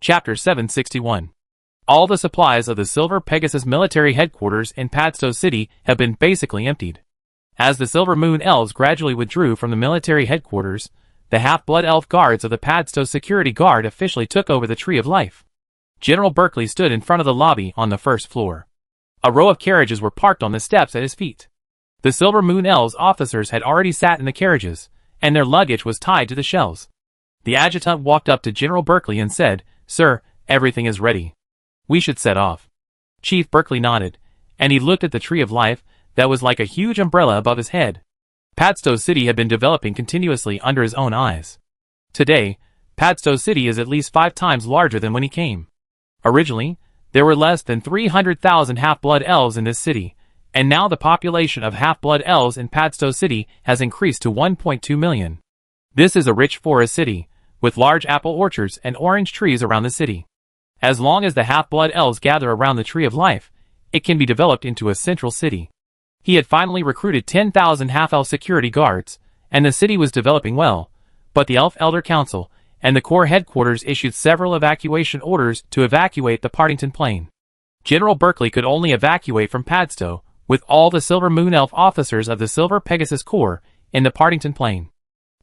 Chapter 761. All the supplies of the Silver Pegasus military headquarters in Padstow City have been basically emptied. As the Silver Moon Elves gradually withdrew from the military headquarters, the half-blood elf guards of the Padstow Security Guard officially took over the Tree of Life. General Berkeley stood in front of the lobby on the first floor. A row of carriages were parked on the steps at his feet. The Silver Moon Elves officers had already sat in the carriages, and their luggage was tied to the shelves. The adjutant walked up to General Berkeley and said, "Sir, everything is ready. We should set off." Chief Berkeley nodded, and he looked at the Tree of Life that was like a huge umbrella above his head. Padstow City had been developing continuously under his own eyes. Today, Padstow City is at least 5 times larger than when he came. Originally, there were less than 300,000 half-blood elves in this city, and now the population of half-blood elves in Padstow City has increased to 1.2 million. This is a rich forest city, with large apple orchards and orange trees around the city. As long as the half-blood elves gather around the Tree of Life, it can be developed into a central city. He had finally recruited 10,000 half-elf security guards, and the city was developing well, but the Elf Elder Council and the Corps headquarters issued several evacuation orders to evacuate the Partington Plain. General Berkeley could only evacuate from Padstow with all the Silver Moon Elf officers of the Silver Pegasus Corps in the Partington Plain.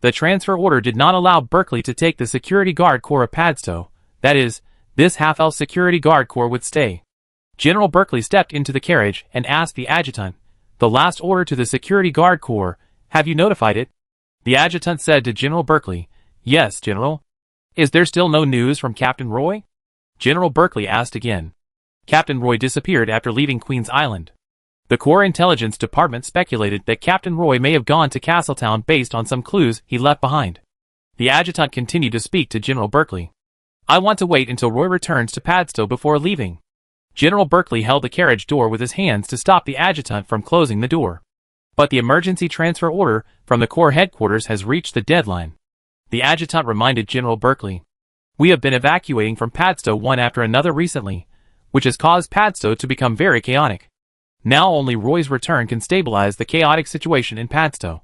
The transfer order did not allow Berkeley to take the Security Guard Corps of Padstow, that is, this half-elf Security Guard Corps would stay. General Berkeley stepped into the carriage and asked the adjutant, "The last order to the Security Guard Corps, have you notified it?" The adjutant said to General Berkeley, "Yes, General." "Is there still no news from Captain Roy?" General Berkeley asked again. Captain Roy disappeared after leaving Queen's Island. The Corps Intelligence Department speculated that Captain Roy may have gone to Castletown based on some clues he left behind. The adjutant continued to speak to General Berkeley. "I want to wait until Roy returns to Padstow before leaving." General Berkeley held the carriage door with his hands to stop the adjutant from closing the door. "But the emergency transfer order from the Corps headquarters has reached the deadline," the adjutant reminded General Berkeley. "We have been evacuating from Padstow one after another recently, which has caused Padstow to become very chaotic. Now only Roy's return can stabilize the chaotic situation in Padstow."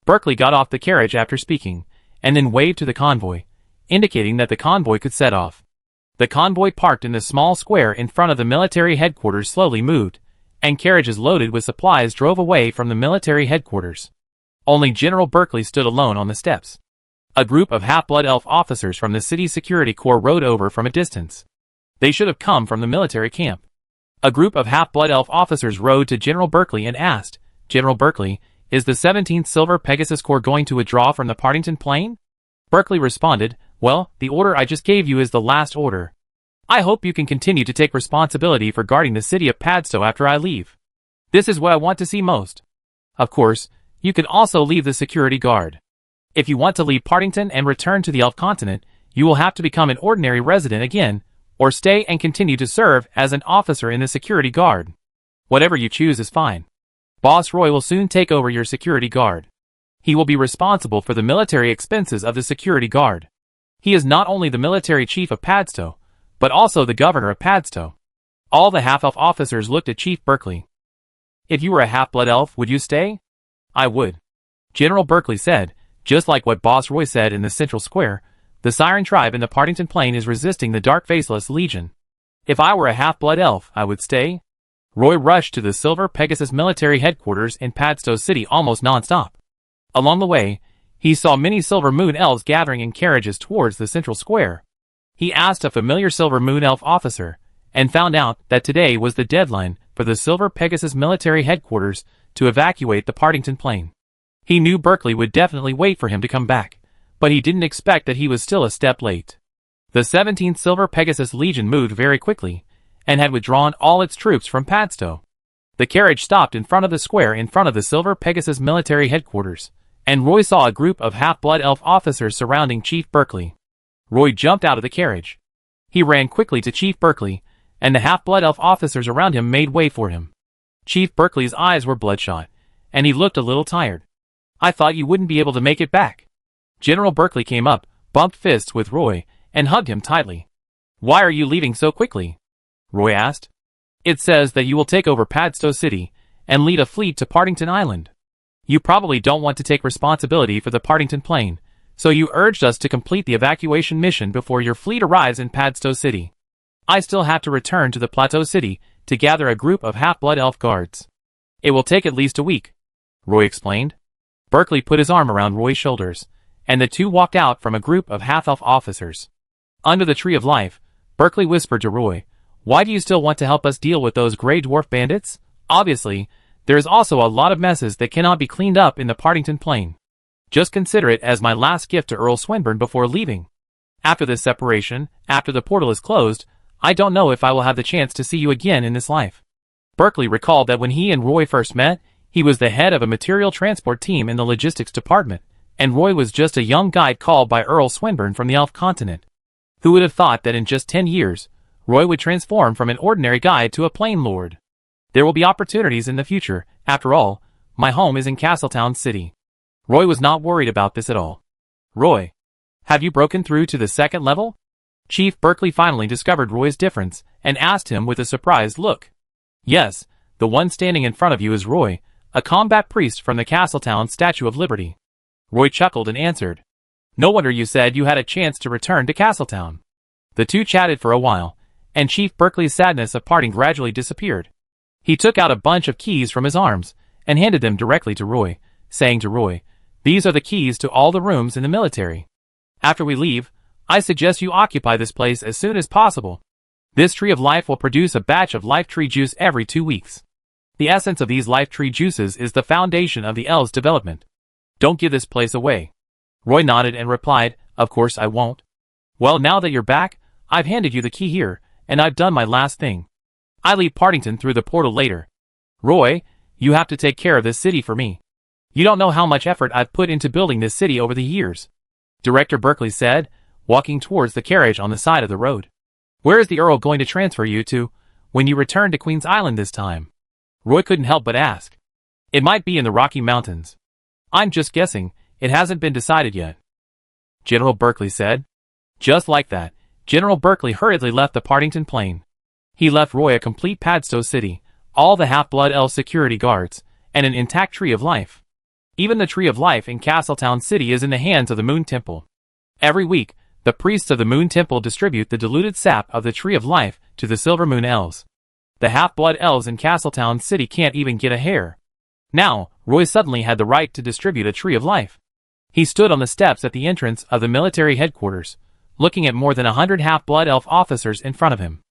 Berkeley got off the carriage after speaking, and then waved to the convoy, indicating that the convoy could set off. The convoy parked in the small square in front of the military headquarters slowly moved, and carriages loaded with supplies drove away from the military headquarters. Only General Berkeley stood alone on the steps. A group of half-blood elf officers from the city security corps rode over from a distance. They should have come from the military camp. A group of half-blood elf officers rode to General Berkeley and asked, "General Berkeley, is the 17th Silver Pegasus Corps going to withdraw from the Partington Plain?" Berkeley responded, "Well, the order I just gave you is the last order. I hope you can continue to take responsibility for guarding the city of Padstow after I leave. This is what I want to see most. Of course, you can also leave the security guard. If you want to leave Partington and return to the Elf Continent, you will have to become an ordinary resident again, or stay and continue to serve as an officer in the security guard. Whatever you choose is fine. Boss Roy will soon take over your security guard. He will be responsible for the military expenses of the security guard. He is not only the military chief of Padstow, but also the governor of Padstow." All the half-elf officers looked at Chief Berkeley. "If you were a half-blood elf, would you stay?" "I would," General Berkeley said, just like what Boss Roy said in the Central Square. "The Siren tribe in the Partington Plain is resisting the Dark Faceless Legion. If I were a half-blood elf, I would stay." Roy rushed to the Silver Pegasus military headquarters in Padstow City almost non-stop. Along the way, he saw many Silver Moon Elves gathering in carriages towards the Central Square. He asked a familiar Silver Moon Elf officer, and found out that today was the deadline for the Silver Pegasus military headquarters to evacuate the Partington Plain. He knew Berkeley would definitely wait for him to come back, but he didn't expect that he was still a step late. The 17th Silver Pegasus Legion moved very quickly, and had withdrawn all its troops from Padstow. The carriage stopped in front of the square in front of the Silver Pegasus military headquarters, and Roy saw a group of half-blood elf officers surrounding Chief Berkeley. Roy jumped out of the carriage. He ran quickly to Chief Berkeley, and the half-blood elf officers around him made way for him. Chief Berkeley's eyes were bloodshot, and he looked a little tired. "I thought you wouldn't be able to make it back." General Berkeley came up, bumped fists with Roy, and hugged him tightly. "Why are you leaving so quickly?" Roy asked. "It says that you will take over Padstow City and lead a fleet to Partington Island. You probably don't want to take responsibility for the Partington Plain, so you urged us to complete the evacuation mission before your fleet arrives in Padstow City. I still have to return to the Plateau City to gather a group of half-blood elf guards. It will take at least a week, Roy explained. Berkeley put his arm around Roy's shoulders, and the two walked out from a group of half-elf officers. Under the Tree of Life, Berkeley whispered to Roy, "Why do you still want to help us deal with those gray dwarf bandits? Obviously, there is also a lot of messes that cannot be cleaned up in the Partington Plain. Just consider it as my last gift to Earl Swinburne before leaving. After this separation, after the portal is closed, I don't know if I will have the chance to see you again in this life." Berkeley recalled that when he and Roy first met, he was the head of a material transport team in the logistics department, and Roy was just a young guide called by Earl Swinburne from the elf continent. Who would have thought that in just 10 years, Roy would transform from an ordinary guide to a plain lord? There will be opportunities in the future. After all, my home is in Castletown City. Roy was not worried about this at all. "Roy, have you broken through to the second level?" Chief Berkeley finally discovered Roy's difference and asked him with a surprised look. "Yes, the one standing in front of you is Roy, a combat priest from the Castletown Statue of Liberty." Roy chuckled and answered, "No wonder you said you had a chance to return to Castletown." The two chatted for a while, and Chief Berkeley's sadness of parting gradually disappeared. He took out a bunch of keys from his arms and handed them directly to Roy, saying to Roy, "These are the keys to all the rooms in the military. After we leave, I suggest you occupy this place as soon as possible. This Tree of Life will produce a batch of life tree juice every 2 weeks. The essence of these life tree juices is the foundation of the elves' development. Don't give this place away." Roy nodded and replied, "Of course I won't." "Well, now that you're back, I've handed you the key here, and I've done my last thing. I leave Partington through the portal later. Roy, you have to take care of this city for me. You don't know how much effort I've put into building this city over the years," Director Berkeley said, walking towards the carriage on the side of the road. "Where is the Earl going to transfer you to when you return to Queen's Island this time?" Roy couldn't help but ask. "It might be in the Rocky Mountains. I'm just guessing, it hasn't been decided yet," General Berkeley said. Just like that, General Berkeley hurriedly left the Partington Plain. He left Roy a complete Padstow City, all the half-blood elf security guards, and an intact Tree of Life. Even the Tree of Life in Castletown City is in the hands of the Moon Temple. Every week, the priests of the Moon Temple distribute the diluted sap of the Tree of Life to the Silver Moon Elves. The half-blood elves in Castletown City can't even get a hair. Now, Roy suddenly had the right to distribute a Tree of Life. He stood on the steps at the entrance of the military headquarters, looking at more than 100 half-blood elf officers in front of him.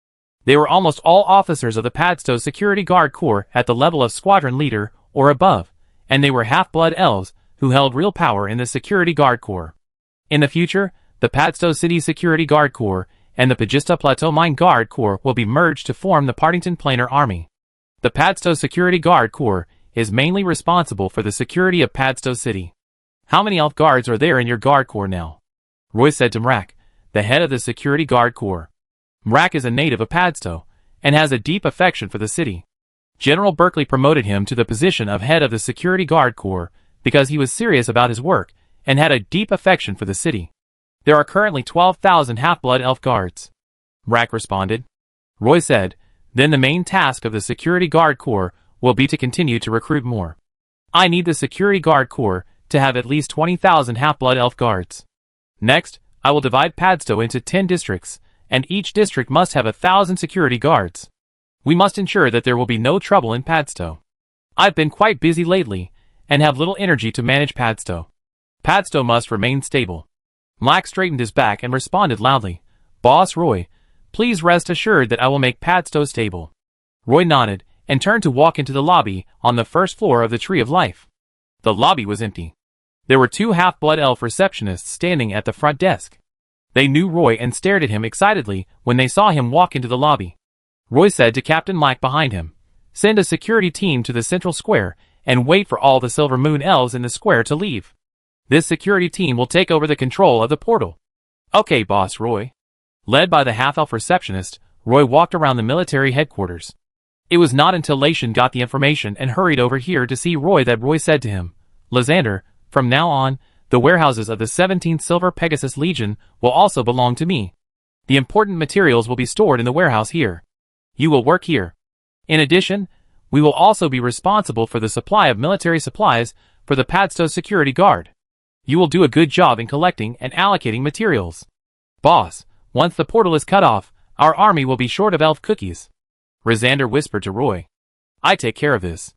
They were almost all officers of the Padstow Security Guard Corps at the level of squadron leader or above, and they were half-blood elves who held real power in the Security Guard Corps. In the future, the Padstow City Security Guard Corps and the Pagista Plateau Mine Guard Corps will be merged to form the Partington Planar Army. The Padstow Security Guard Corps is mainly responsible for the security of Padstow City. "How many elf guards are there in your guard corps now?" Roy said to Mrak, the head of the Security Guard Corps. Mrak is a native of Padstow, and has a deep affection for the city. General Berkeley promoted him to the position of head of the Security Guard Corps because he was serious about his work and had a deep affection for the city. "There are currently 12,000 half-blood elf guards," Mrak responded. Roy said, "Then the main task of the Security Guard Corps will be to continue to recruit more. I need the Security Guard Corps to have at least 20,000 half-blood elf guards. Next, I will divide Padstow into 10 districts, and each district must have 1,000 security guards. We must ensure that there will be no trouble in Padstow. I've been quite busy lately, and have little energy to manage Padstow. Padstow must remain stable." Mrak straightened his back and responded loudly, "Boss Roy, please rest assured that I will make Padstow stable." Roy nodded, and turned to walk into the lobby on the first floor of the Tree of Life. The lobby was empty. There were 2 half-blood elf receptionists standing at the front desk. They knew Roy and stared at him excitedly when they saw him walk into the lobby. Roy said to Captain Mike behind him, "Send a security team to the central square and wait for all the Silver Moon elves in the square to leave. This security team will take over the control of the portal." "Okay, Boss Roy." Led by the half-elf receptionist, Roy walked around the military headquarters. It was not until Lation got the information and hurried over here to see Roy that Roy said to him, "Lysander, from now on, the warehouses of the 17th Silver Pegasus Legion will also belong to me. The important materials will be stored in the warehouse here. You will work here. In addition, we will also be responsible for the supply of military supplies for the Padstow Security Guard. You will do a good job in collecting and allocating materials. Boss, once the portal is cut off, our army will be short of elf cookies. Rhysandr whispered to Roy. I take care of this.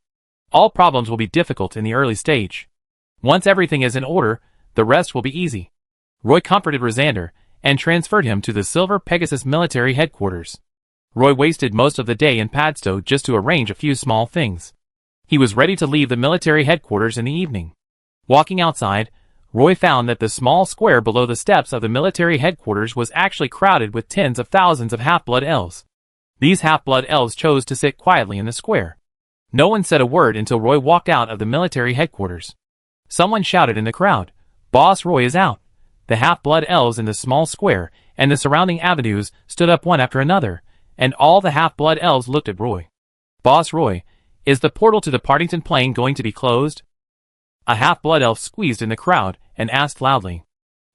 All problems will be difficult in the early stage. Once everything is in order, the rest will be easy. Roy comforted Rhysandr and transferred him to the Silver Pegasus military headquarters. Roy wasted most of the day in Padstow just to arrange a few small things. He was ready to leave the military headquarters in the evening. Walking outside, Roy found that the small square below the steps of the military headquarters was actually crowded with tens of thousands of half-blood elves. These half-blood elves chose to sit quietly in the square. No one said a word until Roy walked out of the military headquarters. Someone shouted in the crowd, "Boss Roy is out." The half-blood elves in the small square and the surrounding avenues stood up one after another, and all the half-blood elves looked at Roy. "Boss Roy, is the portal to the Partington Plain going to be closed?" A half-blood elf squeezed in the crowd and asked loudly.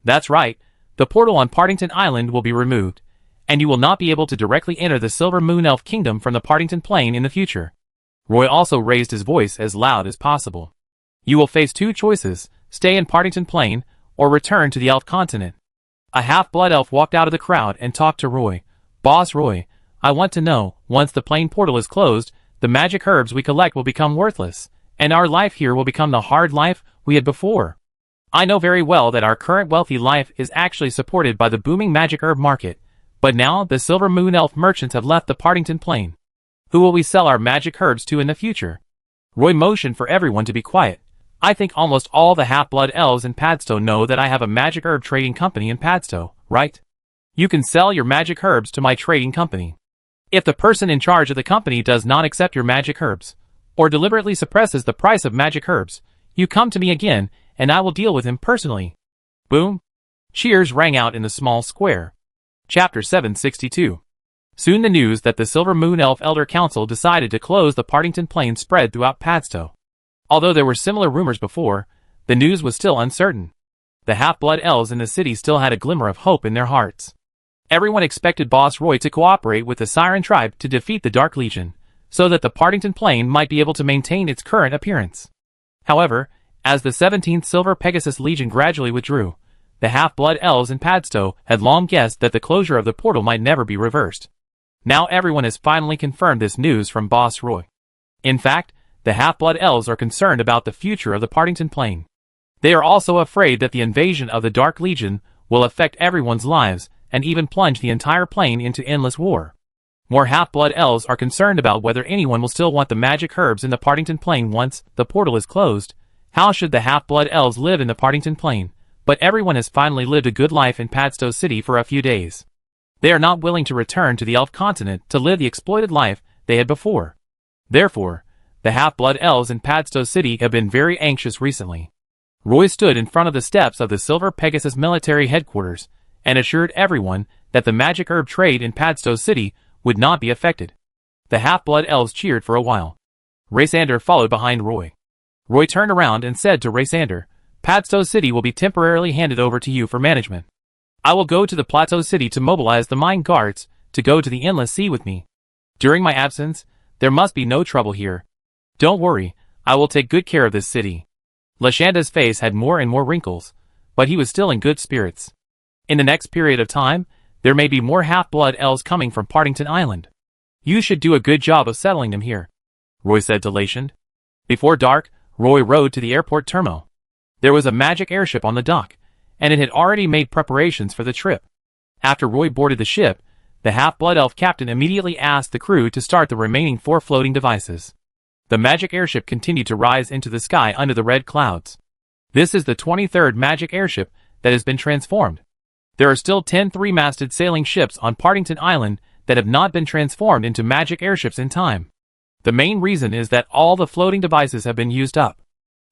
"That's right, the portal on Partington Island will be removed, and you will not be able to directly enter the Silver Moon Elf Kingdom from the Partington Plain in the future." Roy also raised his voice as loud as possible. "You will face two choices, stay in Partington Plain, or return to the Elf Continent." A half-blood elf walked out of the crowd and talked to Roy. "Boss Roy, I want to know, once the plain portal is closed, the magic herbs we collect will become worthless, and our life here will become the hard life we had before. I know very well that our current wealthy life is actually supported by the booming magic herb market, but now the Silver Moon Elf merchants have left the Partington Plain. Who will we sell our magic herbs to in the future?" Roy motioned for everyone to be quiet. "I think almost all the half-blood elves in Padstow know that I have a magic herb trading company in Padstow, right? You can sell your magic herbs to my trading company. If the person in charge of the company does not accept your magic herbs, or deliberately suppresses the price of magic herbs, you come to me again, and I will deal with him personally." Boom! Cheers rang out in the small square. Chapter 762. Soon the news that the Silver Moon Elf Elder Council decided to close the Partington Plain spread throughout Padstow. Although there were similar rumors before, the news was still uncertain. The half-blood elves in the city still had a glimmer of hope in their hearts. Everyone expected Boss Roy to cooperate with the Siren tribe to defeat the Dark Legion, so that the Partington Plain might be able to maintain its current appearance. However, as the 17th Silver Pegasus Legion gradually withdrew, the half-blood elves in Padstow had long guessed that the closure of the portal might never be reversed. Now everyone has finally confirmed this news from Boss Roy. In fact, the half-blood elves are concerned about the future of the Partington Plain. They are also afraid that the invasion of the Dark Legion will affect everyone's lives and even plunge the entire plain into endless war. More half-blood elves are concerned about whether anyone will still want the magic herbs in the Partington Plain once the portal is closed. How should the half-blood elves live in the Partington Plain? But everyone has finally lived a good life in Padstow City for a few days. They are not willing to return to the Elf Continent to live the exploited life they had before. Therefore, the half-blood elves in Padstow City have been very anxious recently. Roy stood in front of the steps of the Silver Pegasus military headquarters and assured everyone that the magic herb trade in Padstow City would not be affected. The half-blood elves cheered for a while. Rhysandr followed behind Roy. Roy turned around and said to Rhysandr, "Padstow City will be temporarily handed over to you for management. I will go to the Plateau City to mobilize the mine guards to go to the Endless Sea with me. During my absence, there must be no trouble here. Don't worry, I will take good care of this city." Lashanda's face had more and more wrinkles, but he was still in good spirits. In the next period of time, there may be more half-blood elves coming from Partington Island. You should do a good job of settling them here, Roy said to Lashand. Before dark, Roy rode to the airport terminal. There was a magic airship on the dock, and it had already made preparations for the trip. After Roy boarded the ship, the half-blood elf captain immediately asked the crew to start the remaining 4 floating devices. The magic airship continued to rise into the sky under the red clouds. This is the 23rd magic airship that has been transformed. There are still 10 three-masted sailing ships on Partington Island that have not been transformed into magic airships in time. The main reason is that all the floating devices have been used up.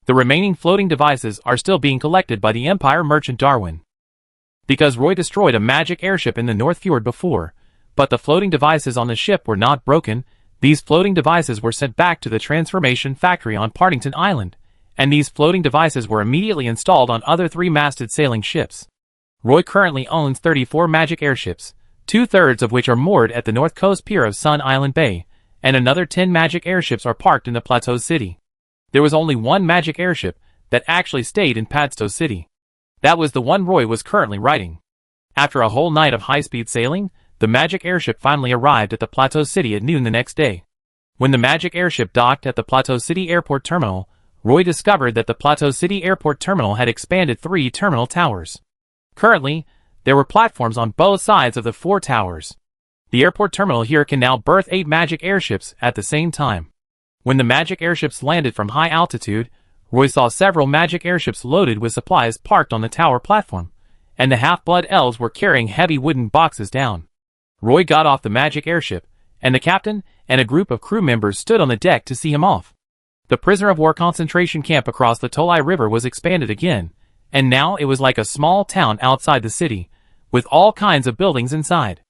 The remaining floating devices are still being collected by the Empire Merchant Darwin. Because Roy destroyed a magic airship in the North Fjord before, but the floating devices on the ship were not broken, these floating devices were sent back to the transformation factory on Partington Island, and these floating devices were immediately installed on other three-masted sailing ships. Roy currently owns 34 magic airships, 2/3 of which are moored at the north coast pier of Sun Island Bay, and another 10 magic airships are parked in the Plateau City. There was only one magic airship that actually stayed in Padstow City. That was the one Roy was currently riding. After a whole night of high-speed sailing, the magic airship finally arrived at the Plateau City at noon the next day. When the magic airship docked at the Plateau City Airport Terminal, Roy discovered that the Plateau City Airport Terminal had expanded 3 terminal towers. Currently, there were platforms on both sides of the 4 towers. The airport terminal here can now berth 8 magic airships at the same time. When the magic airships landed from high altitude, Roy saw several magic airships loaded with supplies parked on the tower platform, and the half-blood elves were carrying heavy wooden boxes down. Roy got off the magic airship, and the captain and a group of crew members stood on the deck to see him off. The prisoner of war concentration camp across the Tolai River was expanded again, and now it was like a small town outside the city, with all kinds of buildings inside.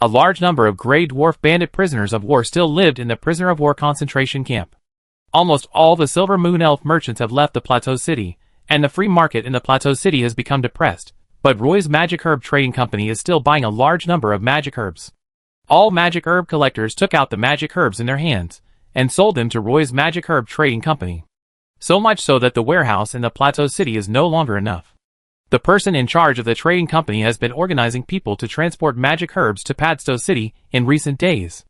A large number of Grey Dwarf bandit prisoners of war still lived in the prisoner of war concentration camp. Almost all the Silver Moon Elf merchants have left the Plateau City, and the free market in the Plateau City has become depressed, but Roy's Magic Herb Trading Company is still buying a large number of magic herbs. All magic herb collectors took out the magic herbs in their hands, and sold them to Roy's Magic Herb Trading Company. So much so that the warehouse in the Plateau City is no longer enough. The person in charge of the trading company has been organizing people to transport magic herbs to Padstow City in recent days.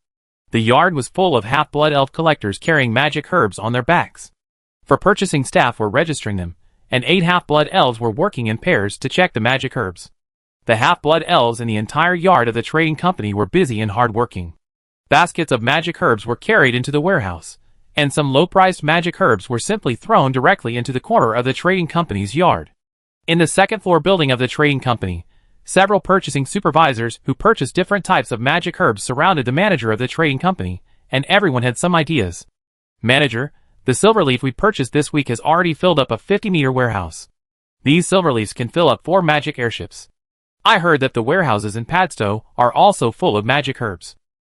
The yard was full of half-blood elf collectors carrying magic herbs on their backs. For purchasing staff were registering them, and 8 half-blood elves were working in pairs to check the magic herbs. The half-blood elves in the entire yard of the trading company were busy and hard-working. Baskets of magic herbs were carried into the warehouse, and some low-priced magic herbs were simply thrown directly into the corner of the trading company's yard. In the second-floor building of the trading company, several purchasing supervisors who purchased different types of magic herbs surrounded the manager of the trading company, and everyone had some ideas. "Manager, the silverleaf we purchased this week has already filled up a 50-meter warehouse. These silverleafs can fill up 4 magic airships. I heard that the warehouses in Padstow are also full of magic herbs.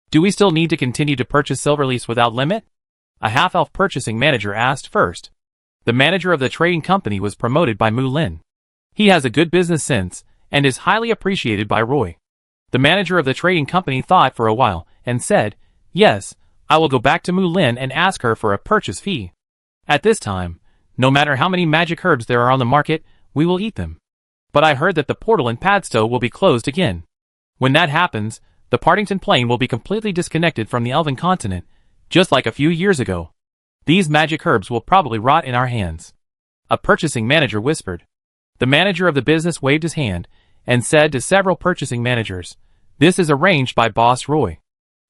Do we still need to continue to purchase silverleafs without limit?" A half-elf purchasing manager asked first. The manager of the trading company was promoted by Mu Lin. He has a good business sense, and is highly appreciated by Roy. The manager of the trading company thought for a while, and said, "Yes, I will go back to Mu Lin and ask her for a purchase fee. At this time, no matter how many magic herbs there are on the market, we will eat them. But I heard that the portal in Padstow will be closed again. When that happens, the Partington Plain will be completely disconnected from the Elven continent, just like a few years ago. These magic herbs will probably rot in our hands." A purchasing manager whispered. The manager of the business waved his hand, and said to several purchasing managers, "This is arranged by Boss Roy.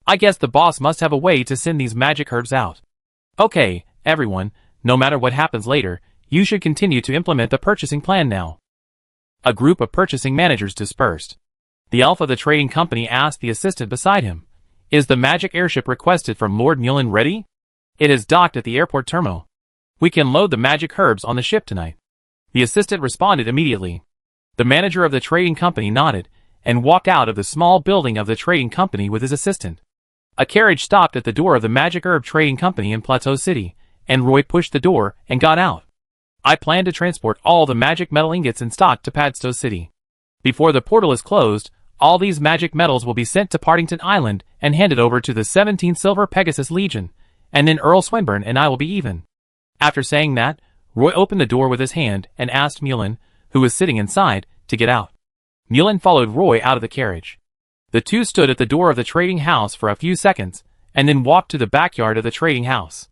I guess the boss must have a way to send these magic herbs out. Okay, everyone, no matter what happens later, you should continue to implement the purchasing plan now." A group of purchasing managers dispersed. The elf of the trading company asked the assistant beside him, "Is the magic airship requested from Lord Mullen ready? It is docked at the airport terminal. We can load the magic herbs on the ship tonight." The assistant responded immediately. The manager of the trading company nodded, and walked out of the small building of the trading company with his assistant. A carriage stopped at the door of the Magic Herb Trading Company in Plateau City, and Roy pushed the door and got out. "I plan to transport all the magic metal ingots in stock to Padstow City. Before the portal is closed, all these magic metals will be sent to Partington Island and handed over to the 17th Silver Pegasus Legion, and then Earl Swinburne and I will be even." After saying that, Roy opened the door with his hand and asked Mullen, who was sitting inside, to get out. Mullen followed Roy out of the carriage. The two stood at the door of the trading house for a few seconds, and then walked to the backyard of the trading house.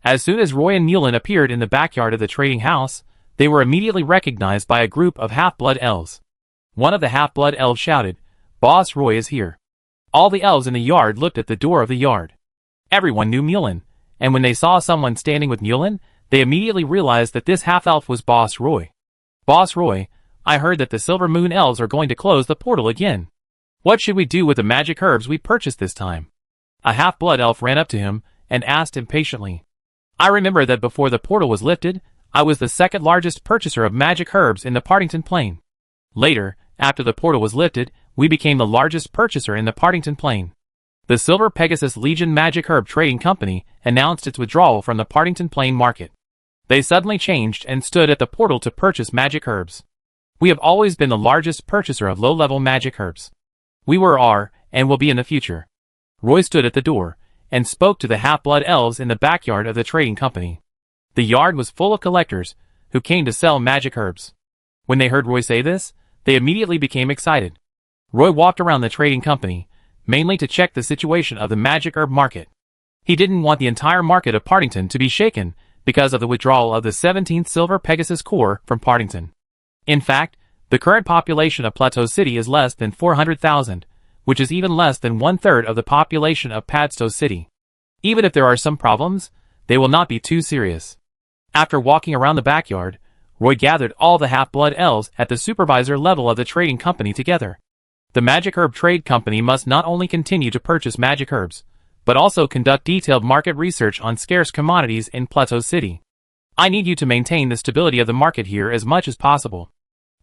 As soon as Roy and Mullen appeared in the backyard of the trading house, they were immediately recognized by a group of half-blood elves. One of the half-blood elves shouted, "Boss Roy is here." All the elves in the yard looked at the door of the yard. Everyone knew Mullen, and when they saw someone standing with Mullen, they immediately realized that this half-elf was Boss Roy. "Boss Roy, I heard that the Silver Moon Elves are going to close the portal again. What should we do with the magic herbs we purchased this time?" A half-blood elf ran up to him and asked impatiently. "I remember that before the portal was lifted, I was the second largest purchaser of magic herbs in the Partington Plain. Later, after the portal was lifted, we became the largest purchaser in the Partington Plain. The Silver Pegasus Legion Magic Herb Trading Company announced its withdrawal from the Partington Plain market. They suddenly changed and stood at the portal to purchase magic herbs. We have always been the largest purchaser of low-level magic herbs. We are, and will be in the future." Roy stood at the door, and spoke to the half-blood elves in the backyard of the trading company. The yard was full of collectors, who came to sell magic herbs. When they heard Roy say this, they immediately became excited. Roy walked around the trading company, mainly to check the situation of the magic herb market. He didn't want the entire market of Partington to be shaken because of the withdrawal of the 17th Silver Pegasus Corps from Partington. In fact, the current population of Plateau City is less than 400,000, which is even less than 1/3 of the population of Padstow City. Even if there are some problems, they will not be too serious. After walking around the backyard, Roy gathered all the half-blood elves at the supervisor level of the trading company together. The Magic Herb Trade Company must not only continue to purchase magic herbs, but also conduct detailed market research on scarce commodities in Plateau City. I need you to maintain the stability of the market here as much as possible.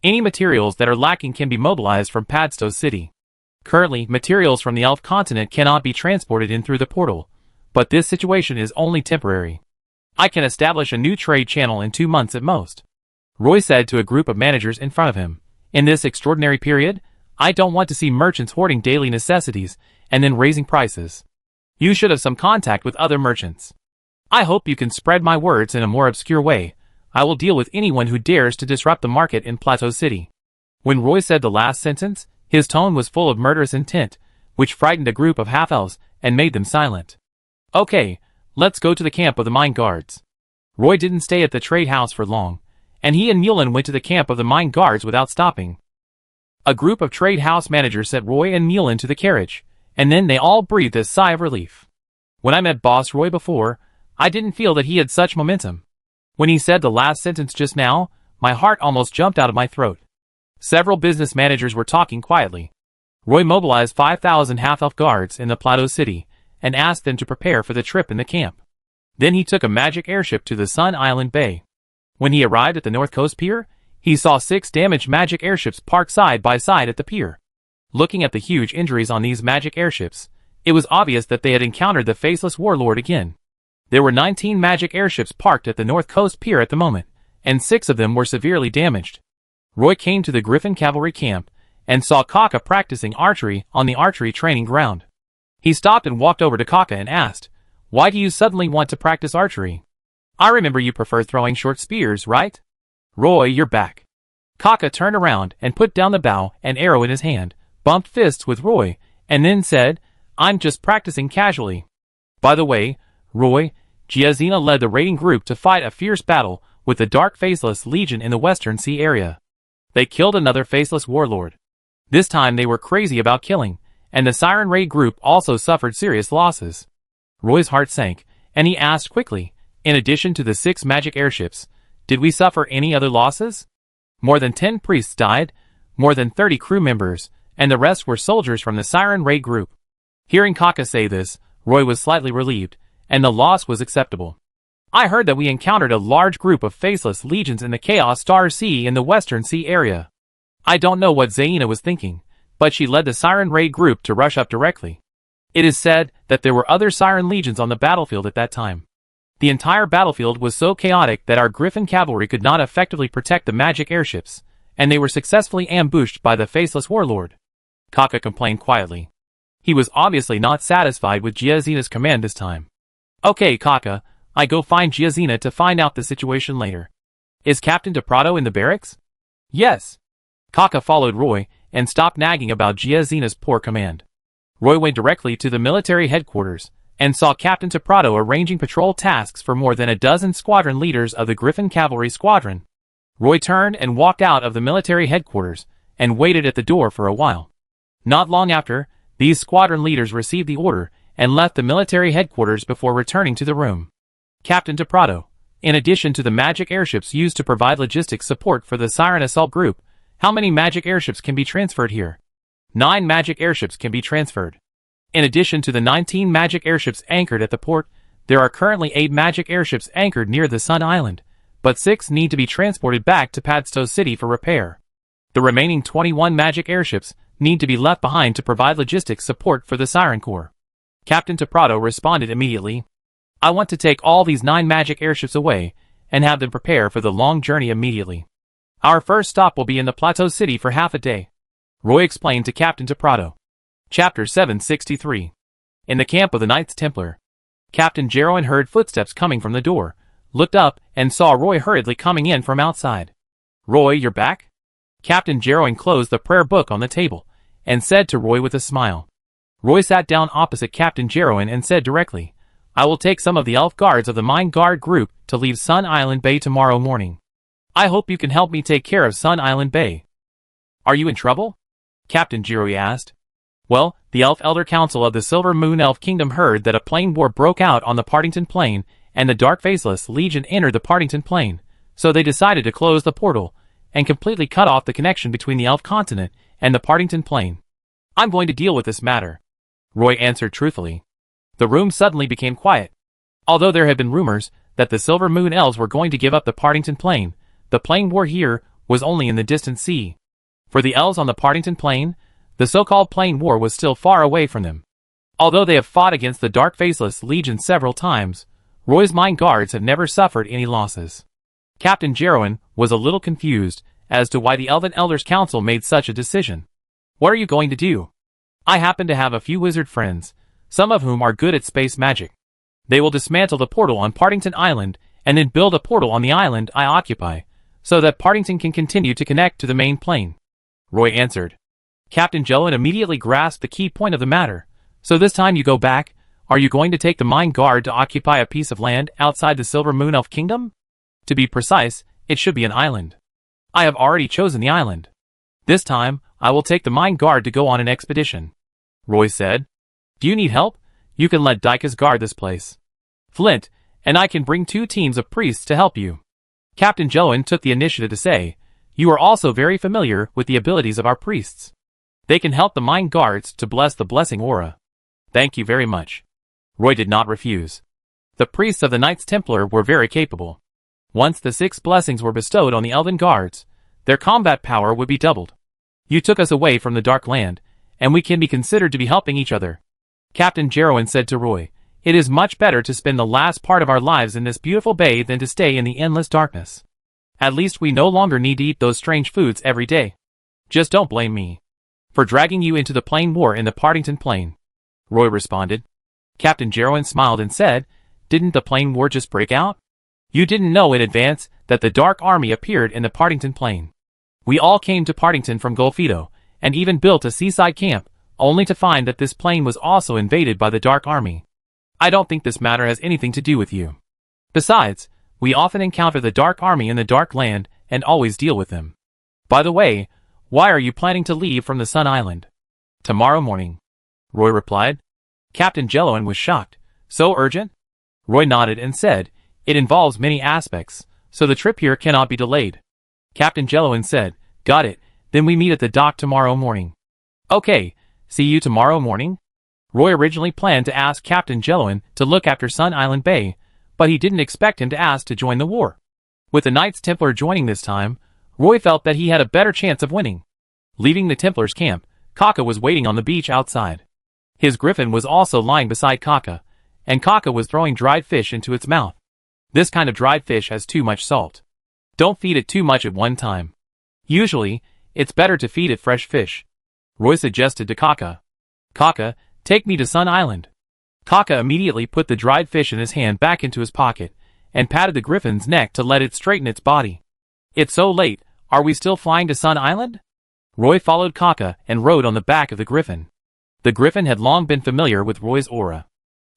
Any materials that are lacking can be mobilized from Padstow City. Currently, materials from the Elf continent cannot be transported in through the portal, but this situation is only temporary. I can establish a new trade channel in 2 months at most, Roy said to a group of managers in front of him. In this extraordinary period, I don't want to see merchants hoarding daily necessities and then raising prices. You should have some contact with other merchants. I hope you can spread my words in a more obscure way. I will deal with anyone who dares to disrupt the market in Plateau City. When Roy said the last sentence, his tone was full of murderous intent, which frightened a group of half-elves and made them silent. Okay, let's go to the camp of the mine guards. Roy didn't stay at the trade house for long, and he and Mullen went to the camp of the mine guards without stopping. A group of trade house managers set Roy and Mullen to the carriage, and then they all breathed a sigh of relief. When I met Boss Roy before, I didn't feel that he had such momentum. When he said the last sentence just now, my heart almost jumped out of my throat. Several business managers were talking quietly. Roy mobilized 5,000 half-elf guards in the Plateau City and asked them to prepare for the trip in the camp. Then he took a magic airship to the Sun Island Bay. When he arrived at the North Coast Pier, he saw 6 damaged magic airships parked side by side at the pier. Looking at the huge injuries on these magic airships, it was obvious that they had encountered the Faceless Warlord again. There were 19 magic airships parked at the North Coast Pier at the moment, and 6 of them were severely damaged. Roy came to the Griffin Cavalry camp and saw Kaka practicing archery on the archery training ground. He stopped and walked over to Kaka and asked, "Why do you suddenly want to practice archery? I remember you prefer throwing short spears, right?" "Roy, you're back." Kaka turned around and put down the bow and arrow in his hand, bumped fists with Roy, and then said, "I'm just practicing casually. By the way, Roy, Giazina led the raiding group to fight a fierce battle with the Dark Faceless Legion in the Western Sea area. They killed another Faceless Warlord. This time they were crazy about killing, and the Siren Raid group also suffered serious losses." Roy's heart sank, and he asked quickly, "In addition to the 6 magic airships, did we suffer any other losses?" "More than 10 priests died, more than 30 crew members, and the rest were soldiers from the Siren Raid group." Hearing Kaka say this, Roy was slightly relieved, and the loss was acceptable. "I heard that we encountered a large group of Faceless Legions in the Chaos Star Sea in the Western Sea area. I don't know what Zaina was thinking, but she led the Siren Raid group to rush up directly. It is said that there were other Siren Legions on the battlefield at that time. The entire battlefield was so chaotic that our Griffin Cavalry could not effectively protect the magic airships, and they were successfully ambushed by the Faceless Warlord." Kaka complained quietly. He was obviously not satisfied with Giazina's command this time. "Okay, Kaka, I go find Giazina to find out the situation later. Is Captain DePrado in the barracks?" "Yes." Kaka followed Roy and stopped nagging about Giazina's poor command. Roy went directly to the military headquarters and saw Captain DePrado arranging patrol tasks for more than a dozen squadron leaders of the Griffin Cavalry Squadron. Roy turned and walked out of the military headquarters and waited at the door for a while. Not long after, these squadron leaders received the order and left the military headquarters before returning to the room. "Captain DePrado, in addition to the magic airships used to provide logistics support for the Siren Assault Group, how many magic airships can be transferred here?" 9 magic airships can be transferred. In addition to the 19 magic airships anchored at the port, there are currently 8 magic airships anchored near the Sun Island, but 6 need to be transported back to Padstow City for repair. The remaining 21 magic airships need to be left behind to provide logistics support for the Siren Corps. Captain DePrado responded immediately. "I want to take all these 9 magic airships away and have them prepare for the long journey immediately. Our first stop will be in the Plateau City for half a day," Roy explained to Captain DePrado. Chapter 763. In the camp of the Knights Templar. Captain Jeroen heard footsteps coming from the door, looked up and saw Roy hurriedly coming in from outside. "Roy, you're back?" Captain Jeroen closed the prayer book on the table and said to Roy with a smile. Roy sat down opposite Captain Jeroen and said directly, "I will take some of the elf guards of the Mine Guard group to leave Sun Island Bay tomorrow morning. I hope you can help me take care of Sun Island Bay." "Are you in trouble?" Captain Jeroen asked. "Well, the Elf Elder Council of the Silver Moon Elf Kingdom heard that a plain war broke out on the Partington Plain, and the Dark Faceless Legion entered the Partington Plain, so they decided to close the portal and completely cut off the connection between the Elf Continent and the Partington Plain. I'm going to deal with this matter," Roy answered truthfully. The room suddenly became quiet. Although there had been rumors that the Silver Moon Elves were going to give up the Partington Plain, the plain war here was only in the distant sea. For the elves on the Partington Plain, the so-called plain war was still far away from them. Although they have fought against the Dark Faceless Legion several times, Roy's Mine Guards have never suffered any losses. Captain Jeroen was a little confused as to why the Elven Elders Council made such a decision. "What are you going to do?" "I happen to have a few wizard friends, some of whom are good at space magic. They will dismantle the portal on Partington Island and then build a portal on the island I occupy, so that Partington can continue to connect to the main plane," Roy answered. Captain Jeroen immediately grasped the key point of the matter. "So this time you go back, are you going to take the Mine Guard to occupy a piece of land outside the Silver Moon Elf Kingdom? To be precise, it should be an island. I have already chosen the island. This time, I will take the Mine Guard to go on an expedition," Roy said. "Do you need help? You can let Dykas guard this place. Flint and I can bring 2 teams of priests to help you." Captain Jeroen took the initiative to say, "You are also very familiar with the abilities of our priests. They can help the Mine Guards to bless the blessing aura." "Thank you very much." Roy did not refuse. The priests of the Knights Templar were very capable. Once the 6 blessings were bestowed on the Elven Guards, their combat power would be doubled. "You took us away from the Dark Land, and we can be considered to be helping each other," Captain Jeroen said to Roy. "It is much better to spend the last part of our lives in this beautiful bay than to stay in the endless darkness. At least we no longer need to eat those strange foods every day. Just don't blame me for dragging you into the plain war in the Partington Plain," Roy responded. Captain Jeroen smiled and said, "Didn't the plain war just break out? You didn't know in advance that the Dark Army appeared in the Partington Plain. We all came to Partington from Golfito, and even built a seaside camp, only to find that this plain was also invaded by the Dark Army. I don't think this matter has anything to do with you. Besides, we often encounter the Dark Army in the Dark Land and always deal with them. By the way, why are you planning to leave from the Sun Island?" "Tomorrow morning," Roy replied. Captain Jeroen was shocked. "So urgent?" Roy nodded and said, "It involves many aspects, so the trip here cannot be delayed." Captain Jeroen said, "Got it, then we meet at the dock tomorrow morning." "Okay, see you tomorrow morning?" Roy originally planned to ask Captain Jeroen to look after Sun Island Bay, but he didn't expect him to ask to join the war. With the Knights Templar joining this time, Roy felt that he had a better chance of winning. Leaving the Templars' camp, Kaka was waiting on the beach outside. His griffin was also lying beside Kaka, and Kaka was throwing dried fish into its mouth. This kind of dried fish has too much salt. Don't feed it too much at one time. Usually, it's better to feed it fresh fish, Roy suggested to Kaka. "Kaka, take me to Sun Island." Kaka immediately put the dried fish in his hand back into his pocket, and patted the griffin's neck to let it straighten its body. "It's so late, are we still flying to Sun Island?" Roy followed Kaka and rode on the back of the griffin. The griffin had long been familiar with Roy's aura.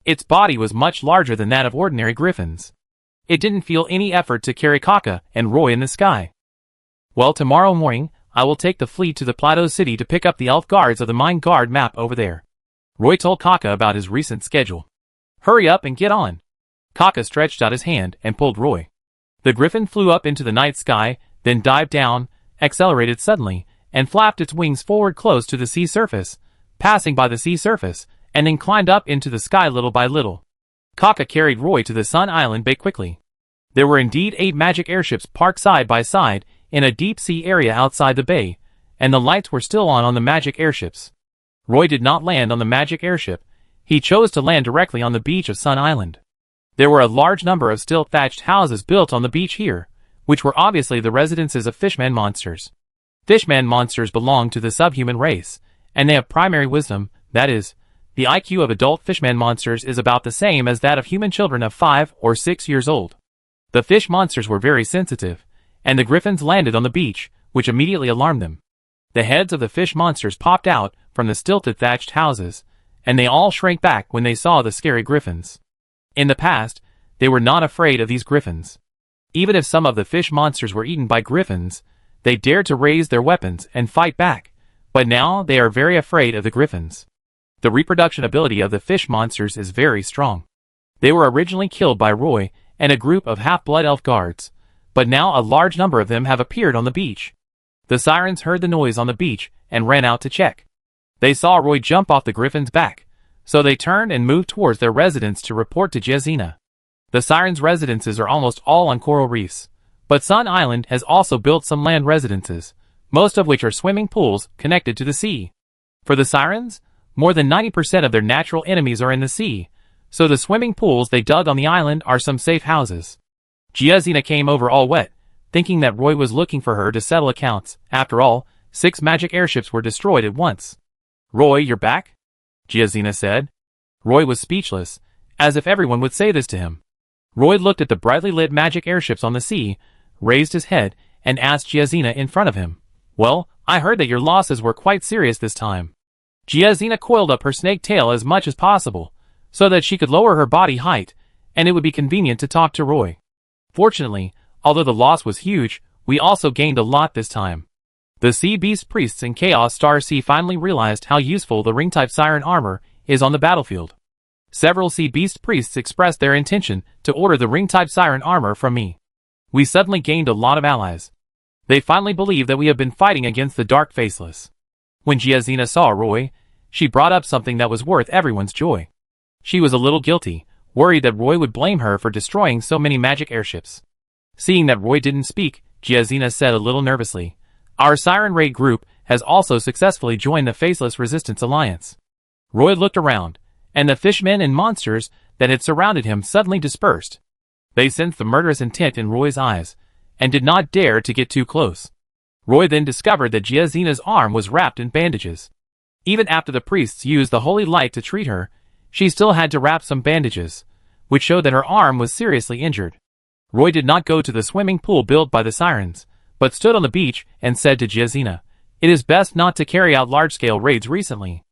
Its body was much larger than that of ordinary griffins. It didn't feel any effort to carry Kaka and Roy in the sky. "Well, tomorrow morning, I will take the fleet to the Plateau City to pick up the elf guards of the Mine Guard map over there." Roy told Kaka about his recent schedule. "Hurry up and get on." Kaka stretched out his hand and pulled Roy. The griffin flew up into the night sky, then dived down, accelerated suddenly, and flapped its wings forward close to the sea surface, passing by the sea surface, and then climbed up into the sky little by little. Kaka carried Roy to the Sun Island Bay quickly. There were indeed 8 magic airships parked side by side in a deep sea area outside the bay, and the lights were still on the magic airships. Roy did not land on the magic airship. He chose to land directly on the beach of Sun Island. There were a large number of still thatched houses built on the beach here, which were obviously the residences of fishman monsters. Fishman monsters belong to the subhuman race, and they have primary wisdom, that is, the IQ of adult fishman monsters is about the same as that of human children of 5 or 6 years old. The fish monsters were very sensitive, and the griffins landed on the beach, which immediately alarmed them. The heads of the fish monsters popped out from the stilted thatched houses, and they all shrank back when they saw the scary griffins. In the past, they were not afraid of these griffins. Even if some of the fish monsters were eaten by griffins, they dared to raise their weapons and fight back, but now they are very afraid of the griffins. The reproduction ability of the fish monsters is very strong. They were originally killed by Roy and a group of half-blood elf guards, but now a large number of them have appeared on the beach. The sirens heard the noise on the beach and ran out to check. They saw Roy jump off the griffin's back, so they turned and moved towards their residence to report to Jezina. The sirens' residences are almost all on coral reefs, but Sun Island has also built some land residences, most of which are swimming pools connected to the sea. For the sirens, more than 90% of their natural enemies are in the sea, so the swimming pools they dug on the island are some safe houses. Jezina came over all wet, thinking that Roy was looking for her to settle accounts. After all, 6 magic airships were destroyed at once. "Roy, you're back?" Jezina said. Roy was speechless, as if everyone would say this to him. Roy looked at the brightly lit magic airships on the sea, raised his head, and asked Jezina in front of him, "Well, I heard that your losses were quite serious this time." Jezina coiled up her snake tail as much as possible, so that she could lower her body height, and it would be convenient to talk to Roy. Fortunately, although the loss was huge, we also gained a lot this time. The Sea Beast priests in Chaos Star Sea finally realized how useful the ring-type siren armor is on the battlefield. Several Sea Beast priests expressed their intention to order the ring-type siren armor from me. We suddenly gained a lot of allies. They finally believe that we have been fighting against the Dark Faceless. When Jezina saw Roy, she brought up something that was worth everyone's joy. She was a little guilty, worried that Roy would blame her for destroying so many magic airships. Seeing that Roy didn't speak, Jezina said a little nervously, "Our Siren Raid group has also successfully joined the Faceless Resistance Alliance." Roy looked around, and the fishmen and monsters that had surrounded him suddenly dispersed. They sensed the murderous intent in Roy's eyes, and did not dare to get too close. Roy then discovered that Jezina's arm was wrapped in bandages. Even after the priests used the holy light to treat her, she still had to wrap some bandages, which showed that her arm was seriously injured. Roy did not go to the swimming pool built by the sirens, but stood on the beach and said to Jezina, "It is best not to carry out large-scale raids recently.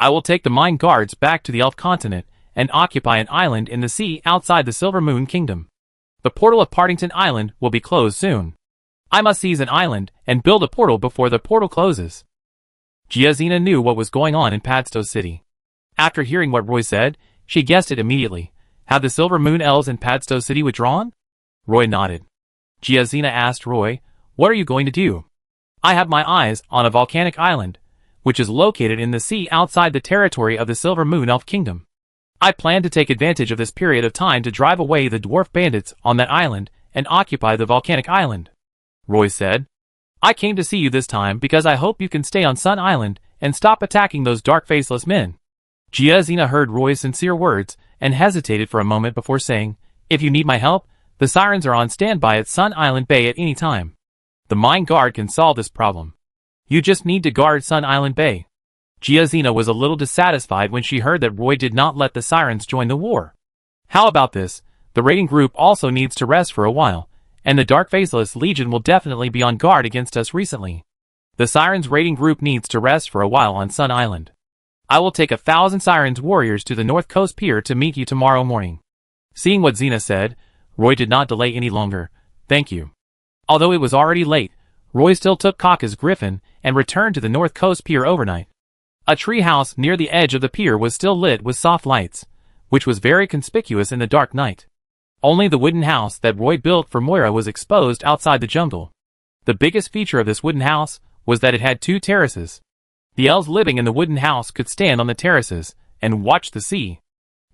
I will take the mine guards back to the Elf continent and occupy an island in the sea outside the Silver Moon Kingdom. The portal of Partington Island will be closed soon. I must seize an island and build a portal before the portal closes." Jezina knew what was going on in Padstow City. After hearing what Roy said, she guessed it immediately. Had the Silver Moon Elves in Padstow City withdrawn? Roy nodded. Jezina asked Roy, "What are you going to do?" "I have my eyes on a volcanic island, which is located in the sea outside the territory of the Silver Moon Elf Kingdom. I plan to take advantage of this period of time to drive away the dwarf bandits on that island and occupy the volcanic island," Roy said. "I came to see you this time because I hope you can stay on Sun Island and stop attacking those dark faceless men." Jezina heard Roy's sincere words and hesitated for a moment before saying, "If you need my help, the sirens are on standby at Sun Island Bay at any time. The mine guard can solve this problem. You just need to guard Sun Island Bay." Jezina was a little dissatisfied when she heard that Roy did not let the sirens join the war. "How about this? The raiding group also needs to rest for a while, and the Dark Faceless Legion will definitely be on guard against us recently. The Sirens raiding group needs to rest for a while on Sun Island. I will take 1,000 Sirens warriors to the North Coast Pier to meet you tomorrow morning." Seeing what Xena said, Roy did not delay any longer. "Thank you." Although it was already late, Roy still took Kaka's griffin and returned to the North Coast Pier overnight. A tree house near the edge of the pier was still lit with soft lights, which was very conspicuous in the dark night. Only the wooden house that Roy built for Moira was exposed outside the jungle. The biggest feature of this wooden house was that it had 2 terraces. The elves living in the wooden house could stand on the terraces and watch the sea.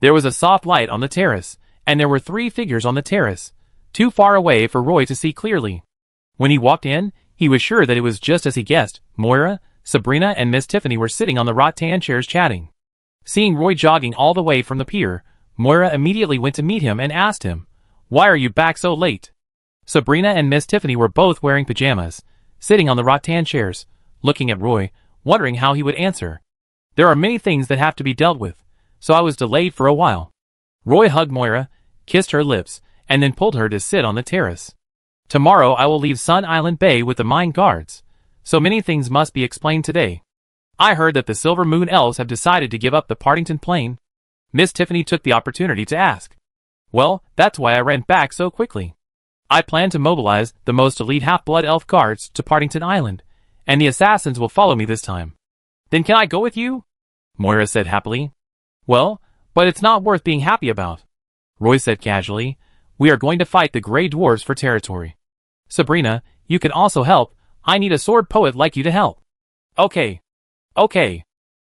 There was a soft light on the terrace, and there were 3 figures on the terrace, too far away for Roy to see clearly. When he walked in, he was sure that it was just as he guessed. Moira, Sabrina, and Miss Tiffany were sitting on the rattan chairs chatting. Seeing Roy jogging all the way from the pier, Moira immediately went to meet him and asked him, "Why are you back so late?" Sabrina and Miss Tiffany were both wearing pajamas, sitting on the rattan chairs, looking at Roy, wondering how he would answer. "There are many things that have to be dealt with, so I was delayed for a while." Roy hugged Moira, kissed her lips, and then pulled her to sit on the terrace. Tomorrow I will leave Sun Island Bay with the mine guards. So many things must be explained today. I heard that the Silver Moon Elves have decided to give up the Partington Plain. Miss Tiffany took the opportunity to ask. Well, that's why I ran back so quickly. I plan to mobilize the most elite half-blood elf guards to Partington Island, and the assassins will follow me this time. Then can I go with you? Moira said happily. Well, but it's not worth being happy about. Roy said casually. We are going to fight the Grey Dwarves for territory. Sabrina, you can also help. I need a sword poet like you to help. Okay.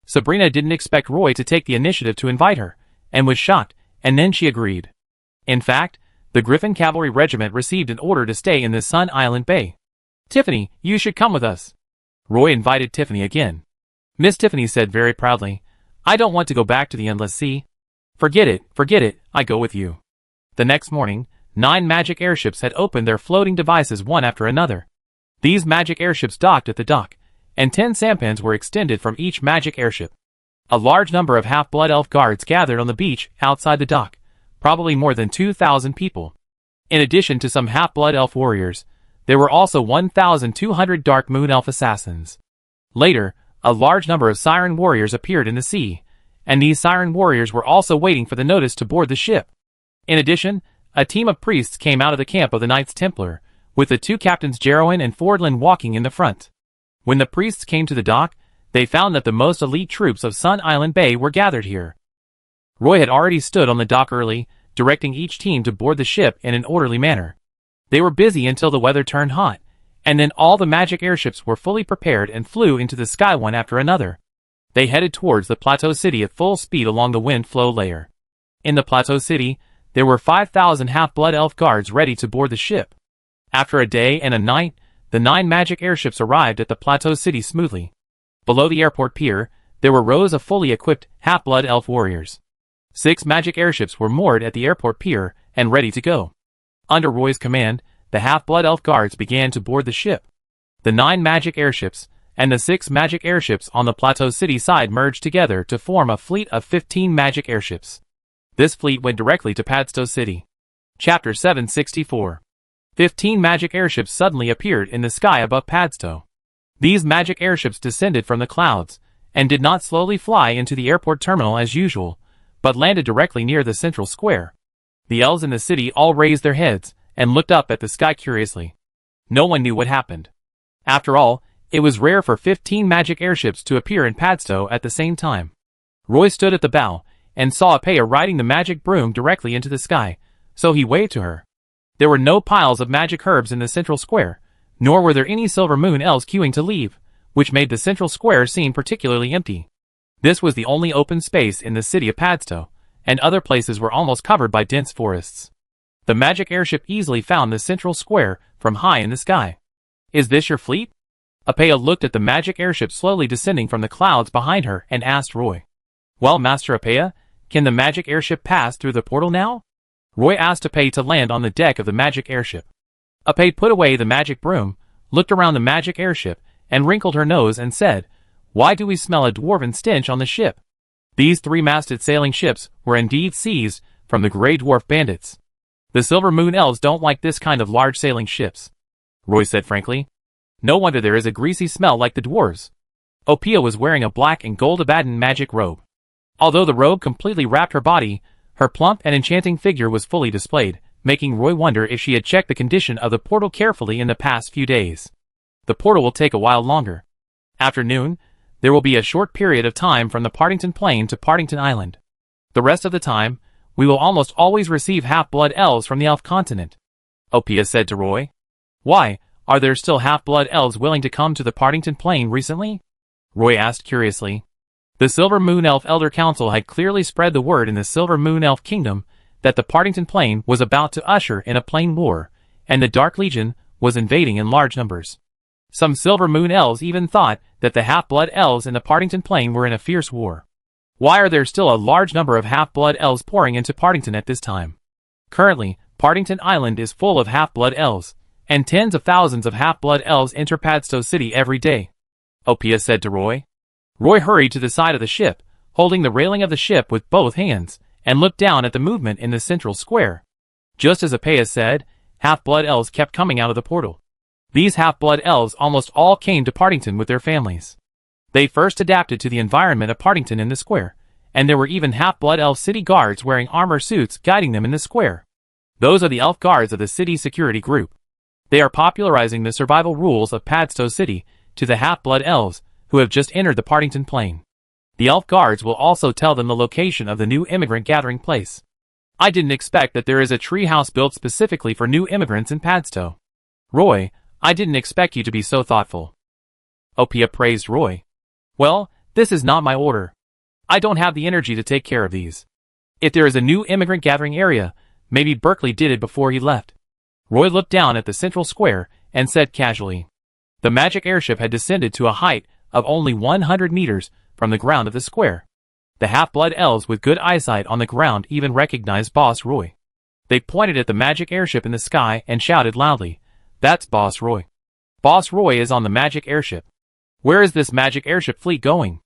Sabrina didn't expect Roy to take the initiative to invite her, and was shocked, and then she agreed. In fact, the Griffin Cavalry Regiment received an order to stay in the Sun Island Bay. Tiffany, you should come with us. Roy invited Tiffany again. Miss Tiffany said very proudly, I don't want to go back to the Endless Sea. Forget it, I go with you. The next morning, 9 magic airships had opened their floating devices one after another. These magic airships docked at the dock, and 10 sampans were extended from each magic airship. A large number of half-blood elf guards gathered on the beach outside the dock, probably more than 2,000 people. In addition to some half-blood elf warriors, there were also 1,200 Dark Moon Elf assassins. Later, a large number of Siren warriors appeared in the sea, and these Siren warriors were also waiting for the notice to board the ship. In addition, a team of priests came out of the camp of the Knights Templar, with the 2 captains Jarowin and Fordlin walking in the front. When the priests came to the dock, they found that the most elite troops of Sun Island Bay were gathered here. Roy had already stood on the dock early, directing each team to board the ship in an orderly manner. They were busy until the weather turned hot, and then all the magic airships were fully prepared and flew into the sky one after another. They headed towards the Plateau City at full speed along the wind flow layer. In the Plateau City, there were 5,000 half-blood elf guards ready to board the ship. After a day and a night, the 9 magic airships arrived at the Plateau City smoothly. Below the airport pier, there were rows of fully equipped half-blood elf warriors. 6 magic airships were moored at the airport pier and ready to go. Under Roy's command, the half-blood elf guards began to board the ship. The 9 magic airships and the 6 magic airships on the Plateau City side merged together to form a fleet of 15 magic airships. This fleet went directly to Padstow City. Chapter 764. 15 magic airships suddenly appeared in the sky above Padstow. These magic airships descended from the clouds, and did not slowly fly into the airport terminal as usual, but landed directly near the central square. The elves in the city all raised their heads, and looked up at the sky curiously. No one knew what happened. After all, it was rare for 15 magic airships to appear in Padstow at the same time. Roy stood at the bow, and saw Apaya riding the magic broom directly into the sky, so he waved to her. There were no piles of magic herbs in the central square, nor were there any Silver Moon elves queuing to leave, which made the central square seem particularly empty. This was the only open space in the city of Padstow, and other places were almost covered by dense forests. The magic airship easily found the central square from high in the sky. Is this your fleet? Apaya looked at the magic airship slowly descending from the clouds behind her and asked Roy. Well, Master Apaya, can the magic airship pass through the portal now? Roy asked Apaya to land on the deck of the magic airship. Apaya put away the magic broom, looked around the magic airship, and wrinkled her nose and said, Why do we smell a dwarven stench on the ship? These 3-masted sailing ships were indeed seized from the Grey Dwarf bandits. The Silver Moon elves don't like this kind of large sailing ships, Roy said frankly. No wonder there is a greasy smell like the dwarves. Opia was wearing a black and gold Abaddon magic robe. Although the robe completely wrapped her body, her plump and enchanting figure was fully displayed, making Roy wonder if she had checked the condition of the portal carefully in the past few days. The portal will take a while longer. After noon, there will be a short period of time from the Partington Plain to Partington Island. The rest of the time, we will almost always receive half-blood elves from the elf continent, Opia said to Roy. Why, are there still half-blood elves willing to come to the Partington Plain recently? Roy asked curiously. The Silver Moon Elf Elder Council had clearly spread the word in the Silver Moon Elf Kingdom that the Partington Plain was about to usher in a plain war, and the Dark Legion was invading in large numbers. Some Silver Moon elves even thought that the half-blood elves in the Partington Plain were in a fierce war. Why are there still a large number of half-blood elves pouring into Partington at this time? Currently, Partington Island is full of half-blood elves, and tens of thousands of half-blood elves enter Padstow City every day, Opia said to Roy. Roy hurried to the side of the ship, holding the railing of the ship with both hands, and looked down at the movement in the central square. Just as Opea said, half-blood elves kept coming out of the portal. These half-blood elves almost all came to Partington with their families. They first adapted to the environment of Partington in the square, and there were even half-blood elf city guards wearing armor suits guiding them in the square. Those are the elf guards of the city security group. They are popularizing the survival rules of Padstow City to the half-blood elves who have just entered the Partington Plain. The elf guards will also tell them the location of the new immigrant gathering place. I didn't expect that there is a treehouse built specifically for new immigrants in Padstow. Roy, I didn't expect you to be so thoughtful. Opea praised Roy. Well, this is not my order. I don't have the energy to take care of these. If there is a new immigrant gathering area, maybe Berkeley did it before he left. Roy looked down at the central square and said casually. The magic airship had descended to a height of only 100 meters from the ground of the square. The half-blood elves with good eyesight on the ground even recognized Boss Roy. They pointed at the magic airship in the sky and shouted loudly, "That's Boss Roy. Boss Roy is on the magic airship. Where is this magic airship fleet going?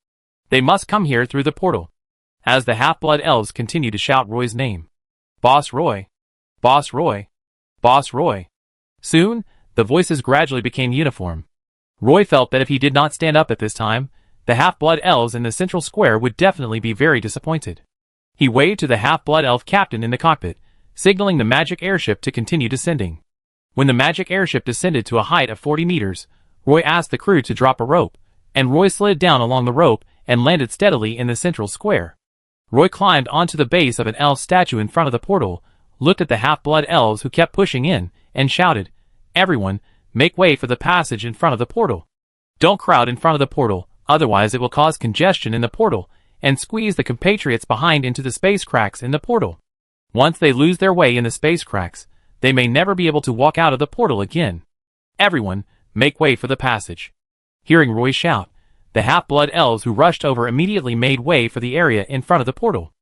They must come here through the portal." As the half-blood elves continued to shout Roy's name. Boss Roy. Boss Roy. Boss Roy. Soon, the voices gradually became uniform. Roy felt that if he did not stand up at this time, the half-blood elves in the central square would definitely be very disappointed. He waved to the half-blood elf captain in the cockpit, signaling the magic airship to continue descending. When the magic airship descended to a height of 40 meters, Roy asked the crew to drop a rope, and Roy slid down along the rope and landed steadily in the central square. Roy climbed onto the base of an elf statue in front of the portal, looked at the half-blood elves who kept pushing in, and shouted, "Everyone, make way for the passage in front of the portal. Don't crowd in front of the portal, otherwise it will cause congestion in the portal and squeeze the compatriots behind into the space cracks in the portal. Once they lose their way in the space cracks, they may never be able to walk out of the portal again. Everyone, make way for the passage." Hearing Roy shout, the half-blood elves who rushed over immediately made way for the area in front of the portal.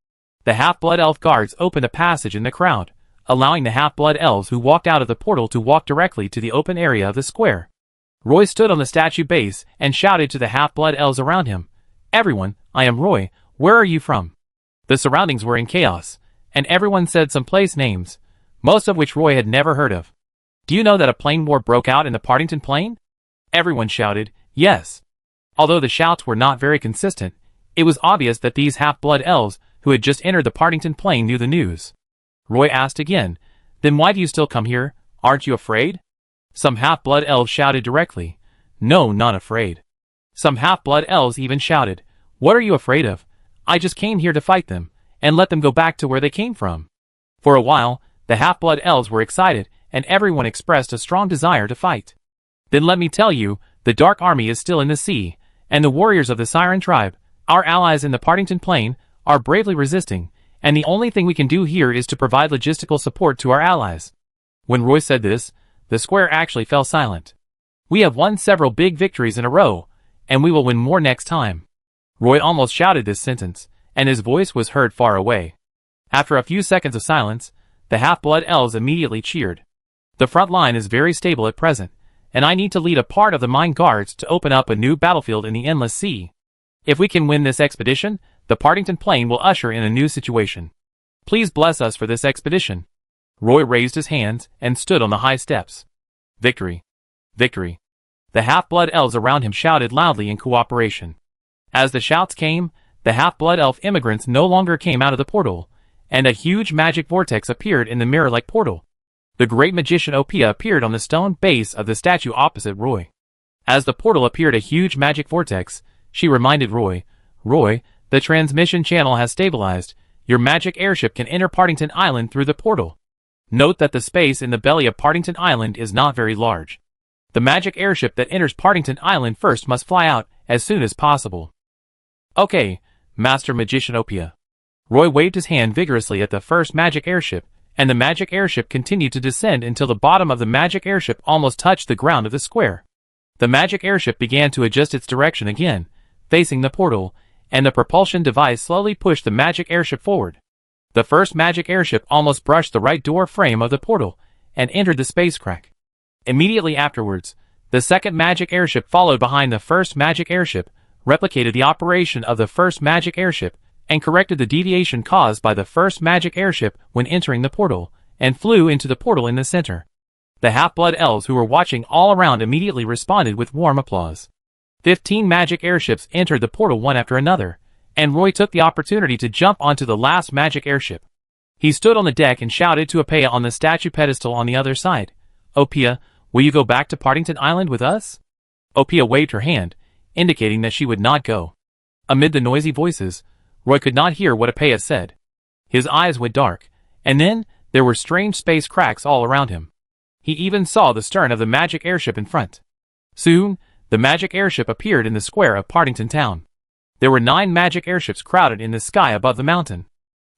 The half-blood elf guards opened a passage in the crowd, allowing the half-blood elves who walked out of the portal to walk directly to the open area of the square. Roy stood on the statue base and shouted to the half-blood elves around him, "Everyone, I am Roy, where are you from?" The surroundings were in chaos, and everyone said some place names, most of which Roy had never heard of. "Do you know that a plane war broke out in the Partington Plain?" Everyone shouted, "Yes." Although the shouts were not very consistent, it was obvious that these half-blood elves who had just entered the Partington Plain knew the news. Roy asked again, "Then why do you still come here? Aren't you afraid?" Some half-blood elves shouted directly, "No, not afraid." Some half-blood elves even shouted, "What are you afraid of? I just came here to fight them, and let them go back to where they came from." For a while, the half-blood elves were excited, and everyone expressed a strong desire to fight. "Then let me tell you, the Dark Army is still in the sea, and the warriors of the Siren tribe, our allies in the Partington Plain, are bravely resisting, and the only thing we can do here is to provide logistical support to our allies." When Roy said this, the square actually fell silent. "We have won several big victories in a row, and we will win more next time." Roy almost shouted this sentence, and his voice was heard far away. After a few seconds of silence, the half-blood elves immediately cheered. "The front line is very stable at present, and I need to lead a part of the mine guards to open up a new battlefield in the Endless Sea. If we can win this expedition, the Partington Plain will usher in a new situation. Please bless us for this expedition." Roy raised his hands and stood on the high steps. "Victory! Victory!" The half-blood elves around him shouted loudly in cooperation. As the shouts came, the half-blood elf immigrants no longer came out of the portal, and a huge magic vortex appeared in the mirror-like portal. The great magician Opea appeared on the stone base of the statue opposite Roy. As the portal appeared a huge magic vortex, she reminded Roy, "Roy, the transmission channel has stabilized. Your magic airship can enter Partington Island through the portal. Note that the space in the belly of Partington Island is not very large. The magic airship that enters Partington Island first must fly out as soon as possible." "Okay, Master Magician Opea." Roy waved his hand vigorously at the first magic airship, and the magic airship continued to descend until the bottom of the magic airship almost touched the ground of the square. The magic airship began to adjust its direction again, facing the portal, and the propulsion device slowly pushed the magic airship forward. The first magic airship almost brushed the right door frame of the portal and entered the space crack. Immediately afterwards, the second magic airship followed behind the first magic airship, replicated the operation of the first magic airship, and corrected the deviation caused by the first magic airship when entering the portal, and flew into the portal in the center. The half-blood elves who were watching all around immediately responded with warm applause. 15 magic airships entered the portal one after another, and Roy took the opportunity to jump onto the last magic airship. He stood on the deck and shouted to Opea on the statue pedestal on the other side, "Opea, will you go back to Partington Island with us?" Opea waved her hand, indicating that she would not go. Amid the noisy voices, Roy could not hear what Opea said. His eyes went dark, and then there were strange space cracks all around him. He even saw the stern of the magic airship in front. Soon, the magic airship appeared in the square of Partington Town. There were 9 magic airships crowded in the sky above the mountain.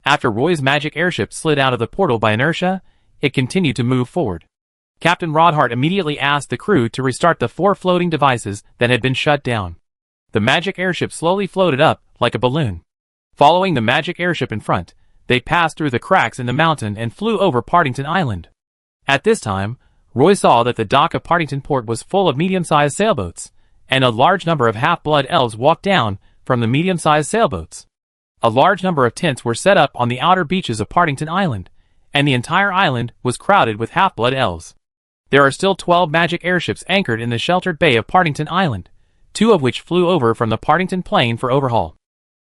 After Roy's magic airship slid out of the portal by inertia, it continued to move forward. Captain Rodhart immediately asked the crew to restart the 4 floating devices that had been shut down. The magic airship slowly floated up like a balloon. Following the magic airship in front, they passed through the cracks in the mountain and flew over Partington Island. At this time, Roy saw that the dock of Partington Port was full of medium-sized sailboats, and a large number of half-blood elves walked down from the medium-sized sailboats. A large number of tents were set up on the outer beaches of Partington Island, and the entire island was crowded with half-blood elves. There are still 12 magic airships anchored in the sheltered bay of Partington Island, 2 of which flew over from the Partington Plain for overhaul.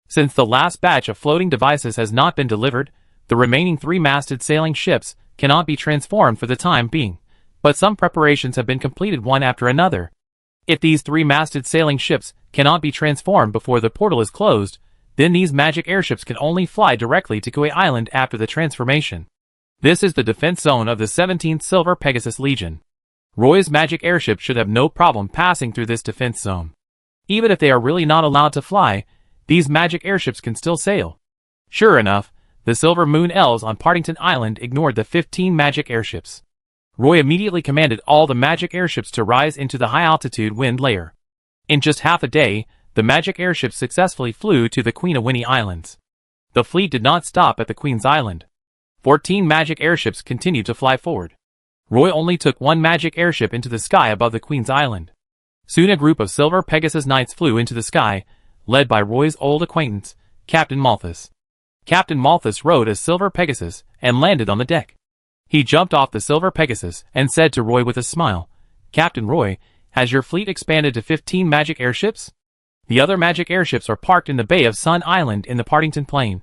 Since the last batch of floating devices has not been delivered, the remaining 3-masted sailing ships cannot be transformed for the time being, but some preparations have been completed one after another. If these 3-masted sailing ships cannot be transformed before the portal is closed, then these magic airships can only fly directly to Kauai Island after the transformation. This is the defense zone of the 17th Silver Pegasus Legion. Roy's magic airship should have no problem passing through this defense zone. Even if they are really not allowed to fly, these magic airships can still sail. Sure enough, the Silver Moon Elves on Partington Island ignored the 15 magic airships. Roy immediately commanded all the magic airships to rise into the high-altitude wind layer. In just half a day, the magic airships successfully flew to the Queen of Winnie Islands. The fleet did not stop at the Queen's Island. 14 magic airships continued to fly forward. Roy only took 1 magic airship into the sky above the Queen's Island. Soon a group of Silver Pegasus Knights flew into the sky, led by Roy's old acquaintance, Captain Malthus. Captain Malthus rode a Silver Pegasus and landed on the deck. He jumped off the Silver Pegasus and said to Roy with a smile, "Captain Roy, has your fleet expanded to 15 magic airships? The other magic airships are parked in the Bay of Sun Island in the Partington Plain,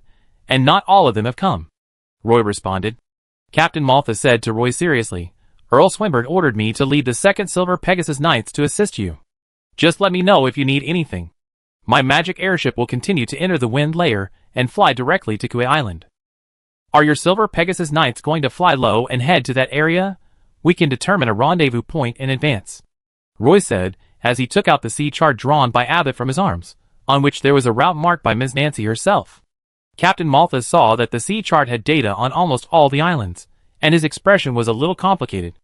and not all of them have come." Roy responded. Captain Malthus said to Roy seriously, "Earl Swinburne ordered me to lead the 2nd Silver Pegasus Knights to assist you. Just let me know if you need anything. My magic airship will continue to enter the wind layer and fly directly to Kauai Island. Are your Silver Pegasus Knights going to fly low and head to that area? We can determine a rendezvous point in advance," Roy said, as he took out the sea chart drawn by Abbott from his arms, on which there was a route marked by Miss Nancy herself. Captain Malthus saw that the sea chart had data on almost all the islands, and his expression was a little complicated.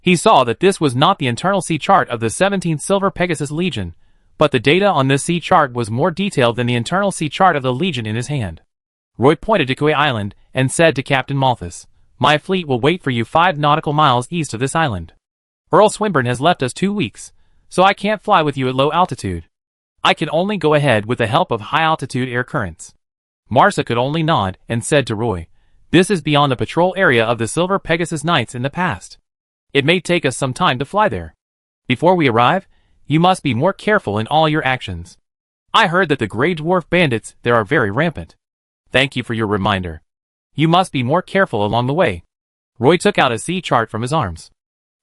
He saw that this was not the internal sea chart of the 17th Silver Pegasus Legion, but the data on this sea chart was more detailed than the internal sea chart of the Legion in his hand. Roy pointed to Kauai Island and said to Captain Malthus, "My fleet will wait for you 5 nautical miles east of this island. Earl Swinburne has left us 2 weeks, so I can't fly with you at low altitude. I can only go ahead with the help of high-altitude air currents." Marsa could only nod and said to Roy, "This is beyond the patrol area of the Silver Pegasus Knights in the past. It may take us some time to fly there. Before we arrive, you must be more careful in all your actions. I heard that the Grey Dwarf bandits there are very rampant. Thank you for your reminder. You must be more careful along the way." Roy took out a sea chart from his arms.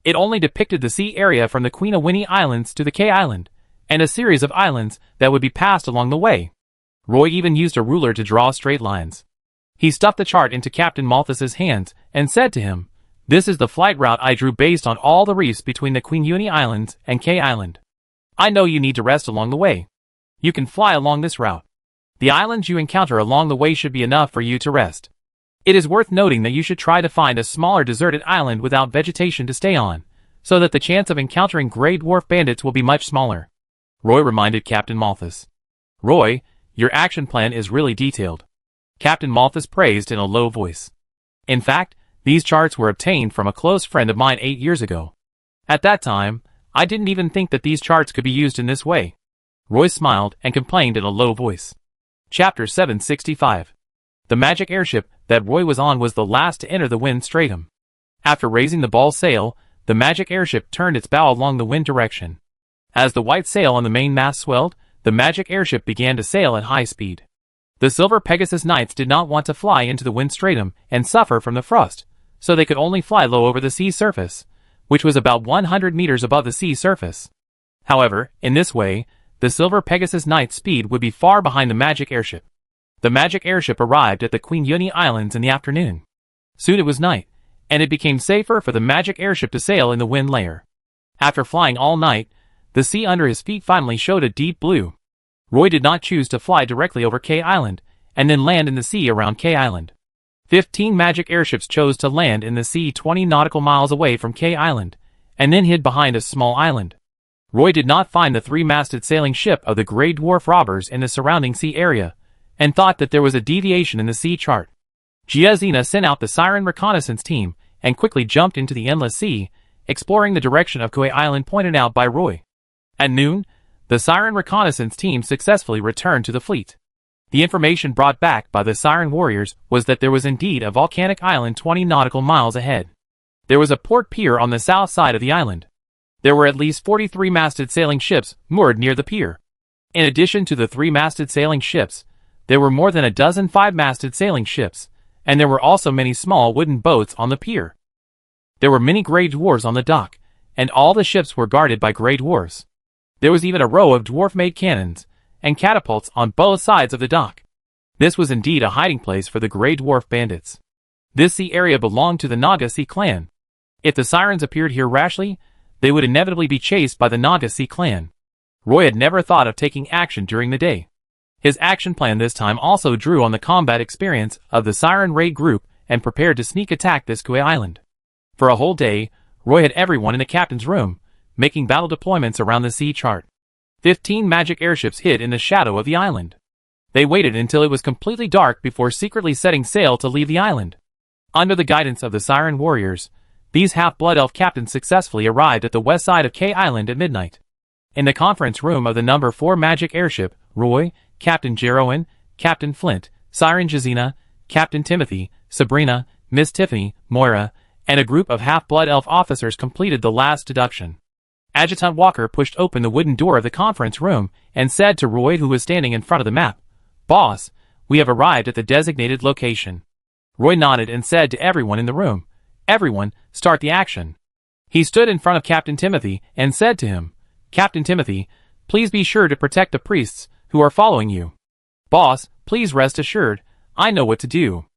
It only depicted the sea area from the Queen of Winnie Islands to the K Island, and a series of islands that would be passed along the way. Roy even used a ruler to draw straight lines. He stuffed the chart into Captain Malthus's hands and said to him, "This is the flight route I drew based on all the reefs between the Queen Uni Islands and K Island. I know you need to rest along the way. You can fly along this route. The islands you encounter along the way should be enough for you to rest. It is worth noting that you should try to find a smaller deserted island without vegetation to stay on, so that the chance of encountering Grey Dwarf bandits will be much smaller," Roy reminded Captain Malthus. "Roy, your action plan is really detailed," Captain Malthus praised in a low voice. "In fact, these charts were obtained from a close friend of mine 8 years ago. At that time, I didn't even think that these charts could be used in this way." Roy smiled and complained in a low voice. Chapter 765. The magic airship that Roy was on was the last to enter the wind stratum. After raising the ball sail, the magic airship turned its bow along the wind direction. As the white sail on the main mast swelled, the magic airship began to sail at high speed. The Silver Pegasus Knights did not want to fly into the wind stratum and suffer from the frost, so they could only fly low over the sea surface, which was about 100 meters above the sea surface. However, in this way, the Silver Pegasus Knight's speed would be far behind the magic airship. The magic airship arrived at the Queen Yuni Islands in the afternoon. Soon it was night, and it became safer for the magic airship to sail in the wind layer. After flying all night, the sea under his feet finally showed a deep blue. Roy did not choose to fly directly over K Island, and then land in the sea around K Island. 15 magic airships chose to land in the sea 20 nautical miles away from K Island, and then hid behind a small island. Roy did not find the three-masted sailing ship of the Grey Dwarf robbers in the surrounding sea area, and thought that there was a deviation in the sea chart. Giazina sent out the Siren reconnaissance team, and quickly jumped into the endless sea, exploring the direction of Kauai Island pointed out by Roy. At noon, the Siren reconnaissance team successfully returned to the fleet. The information brought back by the Siren warriors was that there was indeed a volcanic island 20 nautical miles ahead. There was a port pier on the south side of the island. There were at least 43 masted sailing ships moored near the pier. In addition to the 3-masted sailing ships, there were more than a dozen 5-masted sailing ships, and there were also many small wooden boats on the pier. There were many Grey Dwarves on the dock, and all the ships were guarded by Grey Dwarves. There was even a row of dwarf-made cannons and catapults on both sides of the dock. This was indeed a hiding place for the Grey Dwarf bandits. This sea area belonged to the Naga Sea clan. If the Sirens appeared here rashly, they would inevitably be chased by the Naga Sea clan. Roy had never thought of taking action during the day. His action plan this time also drew on the combat experience of the Siren raid group and prepared to sneak attack this Kauai Island. For a whole day, Roy had everyone in the captain's room, making battle deployments around the sea chart. 15 magic airships hid in the shadow of the island. They waited until it was completely dark before secretly setting sail to leave the island. Under the guidance of the Siren warriors, these half-blood elf captains successfully arrived at the west side of K Island at midnight. In the conference room of the number 4 magic airship, Roy, Captain Jeroen, Captain Flint, Siren Jazina, Captain Timothy, Sabrina, Miss Tiffany, Moira, and a group of half-blood elf officers completed the last deduction. Adjutant Walker pushed open the wooden door of the conference room and said to Roy, who was standing in front of the map, "Boss, we have arrived at the designated location." Roy nodded and said to everyone in the room, "Everyone, start the action." He stood in front of Captain Timothy and said to him, "Captain Timothy, please be sure to protect the priests who are following you." "Boss, please rest assured, I know what to do."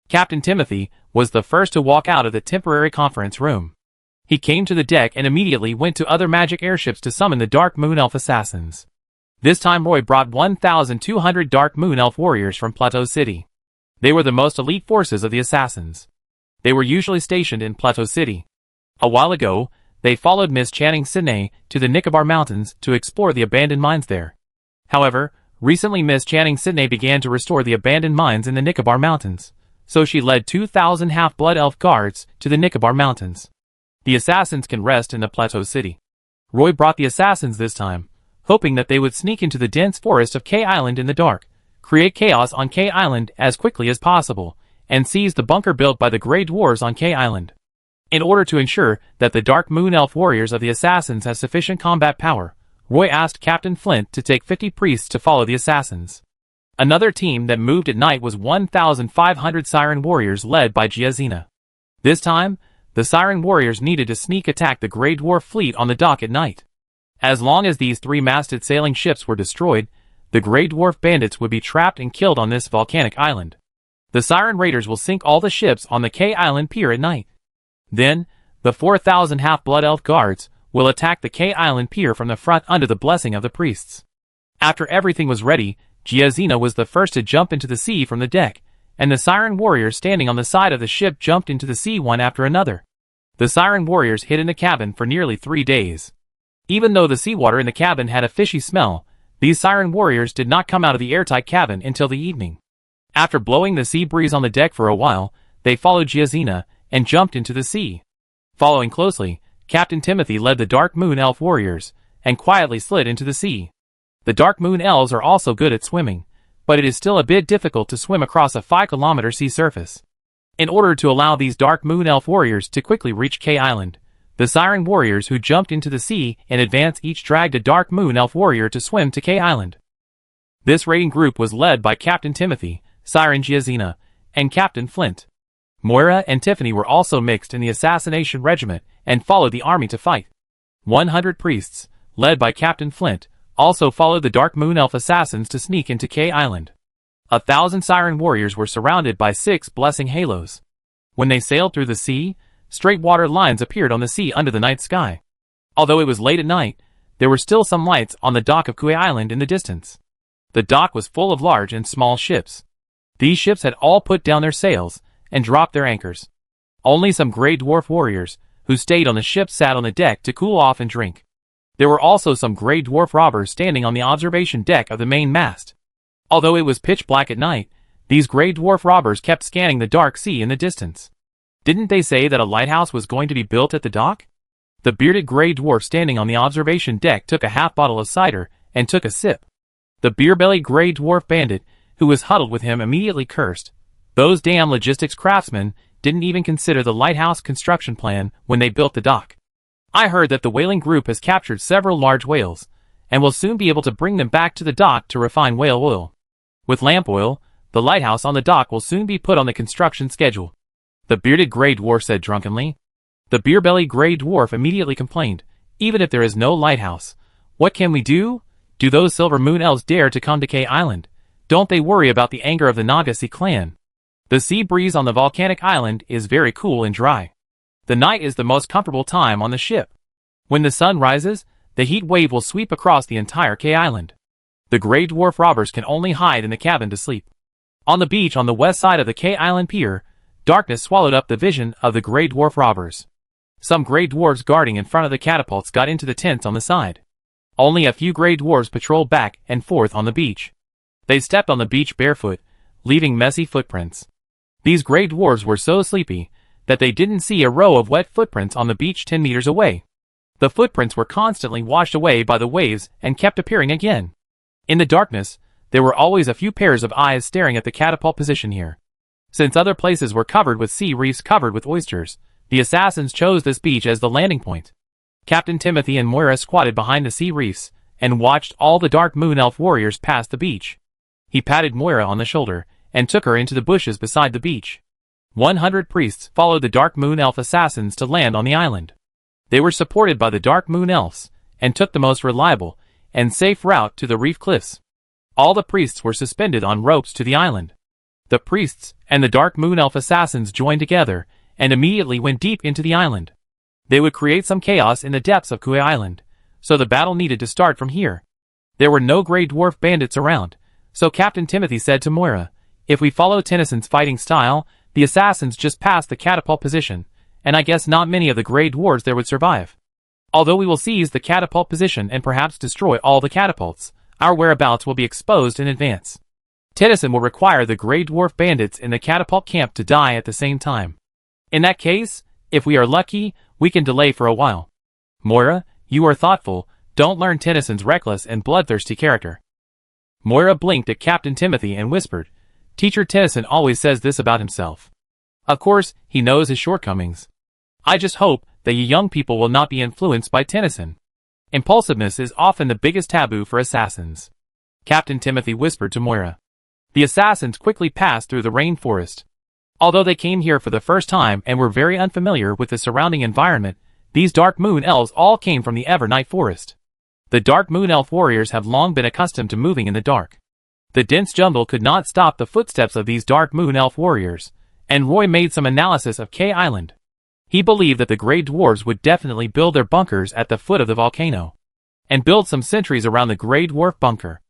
Captain Timothy was the first to walk out of the temporary conference room. He came to the deck and immediately went to other magic airships to summon the Dark Moon Elf assassins. This time Roy brought 1,200 Dark Moon Elf warriors from Plateau City. They were the most elite forces of the assassins. They were usually stationed in Plateau City. A while ago, they followed Miss Channing Sidney to the Nicobar Mountains to explore the abandoned mines there. However, recently Miss Channing Sidney began to restore the abandoned mines in the Nicobar Mountains, so she led 2,000 half-blood elf guards to the Nicobar Mountains. The assassins can rest in the Plateau City. Roy brought the assassins this time, hoping that they would sneak into the dense forest of K Island in the dark, create chaos on K Island as quickly as possible, and seize the bunker built by the Grey Dwarves on K Island. In order to ensure that the Dark Moon Elf warriors of the assassins has sufficient combat power, Roy asked Captain Flint to take 50 priests to follow the assassins. Another team that moved at night was 1,500 Siren warriors led by Giazina. This time, the Siren warriors needed to sneak attack the Grey Dwarf fleet on the dock at night. As long as these 3-masted sailing ships were destroyed, the Grey Dwarf bandits would be trapped and killed on this volcanic island. The Siren raiders will sink all the ships on the K Island pier at night. Then, the 4,000 half-blood elf guards will attack the K Island pier from the front under the blessing of the priests. After everything was ready, Giazina was the first to jump into the sea from the deck, and the Siren warriors standing on the side of the ship jumped into the sea one after another. The Siren warriors hid in the cabin for nearly 3 days. Even though the seawater in the cabin had a fishy smell, these Siren warriors did not come out of the airtight cabin until the evening. After blowing the sea breeze on the deck for a while, they followed Giazina and jumped into the sea. Following closely, Captain Timothy led the Dark Moon Elf warriors and quietly slid into the sea. The Dark Moon Elves are also good at swimming, but it is still a bit difficult to swim across a 5-kilometer sea surface. In order to allow these Dark Moon Elf warriors to quickly reach K Island, the Siren warriors who jumped into the sea in advance each dragged a Dark Moon Elf warrior to swim to K Island. This raiding group was led by Captain Timothy, Siren Giazina, and Captain Flint. Moira and Tiffany were also mixed in the assassination regiment and followed the army to fight. 100 priests, led by Captain Flint, also followed the Dark Moon Elf assassins to sneak into K Island. 1,000 Siren warriors were surrounded by 6 blessing halos. When they sailed through the sea, straight water lines appeared on the sea under the night sky. Although it was late at night, there were still some lights on the dock of Kui Island in the distance. The dock was full of large and small ships. These ships had all put down their sails and dropped their anchors. Only some gray dwarf warriors, who stayed on the ship, sat on the deck to cool off and drink. There were also some gray dwarf robbers standing on the observation deck of the main mast. Although it was pitch black at night, these gray dwarf robbers kept scanning the dark sea in the distance. Didn't they say that a lighthouse was going to be built at the dock? The bearded gray dwarf standing on the observation deck took a half bottle of cider and took a sip. The beer-bellied gray dwarf bandit, who was huddled with him, immediately cursed. Those damn logistics craftsmen didn't even consider the lighthouse construction plan when they built the dock. I heard that the whaling group has captured several large whales, and will soon be able to bring them back to the dock to refine whale oil. With lamp oil, the lighthouse on the dock will soon be put on the construction schedule. The bearded gray dwarf said drunkenly. The beer-bellied gray dwarf immediately complained, even if there is no lighthouse, what can we do? Do those Silver Moon Elves dare to come to K Island? Don't they worry about the anger of the Nagasi clan? The sea breeze on the volcanic island is very cool and dry. The night is the most comfortable time on the ship. When the sun rises, the heat wave will sweep across the entire K Island. The gray dwarf robbers can only hide in the cabin to sleep. On the beach on the west side of the K Island pier, darkness swallowed up the vision of the gray dwarf robbers. Some gray dwarves guarding in front of the catapults got into the tents on the side. Only a few gray dwarves patrolled back and forth on the beach. They stepped on the beach barefoot, leaving messy footprints. These gray dwarves were so sleepy that they didn't see a row of wet footprints on the beach 10 meters away. The footprints were constantly washed away by the waves and kept appearing again. In the darkness, there were always a few pairs of eyes staring at the catapult position here. Since other places were covered with sea reefs covered with oysters, the assassins chose this beach as the landing point. Captain Timothy and Moira squatted behind the sea reefs and watched all the Dark Moon Elf warriors pass the beach. He patted Moira on the shoulder and took her into the bushes beside the beach. 100 priests followed the Dark Moon Elf assassins to land on the island. They were supported by the Dark Moon Elves and took the most reliable and safe route to the reef cliffs. All the priests were suspended on ropes to the island. The priests and the Dark Moon Elf assassins joined together and immediately went deep into the island. They would create some chaos in the depths of Kui Island, so the battle needed to start from here. There were no gray dwarf bandits around, so Captain Timothy said to Moira, "If we follow Tennyson's fighting style, the assassins just passed the catapult position, and I guess not many of the gray dwarves there would survive. Although we will seize the catapult position and perhaps destroy all the catapults, our whereabouts will be exposed in advance. Tennyson will require the gray dwarf bandits in the catapult camp to die at the same time. In that case, if we are lucky, we can delay for a while. Moira, you are thoughtful, don't learn Tennyson's reckless and bloodthirsty character." Moira blinked at Captain Timothy and whispered, "Teacher Tennyson always says this about himself. Of course, he knows his shortcomings. I just hope that you young people will not be influenced by Tennyson. Impulsiveness is often the biggest taboo for assassins." Captain Timothy whispered to Moira. The assassins quickly passed through the rainforest. Although they came here for the first time and were very unfamiliar with the surrounding environment, these Dark Moon Elves all came from the Evernight Forest. The Dark Moon Elf warriors have long been accustomed to moving in the dark. The dense jungle could not stop the footsteps of these Dark Moon Elf warriors, and Roy made some analysis of K Island. He believed that the Grey Dwarves would definitely build their bunkers at the foot of the volcano, and build some sentries around the Grey Dwarf bunker.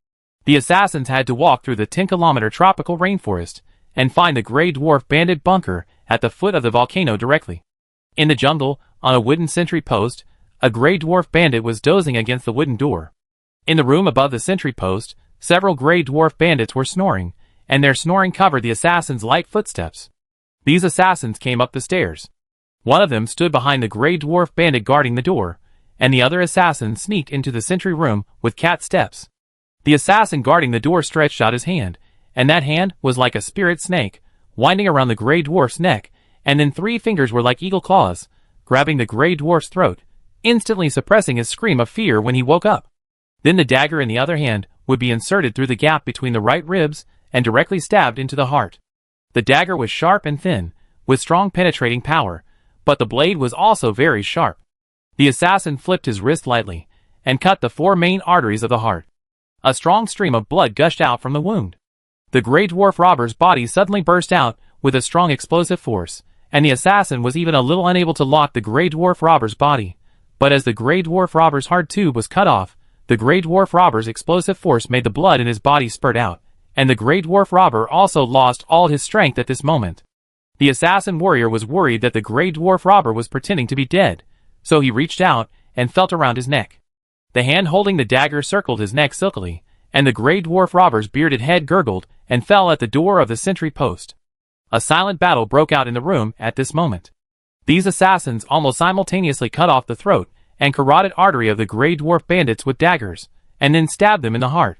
The assassins had to walk through the 10-kilometer tropical rainforest, and find the Grey Dwarf bandit bunker at the foot of the volcano directly. In the jungle, on a wooden sentry post, a Grey Dwarf bandit was dozing against the wooden door. In the room above the sentry post, several Grey Dwarf bandits were snoring, and their snoring covered the assassins' light footsteps. These assassins came up the stairs. One of them stood behind the Grey Dwarf bandit guarding the door, and the other assassin sneaked into the sentry room with cat steps. The assassin guarding the door stretched out his hand, and that hand was like a spirit snake, winding around the Grey Dwarf's neck, and then 3 fingers were like eagle claws, grabbing the Grey Dwarf's throat, instantly suppressing his scream of fear when he woke up. Then the dagger in the other hand would be inserted through the gap between the right ribs and directly stabbed into the heart. The dagger was sharp and thin, with strong penetrating power, but the blade was also very sharp. The assassin flipped his wrist lightly, and cut the 4 main arteries of the heart. A strong stream of blood gushed out from the wound. The Grey Dwarf robber's body suddenly burst out with a strong explosive force, and the assassin was even a little unable to lock the Grey Dwarf robber's body. But as the Grey Dwarf robber's heart tube was cut off, the Grey Dwarf robber's explosive force made the blood in his body spurt out, and the Grey Dwarf robber also lost all his strength at this moment. The assassin warrior was worried that the Grey Dwarf robber was pretending to be dead, so he reached out and felt around his neck. The hand holding the dagger circled his neck silkily, and the Grey Dwarf robber's bearded head gurgled and fell at the door of the sentry post. A silent battle broke out in the room at this moment. These assassins almost simultaneously cut off the throat and carotid artery of the Grey Dwarf bandits with daggers, and then stabbed them in the heart.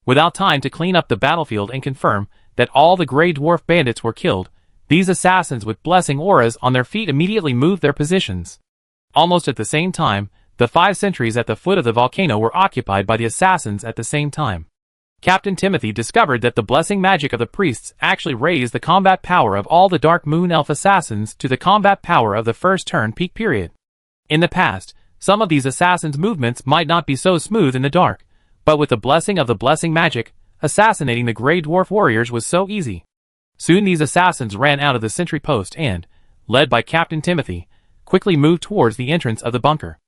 Without time to clean up the battlefield and confirm that all the Grey Dwarf bandits were killed, these assassins with blessing auras on their feet immediately moved their positions. Almost at the same time, the 5 sentries at the foot of the volcano were occupied by the assassins at the same time. Captain Timothy discovered that the blessing magic of the priests actually raised the combat power of all the Dark Moon Elf assassins to the combat power of the first turn peak period. In the past, some of these assassins' movements might not be so smooth in the dark, but with the blessing of the blessing magic, assassinating the Grey Dwarf warriors was so easy. Soon these assassins ran out of the sentry post and, led by Captain Timothy, quickly moved towards the entrance of the bunker.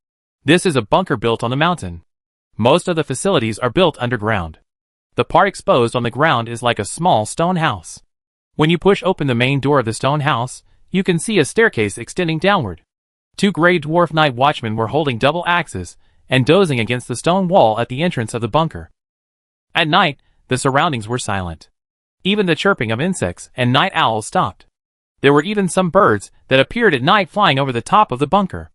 This is a bunker built on the mountain. Most of the facilities are built underground. The part exposed on the ground is like a small stone house. When you push open the main door of the stone house, you can see a staircase extending downward. 2 Grey Dwarf night watchmen were holding double axes and dozing against the stone wall at the entrance of the bunker. At night, the surroundings were silent. Even the chirping of insects and night owls stopped. There were even some birds that appeared at night flying over the top of the bunker.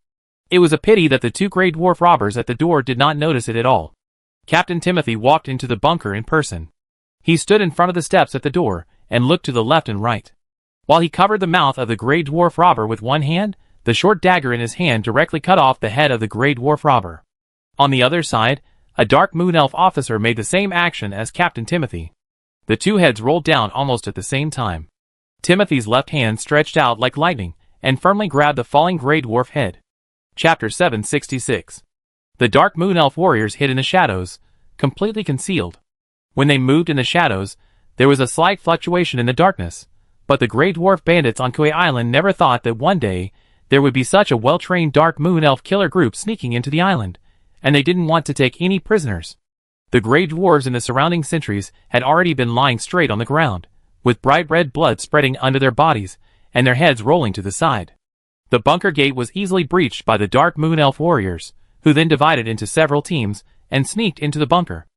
It was a pity that the 2 Grey Dwarf robbers at the door did not notice it at all. Captain Timothy walked into the bunker in person. He stood in front of the steps at the door and looked to the left and right. While he covered the mouth of the Grey Dwarf robber with one hand, the short dagger in his hand directly cut off the head of the Grey Dwarf robber. On the other side, a Dark Moon Elf officer made the same action as Captain Timothy. The 2 heads rolled down almost at the same time. Timothy's left hand stretched out like lightning and firmly grabbed the falling Grey Dwarf head. Chapter 766. The Dark Moon Elf warriors hid in the shadows, completely concealed. When they moved in the shadows, there was a slight fluctuation in the darkness, but the Grey Dwarf bandits on Kauai Island never thought that one day there would be such a well-trained Dark Moon Elf killer group sneaking into the island, and they didn't want to take any prisoners. The Grey Dwarves and the surrounding sentries had already been lying straight on the ground, with bright red blood spreading under their bodies, and their heads rolling to the side. The bunker gate was easily breached by the Dark Moon Elf warriors, who then divided into several teams and sneaked into the bunker.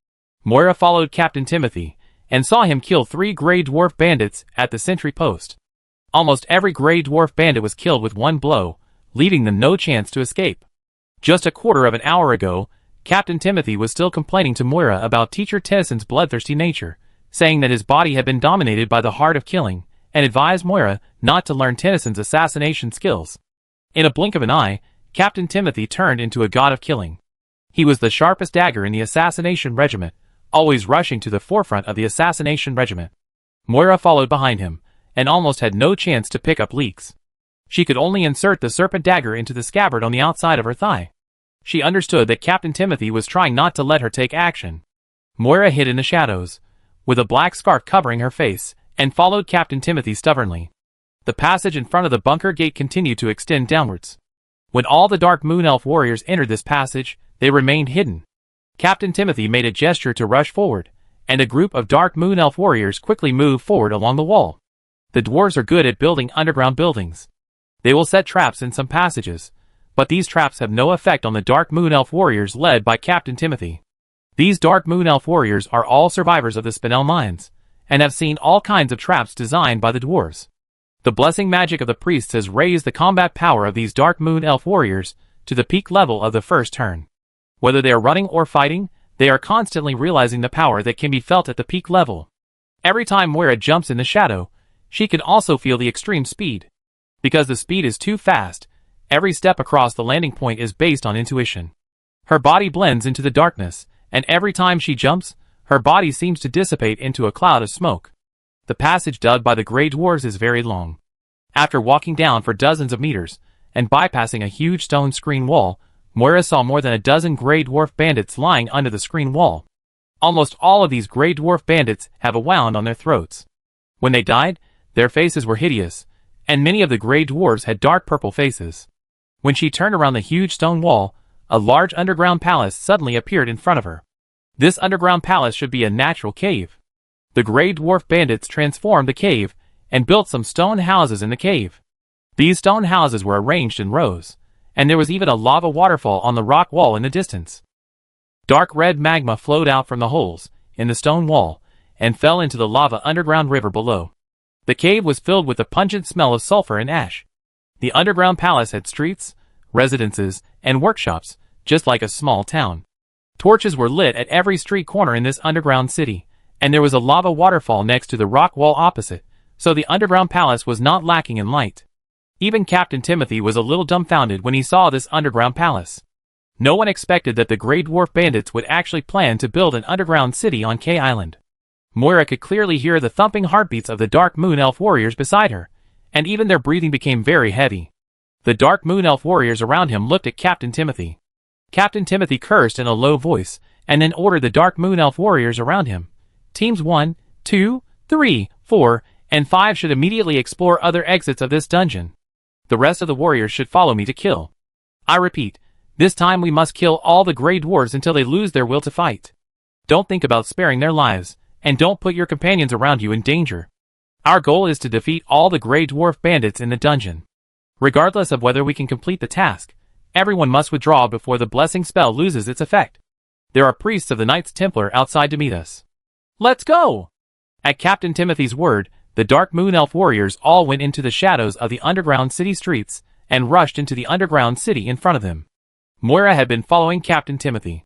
Moira followed Captain Timothy and saw him kill 3 Grey Dwarf bandits at the sentry post. Almost every Grey Dwarf bandit was killed with one blow, leaving them no chance to escape. Just a quarter of an hour ago, Captain Timothy was still complaining to Moira about Teacher Tennyson's bloodthirsty nature, saying that his body had been dominated by the heart of killing, and advised Moira not to learn Tennyson's assassination skills. In a blink of an eye, Captain Timothy turned into a god of killing. He was the sharpest dagger in the assassination regiment, always rushing to the forefront of the assassination regiment. Moira followed behind him, and almost had no chance to pick up leaks. She could only insert the serpent dagger into the scabbard on the outside of her thigh. She understood that Captain Timothy was trying not to let her take action. Moira hid in the shadows, with a black scarf covering her face, and followed Captain Timothy stubbornly. The passage in front of the bunker gate continued to extend downwards. When all the Dark Moon Elf warriors entered this passage, they remained hidden. Captain Timothy made a gesture to rush forward, and a group of Dark Moon Elf warriors quickly moved forward along the wall. The dwarves are good at building underground buildings. They will set traps in some passages, but these traps have no effect on the Dark Moon Elf warriors led by Captain Timothy. These Dark Moon Elf warriors are all survivors of the Spinel mines, and have seen all kinds of traps designed by the dwarves. The blessing magic of the priests has raised the combat power of these Dark Moon Elf warriors to the peak level of the first turn. Whether they are running or fighting, they are constantly realizing the power that can be felt at the peak level. Every time Moira jumps in the shadow, she could also feel the extreme speed. Because the speed is too fast, every step across the landing point is based on intuition. Her body blends into the darkness, and every time she jumps, her body seems to dissipate into a cloud of smoke. The passage dug by the Grey Dwarfs is very long. After walking down for dozens of meters, and bypassing a huge stone screen wall, Moira saw more than a dozen Grey Dwarf bandits lying under the screen wall. Almost all of these Grey Dwarf bandits have a wound on their throats. When they died, their faces were hideous, and many of the Grey Dwarfs had dark purple faces. When she turned around the huge stone wall, a large underground palace suddenly appeared in front of her. This underground palace should be a natural cave. The Grey Dwarf bandits transformed the cave, and built some stone houses in the cave. These stone houses were arranged in rows, and there was even a lava waterfall on the rock wall in the distance. Dark red magma flowed out from the holes in the stone wall, and fell into the lava underground river below. The cave was filled with a pungent smell of sulfur and ash. The underground palace had streets, residences, and workshops, just like a small town. Torches were lit at every street corner in this underground city, and there was a lava waterfall next to the rock wall opposite, so the underground palace was not lacking in light. Even Captain Timothy was a little dumbfounded when he saw this underground palace. No one expected that the Grey Dwarf bandits would actually plan to build an underground city on K Island. Moira could clearly hear the thumping heartbeats of the Dark Moon Elf warriors beside her, and even their breathing became very heavy. The Dark Moon Elf warriors around him looked at Captain Timothy. Captain Timothy cursed in a low voice, and then ordered the Dark Moon Elf warriors around him. Teams 1, 2, 3, 4, and 5 should immediately explore other exits of this dungeon. The rest of the warriors should follow me to kill. I repeat, this time we must kill all the Grey Dwarves until they lose their will to fight. Don't think about sparing their lives, and don't put your companions around you in danger. Our goal is to defeat all the Grey Dwarf bandits in the dungeon. Regardless of whether we can complete the task, everyone must withdraw before the blessing spell loses its effect. There are priests of the Knights Templar outside to meet us. Let's go! At Captain Timothy's word, the Dark Moon Elf warriors all went into the shadows of the underground city streets, and rushed into the underground city in front of them. Moira had been following Captain Timothy.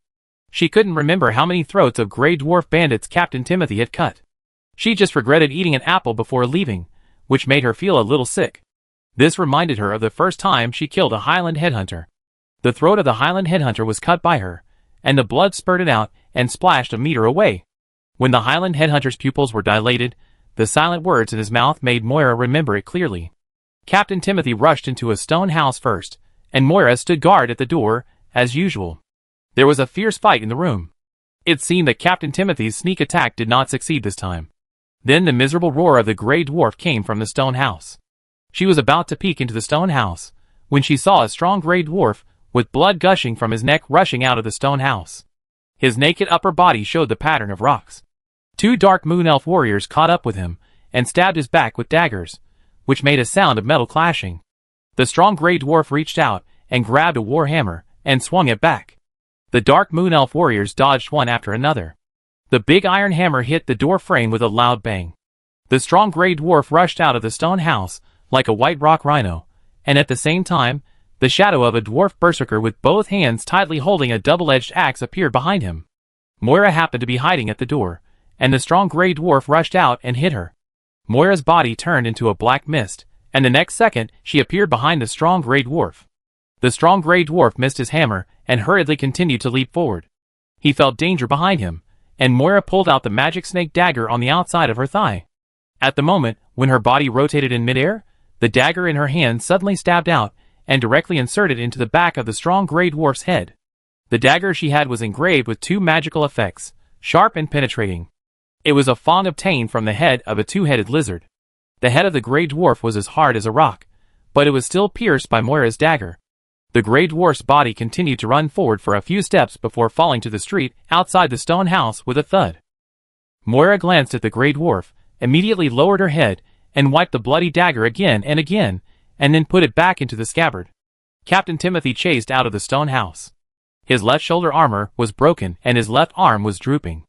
She couldn't remember how many throats of Grey Dwarf bandits Captain Timothy had cut. She just regretted eating an apple before leaving, which made her feel a little sick. This reminded her of the first time she killed a Highland headhunter. The throat of the Highland headhunter was cut by her, and the blood spurted out and splashed a meter away. When the Highland headhunter's pupils were dilated, the silent words in his mouth made Moira remember it clearly. Captain Timothy rushed into a stone house first, and Moira stood guard at the door, as usual. There was a fierce fight in the room. It seemed that Captain Timothy's sneak attack did not succeed this time. Then the miserable roar of the Grey Dwarf came from the stone house. She was about to peek into the stone house, when she saw a strong Grey Dwarf, with blood gushing from his neck rushing out of the stone house. His naked upper body showed the pattern of rocks. 2 Dark Moon Elf warriors caught up with him, and stabbed his back with daggers, which made a sound of metal clashing. The strong Grey Dwarf reached out, and grabbed a war hammer, and swung it back. The Dark Moon Elf warriors dodged one after another. The big iron hammer hit the door frame with a loud bang. The strong Grey Dwarf rushed out of the stone house, like a white rock rhino, and at the same time, the shadow of a dwarf berserker with both hands tightly holding a double-edged axe appeared behind him. Moira happened to be hiding at the door, and the strong Grey Dwarf rushed out and hit her. Moira's body turned into a black mist, and the next second, she appeared behind the strong Grey Dwarf. The strong Grey Dwarf missed his hammer, and hurriedly continued to leap forward. He felt danger behind him, and Moira pulled out the magic snake dagger on the outside of her thigh. At the moment, when her body rotated in midair, the dagger in her hand suddenly stabbed out, and directly inserted into the back of the strong Grey Dwarf's head. The dagger she had was engraved with 2 magical effects, sharp and penetrating. It was a fong obtained from the head of a 2-headed lizard. The head of the Grey Dwarf was as hard as a rock, but it was still pierced by Moira's dagger. The Grey Dwarf's body continued to run forward for a few steps before falling to the street outside the stone house with a thud. Moira glanced at the Grey Dwarf, immediately lowered her head, and wiped the bloody dagger again, and then put it back into the scabbard. Captain Timothy chased out of the stone house. His left shoulder armor was broken, and his left arm was drooping.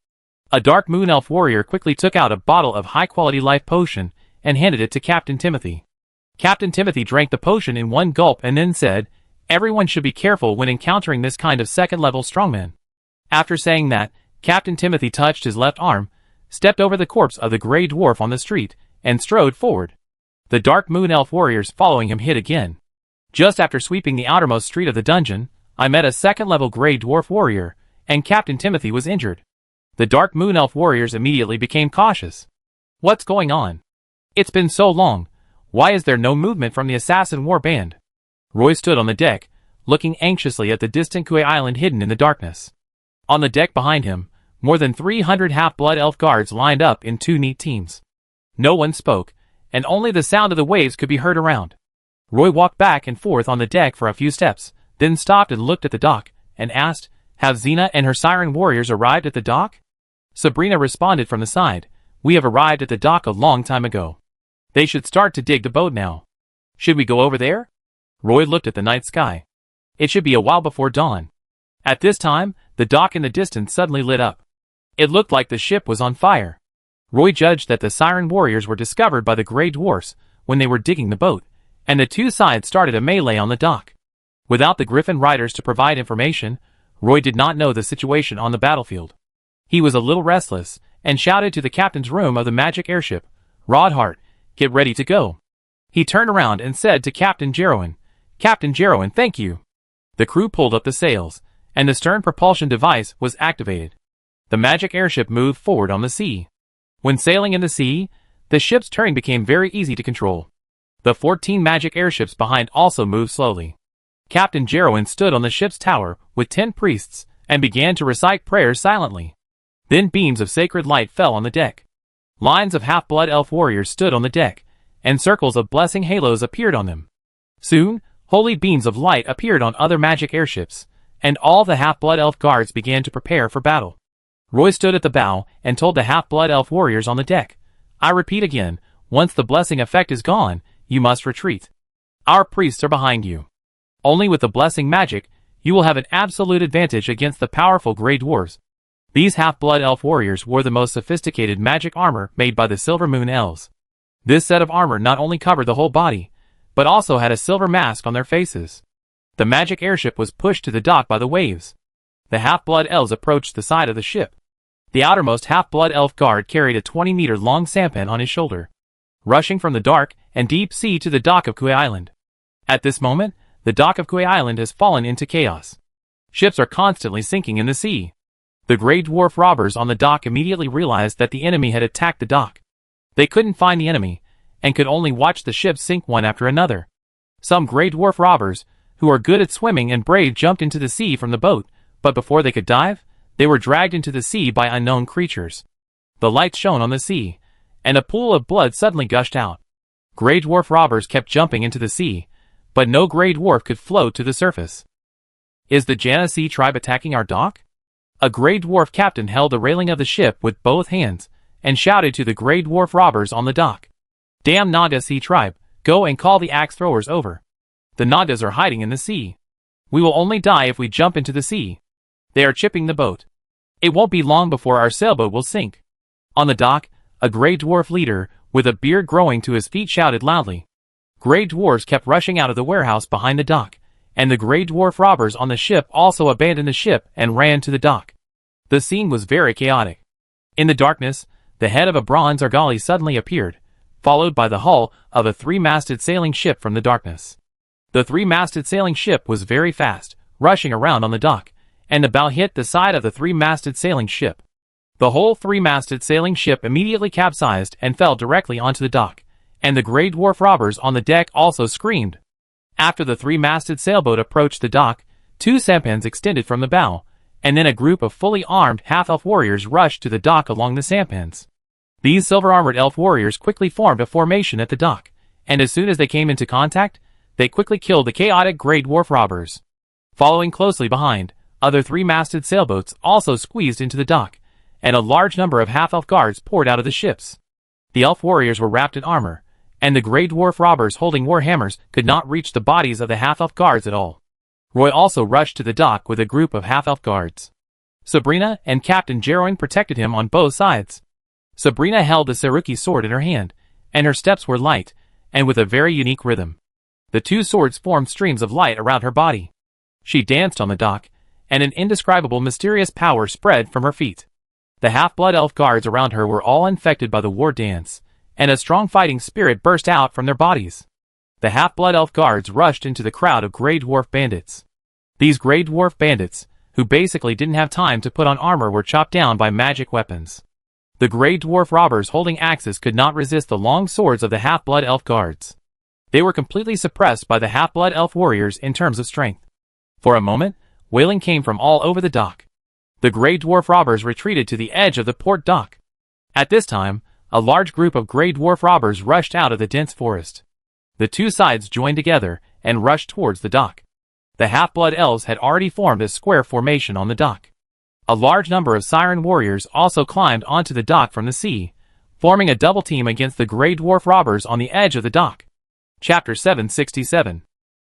A Dark Moon Elf warrior quickly took out a bottle of high-quality life potion, and handed it to Captain Timothy. Captain Timothy drank the potion in one gulp and then said, "Everyone should be careful when encountering this kind of second-level strongman." After saying that, Captain Timothy touched his left arm, stepped over the corpse of the Grey Dwarf on the street, and strode forward. The Dark Moon Elf warriors following him hit again. Just after sweeping the outermost street of the dungeon, I met a second-level Grey Dwarf warrior, and Captain Timothy was injured. The Dark Moon Elf warriors immediately became cautious. What's going on? It's been so long. Why is there no movement from the Assassin War Band? Roy stood on the deck, looking anxiously at the distant Kui Island hidden in the darkness. On the deck behind him, more than 300 half-blood elf guards lined up in 2 neat teams. No one spoke, and only the sound of the waves could be heard around. Roy walked back and forth on the deck for a few steps, then stopped and looked at the dock, and asked, "Have Xena and her siren warriors arrived at the dock?" Sabrina responded from the side, "We have arrived at the dock a long time ago. They should start to dig the boat now. Should we go over there?" Roy looked at the night sky. It should be a while before dawn. At this time, the dock in the distance suddenly lit up. It looked like the ship was on fire. Roy judged that the siren warriors were discovered by the Grey Dwarfs when they were digging the boat, and the two sides started a melee on the dock. Without the Griffin riders to provide information, Roy did not know the situation on the battlefield. He was a little restless, and shouted to the captain's room of the magic airship, "Rodhart, get ready to go." He turned around and said to Captain Jarowin, "Captain Jarowin, thank you." The crew pulled up the sails, and the stern propulsion device was activated. The magic airship moved forward on the sea. When sailing in the sea, the ship's turning became very easy to control. The 14 magic airships behind also moved slowly. Captain Jarowin stood on the ship's tower with 10 priests and began to recite prayers silently. Then beams of sacred light fell on the deck. Lines of half-blood elf warriors stood on the deck, and circles of blessing halos appeared on them. Soon, holy beams of light appeared on other magic airships, and all the half-blood elf guards began to prepare for battle. Roy stood at the bow and told the half-blood elf warriors on the deck, "I repeat again, once the blessing effect is gone, you must retreat. Our priests are behind you. Only with the blessing magic, you will have an absolute advantage against the powerful Grey Dwarves." These half-blood elf warriors wore the most sophisticated magic armor made by the Silver Moon Elves. This set of armor not only covered the whole body, but also had a silver mask on their faces. The magic airship was pushed to the dock by the waves. The half-blood elves approached the side of the ship. The outermost half-blood elf guard carried a 20-meter-long sampan on his shoulder, rushing from the dark and deep sea to the dock of Kui Island. At this moment, the dock of Kui Island has fallen into chaos. Ships are constantly sinking in the sea. The Grey Dwarf robbers on the dock immediately realized that the enemy had attacked the dock. They couldn't find the enemy, and could only watch the ships sink one after another. Some Grey Dwarf robbers, who are good at swimming and brave, jumped into the sea from the boat, but before they could dive, they were dragged into the sea by unknown creatures. The lights shone on the sea, and a pool of blood suddenly gushed out. Grey Dwarf robbers kept jumping into the sea, but no Grey Dwarf could float to the surface. "Is the Janasi tribe attacking our dock?" A Grey Dwarf captain held the railing of the ship with both hands, and shouted to the Grey Dwarf robbers on the dock, "Damn Nagasi tribe, go and call the axe throwers over. The Nagas are hiding in the sea. We will only die if we jump into the sea. They are chipping the boat. It won't be long before our sailboat will sink." On the dock, a Grey Dwarf leader, with a beard growing to his feet, shouted loudly. Grey Dwarves kept rushing out of the warehouse behind the dock, and the Grey Dwarf robbers on the ship also abandoned the ship and ran to the dock. The scene was very chaotic. In the darkness, the head of a bronze Argali suddenly appeared, followed by the hull of a 3-masted sailing ship from the darkness. The 3-masted sailing ship was very fast, rushing around on the dock, and the bow hit the side of the 3-masted sailing ship. The whole 3-masted sailing ship immediately capsized and fell directly onto the dock, and the Grey Dwarf robbers on the deck also screamed. After the 3-masted sailboat approached the dock, 2 sampans extended from the bow, and then a group of fully armed half-elf warriors rushed to the dock along the sampans. These silver-armored elf warriors quickly formed a formation at the dock, and as soon as they came into contact, they quickly killed the chaotic Grey Dwarf robbers. Following closely behind, other 3-masted sailboats also squeezed into the dock, and a large number of half-elf guards poured out of the ships. The elf warriors were wrapped in armor, and the Grey Dwarf robbers holding war hammers could not reach the bodies of the half-elf guards at all. Roy also rushed to the dock with a group of half-elf guards. Sabrina and Captain Jarowin protected him on both sides. Sabrina held the Saruki sword in her hand, and her steps were light, and with a very unique rhythm. The 2 swords formed streams of light around her body. She danced on the dock, and an indescribable mysterious power spread from her feet. The half-blood elf guards around her were all infected by the war dance, and a strong fighting spirit burst out from their bodies. The half-blood elf guards rushed into the crowd of Grey Dwarf bandits. These Grey Dwarf bandits, who basically didn't have time to put on armor, were chopped down by magic weapons. The Grey Dwarf robbers holding axes could not resist the long swords of the half-blood elf guards. They were completely suppressed by the half-blood elf warriors in terms of strength. For a moment, wailing came from all over the dock. The Grey Dwarf robbers retreated to the edge of the port dock. At this time, a large group of Grey Dwarf robbers rushed out of the dense forest. The two sides joined together and rushed towards the dock. The half-blood elves had already formed a square formation on the dock. A large number of Siren warriors also climbed onto the dock from the sea, forming a double team against the Grey Dwarf robbers on the edge of the dock. Chapter 767.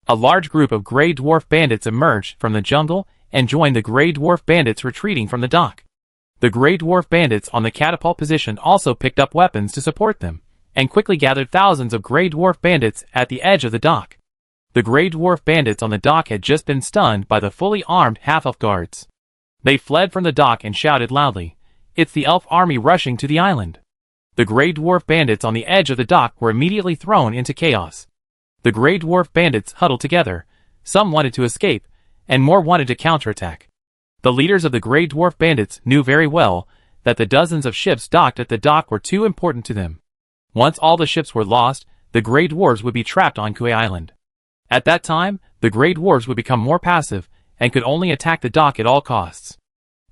A large group of Grey Dwarf bandits emerged from the jungle and joined the Grey Dwarf bandits retreating from the dock. The Grey Dwarf bandits on the catapult position also picked up weapons to support them, and quickly gathered thousands of Grey Dwarf bandits at the edge of the dock. The Grey Dwarf bandits on the dock had just been stunned by the fully armed half-elf guards. They fled from the dock and shouted loudly, "It's the elf army rushing to the island!" The Grey Dwarf bandits on the edge of the dock were immediately thrown into chaos. The Grey Dwarf bandits huddled together. Some wanted to escape, and more wanted to counterattack. The leaders of the Grey Dwarf bandits knew very well that the dozens of ships docked at the dock were too important to them. Once all the ships were lost, the Grey Dwarves would be trapped on Kui Island. At that time, the Grey Dwarves would become more passive and could only attack the dock at all costs.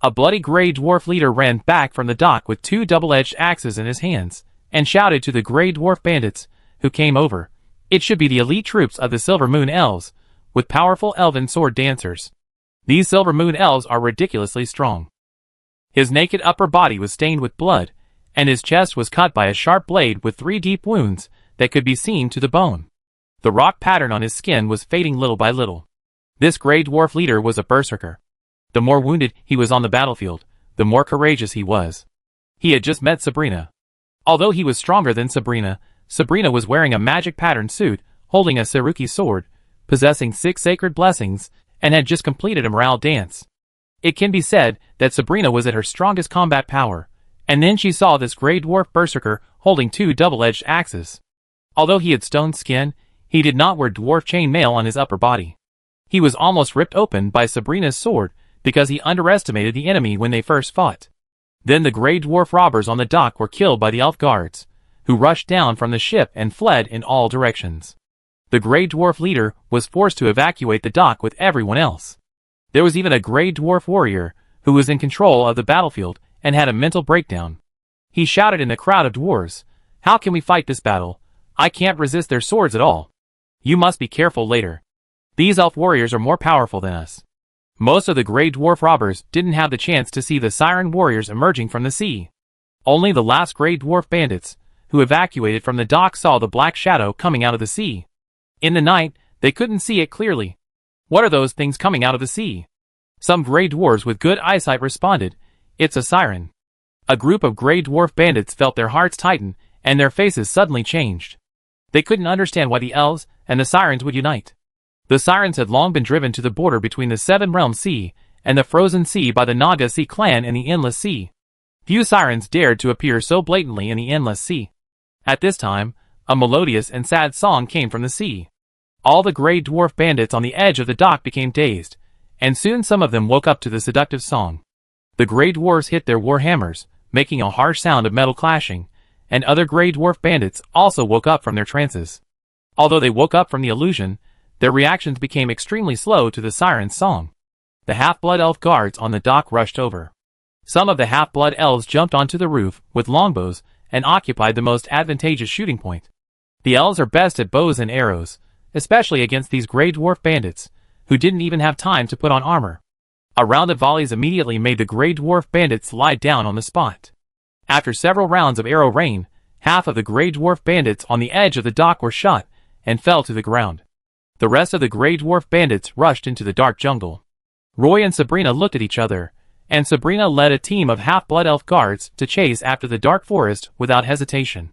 A bloody Grey Dwarf leader ran back from the dock with two double-edged axes in his hands and shouted to the Grey Dwarf bandits who came over, "It should be the elite troops of the Silver Moon Elves, with powerful elven sword dancers. These Silver Moon Elves are ridiculously strong." His naked upper body was stained with blood, and his chest was cut by a sharp blade with 3 deep wounds that could be seen to the bone. The rock pattern on his skin was fading little by little. This Grey Dwarf leader was a berserker. The more wounded he was on the battlefield, the more courageous he was. He had just met Sabrina. Although he was stronger than Sabrina, Sabrina was wearing a magic pattern suit, holding a Saruki sword, possessing 6 sacred blessings, and had just completed a morale dance. It can be said that Sabrina was at her strongest combat power, and then she saw this Grey Dwarf berserker holding 2 double-edged axes. Although he had stone skin, he did not wear dwarf chain mail on his upper body. He was almost ripped open by Sabrina's sword because he underestimated the enemy when they first fought. Then the Grey Dwarf robbers on the dock were killed by the elf guards, who rushed down from the ship and fled in all directions. The Grey Dwarf leader was forced to evacuate the dock with everyone else. There was even a Grey Dwarf warrior who was in control of the battlefield and had a mental breakdown. He shouted in the crowd of dwarves, "How can we fight this battle? I can't resist their swords at all. You must be careful later. These elf warriors are more powerful than us." Most of the Grey Dwarf robbers didn't have the chance to see the Siren warriors emerging from the sea. Only the last Grey Dwarf bandits, who evacuated from the dock, saw the black shadow coming out of the sea. In the night, they couldn't see it clearly. "What are those things coming out of the sea?" Some Grey Dwarves with good eyesight responded, "It's a siren." A group of Grey Dwarf bandits felt their hearts tighten and their faces suddenly changed. They couldn't understand why the elves and the sirens would unite. The sirens had long been driven to the border between the Seven Realms Sea and the Frozen Sea by the Naga Sea clan in the Endless Sea. Few sirens dared to appear so blatantly in the Endless Sea. At this time, a melodious and sad song came from the sea. All the Grey Dwarf bandits on the edge of the dock became dazed, and soon some of them woke up to the seductive song. The Grey Dwarfs hit their war hammers, making a harsh sound of metal clashing, and other Grey Dwarf bandits also woke up from their trances. Although they woke up from the illusion, their reactions became extremely slow to the siren's song. The half-blood elf guards on the dock rushed over. Some of the half-blood elves jumped onto the roof with longbows and occupied the most advantageous shooting point. The elves are best at bows and arrows, especially against these Grey Dwarf bandits, who didn't even have time to put on armor. A round of volleys immediately made the Grey Dwarf bandits lie down on the spot. After several rounds of arrow rain, half of the Grey Dwarf bandits on the edge of the dock were shot and fell to the ground. The rest of the Grey Dwarf bandits rushed into the dark jungle. Roy and Sabrina looked at each other, and Sabrina led a team of half-blood elf guards to chase after the dark forest without hesitation.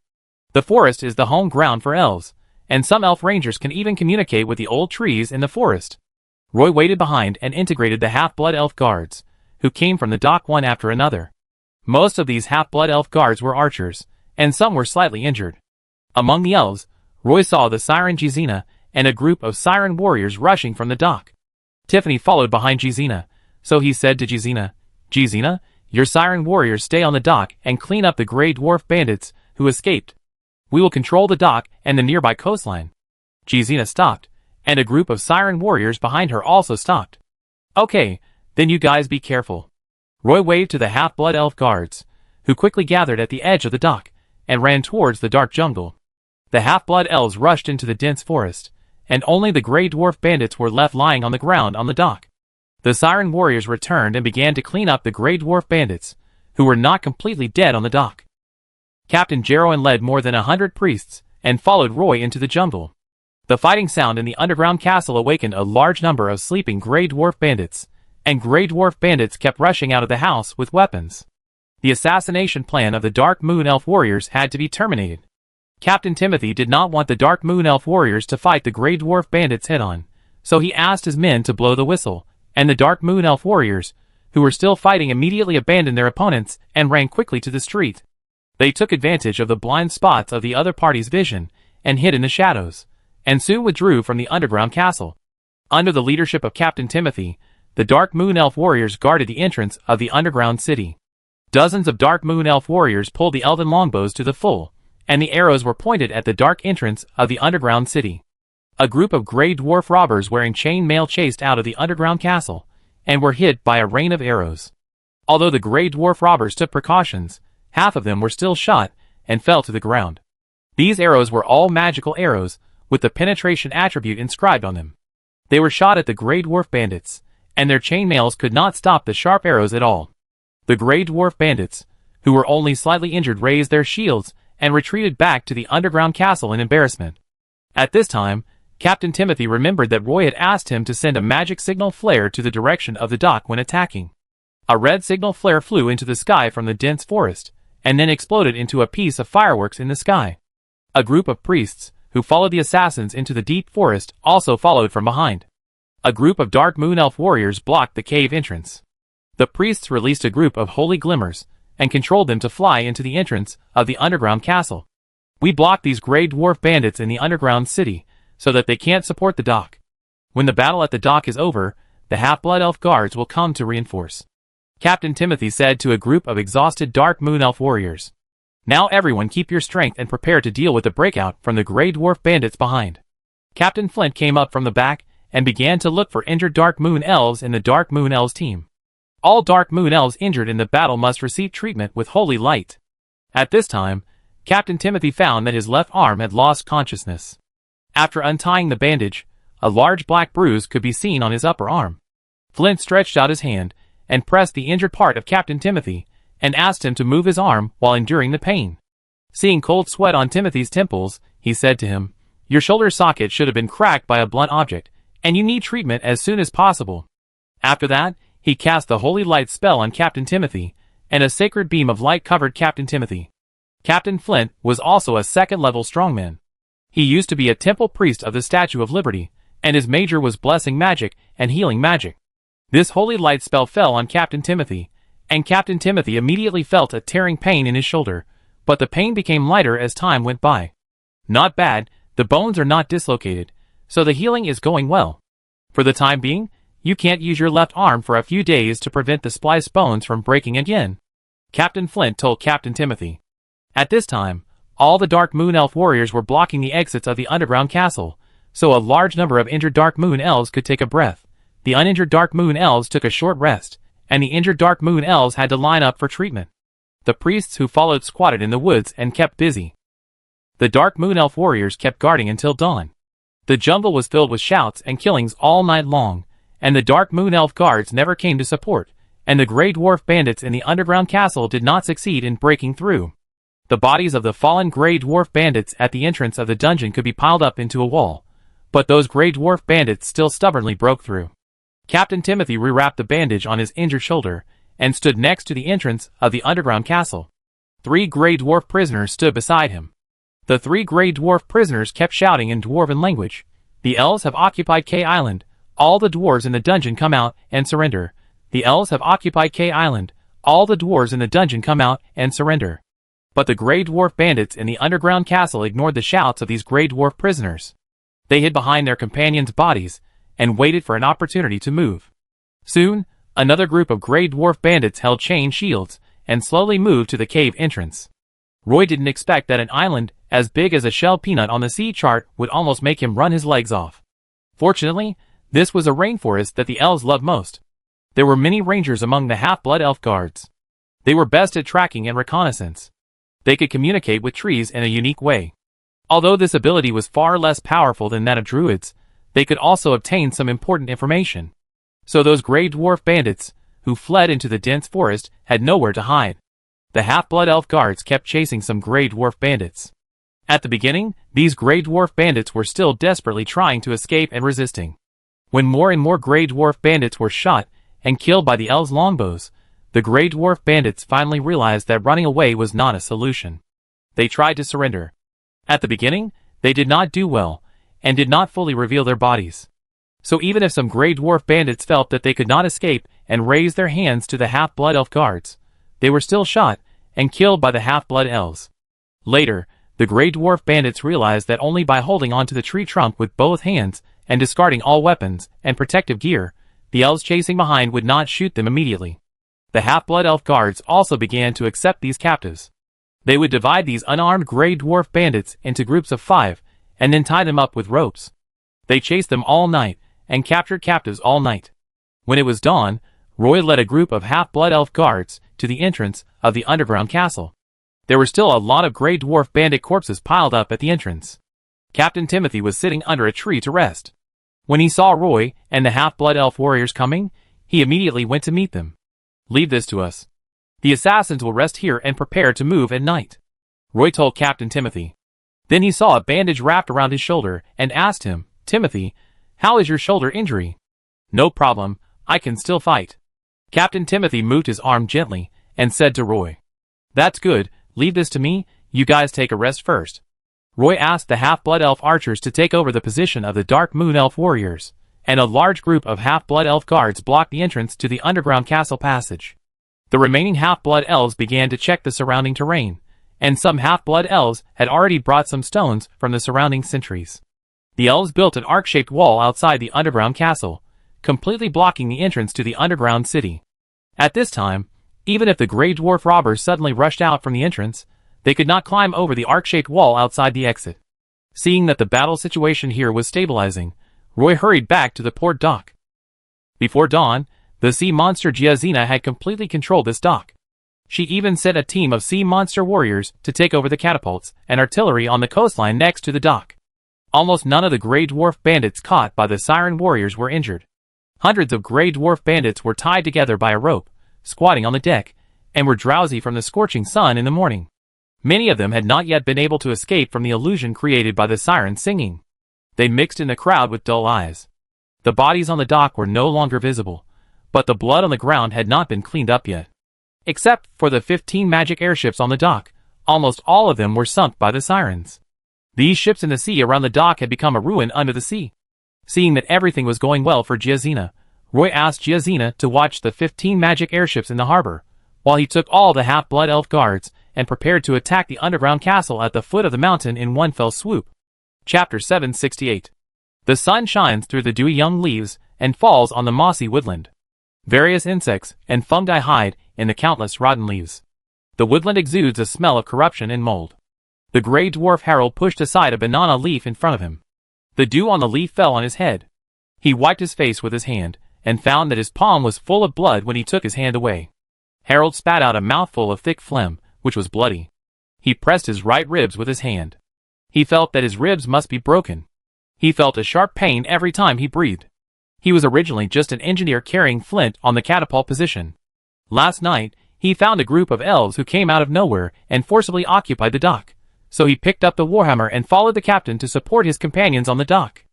The forest is the home ground for elves, and some elf rangers can even communicate with the old trees in the forest. Roy waited behind and integrated the half-blood elf guards, who came from the dock one after another. Most of these half-blood elf guards were archers, and some were slightly injured. Among the elves, Roy saw the siren Gizina and a group of siren warriors rushing from the dock. Tiffany followed behind Gizina, so he said to Gizina, "Gizina, your siren warriors stay on the dock and clean up the Grey Dwarf bandits who escaped. We will control the dock and the nearby coastline." Gizina stopped, and a group of siren warriors behind her also stopped. "Okay, then you guys be careful." Roy waved to the half-blood elf guards, who quickly gathered at the edge of the dock and ran towards the dark jungle. The half-blood elves rushed into the dense forest, and only the Grey Dwarf bandits were left lying on the ground on the dock. The siren warriors returned and began to clean up the Grey Dwarf bandits, who were not completely dead on the dock. Captain Jeroen led more than 100 priests and followed Roy into the jungle. The fighting sound in the underground castle awakened a large number of sleeping Grey Dwarf bandits, and Grey Dwarf bandits kept rushing out of the house with weapons. The assassination plan of the Dark Moon Elf warriors had to be terminated. Captain Timothy did not want the Dark Moon Elf warriors to fight the Grey Dwarf bandits head-on, so he asked his men to blow the whistle, and the Dark Moon Elf warriors, who were still fighting, immediately abandoned their opponents and ran quickly to the street. They took advantage of the blind spots of the other party's vision and hid in the shadows, and soon withdrew from the underground castle. Under the leadership of Captain Timothy, the Dark Moon Elf warriors guarded the entrance of the underground city. Dozens of Dark Moon Elf warriors pulled the elven longbows to the full, and the arrows were pointed at the dark entrance of the underground city. A group of Grey Dwarf robbers wearing chain mail chased out of the underground castle, and were hit by a rain of arrows. Although the Grey Dwarf robbers took precautions, half of them were still shot and fell to the ground. These arrows were all magical arrows, with the penetration attribute inscribed on them. They were shot at the Grey Dwarf bandits, and their chainmails could not stop the sharp arrows at all. The Grey Dwarf bandits, who were only slightly injured, raised their shields and retreated back to the underground castle in embarrassment. At this time, Captain Timothy remembered that Roy had asked him to send a magic signal flare to the direction of the dock when attacking. A red signal flare flew into the sky from the dense forest, and then exploded into a piece of fireworks in the sky. A group of priests, who followed the assassins into the deep forest, also followed from behind. A group of Dark Moon Elf warriors blocked the cave entrance. The priests released a group of holy glimmers, and controlled them to fly into the entrance of the underground castle. "We blocked these Grey Dwarf bandits in the underground city, so that they can't support the dock. When the battle at the dock is over, the half-blood elf guards will come to reinforce," Captain Timothy said to a group of exhausted Dark Moon Elf warriors. "Now everyone keep your strength and prepare to deal with the breakout from the Grey Dwarf bandits behind." Captain Flint came up from the back and began to look for injured Dark Moon Elves in the Dark Moon Elves team. All Dark Moon Elves injured in the battle must receive treatment with holy light. At this time, Captain Timothy found that his left arm had lost consciousness. After untying the bandage, a large black bruise could be seen on his upper arm. Flint stretched out his hand and pressed the injured part of Captain Timothy and asked him to move his arm while enduring the pain. Seeing cold sweat on Timothy's temples, he said to him, "Your shoulder socket should have been cracked by a blunt object, and you need treatment as soon as possible." After that, he cast the holy light spell on Captain Timothy, and a sacred beam of light covered Captain Timothy. Captain Flint was also a second-level strongman. He used to be a temple priest of the Statue of Liberty, and his major was blessing magic and healing magic. This holy light spell fell on Captain Timothy, and Captain Timothy immediately felt a tearing pain in his shoulder, but the pain became lighter as time went by. "Not bad, the bones are not dislocated, so the healing is going well. For the time being, you can't use your left arm for a few days to prevent the spliced bones from breaking again," Captain Flint told Captain Timothy. At this time, all the Dark Moon Elf warriors were blocking the exits of the underground castle, so a large number of injured Dark Moon Elves could take a breath. The uninjured Dark Moon Elves took a short rest, and the injured Dark Moon Elves had to line up for treatment. The priests who followed squatted in the woods and kept busy. The Dark Moon Elf warriors kept guarding until dawn. The jungle was filled with shouts and killings all night long, and the Dark Moon Elf guards never came to support, and the Grey Dwarf bandits in the underground castle did not succeed in breaking through. The bodies of the fallen Grey Dwarf bandits at the entrance of the dungeon could be piled up into a wall, but those Grey Dwarf bandits still stubbornly broke through. Captain Timothy rewrapped the bandage on his injured shoulder and stood next to the entrance of the underground castle. 3 Grey Dwarf prisoners stood beside him. The 3 Grey Dwarf prisoners kept shouting in Dwarven language, "The elves have occupied K Island. All the dwarves in the dungeon come out and surrender. The elves have occupied K Island. All the dwarves in the dungeon come out and surrender." But the Grey Dwarf bandits in the underground castle ignored the shouts of these Grey Dwarf prisoners. They hid behind their companions' bodies and waited for an opportunity to move. Soon, another group of Grey Dwarf bandits held chain shields and slowly moved to the cave entrance. Roy didn't expect that an island as big as a shell peanut on the sea chart would almost make him run his legs off. Fortunately, this was a rainforest that the elves loved most. There were many rangers among the half-blood elf guards. They were best at tracking and reconnaissance. They could communicate with trees in a unique way. Although this ability was far less powerful than that of druids, they could also obtain some important information. So those Grey Dwarf bandits, who fled into the dense forest, had nowhere to hide. The half-blood elf guards kept chasing some Grey Dwarf bandits. At the beginning, these Grey Dwarf bandits were still desperately trying to escape and resisting. When more and more Grey Dwarf bandits were shot and killed by the elves' longbows, the Grey Dwarf bandits finally realized that running away was not a solution. They tried to surrender. At the beginning, they did not do well, and did not fully reveal their bodies. So even if some Grey Dwarf bandits felt that they could not escape and raised their hands to the half-blood elf guards, they were still shot and killed by the half-blood elves. Later, the Grey Dwarf bandits realized that only by holding onto the tree trunk with both hands and discarding all weapons and protective gear, the elves chasing behind would not shoot them immediately. The half-blood elf guards also began to accept these captives. They would divide these unarmed Grey Dwarf bandits into groups of 5, and then tie them up with ropes. They chased them all night, and captured captives all night. When it was dawn, Roy led a group of half-blood elf guards to the entrance of the underground castle. There were still a lot of Grey Dwarf bandit corpses piled up at the entrance. Captain Timothy was sitting under a tree to rest. When he saw Roy and the half-blood elf warriors coming, he immediately went to meet them. "Leave this to us. The assassins will rest here and prepare to move at night," Roy told Captain Timothy. Then he saw a bandage wrapped around his shoulder and asked him, "Timothy, how is your shoulder injury?" "No problem, I can still fight." Captain Timothy moved his arm gently and said to Roy, "That's good, leave this to me, you guys take a rest first." Roy asked the half-blood elf archers to take over the position of the Dark Moon elf warriors, and a large group of half-blood elf guards blocked the entrance to the underground castle passage. The remaining half-blood elves began to check the surrounding terrain, and some half-blood elves had already brought some stones from the surrounding sentries. The elves built an arc-shaped wall outside the underground castle, completely blocking the entrance to the underground city. At this time, even if the Grey Dwarf robbers suddenly rushed out from the entrance, they could not climb over the arc-shaped wall outside the exit. Seeing that the battle situation here was stabilizing, Roy hurried back to the port dock. Before dawn, the sea monster Giazina had completely controlled this dock. She even sent a team of sea monster warriors to take over the catapults and artillery on the coastline next to the dock. Almost none of the Grey Dwarf bandits caught by the Siren warriors were injured. Hundreds of Grey Dwarf bandits were tied together by a rope, squatting on the deck, and were drowsy from the scorching sun in the morning. Many of them had not yet been able to escape from the illusion created by the siren singing. They mixed in the crowd with dull eyes. The bodies on the dock were no longer visible, but the blood on the ground had not been cleaned up yet. Except for the 15 magic airships on the dock, almost all of them were sunk by the sirens. These ships in the sea around the dock had become a ruin under the sea. Seeing that everything was going well for Giazina, Roy asked Giazina to watch the 15 magic airships in the harbor, while he took all the half-blood elf guards and prepared to attack the underground castle at the foot of the mountain in one fell swoop. Chapter 768. The sun shines through the dewy young leaves and falls on the mossy woodland. Various insects and fungi hide in the countless rotten leaves. The woodland exudes a smell of corruption and mold. The Grey Dwarf Herald pushed aside a banana leaf in front of him. The dew on the leaf fell on his head. He wiped his face with his hand, and found that his palm was full of blood when he took his hand away. Harold spat out a mouthful of thick phlegm, which was bloody. He pressed his right ribs with his hand. He felt that his ribs must be broken. He felt a sharp pain every time he breathed. He was originally just an engineer carrying flint on the catapult position. Last night, he found a group of elves who came out of nowhere and forcibly occupied the dock. So he picked up the warhammer and followed the captain to support his companions on the dock.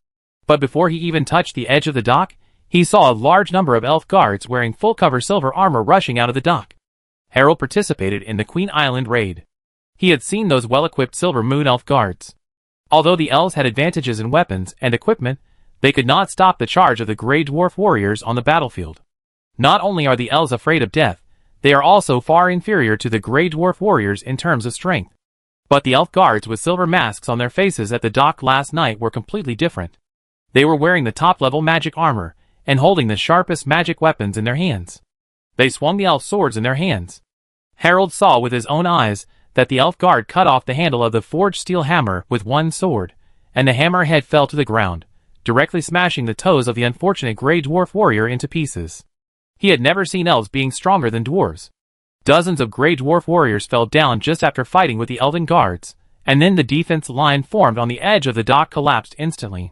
But before he even touched the edge of the dock, he saw a large number of elf guards wearing full-cover silver armor rushing out of the dock. Harold participated in the Queen Island raid. He had seen those well-equipped Silver Moon elf guards. Although the elves had advantages in weapons and equipment, they could not stop the charge of the Grey Dwarf warriors on the battlefield. Not only are the elves afraid of death, They are also far inferior to the Grey Dwarf warriors in terms of strength. But the elf guards with silver masks on their faces at the dock last night were completely different. They were wearing the top-level magic armor, and holding the sharpest magic weapons in their hands. They swung the elf swords in their hands. Harold saw with his own eyes that the elf guard cut off the handle of the forged steel hammer with one sword, and the hammer head fell to the ground, directly smashing the toes of the unfortunate Grey Dwarf warrior into pieces. He had never seen elves being stronger than dwarves. Dozens of Grey Dwarf warriors fell down just after fighting with the elven guards, and then the defense line formed on the edge of the dock collapsed instantly.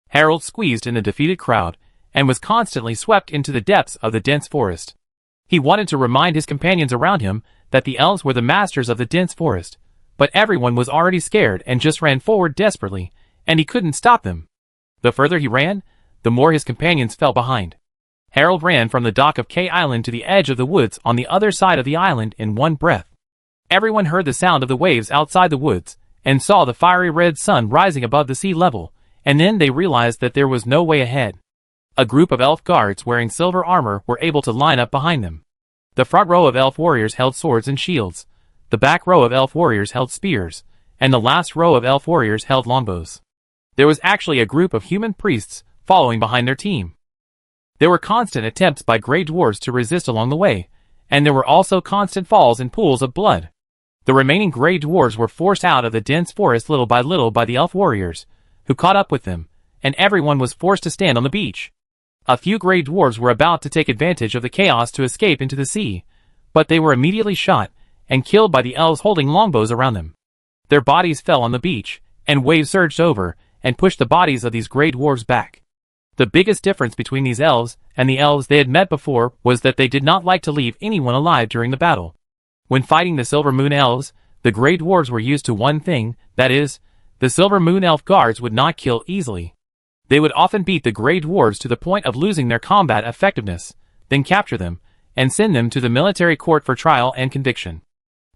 Harold squeezed in the defeated crowd, and was constantly swept into the depths of the dense forest. He wanted to remind his companions around him that the elves were the masters of the dense forest, but everyone was already scared and just ran forward desperately, and he couldn't stop them. The further he ran, the more his companions fell behind. Harold ran from the dock of K Island to the edge of the woods on the other side of the island in one breath. Everyone heard the sound of the waves outside the woods, and saw the fiery red sun rising above the sea level, and then they realized that there was no way ahead. A group of elf guards wearing silver armor were able to line up behind them. The front row of elf warriors held swords and shields, the back row of elf warriors held spears, and the last row of elf warriors held longbows. There was actually a group of human priests following behind their team. There were constant attempts by Grey Dwarves to resist along the way, and there were also constant falls in pools of blood. The remaining Grey Dwarves were forced out of the dense forest little by little by the elf warriors, who caught up with them, and everyone was forced to stand on the beach. A few Grey Dwarves were about to take advantage of the chaos to escape into the sea, but they were immediately shot and killed by the elves holding longbows around them. Their bodies fell on the beach, and waves surged over and pushed the bodies of these Grey Dwarves back. The biggest difference between these elves and the elves they had met before was that they did not like to leave anyone alive during the battle. When fighting the Silver Moon Elves, the Grey Dwarves were used to one thing, that is, the Silver Moon Elf guards would not kill easily. They would often beat the Grey Dwarves to the point of losing their combat effectiveness, then capture them, and send them to the military court for trial and conviction.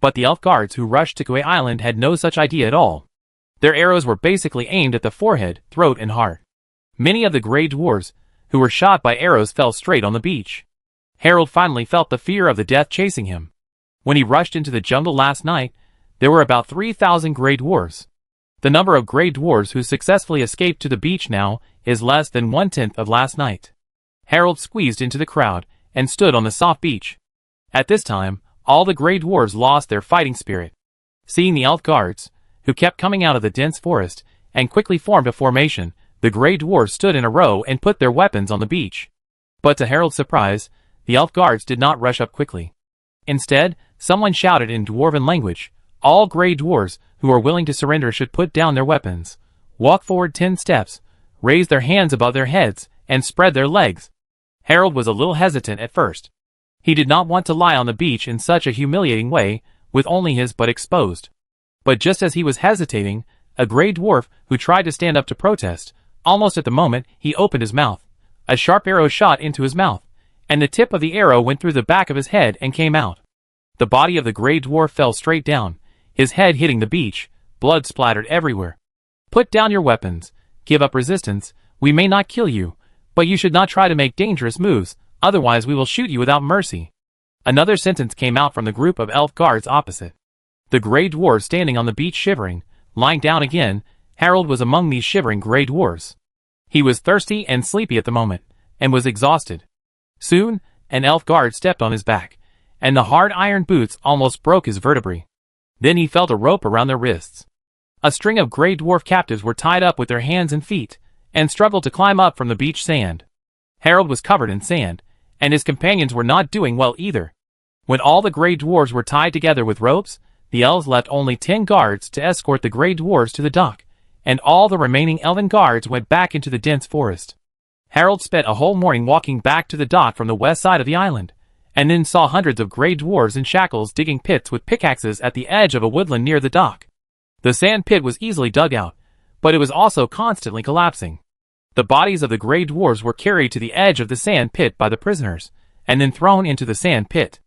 But the elf guards who rushed to Kauai Island had no such idea at all. Their arrows were basically aimed at the forehead, throat, and heart. Many of the Grey Dwarves, who were shot by arrows, fell straight on the beach. Harold finally felt the fear of the death chasing him. When he rushed into the jungle last night, there were about 3,000 Grey Dwarves. The number of Grey Dwarves who successfully escaped to the beach now is less than 1/10 of last night. Harold squeezed into the crowd and stood on the soft beach. At this time, all the Grey Dwarves lost their fighting spirit. Seeing the elf guards, who kept coming out of the dense forest, and quickly formed a formation, the Grey Dwarves stood in a row and put their weapons on the beach. But to Harold's surprise, the elf guards did not rush up quickly. Instead, someone shouted in Dwarven language, "All Grey Dwarves who are willing to surrender should put down their weapons, walk forward 10 steps, raise their hands above their heads, and spread their legs." Harold was a little hesitant at first. He did not want to lie on the beach in such a humiliating way, with only his butt exposed. But just as he was hesitating, a Grey Dwarf, who tried to stand up to protest, almost at the moment he opened his mouth, a sharp arrow shot into his mouth, and the tip of the arrow went through the back of his head and came out. The body of the Grey Dwarf fell straight down, his head hitting the beach, blood splattered everywhere. "Put down your weapons, give up resistance, we may not kill you, but you should not try to make dangerous moves, otherwise we will shoot you without mercy." Another sentence came out from the group of elf guards opposite. The Grey Dwarves standing on the beach shivering, lying down again. Harold was among these shivering Grey Dwarves. He was thirsty and sleepy at the moment, and was exhausted. Soon, an elf guard stepped on his back, and the hard iron boots almost broke his vertebrae. Then he felt a rope around their wrists. A string of Grey Dwarf captives were tied up with their hands and feet, and struggled to climb up from the beach sand. Harold was covered in sand, and his companions were not doing well either. When all the Grey Dwarves were tied together with ropes, the elves left only 10 guards to escort the Grey Dwarves to the dock, and all the remaining elven guards went back into the dense forest. Harold spent a whole morning walking back to the dock from the west side of the island, and then saw hundreds of Grey Dwarves in shackles digging pits with pickaxes at the edge of a woodland near the dock. The sand pit was easily dug out, but it was also constantly collapsing. The bodies of the Grey Dwarves were carried to the edge of the sand pit by the prisoners, and then thrown into the sand pit.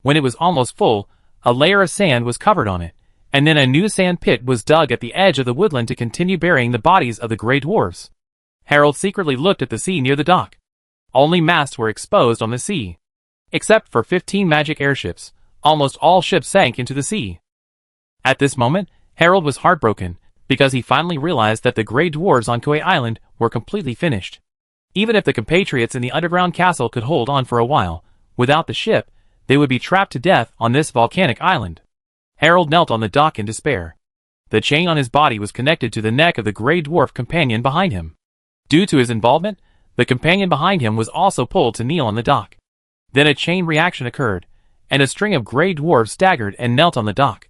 When it was almost full, a layer of sand was covered on it, and then a new sand pit was dug at the edge of the woodland to continue burying the bodies of the Grey Dwarves. Harold secretly looked at the sea near the dock. Only masts were exposed on the sea. Except for 15 magic airships, almost all ships sank into the sea. At this moment, Harold was heartbroken, because he finally realized that the Grey Dwarves on Kauai Island were completely finished. Even if the compatriots in the underground castle could hold on for a while, without the ship, they would be trapped to death on this volcanic island. Harold knelt on the dock in despair. The chain on his body was connected to the neck of the Grey Dwarf companion behind him. Due to his involvement, the companion behind him was also pulled to kneel on the dock. Then a chain reaction occurred, and a string of Grey Dwarves staggered and knelt on the dock.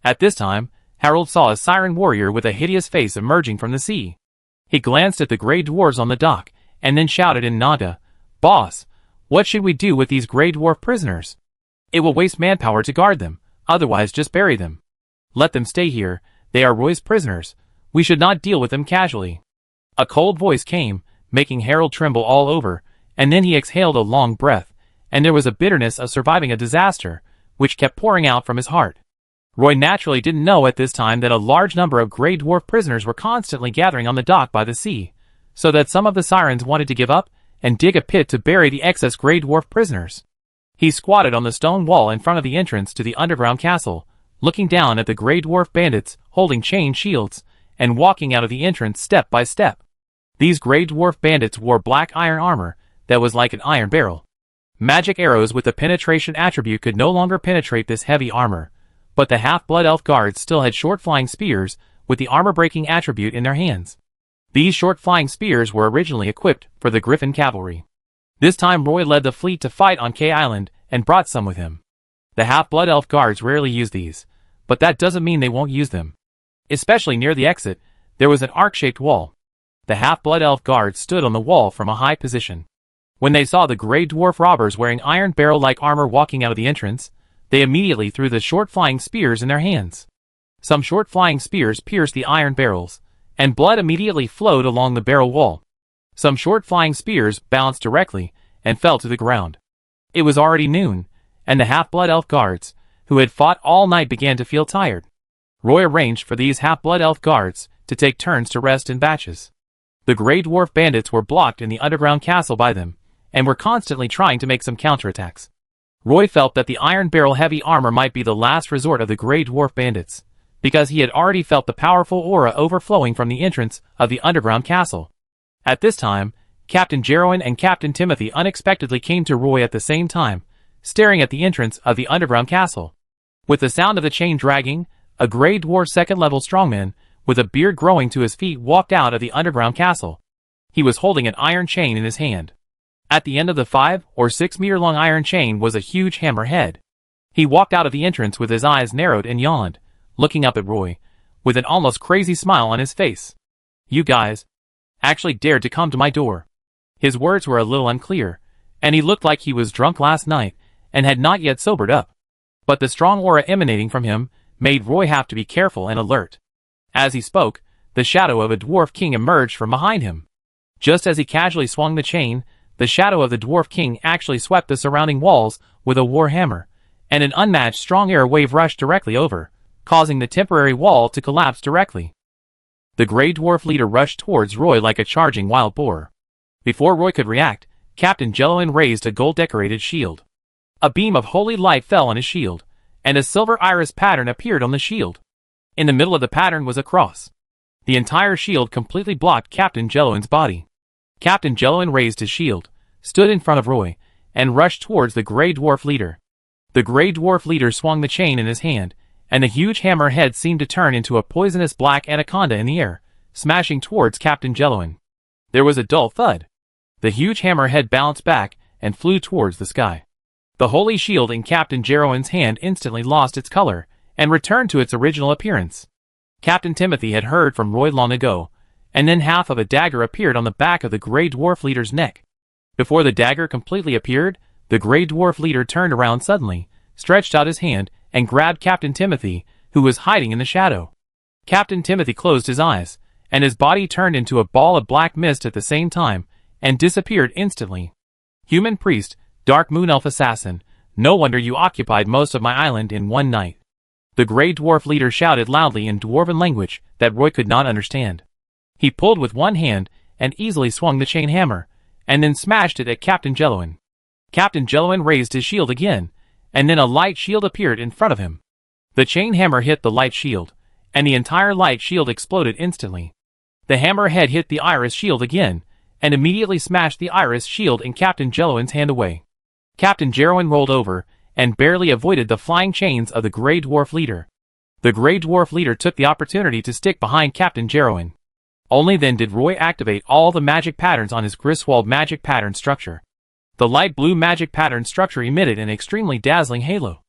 At this time, Harold saw a siren warrior with a hideous face emerging from the sea. He glanced at the Grey Dwarves on the dock, and then shouted in Naga, "Boss, what should we do with these Grey Dwarf prisoners? It will waste manpower to guard them, otherwise just bury them. Let them stay here, they are Roy's prisoners. We should not deal with them casually." A cold voice came, making Harold tremble all over, and then he exhaled a long breath, and there was a bitterness of surviving a disaster, which kept pouring out from his heart. Roy naturally didn't know at this time that a large number of Grey Dwarf prisoners were constantly gathering on the dock by the sea, so that some of the sirens wanted to give up and dig a pit to bury the excess Grey Dwarf prisoners. He squatted on the stone wall in front of the entrance to the underground castle, looking down at the Grey Dwarf bandits holding chain shields and walking out of the entrance step by step. These Grey Dwarf bandits wore black iron armor that was like an iron barrel. Magic arrows with the penetration attribute could no longer penetrate this heavy armor, but the half-blood elf guards still had short flying spears with the armor-breaking attribute in their hands. These short flying spears were originally equipped for the Griffin cavalry. This time Roy led the fleet to fight on Kauai Island and brought some with him. The half-blood elf guards rarely use these, but that doesn't mean they won't use them. Especially near the exit, there was an arc-shaped wall. The half-blood elf guards stood on the wall from a high position. When they saw the Grey Dwarf robbers wearing iron barrel-like armor walking out of the entrance, they immediately threw the short flying spears in their hands. Some short flying spears pierced the iron barrels, and blood immediately flowed along the barrel wall. Some short flying spears bounced directly and fell to the ground. It was already noon, and the half-blood elf guards, who had fought all night, began to feel tired. Roy arranged for these half-blood elf guards to take turns to rest in batches. The Grey Dwarf bandits were blocked in the underground castle by them, and were constantly trying to make some counterattacks. Roy felt that the iron barrel heavy armor might be the last resort of the Grey Dwarf bandits, because he had already felt the powerful aura overflowing from the entrance of the underground castle. At this time, Captain Jarowin and Captain Timothy unexpectedly came to Roy at the same time, staring at the entrance of the underground castle. With the sound of the chain dragging, a Grey Dwarf second-level strongman, with a beard growing to his feet, walked out of the underground castle. He was holding an iron chain in his hand. At the end of the 5 or 6 meter long iron chain was a huge hammer head. He walked out of the entrance with his eyes narrowed and yawned, looking up at Roy, with an almost crazy smile on his face. "You guys actually dared to come to my door." His words were a little unclear, and he looked like he was drunk last night and had not yet sobered up. But the strong aura emanating from him made Roy have to be careful and alert. As he spoke, the shadow of a dwarf king emerged from behind him. Just as he casually swung the chain, the shadow of the Dwarf King actually swept the surrounding walls with a war hammer, and an unmatched strong air wave rushed directly over, causing the temporary wall to collapse directly. The Grey Dwarf leader rushed towards Roy like a charging wild boar. Before Roy could react, Captain Jelloin raised a gold-decorated shield. A beam of holy light fell on his shield, and a silver iris pattern appeared on the shield. In the middle of the pattern was a cross. The entire shield completely blocked Captain Jelloin's body. Captain Jelloin raised his shield, stood in front of Roy, and rushed towards the Grey Dwarf leader. The Grey Dwarf leader swung the chain in his hand, and the huge hammer head seemed to turn into a poisonous black anaconda in the air, smashing towards Captain Jelloin. There was a dull thud. The huge hammer head bounced back and flew towards the sky. The holy shield in Captain Jarowin's hand instantly lost its color and returned to its original appearance. Captain Timothy had heard from Roy long ago, and then half of a dagger appeared on the back of the Grey Dwarf leader's neck. Before the dagger completely appeared, the Grey Dwarf leader turned around suddenly, stretched out his hand, and grabbed Captain Timothy, who was hiding in the shadow. Captain Timothy closed his eyes, and his body turned into a ball of black mist at the same time, and disappeared instantly. "Human priest, Dark Moon Elf assassin, no wonder you occupied most of my island in one night." The Grey Dwarf leader shouted loudly in Dwarven language that Roy could not understand. He pulled with one hand and easily swung the chain hammer, and then smashed it at Captain Jelloin. Captain Jelloin raised his shield again, and then a light shield appeared in front of him. The chain hammer hit the light shield, and the entire light shield exploded instantly. The hammer head hit the iris shield again, and immediately smashed the iris shield in Captain Jelloin's hand away. Captain Jelloin rolled over, and barely avoided the flying chains of the Grey Dwarf leader. The Grey Dwarf leader took the opportunity to stick behind Captain Jelloin. Only then did Roy activate all the magic patterns on his Griswold magic pattern structure. The light blue magic pattern structure emitted an extremely dazzling halo.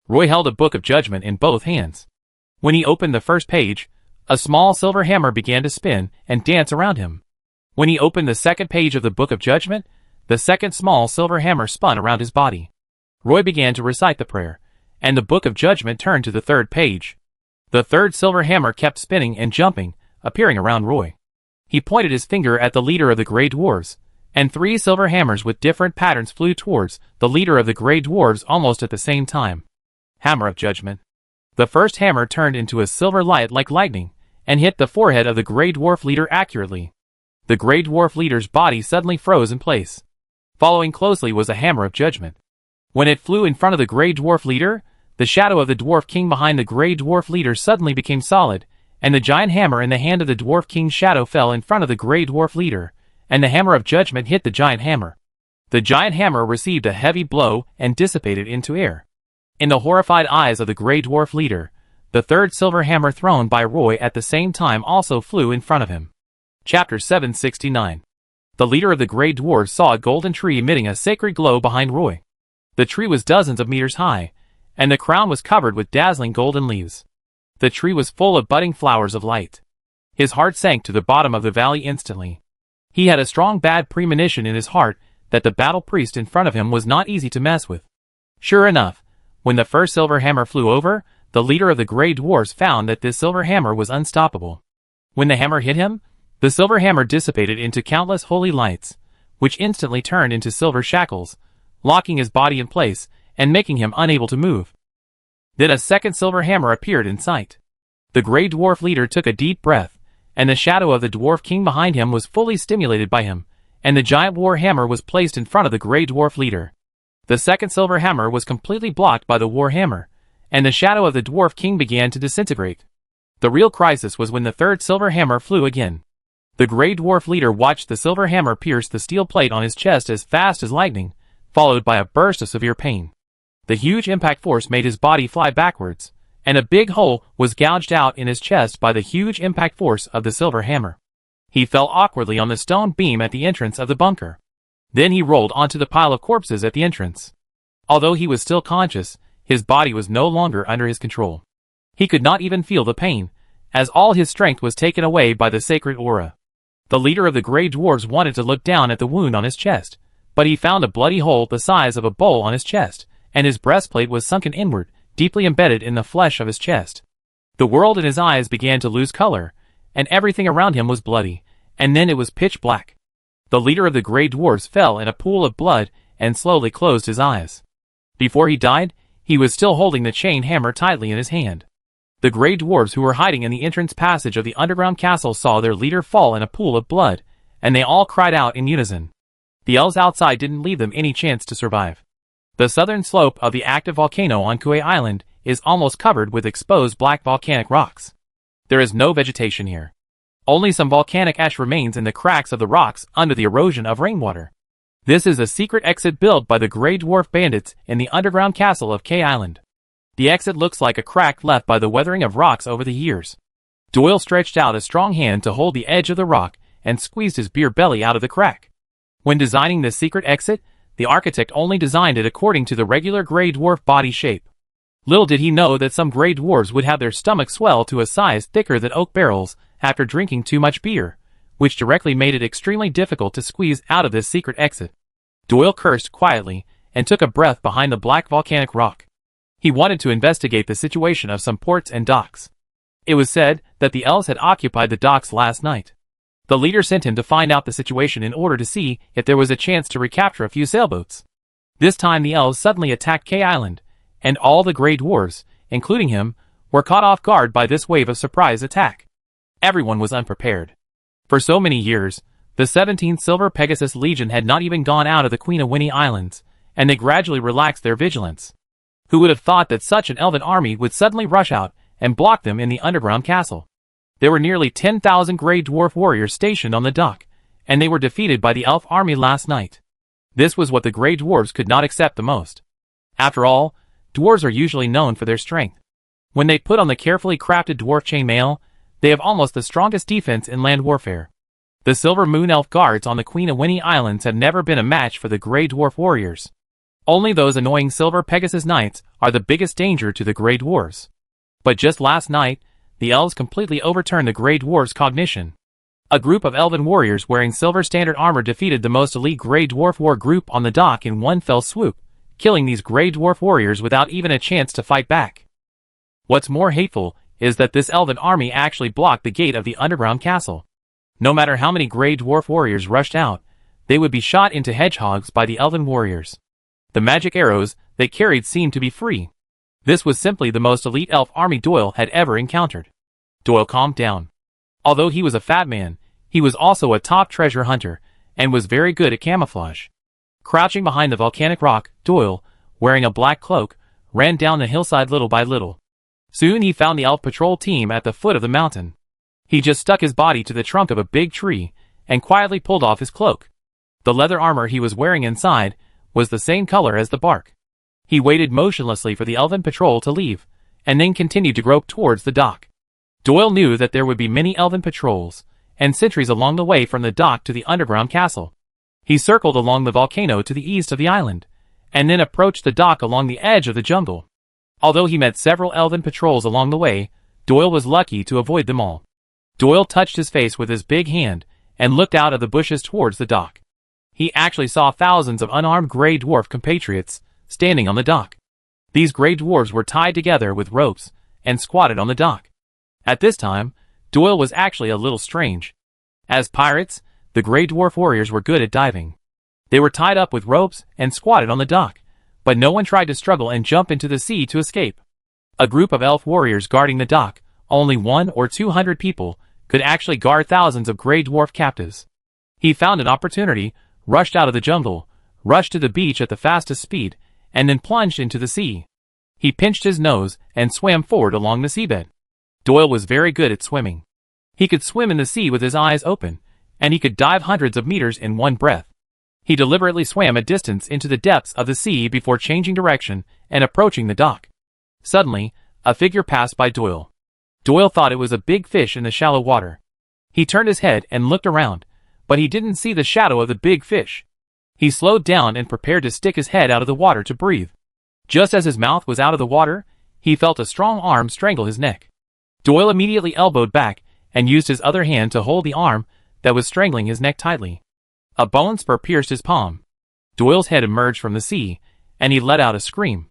Roy held a book of judgment in both hands. When he opened the first page, a small silver hammer began to spin and dance around him. When he opened the second page of the book of judgment, the second small silver hammer spun around his body. Roy began to recite the prayer, and the book of judgment turned to the third page. The third silver hammer kept spinning and jumping, appearing around Roy. He pointed his finger at the leader of the Grey Dwarves, and 3 silver hammers with different patterns flew towards the leader of the Grey Dwarves almost at the same time. Hammer of Judgment. The first hammer turned into a silver light like lightning, and hit the forehead of the Grey Dwarf leader accurately. The Grey Dwarf leader's body suddenly froze in place. Following closely was a Hammer of Judgment. When it flew in front of the Grey Dwarf leader, the shadow of the Dwarf King behind the Grey Dwarf leader suddenly became solid, and the giant hammer in the hand of the Dwarf King's shadow fell in front of the Grey Dwarf leader, and the Hammer of Judgment hit the giant hammer. The giant hammer received a heavy blow and dissipated into air. In the horrified eyes of the Grey Dwarf leader, the third silver hammer thrown by Roy at the same time also flew in front of him. Chapter 769. The leader of the Grey Dwarves saw a golden tree emitting a sacred glow behind Roy. The tree was dozens of meters high, and the crown was covered with dazzling golden leaves. The tree was full of budding flowers of light. His heart sank to the bottom of the valley instantly. He had a strong bad premonition in his heart that the battle priest in front of him was not easy to mess with. Sure enough, when the first silver hammer flew over, the leader of the Grey Dwarves found that this silver hammer was unstoppable. When the hammer hit him, the silver hammer dissipated into countless holy lights, which instantly turned into silver shackles, locking his body in place and making him unable to move. Then a second silver hammer appeared in sight. The Grey Dwarf leader took a deep breath, and the shadow of the Dwarf King behind him was fully stimulated by him, and the giant war hammer was placed in front of the Grey Dwarf leader. The second silver hammer was completely blocked by the war hammer, and the shadow of the Dwarf King began to disintegrate. The real crisis was when the third silver hammer flew again. The Grey Dwarf leader watched the silver hammer pierce the steel plate on his chest as fast as lightning, followed by a burst of severe pain. The huge impact force made his body fly backwards, and a big hole was gouged out in his chest by the huge impact force of the silver hammer. He fell awkwardly on the stone beam at the entrance of the bunker. Then he rolled onto the pile of corpses at the entrance. Although he was still conscious, his body was no longer under his control. He could not even feel the pain, as all his strength was taken away by the sacred aura. The leader of the Grey Dwarves wanted to look down at the wound on his chest, but he found a bloody hole the size of a bowl on his chest, and his breastplate was sunken inward, deeply embedded in the flesh of his chest. The world in his eyes began to lose color, and everything around him was bloody, and then it was pitch black. The leader of the Grey Dwarves fell in a pool of blood and slowly closed his eyes. Before he died, he was still holding the chain hammer tightly in his hand. The Grey Dwarves who were hiding in the entrance passage of the underground castle saw their leader fall in a pool of blood, and they all cried out in unison. The elves outside didn't leave them any chance to survive. The southern slope of the active volcano on Kauai Island is almost covered with exposed black volcanic rocks. There is no vegetation here. Only some volcanic ash remains in the cracks of the rocks under the erosion of rainwater. This is a secret exit built by the Grey Dwarf bandits in the underground castle of Kauai Island. The exit looks like a crack left by the weathering of rocks over the years. Doyle stretched out a strong hand to hold the edge of the rock and squeezed his beer belly out of the crack. When designing this secret exit, the architect only designed it according to the regular Grey Dwarf body shape. Little did he know that some Grey Dwarves would have their stomachs swell to a size thicker than oak barrels after drinking too much beer, which directly made it extremely difficult to squeeze out of this secret exit. Doyle cursed quietly and took a breath behind the black volcanic rock. He wanted to investigate the situation of some ports and docks. It was said that the elves had occupied the docks last night. The leader sent him to find out the situation in order to see if there was a chance to recapture a few sailboats. This time the elves suddenly attacked Kauai Island, and all the Grey Dwarves, including him, were caught off guard by this wave of surprise attack. Everyone was unprepared. For so many years, the 17th Silver Pegasus Legion had not even gone out of the Queen of Winnie Islands, and they gradually relaxed their vigilance. Who would have thought that such an elven army would suddenly rush out and block them in the underground castle? There were nearly 10,000 Grey Dwarf warriors stationed on the dock, and they were defeated by the elf army last night. This was what the Grey Dwarves could not accept the most. After all, dwarves are usually known for their strength. When they put on the carefully crafted dwarf chainmail, they have almost the strongest defense in land warfare. The Silver Moon Elf guards on the Queen of Winnie Islands have never been a match for the Grey Dwarf warriors. Only those annoying Silver Pegasus Knights are the biggest danger to the Grey Dwarves. But just last night, the elves completely overturned the Grey Dwarves' cognition. A group of elven warriors wearing silver standard armor defeated the most elite Grey Dwarf war group on the dock in one fell swoop, killing these Grey Dwarf warriors without even a chance to fight back. What's more hateful is that this elven army actually blocked the gate of the underground castle. No matter how many Grey Dwarf warriors rushed out, they would be shot into hedgehogs by the elven warriors. The magic arrows they carried seemed to be free. This was simply the most elite elf army Doyle had ever encountered. Doyle calmed down. Although he was a fat man, he was also a top treasure hunter, and was very good at camouflage. Crouching behind the volcanic rock, Doyle, wearing a black cloak, ran down the hillside little by little. Soon he found the elf patrol team at the foot of the mountain. He just stuck his body to the trunk of a big tree, and quietly pulled off his cloak. The leather armor he was wearing inside was the same color as the bark. He waited motionlessly for the elven patrol to leave, and then continued to grope towards the dock. Doyle knew that there would be many elven patrols and sentries along the way from the dock to the underground castle. He circled along the volcano to the east of the island, and then approached the dock along the edge of the jungle. Although he met several elven patrols along the way, Doyle was lucky to avoid them all. Doyle touched his face with his big hand and looked out of the bushes towards the dock. He actually saw thousands of unarmed Grey Dwarf compatriots standing on the dock. These Grey Dwarves were tied together with ropes and squatted on the dock. At this time, Doyle was actually a little strange. As pirates, the Grey Dwarf warriors were good at diving. They were tied up with ropes and squatted on the dock, but no one tried to struggle and jump into the sea to escape. A group of elf warriors guarding the dock, only 100 or 200 people, could actually guard thousands of Grey Dwarf captives. He found an opportunity, rushed out of the jungle, rushed to the beach at the fastest speed, and then plunged into the sea. He pinched his nose and swam forward along the seabed. Doyle was very good at swimming. He could swim in the sea with his eyes open, and he could dive hundreds of meters in one breath. He deliberately swam a distance into the depths of the sea before changing direction and approaching the dock. Suddenly, a figure passed by Doyle. Doyle thought it was a big fish in the shallow water. He turned his head and looked around, but he didn't see the shadow of the big fish. He slowed down and prepared to stick his head out of the water to breathe. Just as his mouth was out of the water, he felt a strong arm strangle his neck. Doyle immediately elbowed back and used his other hand to hold the arm that was strangling his neck tightly. A bone spur pierced his palm. Doyle's head emerged from the sea, and he let out a scream.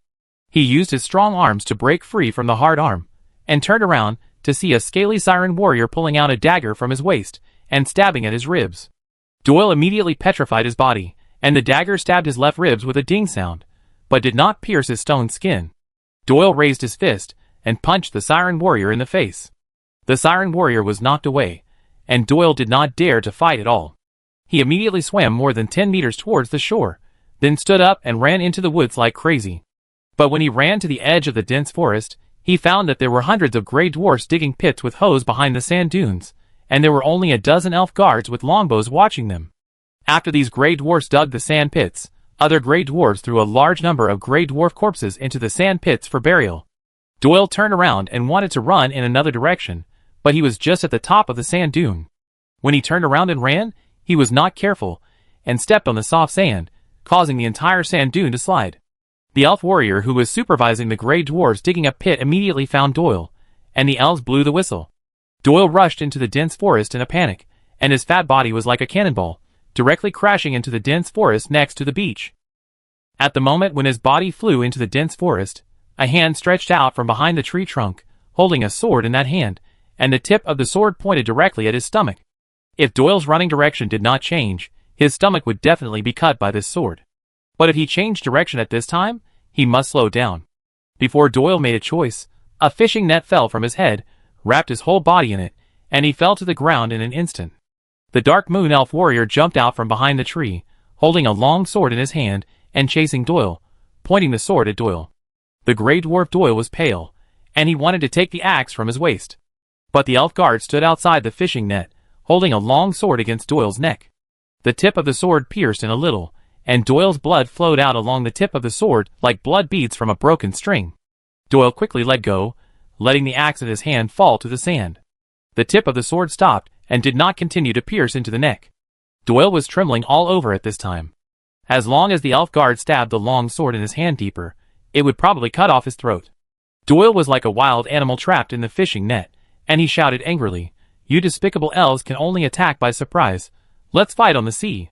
He used his strong arms to break free from the hard arm, and turned around to see a scaly siren warrior pulling out a dagger from his waist and stabbing at his ribs. Doyle immediately petrified his body, and the dagger stabbed his left ribs with a ding sound, but did not pierce his stone skin. Doyle raised his fist and punched the siren warrior in the face. The siren warrior was knocked away, and Doyle did not dare to fight at all. He immediately swam more than 10 meters towards the shore, then stood up and ran into the woods like crazy. But when he ran to the edge of the dense forest, he found that there were hundreds of Grey Dwarfs digging pits with hoes behind the sand dunes, and there were only a dozen elf guards with longbows watching them. After these Grey Dwarfs dug the sand pits, other Grey Dwarfs threw a large number of Grey Dwarf corpses into the sand pits for burial. Doyle turned around and wanted to run in another direction, but he was just at the top of the sand dune. When he turned around and ran, he was not careful, and stepped on the soft sand, causing the entire sand dune to slide. The elf warrior who was supervising the Grey Dwarves digging a pit immediately found Doyle, and the elves blew the whistle. Doyle rushed into the dense forest in a panic, and his fat body was like a cannonball, directly crashing into the dense forest next to the beach. At the moment when his body flew into the dense forest, a hand stretched out from behind the tree trunk, holding a sword in that hand, and the tip of the sword pointed directly at his stomach. If Doyle's running direction did not change, his stomach would definitely be cut by this sword. But if he changed direction at this time, he must slow down. Before Doyle made a choice, a fishing net fell from his head, wrapped his whole body in it, and he fell to the ground in an instant. The Dark Moon Elf warrior jumped out from behind the tree, holding a long sword in his hand, and chasing Doyle, pointing the sword at Doyle. The Grey Dwarf Doyle was pale, and he wanted to take the axe from his waist. But the elf guard stood outside the fishing net, holding a long sword against Doyle's neck. The tip of the sword pierced in a little, and Doyle's blood flowed out along the tip of the sword like blood beads from a broken string. Doyle quickly let go, letting the axe in his hand fall to the sand. The tip of the sword stopped and did not continue to pierce into the neck. Doyle was trembling all over at this time. As long as the elf guard stabbed the long sword in his hand deeper, it would probably cut off his throat. Doyle was like a wild animal trapped in the fishing net, and he shouted angrily, "You despicable elves can only attack by surprise. Let's fight on the sea."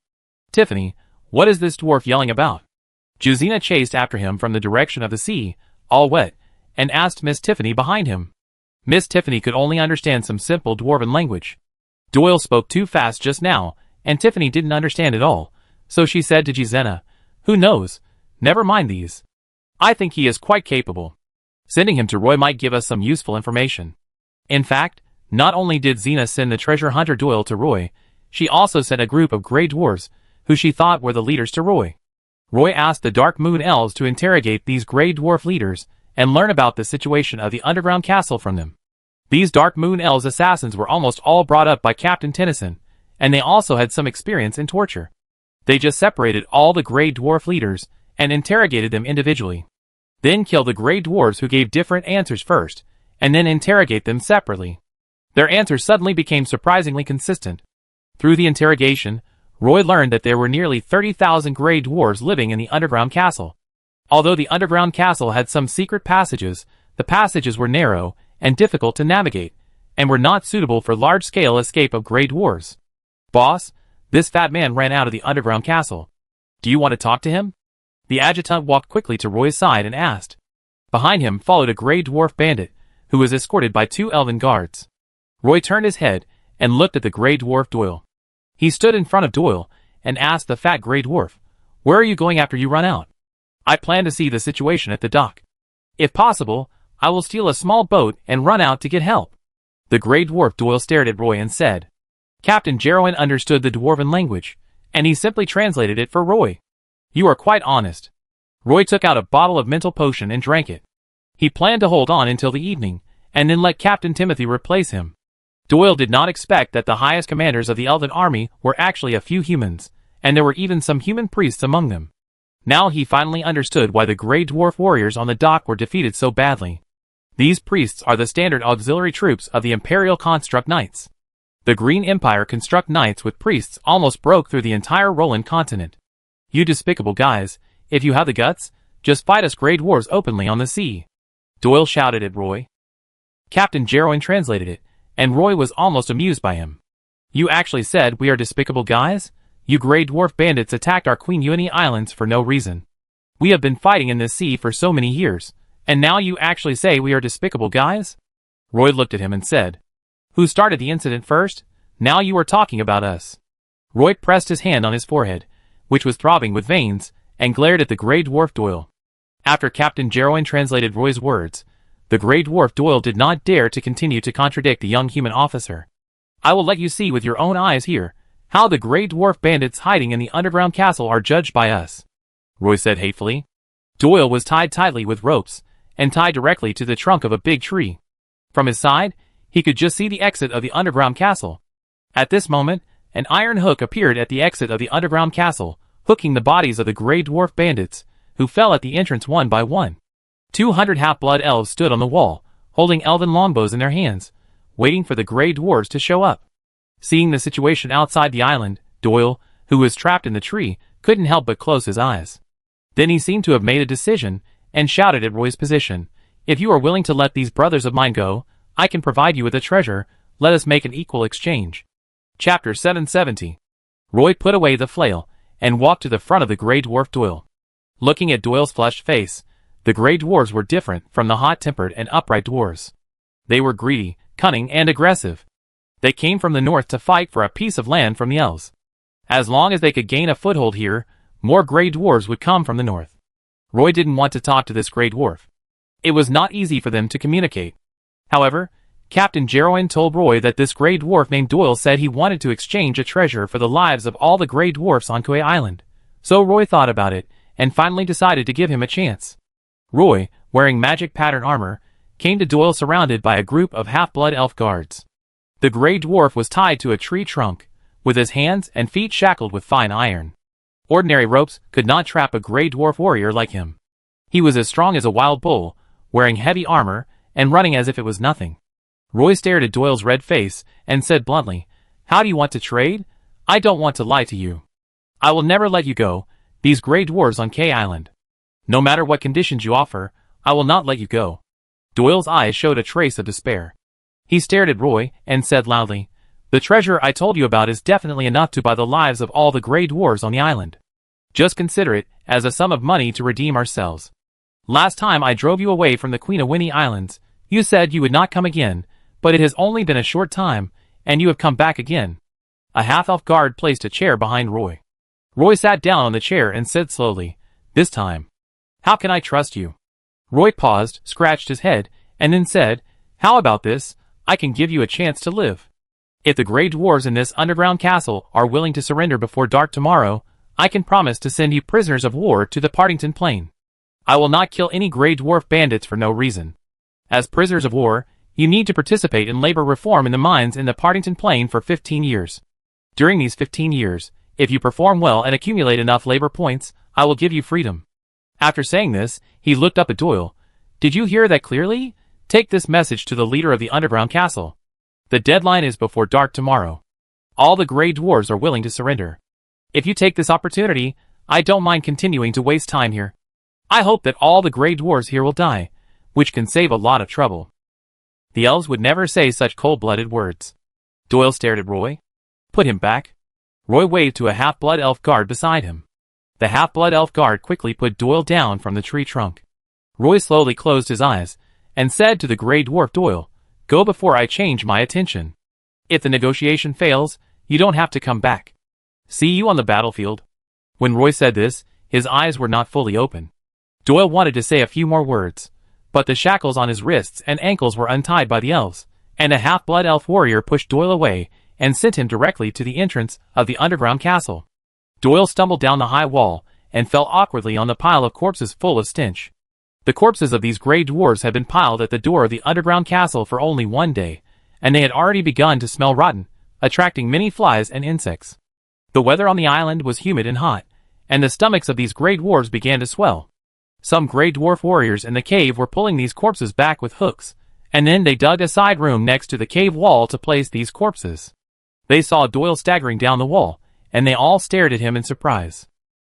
"Tiffany, what is this dwarf yelling about?" Josina chased after him from the direction of the sea, all wet, and asked Miss Tiffany behind him. Miss Tiffany could only understand some simple dwarven language. Doyle spoke too fast just now, and Tiffany didn't understand it all, so she said to Josina, "Who knows? Never mind these. I think he is quite capable. Sending him to Roy might give us some useful information." In fact, not only did Xena send the treasure hunter Doyle to Roy, she also sent a group of grey dwarves, who she thought were the leaders to Roy. Roy asked the Dark Moon Elves to interrogate these grey dwarf leaders and learn about the situation of the underground castle from them. These Dark Moon Elves assassins were almost all brought up by Captain Tennyson, and they also had some experience in torture. They just separated all the grey dwarf leaders and interrogated them individually. Then kill the grey dwarves who gave different answers first, and then interrogate them separately. Their answers suddenly became surprisingly consistent. Through the interrogation, Roy learned that there were nearly 30,000 grey dwarves living in the underground castle. Although the underground castle had some secret passages, the passages were narrow and difficult to navigate, and were not suitable for large-scale escape of grey dwarves. "Boss, this fat man ran out of the underground castle. Do you want to talk to him?" The adjutant walked quickly to Roy's side and asked. Behind him followed a grey dwarf bandit, who was escorted by 2 elven guards. Roy turned his head and looked at the grey dwarf Doyle. He stood in front of Doyle and asked the fat grey dwarf, "Where are you going after you run out?" "I plan to see the situation at the dock. If possible, I will steal a small boat and run out to get help." The grey dwarf Doyle stared at Roy and said. Captain Jarwin understood the dwarven language, and he simply translated it for Roy. "You are quite honest." Roy took out a bottle of mental potion and drank it. He planned to hold on until the evening, and then let Captain Timothy replace him. Doyle did not expect that the highest commanders of the elven army were actually a few humans, and there were even some human priests among them. Now he finally understood why the grey dwarf warriors on the dock were defeated so badly. These priests are the standard auxiliary troops of the Imperial Construct Knights. The Green Empire Construct Knights with priests almost broke through the entire Roland continent. "You despicable guys, if you have the guts, just fight us grey dwarves openly on the sea," Doyle shouted at Roy. Captain Jarwin translated it, and Roy was almost amused by him. "You actually said we are despicable guys? You grey dwarf bandits attacked our Queen Uini Islands for no reason. We have been fighting in this sea for so many years, and now you actually say we are despicable guys?" Roy looked at him and said, "Who started the incident first? Now you are talking about us." Roy pressed his hand on his forehead, which was throbbing with veins, and glared at the grey dwarf Doyle. After Captain Jarwin translated Roy's words, the grey dwarf Doyle did not dare to continue to contradict the young human officer. "I will let you see with your own eyes here how the grey dwarf bandits hiding in the underground castle are judged by us," Roy said hatefully. Doyle was tied tightly with ropes, and tied directly to the trunk of a big tree. From his side, he could just see the exit of the underground castle. At this moment, an iron hook appeared at the exit of the underground castle, hooking the bodies of the grey dwarf bandits, who fell at the entrance one by one. 200 half-blood elves stood on the wall, holding elven longbows in their hands, waiting for the grey dwarves to show up. Seeing the situation outside the island, Doyle, who was trapped in the tree, couldn't help but close his eyes. Then he seemed to have made a decision, and shouted at Roy's position, "If you are willing to let these brothers of mine go, I can provide you with a treasure. Let us make an equal exchange." Chapter 770. Roy put away the flail, and walked to the front of the grey dwarf Doyle. Looking at Doyle's flushed face, the grey dwarves were different from the hot-tempered and upright dwarves. They were greedy, cunning, and aggressive. They came from the north to fight for a piece of land from the elves. As long as they could gain a foothold here, more grey dwarves would come from the north. Roy didn't want to talk to this grey dwarf. It was not easy for them to communicate. However, Captain Jarwin told Roy that this grey dwarf named Doyle said he wanted to exchange a treasure for the lives of all the grey dwarfs on Kauai Island. So Roy thought about it, and finally decided to give him a chance. Roy, wearing magic pattern armor, came to Doyle surrounded by a group of half-blood elf guards. The gray dwarf was tied to a tree trunk, with his hands and feet shackled with fine iron. Ordinary ropes could not trap a gray dwarf warrior like him. He was as strong as a wild bull, wearing heavy armor, and running as if it was nothing. Roy stared at Doyle's red face, and said bluntly, "How do you want to trade? I don't want to lie to you. I will never let you go, these gray dwarves on K Island. No matter what conditions you offer, I will not let you go." Doyle's eyes showed a trace of despair. He stared at Roy, and said loudly, "The treasure I told you about is definitely enough to buy the lives of all the gray dwarves on the island. Just consider it as a sum of money to redeem ourselves. Last time I drove you away from the Queen of Winnie Islands, you said you would not come again, but it has only been a short time, and you have come back again." A half-elf guard placed a chair behind Roy. Roy sat down on the chair and said slowly, "This time. How can I trust you?" Roy paused, scratched his head, and then said, "How about this? I can give you a chance to live. If the gray dwarves in this underground castle are willing to surrender before dark tomorrow, I can promise to send you prisoners of war to the Partington Plain. I will not kill any gray dwarf bandits for no reason. As prisoners of war, you need to participate in labor reform in the mines in the Partington Plain for 15 years. During these 15 years, if you perform well and accumulate enough labor points, I will give you freedom." After saying this, he looked up at Doyle. "Did you hear that clearly? Take this message to the leader of the underground castle. The deadline is before dark tomorrow. All the gray dwarves are willing to surrender. If you take this opportunity, I don't mind continuing to waste time here. I hope that all the gray dwarves here will die, which can save a lot of trouble." The elves would never say such cold-blooded words. Doyle stared at Roy. "Put him back." Roy waved to a half-blood elf guard beside him. The half-blood elf guard quickly put Doyle down from the tree trunk. Roy slowly closed his eyes, and said to the gray dwarf Doyle, "Go before I change my attention. If the negotiation fails, you don't have to come back. See you on the battlefield." When Roy said this, his eyes were not fully open. Doyle wanted to say a few more words, but the shackles on his wrists and ankles were untied by the elves, and a half-blood elf warrior pushed Doyle away and sent him directly to the entrance of the underground castle. Doyle stumbled down the high wall and fell awkwardly on the pile of corpses full of stench. The corpses of these gray dwarves had been piled at the door of the underground castle for only one day, and they had already begun to smell rotten, attracting many flies and insects. The weather on the island was humid and hot, and the stomachs of these gray dwarves began to swell. Some gray dwarf warriors in the cave were pulling these corpses back with hooks, and then they dug a side room next to the cave wall to place these corpses. They saw Doyle staggering down the wall, and they all stared at him in surprise.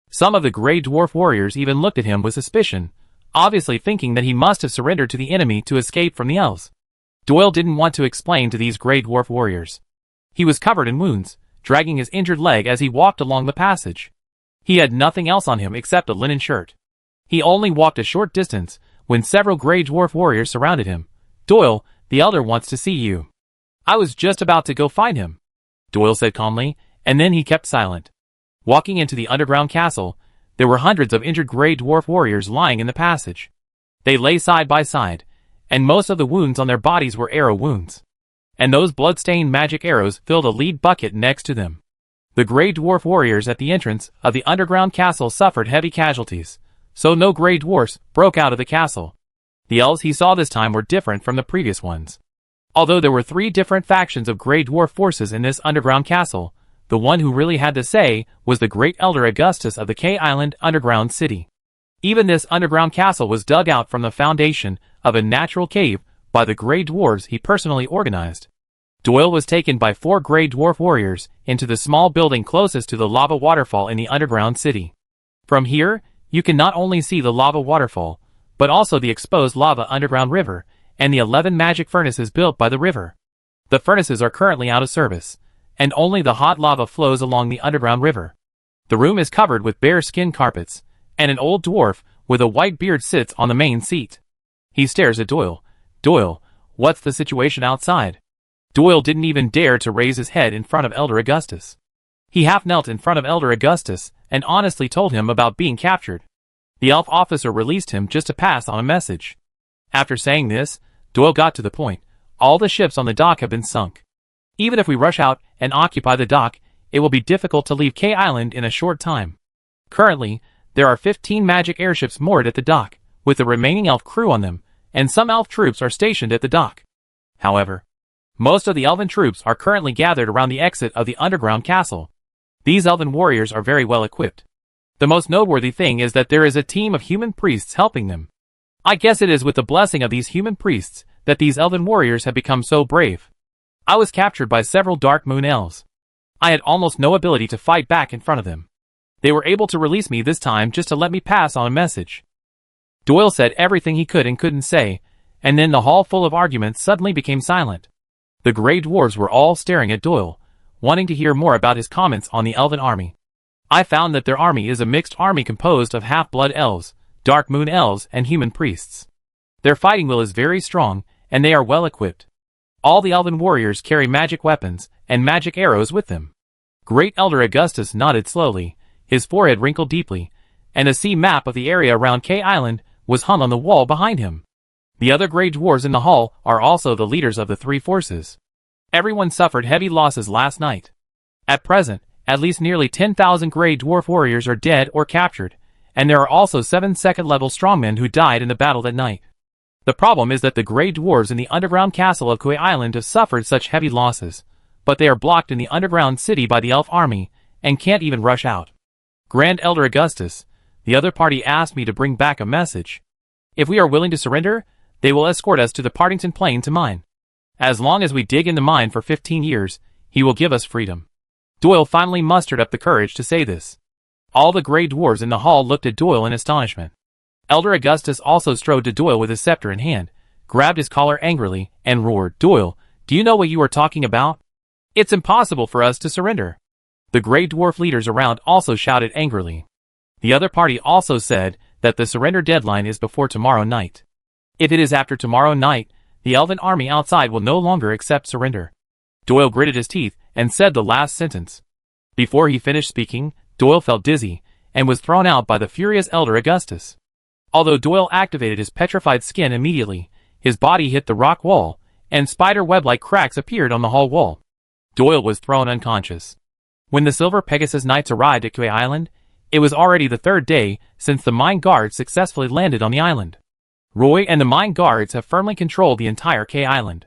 Some of the gray dwarf warriors even looked at him with suspicion, obviously thinking that he must have surrendered to the enemy to escape from the elves. Doyle didn't want to explain to these gray dwarf warriors. He was covered in wounds, dragging his injured leg as he walked along the passage. He had nothing else on him except a linen shirt. He only walked a short distance when several gray dwarf warriors surrounded him. "Doyle, the elder wants to see you." "I was just about to go find him," Doyle said calmly, and then he kept silent. Walking into the underground castle, there were hundreds of injured gray dwarf warriors lying in the passage. They lay side by side, and most of the wounds on their bodies were arrow wounds. And those blood-stained magic arrows filled a lead bucket next to them. The gray dwarf warriors at the entrance of the underground castle suffered heavy casualties, so no gray dwarfs broke out of the castle. The elves he saw this time were different from the previous ones. Although there were 3 different factions of gray dwarf forces in this underground castle, the one who really had to say was the great elder Augustus of the K Island underground city. Even this underground castle was dug out from the foundation of a natural cave by the gray dwarves he personally organized. Doyle was taken by 4 gray dwarf warriors into the small building closest to the lava waterfall in the underground city. From here, you can not only see the lava waterfall, but also the exposed lava underground river, and the 11 magic furnaces built by the river. The furnaces are currently out of service, and only the hot lava flows along the underground river. The room is covered with bare skin carpets, and an old dwarf with a white beard sits on the main seat. He stares at Doyle. "Doyle, what's the situation outside?" Doyle didn't even dare to raise his head in front of Elder Augustus. He half knelt in front of Elder Augustus and honestly told him about being captured. The elf officer released him just to pass on a message. After saying this, Doyle got to the point. "All the ships on the dock have been sunk. Even if we rush out and occupy the dock, it will be difficult to leave K Island in a short time. Currently, There are 15 magic airships moored at the dock, with the remaining elf crew on them, and some elf troops are stationed at the dock. However, most of the elven troops are currently gathered around the exit of the underground castle. These elven warriors are very well equipped. The most noteworthy thing is that there is a team of human priests helping them. I guess it is with the blessing of these human priests that these elven warriors have become so brave. I was captured by several Dark Moon elves. I had almost no ability to fight back in front of them. They were able to release me this time just to let me pass on a message. Doyle said everything he could and couldn't say, and then the hall full of arguments suddenly became silent. The Grey Dwarves were all staring at Doyle, wanting to hear more about his comments on the elven army. I found that their army is a mixed army composed of half-blood elves, Dark Moon elves, and human priests. Their fighting will is very strong, and they are well equipped. All the elven warriors carry magic weapons and magic arrows with them. Great Elder Augustus nodded slowly, his forehead wrinkled deeply, and a sea map of the area around K Island was hung on the wall behind him. The other Grey Dwarves in the hall are also the leaders of the three forces. Everyone suffered heavy losses last night. At present, at least nearly 10,000 Grey Dwarf warriors are dead or captured, and there are also 7 second-level strongmen who died in the battle that night. The problem is that the Grey Dwarves in the underground castle of Kui Island have suffered such heavy losses, but they are blocked in the underground city by the elf army, and can't even rush out. Grand Elder Augustus, the other party asked me to bring back a message. If we are willing to surrender, they will escort us to the Partington Plain to mine. As long as we dig in the mine for 15 years, he will give us freedom. Doyle finally mustered up the courage to say this. All the Grey Dwarves in the hall looked at Doyle in astonishment. Elder Augustus also strode to Doyle with his scepter in hand, grabbed his collar angrily, and roared, "Doyle, do you know what you are talking about? It's impossible for us to surrender." The Grey Dwarf leaders around also shouted angrily. The other party also said that the surrender deadline is before tomorrow night. If it is after tomorrow night, the elven army outside will no longer accept surrender. Doyle gritted his teeth and said the last sentence. Before he finished speaking, Doyle felt dizzy and was thrown out by the furious Elder Augustus. Although Doyle activated his petrified skin immediately, his body hit the rock wall, and spider web-like cracks appeared on the hall wall. Doyle was thrown unconscious. When the Silver Pegasus Knights arrived at Kui Island, it was already the third day since the mine guards successfully landed on the island. Roy and the mine guards have firmly controlled the entire K Island.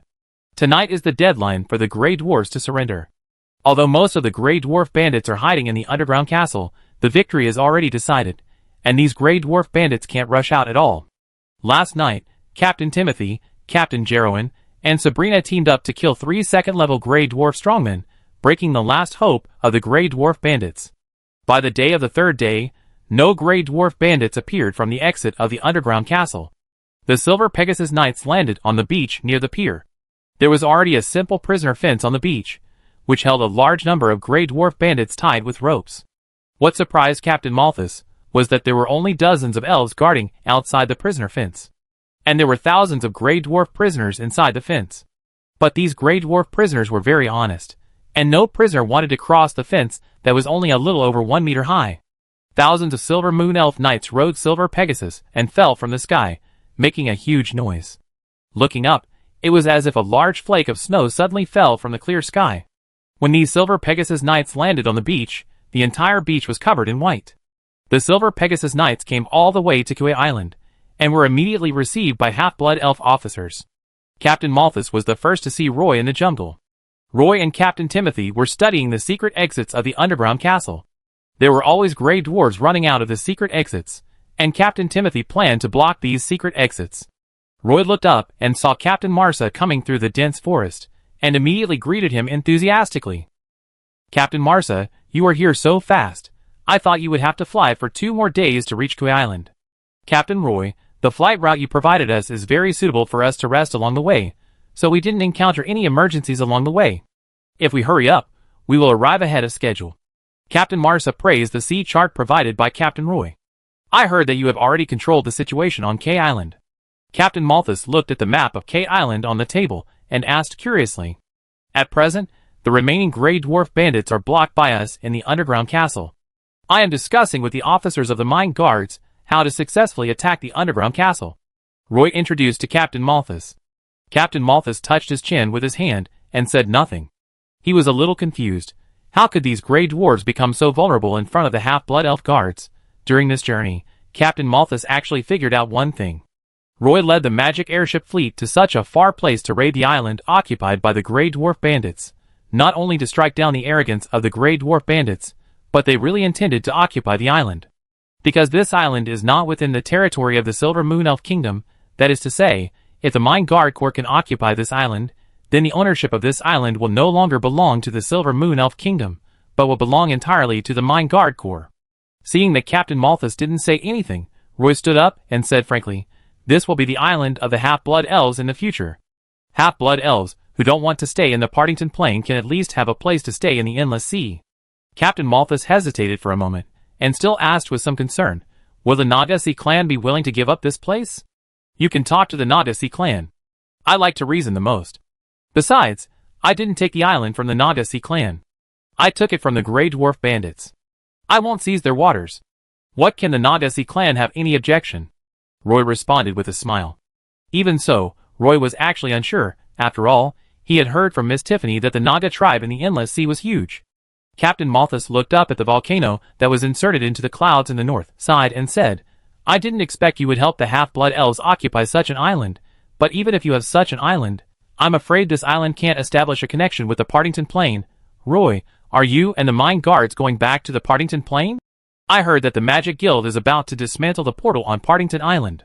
Tonight is the deadline for the Grey Dwarves to surrender. Although most of the Grey Dwarf bandits are hiding in the underground castle, the victory is already decided, and these Grey Dwarf bandits can't rush out at all. Last night, Captain Timothy, Captain Jerowin, and Sabrina teamed up to kill 3 second-level Grey Dwarf strongmen, breaking the last hope of the Grey Dwarf bandits. By the day of the third day, no Grey Dwarf bandits appeared from the exit of the underground castle. The Silver Pegasus Knights landed on the beach near the pier. There was already a simple prisoner fence on the beach, which held a large number of Grey Dwarf bandits tied with ropes. What surprised Captain Malthus was that there were only dozens of elves guarding outside the prisoner fence. And there were thousands of Grey Dwarf prisoners inside the fence. But these Grey Dwarf prisoners were very honest, and no prisoner wanted to cross the fence that was only a little over 1 meter high. Thousands of Silver Moon Elf Knights rode Silver Pegasus and fell from the sky, making a huge noise. Looking up, it was as if a large flake of snow suddenly fell from the clear sky. When these Silver Pegasus Knights landed on the beach, the entire beach was covered in white. The Silver Pegasus Knights came all the way to Kui Island, and were immediately received by half-blood elf officers. Captain Malthus was the first to see Roy in the jungle. Roy and Captain Timothy were studying the secret exits of the underground castle. There were always Grey Dwarves running out of the secret exits, and Captain Timothy planned to block these secret exits. Roy looked up and saw Captain Marsa coming through the dense forest, and immediately greeted him enthusiastically. "Captain Marsa, you are here so fast. I thought you would have to fly for 2 more days to reach Kui Island." "Captain Roy, the flight route you provided us is very suitable for us to rest along the way, so we didn't encounter any emergencies along the way. If we hurry up, we will arrive ahead of schedule." Captain Marsa praised the sea chart provided by Captain Roy. "I heard that you have already controlled the situation on K Island." Captain Malthus looked at the map of K Island on the table and asked curiously. "At present, the remaining Grey Dwarf bandits are blocked by us in the underground castle. I am discussing with the officers of the mine guards how to successfully attack the underground castle." Roy introduced to Captain Malthus. Captain Malthus touched his chin with his hand and said nothing. He was a little confused. How could these Grey Dwarves become so vulnerable in front of the half-blood elf guards, During this journey, Captain Malthus actually figured out one thing. Roy led the magic airship fleet to such a far place to raid the island occupied by the Grey Dwarf bandits, not only to strike down the arrogance of the Grey Dwarf bandits, but they really intended to occupy the island. Because this island is not within the territory of the Silver Moon Elf Kingdom, that is to say, if the Mine Guard Corps can occupy this island, then the ownership of this island will no longer belong to the Silver Moon Elf Kingdom, but will belong entirely to the Mine Guard Corps. Seeing that Captain Malthus didn't say anything, Roy stood up and said frankly, "This will be the island of the half-blood elves in the future. Half-blood elves who don't want to stay in the Partington Plain can at least have a place to stay in the Endless Sea." Captain Malthus hesitated for a moment, and still asked with some concern, "Will the Nagassi clan be willing to give up this place?" "You can talk to the Nagassi clan. I like to reason the most. Besides, I didn't take the island from the Nagassi clan. I took it from the Grey Dwarf bandits. I won't seize their waters. What can the Nagassi clan have any objection?" Roy responded with a smile. Even so, Roy was actually unsure. After all, he had heard from Miss Tiffany that the Naga tribe in the Endless Sea was huge. Captain Malthus looked up at the volcano that was inserted into the clouds in the north side and said, "I didn't expect you would help the half-blood elves occupy such an island, but even if you have such an island, I'm afraid this island can't establish a connection with the Partington Plain. Roy, are you and the Mine Guards going back to the Partington Plain? I heard that the Magic Guild is about to dismantle the portal on Partington Island.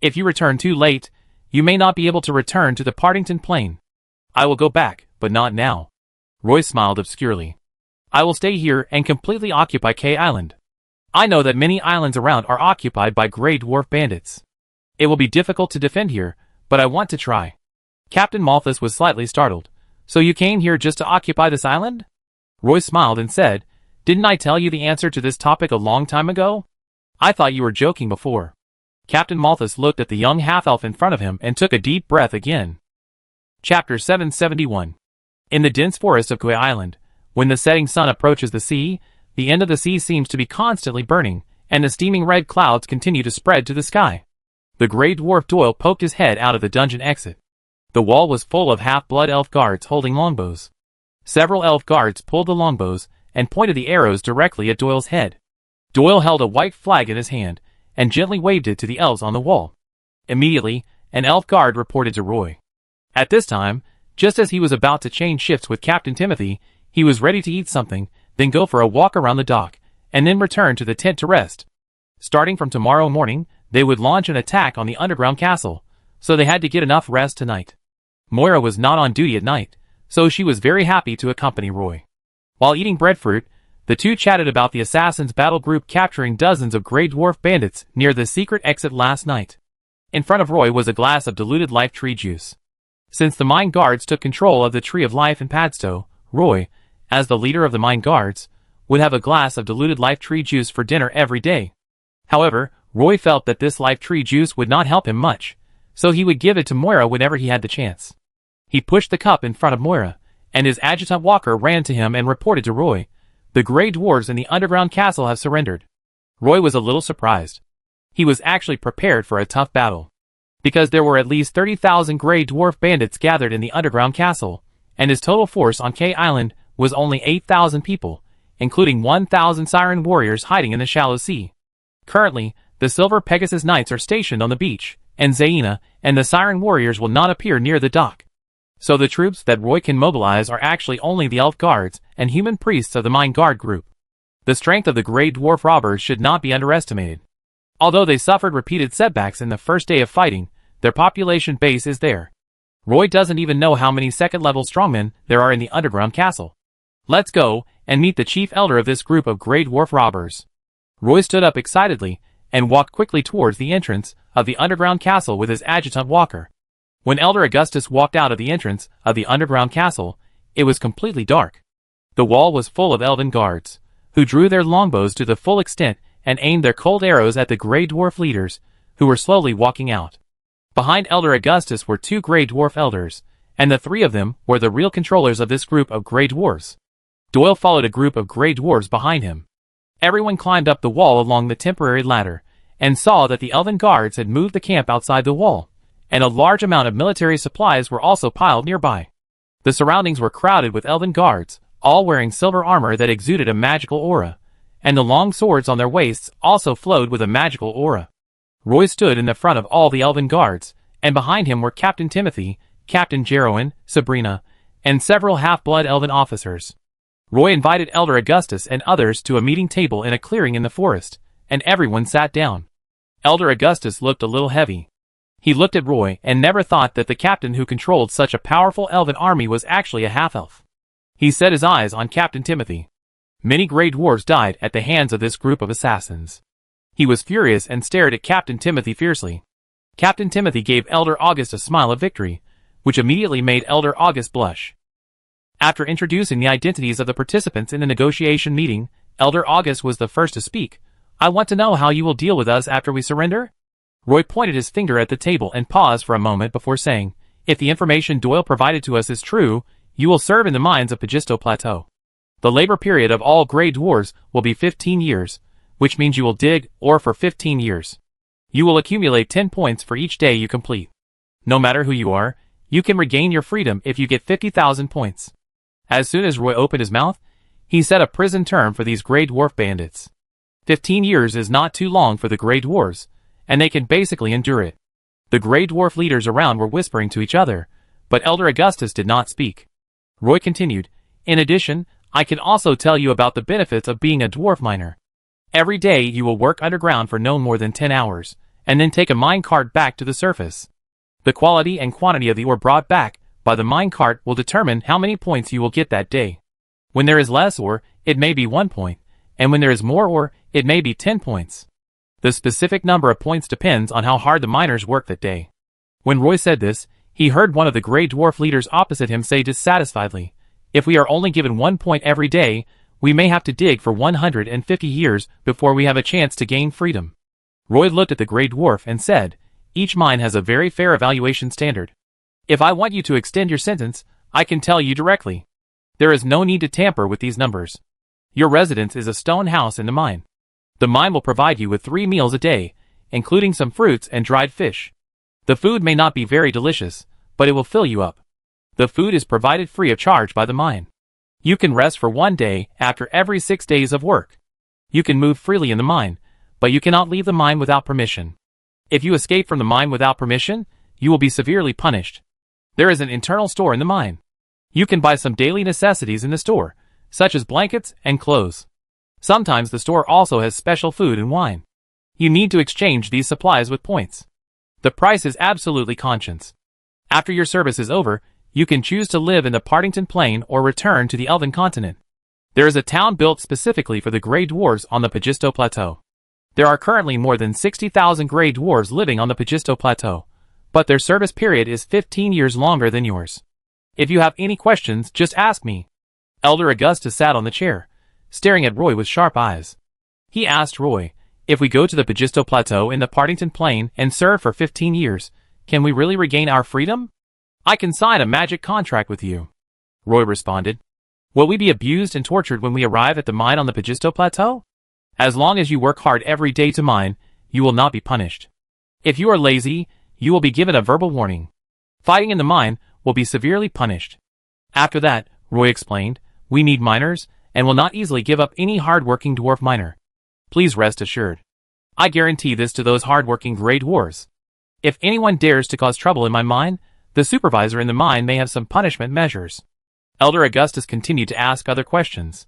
If you return too late, you may not be able to return to the Partington Plain." "I will go back, but not now." Roy smiled obscurely. "I will stay here and completely occupy K Island. I know that many islands around are occupied by Grey Dwarf bandits. It will be difficult to defend here, but I want to try." Captain Malthus was slightly startled. "So you came here just to occupy this island?" Roy smiled and said, "Didn't I tell you the answer to this topic a long time ago? I thought you were joking before." Captain Malthus looked at the young half-elf in front of him and took a deep breath again. Chapter 771. In the dense forest of Kui Island, when the setting sun approaches the sea, the end of the sea seems to be constantly burning, and the steaming red clouds continue to spread to the sky. The Grey Dwarf Doyle poked his head out of the dungeon exit. The wall was full of half-blood elf guards holding longbows. Several elf guards pulled the longbows and pointed the arrows directly at Doyle's head. Doyle held a white flag in his hand and gently waved it to the elves on the wall. Immediately, an elf guard reported to Roy. At this time, just as he was about to change shifts with Captain Timothy, he was ready to eat something, then go for a walk around the dock, and then return to the tent to rest. Starting from tomorrow morning, they would launch an attack on the underground castle, so they had to get enough rest tonight. Moira was not on duty at night, so she was very happy to accompany Roy. While eating breadfruit, the two chatted about the Assassins Battle Group capturing dozens of Grey Dwarf bandits near the secret exit last night. In front of Roy was a glass of diluted life tree juice. Since the Mine Guards took control of the Tree of Life in Padstow, Roy, as the leader of the Mine Guards, would have a glass of diluted life tree juice for dinner every day. However, Roy felt that this life tree juice would not help him much, so he would give it to Moira whenever he had the chance. He pushed the cup in front of Moira, and his adjutant Walker ran to him and reported to Roy, "The Grey Dwarves in the underground castle have surrendered." Roy was a little surprised. He was actually prepared for a tough battle, because there were at least 30,000 Grey Dwarf bandits gathered in the underground castle, and his total force on K Island was only 8,000 people, including 1,000 Siren warriors hiding in the shallow sea. Currently, the Silver Pegasus Knights are stationed on the beach, and Zaina and the Siren warriors will not appear near the dock. So the troops that Roy can mobilize are actually only the elf guards and human priests of the Mine Guard group. The strength of the Grey Dwarf robbers should not be underestimated. Although they suffered repeated setbacks in the first day of fighting, their population base is there. Roy doesn't even know how many second-level strongmen there are in the underground castle. "Let's go and meet the chief elder of this group of Grey Dwarf robbers." Roy stood up excitedly and walked quickly towards the entrance of the underground castle with his adjutant Walker. When Elder Augustus walked out of the entrance of the underground castle, it was completely dark. The wall was full of elven guards, who drew their longbows to the full extent and aimed their cold arrows at the Grey Dwarf leaders, who were slowly walking out. Behind Elder Augustus were two Grey Dwarf elders, and the three of them were the real controllers of this group of Grey Dwarves. Doyle followed a group of Grey Dwarves behind him. Everyone climbed up the wall along the temporary ladder, and saw that the elven guards had moved the camp outside the wall, and a large amount of military supplies were also piled nearby. The surroundings were crowded with elven guards, all wearing silver armor that exuded a magical aura, and the long swords on their waists also flowed with a magical aura. Roy stood in the front of all the elven guards, and behind him were Captain Timothy, Captain Jeroen, Sabrina, and several half-blood elven officers. Roy invited Elder Augustus and others to a meeting table in a clearing in the forest, and everyone sat down. Elder Augustus looked a little heavy. He looked at Roy and never thought that the captain who controlled such a powerful elven army was actually a half-elf. He set his eyes on Captain Timothy. Many Grey Dwarves died at the hands of this group of assassins. He was furious and stared at Captain Timothy fiercely. Captain Timothy gave Elder August a smile of victory, which immediately made Elder August blush. After introducing the identities of the participants in the negotiation meeting, Elder August was the first to speak. "I want to know how you will deal with us after we surrender?" Roy pointed his finger at the table and paused for a moment before saying, "If the information Doyle provided to us is true, you will serve in the mines of Pagisto Plateau. The labor period of all Grey Dwarves will be 15 years, which means you will dig ore for 15 years. You will accumulate 10 points for each day you complete. No matter who you are, you can regain your freedom if you get 50,000 points." As soon as Roy opened his mouth, he set a prison term for these Grey Dwarf bandits. 15 years is not too long for the Grey Dwarves, and they can basically endure it. The Grey Dwarf leaders around were whispering to each other, but Elder Augustus did not speak. Roy continued, "In addition, I can also tell you about the benefits of being a dwarf miner. Every day you will work underground for no more than 10 hours, and then take a mine cart back to the surface. The quality and quantity of the ore brought back by the mine cart will determine how many points you will get that day. When there is less ore, it may be 1 point, and when there is more ore, it may be 10 points. The specific number of points depends on how hard the miners work that day." When Roy said this, he heard one of the Grey Dwarf leaders opposite him say dissatisfiedly, "If we are only given 1 point every day, we may have to dig for 150 years before we have a chance to gain freedom." Roy looked at the Grey Dwarf and said, "Each mine has a very fair evaluation standard. If I want you to extend your sentence, I can tell you directly. There is no need to tamper with these numbers. Your residence is a stone house in the mine. The mine will provide you with 3 meals a day, including some fruits and dried fish. The food may not be very delicious, but it will fill you up. The food is provided free of charge by the mine. You can rest for 1 day after every 6 days of work. You can move freely in the mine, but you cannot leave the mine without permission. If you escape from the mine without permission, you will be severely punished. There is an internal store in the mine. You can buy some daily necessities in the store, such as blankets and clothes. Sometimes the store also has special food and wine. You need to exchange these supplies with points. The price is absolutely conscious. After your service is over, you can choose to live in the Partington Plain or return to the Elven continent. There is a town built specifically for the Grey Dwarves on the Pagisto Plateau. There are currently more than 60,000 Grey Dwarves living on the Pagisto Plateau, but their service period is 15 years longer than yours. If you have any questions, just ask me." Elder Augustus sat on the chair, staring at Roy with sharp eyes. He asked Roy, "If we go to the Pagisto Plateau in the Partington Plain and serve for 15 years, can we really regain our freedom? I can sign a magic contract with you." Roy responded, "Will we be abused and tortured when we arrive at the mine on the Pagisto Plateau? As long as you work hard every day to mine, you will not be punished. If you are lazy, you will be given a verbal warning. Fighting in the mine will be severely punished. After that," Roy explained, "we need miners, and will not easily give up any hard-working dwarf miner. Please rest assured. I guarantee this to those hard-working Grey Dwarves. If anyone dares to cause trouble in my mine, the supervisor in the mine may have some punishment measures." Elder Augustus continued to ask other questions.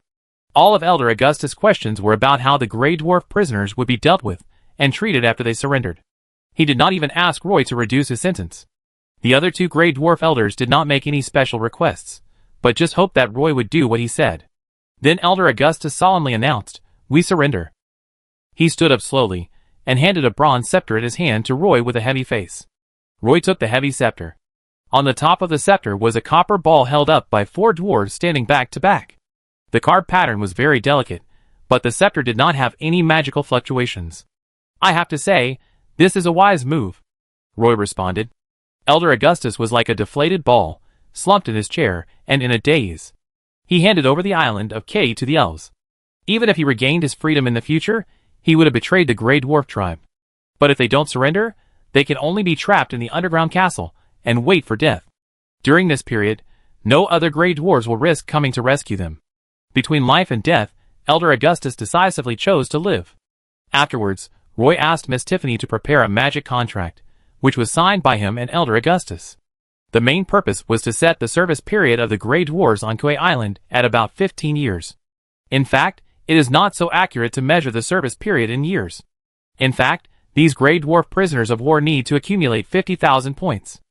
All of Elder Augustus' questions were about how the Grey Dwarf prisoners would be dealt with and treated after they surrendered. He did not even ask Roy to reduce his sentence. The other 2 Grey Dwarf elders did not make any special requests, but just hoped that Roy would do what he said. Then Elder Augustus solemnly announced, "We surrender." He stood up slowly, and handed a bronze scepter in his hand to Roy with a heavy face. Roy took the heavy scepter. On the top of the scepter was a copper ball held up by 4 dwarves standing back to back. The carved pattern was very delicate, but the scepter did not have any magical fluctuations. "I have to say, this is a wise move," Roy responded. Elder Augustus was like a deflated ball, slumped in his chair, and in a daze. He handed over the island of K to the elves. Even if he regained his freedom in the future, he would have betrayed the Grey Dwarf tribe. But if they don't surrender, they can only be trapped in the underground castle and wait for death. During this period, no other Grey Dwarves will risk coming to rescue them. Between life and death, Elder Augustus decisively chose to live. Afterwards, Roy asked Miss Tiffany to prepare a magic contract, which was signed by him and Elder Augustus. The main purpose was to set the service period of the Grey Dwarfs on Kauai Island at about 15 years. In fact, it is not so accurate to measure the service period in years. In fact, these Grey Dwarf prisoners of war need to accumulate 50,000 points.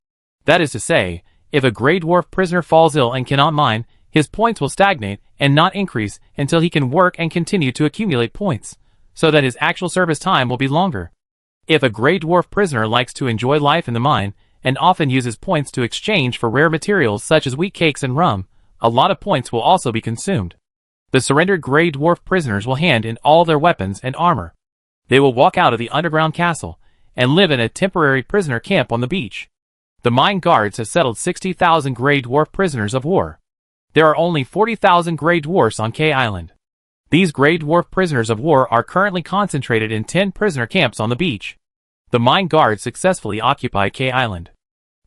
That is to say, if a Grey Dwarf prisoner falls ill and cannot mine, his points will stagnate and not increase until he can work and continue to accumulate points, so that his actual service time will be longer. If a Grey Dwarf prisoner likes to enjoy life in the mine, and often uses points to exchange for rare materials such as wheat cakes and rum, a lot of points will also be consumed. The surrendered Grey Dwarf prisoners will hand in all their weapons and armor. They will walk out of the underground castle, and live in a temporary prisoner camp on the beach. The mine guards have settled 60,000 Grey Dwarf prisoners of war. There are only 40,000 Grey Dwarfs on Kauai Island. These Grey Dwarf prisoners of war are currently concentrated in 10 prisoner camps on the beach. The mine guards successfully occupied Kauai Island.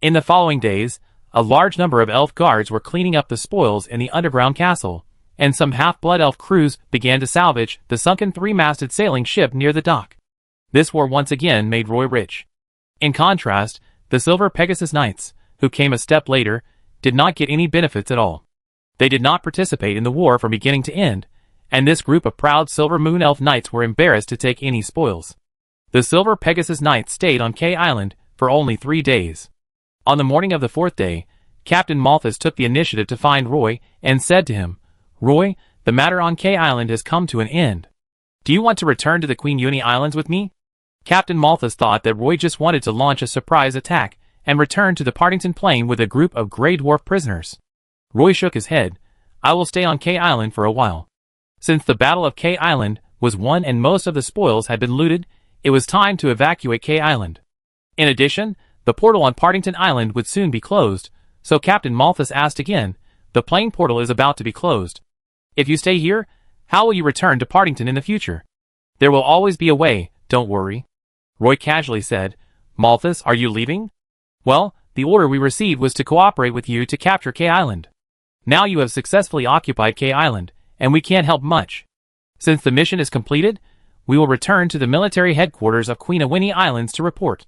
In the following days, a large number of elf guards were cleaning up the spoils in the underground castle, and some half-blood elf crews began to salvage the sunken three-masted sailing ship near the dock. This war once again made Roy rich. In contrast, the Silver Pegasus Knights, who came a step later, did not get any benefits at all. They did not participate in the war from beginning to end, and this group of proud Silver Moon Elf Knights were embarrassed to take any spoils. The Silver Pegasus Knights stayed on Kauai Island for only 3 days. On the morning of the 4th day, Captain Malthus took the initiative to find Roy and said to him, "Roy, the matter on Kauai Island has come to an end. Do you want to return to the Queen Uni Islands with me?" Captain Malthus thought that Roy just wanted to launch a surprise attack and return to the Partington Plain with a group of Grey Dwarf prisoners. Roy shook his head. "I will stay on Kauai Island for a while." Since the Battle of Kauai Island was won and most of the spoils had been looted, it was time to evacuate Kauai Island. In addition, the portal on Partington Island would soon be closed, so Captain Malthus asked again, "The plane portal is about to be closed. If you stay here, how will you return to Partington in the future?" "There will always be a way, don't worry." Roy casually said, "Malthus, are you leaving?" "Well, the order we received was to cooperate with you to capture Kauai Island. Now you have successfully occupied Kauai Island, and we can't help much. Since the mission is completed, we will return to the military headquarters of Queen Awini Islands to report."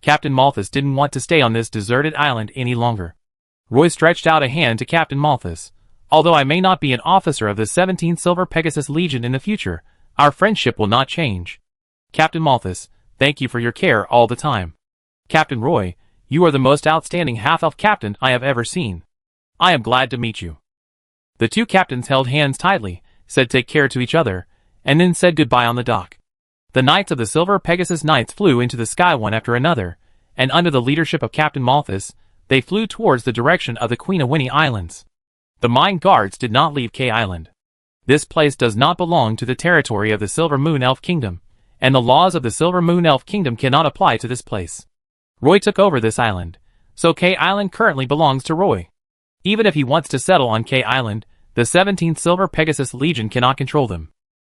Captain Malthus didn't want to stay on this deserted island any longer. Roy stretched out a hand to Captain Malthus. "Although I may not be an officer of the 17th Silver Pegasus Legion in the future, our friendship will not change. Captain Malthus, thank you for your care all the time. Captain Roy, you are the most outstanding half-elf captain I have ever seen. I am glad to meet you." The two captains held hands tightly, said take care to each other, and then said goodbye on the dock. The Knights of the Silver Pegasus Knights flew into the sky one after another, and under the leadership of Captain Malthus, they flew towards the direction of the Queen Awini Islands. The mine guards did not leave Kauai Island. This place does not belong to the territory of the Silver Moon Elf Kingdom, and the laws of the Silver Moon Elf Kingdom cannot apply to this place. Roy took over this island, so Kauai Island currently belongs to Roy. Even if he wants to settle on Kauai Island, the 17th Silver Pegasus Legion cannot control them.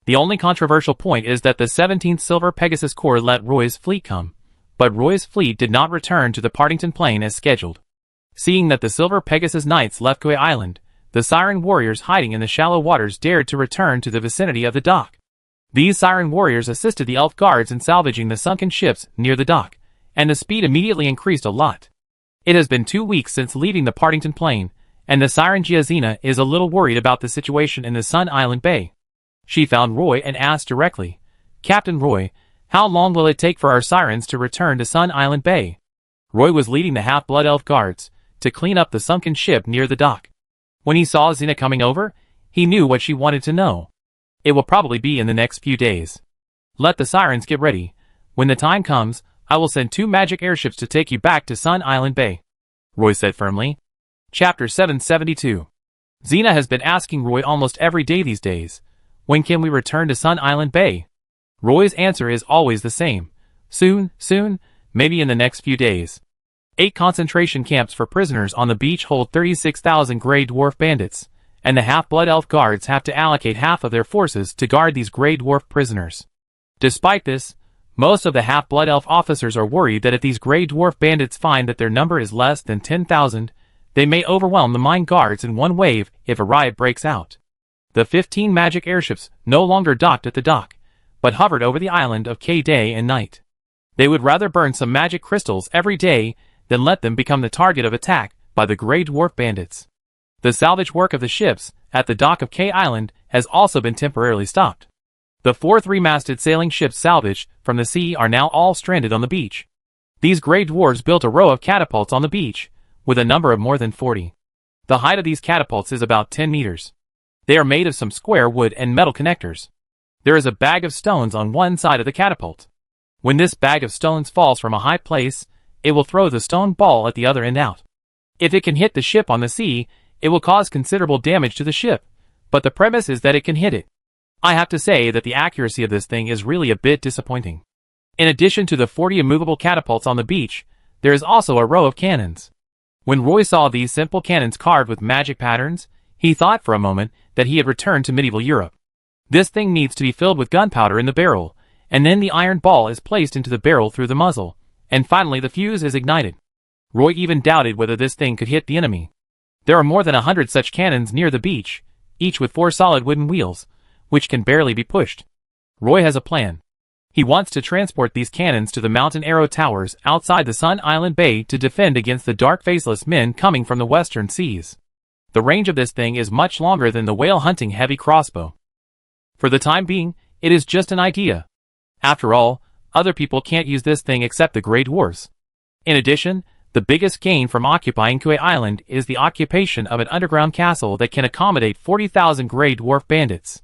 The only controversial point is that the 17th Silver Pegasus Corps let Roy's fleet come, but Roy's fleet did not return to the Partington Plain as scheduled. Seeing that the Silver Pegasus Knights left Kauai Island, the Siren warriors hiding in the shallow waters dared to return to the vicinity of the dock. These Siren warriors assisted the elf guards in salvaging the sunken ships near the dock, and the speed immediately increased a lot. It has been 2 weeks since leaving the Partington Plain, and the Siren Giazina is a little worried about the situation in the Sun Island Bay. She found Roy and asked directly, "Captain Roy, how long will it take for our Sirens to return to Sun Island Bay?" Roy was leading the half-blood elf guards to clean up the sunken ship near the dock. When he saw Xena coming over, he knew what she wanted to know. "It will probably be in the next few days. Let the Sirens get ready. When the time comes, I will send 2 magic airships to take you back to Sun Island Bay," Roy said firmly. Chapter 772. Xena has been asking Roy almost every day these days, "When can we return to Sun Island Bay?" Roy's answer is always the same. Soon, maybe in the next few days. 8 concentration camps for prisoners on the beach hold 36,000 Grey Dwarf bandits, and the half-blood elf guards have to allocate half of their forces to guard these Grey Dwarf prisoners. Despite this, most of the half-blood elf officers are worried that if these Grey Dwarf bandits find that their number is less than 10,000, they may overwhelm the mine guards in one wave if a riot breaks out. The 15 magic airships no longer docked at the dock, but hovered over the island of K day and night. They would rather burn some magic crystals every day than let them become the target of attack by the Grey Dwarf bandits. The salvage work of the ships at the dock of K Island has also been temporarily stopped. The 4 three-masted sailing ships salvaged from the sea are now all stranded on the beach. These Grey Dwarves built a row of catapults on the beach, with a number of more than 40. The height of these catapults is about 10 meters. They are made of some square wood and metal connectors. There is a bag of stones on one side of the catapult. When this bag of stones falls from a high place, it will throw the stone ball at the other end out. If it can hit the ship on the sea, it will cause considerable damage to the ship, but the premise is that it can hit it. I have to say that the accuracy of this thing is really a bit disappointing. In addition to the 40 immovable catapults on the beach, there is also a row of cannons. When Roy saw these simple cannons carved with magic patterns, he thought for a moment that he had returned to medieval Europe. This thing needs to be filled with gunpowder in the barrel, and then the iron ball is placed into the barrel through the muzzle, and finally the fuse is ignited. Roy even doubted whether this thing could hit the enemy. There are more than 100 such cannons near the beach, each with 4 solid wooden wheels, which can barely be pushed. Roy has a plan. He wants to transport these cannons to the mountain arrow towers outside the Sun Island Bay to defend against the dark faceless men coming from the western seas. The range of this thing is much longer than the whale hunting heavy crossbow. For the time being, it is just an idea. After all, other people can't use this thing except the Grey Dwarfs. In addition, the biggest gain from occupying Kui Island is the occupation of an underground castle that can accommodate 40,000 Grey Dwarf bandits.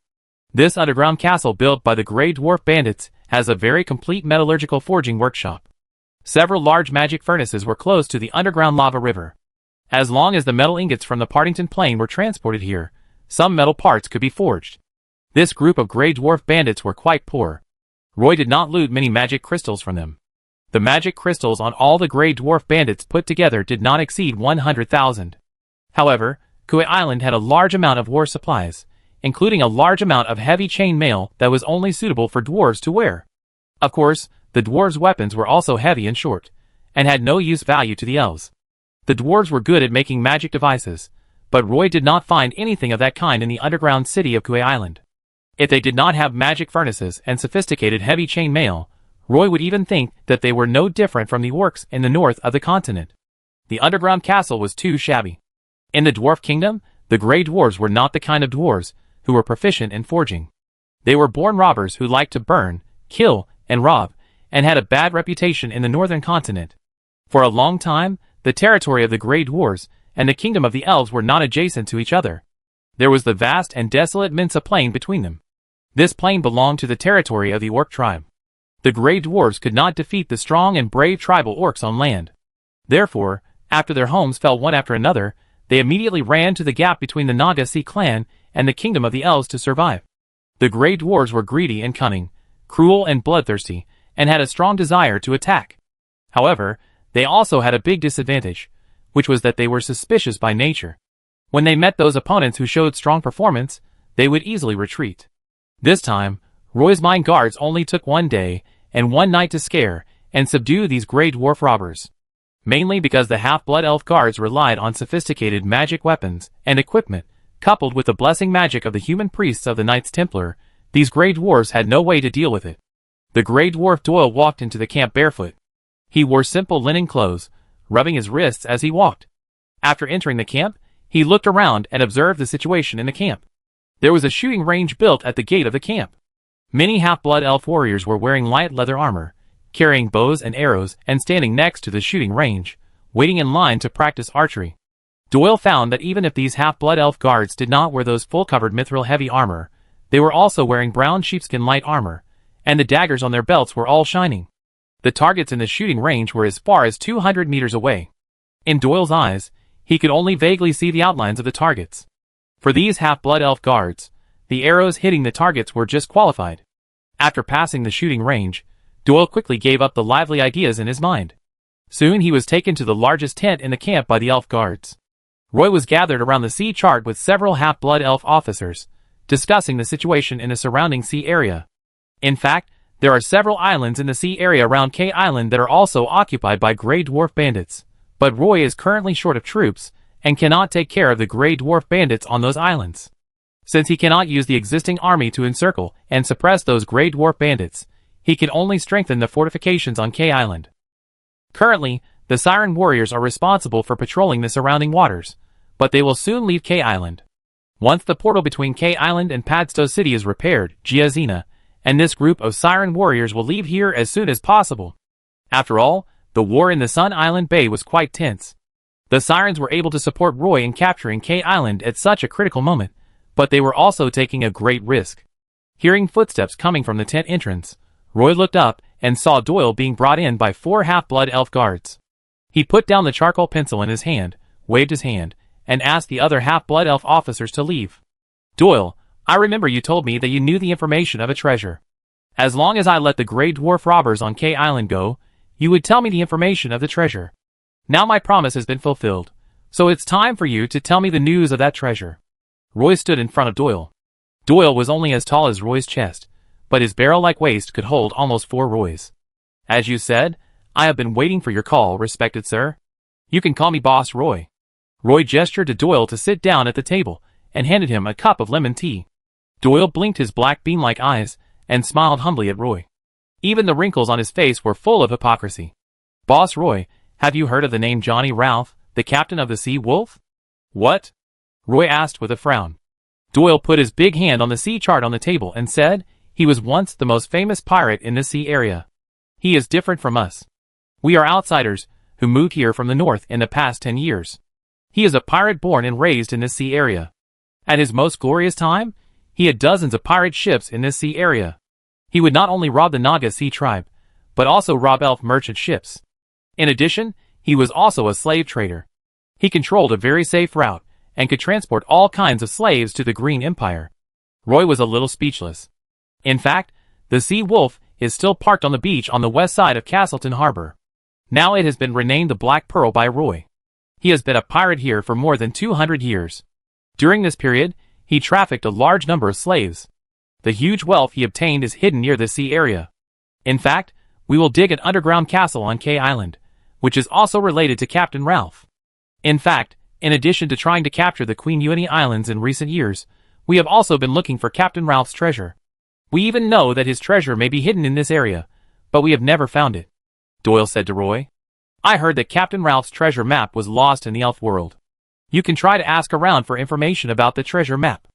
This underground castle built by the Grey Dwarf bandits has a very complete metallurgical forging workshop. Several large magic furnaces were close to the underground lava river. As long as the metal ingots from the Partington Plain were transported here, some metal parts could be forged. This group of Grey Dwarf bandits were quite poor. Roy did not loot many magic crystals from them. The magic crystals on all the Grey Dwarf bandits put together did not exceed 100,000. However, Kui Island had a large amount of war supplies, including a large amount of heavy chain mail that was only suitable for dwarves to wear. Of course, the dwarves' weapons were also heavy and short, and had no use value to the elves. The dwarves were good at making magic devices, but Roy did not find anything of that kind in the underground city of Kui Island. If they did not have magic furnaces and sophisticated heavy chain mail, Roy would even think that they were no different from the orcs in the north of the continent. The underground castle was too shabby. In the Dwarf Kingdom, the Grey Dwarves were not the kind of dwarves who were proficient in forging. They were born robbers who liked to burn, kill, and rob, and had a bad reputation in the northern continent. For a long time, the territory of the Grey Dwarves and the kingdom of the elves were not adjacent to each other. There was the vast and desolate Mensa Plain between them. This plain belonged to the territory of the Orc tribe. The Grey Dwarves could not defeat the strong and brave tribal orcs on land. Therefore, after their homes fell one after another, they immediately ran to the gap between the Naga Sea clan and the kingdom of the elves to survive. The Grey Dwarves were greedy and cunning, cruel and bloodthirsty, and had a strong desire to attack. However, they also had a big disadvantage, which was that they were suspicious by nature. When they met those opponents who showed strong performance, they would easily retreat. This time, Roy's mine guards only took 1 day and 1 night to scare and subdue these Grey Dwarf robbers. Mainly because the half-blood elf guards relied on sophisticated magic weapons and equipment, coupled with the blessing magic of the human priests of the Knights Templar, these Grey Dwarfs had no way to deal with it. The Grey Dwarf Doyle walked into the camp barefoot. He wore simple linen clothes, rubbing his wrists as he walked. After entering the camp, he looked around and observed the situation in the camp. There was a shooting range built at the gate of the camp. Many half-blood elf warriors were wearing light leather armor, carrying bows and arrows and standing next to the shooting range, waiting in line to practice archery. Doyle found that even if these half-blood elf guards did not wear those full-covered mithril heavy armor, they were also wearing brown sheepskin light armor, and the daggers on their belts were all shining. The targets in the shooting range were as far as 200 meters away. In Doyle's eyes, he could only vaguely see the outlines of the targets. For these half-blood elf guards, the arrows hitting the targets were just qualified. After passing the shooting range, Doyle quickly gave up the lively ideas in his mind. Soon he was taken to the largest tent in the camp by the elf guards. Roy was gathered around the sea chart with several half-blood elf officers, discussing the situation in the surrounding sea area. In fact, there are several islands in the sea area around K Island that are also occupied by Grey Dwarf bandits, but Roy is currently short of troops and cannot take care of the Grey Dwarf bandits on those islands. Since he cannot use the existing army to encircle and suppress those Grey Dwarf bandits, he can only strengthen the fortifications on K Island. Currently, the Siren warriors are responsible for patrolling the surrounding waters, but they will soon leave K Island. Once the portal between K Island and Padstow City is repaired, Giazina and this group of Siren warriors will leave here as soon as possible. After all, the war in the Sun Island Bay was quite tense. The Sirens were able to support Roy in capturing K Island at such a critical moment, but they were also taking a great risk. Hearing footsteps coming from the tent entrance, Roy looked up and saw Doyle being brought in by 4 half-blood elf guards. He put down the charcoal pencil in his hand, waved his hand, and asked the other half-blood elf officers to leave. Doyle, I remember you told me that you knew the information of a treasure. As long as I let the Grey Dwarf robbers on K Island go, you would tell me the information of the treasure. Now my promise has been fulfilled, so it's time for you to tell me the news of that treasure. Roy stood in front of Doyle. Doyle was only as tall as Roy's chest, but his barrel-like waist could hold almost 4 Roys. As you said, I have been waiting for your call, respected sir. You can call me Boss Roy. Roy gestured to Doyle to sit down at the table, and handed him a cup of lemon tea. Doyle blinked his black bean-like eyes, and smiled humbly at Roy. Even the wrinkles on his face were full of hypocrisy. Boss Roy, have you heard of the name Johnny Ralph, the captain of the Sea Wolf? What? Roy asked with a frown. Doyle put his big hand on the sea chart on the table and said, he was once the most famous pirate in the sea area. He is different from us. We are outsiders, who moved here from the north in the past 10 years. He is a pirate born and raised in this sea area. At his most glorious time, he had dozens of pirate ships in this sea area. He would not only rob the Naga Sea tribe, but also rob elf merchant ships. In addition, he was also a slave trader. He controlled a very safe route, and could transport all kinds of slaves to the Green Empire. Roy was a little speechless. In fact, the Sea Wolf is still parked on the beach on the west side of Castleton Harbor. Now it has been renamed the Black Pearl by Roy. He has been a pirate here for more than 200 years. During this period, he trafficked a large number of slaves. The huge wealth he obtained is hidden near the sea area. In fact, we will dig an underground castle on K Island, which is also related to Captain Ralph. In fact, in addition to trying to capture the Queen Uini Islands in recent years, we have also been looking for Captain Ralph's treasure. We even know that his treasure may be hidden in this area, but we have never found it. Doyle said to Roy. I heard that Captain Ralph's treasure map was lost in the elf world. You can try to ask around for information about the treasure map.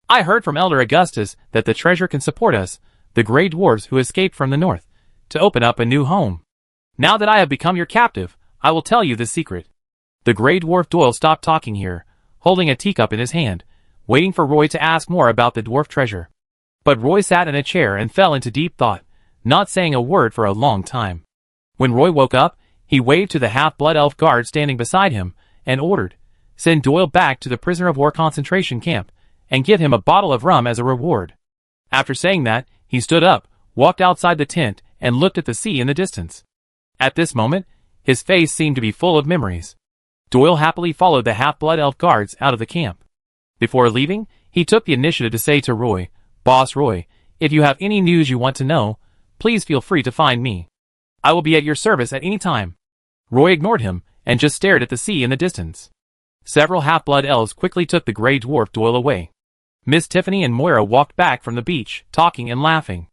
I heard from Elder Augustus that the treasure can support us, the Grey Dwarves who escaped from the north, to open up a new home. Now that I have become your captive, I will tell you the secret. The Grey Dwarf Doyle stopped talking here, holding a teacup in his hand, waiting for Roy to ask more about the dwarf treasure. But Roy sat in a chair and fell into deep thought, not saying a word for a long time. When Roy woke up, he waved to the half-blood elf guard standing beside him, and ordered, send Doyle back to the prisoner of war concentration camp, and give him a bottle of rum as a reward. After saying that, he stood up, walked outside the tent, and looked at the sea in the distance. At this moment, his face seemed to be full of memories. Doyle happily followed the half-blood elf guards out of the camp. Before leaving, he took the initiative to say to Roy, Boss Roy, if you have any news you want to know, please feel free to find me. I will be at your service at any time. Roy ignored him, and just stared at the sea in the distance. Several half-blood elves quickly took the Grey Dwarf Doyle away. Miss Tiffany and Moira walked back from the beach, talking and laughing.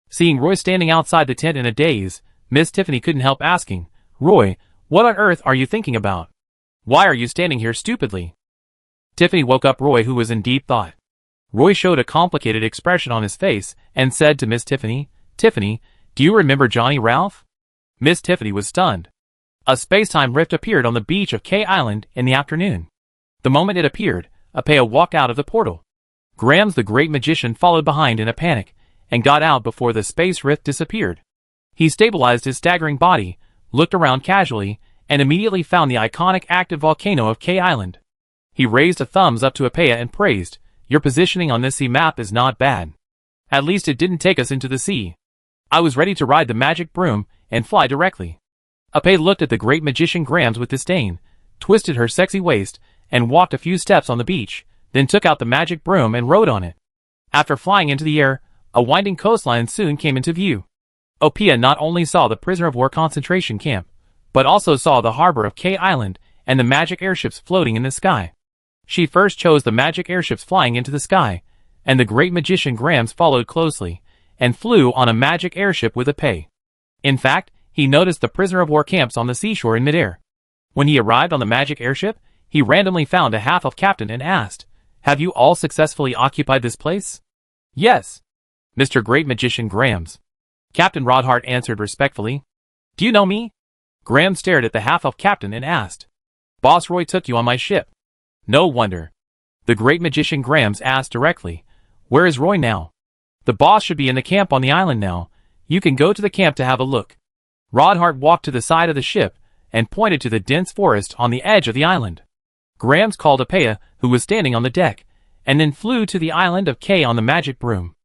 Seeing Roy standing outside the tent in a daze, Miss Tiffany couldn't help asking, Roy, what on earth are you thinking about? Why are you standing here stupidly? Tiffany woke up Roy, who was in deep thought. Roy showed a complicated expression on his face and said to Miss Tiffany, Tiffany, do you remember Johnny Ralph? Miss Tiffany was stunned. A space-time rift appeared on the beach of K Island in the afternoon. The moment it appeared, Apea walked out of the portal. Grams the great magician followed behind in a panic, and got out before the space rift disappeared. He stabilized his staggering body, looked around casually, and immediately found the iconic active volcano of K Island. He raised a thumbs up to Apea and praised, your positioning on this sea map is not bad. At least it didn't take us into the sea. I was ready to ride the magic broom and fly directly. Apea looked at the great magician Grams with disdain, twisted her sexy waist, and walked a few steps on the beach, then took out the magic broom and rode on it. After flying into the air, a winding coastline soon came into view. Apea not only saw the prisoner of war concentration camp, but also saw the harbor of K Island and the magic airships floating in the sky. She first chose the magic airships flying into the sky, and the great magician Grams followed closely, and flew on a magic airship with Epea. In fact, he noticed the prisoner of war camps on the seashore in midair. When he arrived on the magic airship, he randomly found a half-elf captain and asked, "Have you all successfully occupied this place?" "Yes, Mr. Great Magician Grams," Captain Rodhart answered respectfully. "Do you know me?" Grams stared at the half-elf captain and asked. "Boss Roy took you on my ship." "No wonder." The Great Magician Grams asked directly, "Where is Roy now?" "The boss should be in the camp on the island now. You can go to the camp to have a look." Rodhart walked to the side of the ship and pointed to the dense forest on the edge of the island. Grams called Epea, who was standing on the deck, and then flew to the island of K on the magic broom.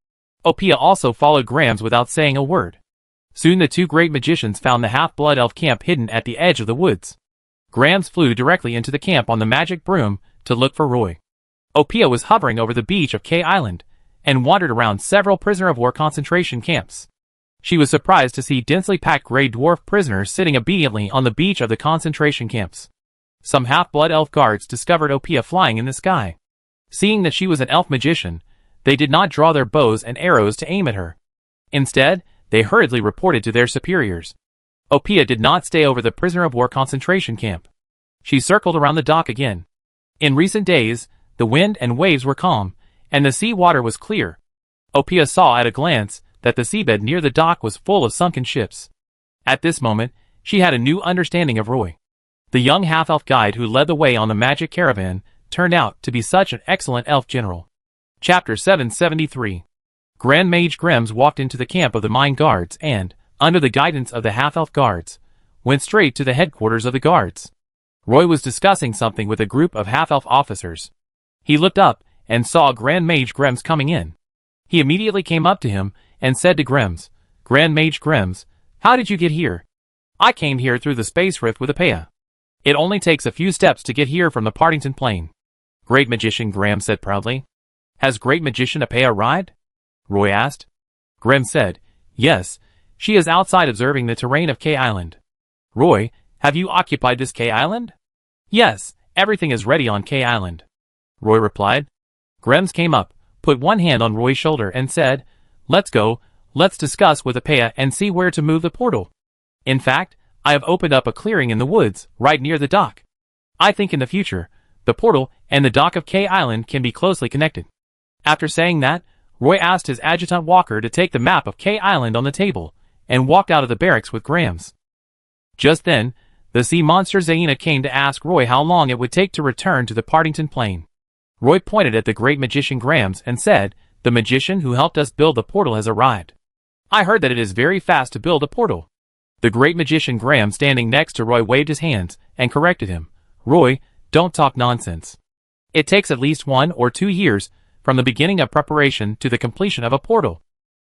Epea also followed Grams without saying a word. Soon the two great magicians found the half-blood elf camp hidden at the edge of the woods. Grams flew directly into the camp on the magic broom to look for Roy. Epea was hovering over the beach of K Island and wandered around several prisoner-of-war concentration camps. She was surprised to see densely packed gray dwarf prisoners sitting obediently on the beach of the concentration camps. Some half-blood elf guards discovered Epea flying in the sky. Seeing that she was an elf magician, they did not draw their bows and arrows to aim at her. Instead, they hurriedly reported to their superiors. Epea did not stay over the prisoner-of-war concentration camp. She circled around the dock again. In recent days, the wind and waves were calm, and the sea water was clear. Epea saw at a glance that the seabed near the dock was full of sunken ships. At this moment, she had a new understanding of Roy. The young half-elf guide who led the way on the magic caravan turned out to be such an excellent elf general. Chapter 773. Grand Mage Grams walked into the camp of the mine guards and, under the guidance of the half-elf guards, went straight to the headquarters of the guards. Roy was discussing something with a group of half-elf officers. He looked up and saw Grand Mage Grams coming in. He immediately came up to him and said to Grams, "Grand Mage Grams, how did you get here?" "I came here through the space rift with Epea. It only takes a few steps to get here from the Partington Plain," Great Magician Grams said proudly. "Has Great Magician Epea arrived?" Roy asked. Grams said, "Yes, she is outside observing the terrain of K Island." "Roy, have you occupied this K Island?" "Yes, everything is ready on K Island," Roy replied. Grams came up, put one hand on Roy's shoulder and said, "Let's go, let's discuss with Epea and see where to move the portal. In fact, I have opened up a clearing in the woods, right near the dock. I think in the future, the portal and the dock of K Island can be closely connected." After saying that, Roy asked his adjutant Walker to take the map of K Island on the table, and walked out of the barracks with Grams. Just then, the sea monster Zaina came to ask Roy how long it would take to return to the Partington Plain. Roy pointed at the great magician Grams and said, "The magician who helped us build the portal has arrived. I heard that it is very fast to build a portal." The great magician Grams standing next to Roy waved his hands and corrected him. "Roy, don't talk nonsense. It takes at least 1 or 2 years from the beginning of preparation to the completion of a portal.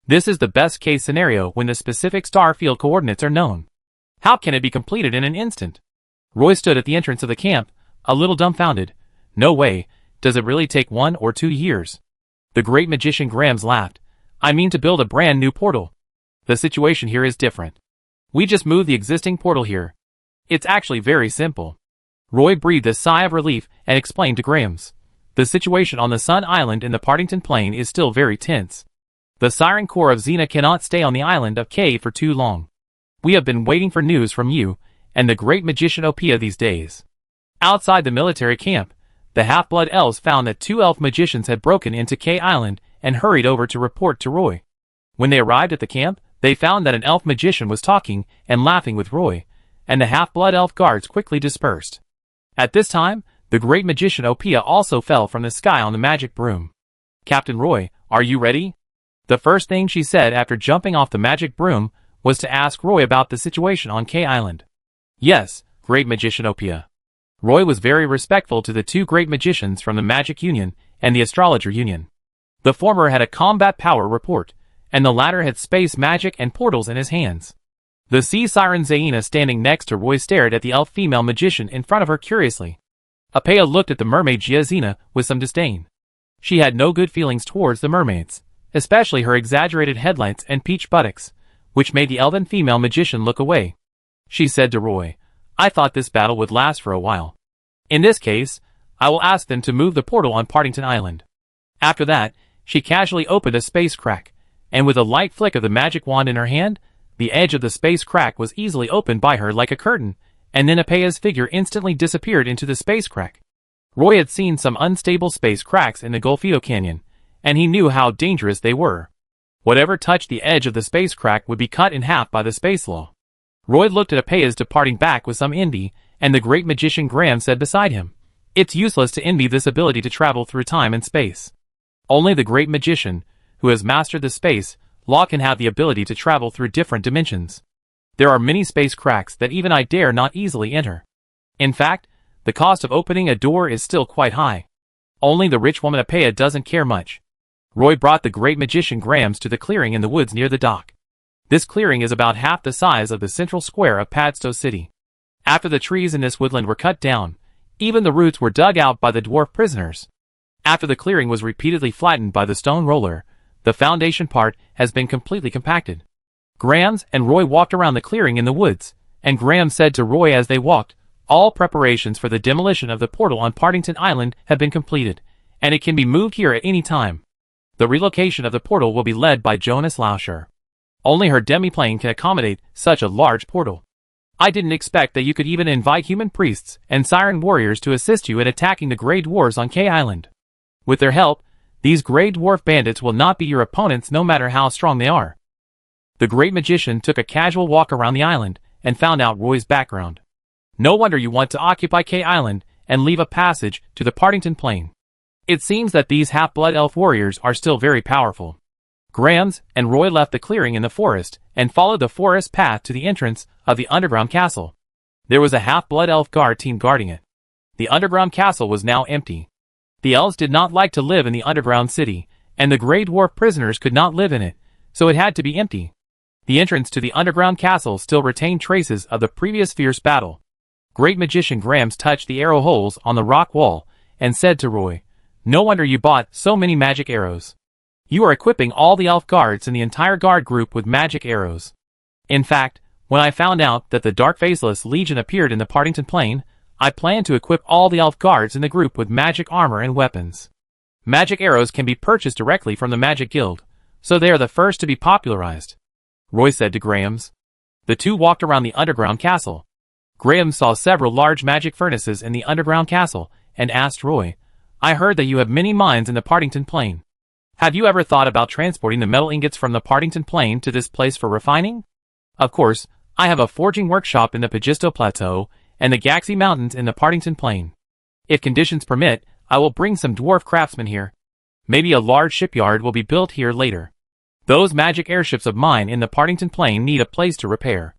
This is the best case scenario when the specific star field coordinates are known. How can it be completed in an instant?" Roy stood at the entrance of the camp, a little dumbfounded. "No way, does it really take 1 or 2 years?" The great magician Grams laughed. "I mean to build a brand new portal. The situation here is different. We just moved the existing portal here. It's actually very simple." Roy breathed a sigh of relief and explained to Grams. "The situation on the Sun Island in the Partington Plain is still very tense. The Siren Corps of Xena cannot stay on the island of K for too long. We have been waiting for news from you and the great magician Epea these days." Outside the military camp, the half-blood elves found that 2 elf magicians had broken into K Island and hurried over to report to Roy. When they arrived at the camp, they found that an elf magician was talking and laughing with Roy, and the half-blood elf guards quickly dispersed. At this time, the great magician Epea also fell from the sky on the magic broom. "Captain Roy, are you ready?" The first thing she said after jumping off the magic broom was to ask Roy about the situation on K Island. "Yes, great magician Epea." Roy was very respectful to the 2 great magicians from the Magic Union and the Astrologer Union. The former had a combat power report, and the latter had space magic and portals in his hands. The sea siren Zaina standing next to Roy stared at the elf female magician in front of her curiously. Epea looked at the mermaid Giazina with some disdain. She had no good feelings towards the mermaids, especially her exaggerated headlights and peach buttocks, which made the elven female magician look away. She said to Roy, "I thought this battle would last for a while. In this case, I will ask them to move the portal on Partington Island. After that, she casually opened a space crack, and with a light flick of the magic wand in her hand, the edge of the space crack was easily opened by her like a curtain, and then Apea's figure instantly disappeared into the space crack. Roy had seen some unstable space cracks in the Golfito Canyon, and he knew how dangerous they were. Whatever touched the edge of the space crack would be cut in half by the space law. Roy looked at Apea's departing back with some envy, and the great magician Graham said beside him, "It's useless to envy this ability to travel through time and space. Only the great magician, who has mastered the space law, can have the ability to travel through different dimensions. There are many space cracks that even I dare not easily enter. In fact, the cost of opening a door is still quite high. Only the rich woman Apea doesn't care much." Roy brought the great magician Grams to the clearing in the woods near the dock. This clearing is about half the size of the central square of Padstow City. After the trees in this woodland were cut down, even the roots were dug out by the dwarf prisoners. After the clearing was repeatedly flattened by the stone roller, the foundation part has been completely compacted. Grams and Roy walked around the clearing in the woods, and Graham said to Roy as they walked, "All preparations for the demolition of the portal on Partington Island have been completed, and it can be moved here at any time. The relocation of the portal will be led by Jonas Lauscher. Only her demiplane can accommodate such a large portal. I didn't expect that you could even invite human priests and siren warriors to assist you in attacking the Grey Dwarves on K Island. With their help, these Grey Dwarf bandits will not be your opponents no matter how strong they are." The great magician took a casual walk around the island and found out Roy's background. "No wonder you want to occupy K Island and leave a passage to the Partington Plain. It seems that these half-blood elf warriors are still very powerful." Grams and Roy left the clearing in the forest and followed the forest path to the entrance of the underground castle. There was a half-blood elf guard team guarding it. The underground castle was now empty. The elves did not like to live in the underground city, and the Grey Dwarf prisoners could not live in it, so it had to be empty. The entrance to the underground castle still retained traces of the previous fierce battle. Great magician Grams touched the arrow holes on the rock wall and said to Roy, "No wonder you bought so many magic arrows. You are equipping all the elf guards in the entire guard group with magic arrows. In fact, when I found out that the Dark Faceless Legion appeared in the Partington Plain, I planned to equip all the elf guards in the group with magic armor and weapons. Magic arrows can be purchased directly from the Magic Guild, so they are the first to be popularized," Roy said to Grams. The two walked around the underground castle. Graham saw several large magic furnaces in the underground castle and asked Roy, "I heard that you have many mines in the Partington Plain. Have you ever thought about transporting the metal ingots from the Partington Plain to this place for refining?" "Of course, I have a forging workshop in the Pagisto Plateau and the Gaxi Mountains in the Partington Plain. If conditions permit, I will bring some dwarf craftsmen here. Maybe a large shipyard will be built here later. Those magic airships of mine in the Partington Plain need a place to repair."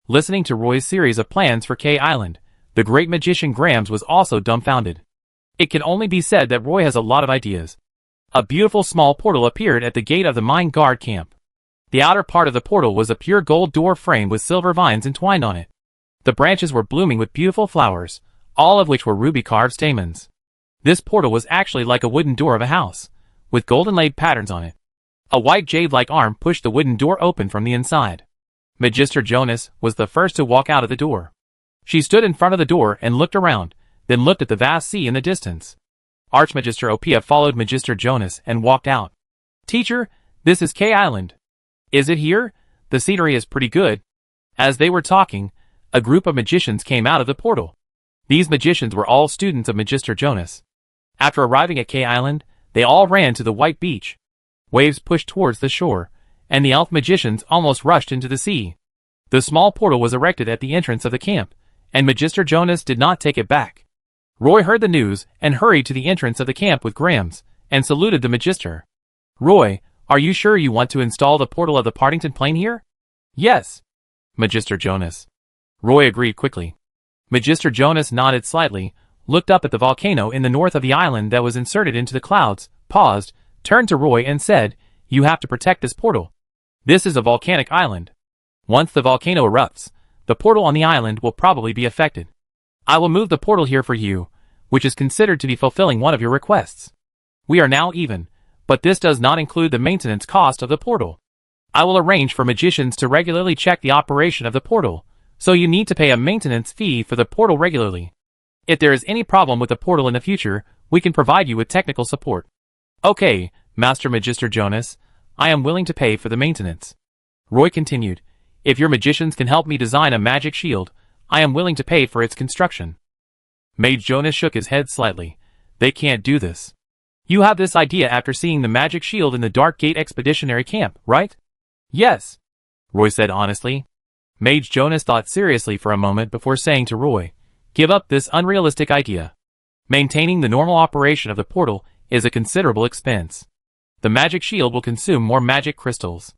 Listening to Roy's series of plans for K Island, the great magician Grams was also dumbfounded. It can only be said that Roy has a lot of ideas. A beautiful small portal appeared at the gate of the mine guard camp. The outer part of the portal was a pure gold door frame with silver vines entwined on it. The branches were blooming with beautiful flowers, all of which were ruby-carved stamens. This portal was actually like a wooden door of a house, with golden-laid patterns on it. A white jade-like arm pushed the wooden door open from the inside. Magister Jonas was the first to walk out of the door. She stood in front of the door and looked around, then looked at the vast sea in the distance. Archmagister Opia followed Magister Jonas and walked out. "Teacher, this is K Island. Is it here? The scenery is pretty good." As they were talking, a group of magicians came out of the portal. These magicians were all students of Magister Jonas. After arriving at K Island, they all ran to the white beach. Waves pushed towards the shore, and the elf magicians almost rushed into the sea. The small portal was erected at the entrance of the camp, and Magister Jonas did not take it back. Roy heard the news and hurried to the entrance of the camp with Grams, and saluted the Magister. "Roy, are you sure you want to install the portal of the Partington Plain here?" "Yes, Magister Jonas." Roy agreed quickly. Magister Jonas nodded slightly, looked up at the volcano in the north of the island that was inserted into the clouds, paused, turned to Roy and said, "You have to protect this portal. This is a volcanic island. Once the volcano erupts, the portal on the island will probably be affected. I will move the portal here for you, which is considered to be fulfilling one of your requests. We are now even, but this does not include the maintenance cost of the portal. I will arrange for magicians to regularly check the operation of the portal, so you need to pay a maintenance fee for the portal regularly. If there is any problem with the portal in the future, we can provide you with technical support. Okay, Master Magister Jonas, I am willing to pay for the maintenance. Roy continued, if your magicians can help me design a magic shield, I am willing to pay for its construction. Mage Jonas shook his head slightly. They can't do this. You have this idea after seeing the magic shield in the Dark Gate Expeditionary Camp, right? Yes, Roy said honestly. Mage Jonas thought seriously for a moment before saying to Roy, give up this unrealistic idea. Maintaining the normal operation of the portal is a considerable expense. The magic shield will consume more magic crystals.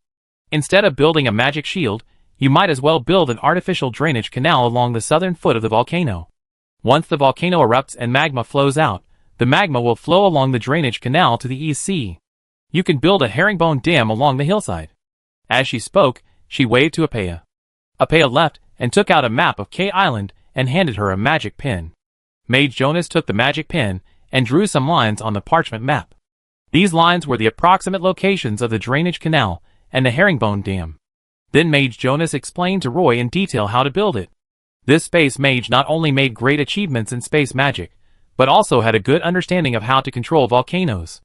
Instead of building a magic shield, you might as well build an artificial drainage canal along the southern foot of the volcano. Once the volcano erupts and magma flows out, the magma will flow along the drainage canal to the East Sea. You can build a herringbone dam along the hillside. As she spoke, she waved to Apea. Apea left and took out a map of K Island and handed her a magic pen. Mage Jonas took the magic pen and drew some lines on the parchment map. These lines were the approximate locations of the drainage canal and the herringbone dam. Then Mage Jonas explained to Roy in detail how to build it. This space mage not only made great achievements in space magic, but also had a good understanding of how to control volcanoes.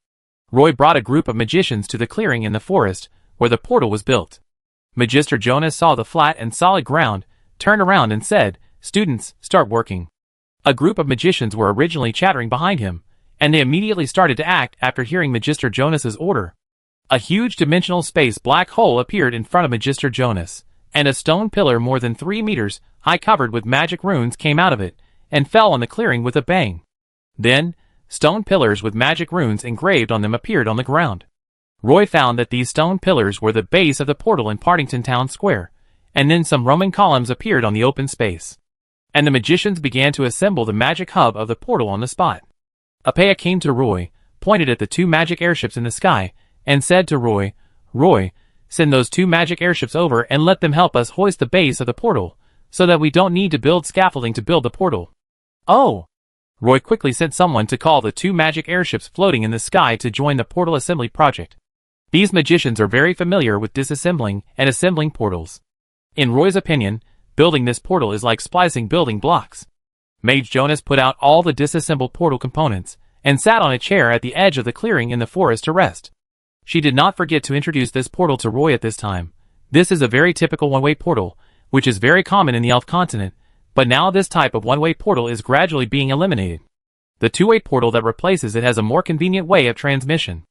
Roy brought a group of magicians to the clearing in the forest where the portal was built. Magister Jonas saw the flat and solid ground, turned around and said, students, start working. A group of magicians were originally chattering behind him, and they immediately started to act after hearing Magister Jonas's order. A huge dimensional space black hole appeared in front of Magister Jonas, and a stone pillar more than 3 meters high covered with magic runes came out of it, and fell on the clearing with a bang. Then, stone pillars with magic runes engraved on them appeared on the ground. Roy found that these stone pillars were the base of the portal in Partington Town Square, and then some Roman columns appeared on the open space. And the magicians began to assemble the magic hub of the portal on the spot. Apea came to Roy, pointed at the 2 magic airships in the sky, and said to Roy, Roy, send those 2 magic airships over and let them help us hoist the base of the portal, so that we don't need to build scaffolding to build the portal. Oh! Roy quickly sent someone to call the 2 magic airships floating in the sky to join the portal assembly project. These magicians are very familiar with disassembling and assembling portals. In Roy's opinion, building this portal is like splicing building blocks. Mage Jonas put out all the disassembled portal components, and sat on a chair at the edge of the clearing in the forest to rest. She did not forget to introduce this portal to Roy at this time. This is a very typical one-way portal, which is very common in the Elf continent, but now this type of one-way portal is gradually being eliminated. The two-way portal that replaces it has a more convenient way of transmission.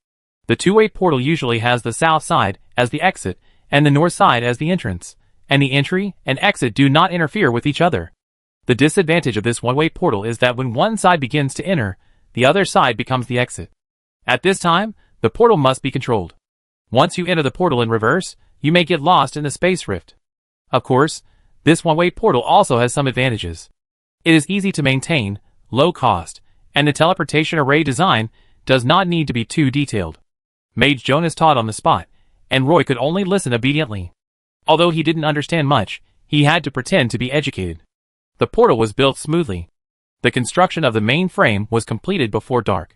The two-way portal usually has the south side as the exit and the north side as the entrance, and the entry and exit do not interfere with each other. The disadvantage of this one-way portal is that when one side begins to enter, the other side becomes the exit. At this time, the portal must be controlled. Once you enter the portal in reverse, you may get lost in the space rift. Of course, this one-way portal also has some advantages. It is easy to maintain, low cost, and the teleportation array design does not need to be too detailed. Mage Jonas taught on the spot, and Roy could only listen obediently. Although he didn't understand much, he had to pretend to be educated. The portal was built smoothly. The construction of the main frame was completed before dark.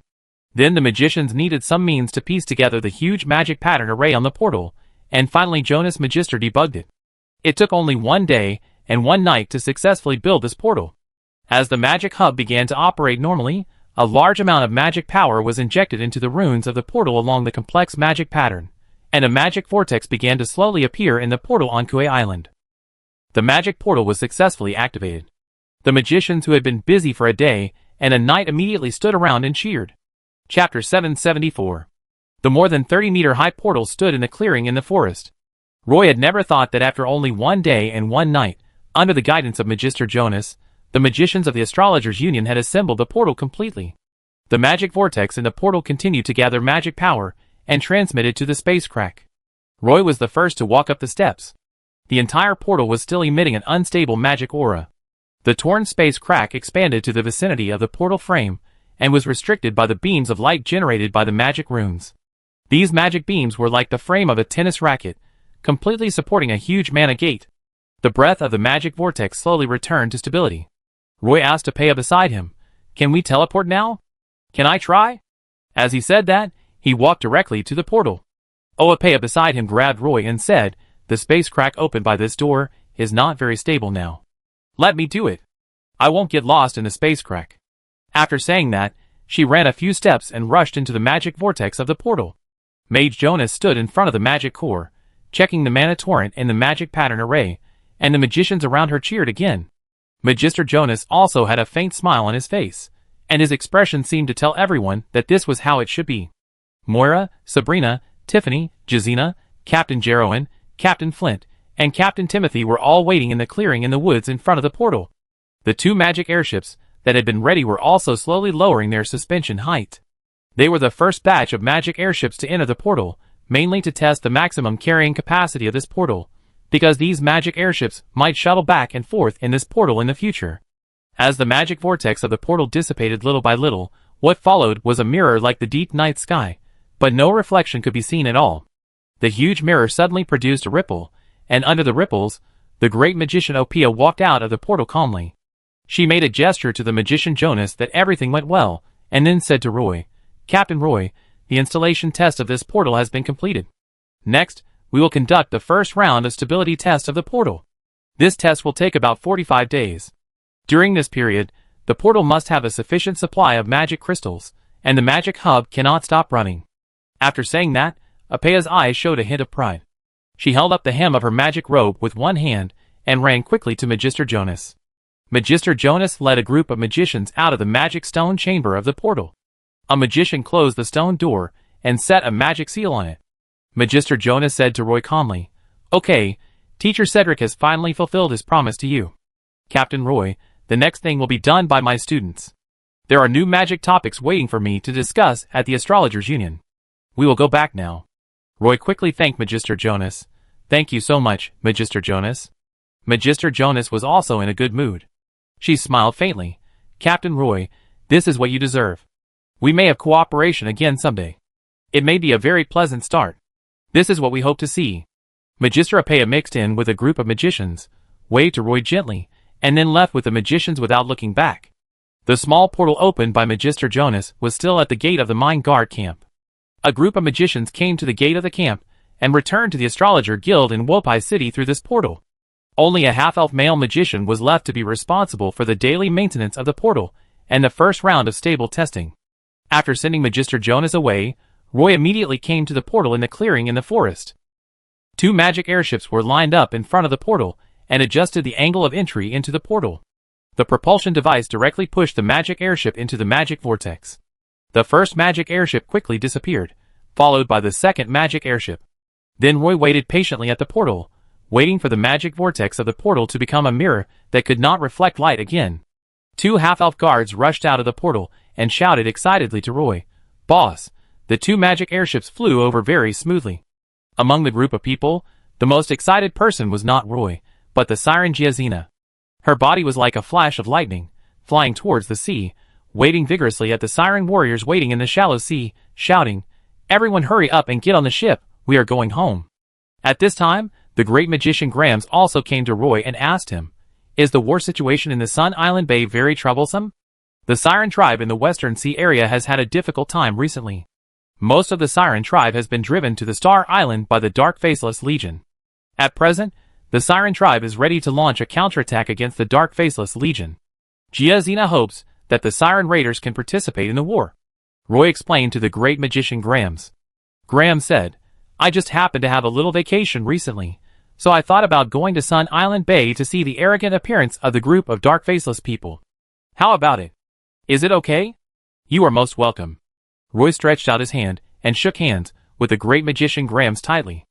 Then the magicians needed some means to piece together the huge magic pattern array on the portal, and finally Jonas Magister debugged it. It took only 1 day and 1 night to successfully build this portal. As the magic hub began to operate normally, a large amount of magic power was injected into the runes of the portal along the complex magic pattern, and a magic vortex began to slowly appear in the portal on Kue Island. The magic portal was successfully activated. The magicians who had been busy for a day and a night immediately stood around and cheered. Chapter 774. The more than 30-meter high portal stood in a clearing in the forest. Roy had never thought that after only 1 day and 1 night, under the guidance of Magister Jonas, the magicians of the Astrologers' Union had assembled the portal completely. The magic vortex in the portal continued to gather magic power and transmit it to the space crack. Roy was the first to walk up the steps. The entire portal was still emitting an unstable magic aura. The torn space crack expanded to the vicinity of the portal frame and was restricted by the beams of light generated by the magic runes. These magic beams were like the frame of a tennis racket, completely supporting a huge mana gate. The breath of the magic vortex slowly returned to stability. Roy asked Apea beside him, "Can we teleport now? Can I try?" As he said that, he walked directly to the portal. Apea beside him grabbed Roy and said, "The space crack opened by this door is not very stable now. Let me do it." I won't get lost in the space crack. After saying that, she ran a few steps and rushed into the magic vortex of the portal. Mage Jonas stood in front of the magic core, checking the mana torrent in the magic pattern array, and the magicians around her cheered again. Magister Jonas also had a faint smile on his face, and his expression seemed to tell everyone that this was how it should be. Moira, Sabrina, Tiffany, Jazina, Captain Jeroen, Captain Flint, and Captain Timothy were all waiting in the clearing in the woods in front of the portal. The two magic airships that had been ready were also slowly lowering their suspension height. They were the first batch of magic airships to enter the portal, mainly to test the maximum carrying capacity of this portal, because these magic airships might shuttle back and forth in this portal in the future. As the magic vortex of the portal dissipated little by little, what followed was a mirror like the deep night sky, but no reflection could be seen at all. The huge mirror suddenly produced a ripple, and under the ripples, the great magician Opia walked out of the portal calmly. She made a gesture to the magician Jonas that everything went well, and then said to Roy, "Captain Roy, the installation test of this portal has been completed. Next, we will conduct the first round of stability test of the portal. This test will take about 45 days. During this period, the portal must have a sufficient supply of magic crystals, and the magic hub cannot stop running." After saying that, Opia's eyes showed a hint of pride. She held up the hem of her magic robe with one hand and ran quickly to Magister Jonas. Magister Jonas led a group of magicians out of the magic stone chamber of the portal. A magician closed the stone door and set a magic seal on it. Magister Jonas said to Roy calmly, "Okay, Teacher Cedric has finally fulfilled his promise to you. Captain Roy, the next thing will be done by my students. There are new magic topics waiting for me to discuss at the Astrologers' Union. We will go back now." Roy quickly thanked Magister Jonas. "Thank you so much, Magister Jonas." Magister Jonas was also in a good mood. She smiled faintly. "Captain Roy, this is what you deserve. We may have cooperation again someday. It may be a very pleasant start. This is what we hope to see." Magister Opia mixed in with a group of magicians, waved to Roy gently, and then left with the magicians without looking back. The small portal opened by Magister Jonas was still at the gate of the Mine Guard camp. A group of magicians came to the gate of the camp and returned to the Astrologer Guild in Wopai City through this portal. Only a half-elf male magician was left to be responsible for the daily maintenance of the portal and the first round of stable testing. After sending Magister Jonas away, Roy immediately came to the portal in the clearing in the forest. Two magic airships were lined up in front of the portal and adjusted the angle of entry into the portal. The propulsion device directly pushed the magic airship into the magic vortex. The first magic airship quickly disappeared, followed by the second magic airship. Then Roy waited patiently at the portal, waiting for the magic vortex of the portal to become a mirror that could not reflect light again. Two half-elf guards rushed out of the portal and shouted excitedly to Roy, "Boss!" The two magic airships flew over very smoothly. Among the group of people, the most excited person was not Roy, but the siren Giazina. Her body was like a flash of lightning, flying towards the sea, waving vigorously at the siren warriors waiting in the shallow sea, shouting, "Everyone hurry up and get on the ship, we are going home." At this time, the great magician Grams also came to Roy and asked him, "Is the war situation in the Sun Island Bay very troublesome? The Siren tribe in the Western Sea area has had a difficult time recently. Most of the Siren tribe has been driven to the Star Island by the Dark Faceless Legion. At present, the Siren tribe is ready to launch a counterattack against the Dark Faceless Legion. Giazina hopes that the Siren Raiders can participate in the war." Roy explained to the great magician Grams. Grams said, "I just happened to have a little vacation recently, so I thought about going to Sun Island Bay to see the arrogant appearance of the group of Dark Faceless people. How about it? Is it okay? You are most welcome." Roy stretched out his hand and shook hands with the great magician Grams tightly.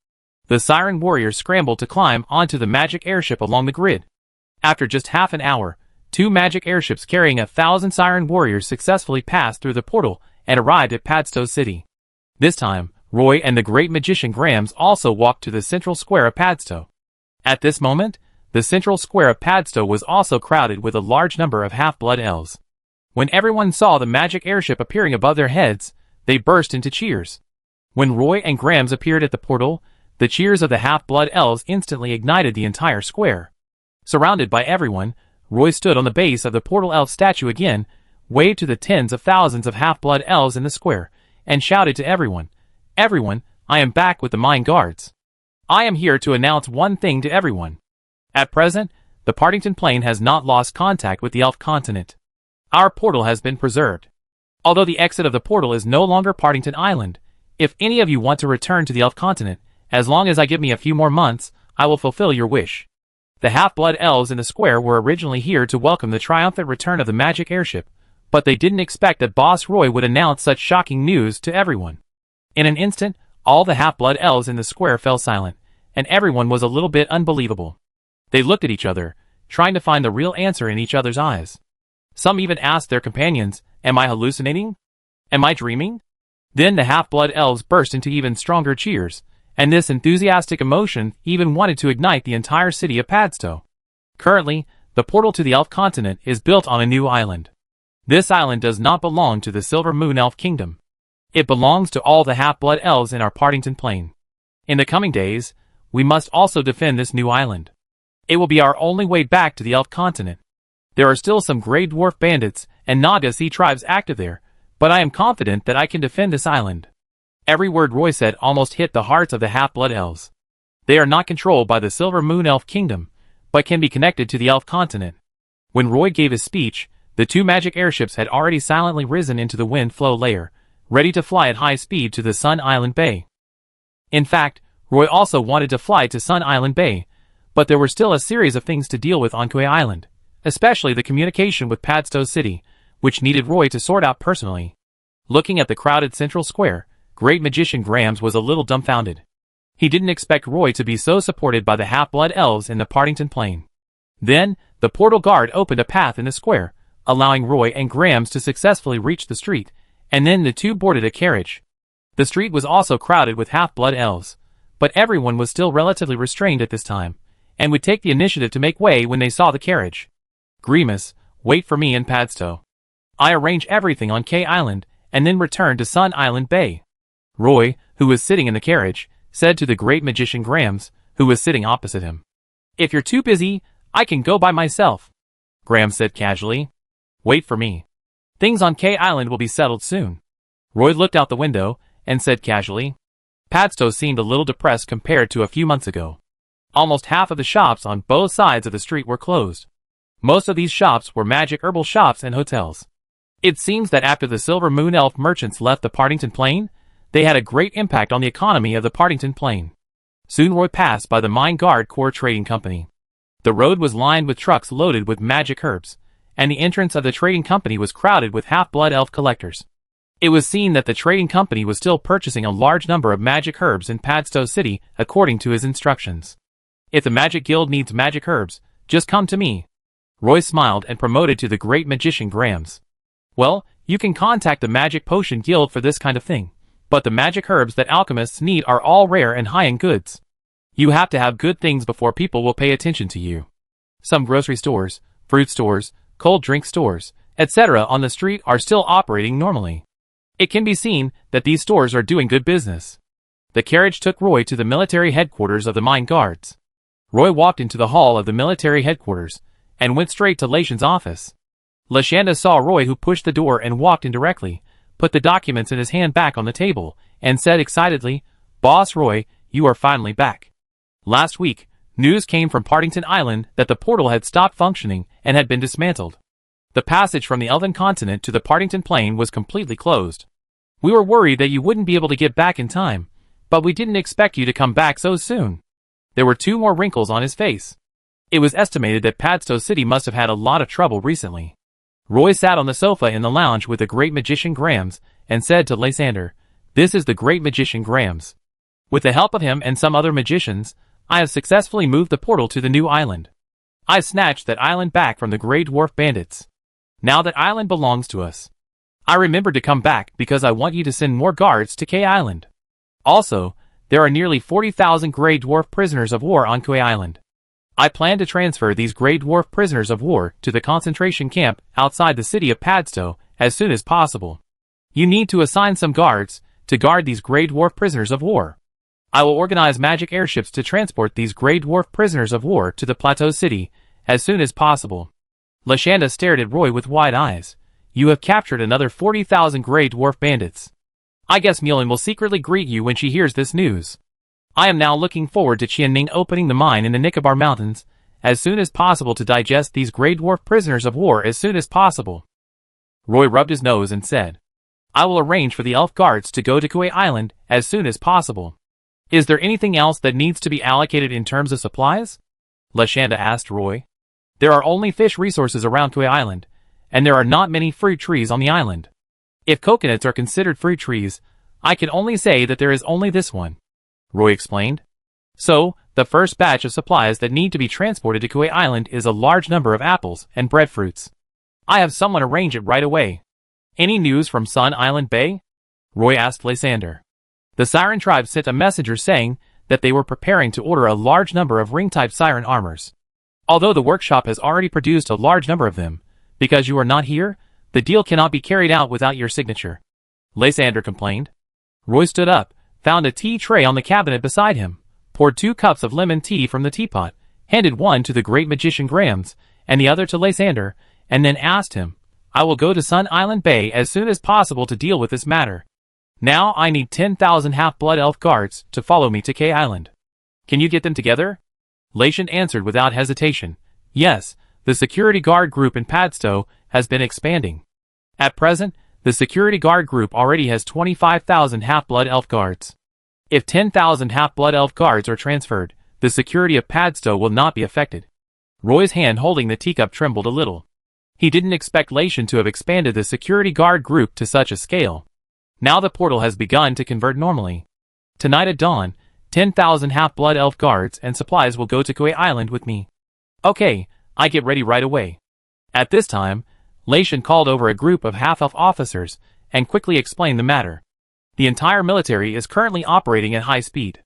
The Siren warriors scrambled to climb onto the magic airship along the grid. After just half an hour, two magic airships carrying 1,000 Siren warriors successfully passed through the portal and arrived at Padstow City. This time, Roy and the great magician Grams also walked to the central square of Padstow. At this moment, the central square of Padstow was also crowded with a large number of half-blood elves. When everyone saw the magic airship appearing above their heads, they burst into cheers. When Roy and Grams appeared at the portal, the cheers of the half-blood elves instantly ignited the entire square. Surrounded by everyone, Roy stood on the base of the portal elf statue again, waved to the tens of thousands of half-blood elves in the square, and shouted to everyone, "Everyone, I am back with the Mine Guards. I am here to announce one thing to everyone. At present, the Partington Plain has not lost contact with the Elf continent. Our portal has been preserved. Although the exit of the portal is no longer Partington Island, if any of you want to return to the Elf continent, as long as I give me a few more months, I will fulfill your wish. The half-blood elves in the square were originally here to welcome the triumphant return of the magic airship, but they didn't expect that Boss Roy would announce such shocking news to everyone. In an instant, all the half-blood elves in the square fell silent, and everyone was a little bit unbelievable. They looked at each other, trying to find the real answer in each other's eyes. Some even asked their companions, "Am I hallucinating? Am I dreaming?" Then the half-blood elves burst into even stronger cheers, and this enthusiastic emotion even wanted to ignite the entire city of Padstow. Currently, the portal to the Elf continent is built on a new island. This island does not belong to the Silver Moon Elf Kingdom. It belongs to all the half-blood elves in our Partington Plain. In the coming days, we must also defend this new island. It will be our only way back to the Elf continent. There are still some Grey Dwarf bandits and Naga Sea tribes active there, but I am confident that I can defend this island. Every word Roy said almost hit the hearts of the half-blood elves. They are not controlled by the Silver Moon Elf Kingdom, but can be connected to the Elf continent. When Roy gave his speech, the two magic airships had already silently risen into the wind flow layer, ready to fly at high speed to the Sun Island Bay. In fact, Roy also wanted to fly to Sun Island Bay, but there were still a series of things to deal with on Kauai Island, especially the communication with Padstow City, which needed Roy to sort out personally. Looking at the crowded central square, Great Magician Grams was a little dumbfounded. He didn't expect Roy to be so supported by the half-blood elves in the Partington Plain. Then, the portal guard opened a path in the square, allowing Roy and Grams to successfully reach the street, and then the two boarded a carriage. The street was also crowded with half-blood elves, but everyone was still relatively restrained at this time, and would take the initiative to make way when they saw the carriage. "Grimace, wait for me in Padstow. I arrange everything on K Island, and then return to Sun Island Bay." Roy, who was sitting in the carriage, said to the Great Magician Grams, who was sitting opposite him. "If you're too busy, I can go by myself." Grams said casually. "Wait for me. Things on K Island will be settled soon." Roy looked out the window, and said casually. Padstow seemed a little depressed compared to a few months ago. Almost half of the shops on both sides of the street were closed. Most of these shops were magic herbal shops and hotels. It seems that after the Silver Moon Elf merchants left the Partington Plain, they had a great impact on the economy of the Partington Plain. Soon Roy passed by the Mine Guard Corps Trading Company. The road was lined with trucks loaded with magic herbs, and the entrance of the trading company was crowded with half-blood elf collectors. It was seen that the trading company was still purchasing a large number of magic herbs in Padstow City according to his instructions. "If the Magic Guild needs magic herbs, just come to me." Roy smiled and promoted to the Great Magician Grams. "Well, you can contact the Magic Potion Guild for this kind of thing, but the magic herbs that alchemists need are all rare and high-end goods. You have to have good things before people will pay attention to you." Some grocery stores, fruit stores, cold drink stores, etc. on the street are still operating normally. It can be seen that these stores are doing good business. The carriage took Roy to the military headquarters of the Mine Guards. Roy walked into the hall of the military headquarters, and went straight to Laishan's office. Lashanda saw Roy, who pushed the door and walked in directly, put the documents in his hand back on the table, and said excitedly, "Boss Roy, you are finally back. Last week, news came from Partington Island that the portal had stopped functioning and had been dismantled. The passage from the Elven continent to the Partington Plain was completely closed. We were worried that you wouldn't be able to get back in time, but we didn't expect you to come back so soon." There were two more wrinkles on his face. It was estimated that Padstow City must have had a lot of trouble recently. Roy sat on the sofa in the lounge with the Great Magician Grams, and said to Lysander, "This is the Great Magician Grams. With the help of him and some other magicians, I have successfully moved the portal to the new island. I snatched that island back from the Grey Dwarf bandits. Now that island belongs to us. I remembered to come back because I want you to send more guards to K Island. Also, there are nearly 40,000 Grey Dwarf prisoners of war on Kauai Island. I plan to transfer these Grey Dwarf prisoners of war to the concentration camp outside the city of Padstow as soon as possible. You need to assign some guards to guard these Grey Dwarf prisoners of war. I will organize magic airships to transport these Grey Dwarf prisoners of war to the Plateau City as soon as possible." Lashanda stared at Roy with wide eyes. "You have captured another 40,000 Grey Dwarf bandits. I guess Mulin will secretly greet you when she hears this news. I am now looking forward to Qianning opening the mine in the Nicobar Mountains, as soon as possible to digest these Grey Dwarf prisoners of war as soon as possible. Roy rubbed his nose and said, I will arrange for the elf guards to go to Kauai Island as soon as possible. Is there anything else that needs to be allocated in terms of supplies? Lashanda asked Roy. There are only fish resources around Kauai Island, and there are not many fruit trees on the island. If coconuts are considered fruit trees, I can only say that there is only this one, Roy explained. So, the first batch of supplies that need to be transported to Kauai Island is a large number of apples and breadfruits. I have someone arrange it right away. Any news from Sun Island Bay? Roy asked Lysander. The Siren tribe sent a messenger saying that they were preparing to order a large number of ring-type siren armors. Although the workshop has already produced a large number of them, because you are not here, the deal cannot be carried out without your signature, Lysander complained. Roy stood up, found a tea tray on the cabinet beside him, poured 2 cups of lemon tea from the teapot, handed one to the great magician Grams, and the other to Lysander, and then asked him, I will go to Sun Island Bay as soon as possible to deal with this matter. Now I need 10,000 half-blood elf guards to follow me to Kauai Island. Can you get them together? Lashand answered without hesitation. Yes, the security guard group in Padstow has been expanding. At present, the security guard group already has 25,000 half-blood elf guards. If 10,000 half-blood elf guards are transferred, the security of Padstow will not be affected. Roy's hand holding the teacup trembled a little. He didn't expect Lashand to have expanded the security guard group to such a scale. Now the portal has begun to convert normally. Tonight at dawn, 10,000 half-blood elf guards and supplies will go to Kauai Island with me. Okay, I get ready right away. At this time, Lashand called over a group of half-elf officers and quickly explained the matter. The entire military is currently operating at high speed.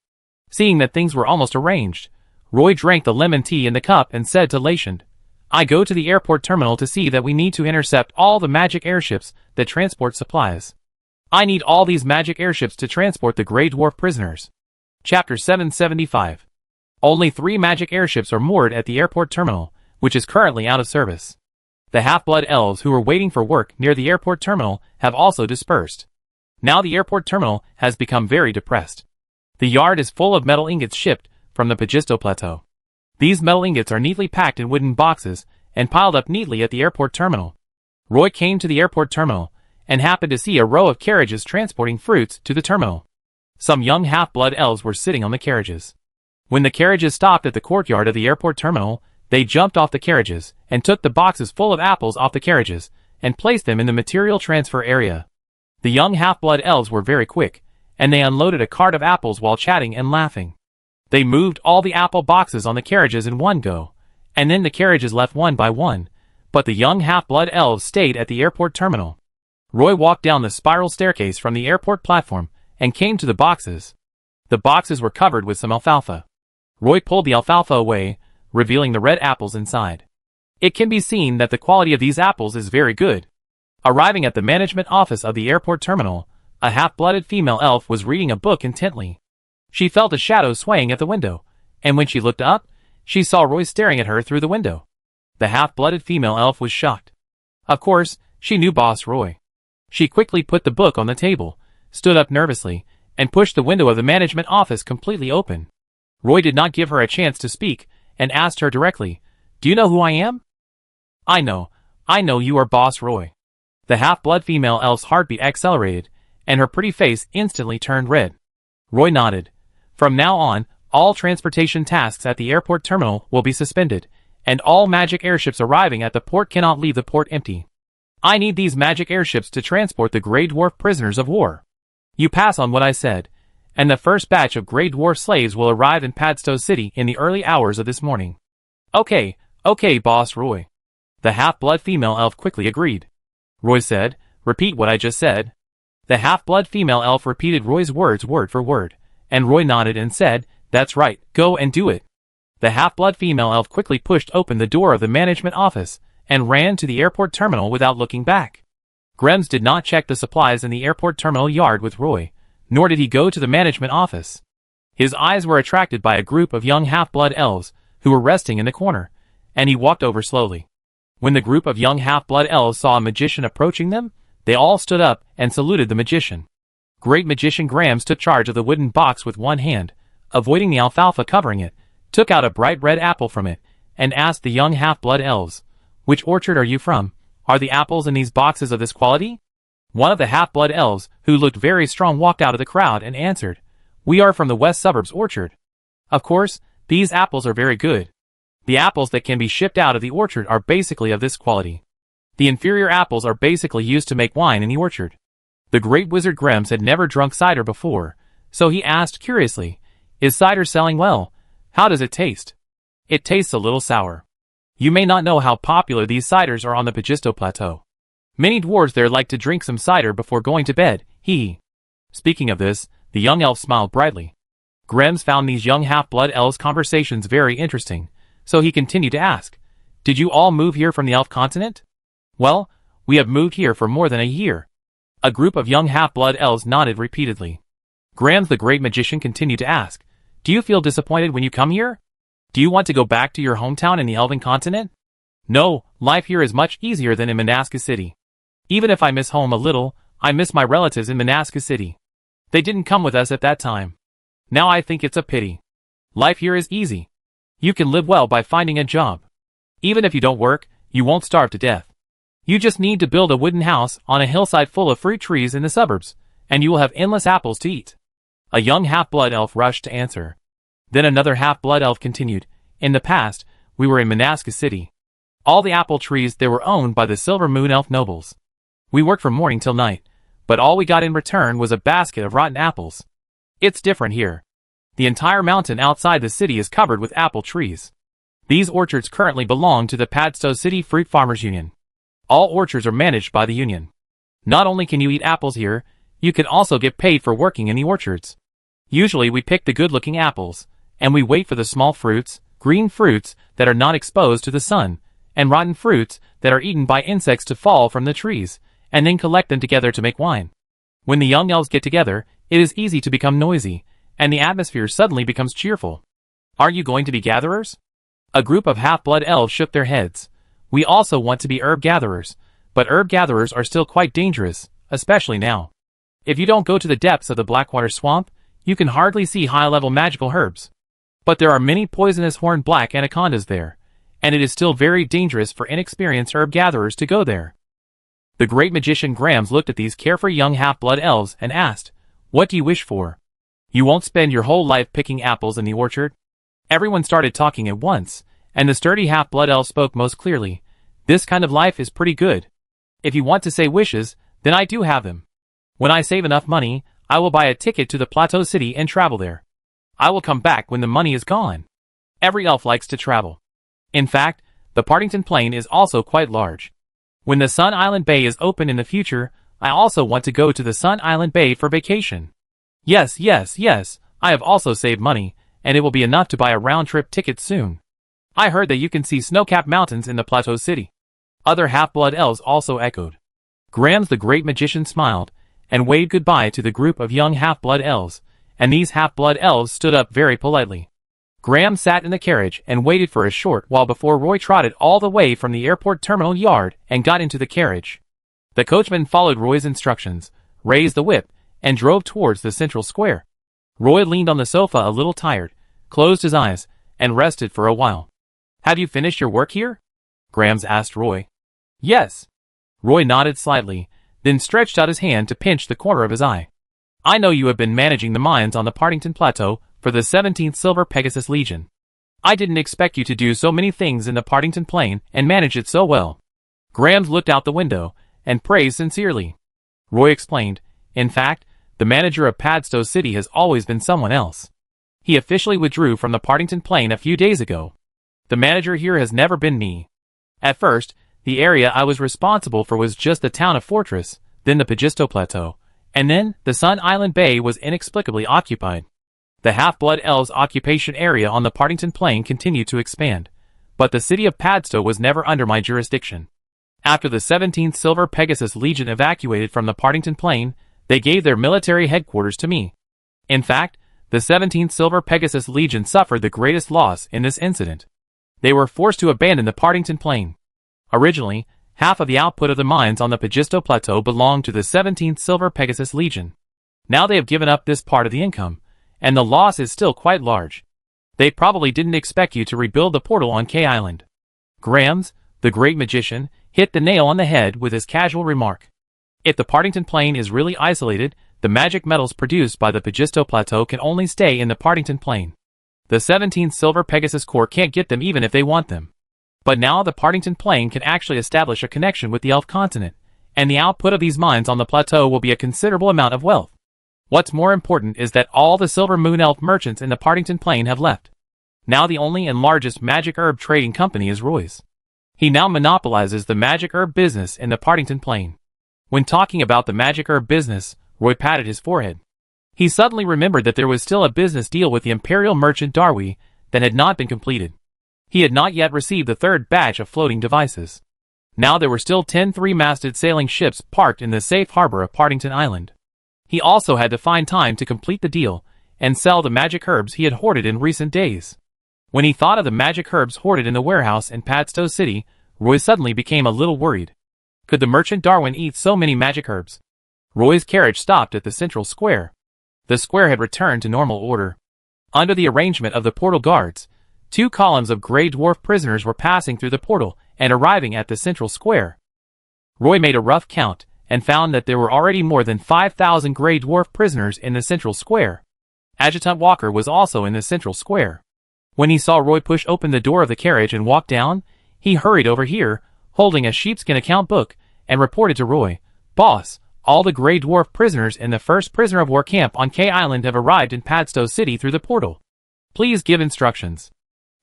Seeing that things were almost arranged, Roy drank the lemon tea in the cup and said to Lashand, I go to the airport terminal to see that we need to intercept all the magic airships that transport supplies. I need all these magic airships to transport the Grey Dwarf prisoners. Chapter 775. Only 3 magic airships are moored at the airport terminal, which is currently out of service. The half-blood elves who were waiting for work near the airport terminal have also dispersed. Now the airport terminal has become very depressed. The yard is full of metal ingots shipped from the Pagisto Plateau. These metal ingots are neatly packed in wooden boxes and piled up neatly at the airport terminal. Roy came to the airport terminal and happened to see a row of carriages transporting fruits to the terminal. Some young half-blood elves were sitting on the carriages. When the carriages stopped at the courtyard of the airport terminal, they jumped off the carriages and took the boxes full of apples off the carriages and placed them in the material transfer area. The young half-blood elves were very quick, and they unloaded a cart of apples while chatting and laughing. They moved all the apple boxes on the carriages in one go, and then the carriages left one by one, but the young half-blood elves stayed at the airport terminal. Roy walked down the spiral staircase from the airport platform and came to the boxes. The boxes were covered with some alfalfa. Roy pulled the alfalfa away, revealing the red apples inside. It can be seen that the quality of these apples is very good. Arriving at the management office of the airport terminal, a half-blooded female elf was reading a book intently. She felt a shadow swaying at the window, and when she looked up, she saw Roy staring at her through the window. The half-blooded female elf was shocked. Of course, she knew Boss Roy. She quickly put the book on the table, stood up nervously, and pushed the window of the management office completely open. Roy did not give her a chance to speak, and asked her directly, Do you know who I am? I know you are Boss Roy. The half-blood female elf's heartbeat accelerated, and her pretty face instantly turned red. Roy nodded. From now on, all transportation tasks at the airport terminal will be suspended, and all magic airships arriving at the port cannot leave the port empty. I need these magic airships to transport the Grey Dwarf prisoners of war. You pass on what I said, and the first batch of Grey Dwarf slaves will arrive in Padstow City in the early hours of this morning. Okay, Boss Roy. The half-blood female elf quickly agreed. Roy said, Repeat what I just said. The half-blood female elf repeated Roy's words word for word, and Roy nodded and said, That's right, go and do it. The half-blood female elf quickly pushed open the door of the management office and ran to the airport terminal without looking back. Grems did not check the supplies in the airport terminal yard with Roy, nor did he go to the management office. His eyes were attracted by a group of young half-blood elves who were resting in the corner, and he walked over slowly. When the group of young half-blood elves saw a magician approaching them, they all stood up and saluted the magician. Great Magician Grams took charge of the wooden box with one hand, avoiding the alfalfa covering it, took out a bright red apple from it, and asked the young half-blood elves, "Which orchard are you from? Are the apples in these boxes of this quality?" One of the half-blood elves, who looked very strong, walked out of the crowd and answered, "We are from the West Suburbs orchard. Of course, these apples are very good. The apples that can be shipped out of the orchard are basically of this quality. The inferior apples are basically used to make wine in the orchard." The great wizard Grims had never drunk cider before, so he asked curiously, "Is cider selling well? How does it taste?" "It tastes a little sour. You may not know how popular these ciders are on the Pagisto Plateau. Many dwarves there like to drink some cider before going to bed." Speaking of this, the young elf smiled brightly. Grims found these young half-blood elves' conversations very interesting, so he continued to ask, "Did you all move here from the elf continent?" "Well, we have moved here for more than a year." A group of young half-blood elves nodded repeatedly. Grims the great magician continued to ask, "Do you feel disappointed when you come here? Do you want to go back to your hometown in the elven continent?" "No, life here is much easier than in Manaska City. Even if I miss home a little, I miss my relatives in Manaska City. They didn't come with us at that time. Now I think it's a pity. Life here is easy. You can live well by finding a job. Even if you don't work, you won't starve to death. You just need to build a wooden house on a hillside full of fruit trees in the suburbs, and you will have endless apples to eat." A young half-blood elf rushed to answer. Then another half-blood elf continued, "In the past, we were in Manaska City. All the apple trees there were owned by the Silver Moon Elf nobles. We worked from morning till night, but all we got in return was a basket of rotten apples. It's different here. The entire mountain outside the city is covered with apple trees. These orchards currently belong to the Padstow City Fruit Farmers Union. All orchards are managed by the union. Not only can you eat apples here, you can also get paid for working in the orchards. Usually we pick the good-looking apples, and we wait for the small fruits, green fruits that are not exposed to the sun, and rotten fruits that are eaten by insects to fall from the trees, and then collect them together to make wine. When the young elves get together, it is easy to become noisy, and the atmosphere suddenly becomes cheerful. Are you going to be gatherers?" A group of half-blood elves shook their heads. "We also want to be herb gatherers, but herb gatherers are still quite dangerous, especially now. If you don't go to the depths of the Blackwater Swamp, you can hardly see high-level magical herbs. But there are many poisonous horned black anacondas there, and it is still very dangerous for inexperienced herb gatherers to go there." The great magician Grims looked at these carefree young half-blood elves and asked, "What do you wish for? You won't spend your whole life picking apples in the orchard?" Everyone started talking at once, and the sturdy half-blood elf spoke most clearly. "This kind of life is pretty good. If you want to say wishes, then I do have them. When I save enough money, I will buy a ticket to the Plateau City and travel there. I will come back when the money is gone." Every elf likes to travel. In fact, the Partington Plain is also quite large. When the Sun Island Bay is open in the future, I also want to go to the Sun Island Bay for vacation. Yes, I have also saved money, and it will be enough to buy a round-trip ticket soon. I heard that you can see snow-capped mountains in the Plateau City. Other half-blood elves also echoed. Grims the great magician smiled, and waved goodbye to the group of young half-blood elves, and these half-blood elves stood up very politely. Grims sat in the carriage and waited for a short while before Roy trotted all the way from the airport terminal yard and got into the carriage. The coachman followed Roy's instructions, raised the whip, and drove towards the central square. Roy leaned on the sofa a little tired, closed his eyes, and rested for a while. "Have you finished your work here?" Grims asked Roy. "Yes." Roy nodded slightly, then stretched out his hand to pinch the corner of his eye. "I know you have been managing the mines on the Partington Plateau for the 17th Silver Pegasus Legion. I didn't expect you to do so many things in the Partington Plain and manage it so well." Grims looked out the window and praised sincerely. Roy explained, "In fact, the manager of Padstow City has always been someone else. He officially withdrew from the Partington Plain a few days ago. The manager here has never been me. At first, the area I was responsible for was just the town of Fortress, then the Pagisto Plateau, and then the Sun Island Bay was inexplicably occupied. The half-blood elves' occupation area on the Partington Plain continued to expand, but the city of Padstow was never under my jurisdiction. After the 17th Silver Pegasus Legion evacuated from the Partington Plain, they gave their military headquarters to me. In fact, the 17th Silver Pegasus Legion suffered the greatest loss in this incident. They were forced to abandon the Partington Plain. Originally, half of the output of the mines on the Pagisto Plateau belonged to the 17th Silver Pegasus Legion. Now they have given up this part of the income, and the loss is still quite large. They probably didn't expect you to rebuild the portal on K Island. Grams, the great magician, hit the nail on the head with his casual remark. If the Partington Plain is really isolated, the magic metals produced by the Pagisto Plateau can only stay in the Partington Plain. The 17th Silver Pegasus Corps can't get them even if they want them. But now the Partington Plain can actually establish a connection with the Elf continent, and the output of these mines on the plateau will be a considerable amount of wealth. What's more important is that all the Silver Moon Elf merchants in the Partington Plain have left. Now the only and largest magic herb trading company is Roy's. He now monopolizes the magic herb business in the Partington Plain. When talking about the magic herb business, Roy patted his forehead. He suddenly remembered that there was still a business deal with the Imperial merchant Darwi that had not been completed. He had not yet received the third batch of floating devices. Now there were still 10 three-masted sailing ships parked in the safe harbor of Partington Island. He also had to find time to complete the deal and sell the magic herbs he had hoarded in recent days. When he thought of the magic herbs hoarded in the warehouse in Padstow City, Roy suddenly became a little worried. Could the merchant Darwin eat so many magic herbs? Roy's carriage stopped at the central square. The square had returned to normal order. Under the arrangement of the portal guards, 2 columns of gray dwarf prisoners were passing through the portal and arriving at the central square. Roy made a rough count and found that there were already more than 5,000 gray dwarf prisoners in the central square. Adjutant Walker was also in the central square. When he saw Roy push open the door of the carriage and walk down, he hurried over here, holding a sheepskin account book, and reported to Roy, "Boss, all the gray dwarf prisoners in the first prisoner of war camp on K Island have arrived in Padstow City through the portal. Please give instructions.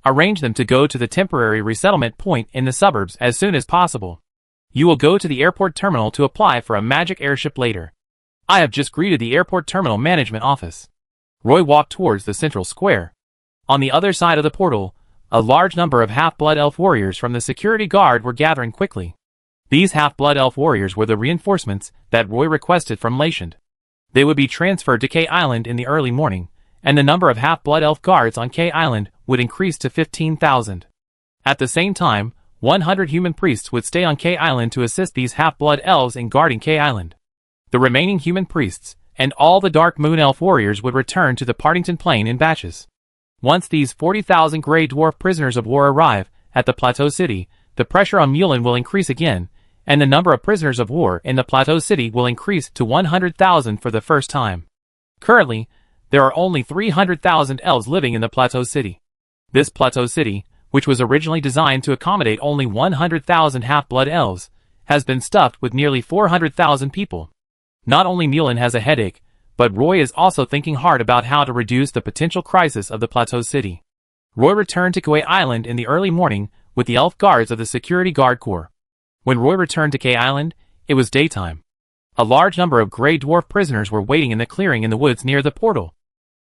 Arrange them to go to the temporary resettlement point in the suburbs as soon as possible. You will go to the airport terminal to apply for a magic airship later. I have just greeted the airport terminal management office." Roy walked towards the central square. On the other side of the portal, a large number of half-blood elf warriors from the security guard were gathering quickly. These half-blood elf warriors were the reinforcements that Roy requested from Leyland. They would be transferred to K Island in the early morning, and the number of half-blood elf guards on K Island would increase to 15,000. At the same time, 100 human priests would stay on K Island to assist these half-blood elves in guarding K Island. The remaining human priests, and all the Dark Moon Elf warriors would return to the Partington Plain in batches. Once these 40,000 gray dwarf prisoners of war arrive at the Plateau City, the pressure on Mulin will increase again, and the number of prisoners of war in the Plateau City will increase to 100,000 for the first time. Currently, there are only 300,000 elves living in the Plateau City. This Plateau City, which was originally designed to accommodate only 100,000 half-blood elves, has been stuffed with nearly 400,000 people. Not only Mulin has a headache, but Roy is also thinking hard about how to reduce the potential crisis of the Plateau City. Roy returned to Kauai Island in the early morning with the elf guards of the Security Guard Corps. When Roy returned to K Island, it was daytime. A large number of gray dwarf prisoners were waiting in the clearing in the woods near the portal.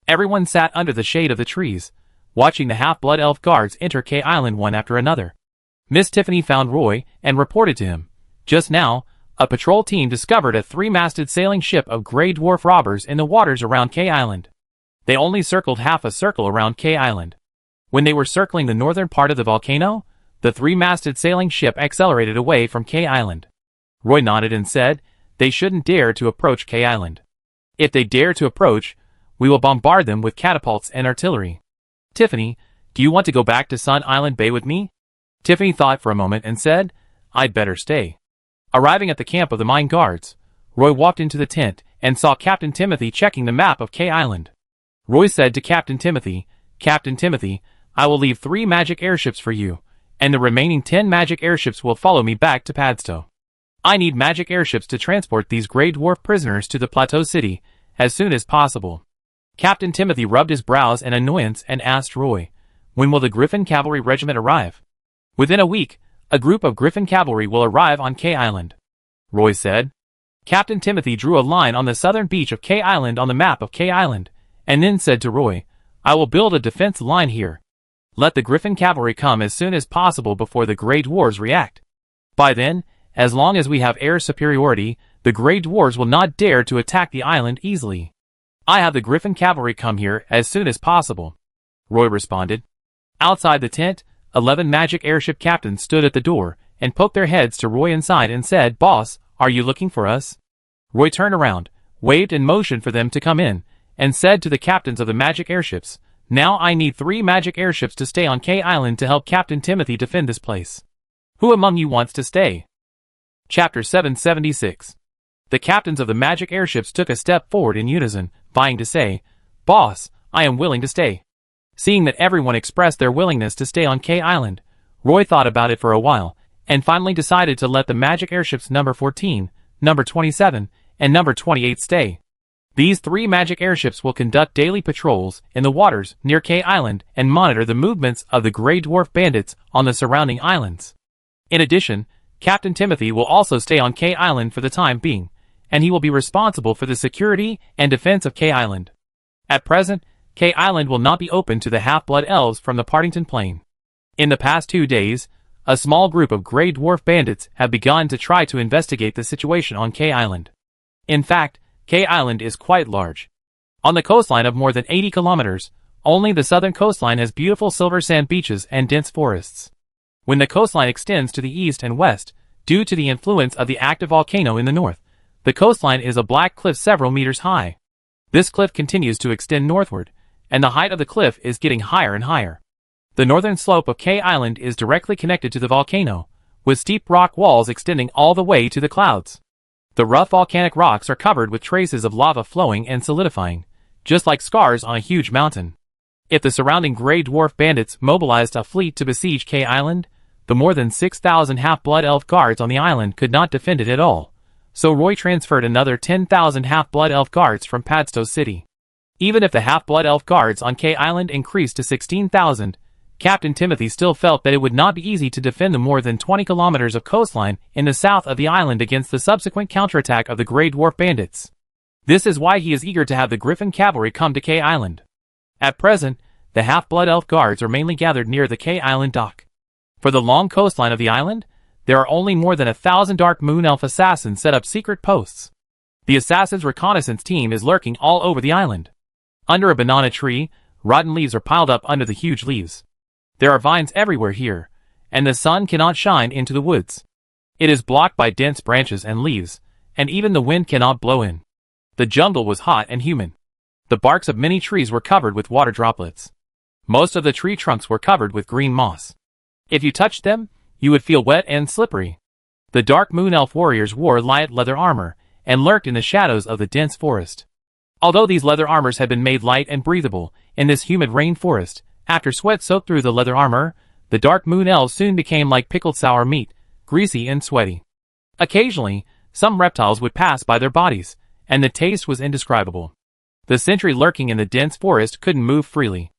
Everyone sat under the shade of the trees, watching the half-blood elf guards enter K Island one after another. Miss Tiffany found Roy and reported to him. Just now, a patrol team discovered a 3-masted sailing ship of gray dwarf robbers in the waters around K Island. They only circled half a circle around K Island. When they were circling the northern part of the volcano, the 3-masted sailing ship accelerated away from K Island. Roy nodded and said, "They shouldn't dare to approach K Island. If they dare to approach, we will bombard them with catapults and artillery." "Tiffany, do you want to go back to Sun Island Bay with me?" Tiffany thought for a moment and said, "I'd better stay." Arriving at the camp of the mine guards, Roy walked into the tent and saw Captain Timothy checking the map of K Island. Roy said to Captain Timothy, "Captain Timothy, I will leave 3 magic airships for you, and the remaining 10 magic airships will follow me back to Padstow. I need magic airships to transport these gray dwarf prisoners to the Plateau City as soon as possible." Captain Timothy rubbed his brows in annoyance and asked Roy, "When will the Griffin Cavalry Regiment arrive?" "Within a week, a group of Griffin Cavalry will arrive on K Island," Roy said. Captain Timothy drew a line on the southern beach of K Island on the map of K Island, and then said to Roy, "I will build a defense line here. Let the Griffin Cavalry come as soon as possible before the Grey Dwarves react. By then, as long as we have air superiority, the Grey Dwarves will not dare to attack the island easily. I have the Griffin Cavalry come here as soon as possible," Roy responded. Outside the tent, 11 magic airship captains stood at the door and poked their heads to Roy inside and said, "Boss, are you looking for us?" Roy turned around, waved and motioned for them to come in, and said to the captains of the magic airships, Now I need 3 magic airships to stay on K Island to help Captain Timothy defend this place. Who among you wants to stay? Chapter 776. The captains of the magic airships took a step forward in unison, vying to say, "Boss, I am willing to stay." Seeing that everyone expressed their willingness to stay on K Island, Roy thought about it for a while, and finally decided to let the magic airships number 14, number 27, and number 28 stay. These 3 magic airships will conduct daily patrols in the waters near K Island and monitor the movements of the Grey Dwarf bandits on the surrounding islands. In addition, Captain Timothy will also stay on K Island for the time being, and he will be responsible for the security and defense of K Island. At present, K Island will not be open to the half-blood elves from the Partington Plain. In the past 2 days, a small group of Grey Dwarf bandits have begun to try to investigate the situation on K Island. In fact, K Island is quite large. On the coastline of more than 80 kilometers, only the southern coastline has beautiful silver sand beaches and dense forests. When the coastline extends to the east and west, due to the influence of the active volcano in the north, the coastline is a black cliff several meters high. This cliff continues to extend northward, and the height of the cliff is getting higher and higher. The northern slope of K Island is directly connected to the volcano, with steep rock walls extending all the way to the clouds. The rough volcanic rocks are covered with traces of lava flowing and solidifying, just like scars on a huge mountain. If the surrounding Grey Dwarf bandits mobilized a fleet to besiege K Island, the more than 6,000 half-blood elf guards on the island could not defend it at all. So Roy transferred another 10,000 half-blood elf guards from Padstow City. Even if the half-blood elf guards on K Island increased to 16,000, Captain Timothy still felt that it would not be easy to defend the more than 20 kilometers of coastline in the south of the island against the subsequent counterattack of the Grey Dwarf bandits. This is why he is eager to have the Griffin cavalry come to K Island. At present, the half-blood elf guards are mainly gathered near the K Island dock. For the long coastline of the island, there are only more than 1,000 Dark Moon Elf assassins set up secret posts. The assassins' reconnaissance team is lurking all over the island. Under a banana tree, rotten leaves are piled up under the huge leaves. There are vines everywhere here, and the sun cannot shine into the woods. It is blocked by dense branches and leaves, and even the wind cannot blow in. The jungle was hot and humid. The barks of many trees were covered with water droplets. Most of the tree trunks were covered with green moss. If you touched them, you would feel wet and slippery. The Dark Moon Elf warriors wore light leather armor, and lurked in the shadows of the dense forest. Although these leather armors had been made light and breathable in this humid rainforest, after sweat soaked through the leather armor, the Dark Moon Elves soon became like pickled sour meat, greasy and sweaty. Occasionally, some reptiles would pass by their bodies, and the taste was indescribable. The sentry lurking in the dense forest couldn't move freely.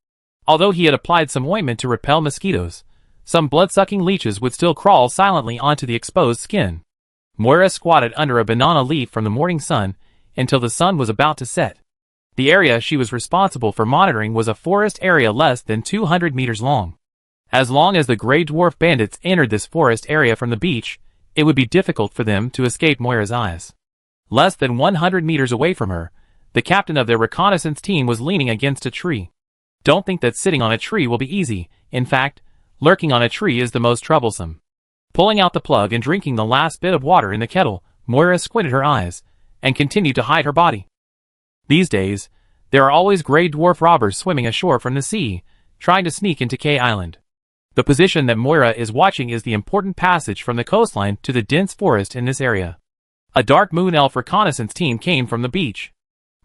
Although he had applied some ointment to repel mosquitoes, some blood-sucking leeches would still crawl silently onto the exposed skin. Moira squatted under a banana leaf from the morning sun until the sun was about to set. The area she was responsible for monitoring was a forest area less than 200 meters long. As long as the Grey Dwarf bandits entered this forest area from the beach, it would be difficult for them to escape Moira's eyes. Less than 100 meters away from her, the captain of their reconnaissance team was leaning against a tree. Don't think that sitting on a tree will be easy. In fact, lurking on a tree is the most troublesome. Pulling out the plug and drinking the last bit of water in the kettle, Moira squinted her eyes and continued to hide her body. These days, there are always Grey Dwarf robbers swimming ashore from the sea, trying to sneak into K Island. The position that Moira is watching is the important passage from the coastline to the dense forest in this area. A Dark Moon Elf reconnaissance team came from the beach.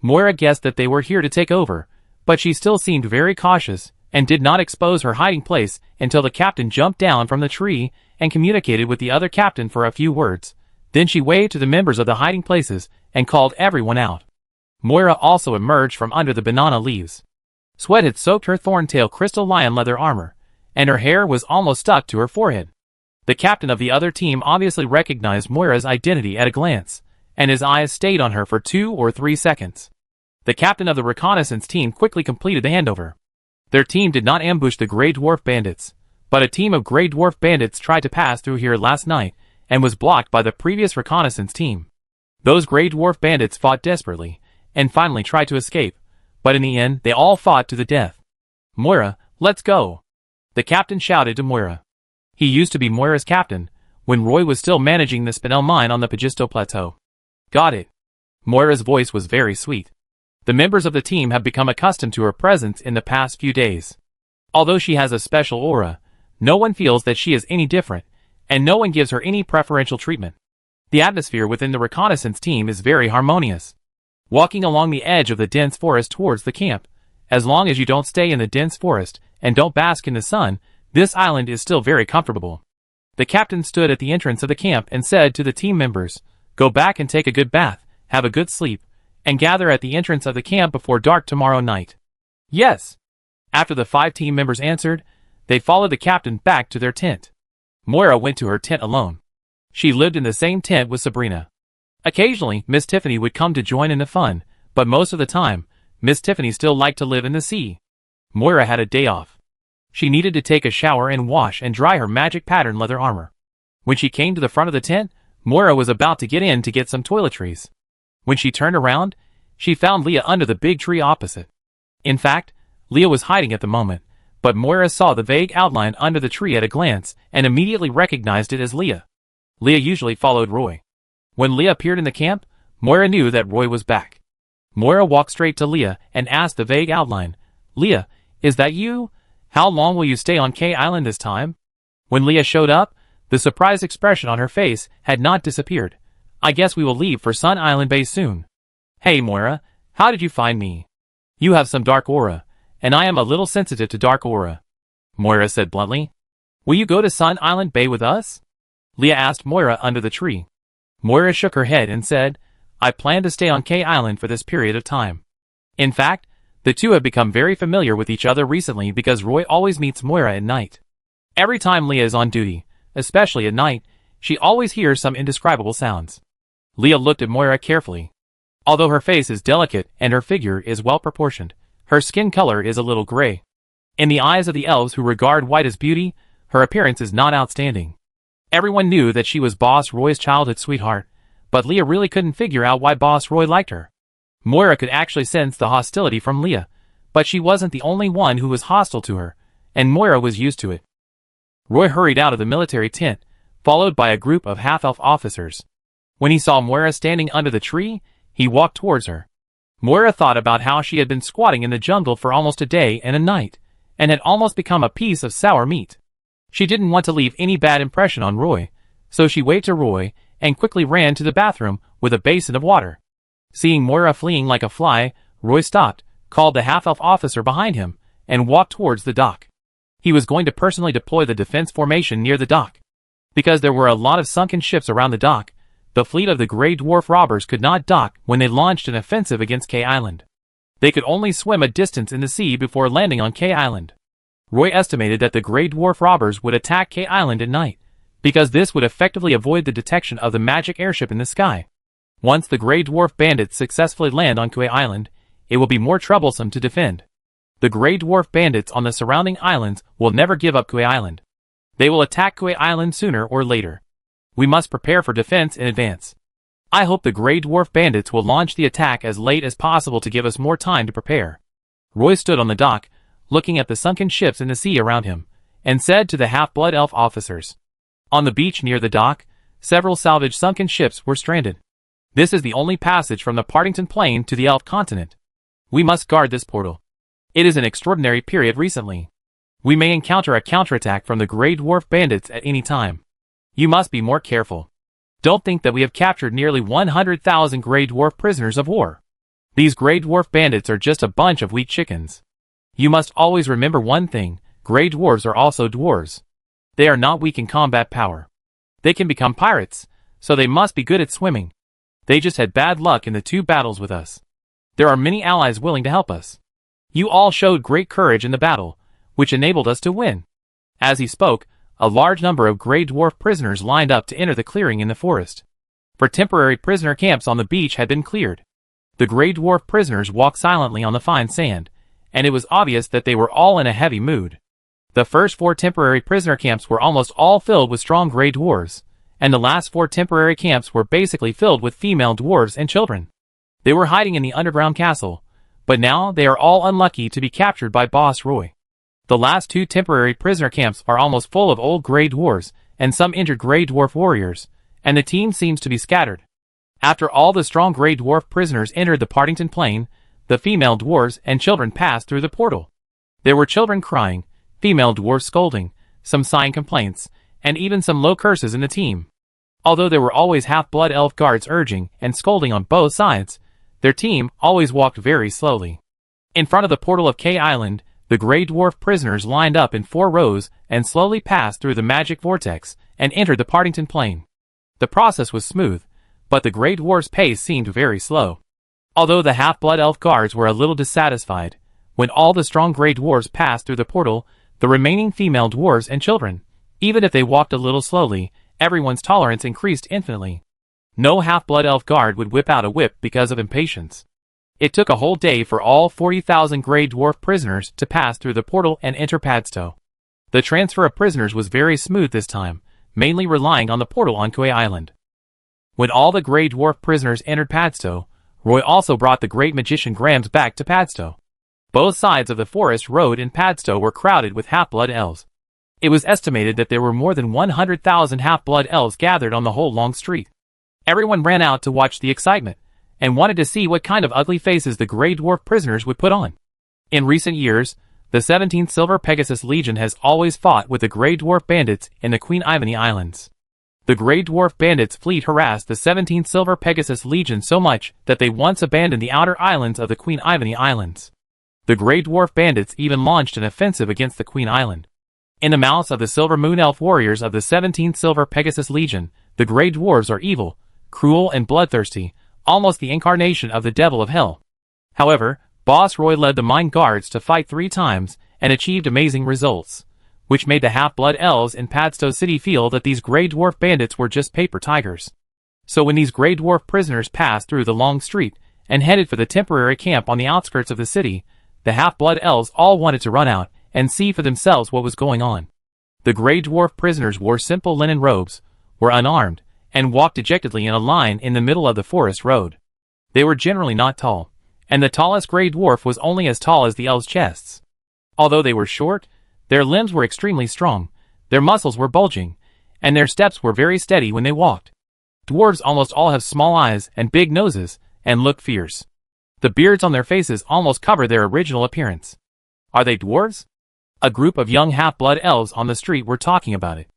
Moira guessed that they were here to take over, but she still seemed very cautious and did not expose her hiding place until the captain jumped down from the tree and communicated with the other captain for a few words. Then she waved to the members of the hiding places and called everyone out. Moira also emerged from under the banana leaves. Sweat had soaked her thorntail crystal lion leather armor, and her hair was almost stuck to her forehead. The captain of the other team obviously recognized Moira's identity at a glance, and his eyes stayed on her for 2 or 3 seconds. The captain of the reconnaissance team quickly completed the handover. Their team did not ambush the Grey Dwarf bandits, but a team of Grey Dwarf bandits tried to pass through here last night and was blocked by the previous reconnaissance team. Those Grey Dwarf bandits fought desperately and finally tried to escape, but in the end they all fought to the death. "Moira, let's go!" the captain shouted to Moira. He used to be Moira's captain when Roy was still managing the Spinel mine on the Pagisto Plateau. "Got it." Moira's voice was very sweet. The members of the team have become accustomed to her presence in the past few days. Although she has a special aura, no one feels that she is any different, and no one gives her any preferential treatment. The atmosphere within the reconnaissance team is very harmonious. Walking along the edge of the dense forest towards the camp, as long as you don't stay in the dense forest and don't bask in the sun, this island is still very comfortable. The captain stood at the entrance of the camp and said to the team members, "Go back and take a good bath, have a good sleep, and gather at the entrance of the camp before dark tomorrow night." "Yes." After the 5 team members answered, they followed the captain back to their tent. Moira went to her tent alone. She lived in the same tent with Sabrina. Occasionally, Miss Tiffany would come to join in the fun, but most of the time, Miss Tiffany still liked to live in the sea. Moira had a day off. She needed to take a shower and wash and dry her magic pattern leather armor. When she came to the front of the tent, Moira was about to get in to get some toiletries. When she turned around, she found Leah under the big tree opposite. In fact, Leah was hiding at the moment, but Moira saw the vague outline under the tree at a glance and immediately recognized it as Leah. Leah usually followed Roy. When Leah appeared in the camp, Moira knew that Roy was back. Moira walked straight to Leah and asked the vague outline, "Leah, is that you? How long will you stay on K Island this time?" When Leah showed up, the surprised expression on her face had not disappeared. "I guess we will leave for Sun Island Base soon." "Hey Moira, how did you find me? You have some dark aura, and I am a little sensitive to dark aura," Moira said bluntly. "Will you go to Sun Island Bay with us?" Leah asked Moira under the tree. Moira shook her head and said, "I plan to stay on K Island for this period of time." In fact, the two have become very familiar with each other recently because Roy always meets Moira at night. Every time Leah is on duty, especially at night, she always hears some indescribable sounds. Leah looked at Moira carefully. Although her face is delicate and her figure is well proportioned, her skin color is a little gray. In the eyes of the elves who regard white as beauty, her appearance is not outstanding. Everyone knew that she was Boss Roy's childhood sweetheart, but Leah really couldn't figure out why Boss Roy liked her. Moira could actually sense the hostility from Leah, but she wasn't the only one who was hostile to her, and Moira was used to it. Roy hurried out of the military tent, followed by a group of half-elf officers. When he saw Moira standing under the tree, he walked towards her. Moira thought about how she had been squatting in the jungle for almost a day and a night, and had almost become a piece of sour meat. She didn't want to leave any bad impression on Roy, so she waved to Roy and quickly ran to the bathroom with a basin of water. Seeing Moira fleeing like a fly, Roy stopped, called the half-elf officer behind him, and walked towards the dock. He was going to personally deploy the defense formation near the dock. Because there were a lot of sunken ships around the dock, the fleet of the Grey Dwarf robbers could not dock when they launched an offensive against K Island. They could only swim a distance in the sea before landing on K Island. Roy estimated that the Grey Dwarf robbers would attack K Island at night, because this would effectively avoid the detection of the magic airship in the sky. Once the Grey Dwarf bandits successfully land on K Island, it will be more troublesome to defend. The Grey Dwarf bandits on the surrounding islands will never give up K Island. They will attack K Island sooner or later. We must prepare for defense in advance. I hope the Grey Dwarf bandits will launch the attack as late as possible to give us more time to prepare. Roy stood on the dock, looking at the sunken ships in the sea around him, and said to the half-blood elf officers. On the beach near the dock, several salvaged sunken ships were stranded. This is the only passage from the Partington Plain to the Elf continent. We must guard this portal. It is an extraordinary period recently. We may encounter a counterattack from the Grey Dwarf bandits at any time. You must be more careful. Don't think that we have captured nearly 100,000 Grey Dwarf prisoners of war. These Grey Dwarf bandits are just a bunch of weak chickens. You must always remember one thing, Grey Dwarves are also dwarves. They are not weak in combat power. They can become pirates, so they must be good at swimming. They just had bad luck in the 2 battles with us. There are many allies willing to help us. You all showed great courage in the battle, which enabled us to win. As he spoke, a large number of Grey Dwarf prisoners lined up to enter the clearing in the forest. For temporary prisoner camps on the beach had been cleared. The Grey Dwarf prisoners walked silently on the fine sand, and it was obvious that they were all in a heavy mood. The first 4 temporary prisoner camps were almost all filled with strong Grey Dwarves, and the last 4 temporary camps were basically filled with female dwarves and children. They were hiding in the underground castle, but now they are all unlucky to be captured by Boss Roy. The last 2 temporary prisoner camps are almost full of old Grey Dwarves and some injured Grey Dwarf warriors, and the team seems to be scattered. After all the strong Grey Dwarf prisoners entered the Partington Plain, the female dwarves and children passed through the portal. There were children crying, female dwarves scolding, some sighing complaints, and even some low curses in the team. Although there were always half-blood elf guards urging and scolding on both sides, their team always walked very slowly. In front of the portal of K Island, the gray dwarf prisoners lined up in 4 rows and slowly passed through the magic vortex and entered the Partington Plain. The process was smooth, but the gray dwarf's pace seemed very slow. Although the half-blood elf guards were a little dissatisfied, when all the strong gray dwarves passed through the portal, the remaining female dwarves and children, even if they walked a little slowly, everyone's tolerance increased infinitely. No half-blood elf guard would whip out a whip because of impatience. It took a whole day for all 40,000 gray dwarf prisoners to pass through the portal and enter Padstow. The transfer of prisoners was very smooth this time, mainly relying on the portal on Kauai Island. When all the gray dwarf prisoners entered Padstow, Roy also brought the great magician Grams back to Padstow. Both sides of the forest road in Padstow were crowded with half-blood elves. It was estimated that there were more than 100,000 half-blood elves gathered on the whole long street. Everyone ran out to watch the excitement, and wanted to see what kind of ugly faces the gray dwarf prisoners would put on. In recent years, the 17th Silver Pegasus Legion has always fought with the gray dwarf bandits in the Queen Ivany Islands. The gray dwarf bandits' fleet harassed the 17th Silver Pegasus Legion so much that they once abandoned the outer islands of the Queen Ivany Islands. The gray dwarf bandits even launched an offensive against the Queen Island. In the mouths of the Silver Moon Elf warriors of the 17th Silver Pegasus Legion, the gray dwarves are evil, cruel and bloodthirsty, almost the incarnation of the devil of hell. However, Boss Roy led the Mine Guards to fight 3 times and achieved amazing results, which made the half-blood elves in Padstow City feel that these gray dwarf bandits were just paper tigers. So when these gray dwarf prisoners passed through the long street and headed for the temporary camp on the outskirts of the city, the half-blood elves all wanted to run out and see for themselves what was going on. The gray dwarf prisoners wore simple linen robes, were unarmed, and walked dejectedly in a line in the middle of the forest road. They were generally not tall, and the tallest gray dwarf was only as tall as the elves' chests. Although they were short, their limbs were extremely strong, their muscles were bulging, and their steps were very steady when they walked. Dwarves almost all have small eyes and big noses, and look fierce. The beards on their faces almost cover their original appearance. Are they dwarves? A group of young half-blood elves on the street were talking about it.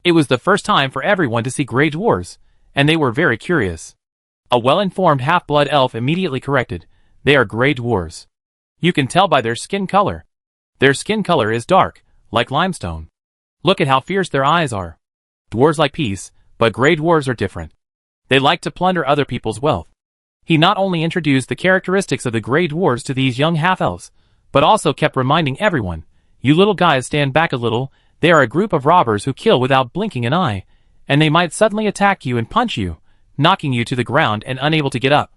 It was the first time for everyone to see gray dwarves, and they were very curious. A well-informed half-blood elf immediately corrected, "They are gray dwarves. You can tell by their skin color. Their skin color is dark, like limestone. Look at how fierce their eyes are. Dwarves like peace, but gray dwarves are different. They like to plunder other people's wealth." He not only introduced the characteristics of the gray dwarves to these young half-elves, but also kept reminding everyone, "You little guys, stand back a little. They are a group of robbers who kill without blinking an eye, and they might suddenly attack you and punch you, knocking you to the ground and unable to get up."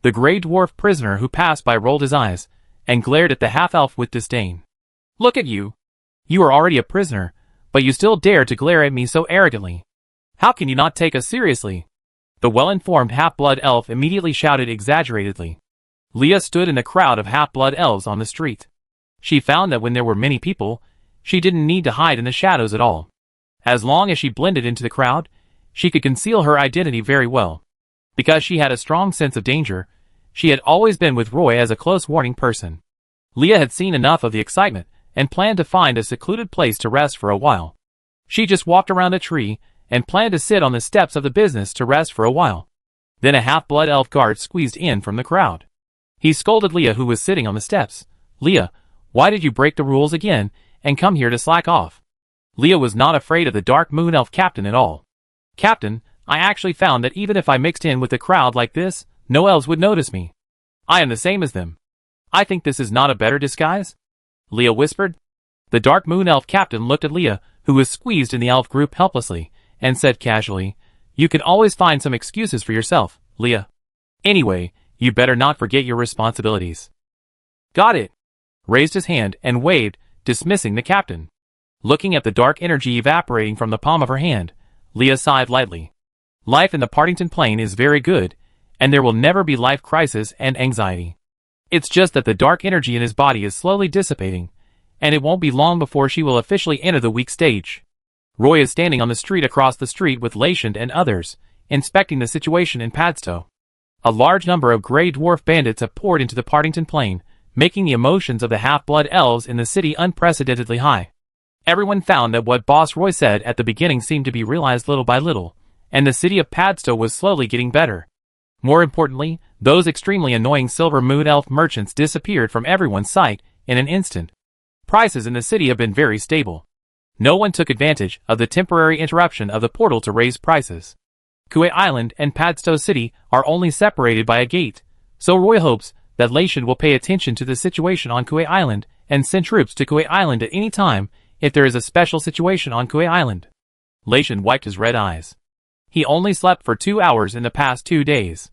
The gray dwarf prisoner who passed by rolled his eyes, and glared at the half-elf with disdain. "Look at you. You are already a prisoner, but you still dare to glare at me so arrogantly. How can you not take us seriously?" The well-informed half-blood elf immediately shouted exaggeratedly. Leah stood in a crowd of half-blood elves on the street. She found that when there were many people, she didn't need to hide in the shadows at all. As long as she blended into the crowd, she could conceal her identity very well. Because she had a strong sense of danger, she had always been with Roy as a close warning person. Leah had seen enough of the excitement and planned to find a secluded place to rest for a while. She just walked around a tree and planned to sit on the steps of the business to rest for a while. Then a half-blood elf guard squeezed in from the crowd. He scolded Leah, who was sitting on the steps. "Leah, why did you break the rules again and come here to slack off?" Leah was not afraid of the Dark Moon Elf captain at all. "Captain, I actually found that even if I mixed in with the crowd like this, no elves would notice me. I am the same as them. I think this is not a better disguise?" Leah whispered. The Dark Moon Elf captain looked at Leah, who was squeezed in the elf group helplessly, and said casually, "You can always find some excuses for yourself, Leah. Anyway, you better not forget your responsibilities." "Got it," raised his hand and waved, dismissing the captain. Looking at the dark energy evaporating from the palm of her hand, Leah sighed lightly. Life in the Partington Plain is very good, and there will never be life crisis and anxiety. It's just that the dark energy in his body is slowly dissipating, and it won't be long before she will officially enter the weak stage. Roy is standing on the street across the street with Latiand and others, inspecting the situation in Padstow. A large number of Grey Dwarf bandits have poured into the Partington Plain, making the emotions of the half-blood elves in the city unprecedentedly high. Everyone found that what Boss Roy said at the beginning seemed to be realized little by little, and the city of Padstow was slowly getting better. More importantly, those extremely annoying Silver Moon Elf merchants disappeared from everyone's sight in an instant. Prices in the city have been very stable. No one took advantage of the temporary interruption of the portal to raise prices. Kuei Island and Padstow City are only separated by a gate, so Roy hopes that Lation will pay attention to the situation on Kuei Island and send troops to Kuei Island at any time if there is a special situation on Kuei Island. Lation wiped his red eyes. He only slept for 2 hours in the past 2 days.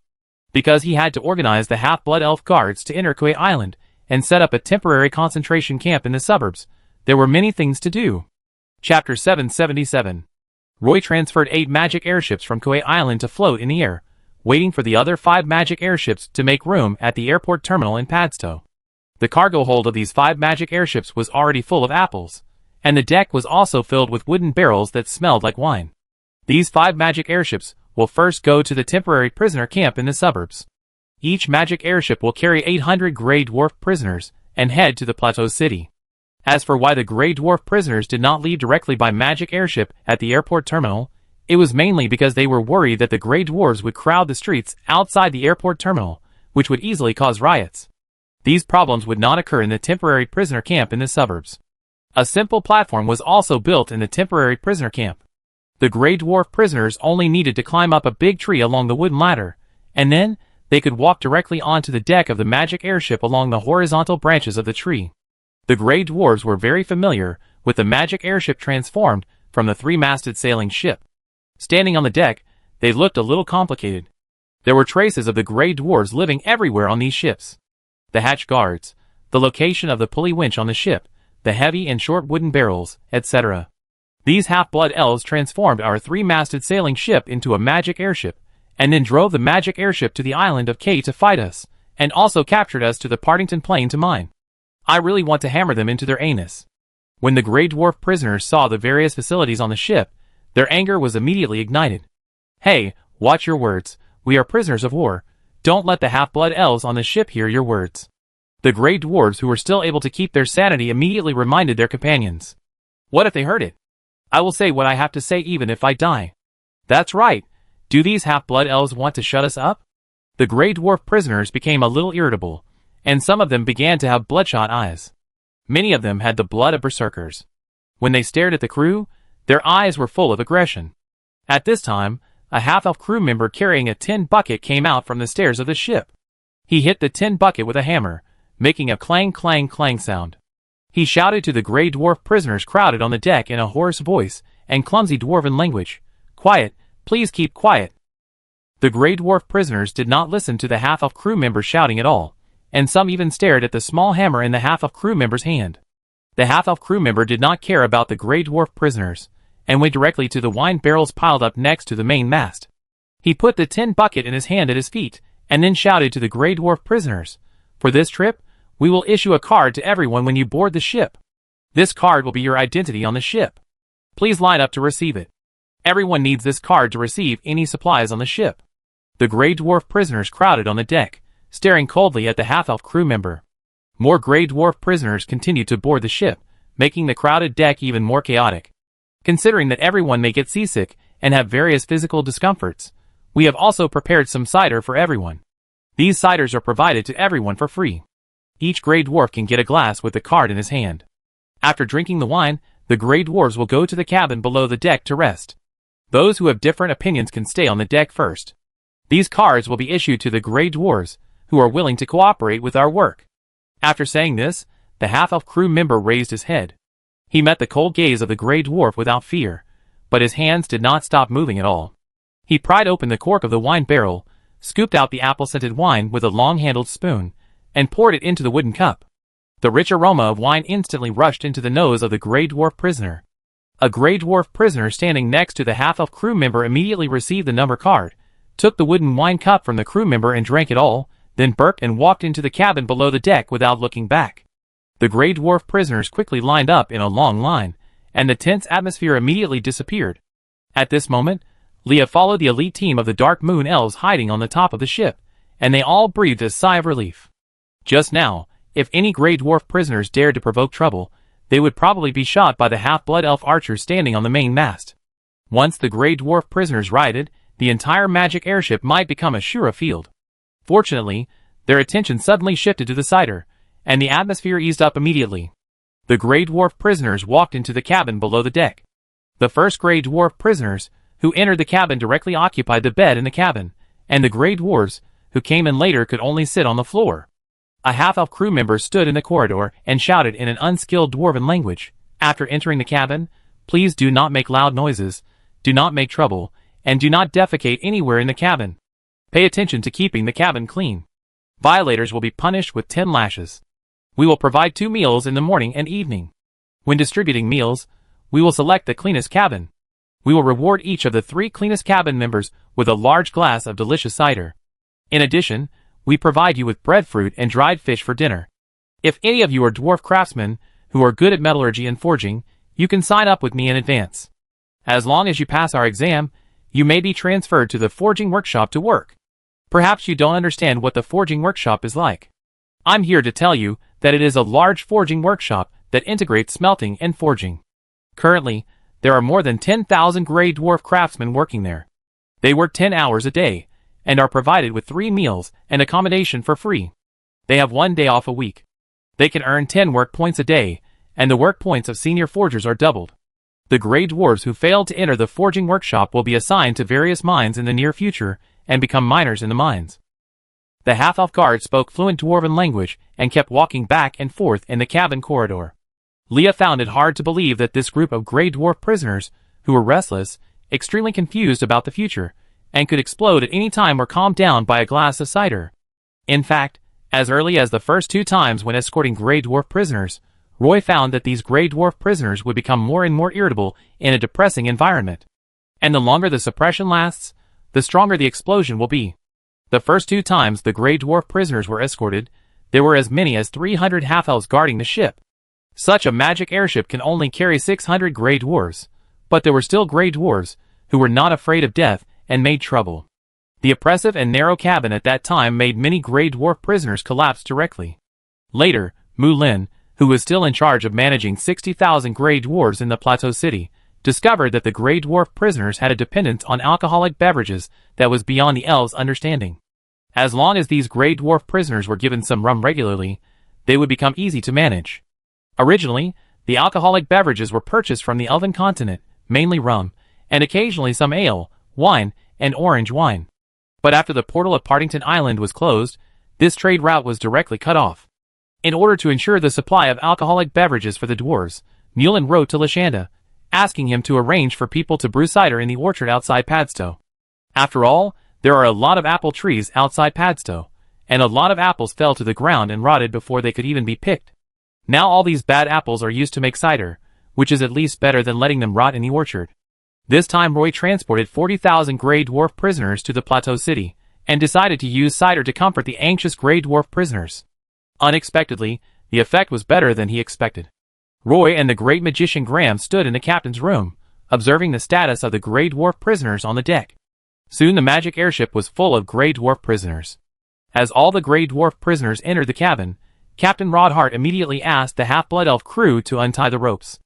Because he had to organize the half-blood elf guards to enter Kuei Island and set up a temporary concentration camp in the suburbs, there were many things to do. Chapter 777. Roy transferred 8 magic airships from Kuei Island to float in the air, waiting for the other 5 magic airships to make room at the airport terminal in Padstow. The cargo hold of these 5 magic airships was already full of apples, and the deck was also filled with wooden barrels that smelled like wine. These 5 magic airships will first go to the temporary prisoner camp in the suburbs. Each magic airship will carry 800 Grey Dwarf prisoners and head to the Plateau City. As for why the Grey Dwarf prisoners did not leave directly by magic airship at the airport terminal, it was mainly because they were worried that the Grey Dwarves would crowd the streets outside the airport terminal, which would easily cause riots. These problems would not occur in the temporary prisoner camp in the suburbs. A simple platform was also built in the temporary prisoner camp. The Grey Dwarf prisoners only needed to climb up a big tree along the wooden ladder, and then they could walk directly onto the deck of the magic airship along the horizontal branches of the tree. The Grey Dwarves were very familiar with the magic airship transformed from the 3-masted sailing ship. Standing on the deck, they looked a little complicated. There were traces of the Grey Dwarves living everywhere on these ships. The hatch guards, the location of the pulley winch on the ship, the heavy and short wooden barrels, etc. These half-blood elves transformed our 3-masted sailing ship into a magic airship, and then drove the magic airship to the island of K to fight us, and also captured us to the Partington Plain to mine. I really want to hammer them into their anus. When the Grey Dwarf prisoners saw the various facilities on the ship, their anger was immediately ignited. Hey, watch your words, we are prisoners of war, don't let the half-blood elves on the ship hear your words. The Grey Dwarves who were still able to keep their sanity immediately reminded their companions. What if they heard it? I will say what I have to say even if I die. That's right. Do these half-blood elves want to shut us up? The Grey Dwarf prisoners became a little irritable, and some of them began to have bloodshot eyes. Many of them had the blood of berserkers. When they stared at the crew, their eyes were full of aggression. At this time, a half-elf crew member carrying a tin bucket came out from the stairs of the ship. He hit the tin bucket with a hammer, making a clang clang clang sound. He shouted to the Grey Dwarf prisoners crowded on the deck in a hoarse voice and clumsy dwarven language, "Quiet, please keep quiet." The Grey Dwarf prisoners did not listen to the half-elf crew member shouting at all, and some even stared at the small hammer in the half-elf crew member's hand. The half-elf crew member did not care about the Grey Dwarf prisoners, and went directly to the wine barrels piled up next to the main mast. He put the tin bucket in his hand at his feet, and then shouted to the Grey Dwarf prisoners, "For this trip, we will issue a card to everyone when you board the ship. This card will be your identity on the ship. Please line up to receive it. Everyone needs this card to receive any supplies on the ship." The Grey Dwarf prisoners crowded on the deck, staring coldly at the half-elf crew member. More Grey Dwarf prisoners continued to board the ship, making the crowded deck even more chaotic. Considering that everyone may get seasick and have various physical discomforts, we have also prepared some cider for everyone. These ciders are provided to everyone for free. Each Grey Dwarf can get a glass with the card in his hand. After drinking the wine, the Grey Dwarves will go to the cabin below the deck to rest. Those who have different opinions can stay on the deck first. These cards will be issued to the Grey Dwarves, who are willing to cooperate with our work. After saying this, the half-elf crew member raised his head. He met the cold gaze of the Grey Dwarf without fear, but his hands did not stop moving at all. He pried open the cork of the wine barrel, scooped out the apple-scented wine with a long-handled spoon, and poured it into the wooden cup. The rich aroma of wine instantly rushed into the nose of the Grey Dwarf prisoner. A Grey Dwarf prisoner standing next to the half-elf crew member immediately received the number card, took the wooden wine cup from the crew member and drank it all, then burped and walked into the cabin below the deck without looking back. The Grey Dwarf prisoners quickly lined up in a long line, and the tense atmosphere immediately disappeared. At this moment, Leah followed the elite team of the Dark Moon Elves hiding on the top of the ship, and they all breathed a sigh of relief. Just now, if any Grey Dwarf prisoners dared to provoke trouble, they would probably be shot by the half-blood elf archers standing on the main mast. Once the Grey Dwarf prisoners righted, the entire magic airship might become a sure field. Fortunately, their attention suddenly shifted to the cider, and the atmosphere eased up immediately. The Grey Dwarf prisoners walked into the cabin below the deck. The first Grey Dwarf prisoners who entered the cabin directly occupied the bed in the cabin, and the Grey Dwarves who came in later could only sit on the floor. A half-elf crew member stood in the corridor and shouted in an unskilled dwarven language, "After entering the cabin, please do not make loud noises, do not make trouble, and do not defecate anywhere in the cabin. Pay attention to keeping the cabin clean. Violators will be punished with 10 lashes. We will provide 2 meals in the morning and evening. When distributing meals, we will select the cleanest cabin. We will reward each of the 3 cleanest cabin members with a large glass of delicious cider. In addition, we provide you with breadfruit and dried fish for dinner. If any of you are dwarf craftsmen who are good at metallurgy and forging, you can sign up with me in advance. As long as you pass our exam, you may be transferred to the forging workshop to work. Perhaps you don't understand what the forging workshop is like. I'm here to tell you that it is a large forging workshop that integrates smelting and forging. Currently, there are more than 10,000 Grey Dwarf craftsmen working there. They work 10 hours a day, and are provided with 3 meals and accommodation for free. They have 1 day off a week. They can earn 10 work points a day, and the work points of senior forgers are doubled. The Grey Dwarves who failed to enter the forging workshop will be assigned to various mines in the near future and become miners in the mines. The half-elf guard spoke fluent dwarven language and kept walking back and forth in the cabin corridor. Leah found it hard to believe that this group of Grey Dwarf prisoners, who were restless, extremely confused about the future, and could explode at any time were calmed down by a glass of cider. In fact, as early as the first 2 times when escorting Grey Dwarf prisoners, Roy found that these Grey Dwarf prisoners would become more and more irritable in a depressing environment. And the longer the suppression lasts, the stronger the explosion will be. The first 2 times the Grey Dwarf prisoners were escorted, there were as many as 300 half-elves guarding the ship. Such a magic airship can only carry 600 Grey Dwarves, but there were still Grey Dwarves who were not afraid of death and made trouble. The oppressive and narrow cabin at that time made many Grey Dwarf prisoners collapse directly. Later, Mu Lin, who was still in charge of managing 60,000 Grey Dwarves in the Plateau City, discovered that the Grey Dwarf prisoners had a dependence on alcoholic beverages that was beyond the elves' understanding. As long as these Grey Dwarf prisoners were given some rum regularly, they would become easy to manage. Originally, the alcoholic beverages were purchased from the Elven continent, mainly rum, and occasionally some ale, wine, and orange wine. But after the portal of Partington Island was closed, this trade route was directly cut off. In order to ensure the supply of alcoholic beverages for the dwarves, Newland wrote to Lashanda, asking him to arrange for people to brew cider in the orchard outside Padstow. After all, there are a lot of apple trees outside Padstow, and a lot of apples fell to the ground and rotted before they could even be picked. Now all these bad apples are used to make cider, which is at least better than letting them rot in the orchard. This time Roy transported 40,000 Grey Dwarf prisoners to the Plateau City, and decided to use cider to comfort the anxious Grey Dwarf prisoners. Unexpectedly, the effect was better than he expected. Roy and the great magician Graham stood in the captain's room, observing the status of the Grey Dwarf prisoners on the deck. Soon the magic airship was full of Grey Dwarf prisoners. As all the Grey Dwarf prisoners entered the cabin, Captain Rodhart immediately asked the half-blood elf crew to untie the ropes.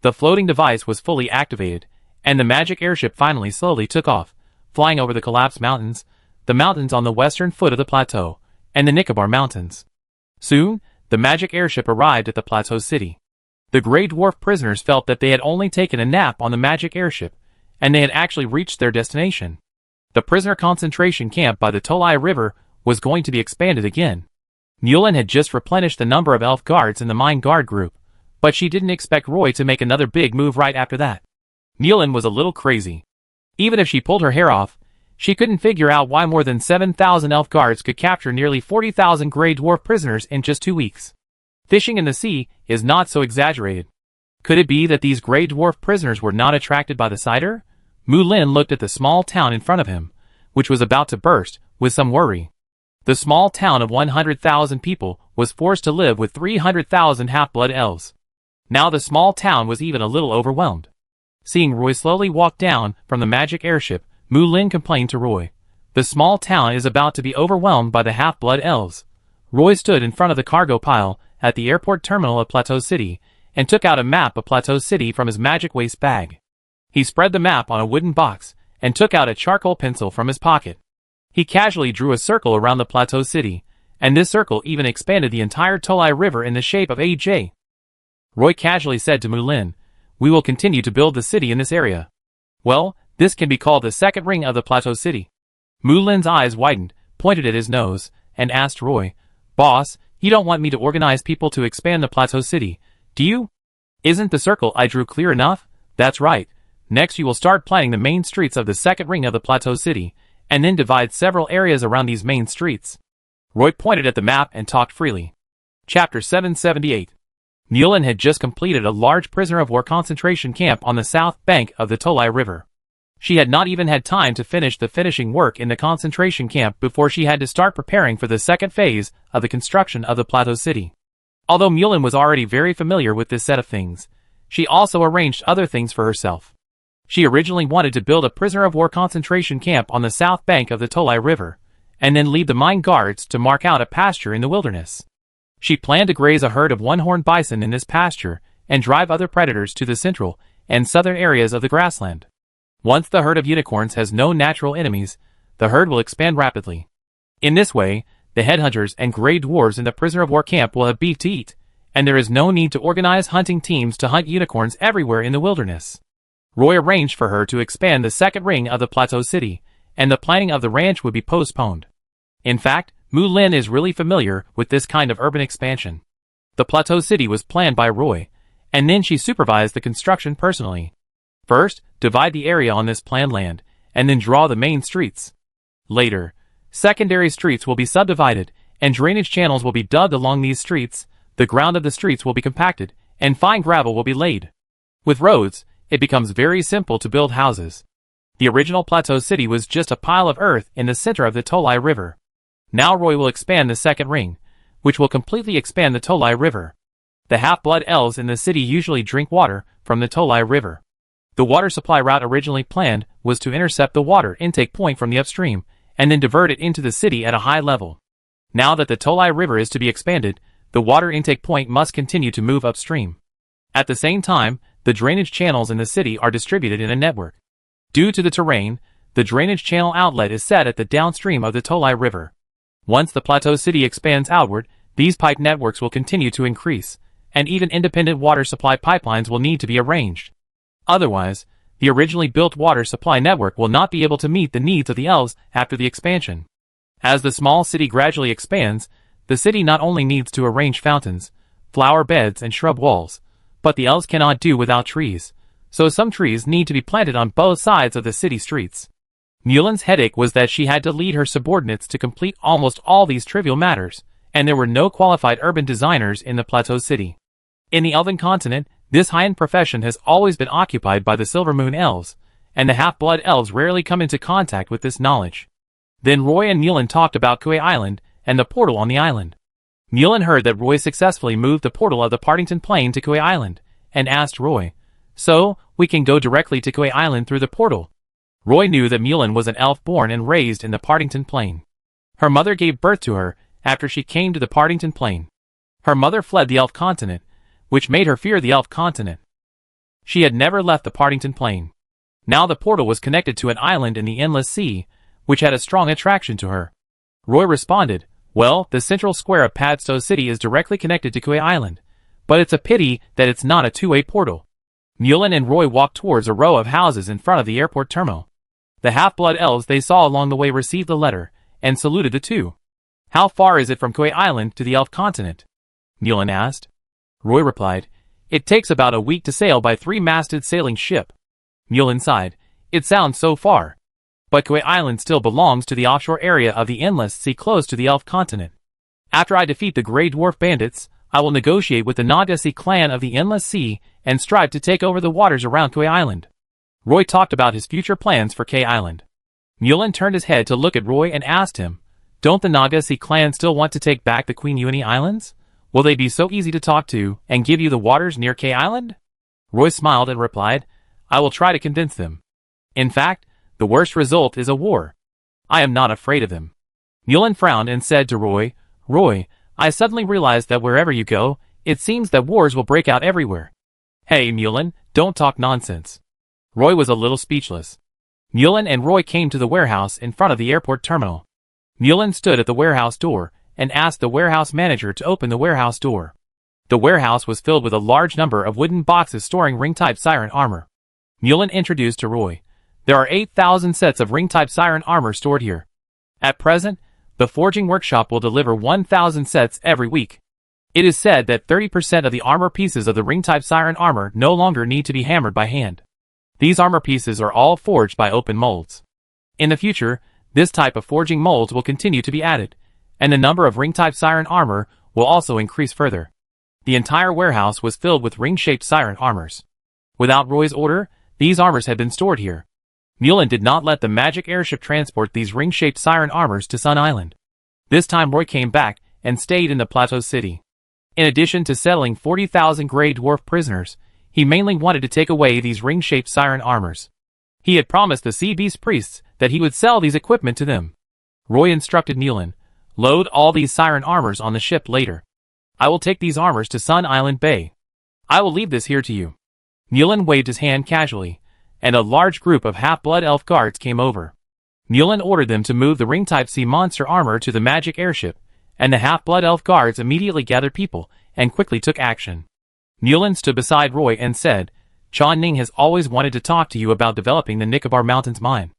The floating device was fully activated, and the magic airship finally slowly took off, flying over the collapsed mountains, the mountains on the western foot of the plateau, and the Nicobar Mountains. Soon, the magic airship arrived at the Plateau City. The Grey Dwarf prisoners felt that they had only taken a nap on the magic airship, and they had actually reached their destination. The prisoner concentration camp by the Tolai River was going to be expanded again. Newland had just replenished the number of elf guards in the mine guard group, but she didn't expect Roy to make another big move right after that. Newland was a little crazy. Even if she pulled her hair off, she couldn't figure out why more than 7,000 elf guards could capture nearly 40,000 Grey Dwarf prisoners in just 2 weeks. Fishing in the sea is not so exaggerated. Could it be that these Grey Dwarf prisoners were not attracted by the cider? Mu Lin looked at the small town in front of him, which was about to burst, with some worry. The small town of 100,000 people was forced to live with 300,000 half-blood elves. Now the small town was even a little overwhelmed. Seeing Roy slowly walk down from the magic airship, Mu Lin complained to Roy, The small town is about to be overwhelmed by the half-blood elves. Roy stood in front of the cargo pile at the airport terminal of Plateau City and took out a map of Plateau City from his magic waste bag. He spread the map on a wooden box and took out a charcoal pencil from his pocket. He casually drew a circle around the Plateau City, and this circle even expanded the entire Tolai River in the shape of a J. Roy casually said to Mulin, "We will continue to build the city in this area. Well, this can be called the second ring of the Plateau City." Mulin's eyes widened, pointed at his nose, and asked Roy, "Boss, you don't want me to organize people to expand the Plateau City, do you? Isn't the circle I drew clear enough?" "That's right. Next you will start planning the main streets of the second ring of the Plateau City, and then divide several areas around these main streets." Roy pointed at the map and talked freely. Chapter 778. Mulin had just completed a large prisoner-of-war concentration camp on the south bank of the Tolai River. She had not even had time to finish the finishing work in the concentration camp before she had to start preparing for the second phase of the construction of the Plateau City. Although Mulin was already very familiar with this set of things, she also arranged other things for herself. She originally wanted to build a prisoner-of-war concentration camp on the south bank of the Tolai River, and then lead the mine guards to mark out a pasture in the wilderness. She planned to graze a herd of one-horned bison in this pasture and drive other predators to the central and southern areas of the grassland. Once the herd of unicorns has no natural enemies, the herd will expand rapidly. In this way, the headhunters and gray dwarves in the prisoner-of-war camp will have beef to eat, and there is no need to organize hunting teams to hunt unicorns everywhere in the wilderness. Roy arranged for her to expand the second ring of the Plateau City, and the planning of the ranch would be postponed. In fact, Mulin is really familiar with this kind of urban expansion. The Plateau City was planned by Roy, and then she supervised the construction personally. First, divide the area on this planned land, and then draw the main streets. Later, secondary streets will be subdivided, and drainage channels will be dug along these streets, the ground of the streets will be compacted, and fine gravel will be laid. With roads, it becomes very simple to build houses. The original Plateau City was just a pile of earth in the center of the Tolai River. Now Roy will expand the second ring, which will completely expand the Tolai River. The half-blood elves in the city usually drink water from the Tolai River. The water supply route originally planned was to intercept the water intake point from the upstream, and then divert it into the city at a high level. Now that the Tolai River is to be expanded, the water intake point must continue to move upstream. At the same time, the drainage channels in the city are distributed in a network. Due to the terrain, the drainage channel outlet is set at the downstream of the Tolai River. Once the Plateau City expands outward, these pipe networks will continue to increase, and even independent water supply pipelines will need to be arranged. Otherwise, the originally built water supply network will not be able to meet the needs of the elves after the expansion. As the small city gradually expands, the city not only needs to arrange fountains, flower beds and shrub walls, but the elves cannot do without trees, so some trees need to be planted on both sides of the city streets. Mulin's headache was that she had to lead her subordinates to complete almost all these trivial matters, and there were no qualified urban designers in the Plateau City. In the Elven continent, this high-end profession has always been occupied by the Silver Moon elves, and the half-blood elves rarely come into contact with this knowledge. Then Roy and Mulin talked about Kauai Island and the portal on the island. Mulin heard that Roy successfully moved the portal of the Partington Plain to Kauai Island, and asked Roy, "So, we can go directly to Kauai Island through the portal?" Roy knew that Mulin was an elf born and raised in the Partington Plain. Her mother gave birth to her after she came to the Partington Plain. Her mother fled the elf continent, which made her fear the elf continent. She had never left the Partington Plain. Now the portal was connected to an island in the endless sea, which had a strong attraction to her. Roy responded, "Well, the central square of Padstow City is directly connected to Kauai Island, but it's a pity that it's not a two-way portal." Mulin and Roy walked towards a row of houses in front of the airport terminal. The half-blood elves they saw along the way received the letter, and saluted the two. "How far is it from Kauai Island to the elf continent?" Mulin asked. Roy replied, "It takes about a week to sail by 3-masted sailing ship." Mulin sighed, "It sounds so far. But Kauai Island still belongs to the offshore area of the endless sea close to the elf continent. After I defeat the Grey Dwarf bandits, I will negotiate with the Nagasi clan of the endless sea and strive to take over the waters around Kauai Island." Roy talked about his future plans for Kauai Island. Mulin turned his head to look at Roy and asked him, "Don't the Nagasi clan still want to take back the Queen Uni Islands? Will they be so easy to talk to and give you the waters near Kauai Island?" Roy smiled and replied, "I will try to convince them. In fact, the worst result is a war. I am not afraid of them. Mullen frowned and said to Roy, Roy, I suddenly realized that wherever you go, it seems that wars will break out everywhere. Hey, Mullen, don't talk nonsense. Roy was a little speechless. Mullen and Roy came to the warehouse in front of the airport terminal. Mullen stood at the warehouse door and asked the warehouse manager to open the warehouse door. The warehouse was filled with a large number of wooden boxes storing ring-type siren armor. Mullen introduced to Roy, there are 8,000 sets of ring-type siren armor stored here. At present, the forging workshop will deliver 1,000 sets every week. It is said that 30% of the armor pieces of the ring-type siren armor no longer need to be hammered by hand. These armor pieces are all forged by open molds. In the future, this type of forging molds will continue to be added, and the number of ring-type siren armor will also increase further. The entire warehouse was filled with ring-shaped siren armors. Without Roy's order, these armors had been stored here. Mullen did not let the magic airship transport these ring-shaped siren armors to Sun Island. This time Roy came back and stayed in the Plateau City. In addition to settling 40,000 Grey Dwarf prisoners, he mainly wanted to take away these ring-shaped siren armors. He had promised the Sea Beast priests that he would sell these equipment to them. Roy instructed Mullen, load all these siren armors on the ship later. I will take these armors to Sun Island Bay. I will leave this here to you. Mullen waved his hand casually, and a large group of half-blood elf guards came over. Mullen ordered them to move the ring-type sea monster armor to the magic airship, and the half-blood elf guards immediately gathered people and quickly took action. Mullen stood beside Roy and said, Chan Ning has always wanted to talk to you about developing the Nicobar Mountains mine.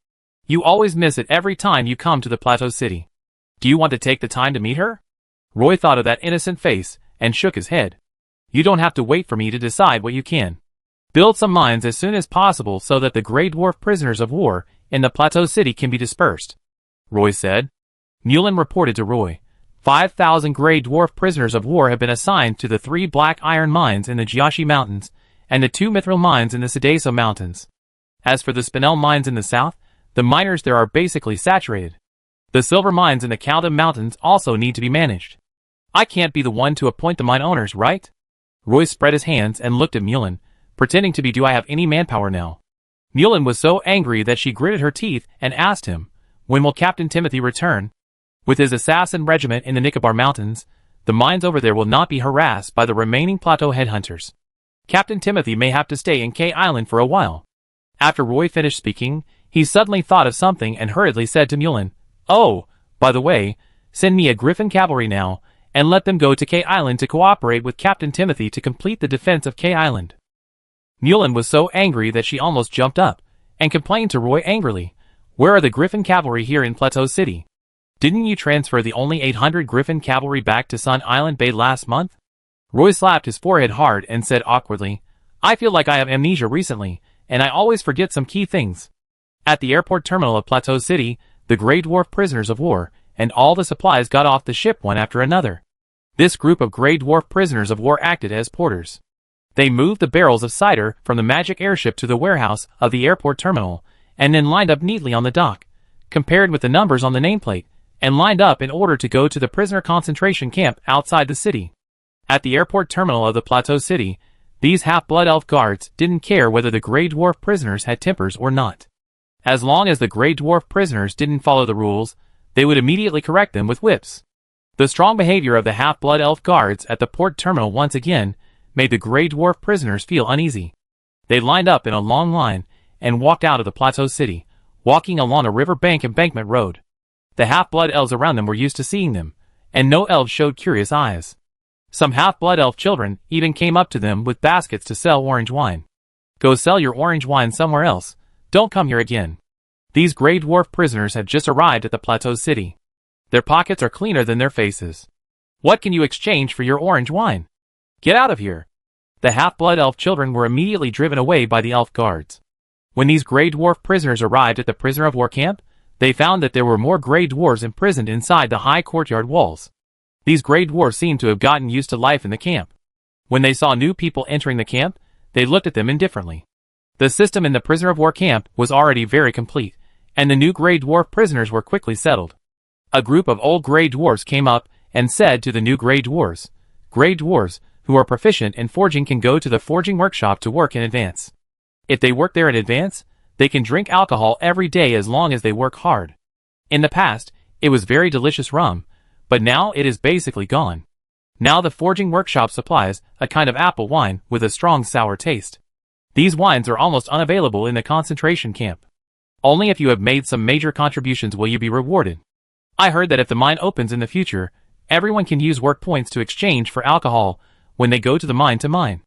You always miss it every time you come to the Plateau City. Do you want to take the time to meet her? Roy thought of that innocent face and shook his head. You don't have to wait for me to decide what you can. Build some mines as soon as possible so that the Grey Dwarf prisoners of war in the Plateau City can be dispersed, Roy said. Mullen reported to Roy, 5,000 Grey Dwarf prisoners of war have been assigned to the 3 black iron mines in the Jiashi Mountains and the 2 mithril mines in the Sedaso Mountains. As for the spinel mines in the south, the miners there are basically saturated. The silver mines in the Kaldam Mountains also need to be managed. I can't be the one to appoint the mine owners, right? Roy spread his hands and looked at Mullen, pretending to be, do I have any manpower now? Mullen was so angry that she gritted her teeth and asked him, when will Captain Timothy return? With his assassin regiment in the Nicobar Mountains, the mines over there will not be harassed by the remaining plateau headhunters. Captain Timothy may have to stay in K Island for a while. After Roy finished speaking, he suddenly thought of something and hurriedly said to Mullen, Oh, by the way, send me a Griffin cavalry now, and let them go to K Island to cooperate with Captain Timothy to complete the defense of K Island. Mullen was so angry that she almost jumped up, and complained to Roy angrily, Where are the Griffin cavalry here in Plateau City? Didn't you transfer the only 800 Griffin cavalry back to Sun Island Bay last month? Roy slapped his forehead hard and said awkwardly, I feel like I have amnesia recently, and I always forget some key things. At the airport terminal of Plateau City, the Grey Dwarf prisoners of war and all the supplies got off the ship one after another. This group of Grey Dwarf prisoners of war acted as porters. They moved the barrels of cider from the magic airship to the warehouse of the airport terminal, and then lined up neatly on the dock, compared with the numbers on the nameplate, and lined up in order to go to the prisoner concentration camp outside the city. At the airport terminal of the Plateau City, these half-blood elf guards didn't care whether the Grey Dwarf prisoners had tempers or not. As long as the Grey Dwarf prisoners didn't follow the rules, they would immediately correct them with whips. The strong behavior of the half-blood elf guards at the port terminal once again made the Grey Dwarf prisoners feel uneasy. They lined up in a long line and walked out of the Plateau City, walking along a riverbank embankment road. The half-blood elves around them were used to seeing them, and no elves showed curious eyes. Some half-blood elf children even came up to them with baskets to sell orange wine. Go sell your orange wine somewhere else, don't come here again. These Grey Dwarf prisoners have just arrived at the Plateau City. Their pockets are cleaner than their faces. What can you exchange for your orange wine? Get out of here. The half-blood elf children were immediately driven away by the elf guards. When these Grey Dwarf prisoners arrived at the prisoner of war camp, they found that there were more Grey Dwarves imprisoned inside the high courtyard walls. These Grey Dwarves seemed to have gotten used to life in the camp. When they saw new people entering the camp, they looked at them indifferently. The system in the prisoner of war camp was already very complete, and the new Grey Dwarf prisoners were quickly settled. A group of old Grey Dwarves came up and said to the new Grey Dwarves, Grey Dwarves who are proficient in forging can go to the forging workshop to work in advance. If they work there in advance, they can drink alcohol every day as long as they work hard. In the past, it was very delicious rum, but now it is basically gone. Now the forging workshop supplies a kind of apple wine with a strong sour taste. These wines are almost unavailable in the concentration camp. Only if you have made some major contributions will you be rewarded. I heard that if the mine opens in the future, everyone can use work points to exchange for alcohol when they go to the mine to mine.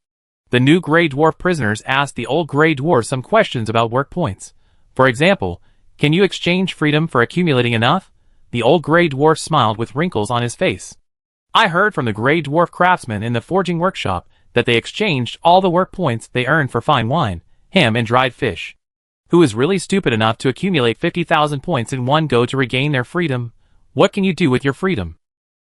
The new Grey Dwarf prisoners asked the old Grey Dwarf some questions about work points. For example, can you exchange freedom for accumulating enough? The old Grey Dwarf smiled with wrinkles on his face. I heard from the Grey Dwarf craftsmen in the forging workshop that they exchanged all the work points they earned for fine wine, ham and dried fish. Who is really stupid enough to accumulate 50,000 points in one go to regain their freedom? What can you do with your freedom?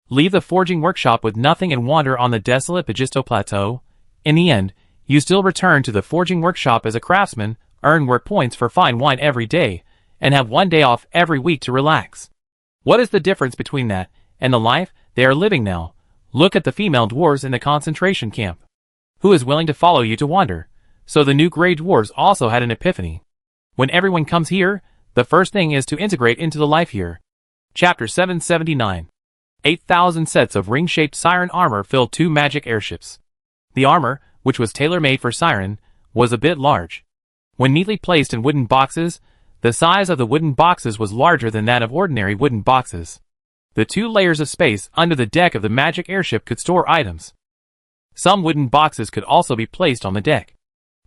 Leave the forging workshop with nothing and wander on the desolate Pagisto Plateau? In the end, you still return to the forging workshop as a craftsman, earn work points for fine wine every day, and have one day off every week to relax. What is the difference between that and the life they are living now? Look at the female dwarves in the concentration camp. Who is willing to follow you to wander? So the new Grey Dwarves also had an epiphany. When everyone comes here, the first thing is to integrate into the life here. Chapter 779. 8,000 sets of ring-shaped siren armor filled 2 magic airships. The armor, which was tailor-made for siren, was a bit large. When neatly placed in wooden boxes, the size of the wooden boxes was larger than that of ordinary wooden boxes. The 2 layers of space under the deck of the magic airship could store items. Some wooden boxes could also be placed on the deck.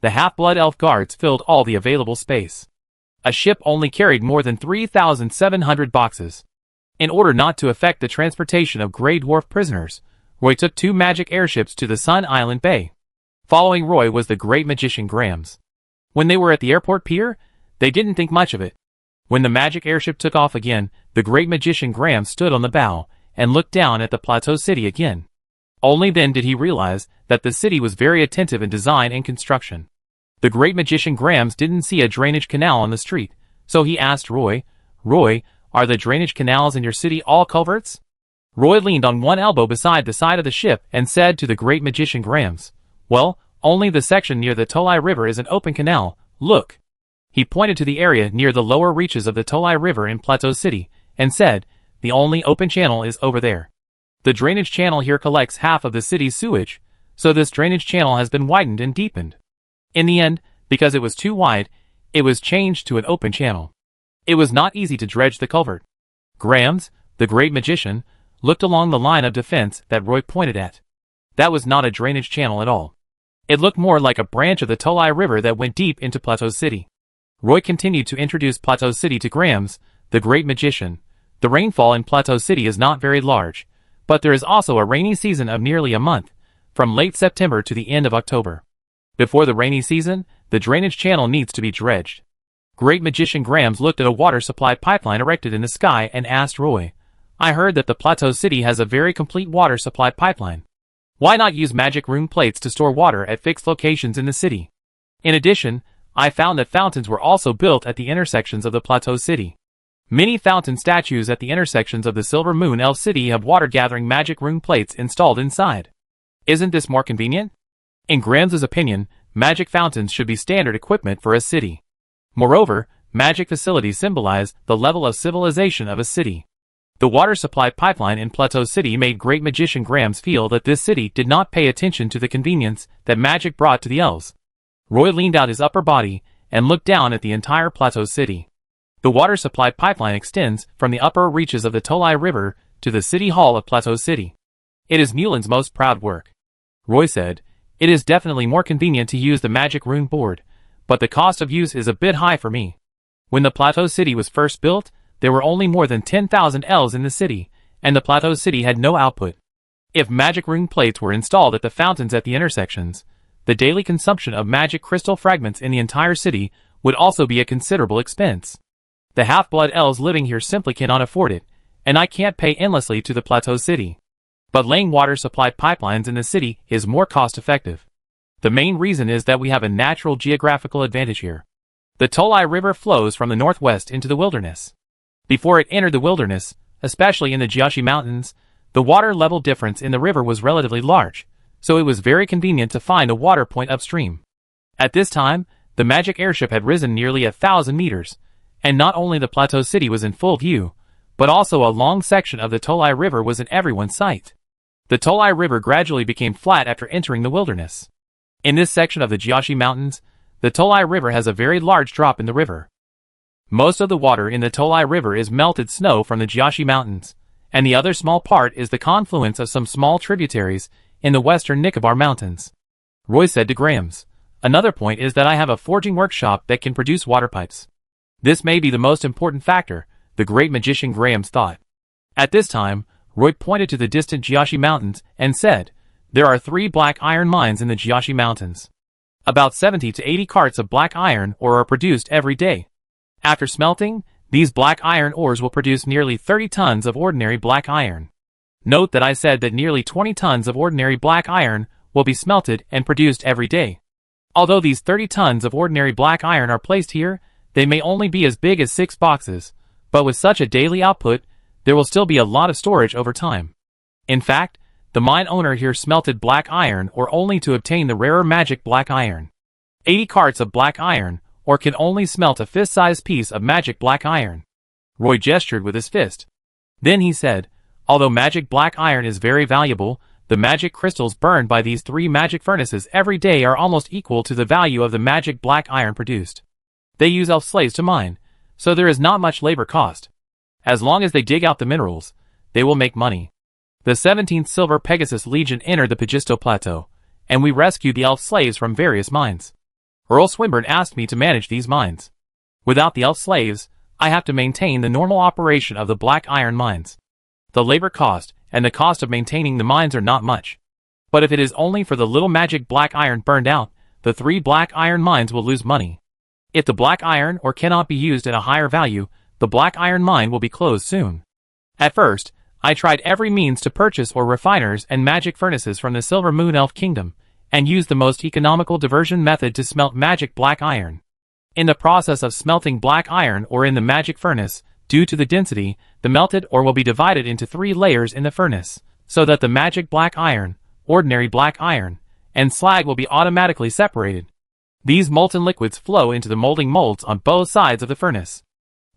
The half-blood elf guards filled all the available space. A ship only carried more than 3,700 boxes. In order not to affect the transportation of Grey Dwarf prisoners, Roy took 2 magic airships to the Sun Island Bay. Following Roy was the great magician Grams. When they were at the airport pier, they didn't think much of it. When the magic airship took off again, the great magician Grams stood on the bow and looked down at the Plateau City again. Only then did he realize that the city was very attentive in design and construction. The great magician Grams didn't see a drainage canal on the street, so he asked Roy, "Roy, are the drainage canals in your city all culverts?" Roy leaned on one elbow beside the side of the ship and said to the great magician Grams, "Well, only the section near the Tolai River is an open canal, look." He pointed to the area near the lower reaches of the Tolai River in Plateau City, and said, "The only open channel is over there. The drainage channel here collects half of the city's sewage, so this drainage channel has been widened and deepened." In the end, because it was too wide, it was changed to an open channel. It was not easy to dredge the culvert. Grams, the great magician, looked along the line of defense that Roy pointed at. That was not a drainage channel at all. It looked more like a branch of the Tolai River that went deep into Plateau City. Roy continued to introduce Plateau City to Grams, the great magician. The rainfall in Plateau City is not very large, but there is also a rainy season of nearly a month, from late September to the end of October. Before the rainy season, the drainage channel needs to be dredged. Great magician Grams looked at a water supply pipeline erected in the sky and asked Roy, "I heard that the Plateau City has a very complete water supply pipeline. Why not use magic rune plates to store water at fixed locations in the city? In addition, I found that fountains were also built at the intersections of the Plateau City. Many fountain statues at the intersections of the Silver Moon Elf City have water-gathering magic rune plates installed inside. Isn't this more convenient?" In Grams' opinion, magic fountains should be standard equipment for a city. Moreover, magic facilities symbolize the level of civilization of a city. The water supply pipeline in Plateau City made great magician Grams feel that this city did not pay attention to the convenience that magic brought to the elves. Roy leaned out his upper body and looked down at the entire Plateau City. The water supply pipeline extends from the upper reaches of the Tolai River to the City Hall of Plateau City. It is Mulin's most proud work. Roy said, "It is definitely more convenient to use the magic rune board, but the cost of use is a bit high for me. When the Plateau City was first built, there were only more than 10,000 elves in the city, and the Plateau City had no output. If magic rune plates were installed at the fountains at the intersections, the daily consumption of magic crystal fragments in the entire city would also be a considerable expense. The half-blood elves living here simply cannot afford it, and I can't pay endlessly to the Plateau City. But laying water supply pipelines in the city is more cost-effective. The main reason is that we have a natural geographical advantage here. The Tolai River flows from the northwest into the wilderness. Before it entered the wilderness, especially in the Jiashi Mountains, the water level difference in the river was relatively large, so it was very convenient to find a water point upstream. At this time, the magic airship had risen nearly 1,000 meters, and not only the Plateau City was in full view, but also a long section of the Tolai River was in everyone's sight. The Tolai River gradually became flat after entering the wilderness. In this section of the Jiaxi Mountains, the Tolai River has a very large drop in the river. Most of the water in the Tolai River is melted snow from the Jiaxi Mountains, and the other small part is the confluence of some small tributaries in the western Nicobar Mountains. Roy said to Grams, "Another point is that I have a forging workshop that can produce water pipes. This may be the most important factor," the great magician Grams thought. At this time, Roy pointed to the distant Jiaxi Mountains and said, "There are 3 black iron mines in the Jiaxi Mountains. About 70 to 80 carts of black iron ore are produced every day. After smelting, these black iron ores will produce nearly 30 tons of ordinary black iron. Note that I said that nearly 20 tons of ordinary black iron will be smelted and produced every day. Although these 30 tons of ordinary black iron are placed here, they may only be as big as 6 boxes, but with such a daily output, there will still be a lot of storage over time." In fact, the mine owner here smelted black iron ore only to obtain the rarer magic black iron. 80 carts of black iron ore can only smelt a fist-sized piece of magic black iron. Roy gestured with his fist. Then he said, "Although magic black iron is very valuable, the magic crystals burned by these 3 magic furnaces every day are almost equal to the value of the magic black iron produced. They use elf slaves to mine, so there is not much labor cost. As long as they dig out the minerals, they will make money." The 17th Silver Pegasus Legion entered the Pagisto Plateau, and we rescued the elf slaves from various mines. Earl Swinburne asked me to manage these mines. Without the elf slaves, I have to maintain the normal operation of the black iron mines. The labor cost and the cost of maintaining the mines are not much. But if it is only for the little magic black iron burned out, the 3 black iron mines will lose money. If the black iron ore cannot be used at a higher value, the black iron mine will be closed soon. At first, I tried every means to purchase ore refiners and magic furnaces from the Silver Moon Elf Kingdom, and used the most economical diversion method to smelt magic black iron. In the process of smelting black iron ore in the magic furnace, due to the density, the melted ore will be divided into 3 layers in the furnace, so that the magic black iron, ordinary black iron, and slag will be automatically separated. These molten liquids flow into the molding molds on both sides of the furnace.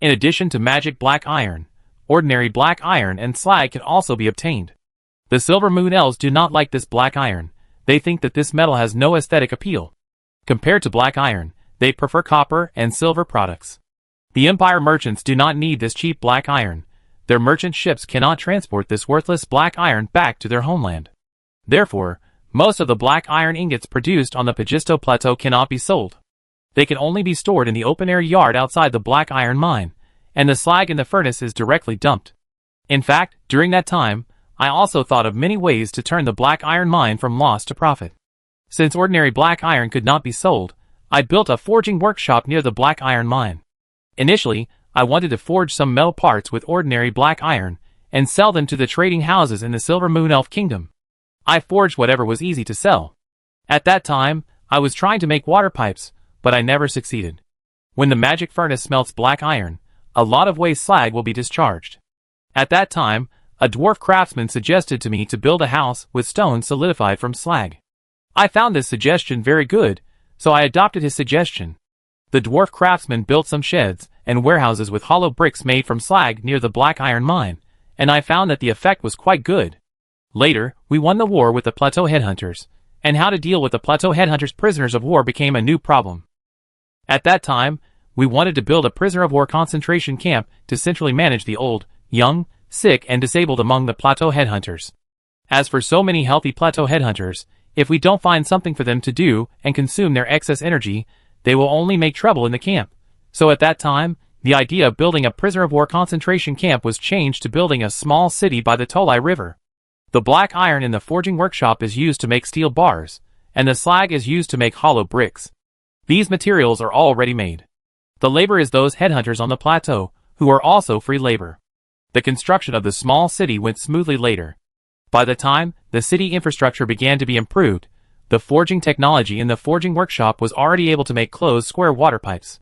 In addition to magic black iron, ordinary black iron and slag can also be obtained. The Silver Moon Elves do not like this black iron. They think that this metal has no aesthetic appeal. Compared to black iron, they prefer copper and silver products. The Empire merchants do not need this cheap black iron. Their merchant ships cannot transport this worthless black iron back to their homeland. Therefore, most of the black iron ingots produced on the Pagisto Plateau cannot be sold. They can only be stored in the open-air yard outside the black iron mine, and the slag in the furnace is directly dumped. In fact, during that time, I also thought of many ways to turn the black iron mine from loss to profit. Since ordinary black iron could not be sold, I built a forging workshop near the black iron mine. Initially, I wanted to forge some metal parts with ordinary black iron, and sell them to the trading houses in the Silver Moon Elf Kingdom. I forged whatever was easy to sell. At that time, I was trying to make water pipes, but I never succeeded. When the magic furnace smelts black iron, a lot of waste slag will be discharged. At that time, a dwarf craftsman suggested to me to build a house with stone solidified from slag. I found this suggestion very good, so I adopted his suggestion. The dwarf craftsman built some sheds and warehouses with hollow bricks made from slag near the black iron mine, and I found that the effect was quite good. Later, we won the war with the Plateau Headhunters, and how to deal with the Plateau Headhunters' prisoners of war became a new problem. At that time, we wanted to build a prisoner of war concentration camp to centrally manage the old, young, sick and disabled among the Plateau Headhunters. As for so many healthy Plateau Headhunters, if we don't find something for them to do and consume their excess energy, they will only make trouble in the camp. So at that time, the idea of building a prisoner of war concentration camp was changed to building a small city by the Tolai River. The black iron in the forging workshop is used to make steel bars, and the slag is used to make hollow bricks. These materials are all ready-made. The labor is those headhunters on the plateau, who are also free labor. The construction of the small city went smoothly later. By the time the city infrastructure began to be improved, the forging technology in the forging workshop was already able to make closed square water pipes.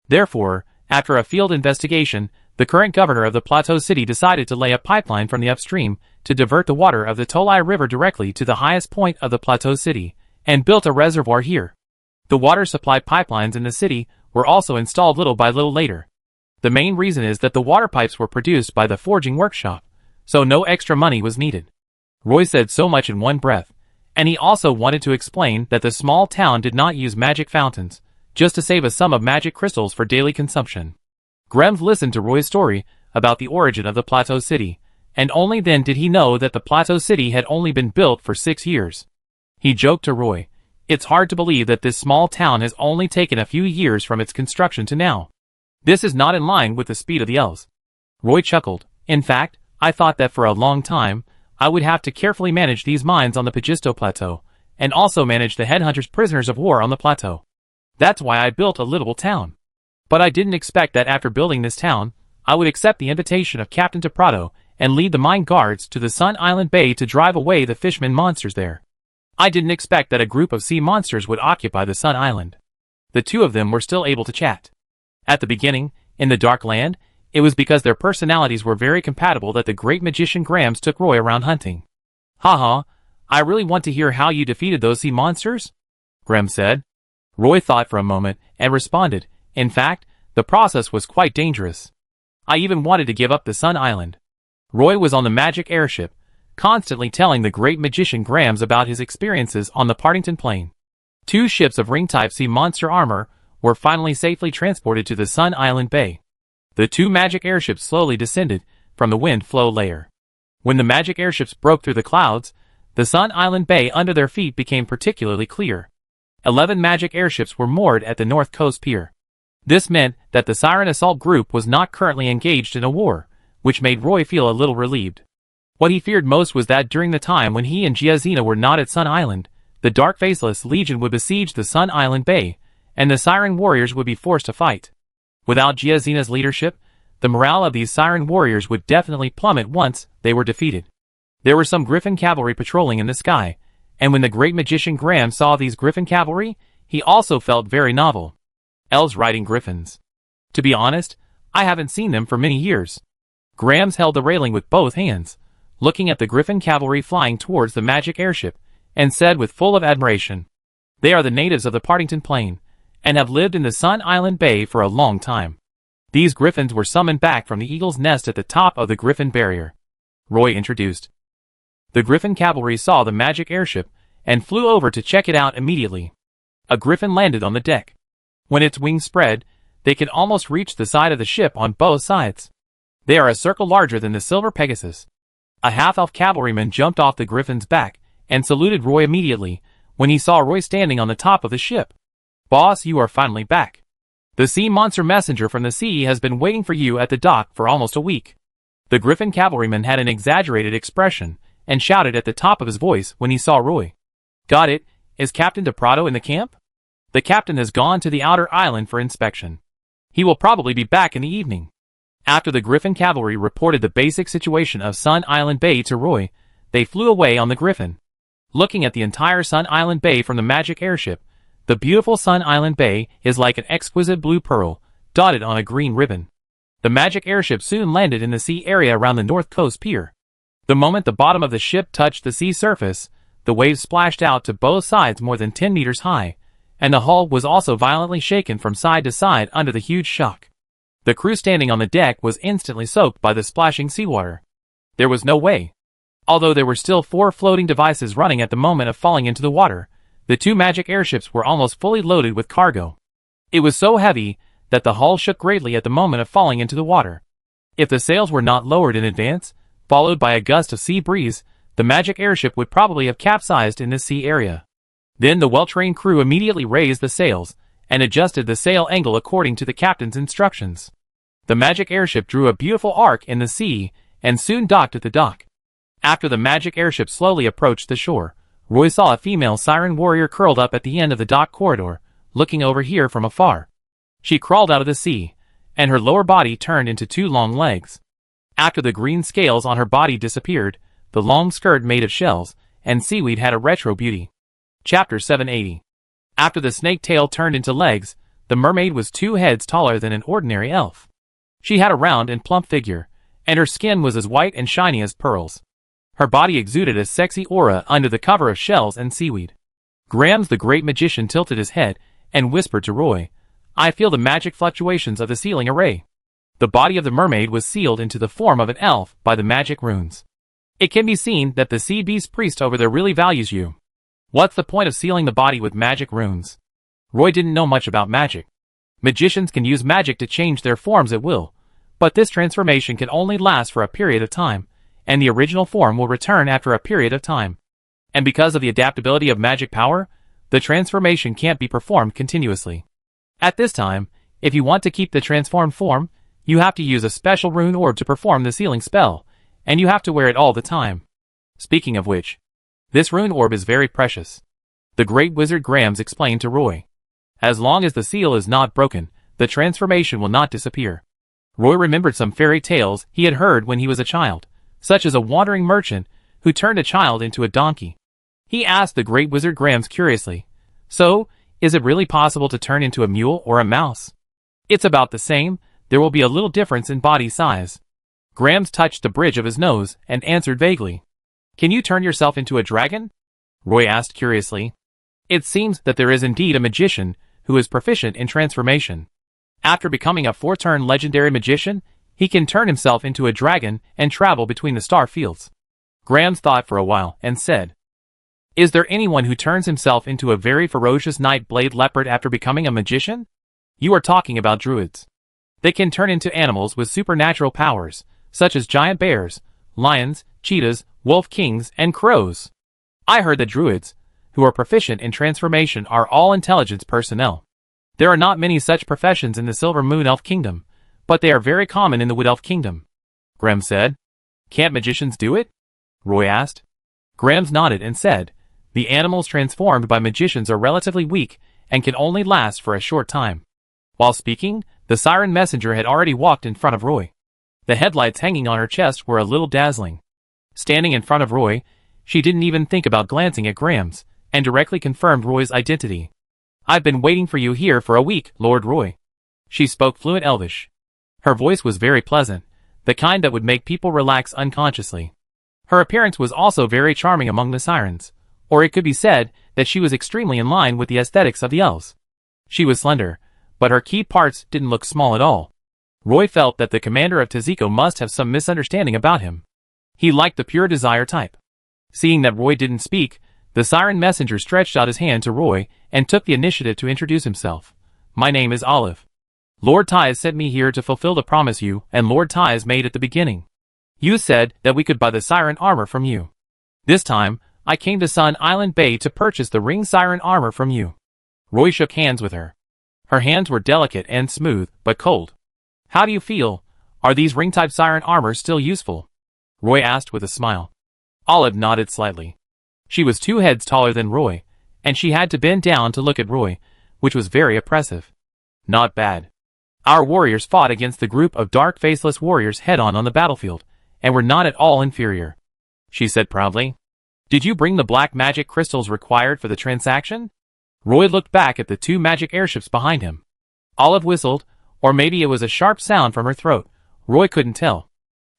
Therefore, after a field investigation, the current governor of the Plateau City decided to lay a pipeline from the upstream to divert the water of the Tolai River directly to the highest point of the Plateau City, and built a reservoir here. The water supply pipelines in the city were also installed little by little later. The main reason is that the water pipes were produced by the forging workshop, so no extra money was needed. Roy said so much in one breath, and he also wanted to explain that the small town did not use magic fountains, just to save a sum of magic crystals for daily consumption. Graham listened to Roy's story about the origin of the Plateau City, and only then did he know that the Plateau City had only been built for 6 years. He joked to Roy, "It's hard to believe that this small town has only taken a few years from its construction to now. This is not in line with the speed of the elves." Roy chuckled. "In fact, I thought that for a long time, I would have to carefully manage these mines on the Pagisto Plateau, and also manage the headhunters' prisoners of war on the plateau. That's why I built a livable town. But I didn't expect that after building this town, I would accept the invitation of Captain Prado and lead the mine guards to the Sun Island Bay to drive away the fishmen monsters there. I didn't expect that a group of sea monsters would occupy the Sun Island." The two of them were still able to chat. At the beginning, in the Dark Land, it was because their personalities were very compatible that the great magician Grams took Roy around hunting. "Haha, I really want to hear how you defeated those sea monsters," Graham said. Roy thought for a moment and responded, "In fact, the process was quite dangerous. I even wanted to give up the Sun Island." Roy was on the magic airship, constantly telling the great magician Grams about his experiences on the Partington Plain. 2 ships of ring-type sea monster armor were finally safely transported to the Sun Island Bay. The 2 magic airships slowly descended from the wind flow layer. When the magic airships broke through the clouds, the Sun Island Bay under their feet became particularly clear. 11 magic airships were moored at the North Coast Pier. This meant that the Siren Assault Group was not currently engaged in a war, which made Roy feel a little relieved. What he feared most was that during the time when he and Giazina were not at Sun Island, the Dark Faceless Legion would besiege the Sun Island Bay, and the Siren Warriors would be forced to fight. Without Giazina's leadership, the morale of these Siren Warriors would definitely plummet once they were defeated. There were some Griffin cavalry patrolling in the sky, and when the great magician Graham saw these Griffin cavalry, he also felt very novel. Elves riding griffins. To be honest, I haven't seen them for many years. Grams held the railing with both hands, looking at the Griffin cavalry flying towards the magic airship, and said with full of admiration, "They are the natives of the Partington Plain, and have lived in the Sun Island Bay for a long time. These griffins were summoned back from the eagle's nest at the top of the Griffin Barrier," Roy introduced. The Griffin cavalry saw the magic airship and flew over to check it out immediately. A griffin landed on the deck. When its wings spread, they could almost reach the side of the ship on both sides. They are a circle larger than the Silver Pegasus. A half-elf cavalryman jumped off the griffin's back and saluted Roy immediately when he saw Roy standing on the top of the ship. "Boss, you are finally back. The sea monster messenger from the sea has been waiting for you at the dock for almost a week." The Griffin cavalryman had an exaggerated expression and shouted at the top of his voice when he saw Roy. "Got it. Is Captain Prado in the camp?" "The captain has gone to the outer island for inspection. He will probably be back in the evening." After the Griffin cavalry reported the basic situation of Sun Island Bay to Roy, they flew away on the Griffin. Looking at the entire Sun Island Bay from the magic airship, the beautiful Sun Island Bay is like an exquisite blue pearl, dotted on a green ribbon. The magic airship soon landed in the sea area around the North Coast Pier. The moment the bottom of the ship touched the sea surface, the waves splashed out to both sides more than 10 meters high, and the hull was also violently shaken from side to side under the huge shock. The crew standing on the deck was instantly soaked by the splashing seawater. There was no way. Although there were still 4 floating devices running at the moment of falling into the water, the 2 magic airships were almost fully loaded with cargo. It was so heavy that the hull shook greatly at the moment of falling into the water. If the sails were not lowered in advance, followed by a gust of sea breeze, the magic airship would probably have capsized in this sea area. Then the well-trained crew immediately raised the sails and adjusted the sail angle according to the captain's instructions. The magic airship drew a beautiful arc in the sea and soon docked at the dock. After the magic airship slowly approached the shore, Roy saw a female siren warrior curled up at the end of the dock corridor, looking over here from afar. She crawled out of the sea, and her lower body turned into 2 long legs. After the green scales on her body disappeared, the long skirt made of shells and seaweed had a retro beauty. Chapter 780. After the snake tail turned into legs, the mermaid was 2 heads taller than an ordinary elf. She had a round and plump figure, and her skin was as white and shiny as pearls. Her body exuded a sexy aura under the cover of shells and seaweed. Grams the great magician tilted his head and whispered to Roy, "I feel the magic fluctuations of the ceiling array." The body of the mermaid was sealed into the form of an elf by the magic runes. It can be seen that the sea beast priest over there really values you. What's the point of sealing the body with magic runes? Roy didn't know much about magic. Magicians can use magic to change their forms at will, but this transformation can only last for a period of time, and the original form will return after a period of time. And because of the adaptability of magic power, the transformation can't be performed continuously. At this time, if you want to keep the transformed form, you have to use a special rune orb to perform the sealing spell, and you have to wear it all the time. Speaking of which, this rune orb is very precious. The great wizard Grams explained to Roy. As long as the seal is not broken, the transformation will not disappear. Roy remembered some fairy tales he had heard when he was a child, such as a wandering merchant who turned a child into a donkey. He asked the great wizard Grams curiously, "So, is it really possible to turn into a mule or a mouse?" "It's about the same, there will be a little difference in body size." Grams touched the bridge of his nose and answered vaguely. "Can you turn yourself into a dragon?" Roy asked curiously. It seems that there is indeed a magician who is proficient in transformation. After becoming a 4-turn legendary magician, he can turn himself into a dragon and travel between the star fields. Grams thought for a while and said, "Is there anyone who turns himself into a very ferocious night-blade leopard after becoming a magician?" "You are talking about druids. They can turn into animals with supernatural powers, such as giant bears, lions, cheetahs, wolf kings, and crows. I heard that druids, who are proficient in transformation, are all intelligence personnel. There are not many such professions in the Silver Moon Elf Kingdom, but they are very common in the Wood Elf Kingdom," Grams said. "Can't magicians do it?" Roy asked. Grams nodded and said, "The animals transformed by magicians are relatively weak and can only last for a short time." While speaking, the siren messenger had already walked in front of Roy. The headlights hanging on her chest were a little dazzling. Standing in front of Roy, she didn't even think about glancing at Grams, and directly confirmed Roy's identity. "I've been waiting for you here for a week, Lord Roy." She spoke fluent Elvish. Her voice was very pleasant, the kind that would make people relax unconsciously. Her appearance was also very charming among the sirens, or it could be said that she was extremely in line with the aesthetics of the elves. She was slender, but her key parts didn't look small at all. Roy felt that the commander of Teziko must have some misunderstanding about him. He liked the pure desire type. Seeing that Roy didn't speak, the siren messenger stretched out his hand to Roy and took the initiative to introduce himself. "My name is Olive. Lord Tyes sent me here to fulfill the promise you and Lord Tyes made at the beginning. You said that we could buy the siren armor from you. This time, I came to Sun Island Bay to purchase the ring siren armor from you." Roy shook hands with her. Her hands were delicate and smooth, but cold. "How do you feel? Are these ring-type siren armor still useful?" Roy asked with a smile. Olive nodded slightly. She was 2 heads taller than Roy, and she had to bend down to look at Roy, which was very oppressive. "Not bad. Our warriors fought against the group of dark faceless warriors head-on the battlefield, and were not at all inferior," she said proudly. "Did you bring the black magic crystals required for the transaction?" Roy looked back at the 2 magic airships behind him. Olive whistled, or maybe it was a sharp sound from her throat. Roy couldn't tell.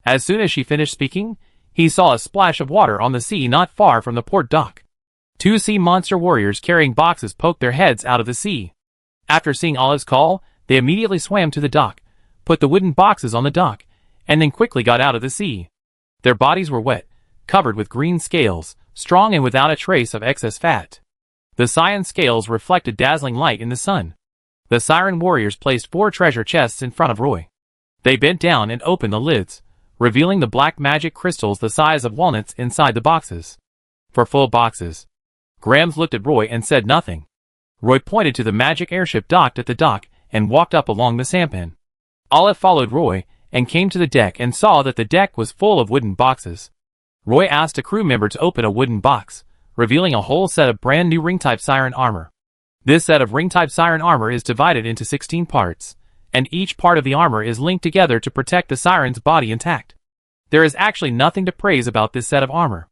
As soon as she finished speaking, he saw a splash of water on the sea not far from the port dock. 2 sea monster warriors carrying boxes poked their heads out of the sea. After seeing Olive's call, they immediately swam to the dock, put the wooden boxes on the dock, and then quickly got out of the sea. Their bodies were wet, covered with green scales, strong and without a trace of excess fat. The cyan scales reflected dazzling light in the sun. The siren warriors placed 4 treasure chests in front of Roy. They bent down and opened the lids, revealing the black magic crystals the size of walnuts inside the boxes. For full boxes. Grams looked at Roy and said nothing. Roy pointed to the magic airship docked at the dock and walked up along the sampan. Olive followed Roy and came to the deck and saw that the deck was full of wooden boxes. Roy asked a crew member to open a wooden box, revealing a whole set of brand new ring-type siren armor. This set of ring-type siren armor is divided into 16 parts, and each part of the armor is linked together to protect the siren's body intact. There is actually nothing to praise about this set of armor.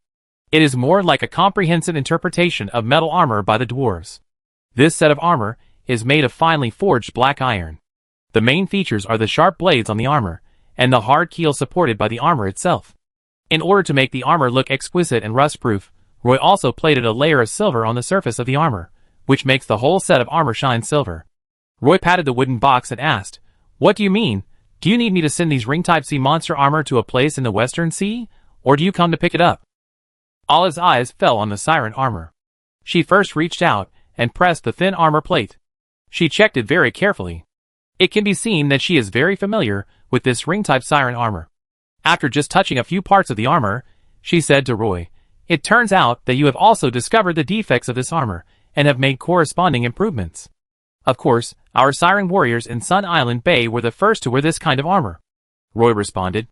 It is more like a comprehensive interpretation of metal armor by the dwarves. This set of armor is made of finely forged black iron. The main features are the sharp blades on the armor, and the hard keel supported by the armor itself. In order to make the armor look exquisite and rust-proof, Roy also plated a layer of silver on the surface of the armor, which makes the whole set of armor shine silver. Roy patted the wooden box and asked, "What do you mean? Do you need me to send these ring-type sea monster armor to a place in the Western Sea, or do you come to pick it up? Olive's eyes fell on the siren armor. She first reached out and pressed the thin armor plate. She checked it very carefully. It can be seen that she is very familiar with this ring-type siren armor. After just touching a few parts of the armor, she said to Roy, "It turns out that you have also discovered the defects of this armor and have made corresponding improvements. Of course, our siren warriors in Sun Island Bay were the first to wear this kind of armor," Roy responded.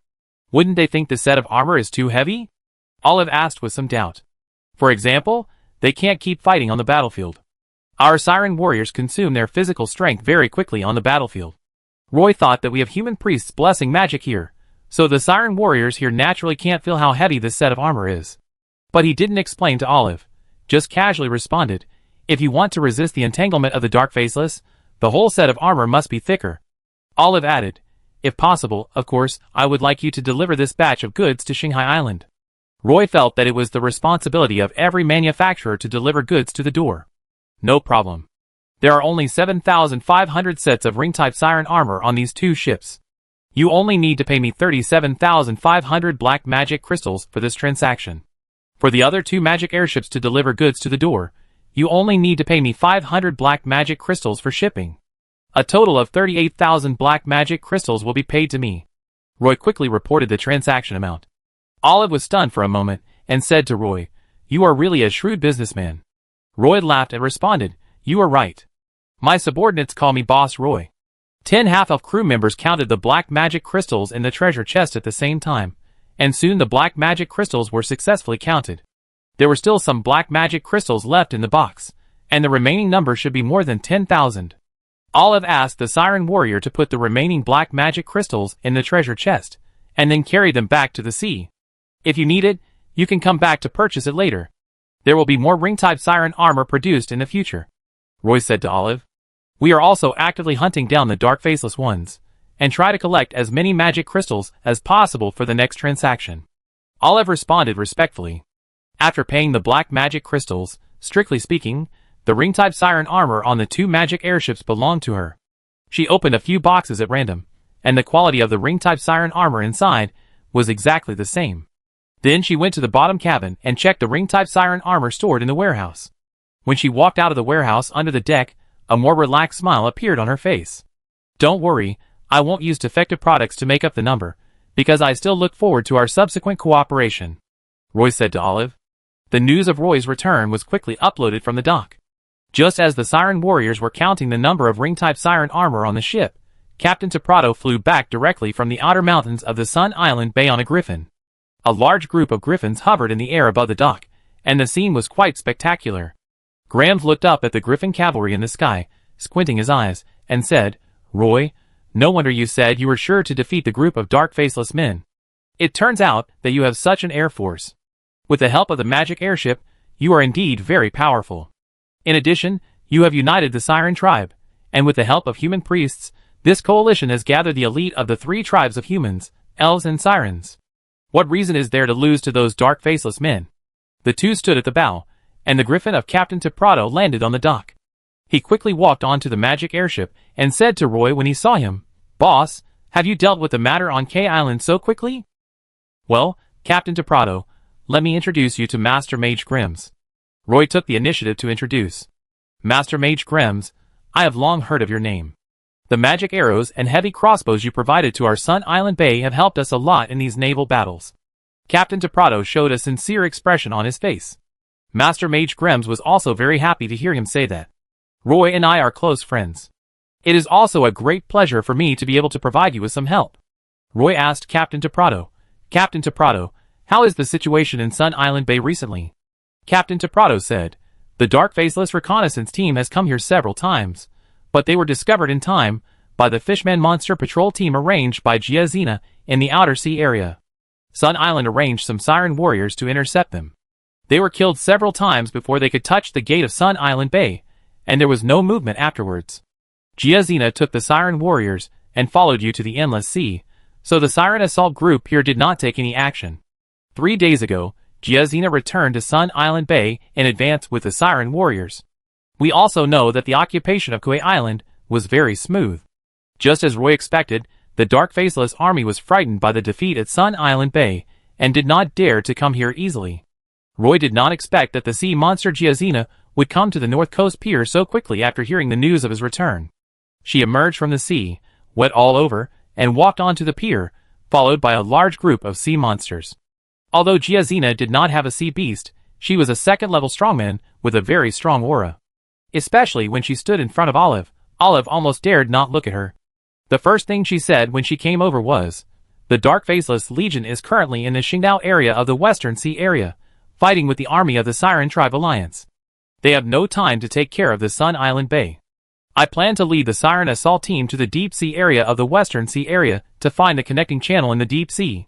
"Wouldn't they think the set of armor is too heavy?" Olive asked with some doubt. "For example, they can't keep fighting on the battlefield. Our siren warriors consume their physical strength very quickly on the battlefield. Roy thought that we have human priests blessing magic here, so the siren warriors here naturally can't feel how heavy this set of armor is." But he didn't explain to Olive, just casually responded, "If you want to resist the entanglement of the Dark Faceless, the whole set of armor must be thicker." Olive added, "If possible, of course, I would like you to deliver this batch of goods to Shanghai Island." Roy felt that it was the responsibility of every manufacturer to deliver goods to the door. "No problem. There are only 7,500 sets of ring-type siren armor on these 2 ships. You only need to pay me 37,500 black magic crystals for this transaction. For the other 2 magic airships to deliver goods to the door, you only need to pay me 500 black magic crystals for shipping. A total of 38,000 black magic crystals will be paid to me." Roy quickly reported the transaction amount. Olive was stunned for a moment and said to Roy, "You are really a shrewd businessman." Roy laughed and responded, "You are right. My subordinates call me Boss Roy." 10 half-elf crew members counted the black magic crystals in the treasure chest at the same time, and soon the black magic crystals were successfully counted. There were still some black magic crystals left in the box, and the remaining number should be more than 10,000. Olive asked the siren warrior to put the remaining black magic crystals in the treasure chest, and then carry them back to the sea. "If you need it, you can come back to purchase it later. There will be more ring-type siren armor produced in the future," Roy said to Olive. "We are also actively hunting down the Dark Faceless ones, and try to collect as many magic crystals as possible for the next transaction." Olive responded respectfully. After paying the black magic crystals, strictly speaking, the ring-type siren armor on the 2 magic airships belonged to her. She opened a few boxes at random, and the quality of the ring-type siren armor inside was exactly the same. Then she went to the bottom cabin and checked the ring-type siren armor stored in the warehouse. When she walked out of the warehouse under the deck, a more relaxed smile appeared on her face. "Don't worry, I won't use defective products to make up the number, because I still look forward to our subsequent cooperation," Roy said to Olive. The news of Roy's return was quickly uploaded from the dock. Just as the siren warriors were counting the number of ring-type siren armor on the ship, Captain Teprado flew back directly from the outer mountains of the Sun Island Bay on a griffin. A large group of griffins hovered in the air above the dock, and the scene was quite spectacular. Grams looked up at the griffin cavalry in the sky, squinting his eyes, and said, "Roy, no wonder you said you were sure to defeat the group of dark faceless men. It turns out that you have such an air force. With the help of the magic airship, you are indeed very powerful. In addition, you have united the Siren tribe, and with the help of human priests, this coalition has gathered the elite of the 3 tribes of humans, elves and sirens. What reason is there to lose to those dark faceless men?" The 2 stood at the bow, and the griffin of Captain Teprado landed on the dock. He quickly walked onto the magic airship and said to Roy when he saw him, "Boss, have you dealt with the matter on K Island so quickly?" "Well, Captain Teprado, let me introduce you to Master Mage Grims." Roy took the initiative to introduce. "Master Mage Grims, I have long heard of your name. The magic arrows and heavy crossbows you provided to our Sun Island Bay have helped us a lot in these naval battles." Captain Teprado showed a sincere expression on his face. Master Mage Grims was also very happy to hear him say that. "Roy and I are close friends. It is also a great pleasure for me to be able to provide you with some help." Roy asked Captain Teprado, "Captain Teprado, how is the situation in Sun Island Bay recently?" Captain Teprado said, "The Dark Faceless reconnaissance team has come here several times, but they were discovered in time by the Fishman Monster Patrol team arranged by Giazina in the Outer Sea area. Sun Island arranged some Siren warriors to intercept them. They were killed several times before they could touch the gate of Sun Island Bay, and there was no movement afterwards. Giazina took the Siren warriors and followed you to the Endless Sea, so the Siren assault group here did not take any action. 3 days ago, Giazina returned to Sun Island Bay in advance with the Siren warriors. We also know that the occupation of Kauai Island was very smooth. Just as Roy expected, the Dark Faceless army was frightened by the defeat at Sun Island Bay, and did not dare to come here easily. Roy did not expect that the sea monster Giazina would come to the North Coast Pier so quickly after hearing the news of his return. She emerged from the sea, wet all over, and walked onto the pier, followed by a large group of sea monsters. Although Giazina did not have a sea beast, she was a second-level strongman with a very strong aura. Especially when she stood in front of Olive, Olive almost dared not look at her. The first thing she said when she came over was, "The Dark Faceless Legion is currently in the Qingdao area of the Western Sea area, fighting with the army of the Siren Tribe Alliance. They have no time to take care of the Sun Island Bay. I plan to lead the Siren Assault Team to the Deep Sea area of the Western Sea area to find the connecting channel in the Deep Sea."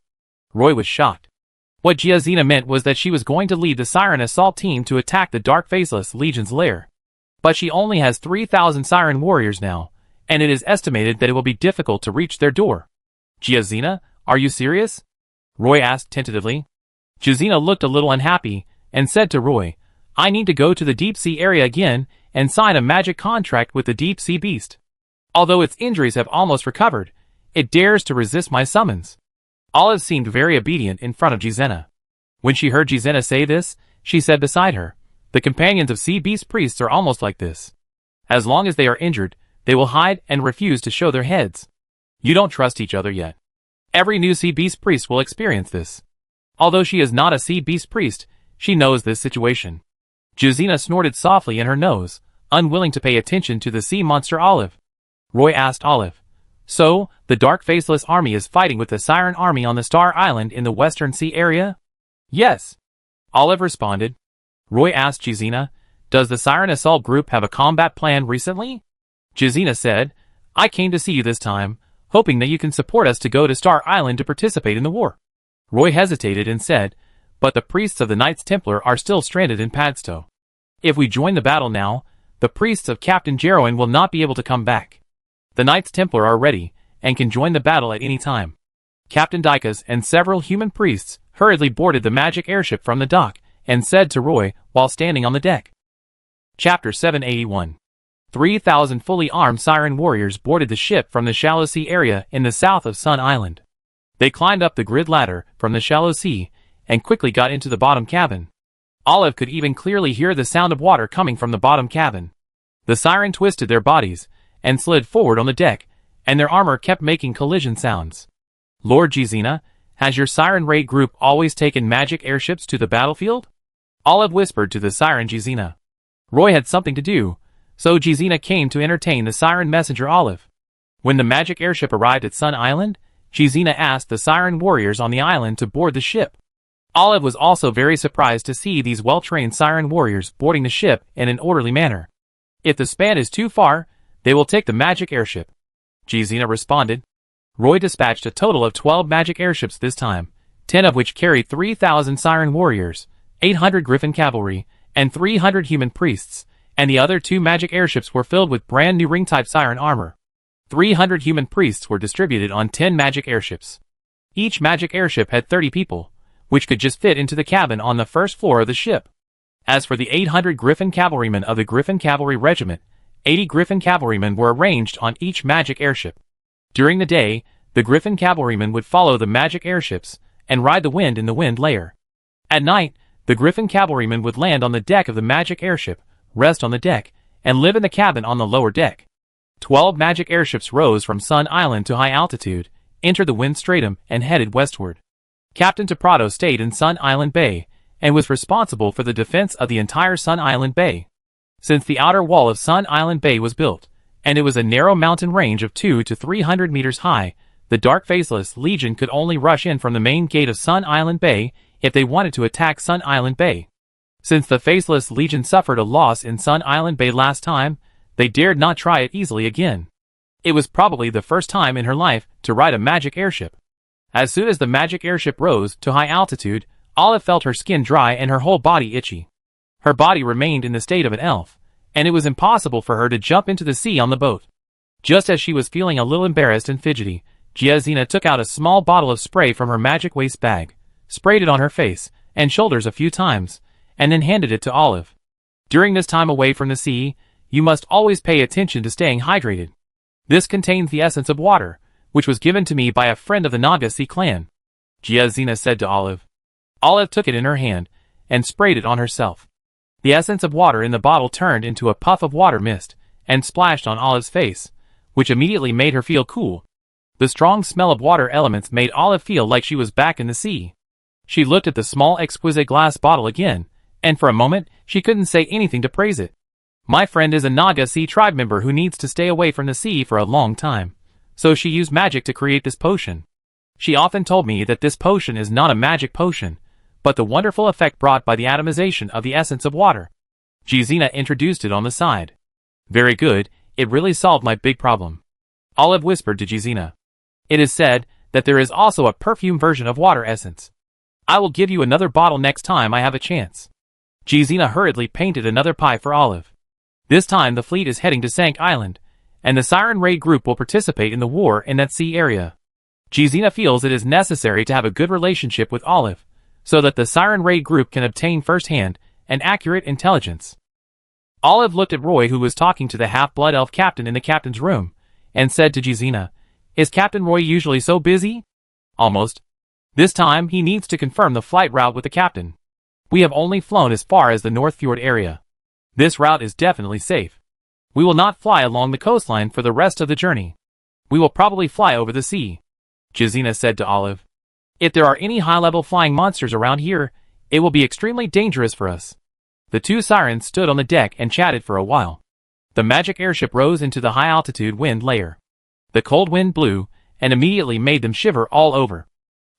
Roy was shocked. What Giazina meant was that she was going to lead the Siren Assault Team to attack the Dark Faceless Legion's lair. But she only has 3,000 Siren warriors now, and it is estimated that it will be difficult to reach their door. "Giazina, are you serious?" Roy asked tentatively. Giazina looked a little unhappy, and said to Roy, "I need to go to the Deep Sea area again and sign a magic contract with the Deep Sea Beast. Although its injuries have almost recovered, it dares to resist my summons." Olive seemed very obedient in front of Giazina. When she heard Giazina say this, she said beside her, "The companions of Sea Beast priests are almost like this. As long as they are injured, they will hide and refuse to show their heads. You don't trust each other yet. Every new Sea Beast priest will experience this." Although she is not a Sea Beast priest, she knows this situation. Giazina snorted softly in her nose, unwilling to pay attention to the sea monster Olive. Roy asked Olive, "So, the Dark Faceless army is fighting with the Siren army on the Star Island in the Western Sea area?" "Yes," Olive responded. Roy asked Giazina, "Does the Siren Assault group have a combat plan recently?" Giazina said, "I came to see you this time, hoping that you can support us to go to Star Island to participate in the war." Roy hesitated and said, "But the priests of the Knights Templar are still stranded in Padstow. If we join the battle now, the priests of Captain Jeroen will not be able to come back. The Knights Templar are ready, and can join the battle at any time." Captain Dykas and several human priests hurriedly boarded the magic airship from the dock, and said to Roy while standing on the deck. Chapter 781. 3,000 fully armed Siren warriors boarded the ship from the Shallow Sea area in the south of Sun Island. They climbed up the grid ladder from the Shallow Sea, and quickly got into the bottom cabin. Olive could even clearly hear the sound of water coming from the bottom cabin. The Siren twisted their bodies, and slid forward on the deck, and their armor kept making collision sounds. "Lord Giazina, has your Siren raid group always taken magic airships to the battlefield?" Olive whispered to the Siren Giazina. Roy had something to do, so Giazina came to entertain the Siren messenger Olive. When the magic airship arrived at Sun Island, Giazina asked the Siren warriors on the island to board the ship. Olive was also very surprised to see these well-trained Siren warriors boarding the ship in an orderly manner. "If the span is too far, they will take the magic airship," Giazina responded. Roy dispatched a total of 12 magic airships this time, 10 of which carried 3,000 Siren warriors, 800 Griffin cavalry, and 300 human priests, and the other 2 magic airships were filled with brand new ring-type Siren armor. 300 human priests were distributed on 10 magic airships. Each magic airship had 30 people, which could just fit into the cabin on the first floor of the ship. As for the 800 Griffin cavalrymen of the Griffin Cavalry Regiment, 80 Griffin cavalrymen were arranged on each magic airship. During the day, the Griffin cavalrymen would follow the magic airships and ride the wind in the wind layer. At night, the Griffin cavalrymen would land on the deck of the magic airship, rest on the deck, and live in the cabin on the lower deck. 12 magic airships rose from Sun Island to high altitude, entered the wind stratum, and headed westward. Captain Teprado stayed in Sun Island Bay, and was responsible for the defense of the entire Sun Island Bay. Since the outer wall of Sun Island Bay was built, and it was a narrow mountain range of 200 to 300 meters high, the Dark Faceless Legion could only rush in from the main gate of Sun Island Bay if they wanted to attack Sun Island Bay. Since the Faceless Legion suffered a loss in Sun Island Bay last time, they dared not try it easily again. It was probably the first time in her life to ride a magic airship. As soon as the magic airship rose to high altitude, Olive felt her skin dry and her whole body itchy. Her body remained in the state of an elf, and it was impossible for her to jump into the sea on the boat. Just as she was feeling a little embarrassed and fidgety, Giazina took out a small bottle of spray from her magic waist bag, sprayed it on her face and shoulders a few times, and then handed it to Olive. During this time away from the sea, you must always pay attention to staying hydrated. This contains the essence of water, which was given to me by a friend of the Nagasi clan," Giazina said to Olive. Olive took it in her hand and sprayed it on herself. The essence of water in the bottle turned into a puff of water mist and splashed on Olive's face, which immediately made her feel cool. The strong smell of water elements made Olive feel like she was back in the sea. She looked at the small exquisite glass bottle again, and for a moment she couldn't say anything to praise it. "My friend is a Naga Sea tribe member who needs to stay away from the sea for a long time, so she used magic to create this potion. She often told me that this potion is not a magic potion, but the wonderful effect brought by the atomization of the essence of water." Giazina introduced it on the side. "Very good, it really solved my big problem," Olive whispered to Giazina. "It is said that there is also a perfume version of water essence. I will give you another bottle next time I have a chance." Giazina hurriedly painted another pie for Olive. This time the fleet is heading to Sank Island, and the Siren Raid group will participate in the war in that sea area. Giazina feels it is necessary to have a good relationship with Olive, so that the Siren Raid group can obtain first-hand and accurate intelligence. Olive looked at Roy, who was talking to the half-blood elf captain in the captain's room, and said to Giazina, "Is Captain Roy usually so busy?" "Almost. This time he needs to confirm the flight route with the captain. We have only flown as far as the North Fjord area. This route is definitely safe. We will not fly along the coastline for the rest of the journey. We will probably fly over the sea," Giazina said to Olive. "If there are any high-level flying monsters around here, it will be extremely dangerous for us." The two sirens stood on the deck and chatted for a while. The magic airship rose into the high-altitude wind layer. The cold wind blew, and immediately made them shiver all over.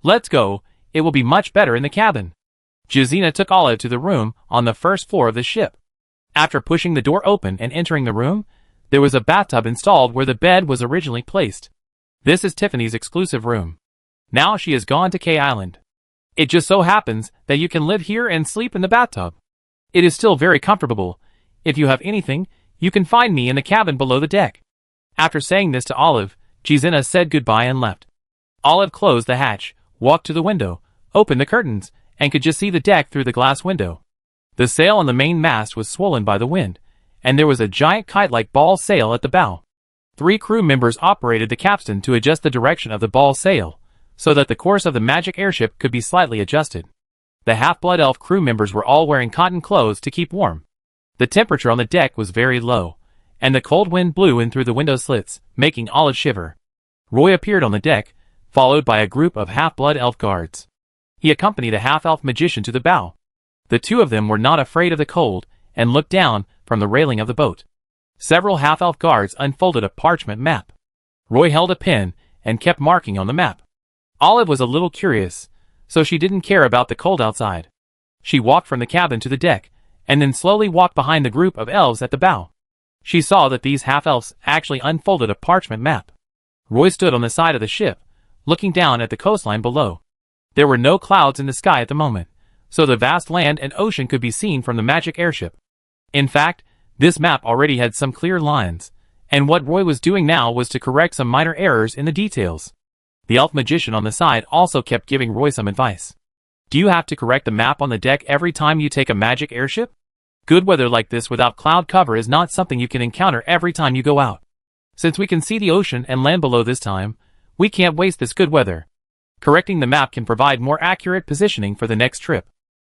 "Let's go, it will be much better in the cabin." Giazina took Olive to the room on the first floor of the ship. After pushing the door open and entering the room, there was a bathtub installed where the bed was originally placed. This is Tiffany's exclusive room. Now she has gone to K Island. It just so happens that you can live here and sleep in the bathtub. It is still very comfortable. If you have anything, you can find me in the cabin below the deck. After saying this to Olive, Giazina said goodbye and left. Olive closed the hatch, walked to the window, opened the curtains, and could just see the deck through the glass window. The sail on the main mast was swollen by the wind, and there was a giant kite-like ball sail at the bow. 3 crew members operated the capstan to adjust the direction of the ball sail, so that the course of the magic airship could be slightly adjusted. The half-blood elf crew members were all wearing cotton clothes to keep warm. The temperature on the deck was very low, and the cold wind blew in through the window slits, making Olive shiver. Roy appeared on the deck, followed by a group of half-blood elf guards. He accompanied a half-elf magician to the bow. The two of them were not afraid of the cold, and looked down from the railing of the boat. Several half-elf guards unfolded a parchment map. Roy held a pen and kept marking on the map. Olive was a little curious, so she didn't care about the cold outside. She walked from the cabin to the deck, and then slowly walked behind the group of elves at the bow. She saw that these half-elves actually unfolded a parchment map. Roy stood on the side of the ship, looking down at the coastline below. There were no clouds in the sky at the moment, so the vast land and ocean could be seen from the magic airship. In fact, this map already had some clear lines, and what Roy was doing now was to correct some minor errors in the details. The elf magician on the side also kept giving Roy some advice. "Do you have to correct the map on the deck every time you take a magic airship? Good weather like this without cloud cover is not something you can encounter every time you go out. Since we can see the ocean and land below this time, we can't waste this good weather. Correcting the map can provide more accurate positioning for the next trip."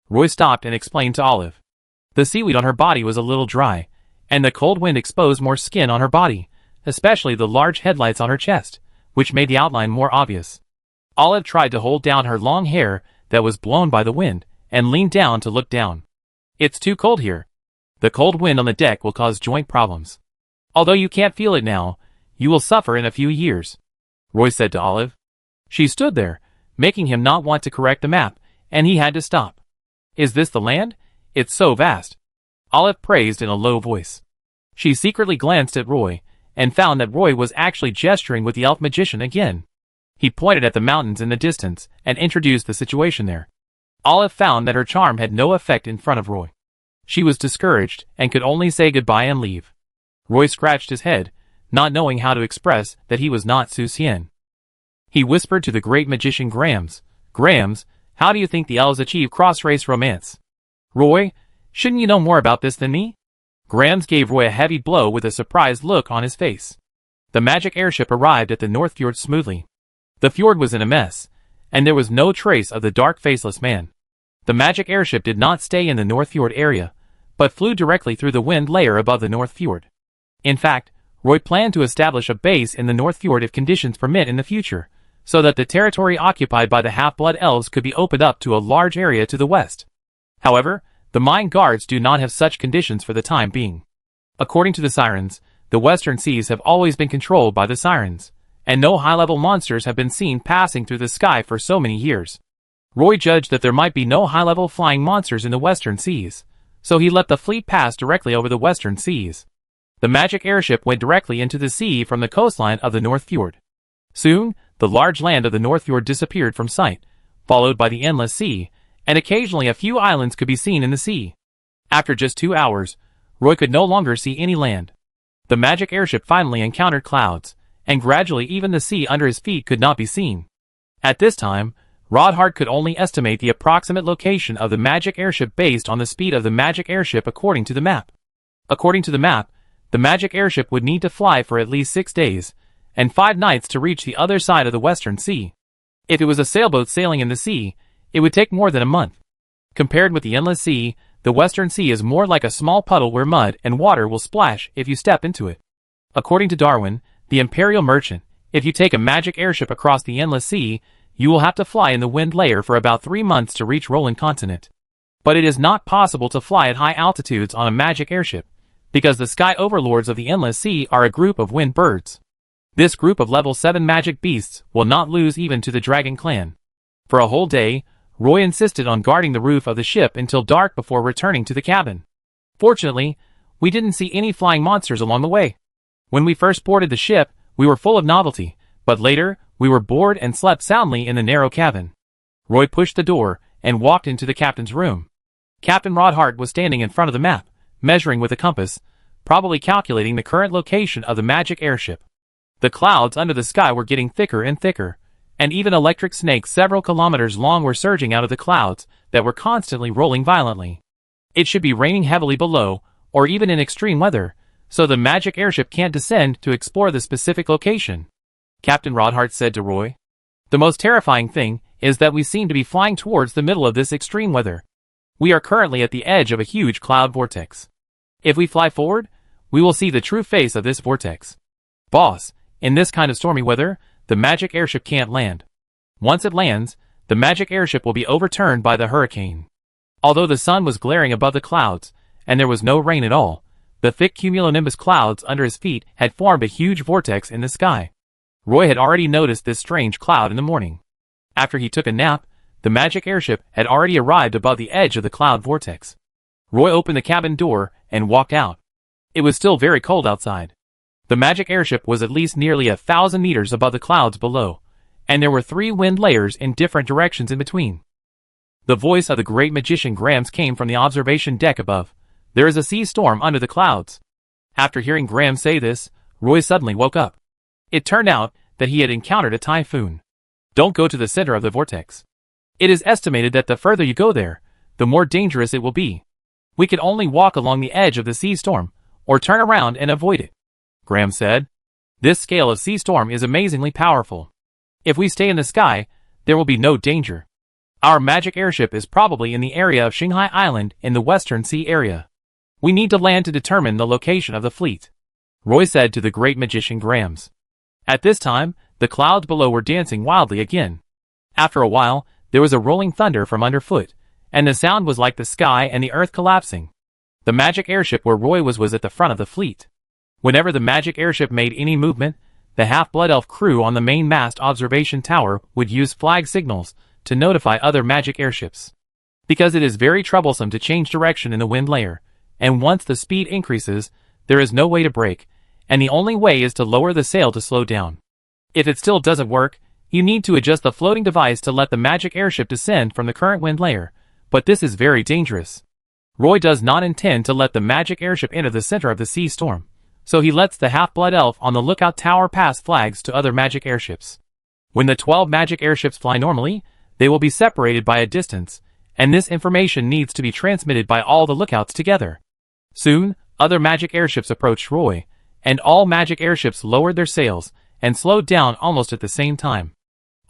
Roy stopped and explained to Olive. The seaweed on her body was a little dry, and the cold wind exposed more skin on her body, especially the large headlights on her chest, which made the outline more obvious. Olive tried to hold down her long hair that was blown by the wind, and leaned down to look down. "It's too cold here. The cold wind on the deck will cause joint problems. Although you can't feel it now, you will suffer in a few years," Roy said to Olive. She stood there, making him not want to correct the map, and he had to stop. "Is this the land? It's so vast," Olive praised in a low voice. She secretly glanced at Roy, and found that Roy was actually gesturing with the elf magician again. He pointed at the mountains in the distance, and introduced the situation there. Olive found that her charm had no effect in front of Roy. She was discouraged, and could only say goodbye and leave. Roy scratched his head, not knowing how to express that he was not Susien. He whispered to the great magician Grams, "Grams, how do you think the elves achieve cross-race romance?" "Roy, shouldn't you know more about this than me?" Grams gave Roy a heavy blow with a surprised look on his face. The magic airship arrived at the North Fjord smoothly. The fjord was in a mess, and there was no trace of the dark faceless man. The magic airship did not stay in the North Fjord area, but flew directly through the wind layer above the North Fjord. In fact, Roy planned to establish a base in the North Fjord if conditions permit in the future, so that the territory occupied by the half-blood elves could be opened up to a large area to the west. However, the mine guards do not have such conditions for the time being. According to the Sirens, the western seas have always been controlled by the Sirens, and no high-level monsters have been seen passing through the sky for so many years. Roy judged that there might be no high-level flying monsters in the western seas, so he let the fleet pass directly over the western seas. The magic airship went directly into the sea from the coastline of the North Fjord. Soon, the large land of the North Fjord disappeared from sight, followed by the endless sea, and occasionally a few islands could be seen in the sea. After just 2 hours, Roy could no longer see any land. The magic airship finally encountered clouds, and gradually even the sea under his feet could not be seen. At this time, Rodhart could only estimate the approximate location of the magic airship based on the speed of the magic airship according to the map. According to the map, the magic airship would need to fly for at least 6 days, and 5 nights to reach the other side of the Western Sea. If it was a sailboat sailing in the sea, it would take more than a month. Compared with the endless sea, the Western Sea is more like a small puddle where mud and water will splash if you step into it. According to Darwin, the Imperial Merchant, if you take a magic airship across the endless sea, you will have to fly in the wind layer for about 3 months to reach Roland Continent. But it is not possible to fly at high altitudes on a magic airship, because the sky overlords of the endless sea are a group of wind birds. This group of level 7 magic beasts will not lose even to the Dragon Clan. For a whole day, Roy insisted on guarding the roof of the ship until dark before returning to the cabin. Fortunately, we didn't see any flying monsters along the way. When we first boarded the ship, we were full of novelty, but later, we were bored and slept soundly in the narrow cabin. Roy pushed the door and walked into the captain's room. Captain Rodhart was standing in front of the map, measuring with a compass, probably calculating the current location of the magic airship. The clouds under the sky were getting thicker and thicker, and even electric snakes several kilometers long were surging out of the clouds that were constantly rolling violently. It should be raining heavily below, or even in extreme weather, so the magic airship can't descend to explore the specific location, Captain Rodhart said to Roy. The most terrifying thing is that we seem to be flying towards the middle of this extreme weather. We are currently at the edge of a huge cloud vortex. If we fly forward, we will see the true face of this vortex. Boss, in this kind of stormy weather, the magic airship can't land. Once it lands, the magic airship will be overturned by the hurricane. Although the sun was glaring above the clouds, and there was no rain at all, the thick cumulonimbus clouds under his feet had formed a huge vortex in the sky. Roy had already noticed this strange cloud in the morning. After he took a nap, the magic airship had already arrived above the edge of the cloud vortex. Roy opened the cabin door and walked out. It was still very cold outside. The magic airship was at least nearly 1,000 meters above the clouds below, and there were 3 wind layers in different directions in between. The voice of the great magician Grams came from the observation deck above. There is a sea storm under the clouds. After hearing Graham say this, Roy suddenly woke up. It turned out that he had encountered a typhoon. Don't go to the center of the vortex. It is estimated that the further you go there, the more dangerous it will be. We can only walk along the edge of the sea storm, or turn around and avoid it, Graham said. This scale of sea storm is amazingly powerful. If we stay in the sky, there will be no danger. Our magic airship is probably in the area of Shanghai Island in the Western Sea area. We need to land to determine the location of the fleet, Roy said to the great magician Grams. At this time, the clouds below were dancing wildly again. After a while, there was a rolling thunder from underfoot, and the sound was like the sky and the earth collapsing. The magic airship where Roy was at the front of the fleet. Whenever the magic airship made any movement, the half-blood elf crew on the main mast observation tower would use flag signals to notify other magic airships. Because it is very troublesome to change direction in the wind layer, and once the speed increases, there is no way to brake, and the only way is to lower the sail to slow down. If it still doesn't work, you need to adjust the floating device to let the magic airship descend from the current wind layer, but this is very dangerous. Roy does not intend to let the magic airship enter the center of the sea storm, so he lets the half-blood elf on the lookout tower pass flags to other magic airships. When the 12 magic airships fly normally, they will be separated by a distance, and this information needs to be transmitted by all the lookouts together. Soon, other magic airships approached Roy, and all magic airships lowered their sails and slowed down almost at the same time.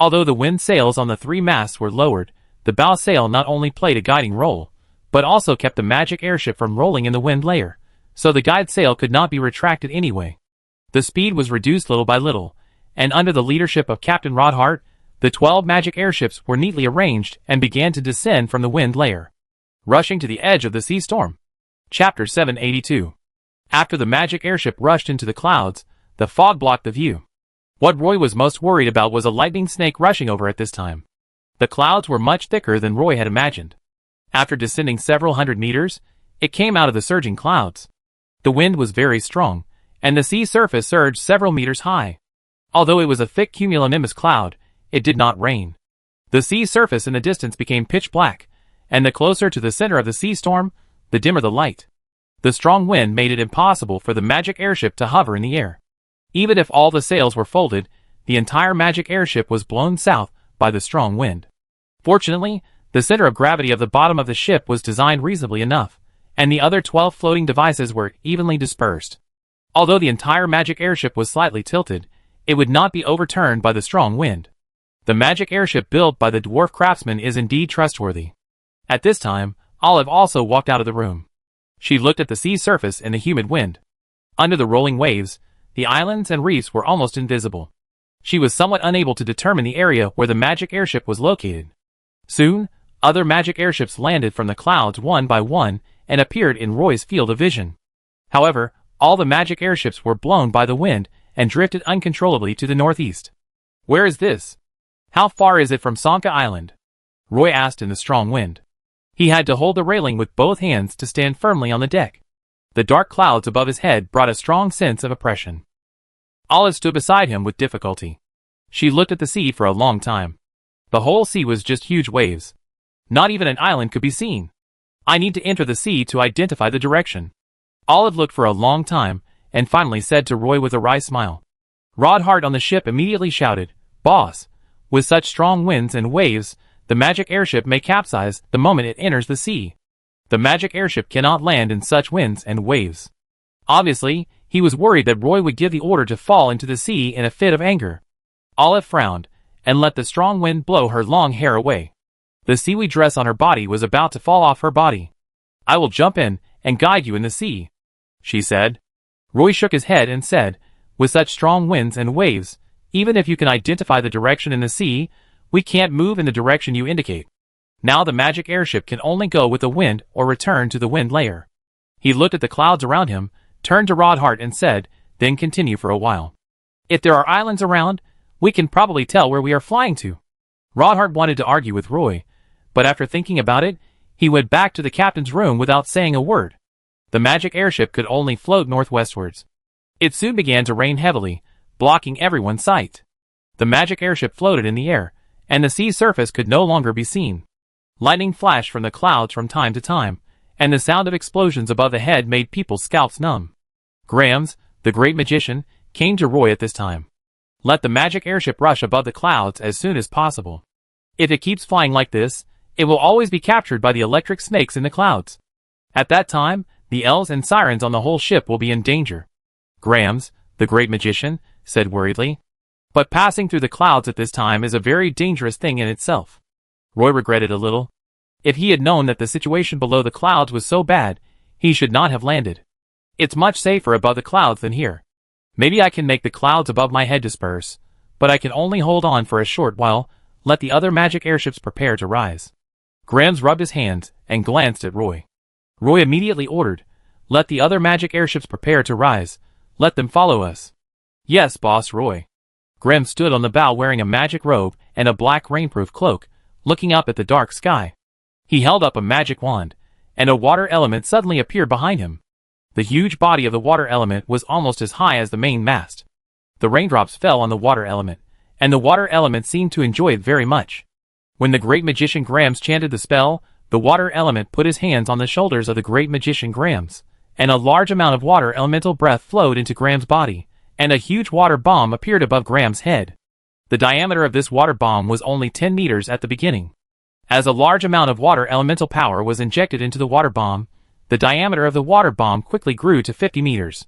Although the wind sails on the 3 masts were lowered, the bow sail not only played a guiding role, but also kept the magic airship from rolling in the wind layer, so the guide sail could not be retracted anyway. The speed was reduced little by little, and under the leadership of Captain Rodhart, the 12 magic airships were neatly arranged and began to descend from the wind layer, rushing to the edge of the sea storm. Chapter 782. After the magic airship rushed into the clouds, the fog blocked the view. What Roy was most worried about was a lightning snake rushing over at this time. The clouds were much thicker than Roy had imagined. After descending several hundred meters, it came out of the surging clouds. The wind was very strong, and the sea surface surged several meters high. Although it was a thick cumulonimbus cloud, it did not rain. The sea surface in the distance became pitch black, and the closer to the center of the sea storm, the dimmer the light. The strong wind made it impossible for the magic airship to hover in the air. Even if all the sails were folded, the entire magic airship was blown south by the strong wind. Fortunately, the center of gravity of the bottom of the ship was designed reasonably enough, and the other 12 floating devices were evenly dispersed. Although the entire magic airship was slightly tilted, it would not be overturned by the strong wind. The magic airship built by the dwarf craftsman is indeed trustworthy. At this time, Olive also walked out of the room. She looked at the sea surface and the humid wind. Under the rolling waves, the islands and reefs were almost invisible. She was somewhat unable to determine the area where the magic airship was located. Soon, other magic airships landed from the clouds one by one and appeared in Roy's field of vision. However, all the magic airships were blown by the wind and drifted uncontrollably to the northeast. "Where is this? How far is it from Sanka Island?" Roy asked in the strong wind. He had to hold the railing with both hands to stand firmly on the deck. The dark clouds above his head brought a strong sense of oppression. Olive stood beside him with difficulty. She looked at the sea for a long time. The whole sea was just huge waves. Not even an island could be seen. "I need to enter the sea to identify the direction." Olive looked for a long time, and finally said to Roy with a wry smile. Rodhart on the ship immediately shouted, "Boss, with such strong winds and waves, the magic airship may capsize the moment it enters the sea. The magic airship cannot land in such winds and waves." Obviously, he was worried that Roy would give the order to fall into the sea in a fit of anger. Olive frowned, and let the strong wind blow her long hair away. The seaweed dress on her body was about to fall off her body. "I will jump in and guide you in the sea," she said. Roy shook his head and said, "With such strong winds and waves, even if you can identify the direction in the sea, we can't move in the direction you indicate. Now the magic airship can only go with the wind or return to the wind layer." He looked at the clouds around him, turned to Rodhart and said, "Then continue for a while. If there are islands around, we can probably tell where we are flying to." Rodhart wanted to argue with Roy, but after thinking about it, he went back to the captain's room without saying a word. The magic airship could only float northwestwards. It soon began to rain heavily, blocking everyone's sight. The magic airship floated in the air, and the sea surface could no longer be seen. Lightning flashed from the clouds from time to time, and the sound of explosions above the head made people's scalps numb. Grams, the great magician, came to Roy at this time. "Let the magic airship rush above the clouds as soon as possible. If it keeps flying like this, it will always be captured by the electric snakes in the clouds. At that time, the elves and sirens on the whole ship will be in danger." Grams, the great magician, said worriedly. "But passing through the clouds at this time is a very dangerous thing in itself." Roy regretted a little. If he had known that the situation below the clouds was so bad, he should not have landed. "It's much safer above the clouds than here. Maybe I can make the clouds above my head disperse, but I can only hold on for a short while. Let the other magic airships prepare to rise." Grams rubbed his hands and glanced at Roy. Roy immediately ordered, "Let the other magic airships prepare to rise. Let them follow us." "Yes, boss Roy." Graham stood on the bow wearing a magic robe and a black rainproof cloak, looking up at the dark sky. He held up a magic wand, and a water element suddenly appeared behind him. The huge body of the water element was almost as high as the main mast. The raindrops fell on the water element, and the water element seemed to enjoy it very much. When the great magician Grams chanted the spell, the water element put his hands on the shoulders of the great magician Grams, and a large amount of water elemental breath flowed into Grams' body, and a huge water bomb appeared above Grams' head. The diameter of this water bomb was only 10 meters at the beginning. As a large amount of water elemental power was injected into the water bomb, the diameter of the water bomb quickly grew to 50 meters.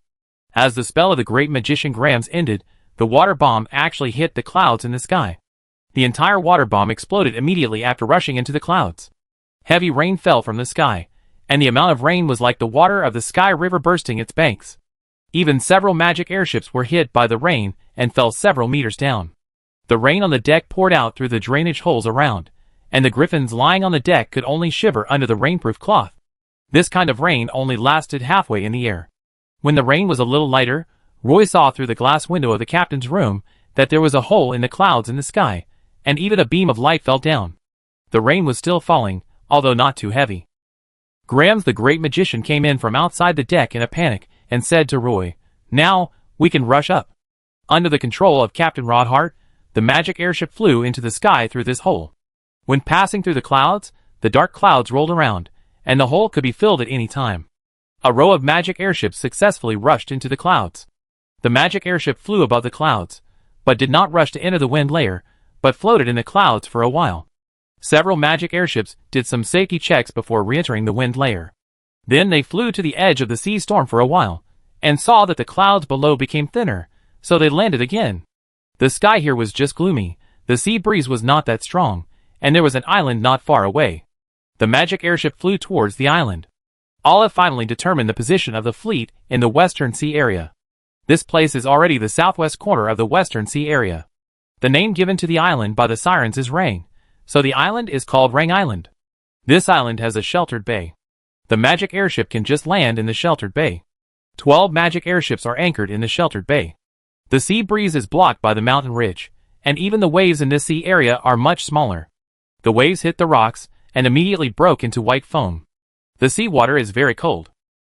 As the spell of the great magician Grams ended, the water bomb actually hit the clouds in the sky. The entire water bomb exploded immediately after rushing into the clouds. Heavy rain fell from the sky, and the amount of rain was like the water of the Sky River bursting its banks. Even several magic airships were hit by the rain and fell several meters down. The rain on the deck poured out through the drainage holes around, and the griffins lying on the deck could only shiver under the rainproof cloth. This kind of rain only lasted halfway in the air. When the rain was a little lighter, Roy saw through the glass window of the captain's room that there was a hole in the clouds in the sky, and even a beam of light fell down. The rain was still falling, although not too heavy. Grams the great magician came in from outside the deck in a panic and said to Roy, "Now, we can rush up." Under the control of Captain Rodhart, the magic airship flew into the sky through this hole. When passing through the clouds, the dark clouds rolled around, and the hole could be filled at any time. A row of magic airships successfully rushed into the clouds. The magic airship flew above the clouds, but did not rush to enter the wind layer, but floated in the clouds for a while. Several magic airships did some safety checks before re-entering the wind layer. Then they flew to the edge of the sea storm for a while, and saw that the clouds below became thinner, so they landed again. The sky here was just gloomy, the sea breeze was not that strong, and there was an island not far away. The magic airship flew towards the island. Olive finally determined the position of the fleet in the Western Sea area. This place is already the southwest corner of the Western Sea area. The name given to the island by the sirens is Rang, so the island is called Rang Island. This island has a sheltered bay. The magic airship can just land in the sheltered bay. 12 magic airships are anchored in the sheltered bay. The sea breeze is blocked by the mountain ridge, and even the waves in this sea area are much smaller. The waves hit the rocks and immediately broke into white foam. The seawater is very cold.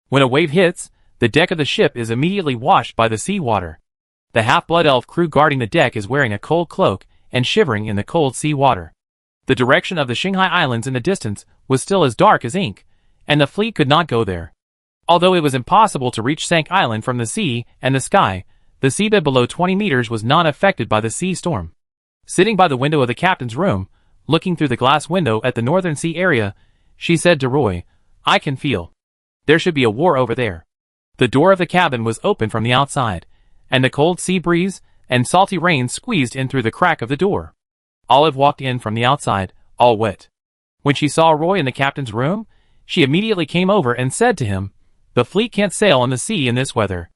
When a wave hits, the deck of the ship is immediately washed by the seawater. The half-blood elf crew guarding the deck is wearing a cold cloak and shivering in the cold sea water. The direction of the Shanghai Islands in the distance was still as dark as ink, and the fleet could not go there. Although it was impossible to reach Sank Island from the sea and the sky, the seabed below 20 meters was not affected by the sea storm. Sitting by the window of the captain's room, looking through the glass window at the northern sea area, she said to Roy, "I can feel. There should be a war over there." The door of the cabin was open from the outside, and the cold sea breeze and salty rain squeezed in through the crack of the door. Olive walked in from the outside, all wet. When she saw Roy in the captain's room, she immediately came over and said to him, "The fleet can't sail on the sea in this weather.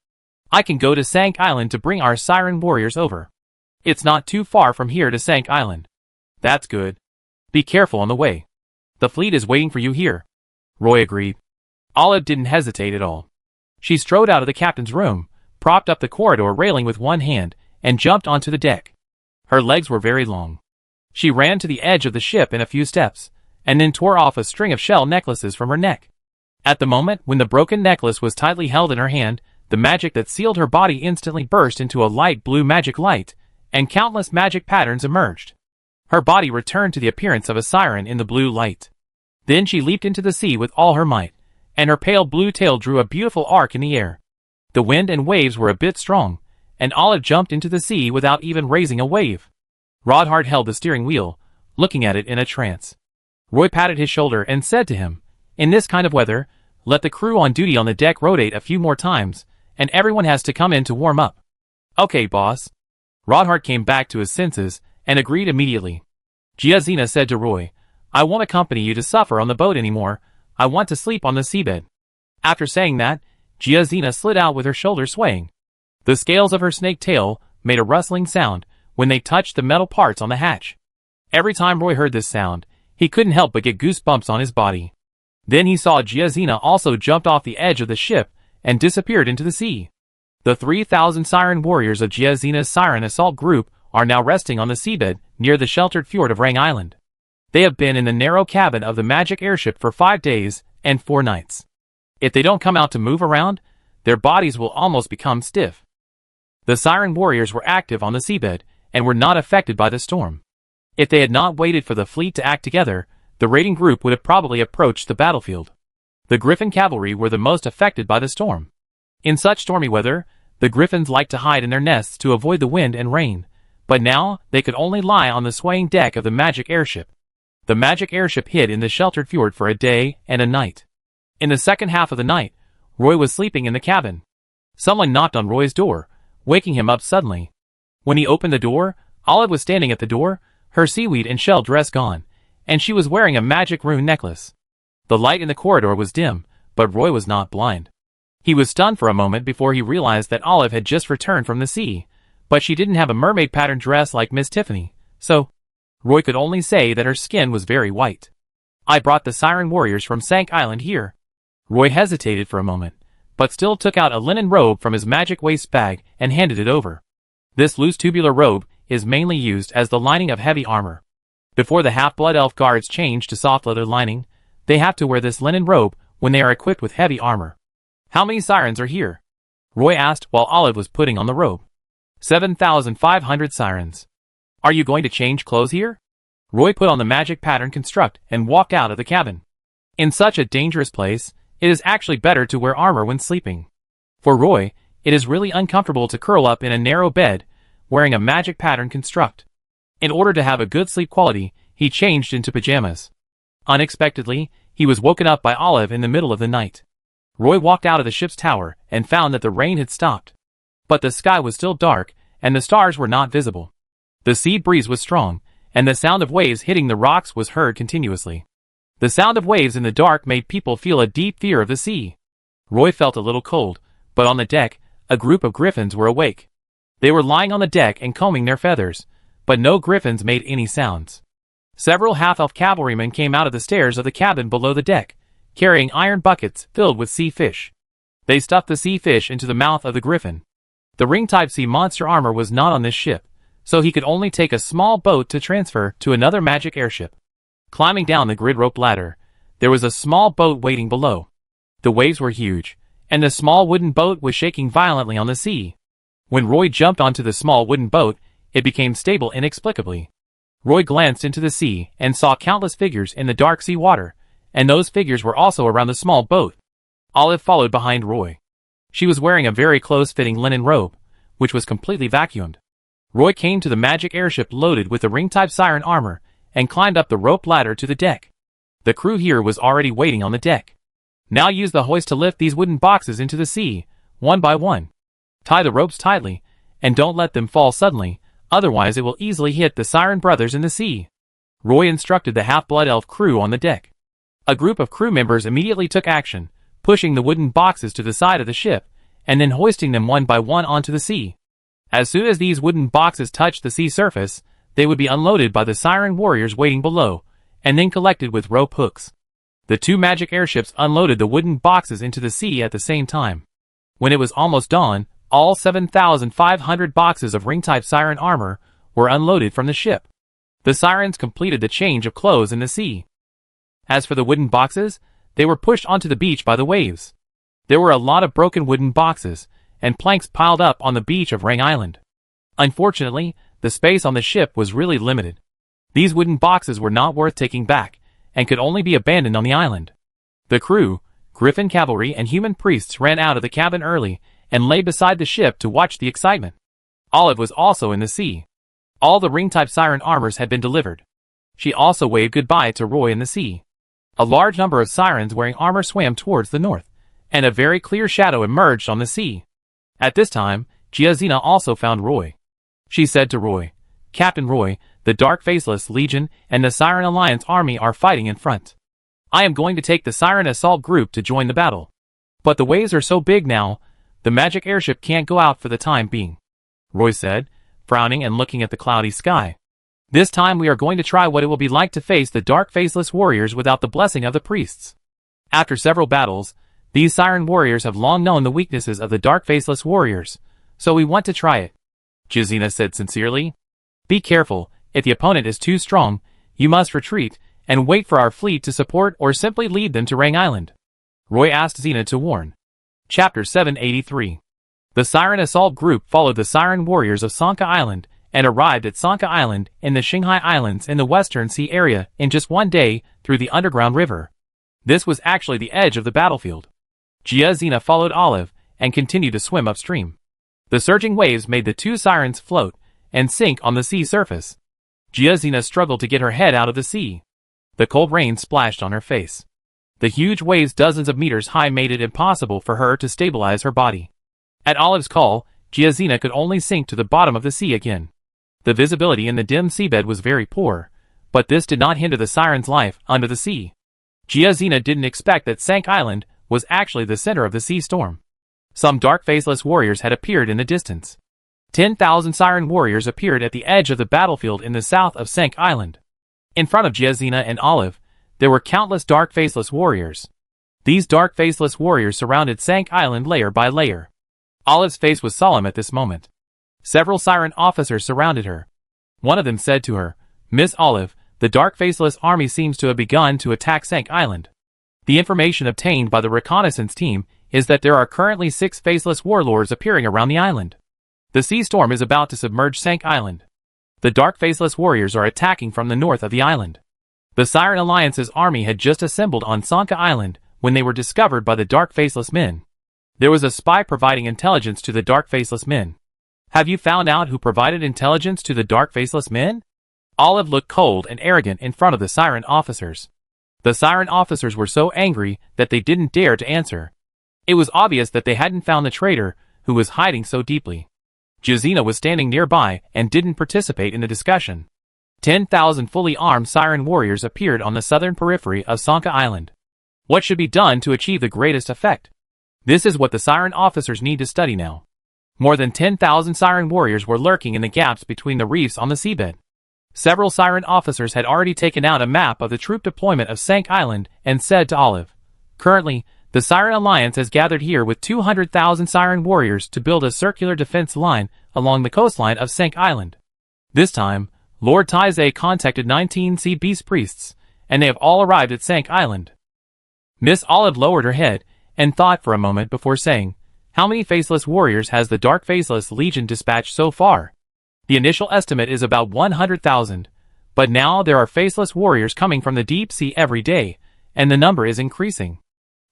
I can go to Sank Island to bring our siren warriors over. It's not too far from here to Sank Island." "That's good. Be careful on the way. The fleet is waiting for you here." Roy agreed. Olive didn't hesitate at all. She strode out of the captain's room, propped up the corridor railing with one hand, and jumped onto the deck. Her legs were very long. She ran to the edge of the ship in a few steps, and then tore off a string of shell necklaces from her neck. At the moment when the broken necklace was tightly held in her hand, the magic that sealed her body instantly burst into a light blue magic light, and countless magic patterns emerged. Her body returned to the appearance of a siren in the blue light. Then she leaped into the sea with all her might, and her pale blue tail drew a beautiful arc in the air. The wind and waves were a bit strong, and Olive jumped into the sea without even raising a wave. Rodhart held the steering wheel, looking at it in a trance. Roy patted his shoulder and said to him, "In this kind of weather, let the crew on duty on the deck rotate a few more times, and everyone has to come in to warm up." "Okay, boss." Rodhart came back to his senses and agreed immediately. Giazina said to Roy, "I won't accompany you to suffer on the boat anymore. I want to sleep on the seabed." After saying that, Giazina slid out with her shoulders swaying. The scales of her snake tail made a rustling sound when they touched the metal parts on the hatch. Every time Roy heard this sound, he couldn't help but get goosebumps on his body. Then he saw Giazina also jumped off the edge of the ship and disappeared into the sea. The 3,000 siren warriors of Giazina's siren assault group are now resting on the seabed near the sheltered fjord of Rang Island. They have been in the narrow cabin of the magic airship for 5 days and 4 nights. If they don't come out to move around, their bodies will almost become stiff. The siren warriors were active on the seabed and were not affected by the storm. If they had not waited for the fleet to act together, the raiding group would have probably approached the battlefield. The Griffin cavalry were the most affected by the storm. In such stormy weather, the Griffins liked to hide in their nests to avoid the wind and rain, but now they could only lie on the swaying deck of the magic airship. The magic airship hid in the sheltered fjord for a day and a night. In the second half of the night, Roy was sleeping in the cabin. Someone knocked on Roy's door, waking him up suddenly. When he opened the door, Olive was standing at the door, her seaweed and shell dress gone, and she was wearing a magic rune necklace. The light in the corridor was dim, but Roy was not blind. He was stunned for a moment before he realized that Olive had just returned from the sea, but she didn't have a mermaid pattern dress like Miss Tiffany, so Roy could only say that her skin was very white. I brought the Siren Warriors from Sank Island here. Roy hesitated for a moment, but still took out a linen robe from his magic waist bag and handed it over. This loose tubular robe is mainly used as the lining of heavy armor. Before the half-blood elf guards change to soft leather lining, they have to wear this linen robe when they are equipped with heavy armor. How many sirens are here? Roy asked while Olive was putting on the robe. 7,500 sirens. Are you going to change clothes here? Roy put on the magic pattern construct and walked out of the cabin. In such a dangerous place, it is actually better to wear armor when sleeping. For Roy, it is really uncomfortable to curl up in a narrow bed, wearing a magic pattern construct. In order to have a good sleep quality, he changed into pajamas. Unexpectedly, he was woken up by Olive in the middle of the night. Roy walked out of the ship's tower and found that the rain had stopped. But the sky was still dark, and the stars were not visible. The sea breeze was strong, and the sound of waves hitting the rocks was heard continuously. The sound of waves in the dark made people feel a deep fear of the sea. Roy felt a little cold, but on the deck, a group of griffins were awake. They were lying on the deck and combing their feathers, but no griffins made any sounds. Several half-elf cavalrymen came out of the stairs of the cabin below the deck, carrying iron buckets filled with sea fish. They stuffed the sea fish into the mouth of the griffin. The ring-type sea monster armor was not on this ship, so he could only take a small boat to transfer to another magic airship. Climbing down the grid rope ladder, there was a small boat waiting below. The waves were huge, and the small wooden boat was shaking violently on the sea. When Roy jumped onto the small wooden boat, it became stable inexplicably. Roy glanced into the sea and saw countless figures in the dark sea water, and those figures were also around the small boat. Olive followed behind Roy. She was wearing a very close-fitting linen robe, which was completely vacuumed. Roy came to the magic airship loaded with the ring-type siren armor and climbed up the rope ladder to the deck. The crew here was already waiting on the deck. Now use the hoist to lift these wooden boxes into the sea, one by one. Tie the ropes tightly, and don't let them fall suddenly, otherwise it will easily hit the Siren brothers in the sea. Roy instructed the half-blood elf crew on the deck. A group of crew members immediately took action, pushing the wooden boxes to the side of the ship, and then hoisting them one by one onto the sea. As soon as these wooden boxes touched the sea surface, they would be unloaded by the Siren warriors waiting below, and then collected with rope hooks. The two magic airships unloaded the wooden boxes into the sea at the same time. When it was almost dawn, all 7,500 boxes of ring-type siren armor were unloaded from the ship. The sirens completed the change of clothes in the sea. As for the wooden boxes, they were pushed onto the beach by the waves. There were a lot of broken wooden boxes, and planks piled up on the beach of Rang Island. Unfortunately, the space on the ship was really limited. These wooden boxes were not worth taking back, and could only be abandoned on the island. The crew, griffin cavalry and human priests ran out of the cabin early, and lay beside the ship to watch the excitement. Olive was also in the sea. All the ring-type siren armors had been delivered. She also waved goodbye to Roy in the sea. A large number of sirens wearing armor swam towards the north, and a very clear shadow emerged on the sea. At this time, Giazina also found Roy. She said to Roy, "Captain Roy, the Dark Faceless Legion and the Siren Alliance army are fighting in front. I am going to take the Siren Assault group to join the battle. But the waves are so big now, the magic airship can't go out for the time being," Roy said, frowning and looking at the cloudy sky. "This time we are going to try what it will be like to face the Dark Faceless warriors without the blessing of the priests. After several battles, these Siren warriors have long known the weaknesses of the Dark Faceless warriors, so we want to try it," Giazina said sincerely. "Be careful, if the opponent is too strong, you must retreat, and wait for our fleet to support or simply lead them to Rang Island," Roy asked Xena to warn. Chapter 783. The Siren Assault Group followed the Siren Warriors of Sanka Island, and arrived at Sanka Island in the Shanghai Islands in the Western Sea area in just one day through the underground river. This was actually the edge of the battlefield. Giazina followed Olive, and continued to swim upstream. The surging waves made the two sirens float, and sink on the sea surface. Giazina struggled to get her head out of the sea. The cold rain splashed on her face. The huge waves dozens of meters high made it impossible for her to stabilize her body. At Olive's call, Giazina could only sink to the bottom of the sea again. The visibility in the dim seabed was very poor, but this did not hinder the siren's life under the sea. Giazina didn't expect that Sank Island was actually the center of the sea storm. Some dark faceless warriors had appeared in the distance. 10,000 siren warriors appeared at the edge of the battlefield in the south of Sank Island. In front of Giazina and Olive, there were countless dark faceless warriors. These dark faceless warriors surrounded Sank Island layer by layer. Olive's face was solemn at this moment. Several siren officers surrounded her. One of them said to her, "Miss Olive, the dark faceless army seems to have begun to attack Sank Island. The information obtained by the reconnaissance team is that there are currently 6 faceless warlords appearing around the island. The sea storm is about to submerge Sank Island. The dark faceless warriors are attacking from the north of the island." The Siren Alliance's army had just assembled on Sanka Island when they were discovered by the dark faceless men. There was a spy providing intelligence to the dark faceless men. "Have you found out who provided intelligence to the dark faceless men?" Olive looked cold and arrogant in front of the siren officers. The siren officers were so angry that they didn't dare to answer. It was obvious that they hadn't found the traitor who was hiding so deeply. Giazina was standing nearby and didn't participate in the discussion. 10,000 fully armed siren warriors appeared on the southern periphery of Sanka Island. What should be done to achieve the greatest effect? This is what the siren officers need to study now. More than 10,000 siren warriors were lurking in the gaps between the reefs on the seabed. Several siren officers had already taken out a map of the troop deployment of Sank Island and said to Olive, "Currently, the Siren Alliance has gathered here with 200,000 siren warriors to build a circular defense line along the coastline of Sank Island. This time, Lord Taizé contacted 19 sea beast priests, and they have all arrived at Sank Island." Miss Olive lowered her head and thought for a moment before saying, "How many faceless warriors has the Dark Faceless Legion dispatched so far?" "The initial estimate is about 100,000, but now there are faceless warriors coming from the deep sea every day, and the number is increasing,"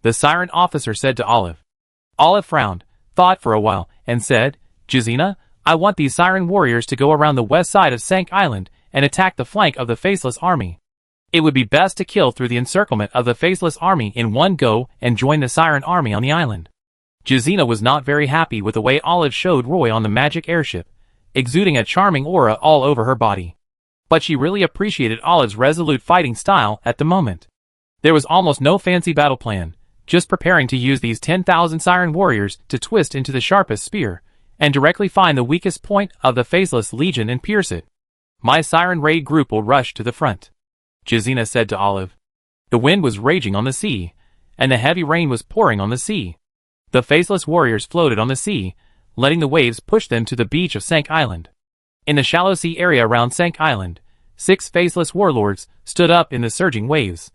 the siren officer said to Olive. Olive frowned, thought for a while, and said, "Giazina, I want these siren warriors to go around the west side of Sank Island and attack the flank of the faceless army. It would be best to kill through the encirclement of the faceless army in one go and join the siren army on the island." Giazina was not very happy with the way Olive showed Roy on the magic airship, exuding a charming aura all over her body. But she really appreciated Olive's resolute fighting style at the moment. There was almost no fancy battle plan, just preparing to use these 10,000 siren warriors to twist into the sharpest spear, and directly find the weakest point of the Faceless Legion and pierce it. "My siren raid group will rush to the front," Giazina said to Olive. The wind was raging on the sea, and the heavy rain was pouring on the sea. The faceless warriors floated on the sea, letting the waves push them to the beach of Sank Island. In the shallow sea area around Sank Island, 6 faceless warlords stood up in the surging waves.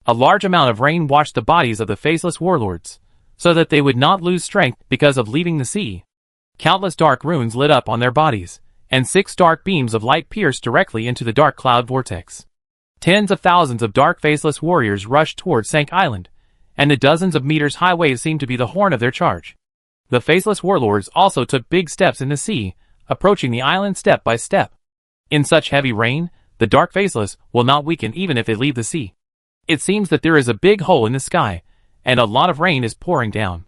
A large amount of rain washed the bodies of the faceless warlords, so that they would not lose strength because of leaving the sea. Countless dark runes lit up on their bodies, and 6 dark beams of light pierced directly into the dark cloud vortex. Tens of thousands of dark faceless warriors rushed towards Sank Island, and the dozens of meters high waves seemed to be the horn of their charge. The faceless warlords also took big steps in the sea, approaching the island step by step. In such heavy rain, the dark faceless will not weaken even if they leave the sea. It seems that there is a big hole in the sky, and a lot of rain is pouring down.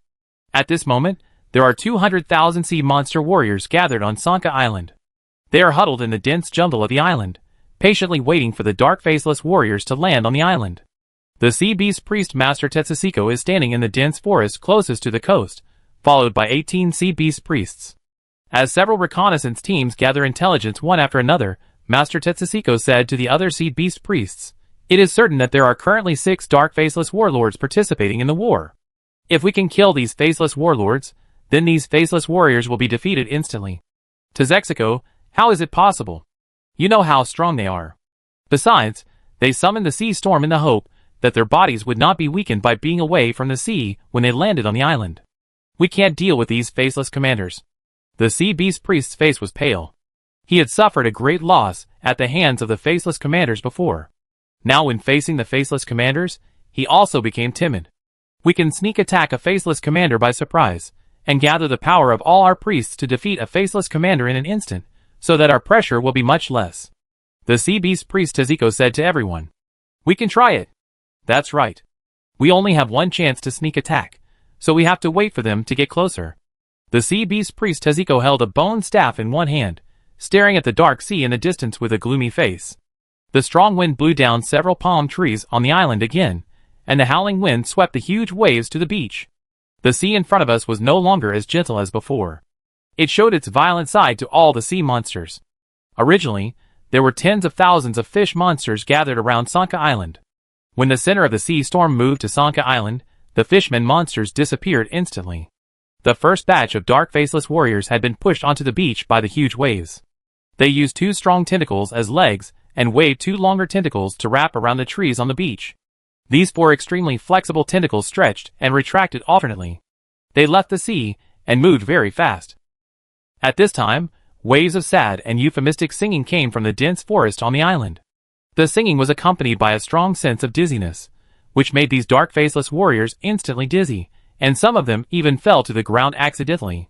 At this moment, there are 200,000 sea monster warriors gathered on Sanka Island. They are huddled in the dense jungle of the island, patiently waiting for the dark faceless warriors to land on the island. The sea beast priest Master Tetsuhiko is standing in the dense forest closest to the coast, followed by 18 sea beast priests. As several reconnaissance teams gather intelligence one after another, Master Tetsuhiko said to the other sea beast priests, "It is certain that there are currently 6 dark faceless warlords participating in the war. If we can kill these faceless warlords, then these faceless warriors will be defeated instantly. Tetsuhiko, how is it possible? You know how strong they are." Besides, they summoned the sea storm in the hope that their bodies would not be weakened by being away from the sea when they landed on the island. "We can't deal with these faceless commanders." The sea beast priest's face was pale. He had suffered a great loss at the hands of the faceless commanders before. Now when facing the faceless commanders, he also became timid. "We can sneak attack a faceless commander by surprise, and gather the power of all our priests to defeat a faceless commander in an instant, so that our pressure will be much less," the sea beast priest Tetsuhiko said to everyone. "We can try it." "That's right. We only have one chance to sneak attack, so we have to wait for them to get closer." The sea beast priest Teziko held a bone staff in one hand, staring at the dark sea in the distance with a gloomy face. The strong wind blew down several palm trees on the island again, and the howling wind swept the huge waves to the beach. The sea in front of us was no longer as gentle as before. It showed its violent side to all the sea monsters. Originally, there were tens of thousands of fish monsters gathered around Sanka Island. When the center of the sea storm moved to Sanka Island, the fishman monsters disappeared instantly. The first batch of dark faceless warriors had been pushed onto the beach by the huge waves. They used 2 strong tentacles as legs and waved 2 longer tentacles to wrap around the trees on the beach. These 4 extremely flexible tentacles stretched and retracted alternately. They left the sea and moved very fast. At this time, waves of sad and euphemistic singing came from the dense forest on the island. The singing was accompanied by a strong sense of dizziness, which made these dark faceless warriors instantly dizzy, and some of them even fell to the ground accidentally.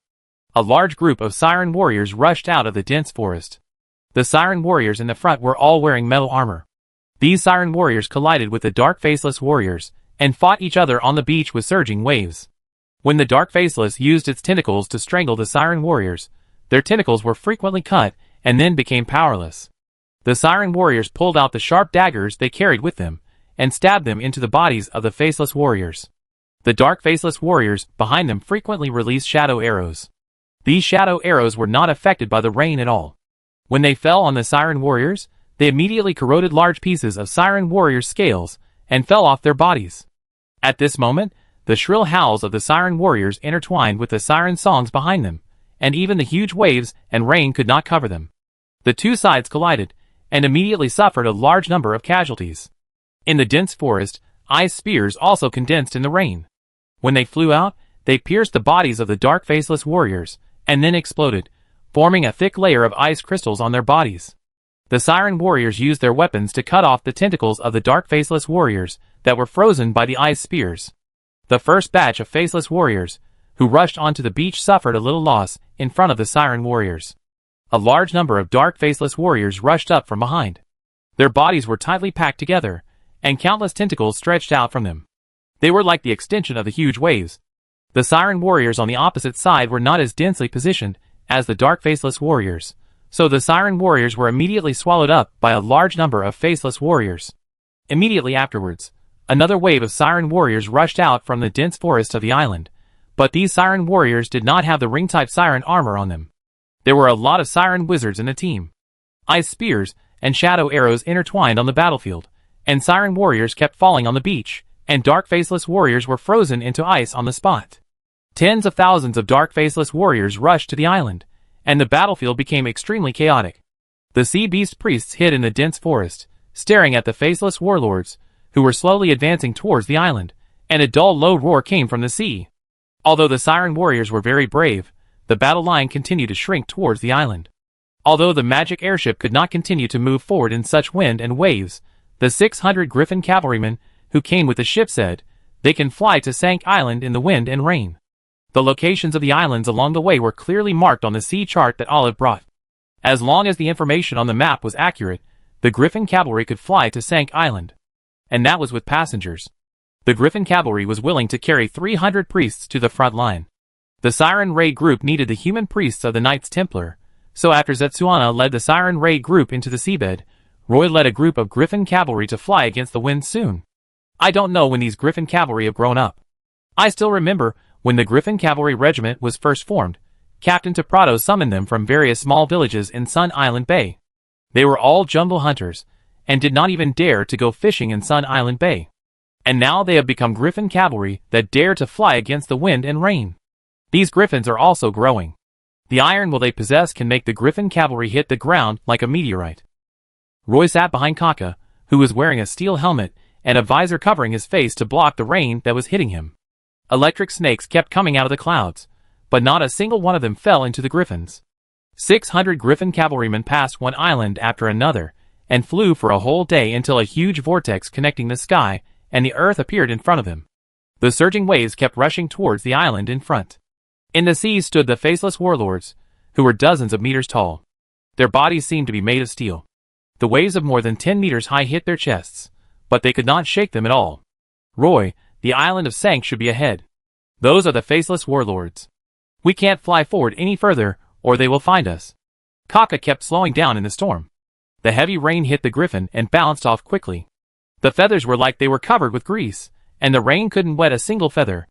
A large group of siren warriors rushed out of the dense forest. The siren warriors in the front were all wearing metal armor. These siren warriors collided with the dark faceless warriors, and fought each other on the beach with surging waves. When the dark faceless used its tentacles to strangle the siren warriors, their tentacles were frequently cut, and then became powerless. The siren warriors pulled out the sharp daggers they carried with them, and stabbed them into the bodies of the faceless warriors. The dark faceless warriors behind them frequently released shadow arrows. These shadow arrows were not affected by the rain at all. When they fell on the siren warriors, they immediately corroded large pieces of siren warriors' scales, and fell off their bodies. At this moment, the shrill howls of the siren warriors intertwined with the siren songs behind them, and even the huge waves and rain could not cover them. The 2 sides collided, and immediately suffered a large number of casualties. In the dense forest, ice spears also condensed in the rain. When they flew out, they pierced the bodies of the dark faceless warriors, and then exploded, forming a thick layer of ice crystals on their bodies. The siren warriors used their weapons to cut off the tentacles of the dark faceless warriors that were frozen by the ice spears. The first batch of faceless warriors, who rushed onto the beach, suffered a little loss in front of the siren warriors. A large number of dark faceless warriors rushed up from behind. Their bodies were tightly packed together, and countless tentacles stretched out from them. They were like the extension of the huge waves. The siren warriors on the opposite side were not as densely positioned as the dark faceless warriors, so the siren warriors were immediately swallowed up by a large number of faceless warriors. Immediately afterwards, another wave of siren warriors rushed out from the dense forest of the island, but these siren warriors did not have the ring-type siren armor on them. There were a lot of siren wizards in the team. Ice spears and shadow arrows intertwined on the battlefield, and siren warriors kept falling on the beach, and dark faceless warriors were frozen into ice on the spot. Tens of thousands of dark faceless warriors rushed to the island, and the battlefield became extremely chaotic. The sea beast priests hid in the dense forest, staring at the faceless warlords, who were slowly advancing towards the island, and a dull low roar came from the sea. Although the siren warriors were very brave, the battle line continued to shrink towards the island. Although the magic airship could not continue to move forward in such wind and waves, the 600 Griffin cavalrymen who came with the ship said, "They can fly to Sank Island in the wind and rain." The locations of the islands along the way were clearly marked on the sea chart that Olive brought. As long as the information on the map was accurate, the Griffin cavalry could fly to Sank Island. And that was with passengers. The Griffin cavalry was willing to carry 300 priests to the front line. The Siren Raid group needed the human priests of the Knights Templar, so after Zetsuana led the Siren Raid group into the seabed, Roy led a group of Griffin cavalry to fly against the wind soon. I don't know when these Griffin cavalry have grown up. I still remember when the Griffin Cavalry Regiment was first formed, Captain Teprado summoned them from various small villages in Sun Island Bay. They were all jungle hunters, and did not even dare to go fishing in Sun Island Bay. And now they have become Griffin Cavalry that dare to fly against the wind and rain. These Griffins are also growing. The iron will they possess can make the Griffin Cavalry hit the ground like a meteorite. Roy sat behind Kaka, who was wearing a steel helmet and a visor covering his face to block the rain that was hitting him. Electric snakes kept coming out of the clouds, but not a single one of them fell into the Griffins. 600 Griffin cavalrymen passed one island after another, and flew for a whole day until a huge vortex connecting the sky and the earth appeared in front of them. The surging waves kept rushing towards the island in front. In the sea stood the faceless warlords, who were dozens of meters tall. Their bodies seemed to be made of steel. The waves of more than 10 meters high hit their chests, but they could not shake them at all. Roy, the island of Sank should be ahead. Those are the faceless warlords. We can't fly forward any further, or they will find us. Kaka kept slowing down in the storm. The heavy rain hit the griffin and bounced off quickly. The feathers were like they were covered with grease, and the rain couldn't wet a single feather.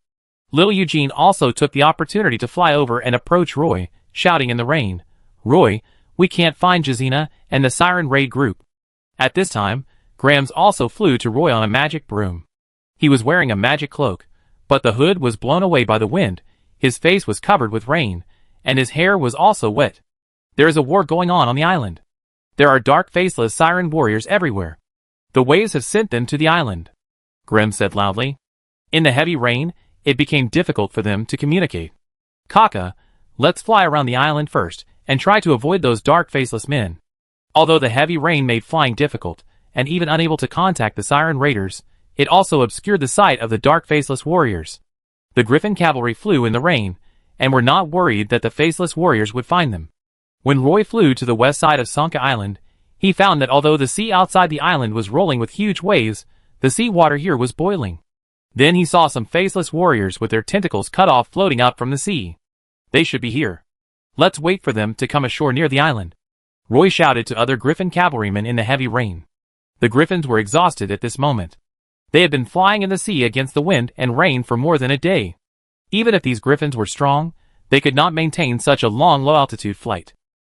Little Eugene also took the opportunity to fly over and approach Roy, shouting in the rain, "Roy, we can't find Jazina and the Siren Raid group." At this time, Grams also flew to Roy on a magic broom. He was wearing a magic cloak, but the hood was blown away by the wind, his face was covered with rain, and his hair was also wet. There is a war going on the island. There are dark faceless siren warriors everywhere. The waves have sent them to the island, Grim said loudly. In the heavy rain, it became difficult for them to communicate. Kaka, let's fly around the island first, and try to avoid those dark faceless men. Although the heavy rain made flying difficult, and even unable to contact the siren raiders, it also obscured the sight of the dark faceless warriors. The Griffin cavalry flew in the rain, and were not worried that the faceless warriors would find them. When Roy flew to the west side of Sanka Island, he found that although the sea outside the island was rolling with huge waves, the sea water here was boiling. Then he saw some faceless warriors with their tentacles cut off floating up from the sea. They should be here. Let's wait for them to come ashore near the island, Roy shouted to other Griffin cavalrymen in the heavy rain. The Griffins were exhausted at this moment. They had been flying in the sea against the wind and rain for more than a day. Even if these Griffins were strong, they could not maintain such a long low-altitude flight.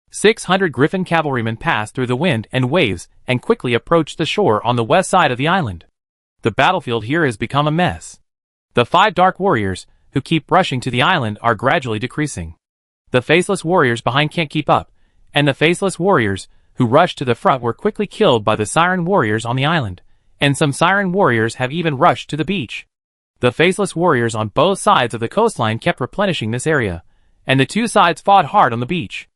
600 Griffin cavalrymen passed through the wind and waves and quickly approached the shore on the west side of the island. The battlefield here has become a mess. The 5 dark warriors, who keep rushing to the island, are gradually decreasing. The faceless warriors behind can't keep up, and the faceless warriors, who rushed to the front, were quickly killed by the siren warriors on the island, and some siren warriors have even rushed to the beach. The faceless warriors on both sides of the coastline kept replenishing this area, and the two sides fought hard on the beach.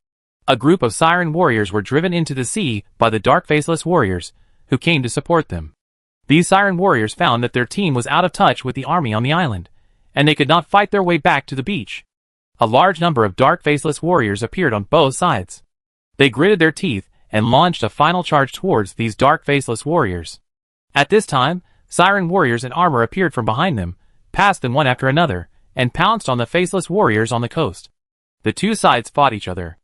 A group of siren warriors were driven into the sea by the dark faceless warriors, who came to support them. These siren warriors found that their team was out of touch with the army on the island, and they could not fight their way back to the beach. A large number of dark faceless warriors appeared on both sides. They gritted their teeth and launched a final charge towards these dark faceless warriors. At this time, siren warriors in armor appeared from behind them, passed them one after another, and pounced on the faceless warriors on the coast. The two sides fought each other.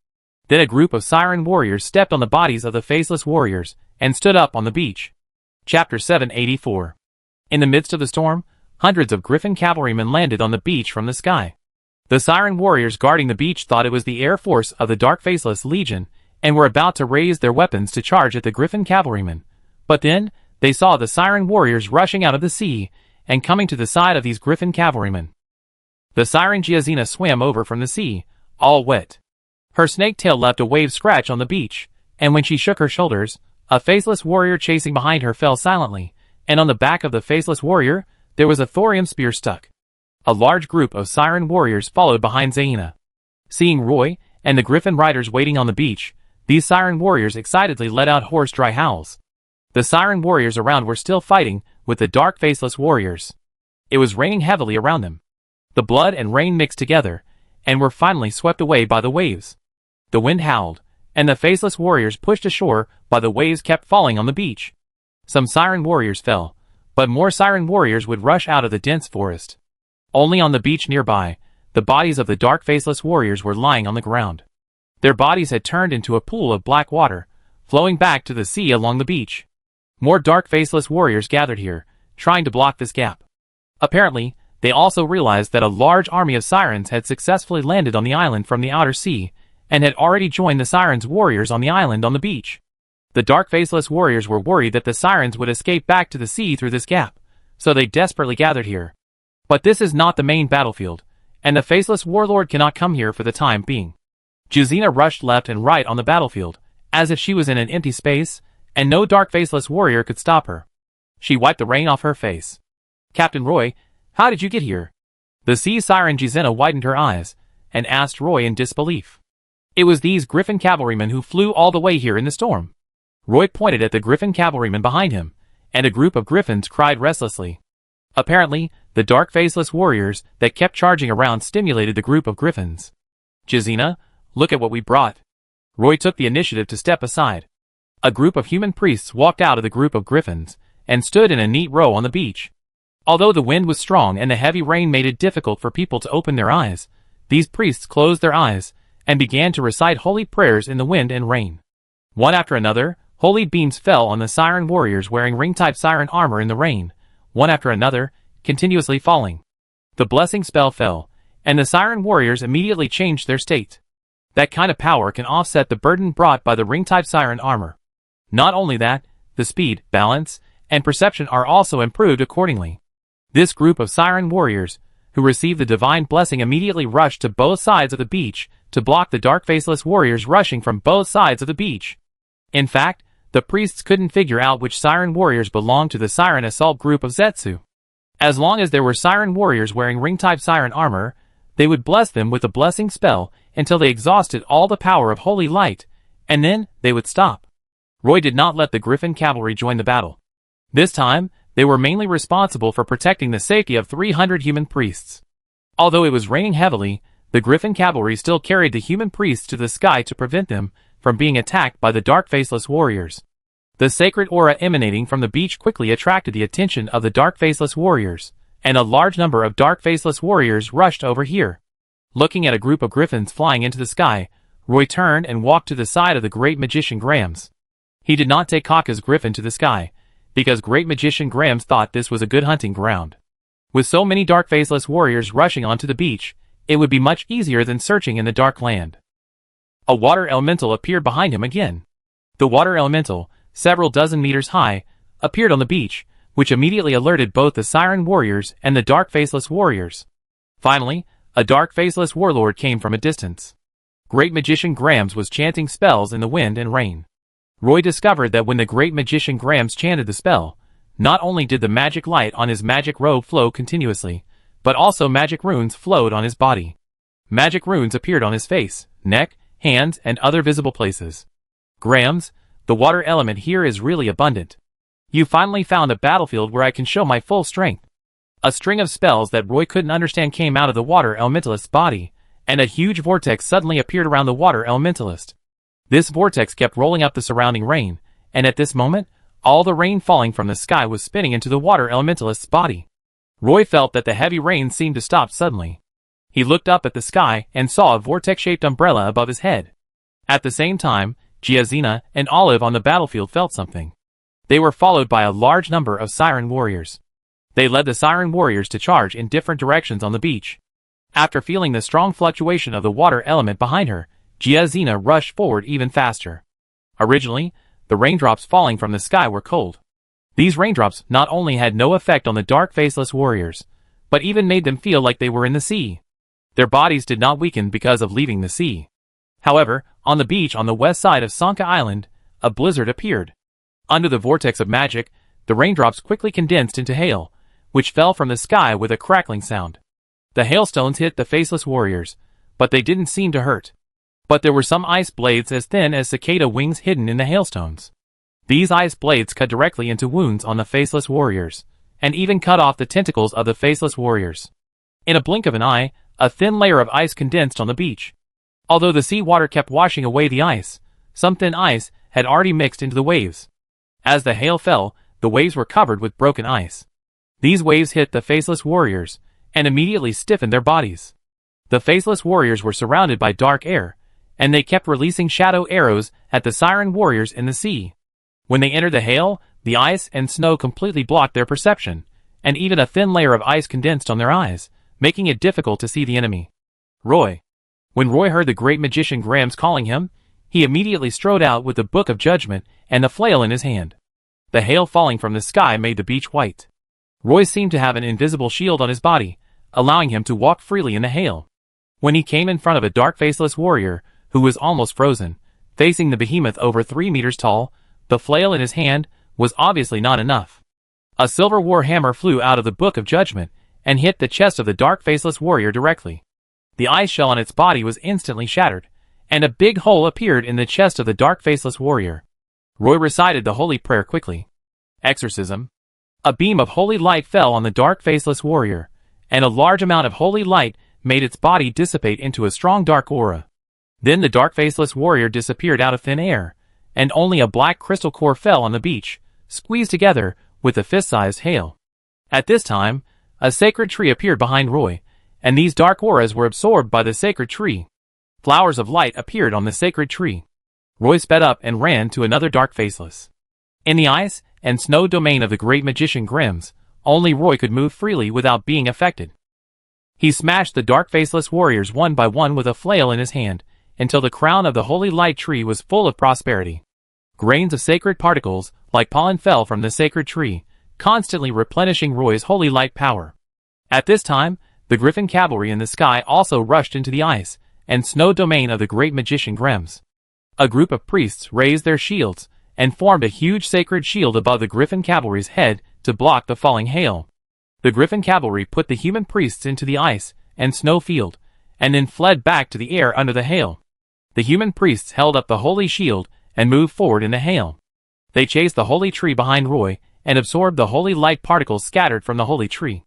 Then a group of siren warriors stepped on the bodies of the faceless warriors and stood up on the beach. Chapter 784. In the midst of the storm, hundreds of Griffin cavalrymen landed on the beach from the sky. The siren warriors guarding the beach thought it was the air force of the Dark Faceless Legion and were about to raise their weapons to charge at the Griffin cavalrymen. But then, they saw the siren warriors rushing out of the sea and coming to the side of these Griffin cavalrymen. The siren Giazina swam over from the sea, all wet. Her snake tail left a wave scratch on the beach, and when she shook her shoulders, a faceless warrior chasing behind her fell silently, and on the back of the faceless warrior, there was a thorium spear stuck. A large group of siren warriors followed behind Zaina. Seeing Roy and the Griffin riders waiting on the beach, these siren warriors excitedly let out hoarse dry howls. The siren warriors around were still fighting with the dark faceless warriors. It was raining heavily around them. The blood and rain mixed together, and were finally swept away by the waves. The wind howled, and the faceless warriors pushed ashore while the waves kept falling on the beach. Some siren warriors fell, but more siren warriors would rush out of the dense forest. Only on the beach nearby, the bodies of the dark faceless warriors were lying on the ground. Their bodies had turned into a pool of black water, flowing back to the sea along the beach. More dark faceless warriors gathered here, trying to block this gap. Apparently, they also realized that a large army of sirens had successfully landed on the island from the outer sea, and had already joined the sirens' warriors on the island on the beach. The dark faceless warriors were worried that the sirens would escape back to the sea through this gap, so they desperately gathered here. But this is not the main battlefield, and the faceless warlord cannot come here for the time being. Jazina rushed left and right on the battlefield, as if she was in an empty space, and no dark faceless warrior could stop her. She wiped the rain off her face. "Captain Roy, how did you get here?" The sea siren Jazina widened her eyes, and asked Roy in disbelief. "It was these Griffin cavalrymen who flew all the way here in the storm." Roy pointed at the Griffin cavalrymen behind him, and a group of Griffins cried restlessly. Apparently, the dark faceless warriors that kept charging around stimulated the group of Griffins. "Jazina, look at what we brought." Roy took the initiative to step aside. A group of human priests walked out of the group of Griffins, and stood in a neat row on the beach. Although the wind was strong and the heavy rain made it difficult for people to open their eyes, These priests closed their eyes and began to recite holy prayers in the wind and rain. One after another, holy beams fell on the siren warriors wearing ring-type siren armor in the rain, one after another, continuously falling. The blessing spell fell, and the siren warriors immediately changed their state. That kind of power can offset the burden brought by the ring-type siren armor. Not only that, the speed, balance, and perception are also improved accordingly. This group of siren warriors, who received the divine blessing, immediately rushed to both sides of the beach to block the dark faceless warriors rushing from both sides of the beach. In fact, the priests couldn't figure out which siren warriors belonged to the siren assault group of Zetsu. As long as there were siren warriors wearing ring-type siren armor, they would bless them with a blessing spell until they exhausted all the power of holy light, and then they would stop. Roy did not let the Griffin cavalry join the battle. This time, they were mainly responsible for protecting the safety of 300 human priests. Although it was raining heavily, the Griffin cavalry still carried the human priests to the sky to prevent them from being attacked by the dark faceless warriors. The sacred aura emanating from the beach quickly attracted the attention of the dark faceless warriors, and a large number of dark faceless warriors rushed over here. Looking at a group of griffins flying into the sky, Roy turned and walked to the side of the great magician Grams. He did not take Kaka's griffin to the sky, because great magician Grams thought this was a good hunting ground. With so many dark faceless warriors rushing onto the beach, it would be much easier than searching in the dark land. A water elemental appeared behind him again. The water elemental, several dozen meters high, appeared on the beach, which immediately alerted both the siren warriors and the dark faceless warriors. Finally, a dark faceless warlord came from a distance. Great magician Grams was chanting spells in the wind and rain. Roy discovered that when the great magician Grams chanted the spell, not only did the magic light on his magic robe flow continuously, but also magic runes flowed on his body. Magic runes appeared on his face, neck, hands, and other visible places. Grams, the water element here is really abundant. You finally found a battlefield where I can show my full strength. A string of spells that Roy couldn't understand came out of the water elementalist's body, and a huge vortex suddenly appeared around the water elementalist. This vortex kept rolling up the surrounding rain, and at this moment, all the rain falling from the sky was spinning into the water elementalist's body. Roy felt that the heavy rain seemed to stop suddenly. He looked up at the sky and saw a vortex-shaped umbrella above his head. At the same time, Giazina and Olive on the battlefield felt something. They were followed by a large number of siren warriors. They led the siren warriors to charge in different directions on the beach. After feeling the strong fluctuation of the water element behind her, Giazina rushed forward even faster. Originally, the raindrops falling from the sky were cold. These raindrops not only had no effect on the dark faceless warriors, but even made them feel like they were in the sea. Their bodies did not weaken because of leaving the sea. However, on the beach on the west side of Sanka Island, a blizzard appeared. Under the vortex of magic, the raindrops quickly condensed into hail, which fell from the sky with a crackling sound. The hailstones hit the faceless warriors, but they didn't seem to hurt. But there were some ice blades as thin as cicada wings hidden in the hailstones. These ice blades cut directly into wounds on the faceless warriors, and even cut off the tentacles of the faceless warriors. In a blink of an eye, a thin layer of ice condensed on the beach. Although the sea water kept washing away the ice, some thin ice had already mixed into the waves. As the hail fell, the waves were covered with broken ice. These waves hit the faceless warriors, and immediately stiffened their bodies. The faceless warriors were surrounded by dark air, and they kept releasing shadow arrows at the siren warriors in the sea. When they entered the hail, the ice and snow completely blocked their perception, and even a thin layer of ice condensed on their eyes, making it difficult to see the enemy. Roy. When Roy heard the great magician Grams calling him, he immediately strode out with the Book of Judgment and the flail in his hand. The hail falling from the sky made the beach white. Roy seemed to have an invisible shield on his body, allowing him to walk freely in the hail. When he came in front of a dark faceless warrior, who was almost frozen, facing the behemoth over 3 meters tall, the flail in his hand was obviously not enough. A silver war hammer flew out of the Book of Judgment and hit the chest of the dark faceless warrior directly. The ice shell on its body was instantly shattered, and a big hole appeared in the chest of the dark faceless warrior. Roy recited the holy prayer quickly. Exorcism. A beam of holy light fell on the dark faceless warrior, and a large amount of holy light made its body dissipate into a strong dark aura. Then the dark faceless warrior disappeared out of thin air, and only a black crystal core fell on the beach, squeezed together with a fist-sized hail. At this time, a sacred tree appeared behind Roy, and these dark auras were absorbed by the sacred tree. Flowers of light appeared on the sacred tree. Roy sped up and ran to another dark faceless. In the ice and snow domain of the great magician Grimm's, only Roy could move freely without being affected. He smashed the dark faceless warriors one by one with a flail in his hand, until the crown of the holy light tree was full of prosperity. Grains of sacred particles, like pollen, fell from the sacred tree, constantly replenishing Roy's holy light power. At this time, the griffin cavalry in the sky also rushed into the ice and snow domain of the great magician Grimm's. A group of priests raised their shields and formed a huge sacred shield above the griffin cavalry's head to block the falling hail. The griffin cavalry put the human priests into the ice and snow field, and then fled back to the air under the hail. The human priests held up the holy shield and moved forward in the hail. They chased the holy tree behind Roy and absorbed the holy light particles scattered from the holy tree.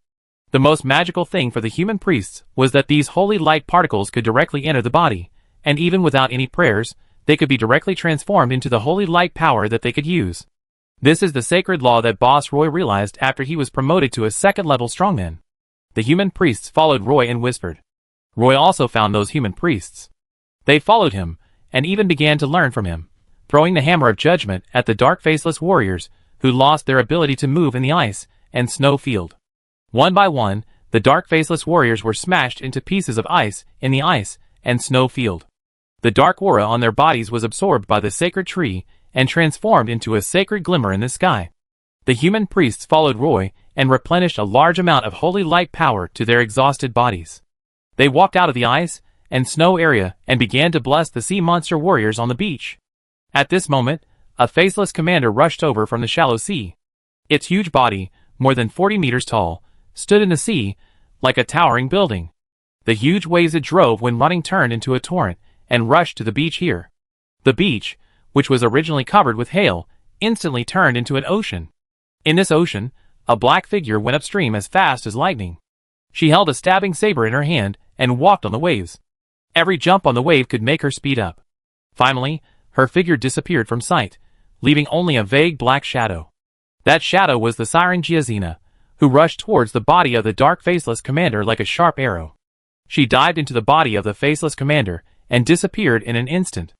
The most magical thing for the human priests was that these holy light particles could directly enter the body, and even without any prayers, they could be directly transformed into the holy light power that they could use. This is the sacred law that Boss Roy realized after he was promoted to a second-level strongman. The human priests followed Roy and whispered. Roy also found those human priests. They followed him, and even began to learn from him, throwing the hammer of judgment at the dark faceless warriors who lost their ability to move in the ice and snow field. One by one, the dark faceless warriors were smashed into pieces of ice in the ice and snow field. The dark aura on their bodies was absorbed by the sacred tree and transformed into a sacred glimmer in the sky. The human priests followed Roy and replenished a large amount of holy light power to their exhausted bodies. They walked out of the ice and snow area and began to bless the sea monster warriors on the beach. At this moment, a faceless commander rushed over from the shallow sea. Its huge body, more than 40 meters tall, stood in the sea like a towering building. The huge waves it drove when running turned into a torrent and rushed to the beach here. The beach, which was originally covered with hail, instantly turned into an ocean. In this ocean, a black figure went upstream as fast as lightning. She held a stabbing saber in her hand and walked on the waves. Every jump on the wave could make her speed up. Finally, her figure disappeared from sight, leaving only a vague black shadow. That shadow was the siren Giazina, who rushed towards the body of the dark faceless commander like a sharp arrow. She dived into the body of the faceless commander and disappeared in an instant.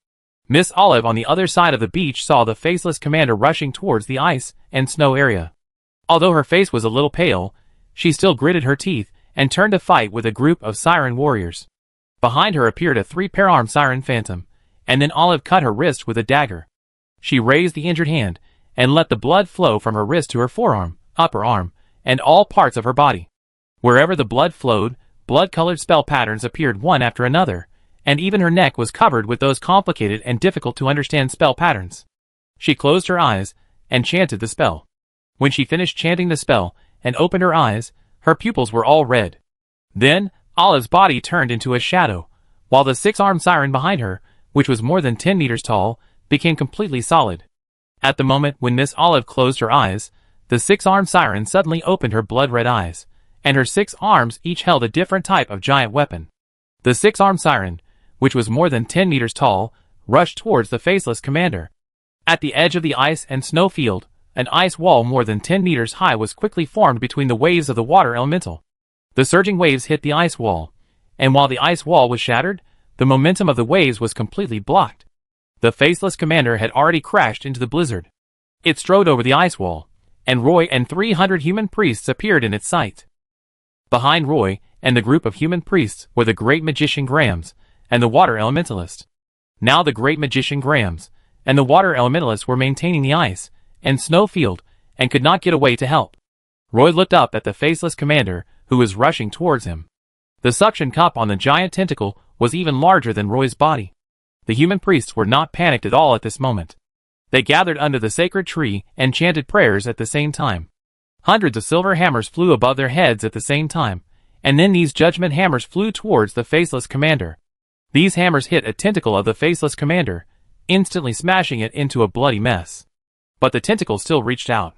Miss Olive on the other side of the beach saw the faceless commander rushing towards the ice and snow area. Although her face was a little pale, she still gritted her teeth and turned to fight with a group of siren warriors. Behind her appeared a three-pair-armed siren phantom, and then Olive cut her wrist with a dagger. She raised the injured hand and let the blood flow from her wrist to her forearm, upper arm, and all parts of her body. Wherever the blood flowed, blood-colored spell patterns appeared one after another, and even her neck was covered with those complicated and difficult-to-understand spell patterns. She closed her eyes and chanted the spell. When she finished chanting the spell and opened her eyes, her pupils were all red. Then, Olive's body turned into a shadow, while the six-armed siren behind her, which was more than 10 meters tall, became completely solid. At the moment when Miss Olive closed her eyes, the six-armed siren suddenly opened her blood-red eyes, and her 6 arms each held a different type of giant weapon. The six-armed siren, which was more than 10 meters tall, rushed towards the faceless commander. At the edge of the ice and snow field, an ice wall more than 10 meters high was quickly formed between the waves of the water elemental. The surging waves hit the ice wall, and while the ice wall was shattered, the momentum of the waves was completely blocked. The faceless commander had already crashed into the blizzard. It strode over the ice wall, and Roy and 300 human priests appeared in its sight. Behind Roy and the group of human priests were the great magician Grams and the water elementalist. Now the great magician Grams and the water elementalist were maintaining the ice and snow field and could not get away to help. Roy looked up at the faceless commander who was rushing towards him. The suction cup on the giant tentacle was even larger than Roy's body. The human priests were not panicked at all at this moment. They gathered under the sacred tree and chanted prayers at the same time. Hundreds of silver hammers flew above their heads at the same time, and then these judgment hammers flew towards the faceless commander. These hammers hit a tentacle of the faceless commander, instantly smashing it into a bloody mess. But the tentacle still reached out.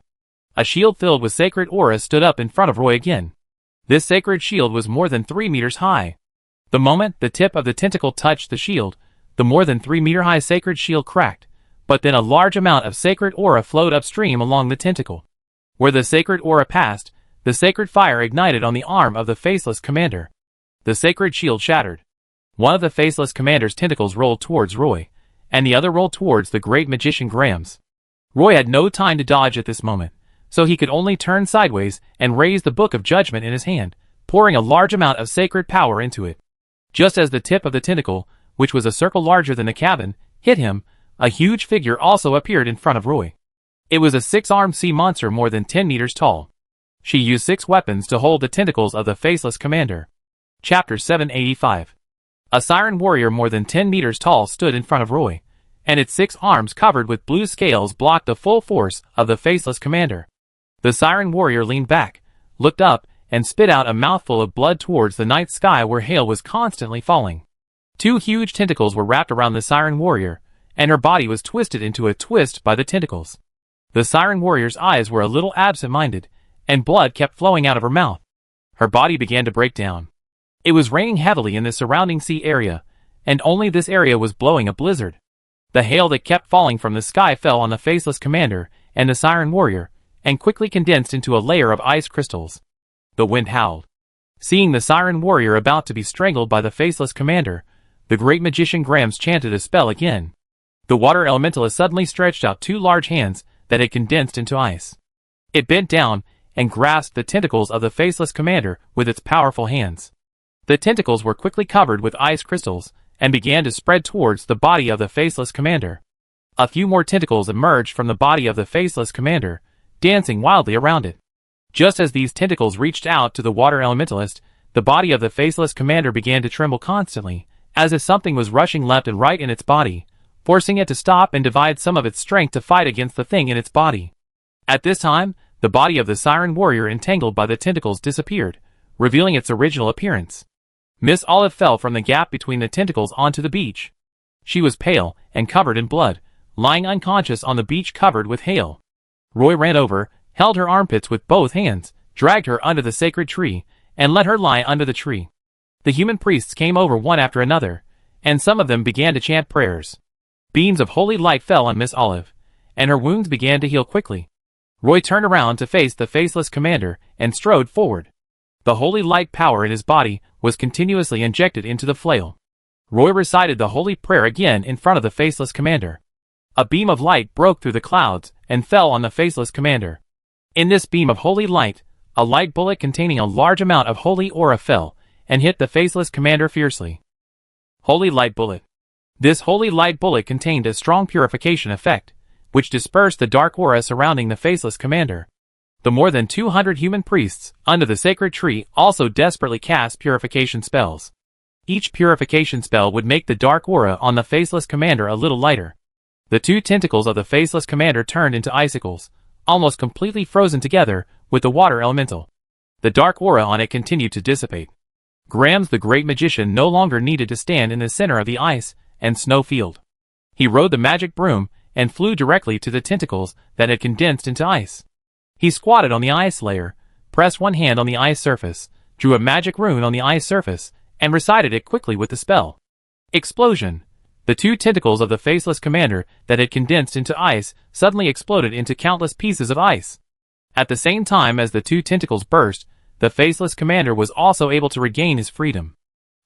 A shield filled with sacred aura stood up in front of Roy again. This sacred shield was more than 3 meters high. The moment the tip of the tentacle touched the shield, the more than 3-meter-high sacred shield cracked, but then a large amount of sacred aura flowed upstream along the tentacle. Where the sacred aura passed, the sacred fire ignited on the arm of the faceless commander. The sacred shield shattered. One of the Faceless Commander's tentacles rolled towards Roy, and the other rolled towards the great magician Grams. Roy had no time to dodge at this moment, so he could only turn sideways and raise the Book of Judgment in his hand, pouring a large amount of sacred power into it. Just as the tip of the tentacle, which was a circle larger than the cabin, hit him, a huge figure also appeared in front of Roy. It was a 6-armed sea monster more than 10 meters tall. She used 6 weapons to hold the tentacles of the Faceless Commander. Chapter 785. A siren warrior more than 10 meters tall stood in front of Roy, and its 6 arms covered with blue scales blocked the full force of the Faceless Commander. The siren warrior leaned back, looked up, and spit out a mouthful of blood towards the night sky where hail was constantly falling. 2 huge tentacles were wrapped around the siren warrior, and her body was twisted into a twist by the tentacles. The siren warrior's eyes were a little absent-minded, and blood kept flowing out of her mouth. Her body began to break down. It was raining heavily in the surrounding sea area, and only this area was blowing a blizzard. The hail that kept falling from the sky fell on the Faceless Commander and the siren warrior, and quickly condensed into a layer of ice crystals. The wind howled. Seeing the siren warrior about to be strangled by the Faceless Commander, the great magician Grams chanted a spell again. The water elementalist suddenly stretched out 2 large hands that had condensed into ice. It bent down and grasped the tentacles of the Faceless Commander with its powerful hands. The tentacles were quickly covered with ice crystals and began to spread towards the body of the Faceless Commander. A few more tentacles emerged from the body of the Faceless Commander, dancing wildly around it. Just as these tentacles reached out to the water elementalist, the body of the Faceless Commander began to tremble constantly, as if something was rushing left and right in its body, forcing it to stop and divide some of its strength to fight against the thing in its body. At this time, the body of the siren warrior entangled by the tentacles disappeared, revealing its original appearance. Miss Olive fell from the gap between the tentacles onto the beach. She was pale and covered in blood, lying unconscious on the beach covered with hail. Roy ran over, held her armpits with both hands, dragged her under the sacred tree, and let her lie under the tree. The human priests came over one after another, and some of them began to chant prayers. Beams of holy light fell on Miss Olive, and her wounds began to heal quickly. Roy turned around to face the Faceless Commander and strode forward. The holy light power in his body was continuously injected into the flail. Roy recited the holy prayer again in front of the Faceless Commander. A beam of light broke through the clouds and fell on the Faceless Commander. In this beam of holy light, a light bullet containing a large amount of holy aura fell and hit the Faceless Commander fiercely. Holy light bullet. This holy light bullet contained a strong purification effect, which dispersed the dark aura surrounding the Faceless Commander. The more than 200 human priests under the sacred tree also desperately cast purification spells. Each purification spell would make the dark aura on the Faceless Commander a little lighter. The 2 tentacles of the Faceless Commander turned into icicles, almost completely frozen together with the water elemental. The dark aura on it continued to dissipate. Grams the great magician no longer needed to stand in the center of the ice and snow field. He rode the magic broom and flew directly to the tentacles that had condensed into ice. He squatted on the ice layer, pressed one hand on the ice surface, drew a magic rune on the ice surface, and recited it quickly with the spell. Explosion! The 2 tentacles of the Faceless Commander that had condensed into ice suddenly exploded into countless pieces of ice. At the same time as the 2 tentacles burst, the Faceless Commander was also able to regain his freedom.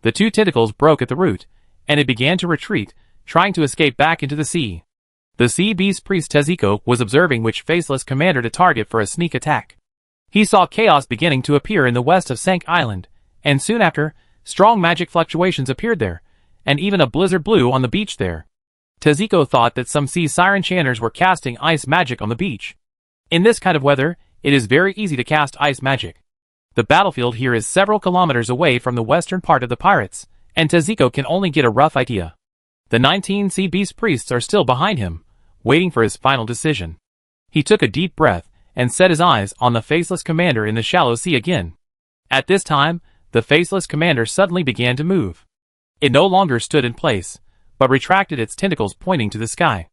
The 2 tentacles broke at the root, and it began to retreat, trying to escape back into the sea. The sea beast priest Tezuko was observing which Faceless Commander to target for a sneak attack. He saw chaos beginning to appear in the west of Sank Island, and soon after, strong magic fluctuations appeared there, and even a blizzard blew on the beach there. Tezuko thought that some sea siren chanters were casting ice magic on the beach. In this kind of weather, it is very easy to cast ice magic. The battlefield here is several kilometers away from the western part of the pirates, and Tezuko can only get a rough idea. The 19 sea beast priests are still behind him, waiting for his final decision. He took a deep breath and set his eyes on the Faceless Commander in the shallow sea again. At this time, the Faceless Commander suddenly began to move. It no longer stood in place, but retracted its tentacles pointing to the sky.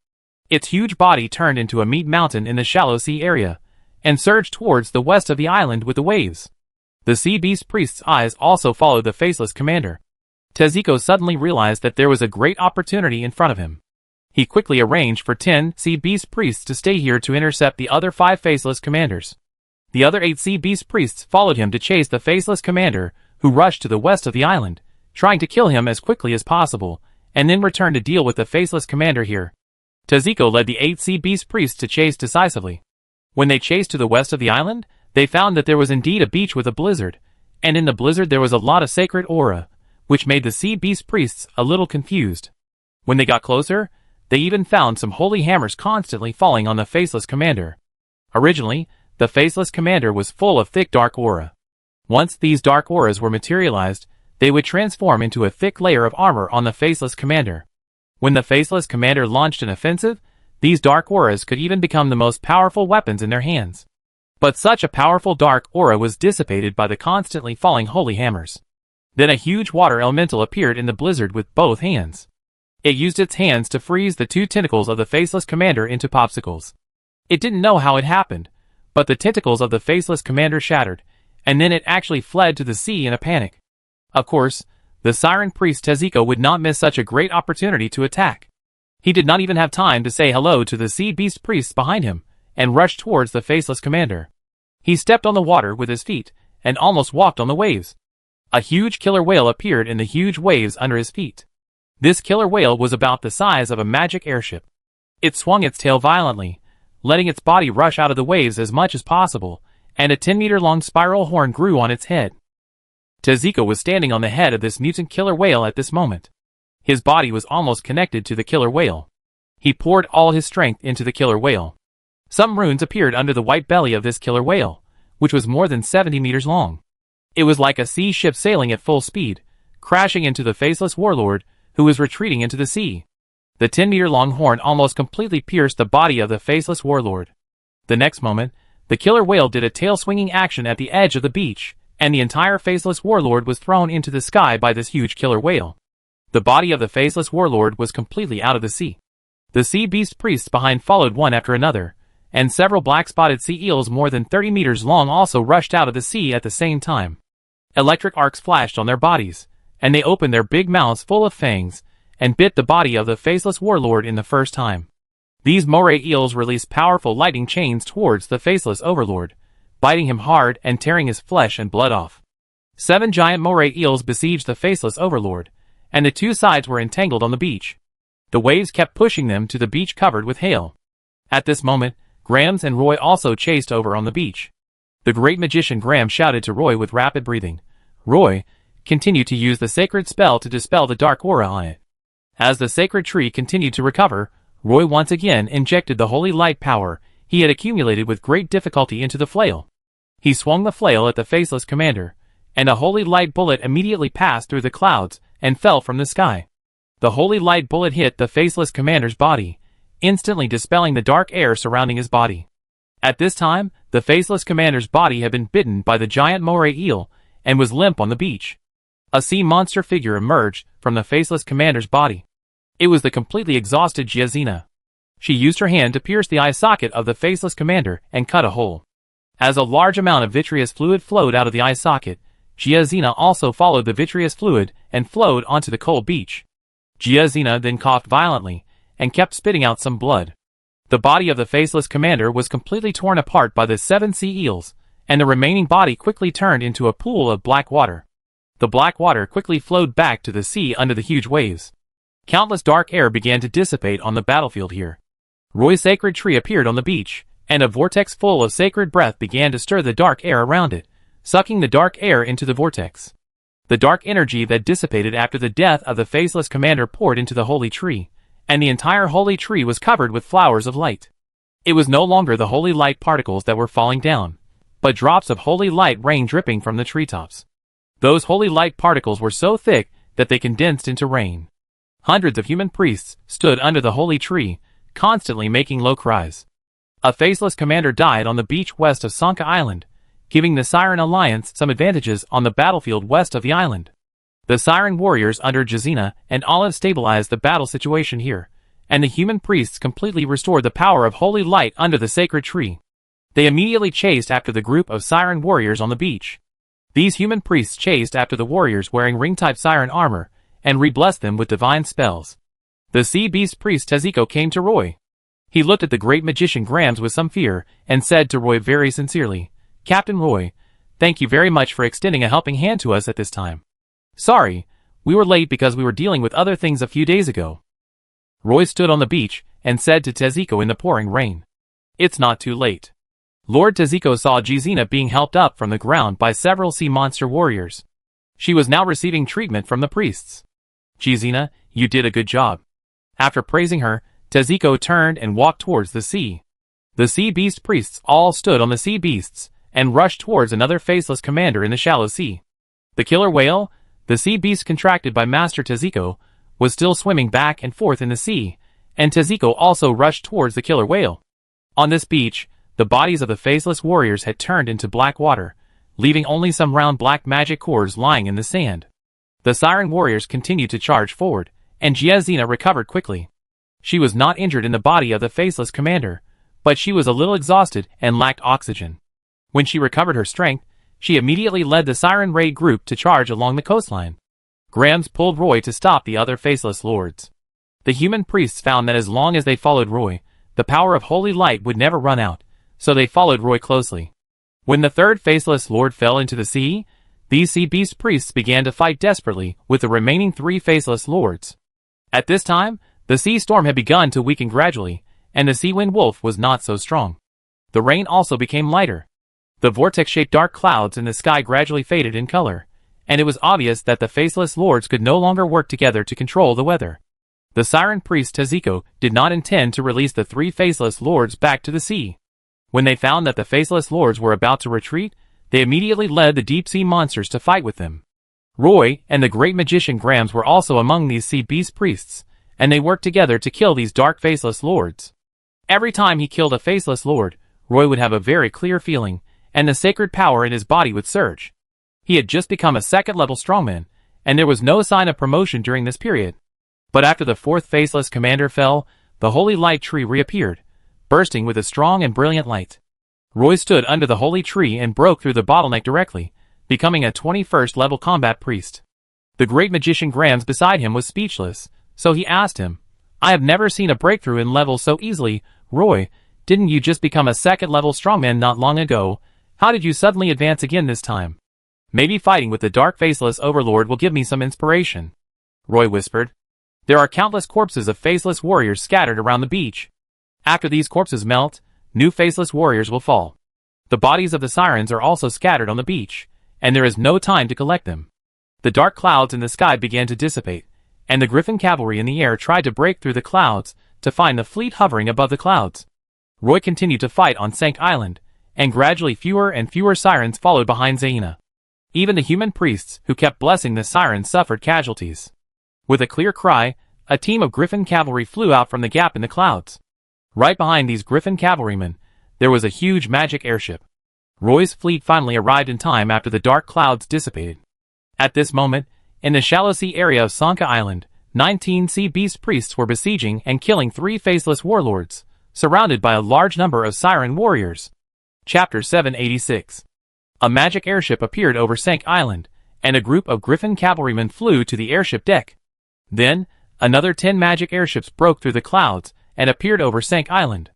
Its huge body turned into a meat mountain in the shallow sea area, and surged towards the west of the island with the waves. The sea beast priest's eyes also followed the Faceless Commander. Tezuko suddenly realized that there was a great opportunity in front of him. He quickly arranged for 10 sea beast priests to stay here to intercept the other 5 Faceless Commanders. The other 8 sea beast priests followed him to chase the Faceless Commander, who rushed to the west of the island, trying to kill him as quickly as possible, and then return to deal with the faceless commander here. Teziko led the 8 sea beast priests to chase decisively. When they chased to the west of the island, they found that there was indeed a beach with a blizzard, and in the blizzard there was a lot of sacred aura, which made the sea beast priests a little confused. When they got closer, they even found some holy hammers constantly falling on the faceless commander. Originally, the faceless commander was full of thick dark aura. Once these dark auras were materialized, they would transform into a thick layer of armor on the faceless commander. When the faceless commander launched an offensive, these dark auras could even become the most powerful weapons in their hands. But such a powerful dark aura was dissipated by the constantly falling holy hammers. Then a huge water elemental appeared in the blizzard with both hands. It used its hands to freeze the 2 tentacles of the faceless commander into popsicles. It didn't know how it happened, but the tentacles of the faceless commander shattered, and then it actually fled to the sea in a panic. Of course, the Siren Priest Teziko would not miss such a great opportunity to attack. He did not even have time to say hello to the sea beast priests behind him, and rushed towards the faceless commander. He stepped on the water with his feet, and almost walked on the waves. A huge killer whale appeared in the huge waves under his feet. This killer whale was about the size of a magic airship. It swung its tail violently, letting its body rush out of the waves as much as possible, and a 10-meter-long spiral horn grew on its head. Teziko was standing on the head of this mutant killer whale at this moment. His body was almost connected to the killer whale. He poured all his strength into the killer whale. Some runes appeared under the white belly of this killer whale, which was more than 70 meters long. It was like a sea ship sailing at full speed, crashing into the faceless warlord, who was retreating into the sea. The 10-meter-long horn almost completely pierced the body of the faceless warlord. The next moment, the killer whale did a tail-swinging action at the edge of the beach, and the entire faceless warlord was thrown into the sky by this huge killer whale. The body of the faceless warlord was completely out of the sea. The sea beast priests behind followed one after another, and several black-spotted sea eels more than 30 meters long also rushed out of the sea at the same time. Electric arcs flashed on their bodies, and they opened their big mouths full of fangs, and bit the body of the faceless warlord in the first time. These moray eels released powerful lightning chains towards the faceless overlord, biting him hard and tearing his flesh and blood off. 7 giant moray eels besieged the faceless overlord, and the 2 sides were entangled on the beach. The waves kept pushing them to the beach covered with hail. At this moment, Grams and Roy also chased over on the beach. The great magician Gram shouted to Roy with rapid breathing. Roy, continue to use the sacred spell to dispel the dark aura on it. As the sacred tree continued to recover, Roy once again injected the holy light power he had accumulated with great difficulty into the flail. He swung the flail at the faceless commander, and a holy light bullet immediately passed through the clouds and fell from the sky. The holy light bullet hit the faceless commander's body, instantly dispelling the dark air surrounding his body. At this time, the faceless commander's body had been bitten by the giant moray eel and was limp on the beach. A sea monster figure emerged from the faceless commander's body. It was the completely exhausted Giazina. She used her hand to pierce the eye socket of the faceless commander and cut a hole. As a large amount of vitreous fluid flowed out of the eye socket, Giazina also followed the vitreous fluid and flowed onto the cold beach. Giazina then coughed violently and kept spitting out some blood. The body of the faceless commander was completely torn apart by the 7 sea eels, and the remaining body quickly turned into a pool of black water. The black water quickly flowed back to the sea under the huge waves. Countless dark air began to dissipate on the battlefield here. Roy's sacred tree appeared on the beach, and a vortex full of sacred breath began to stir the dark air around it, sucking the dark air into the vortex. The dark energy that dissipated after the death of the faceless commander poured into the holy tree, and the entire holy tree was covered with flowers of light. It was no longer the holy light particles that were falling down, but drops of holy light rain dripping from the treetops. Those holy light particles were so thick that they condensed into rain. Hundreds of human priests stood under the holy tree, constantly making low cries. A faceless commander died on the beach west of Sanka Island, giving the Siren Alliance some advantages on the battlefield west of the island. The Siren warriors under Giazina and Olive stabilized the battle situation here, and the human priests completely restored the power of holy light under the sacred tree. They immediately chased after the group of Siren warriors on the beach. These human priests chased after the warriors wearing ring-type Siren armor, and re-blessed them with divine spells. The sea beast priest Teziko came to Roy. He looked at the great magician Grams with some fear, and said to Roy very sincerely, "Captain Roy, Thank you very much for extending a helping hand to us at this time. Sorry, we were late because we were dealing with other things a few days ago. Roy stood on the beach and said to Tezuko in the pouring rain. It's not too late. Lord Tezuko saw Jizina being helped up from the ground by several sea monster warriors. She was now receiving treatment from the priests. Jizina, you did a good job. After praising her, Tezuko turned and walked towards the sea. The sea beast priests all stood on the sea beasts and rushed towards another faceless commander in the shallow sea. The killer whale, the sea beast contracted by Master Tezuko, was still swimming back and forth in the sea, and Tezuko also rushed towards the killer whale. On this beach, the bodies of the faceless warriors had turned into black water, leaving only some round black magic cores lying in the sand. The siren warriors continued to charge forward, and Jizina recovered quickly. She was not injured in the body of the faceless commander, but she was a little exhausted and lacked oxygen. When she recovered her strength, she immediately led the siren raid group to charge along the coastline. Grams pulled Roy to stop the other faceless lords. The human priests found that as long as they followed Roy, the power of holy light would never run out, so they followed Roy closely. When the third faceless lord fell into the sea, these sea beast priests began to fight desperately with the remaining 3 faceless lords. At this time, the sea storm had begun to weaken gradually, and the sea wind wolf was not so strong. The rain also became lighter. The vortex-shaped dark clouds in the sky gradually faded in color, and it was obvious that the faceless lords could no longer work together to control the weather. The siren priest Tezuko did not intend to release the 3 faceless lords back to the sea. When they found that the faceless lords were about to retreat, they immediately led the deep-sea monsters to fight with them. Roy and the great magician Grams were also among these sea beast priests, and they worked together to kill these dark faceless lords. Every time he killed a faceless lord, Roy would have a very clear feeling, and the sacred power in his body would surge. He had just become a second-level strongman, and there was no sign of promotion during this period. But after the 4th faceless commander fell, the holy light tree reappeared, bursting with a strong and brilliant light. Roy stood under the holy tree and broke through the bottleneck directly, becoming a 21st level combat priest. The great magician Grams beside him was speechless, so he asked him, I have never seen a breakthrough in level so easily. Roy, didn't you just become a second level strongman not long ago? How did you suddenly advance again this time? Maybe fighting with the dark faceless overlord will give me some inspiration. Roy whispered. There are countless corpses of faceless warriors scattered around the beach. After these corpses melt, new faceless warriors will fall. The bodies of the sirens are also scattered on the beach, and there is no time to collect them. The dark clouds in the sky began to dissipate, and the griffin cavalry in the air tried to break through the clouds to find the fleet hovering above the clouds. Roy continued to fight on Sank Island, and gradually fewer and fewer sirens followed behind Zaina. Even the human priests who kept blessing the sirens suffered casualties. With a clear cry, a team of griffin cavalry flew out from the gap in the clouds. Right behind these griffin cavalrymen, there was a huge magic airship. Roy's fleet finally arrived in time after the dark clouds dissipated. At this moment, in the shallow sea area of Sanka Island, 19 sea beast priests were besieging and killing 3 faceless warlords, surrounded by a large number of siren warriors. Chapter 786. A magic airship appeared over Sank Island, and a group of griffin cavalrymen flew to the airship deck. Then, another 10 magic airships broke through the clouds and appeared over Sank Island.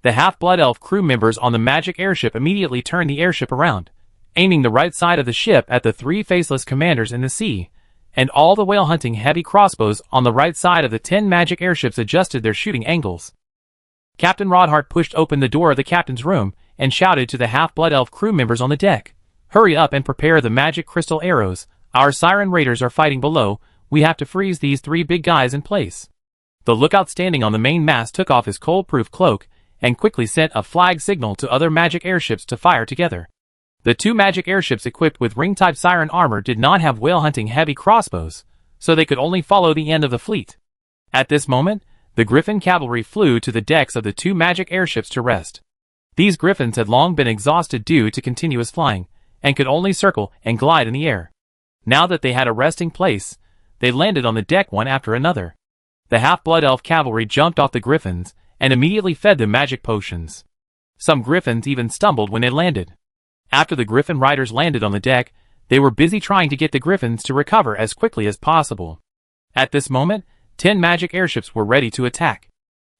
The half-blood elf crew members on the magic airship immediately turned the airship around, aiming the right side of the ship at the 3 faceless commanders in the sea, and all the whale-hunting heavy crossbows on the right side of the 10 magic airships adjusted their shooting angles. Captain Rodhart pushed open the door of the captain's room and shouted to the half-blood elf crew members on the deck, "Hurry up and prepare the magic crystal arrows. Our siren raiders are fighting below. We have to freeze these 3 big guys in place." The lookout standing on the main mast took off his cold-proof cloak and quickly sent a flag signal to other magic airships to fire together. The 2 magic airships equipped with ring-type siren armor did not have whale-hunting heavy crossbows, so they could only follow the end of the fleet. At this moment, the griffin cavalry flew to the decks of the 2 magic airships to rest. These griffins had long been exhausted due to continuous flying, and could only circle and glide in the air. Now that they had a resting place, they landed on the deck one after another. The half-blood elf cavalry jumped off the griffins and immediately fed them magic potions. Some griffins even stumbled when they landed. After the griffin riders landed on the deck, they were busy trying to get the griffins to recover as quickly as possible. At this moment, 10 magic airships were ready to attack.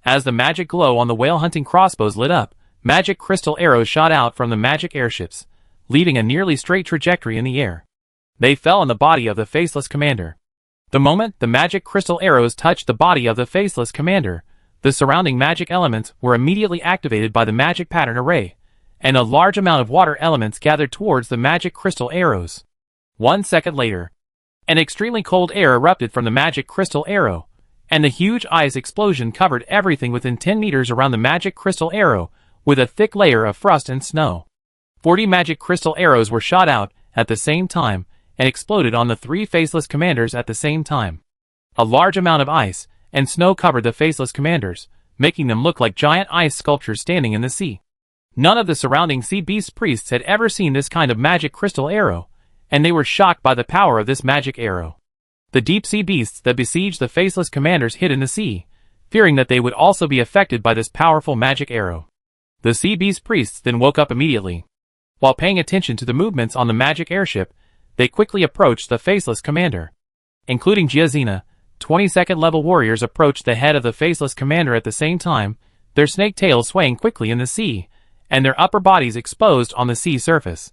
As the magic glow on the whale-hunting crossbows lit up, magic crystal arrows shot out from the magic airships, leaving a nearly straight trajectory in the air. They fell on the body of the faceless commander. The moment the magic crystal arrows touched the body of the faceless commander, the surrounding magic elements were immediately activated by the magic pattern array, and a large amount of water elements gathered towards the magic crystal arrows. 1 second later, an extremely cold air erupted from the magic crystal arrow, and a huge ice explosion covered everything within 10 meters around the magic crystal arrow with a thick layer of frost and snow. 40 magic crystal arrows were shot out at the same time and exploded on the 3 faceless commanders at the same time. A large amount of ice and snow covered the faceless commanders, making them look like giant ice sculptures standing in the sea. None of the surrounding sea beast priests had ever seen this kind of magic crystal arrow, and they were shocked by the power of this magic arrow. The deep sea beasts that besieged the faceless commanders hid in the sea, fearing that they would also be affected by this powerful magic arrow. The sea beast priests then woke up immediately. While paying attention to the movements on the magic airship, they quickly approached the faceless commander. Including Giazina, 22nd level warriors approached the head of the faceless commander at the same time, their snake tails swaying quickly in the sea, and their upper bodies exposed on the sea surface.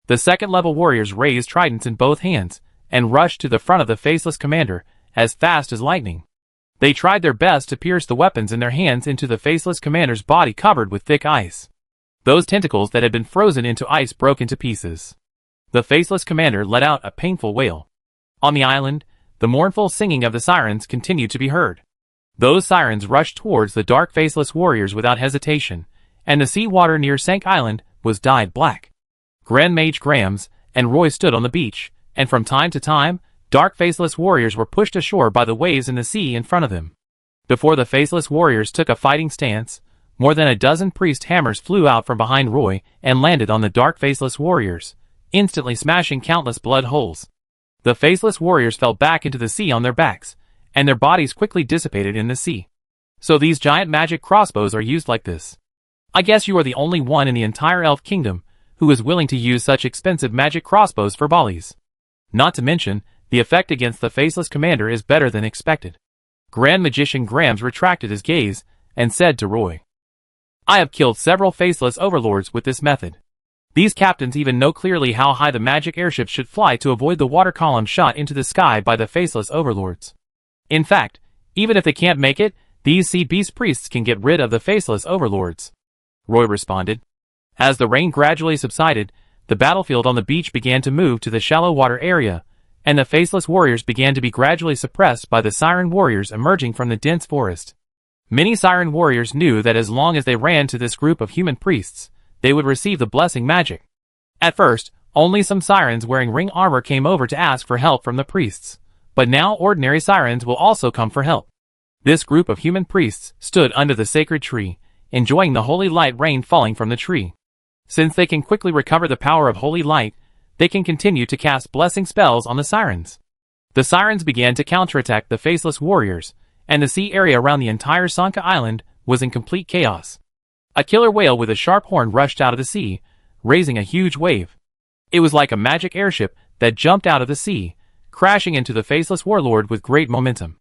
The 2nd level warriors raised tridents in both hands, and rushed to the front of the faceless commander, as fast as lightning. They tried their best to pierce the weapons in their hands into the faceless commander's body covered with thick ice. Those tentacles that had been frozen into ice broke into pieces. The faceless commander let out a painful wail. On the island, the mournful singing of the sirens continued to be heard. Those sirens rushed towards the dark faceless warriors without hesitation, and the sea water near Sank Island was dyed black. Grand Mage Grams and Roy stood on the beach, and from time to time, dark faceless warriors were pushed ashore by the waves in the sea in front of them. Before the faceless warriors took a fighting stance, more than a dozen priest hammers flew out from behind Roy and landed on the dark faceless warriors, instantly smashing countless blood holes. The faceless warriors fell back into the sea on their backs, and their bodies quickly dissipated in the sea. So these giant magic crossbows are used like this. I guess you are the only one in the entire elf kingdom who is willing to use such expensive magic crossbows for volleys. Not to mention, the effect against the faceless commander is better than expected. Grand Magician Grams retracted his gaze and said to Roy, I have killed several faceless overlords with this method. These captains even know clearly how high the magic airships should fly to avoid the water column shot into the sky by the faceless overlords. In fact, even if they can't make it, these sea beast priests can get rid of the faceless overlords. Roy responded. As the rain gradually subsided, the battlefield on the beach began to move to the shallow water area, and the faceless warriors began to be gradually suppressed by the siren warriors emerging from the dense forest. Many siren warriors knew that as long as they ran to this group of human priests, they would receive the blessing magic. At first, only some sirens wearing ring armor came over to ask for help from the priests, but now ordinary sirens will also come for help. This group of human priests stood under the sacred tree, enjoying the holy light rain falling from the tree. Since they can quickly recover the power of holy light, they can continue to cast blessing spells on the sirens. The sirens began to counterattack the faceless warriors, and the sea area around the entire Sanka Island was in complete chaos. A killer whale with a sharp horn rushed out of the sea, raising a huge wave. It was like a magic airship that jumped out of the sea, crashing into the faceless warlord with great momentum.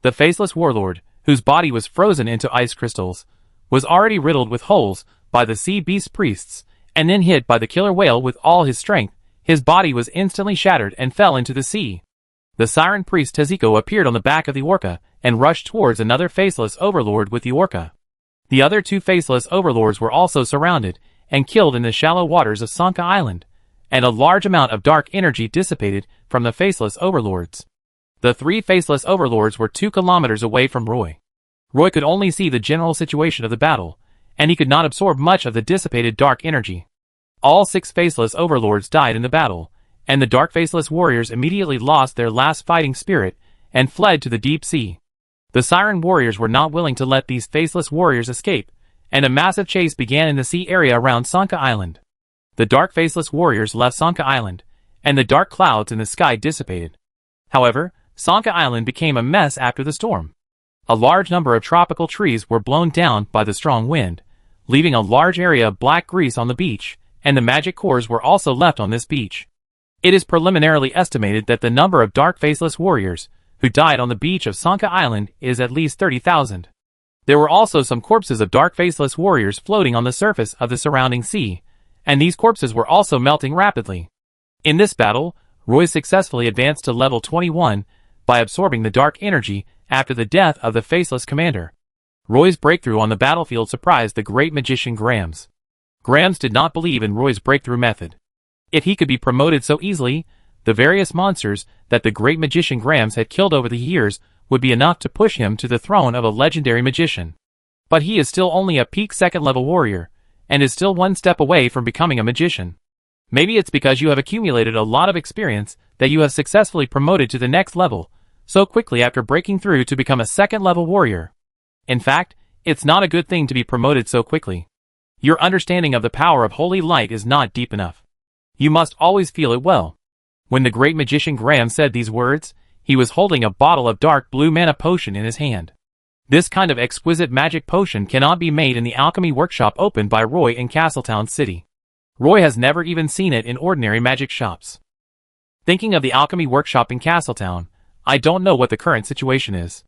The faceless warlord, whose body was frozen into ice crystals, was already riddled with holes by the sea beast priests, and then hit by the killer whale with all his strength. His body was instantly shattered and fell into the sea. The siren priest Teziko appeared on the back of the orca and rushed towards another faceless overlord with the orca. The other 2 faceless overlords were also surrounded and killed in the shallow waters of Sanka Island, and a large amount of dark energy dissipated from the faceless overlords. The 3 faceless overlords were 2 kilometers away from Roy. Roy could only see the general situation of the battle, and he could not absorb much of the dissipated dark energy. All 6 faceless overlords died in the battle, and the dark faceless warriors immediately lost their last fighting spirit and fled to the deep sea. The siren warriors were not willing to let these faceless warriors escape, and a massive chase began in the sea area around Sanka Island. The dark faceless warriors left Sanka Island, and the dark clouds in the sky dissipated. However, Sanka Island became a mess after the storm. A large number of tropical trees were blown down by the strong wind, leaving a large area of black grease on the beach, and the magic cores were also left on this beach. It is preliminarily estimated that the number of dark faceless warriors who died on the beach of Sanka Island is at least 30,000. There were also some corpses of dark faceless warriors floating on the surface of the surrounding sea, and these corpses were also melting rapidly. In this battle, Roy successfully advanced to level 21 by absorbing the dark energy after the death of the faceless commander. Roy's breakthrough on the battlefield surprised the great magician Grams. Grams did not believe in Roy's breakthrough method. If he could be promoted so easily, the various monsters that the great magician Grams had killed over the years would be enough to push him to the throne of a legendary magician. But he is still only a peak second-level warrior, and is still one step away from becoming a magician. Maybe it's because you have accumulated a lot of experience that you have successfully promoted to the next level so quickly after breaking through to become a second-level warrior. In fact, it's not a good thing to be promoted so quickly. Your understanding of the power of holy light is not deep enough. You must always feel it well. When the great magician Graham said these words, he was holding a bottle of dark blue mana potion in his hand. This kind of exquisite magic potion cannot be made in the alchemy workshop opened by Roy in Castletown City. Roy has never even seen it in ordinary magic shops. Thinking of the alchemy workshop in Castletown, I don't know what the current situation is.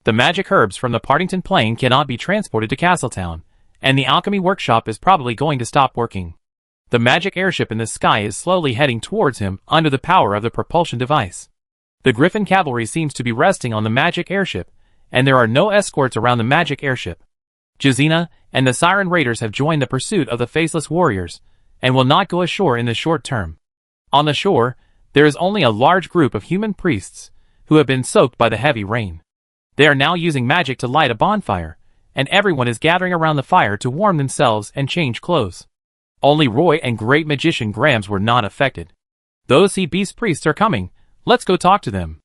The magic herbs from the Partington Plain cannot be transported to Castletown, and the alchemy workshop is probably going to stop working. The magic airship in the sky is slowly heading towards him under the power of the propulsion device. The Griffin cavalry seems to be resting on the magic airship, and there are no escorts around the magic airship. Jazina and the Siren Raiders have joined the pursuit of the faceless warriors, and will not go ashore in the short term. On the shore, there is only a large group of human priests, who have been soaked by the heavy rain. They are now using magic to light a bonfire, and everyone is gathering around the fire to warm themselves and change clothes. Only Roy and great magician Grams were not affected. Those sea beast priests are coming, let's go talk to them.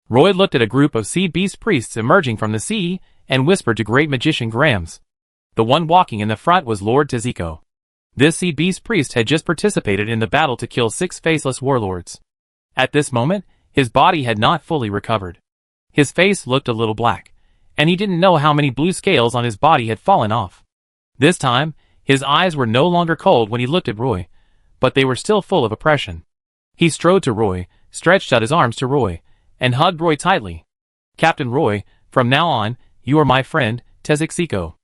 Roy looked at a group of sea beast priests emerging from the sea, and whispered to great magician Grams. The one walking in the front was Lord Teziko. This sea beast priest had just participated in the battle to kill 6 faceless warlords. At this moment, his body had not fully recovered. His face looked a little black, and he didn't know how many blue scales on his body had fallen off. This time, his eyes were no longer cold when he looked at Roy, but they were still full of oppression. He strode to Roy, stretched out his arms to Roy, and hugged Roy tightly. Captain Roy, from now on, you are my friend, Teziko.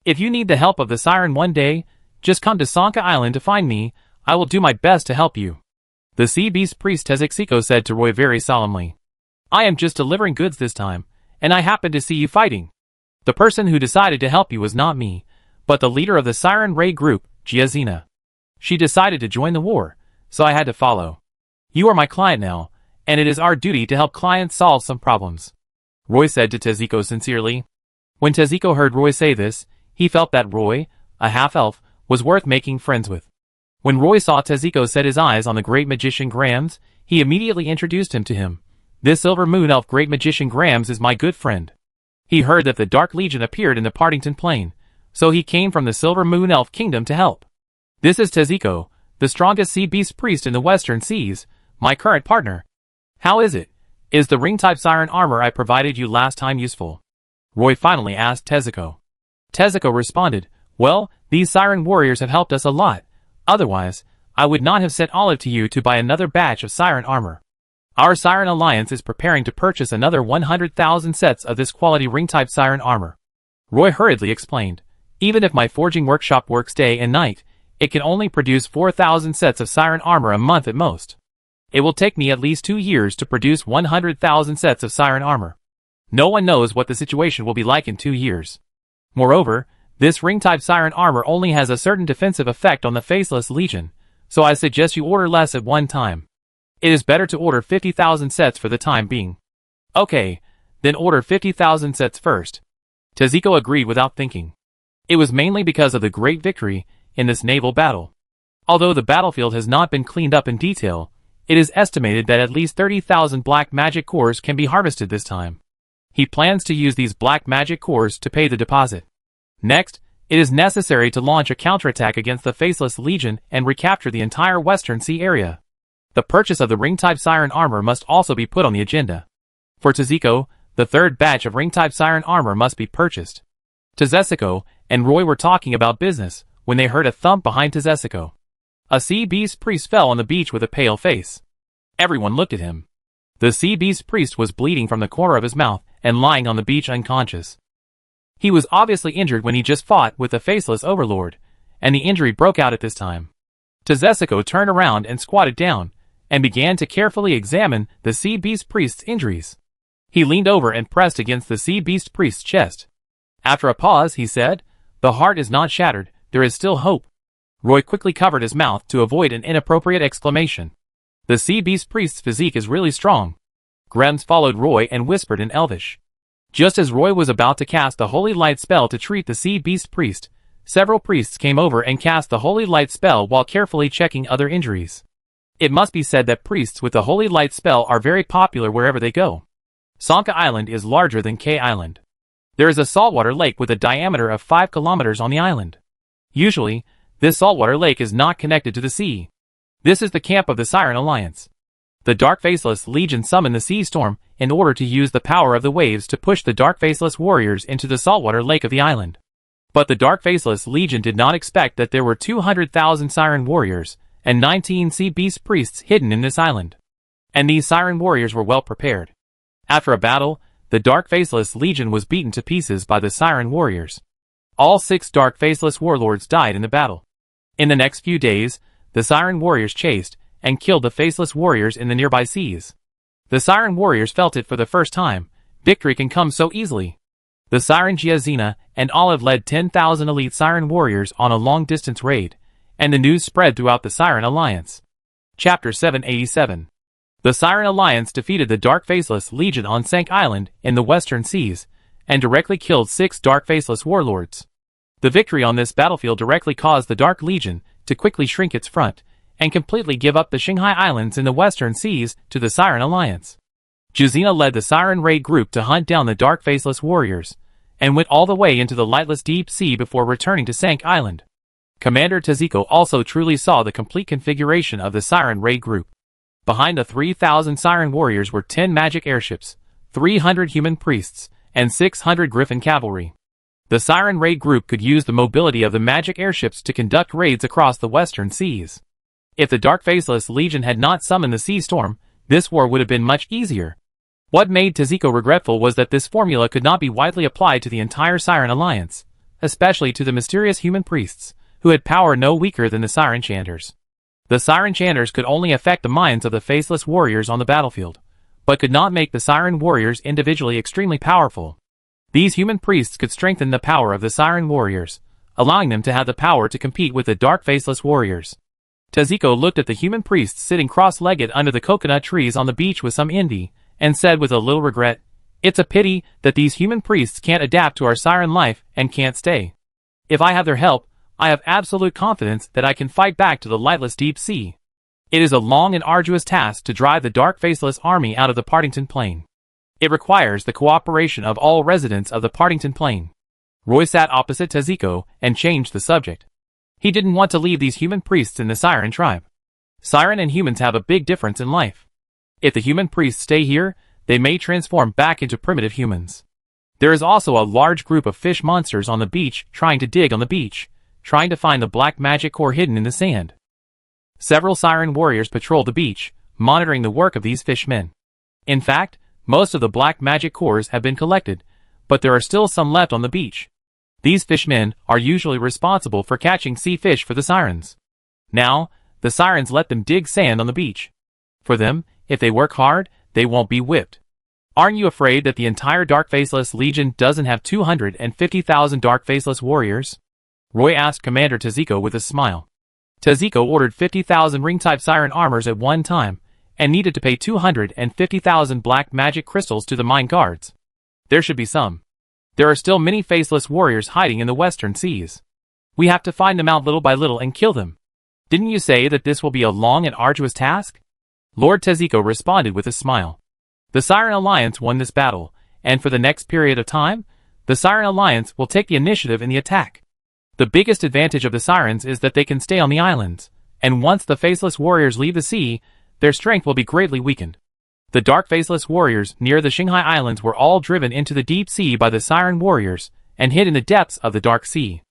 If you need the help of the Siren one day, just come to Sanka Island to find me, I will do my best to help you. The sea beast priest Teziko said to Roy very solemnly. I am just delivering goods this time, and I happened to see you fighting. The person who decided to help you was not me, but the leader of the Siren Raid group, Giazina. She decided to join the war, so I had to follow. You are my client now, and it is our duty to help clients solve some problems. Roy said to Teziko sincerely. When Teziko heard Roy say this, he felt that Roy, a half-elf, was worth making friends with. When Roy saw Teziko set his eyes on the great magician Grams, he immediately introduced him to him. This Silver Moon Elf great magician Grams is my good friend. He heard that the Dark Legion appeared in the Partington Plain, so he came from the Silver Moon Elf Kingdom to help. This is Teziko, the strongest sea beast priest in the Western Seas, my current partner. How is it? Is the ring-type siren armor I provided you last time useful? Roy finally asked Teziko. Teziko responded, well, these siren warriors have helped us a lot. Otherwise, I would not have sent Olive to you to buy another batch of siren armor. Our Siren Alliance is preparing to purchase another 100,000 sets of this quality ring-type siren armor. Roy hurriedly explained. Even if my forging workshop works day and night, it can only produce 4,000 sets of siren armor a month at most. It will take me at least 2 years to produce 100,000 sets of siren armor. No one knows what the situation will be like in 2 years. Moreover, this ring-type siren armor only has a certain defensive effect on the Faceless Legion, so I suggest you order less at one time. It is better to order 50,000 sets for the time being. Okay, then order 50,000 sets first. Teziko agreed without thinking. It was mainly because of the great victory in this naval battle. Although the battlefield has not been cleaned up in detail, it is estimated that at least 30,000 black magic cores can be harvested this time. He plans to use these black magic cores to pay the deposit. Next, it is necessary to launch a counterattack against the Faceless Legion and recapture the entire Western Sea area. The purchase of the ring-type siren armor must also be put on the agenda. For Teziko, the third batch of ring-type siren armor must be purchased. Tezeko and Roy were talking about business when they heard a thump behind Tezeko. A sea beast priest fell on the beach with a pale face. Everyone looked at him. The sea beast priest was bleeding from the corner of his mouth and lying on the beach unconscious. He was obviously injured when he just fought with the Faceless Overlord, and the injury broke out at this time. Tezuko turned around and squatted down, and began to carefully examine the Sea Beast Priest's injuries. He leaned over and pressed against the Sea Beast Priest's chest. After a pause, he said, "The heart is not shattered, there is still hope." Roy quickly covered his mouth to avoid an inappropriate exclamation. "The Sea Beast Priest's physique is really strong." Grems followed Roy and whispered in Elvish. Just as Roy was about to cast the Holy Light spell to treat the Sea Beast Priest, several priests came over and cast the Holy Light spell while carefully checking other injuries. It must be said that priests with the Holy Light spell are very popular wherever they go. Sanka Island is larger than K Island. There is a saltwater lake with a diameter of 5 kilometers on the island. Usually, this saltwater lake is not connected to the sea. This is the camp of the Siren Alliance. The Dark Faceless Legion summoned the sea storm in order to use the power of the waves to push the Dark Faceless warriors into the saltwater lake of the island. But the Dark Faceless Legion did not expect that there were 200,000 Siren warriors and 19 Sea Beast priests hidden in this island. And these Siren warriors were well prepared. After a battle, the Dark Faceless Legion was beaten to pieces by the Siren warriors. All 6 Dark Faceless warlords died in the battle. In the next few days, the Siren warriors chased and killed the Faceless warriors in the nearby seas. The Siren warriors felt it for the first time. Victory can come so easily. The Siren Giazina and Olive led 10,000 elite Siren warriors on a long-distance raid, and the news spread throughout the Siren Alliance. Chapter 787. The Siren Alliance defeated the Dark Faceless Legion on Sank Island in the Western Seas, and directly killed 6 Dark Faceless warlords. The victory on this battlefield directly caused the Dark Legion to quickly shrink its front, and completely give up the Shanghai Islands in the Western Seas to the Siren Alliance. Juzina led the Siren Raid group to hunt down the Dark Faceless warriors, and went all the way into the lightless deep sea before returning to Sank Island. Commander Tezuko also truly saw the complete configuration of the Siren Raid group. Behind the 3,000 Siren warriors were 10 magic airships, 300 human priests, and 600 Griffin cavalry. The Siren Raid group could use the mobility of the magic airships to conduct raids across the Western Seas. If the Dark Faceless Legion had not summoned the sea storm, this war would have been much easier. What made Tezuko regretful was that this formula could not be widely applied to the entire Siren Alliance, especially to the mysterious human priests, who had power no weaker than the Siren Chanters. The Siren Chanters could only affect the minds of the Faceless warriors on the battlefield, but could not make the Siren warriors individually extremely powerful. These human priests could strengthen the power of the Siren warriors, allowing them to have the power to compete with the Dark Faceless warriors. Tezuko looked at the human priests sitting cross-legged under the coconut trees on the beach with some envy, and said with a little regret, "It's a pity that these human priests can't adapt to our Siren life and can't stay. If I have their help, I have absolute confidence that I can fight back to the lightless deep sea. It is a long and arduous task to drive the Dark Faceless army out of the Partington Plain. It requires the cooperation of all residents of the Partington Plain." Roy sat opposite Tezuko and changed the subject. He didn't want to leave these human priests in the Siren tribe. Siren and humans have a big difference in life. If the human priests stay here, they may transform back into primitive humans. There is also a large group of fish monsters on the beach trying to dig on the beach, trying to find the black magic core hidden in the sand. Several Siren warriors patrol the beach, monitoring the work of these fishmen. In fact, most of the black magic cores have been collected, but there are still some left on the beach. These fishmen are usually responsible for catching sea fish for the Sirens. Now, the Sirens let them dig sand on the beach. For them, if they work hard, they won't be whipped. Aren't you afraid that the entire Dark Faceless Legion doesn't have 250,000 Dark Faceless warriors? Roy asked Commander Tezuko with a smile. Tezuko ordered 50,000 ring-type Siren armors at one time, and needed to pay 250,000 black magic crystals to the mine guards. There should be some. There are still many Faceless warriors hiding in the Western Seas. We have to find them out little by little and kill them. Didn't you say that this will be a long and arduous task? Lord Tezuko responded with a smile. The Siren Alliance won this battle, and for the next period of time, the Siren Alliance will take the initiative in the attack. The biggest advantage of the Sirens is that they can stay on the islands, and once the Faceless warriors leave the sea, their strength will be greatly weakened. The Dark Faceless warriors near the Shanghai Islands were all driven into the deep sea by the Siren warriors, and hid in the depths of the Dark Sea.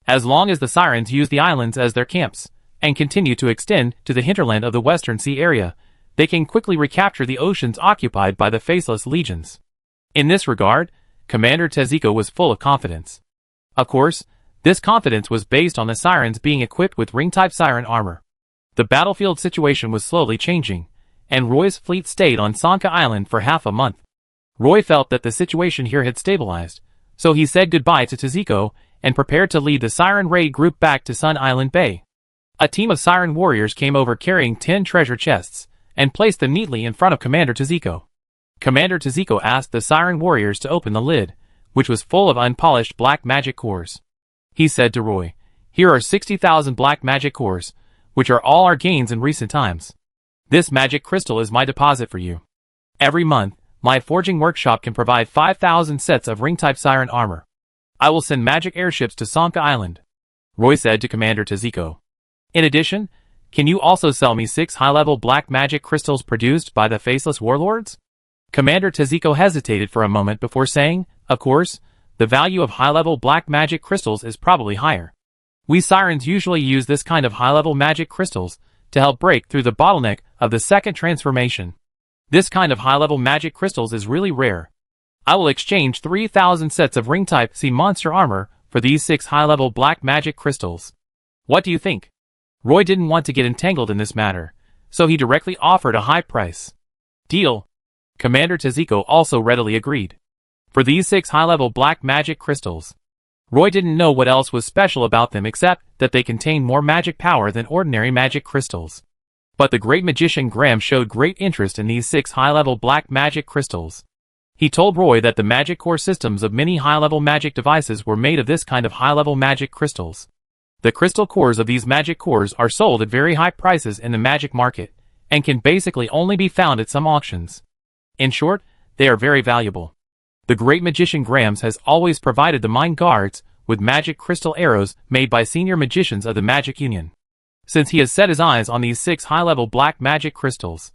As long as the Sirens use the islands as their camps, and continue to extend to the hinterland of the Western Sea area, they can quickly recapture the oceans occupied by the Faceless legions. In this regard, Commander Tezuko was full of confidence. Of course, this confidence was based on the Sirens being equipped with ring-type Siren armor. The battlefield situation was slowly changing, and Roy's fleet stayed on Sanka Island for half a month. Roy felt that the situation here had stabilized, so he said goodbye to Teziko and prepared to lead the Siren Raid group back to Sun Island Bay. A team of Siren warriors came over carrying 10 treasure chests and placed them neatly in front of Commander Teziko. Commander Teziko asked the Siren warriors to open the lid, which was full of unpolished black magic cores. He said to Roy, "Here are 60,000 black magic cores, which are all our gains in recent times. This magic crystal is my deposit for you. Every month, my forging workshop can provide 5,000 sets of ring-type siren armor. I will send magic airships to Sanka Island," Roy said to Commander Teziko. "In addition, can you also sell me 6 high-level black magic crystals produced by the Faceless Warlords?" Commander Teziko hesitated for a moment before saying, "Of course, the value of high-level black magic crystals is probably higher. We Sirens usually use this kind of high-level magic crystals to help break through the bottleneck of the second transformation. This kind of high-level magic crystals is really rare. I will exchange 3,000 sets of ring-type sea monster armor for these 6 high-level black magic crystals. What do you think?" Roy didn't want to get entangled in this matter, so he directly offered a high price. "Deal." Commander Teziko also readily agreed. For these 6 high-level black magic crystals, Roy didn't know what else was special about them except that they contained more magic power than ordinary magic crystals. But the great magician Graham showed great interest in these 6 high-level black magic crystals. He told Roy that the magic core systems of many high-level magic devices were made of this kind of high-level magic crystals. The crystal cores of these magic cores are sold at very high prices in the magic market, and can basically only be found at some auctions. In short, they are very valuable. The great magician Grams has always provided the mine guards with magic crystal arrows made by senior magicians of the Magic Union, since he has set his eyes on these 6 high-level black magic crystals.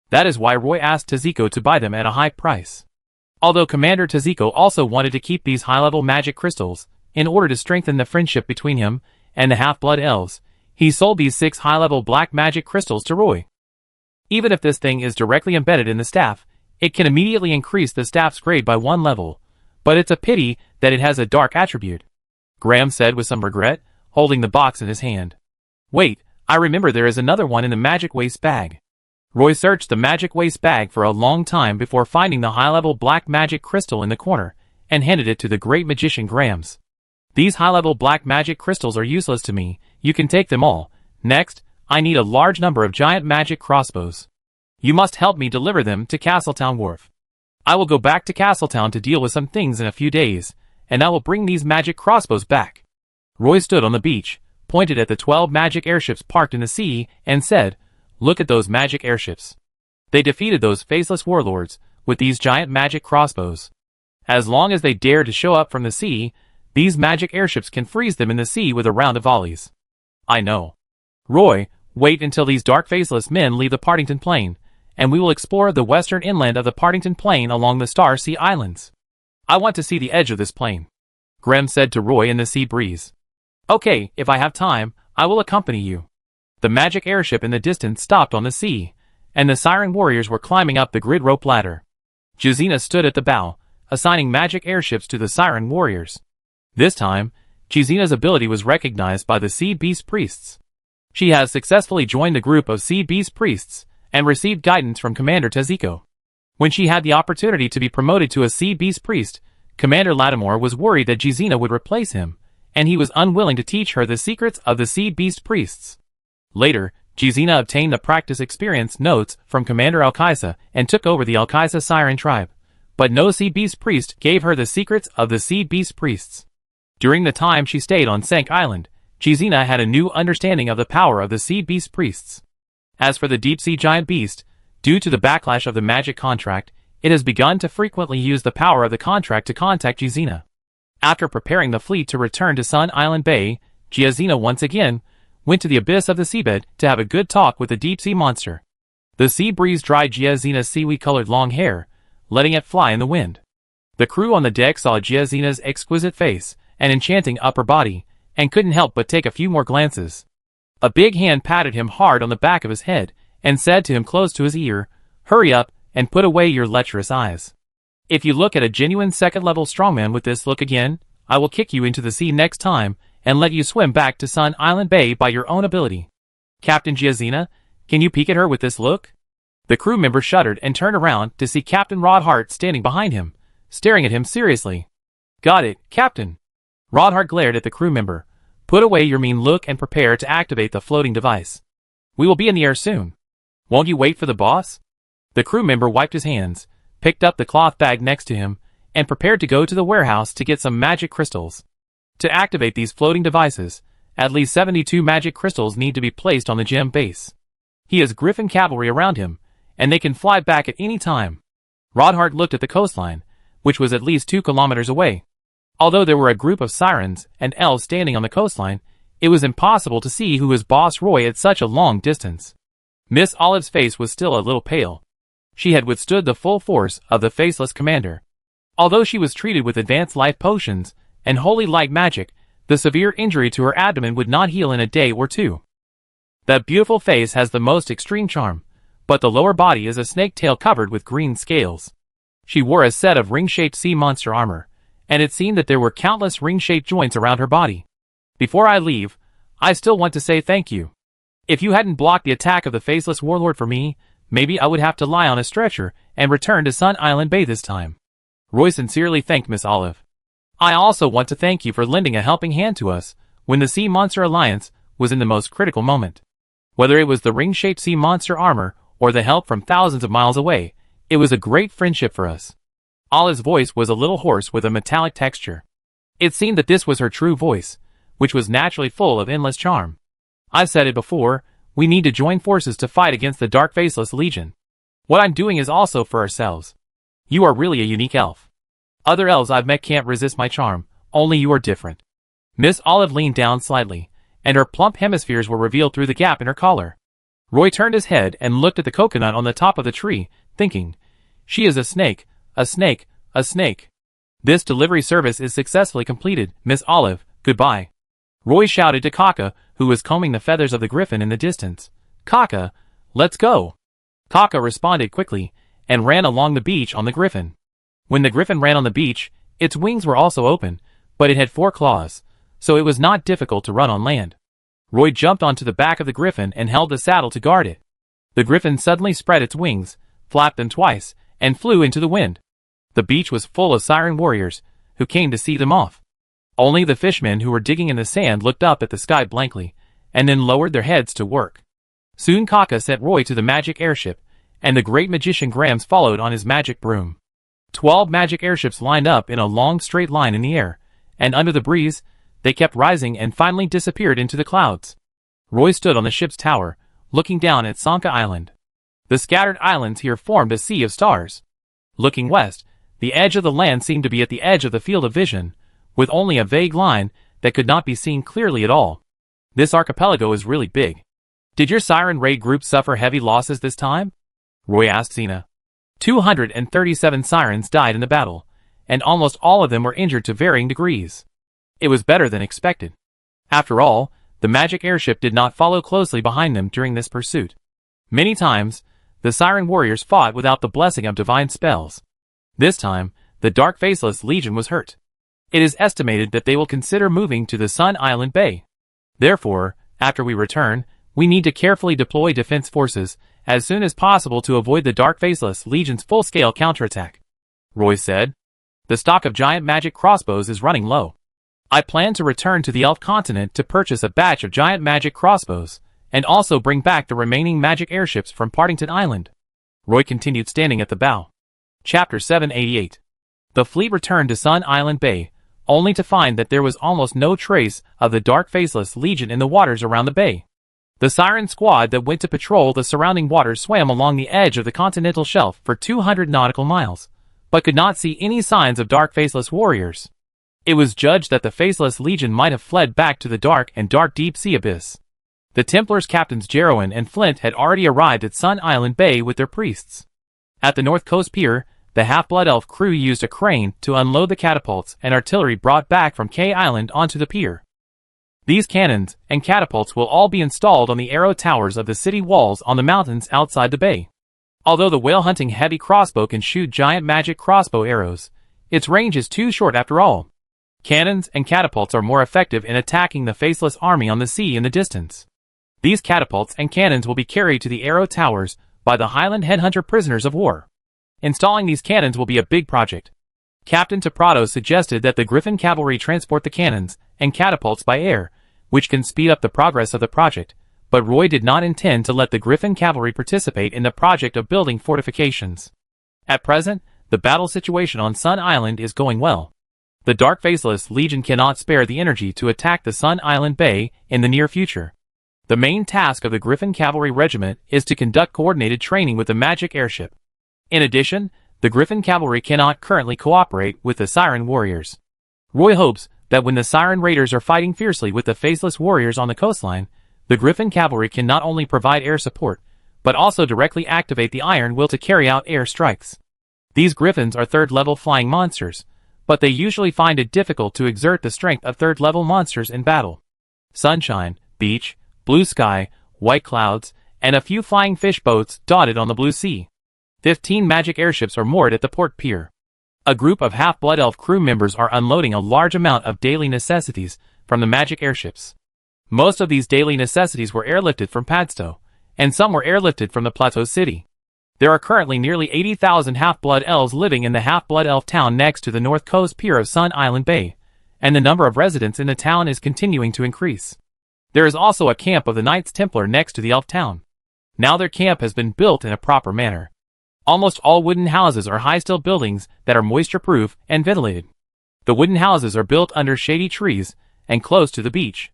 That is why Roy asked Teziko to buy them at a high price. Although Commander Teziko also wanted to keep these high-level magic crystals, in order to strengthen the friendship between him and the half-blood elves, he sold these 6 high-level black magic crystals to Roy. Even if this thing is directly embedded in the staff, it can immediately increase the staff's grade by 1 level, but it's a pity that it has a dark attribute, Graham said with some regret, holding the box in his hand. "Wait, I remember there is another one in the magic waste bag." Roy searched the magic waste bag for a long time before finding the high-level black magic crystal in the corner, and handed it to the great magician Grams. "These high-level black magic crystals are useless to me, you can take them all. Next, I need a large number of giant magic crossbows. You must help me deliver them to Castletown Wharf. I will go back to Castletown to deal with some things in a few days, and I will bring these magic crossbows back." Roy stood on the beach, pointed at the 12 magic airships parked in the sea, and said, "Look at those magic airships. They defeated those faceless warlords with these giant magic crossbows. As long as they dare to show up from the sea, these magic airships can freeze them in the sea with a round of volleys." "I know. Roy, wait until these dark faceless men leave the Partington Plain, and we will explore the western inland of the Partington Plain along the Star Sea Islands. I want to see the edge of this plain," Graham said to Roy in the sea breeze. "Okay, if I have time, I will accompany you." The magic airship in the distance stopped on the sea, and the siren warriors were climbing up the grid rope ladder. Jazina stood at the bow, assigning magic airships to the siren warriors. This time, Jazina's ability was recognized by the Sea Beast Priests. She has successfully joined the group of Sea Beast Priests, and received guidance from Commander Teziko. When she had the opportunity to be promoted to a Sea Beast Priest, Commander Lattimore was worried that Jazina would replace him, and he was unwilling to teach her the secrets of the Sea Beast Priests. Later, Jazina obtained the practice experience notes from Commander Alkaisa and took over the Alkaisa Siren tribe, but no Sea Beast Priest gave her the secrets of the Sea Beast Priests. During the time she stayed on Sank Island, Jazina had a new understanding of the power of the Sea Beast Priests. As for the deep-sea giant beast, due to the backlash of the magic contract, it has begun to frequently use the power of the contract to contact Jazina. After preparing the fleet to return to Sun Island Bay, Jazina once again went to the abyss of the seabed to have a good talk with the deep-sea monster. The sea breeze dried Jazina's seaweed-colored long hair, letting it fly in the wind. The crew on the deck saw Jazina's exquisite face and enchanting upper body, and couldn't help but take a few more glances. A big hand patted him hard on the back of his head, and said to him close to his ear, "Hurry up, and put away your lecherous eyes. If you look at a genuine second-level strongman with this look again, I will kick you into the sea next time, and let you swim back to Sun Island Bay by your own ability." Captain Giazina, can you peek at her with this look? The crew member shuddered and turned around to see Captain Rodhart standing behind him, staring at him seriously. Got it, Captain. Rodhart glared at the crew member. Put away your mean look and prepare to activate the floating device. We will be in the air soon. Won't you wait for the boss? The crew member wiped his hands, picked up the cloth bag next to him, and prepared to go to the warehouse to get some magic crystals. To activate these floating devices, at least 72 magic crystals need to be placed on the gem base. He has Griffin cavalry around him, and they can fly back at any time. Rodhart looked at the coastline, which was at least 2 kilometers away. Although there were a group of sirens and elves standing on the coastline, it was impossible to see who was Boss Roy at such a long distance. Miss Olive's face was still a little pale. She had withstood the full force of the faceless commander. Although she was treated with advanced life potions and holy light magic, the severe injury to her abdomen would not heal in a day or two. That beautiful face has the most extreme charm, but the lower body is a snake tail covered with green scales. She wore a set of ring-shaped sea monster armor, and it seemed that there were countless ring-shaped joints around her body. Before I leave, I still want to say thank you. If you hadn't blocked the attack of the faceless warlord for me, maybe I would have to lie on a stretcher and return to Sun Island Bay this time. Roy sincerely thanked Miss Olive. I also want to thank you for lending a helping hand to us when the Sea Monster Alliance was in the most critical moment. Whether it was the ring-shaped sea monster armor or the help from thousands of miles away, it was a great friendship for us. Olive's voice was a little hoarse with a metallic texture. It seemed that this was her true voice, which was naturally full of endless charm. I've said it before, we need to join forces to fight against the Dark Faceless Legion. What I'm doing is also for ourselves. You are really a unique elf. Other elves I've met can't resist my charm, only you are different. Miss Olive leaned down slightly, and her plump hemispheres were revealed through the gap in her collar. Roy turned his head and looked at the coconut on the top of the tree, thinking, she is a snake, a snake, a snake. This delivery service is successfully completed, Miss Olive, goodbye. Roy shouted to Kaka, who was combing the feathers of the griffin in the distance. Kaka, let's go. Kaka responded quickly, and ran along the beach on the griffin. When the griffin ran on the beach, its wings were also open, but it had 4 claws, so it was not difficult to run on land. Roy jumped onto the back of the griffin and held the saddle to guard it. The griffin suddenly spread its wings, flapped them twice, and flew into the wind. The beach was full of siren warriors, who came to see them off. Only the fishmen who were digging in the sand looked up at the sky blankly, and then lowered their heads to work. Soon Kaka sent Roy to the magic airship, and the great magician Grams followed on his magic broom. 12 magic airships lined up in a long straight line in the air, and under the breeze, they kept rising and finally disappeared into the clouds. Roy stood on the ship's tower, looking down at Sanka Island. The scattered islands here formed a sea of stars. Looking west, the edge of the land seemed to be at the edge of the field of vision, with only a vague line that could not be seen clearly at all. This archipelago is really big. Did your siren raid group suffer heavy losses this time? Roy asked Xena. 237 sirens died in the battle, and almost all of them were injured to varying degrees. It was better than expected. After all, the magic airship did not follow closely behind them during this pursuit. Many times, the siren warriors fought without the blessing of divine spells. This time, the Dark Faceless Legion was hurt. It is estimated that they will consider moving to the Sun Island Bay. Therefore, after we return, we need to carefully deploy defense forces as soon as possible to avoid the Dark Faceless Legion's full-scale counterattack. Roy said. The stock of giant magic crossbows is running low. I plan to return to the Elf continent to purchase a batch of giant magic crossbows, and also bring back the remaining magic airships from Partington Island. Roy continued standing at the bow. Chapter 788. The fleet returned to Sun Island Bay, only to find that there was almost no trace of the Dark Faceless Legion in the waters around the bay. The siren squad that went to patrol the surrounding waters swam along the edge of the continental shelf for 200 nautical miles, but could not see any signs of Dark Faceless warriors. It was judged that the Faceless Legion might have fled back to the dark and dark deep sea abyss. The Templars Captains Jarowin and Flint had already arrived at Sun Island Bay with their priests. At the North Coast Pier, the Half-Blood Elf crew used a crane to unload the catapults and artillery brought back from K Island onto the pier. These cannons and catapults will all be installed on the arrow towers of the city walls on the mountains outside the bay. Although the whale-hunting heavy crossbow can shoot giant magic crossbow arrows, its range is too short after all. Cannons and catapults are more effective in attacking the faceless army on the sea in the distance. These catapults and cannons will be carried to the Arrow Towers by the Highland Headhunter prisoners of war. Installing these cannons will be a big project. Captain Teprado suggested that the Griffin cavalry transport the cannons and catapults by air, which can speed up the progress of the project, but Roy did not intend to let the Griffin cavalry participate in the project of building fortifications. At present, the battle situation on Sun Island is going well. The Dark Faceless Legion cannot spare the energy to attack the Sun Island Bay in the near future. The main task of the Griffin Cavalry Regiment is to conduct coordinated training with the magic airship. In addition, the Griffin Cavalry cannot currently cooperate with the Siren Warriors. Roy hopes that when the Siren Raiders are fighting fiercely with the Faceless Warriors on the coastline, the Griffin Cavalry can not only provide air support, but also directly activate the Iron Will to carry out air strikes. These Griffins are third-level flying monsters, but they usually find it difficult to exert the strength of third-level monsters in battle. Sunshine, beach, blue sky, white clouds, and a few flying fish boats dotted on the blue sea. 15 magic airships are moored at the port pier. A group of half-blood elf crew members are unloading a large amount of daily necessities from the magic airships. Most of these daily necessities were airlifted from Padstow, and some were airlifted from the Plateau City. There are currently nearly 80,000 half-blood elves living in the half-blood elf town next to the north coast pier of Sun Island Bay, and the number of residents in the town is continuing to increase. There is also a camp of the Knights Templar next to the elf town. Now their camp has been built in a proper manner. Almost all wooden houses are high-steel buildings that are moisture-proof and ventilated. The wooden houses are built under shady trees and close to the beach.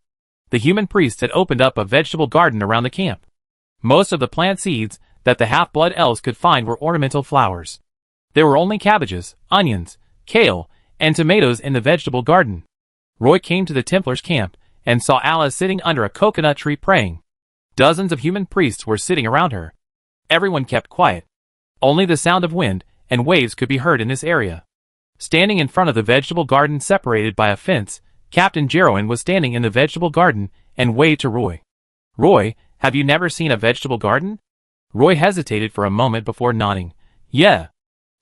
The human priests had opened up a vegetable garden around the camp. Most of the plant seeds that the half-blood elves could find were ornamental flowers. There were only cabbages, onions, kale, and tomatoes in the vegetable garden. Roy came to the Templars' camp and saw Alice sitting under a coconut tree praying. Dozens of human priests were sitting around her. Everyone kept quiet. Only the sound of wind and waves could be heard in this area. Standing in front of the vegetable garden separated by a fence, Captain Jarowin was standing in the vegetable garden and waved to Roy. "Roy, have you never seen a vegetable garden?" Roy hesitated for a moment before nodding. "Yeah."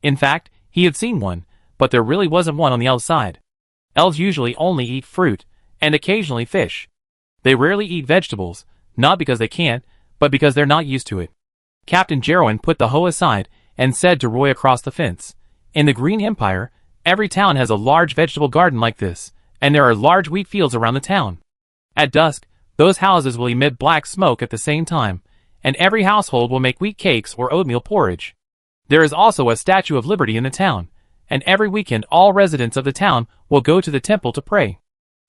In fact, he had seen one, but there really wasn't one on the outside. Elves usually only eat fruit, and occasionally fish. They rarely eat vegetables, not because they can't, but because they're not used to it. Captain Jarowin put the hoe aside and said to Roy across the fence, "In the Green Empire, every town has a large vegetable garden like this, and there are large wheat fields around the town. At dusk, those houses will emit black smoke at the same time, and every household will make wheat cakes or oatmeal porridge. There is also a Statue of Liberty in the town, and every weekend all residents of the town will go to the temple to pray."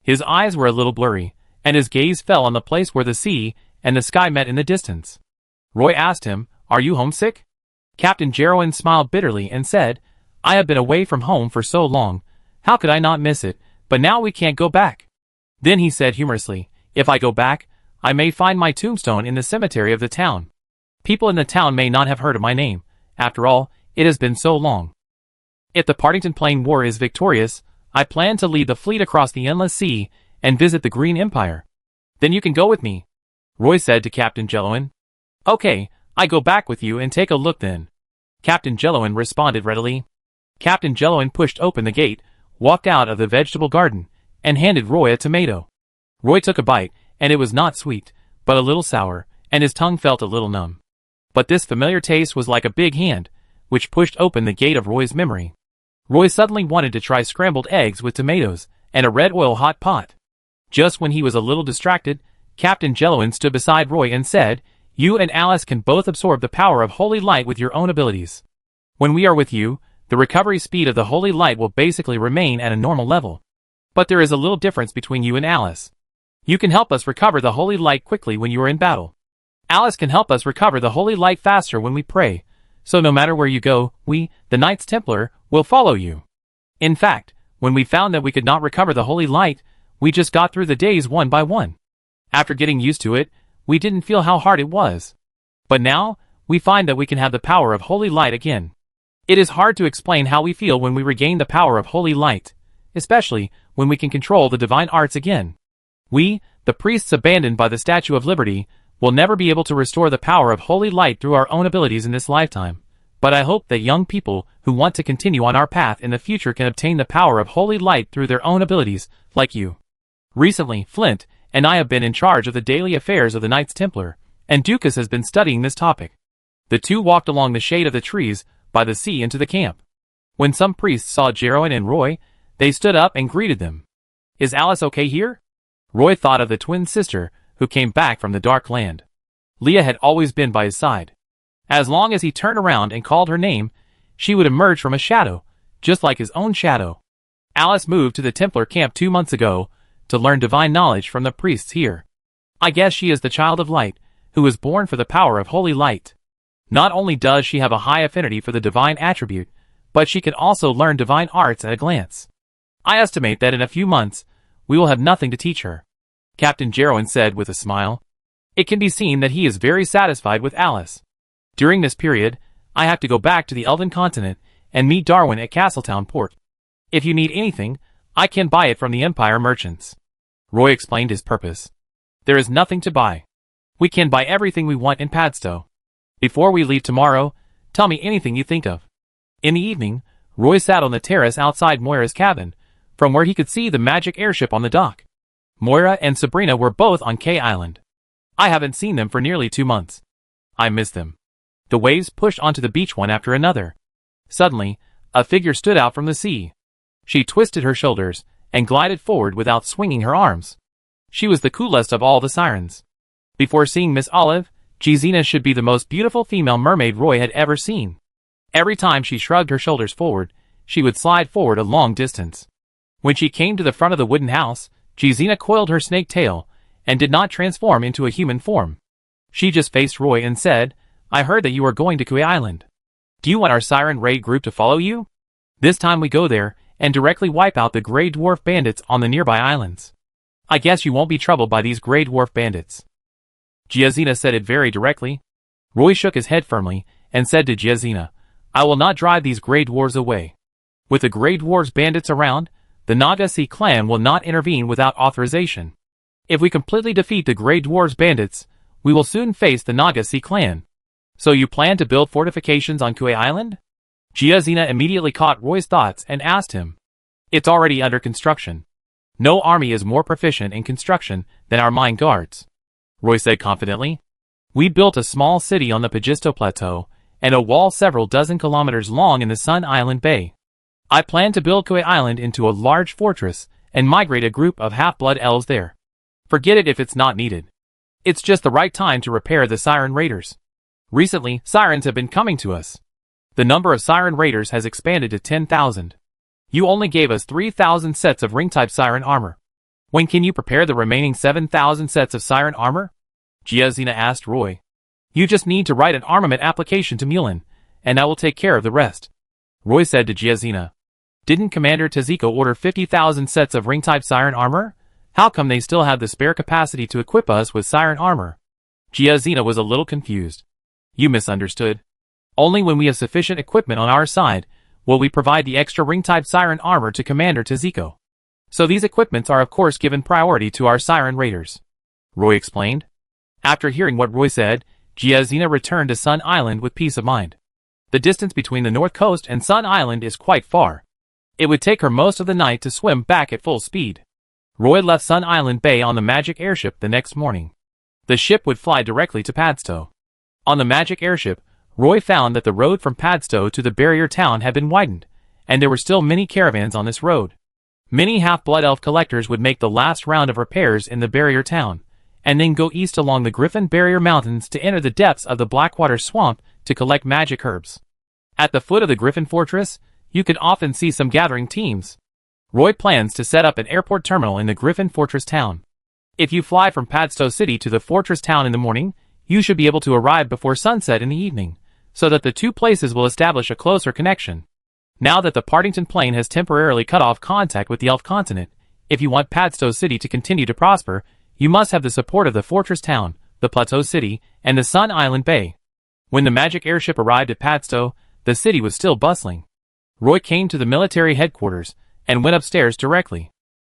His eyes were a little blurry, and his gaze fell on the place where the sea and the sky met in the distance. Roy asked him, "Are you homesick?" Captain Jarowin smiled bitterly and said, "I have been away from home for so long, how could I not miss it, but now we can't go back." Then he said humorously, "If I go back, I may find my tombstone in the cemetery of the town. People in the town may not have heard of my name. After all, it has been so long. If the Partington Plain War is victorious, I plan to lead the fleet across the endless sea and visit the Green Empire. Then you can go with me," Roy said to Captain Jarowin. "Okay, I go back with you and take a look then," Captain Jarowin responded readily. Captain Jarowin pushed open the gate, walked out of the vegetable garden, and handed Roy a tomato. Roy took a bite, and it was not sweet, but a little sour, and his tongue felt a little numb. But this familiar taste was like a big hand, which pushed open the gate of Roy's memory. Roy suddenly wanted to try scrambled eggs with tomatoes and a red oil hot pot. Just when he was a little distracted, Captain Jarowin stood beside Roy and said, "You and Alice can both absorb the power of holy light with your own abilities. When we are with you, the recovery speed of the holy light will basically remain at a normal level. But there is a little difference between you and Alice. You can help us recover the holy light quickly when you are in battle. Alice can help us recover the holy light faster when we pray, so no matter where you go, we, the Knights Templar, will follow you. In fact, when we found that we could not recover the holy light, we just got through the days one by one. After getting used to it, we didn't feel how hard it was. But now, we find that we can have the power of holy light again. It is hard to explain how we feel when we regain the power of holy light, especially when we can control the divine arts again. We, the priests abandoned by the Statue of Liberty, will never be able to restore the power of holy light through our own abilities in this lifetime. But I hope that young people who want to continue on our path in the future can obtain the power of holy light through their own abilities, like you." Recently, Flint and I have been in charge of the daily affairs of the Knights Templar, and Ducas has been studying this topic." The two walked along the shade of the trees by the sea into the camp. When some priests saw Jeroen and Roy, they stood up and greeted them. "Is Alice okay here?" Roy thought of the twin sister who came back from the Dark Land. Leah had always been by his side. As long as he turned around and called her name, she would emerge from a shadow, just like his own shadow. Alice moved to the Templar camp 2 months ago to learn divine knowledge from the priests here. I guess she is the child of light, who was born for the power of holy light. Not only does she have a high affinity for the divine attribute, but she can also learn divine arts at a glance. I estimate that in a few months, we will have nothing to teach her," Captain Jeroen said with a smile. It can be seen that he is very satisfied with Alice. "During this period, I have to go back to the Elven continent and meet Darwin at Castletown port. If you need anything, I can buy it from the Empire merchants." Roy explained his purpose. "There is nothing to buy. We can buy everything we want in Padstow. Before we leave tomorrow, tell me anything you think of." In the evening, Roy sat on the terrace outside Moira's cabin, from where he could see the magic airship on the dock. Moira and Sabrina were both on K Island. I haven't seen them for nearly 2 months. I miss them. The waves pushed onto the beach one after another. Suddenly, a figure stood out from the sea. She twisted her shoulders and glided forward without swinging her arms. She was the coolest of all the sirens. Before seeing Miss Olive, Jezina should be the most beautiful female mermaid Roy had ever seen. Every time she shrugged her shoulders forward, she would slide forward a long distance. When she came to the front of the wooden house, Jezina coiled her snake tail and did not transform into a human form. She just faced Roy and said, "I heard that you are going to Kui Island. Do you want our siren raid group to follow you? This time we go there and directly wipe out the Grey Dwarf bandits on the nearby islands. I guess you won't be troubled by these Grey Dwarf bandits." Jezina said it very directly. Roy shook his head firmly and said to Jezina, "I will not drive these Grey Dwarves away. With the Grey Dwarves bandits around, the Nagasi clan will not intervene without authorization. If we completely defeat the Grey Dwarves bandits, we will soon face the Nagasi clan. So you plan to build fortifications on Kui Island?" Jezina immediately caught Roy's thoughts and asked him. "It's already under construction. No army is more proficient in construction than our mine guards," Roy said confidently. "We built a small city on the Pagisto Plateau and a wall several dozen kilometers long in the Sun Island Bay. I plan to build Kui Island into a large fortress and migrate a group of half-blood elves there. Forget it if it's not needed. It's just the right time to repair the Siren Raiders. Recently, Sirens have been coming to us. The number of Siren Raiders has expanded to 10,000. You only gave us 3,000 sets of ring-type Siren armor. When can you prepare the remaining 7,000 sets of Siren armor?" Jezina asked Roy. "You just need to write an armament application to Mulin, and I will take care of the rest," Roy said to Jezina. "Didn't Commander Teziko order 50,000 sets of ring-type Siren armor? How come they still have the spare capacity to equip us with Siren armor?" Jezina was a little confused. "You misunderstood. Only when we have sufficient equipment on our side will we provide the extra ring-type Siren armor to Commander Teziko. So these equipments are of course given priority to our Siren Raiders," Roy explained. After hearing what Roy said, Jezina returned to Sun Island with peace of mind. The distance between the North Coast and Sun Island is quite far. It would take her most of the night to swim back at full speed. Roy left Sun Island Bay on the magic airship the next morning. The ship would fly directly to Padstow. On the magic airship, Roy found that the road from Padstow to the barrier town had been widened, and there were still many caravans on this road. Many half-blood elf collectors would make the last round of repairs in the barrier town, and then go east along the Griffin Barrier Mountains to enter the depths of the Blackwater Swamp to collect magic herbs. At the foot of the Griffin Fortress, you could often see some gathering teams. Roy plans to set up an airport terminal in the Griffin Fortress town. If you fly from Padstow City to the fortress town in the morning, you should be able to arrive before sunset in the evening, so that the two places will establish a closer connection. Now that the Partington Plain has temporarily cut off contact with the Elf continent, if you want Padstow City to continue to prosper, you must have the support of the fortress town, the Plateau City, and the Sun Island Bay. When the magic airship arrived at Padstow, the city was still bustling. Roy came to the military headquarters and went upstairs directly.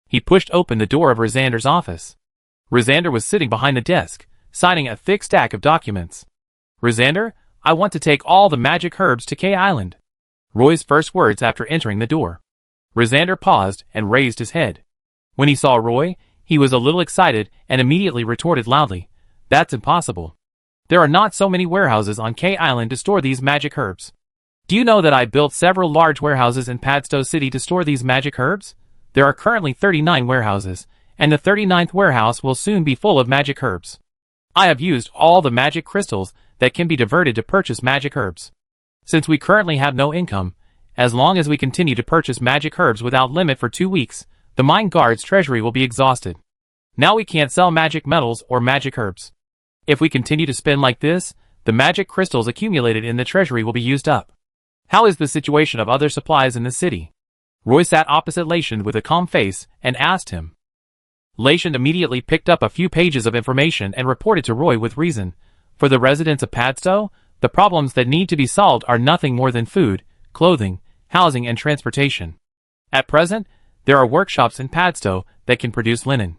He pushed open the door of Rosander's office. Rosander was sitting behind the desk, signing a thick stack of documents. "Rosander, I want to take all the magic herbs to K Island." Roy's first words after entering the door. Rosander paused and raised his head. When he saw Roy, He was a little excited and immediately retorted loudly, "That's impossible. There are not so many warehouses on K Island to store these magic herbs. Do you know that I built several large warehouses in Padstow City to store these magic herbs? There are currently 39 warehouses, and the 39th warehouse will soon be full of magic herbs. I have used all the magic crystals that can be diverted to purchase magic herbs. Since we currently have no income, as long as we continue to purchase magic herbs without limit for 2 weeks, the mine guard's treasury will be exhausted. Now we can't sell magic metals or magic herbs. If we continue to spend like this, the magic crystals accumulated in the treasury will be used up. How is the situation of other supplies in the city?" Roy sat opposite Lachand with a calm face and asked him. Lachand immediately picked up a few pages of information and reported to Roy with reason. For the residents of Padstow, the problems that need to be solved are nothing more than food, clothing, housing and transportation. At present, there are workshops in Padstow that can produce linen.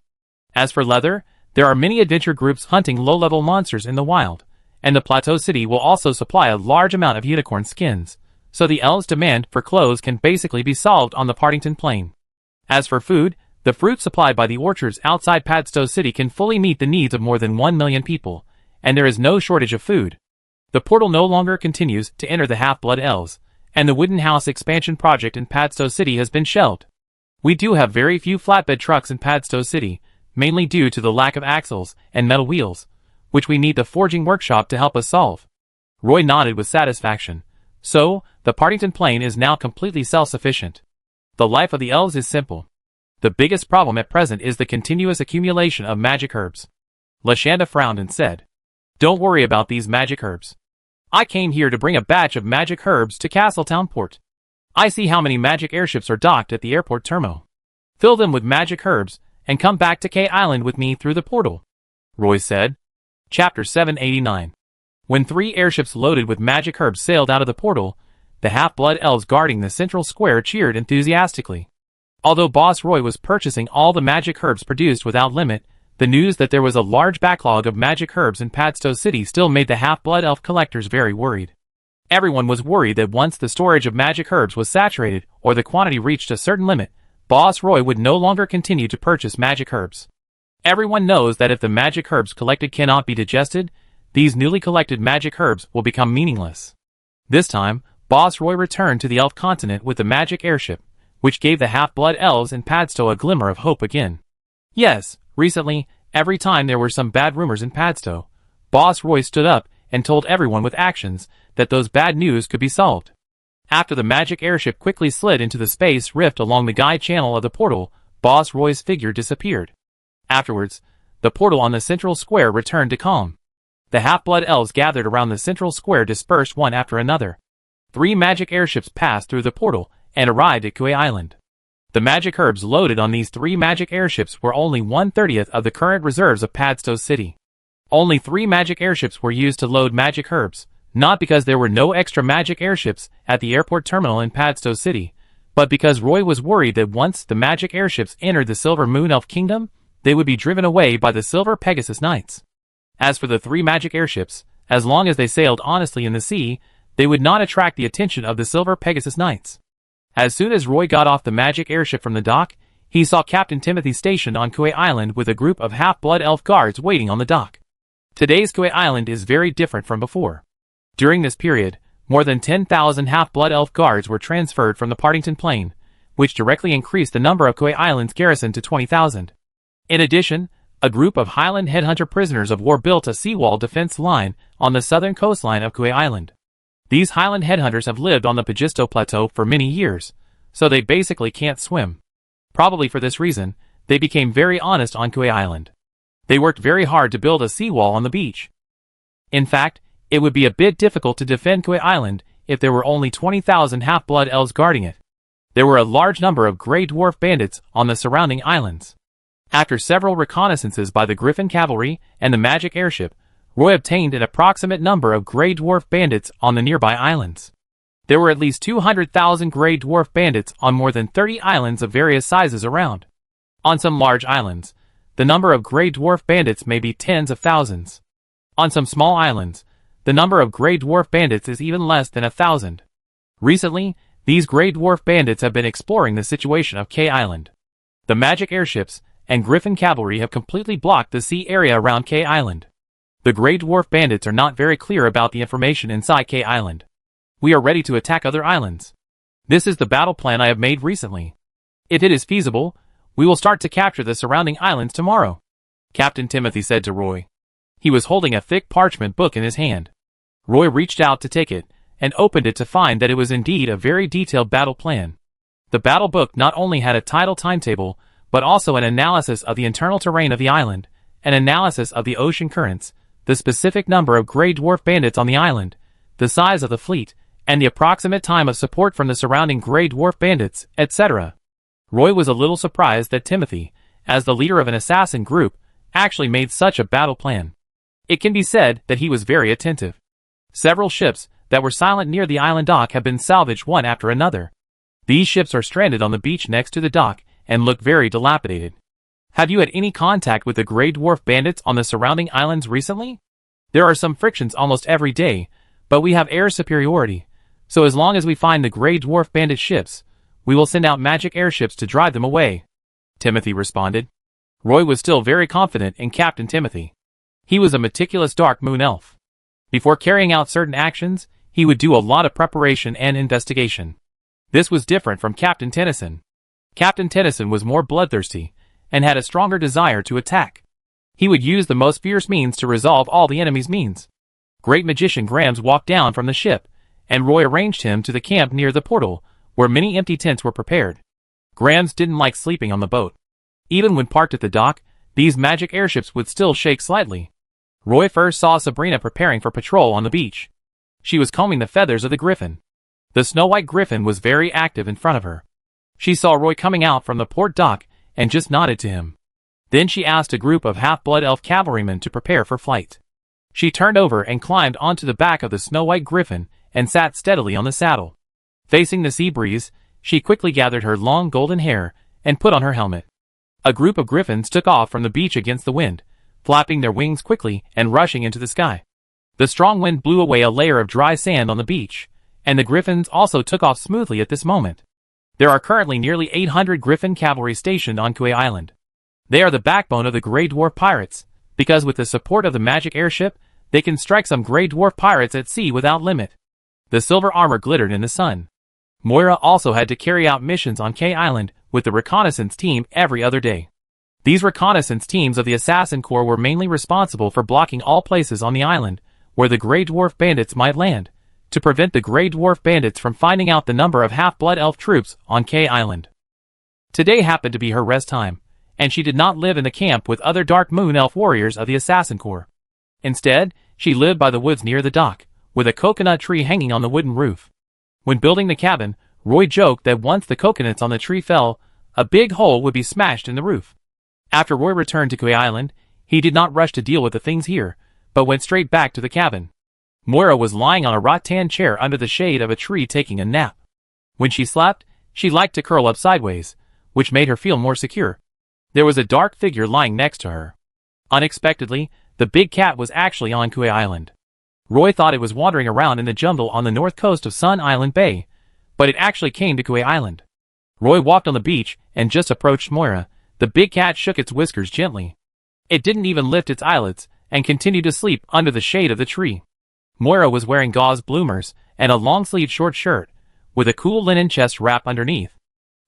As for leather, there are many adventure groups hunting low-level monsters in the wild, and the Plateau City will also supply a large amount of unicorn skins, so the elves' demand for clothes can basically be solved on the Partington Plain. As for food, the fruit supplied by the orchards outside Padstow City can fully meet the needs of more than 1 million people, and there is no shortage of food. The portal no longer continues to enter the Half-Blood Elves, and the wooden house expansion project in Padstow City has been shelved. We do have very few flatbed trucks in Padstow City, mainly due to the lack of axles and metal wheels, which we need the forging workshop to help us solve. Roy nodded with satisfaction. So, the Partington Plain is now completely self-sufficient. The life of the elves is simple. The biggest problem at present is the continuous accumulation of magic herbs. Lashanda frowned and said, "Don't worry about these magic herbs. I came here to bring a batch of magic herbs to Castletown Port. I see how many magic airships are docked at the airport terminal. Fill them with magic herbs and come back to K Island with me through the portal," Roy said. Chapter 789. When 3 airships loaded with magic herbs sailed out of the portal, the half-blood elves guarding the central square cheered enthusiastically. Although Boss Roy was purchasing all the magic herbs produced without limit, the news that there was a large backlog of magic herbs in Padstow City still made the half-blood elf collectors very worried. Everyone was worried that once the storage of magic herbs was saturated or the quantity reached a certain limit, Boss Roy would no longer continue to purchase magic herbs. Everyone knows that if the magic herbs collected cannot be digested, these newly collected magic herbs will become meaningless. This time, Boss Roy returned to the elf continent with the magic airship, which gave the half-blood elves in Padstow a glimmer of hope again. Yes, recently, every time there were some bad rumors in Padstow, Boss Roy stood up and told everyone with actions that those bad news could be solved. After the magic airship quickly slid into the space rift along the guide channel of the portal, Boss Roy's figure disappeared. Afterwards, the portal on the central square returned to calm. The half-blood elves gathered around the central square dispersed one after another. 3 magic airships passed through the portal and arrived at Kui Island. The magic herbs loaded on these 3 magic airships were only 1/30th of the current reserves of Padstow City. Only 3 magic airships were used to load magic herbs, not because there were no extra magic airships at the airport terminal in Padstow City, but because Roy was worried that once the magic airships entered the Silver Moon Elf Kingdom, they would be driven away by the Silver Pegasus Knights. As for the 3 magic airships, as long as they sailed honestly in the sea, they would not attract the attention of the Silver Pegasus Knights. As soon as Roy got off the magic airship from the dock, he saw Captain Timothy stationed on Kui Island with a group of half-blood elf guards waiting on the dock. Today's Kui Island is very different from before. During this period, more than 10,000 half-blood elf guards were transferred from the Partington Plain, which directly increased the number of Kui Island's garrison to 20,000. In addition, a group of Highland headhunter prisoners of war built a seawall defense line on the southern coastline of Kui Island. These Highland headhunters have lived on the Pagisto Plateau for many years, so they basically can't swim. Probably for this reason, they became very honest on Kui Island. They worked very hard to build a seawall on the beach. In fact, it would be a bit difficult to defend Kui Island if there were only 20,000 half-blood elves guarding it. There were a large number of Grey Dwarf bandits on the surrounding islands. After several reconnaissances by the Griffin Cavalry and the magic airship, Roy obtained an approximate number of Grey Dwarf bandits on the nearby islands. There were at least 200,000 Grey Dwarf bandits on more than 30 islands of various sizes around. On some large islands, the number of Grey Dwarf bandits may be tens of thousands. On some small islands, the number of Grey Dwarf bandits is even less than 1,000. Recently, these Grey Dwarf bandits have been exploring the situation of K Island. The magic airships, and Griffin cavalry have completely blocked the sea area around K Island. The Grey Dwarf bandits are not very clear about the information inside K Island. We are ready to attack other islands. This is the battle plan I have made recently. If it is feasible, we will start to capture the surrounding islands tomorrow, Captain Timothy said to Roy. He was holding a thick parchment book in his hand. Roy reached out to take it, and opened it to find that it was indeed a very detailed battle plan. The battle book not only had a title timetable, but also an analysis of the internal terrain of the island, an analysis of the ocean currents, the specific number of Grey Dwarf bandits on the island, the size of the fleet, and the approximate time of support from the surrounding Grey Dwarf bandits, etc. Roy was a little surprised that Timothy, as the leader of an assassin group, actually made such a battle plan. It can be said that he was very attentive. Several ships that were silent near the island dock have been salvaged one after another. These ships are stranded on the beach next to the dock and look very dilapidated. Have you had any contact with the Grey Dwarf bandits on the surrounding islands recently? There are some frictions almost every day, but we have air superiority, so as long as we find the Grey Dwarf bandit ships, we will send out magic airships to drive them away, Timothy responded. Roy was still very confident in Captain Timothy. He was a meticulous Dark Moon elf. Before carrying out certain actions, he would do a lot of preparation and investigation. This was different from Captain Tennyson. Captain Tennyson was more bloodthirsty, and had a stronger desire to attack. He would use the most fierce means to resolve all the enemy's means. Great Magician Grams walked down from the ship, and Roy arranged him to the camp near the portal, where many empty tents were prepared. Grams didn't like sleeping on the boat. Even when parked at the dock, these magic airships would still shake slightly. Roy first saw Sabrina preparing for patrol on the beach. She was combing the feathers of the griffin. The snow-white griffin was very active in front of her. She saw Roy coming out from the port dock and just nodded to him. Then she asked a group of half-blood elf cavalrymen to prepare for flight. She turned over and climbed onto the back of the snow-white griffin and sat steadily on the saddle. Facing the sea breeze, she quickly gathered her long golden hair and put on her helmet. A group of griffins took off from the beach against the wind, flapping their wings quickly and rushing into the sky. The strong wind blew away a layer of dry sand on the beach, and the griffins also took off smoothly at this moment. There are currently nearly 800 griffin cavalry stationed on Kauai Island. They are the backbone of the Grey Dwarf pirates, because with the support of the magic airship, they can strike some Grey Dwarf pirates at sea without limit. The silver armor glittered in the sun. Moira also had to carry out missions on K Island with the reconnaissance team every other day. These reconnaissance teams of the Assassin Corps were mainly responsible for blocking all places on the island where the Grey Dwarf bandits might land, to prevent the Grey Dwarf bandits from finding out the number of half-blood elf troops on K Island. Today happened to be her rest time, and she did not live in the camp with other Dark Moon elf warriors of the Assassin Corps. Instead, she lived by the woods near the dock, with a coconut tree hanging on the wooden roof. When building the cabin, Roy joked that once the coconuts on the tree fell, a big hole would be smashed in the roof. After Roy returned to Kauai Island, he did not rush to deal with the things here, but went straight back to the cabin. Moira was lying on a rattan chair under the shade of a tree taking a nap. When she slept, she liked to curl up sideways, which made her feel more secure. There was a dark figure lying next to her. Unexpectedly, the big cat was actually on Kauai Island. Roy thought it was wandering around in the jungle on the north coast of Sun Island Bay, but it actually came to Kauai Island. Roy walked on the beach and just approached Moira. The big cat shook its whiskers gently. It didn't even lift its eyelids and continued to sleep under the shade of the tree. Moira was wearing gauze bloomers and a long-sleeved short shirt, with a cool linen chest wrap underneath.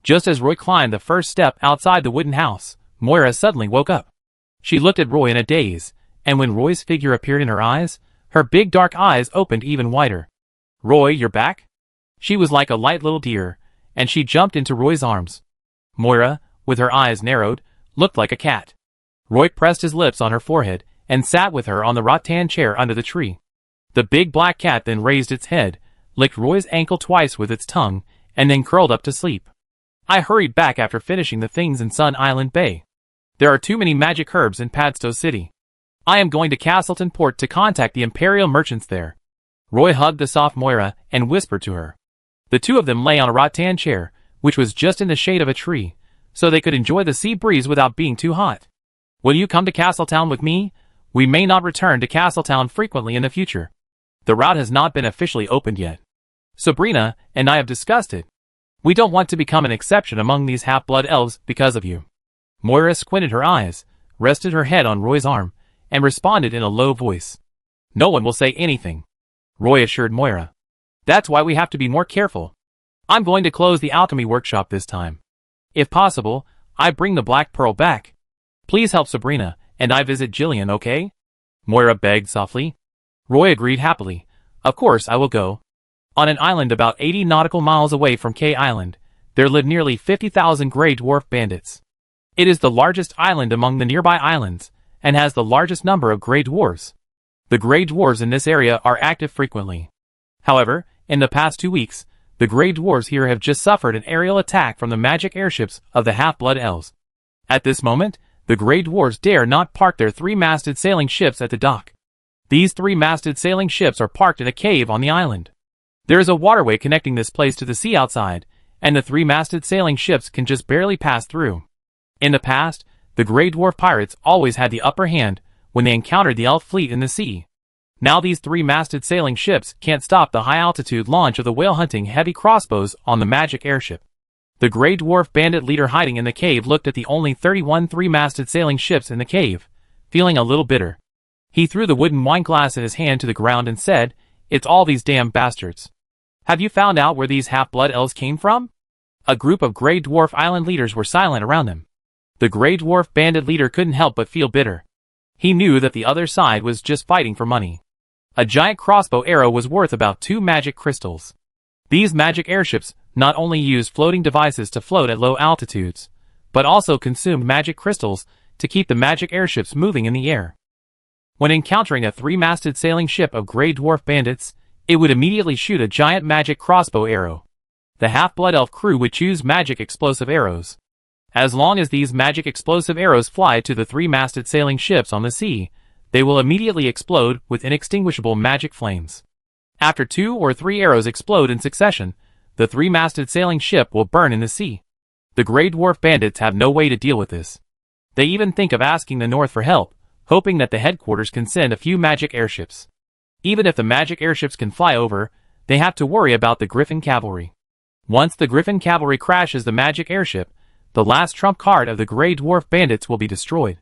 Just as Roy climbed the first step outside the wooden house, Moira suddenly woke up. She looked at Roy in a daze, and when Roy's figure appeared in her eyes, her big dark eyes opened even wider. "Roy, you're back?" She was like a light little deer, and she jumped into Roy's arms. Moira, with her eyes narrowed, looked like a cat. Roy pressed his lips on her forehead and sat with her on the rattan chair under the tree. The big black cat then raised its head, licked Roy's ankle twice with its tongue, and then curled up to sleep. I hurried back after finishing the things in Sun Island Bay. There are too many magic herbs in Padstow City. I am going to Castleton Port to contact the Imperial merchants there. Roy hugged the soft Moira and whispered to her. The two of them lay on a rattan chair, which was just in the shade of a tree, so they could enjoy the sea breeze without being too hot. Will you come to Castletown with me? We may not return to Castletown frequently in the future. The route has not been officially opened yet. Sabrina and I have discussed it. We don't want to become an exception among these half-blood elves because of you. Moira squinted her eyes, rested her head on Roy's arm, and responded in a low voice. "No one will say anything," Roy assured Moira. "That's why we have to be more careful. I'm going to close the alchemy workshop this time. If possible, I bring the Black Pearl back. Please help Sabrina, and I visit Jillian, okay?" Moira begged softly. Roy agreed happily. "Of course I will go." On an island about 80 nautical miles away from K Island, there live nearly 50,000 gray dwarf bandits. It is the largest island among the nearby islands, and has the largest number of gray dwarves. The gray dwarves in this area are active frequently. However, in the past 2 weeks, the gray dwarves here have just suffered an aerial attack from the magic airships of the half-blood elves. At this moment, the gray dwarves dare not park their 3-masted sailing ships at the dock. These 3-masted sailing ships are parked in a cave on the island. There is a waterway connecting this place to the sea outside, and the 3-masted sailing ships can just barely pass through. In the past, the gray dwarf pirates always had the upper hand when they encountered the elf fleet in the sea. Now these 3-masted sailing ships can't stop the high-altitude launch of the whale-hunting heavy crossbows on the magic airship. The gray dwarf bandit leader hiding in the cave looked at the only 31 3-masted sailing ships in the cave, feeling a little bitter. He threw the wooden wineglass in his hand to the ground and said, "It's all these damn bastards. Have you found out where these half-blood elves came from?" A group of gray dwarf island leaders were silent around them. The gray dwarf bandit leader couldn't help but feel bitter. He knew that the other side was just fighting for money. A giant crossbow arrow was worth about 2 magic crystals. These magic airships not only used floating devices to float at low altitudes, but also consumed magic crystals to keep the magic airships moving in the air. When encountering a 3-masted sailing ship of gray dwarf bandits, it would immediately shoot a giant magic crossbow arrow. The half-blood elf crew would choose magic explosive arrows. As long as these magic explosive arrows fly to the 3-masted sailing ships on the sea, they will immediately explode with inextinguishable magic flames. After 2 or 3 arrows explode in succession, the 3-masted sailing ship will burn in the sea. The gray dwarf bandits have no way to deal with this. They even think of asking the North for help, hoping that the headquarters can send a few magic airships. Even if the magic airships can fly over, they have to worry about the Griffin cavalry. Once the Griffin cavalry crashes the magic airship, the last trump card of the gray dwarf bandits will be destroyed.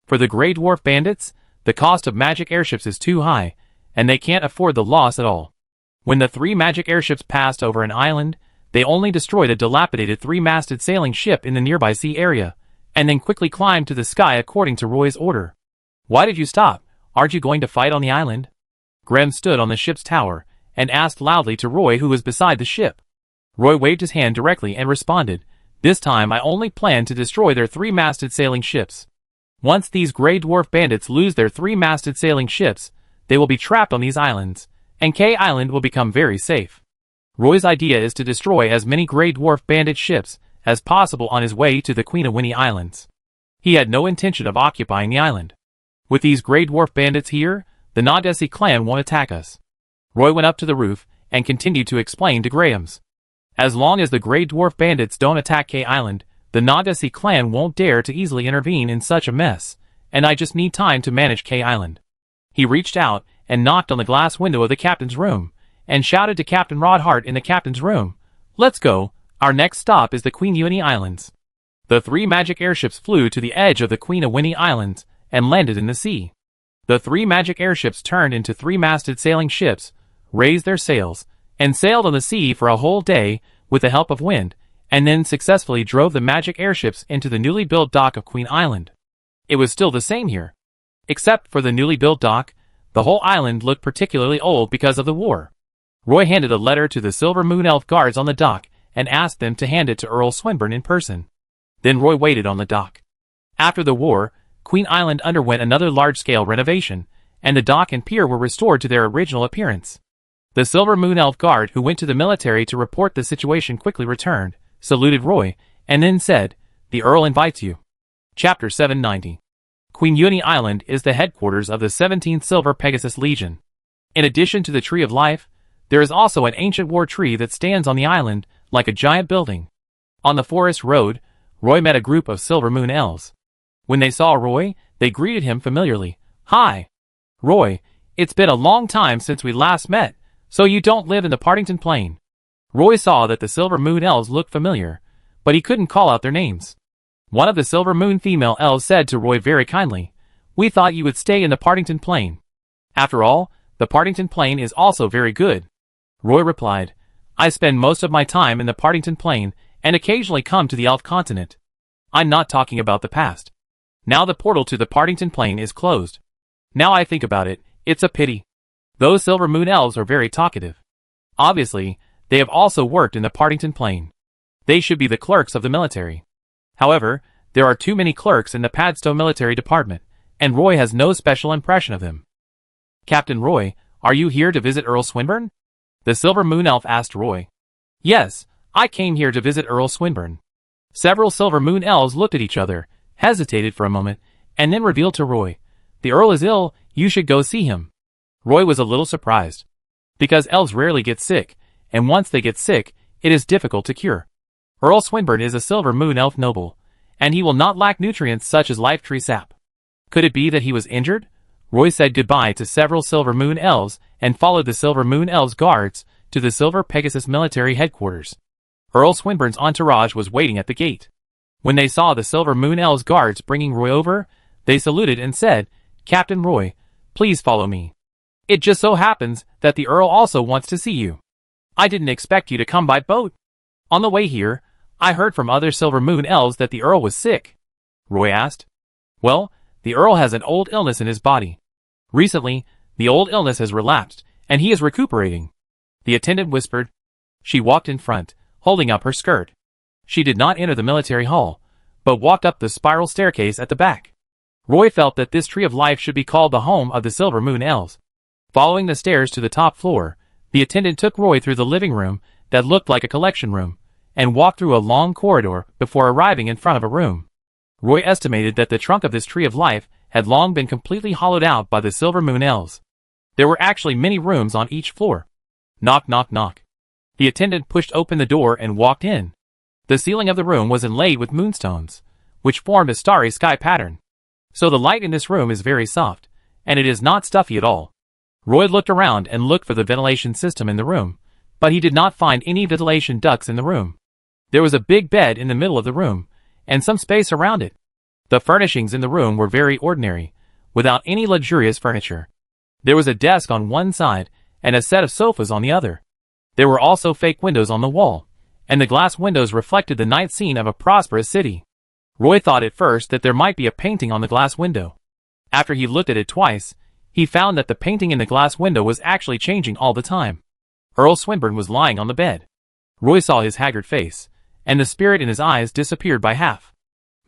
For the gray dwarf bandits, the cost of magic airships is too high, and they can't afford the loss at all. When the 3 magic airships passed over an island, they only destroyed a dilapidated 3-masted sailing ship in the nearby sea area, and then quickly climbed to the sky according to Roy's order. "Why did you stop? Aren't you going to fight on the island?" Graham stood on the ship's tower, and asked loudly to Roy, who was beside the ship. Roy waved his hand directly and responded, "This time I only plan to destroy their 3-masted sailing ships. Once these gray dwarf bandits lose their 3-masted sailing ships, they will be trapped on these islands, and K Island will become very safe." Roy's idea is to destroy as many gray dwarf bandit ships as possible on his way to the Queen of Winnie Islands. He had no intention of occupying the island. "With these gray dwarf bandits here, the Naudesi clan won't attack us." Roy went up to the roof and continued to explain to Grahams. "As long as the gray dwarf bandits don't attack K Island, the Naudesi clan won't dare to easily intervene in such a mess, and I just need time to manage K Island." He reached out and knocked on the glass window of the captain's room, and shouted to Captain Rodhart in the captain's room, "Let's go, our next stop is the Queen of Winnie Islands." The 3 magic airships flew to the edge of the Queen of Winnie Islands and landed in the sea. The 3 magic airships turned into 3-masted sailing ships, raised their sails, and sailed on the sea for a whole day with the help of wind, and then successfully drove the magic airships into the newly built dock of Queen Island. It was still the same here. Except for the newly built dock, the whole island looked particularly old because of the war. Roy handed a letter to the Silver Moon Elf guards on the dock and asked them to hand it to Earl Swinburne in person. Then Roy waited on the dock. After the war, Queen Island underwent another large-scale renovation, and the dock and pier were restored to their original appearance. The Silver Moon Elf guard who went to the military to report the situation quickly returned, saluted Roy, and then said, "The Earl invites you." Chapter 790. Queen Uni Island is the headquarters of the 17th Silver Pegasus Legion. In addition to the Tree of Life, there is also an ancient war tree that stands on the island like a giant building. On the forest road, Roy met a group of Silver Moon Elves. When they saw Roy, they greeted him familiarly. "Hi, Roy, it's been a long time since we last met, so you don't live in the Partington Plain." Roy saw that the Silver Moon Elves looked familiar, but he couldn't call out their names. One of the Silver Moon female elves said to Roy very kindly, "We thought you would stay in the Partington Plain. After all, the Partington Plain is also very good." Roy replied, "I spend most of my time in the Partington Plain and occasionally come to the Elf Continent. I'm not talking about the past. Now the portal to the Partington Plain is closed. Now I think about it, it's a pity. Those Silver Moon elves are very talkative. Obviously, they have also worked in the Partington Plain. They should be the clerks of the military. However, there are too many clerks in the Padstow Military Department, and Roy has no special impression of them." "Captain Roy, are you here to visit Earl Swinburne?" the Silver Moon elf asked Roy. "Yes, I came here to visit Earl Swinburne." Several Silver Moon elves looked at each other, hesitated for a moment, and then revealed to Roy, "The Earl is ill, you should go see him." Roy was a little surprised. Because elves rarely get sick, and once they get sick, it is difficult to cure. Earl Swinburne is a Silver Moon elf noble, and he will not lack nutrients such as life tree sap. Could it be that he was injured? Roy said goodbye to several Silver Moon elves and followed the Silver Moon elves' guards to the Silver Pegasus military headquarters. Earl Swinburne's entourage was waiting at the gate. When they saw the Silver Moon elves' guards bringing Roy over, they saluted and said, "Captain Roy, please follow me. It just so happens that the Earl also wants to see you. I didn't expect you to come by boat. On the way here, I heard from other Silver Moon elves that the Earl was sick." Roy asked. "Well, the Earl has an old illness in his body. Recently, the old illness has relapsed, and he is recuperating," the attendant whispered. She walked in front, holding up her skirt. She did not enter the military hall, but walked up the spiral staircase at the back. Roy felt that this tree of life should be called the home of the Silver Moon elves. Following the stairs to the top floor, the attendant took Roy through the living room that looked like a collection room, and walked through a long corridor before arriving in front of a room. Roy estimated that the trunk of this tree of life had long been completely hollowed out by the Silver Moon elves. There were actually many rooms on each floor. Knock, knock, knock. The attendant pushed open the door and walked in. The ceiling of the room was inlaid with moonstones, which formed a starry sky pattern. So the light in this room is very soft, and it is not stuffy at all. Roy looked around and looked for the ventilation system in the room, but he did not find any ventilation ducts in the room. There was a big bed in the middle of the room, and some space around it. The furnishings in the room were very ordinary, without any luxurious furniture. There was a desk on one side, and a set of sofas on the other. There were also fake windows on the wall, and the glass windows reflected the night scene of a prosperous city. Roy thought at first that there might be a painting on the glass window. After he looked at it twice, he found that the painting in the glass window was actually changing all the time. Earl Swinburne was lying on the bed. Roy saw his haggard face, and the spirit in his eyes disappeared by half.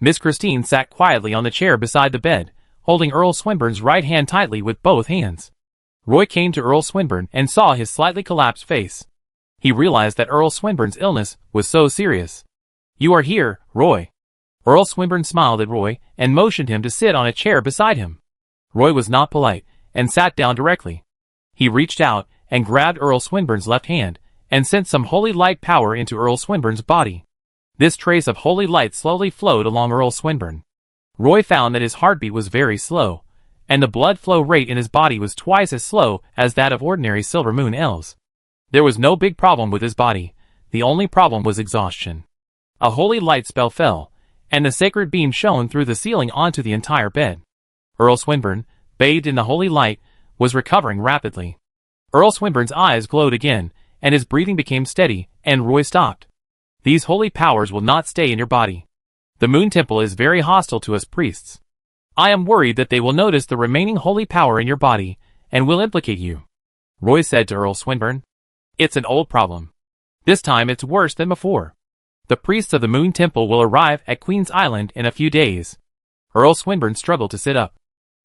Miss Christine sat quietly on the chair beside the bed, holding Earl Swinburne's right hand tightly with both hands. Roy came to Earl Swinburne and saw his slightly collapsed face. He realized that Earl Swinburne's illness was so serious. "You are here, Roy." Earl Swinburne smiled at Roy and motioned him to sit on a chair beside him. Roy was not polite and sat down directly. He reached out and grabbed Earl Swinburne's left hand and sent some holy light power into Earl Swinburne's body. This trace of holy light slowly flowed along Earl Swinburne. Roy found that his heartbeat was very slow, and the blood flow rate in his body was twice as slow as that of ordinary Silver Moon elves. There was no big problem with his body, the only problem was exhaustion. A holy light spell fell, and the sacred beam shone through the ceiling onto the entire bed. Earl Swinburne, bathed in the holy light, was recovering rapidly. Earl Swinburne's eyes glowed again, and his breathing became steady, and Roy stopped. "These holy powers will not stay in your body. The Moon Temple is very hostile to us priests. I am worried that they will notice the remaining holy power in your body, and will implicate you," Roy said to Earl Swinburne. "It's an old problem. This time it's worse than before. The priests of the Moon Temple will arrive at Queen's Island in a few days." Earl Swinburne struggled to sit up.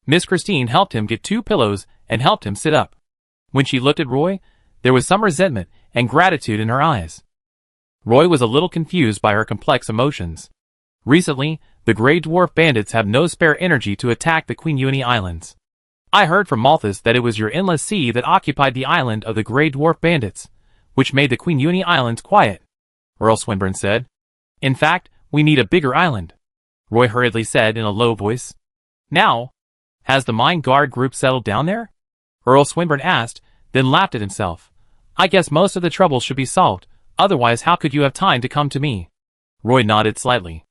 Miss Christine helped him get 2 pillows and helped him sit up. When she looked at Roy, there was some resentment and gratitude in her eyes. Roy was a little confused by her complex emotions. Recently, the Grey Dwarf bandits have no spare energy to attack the Queen Uni Islands. "I heard from Malthus that it was your endless sea that occupied the island of the Grey Dwarf bandits, which made the Queen Uni Islands quiet," Earl Swinburne said. "In fact, we need a bigger island," Roy hurriedly said in a low voice. "Now, has the Mine Guard group settled down there?" Earl Swinburne asked, then laughed at himself. "I guess most of the troubles should be solved, otherwise how could you have time to come to me?" Roy nodded slightly.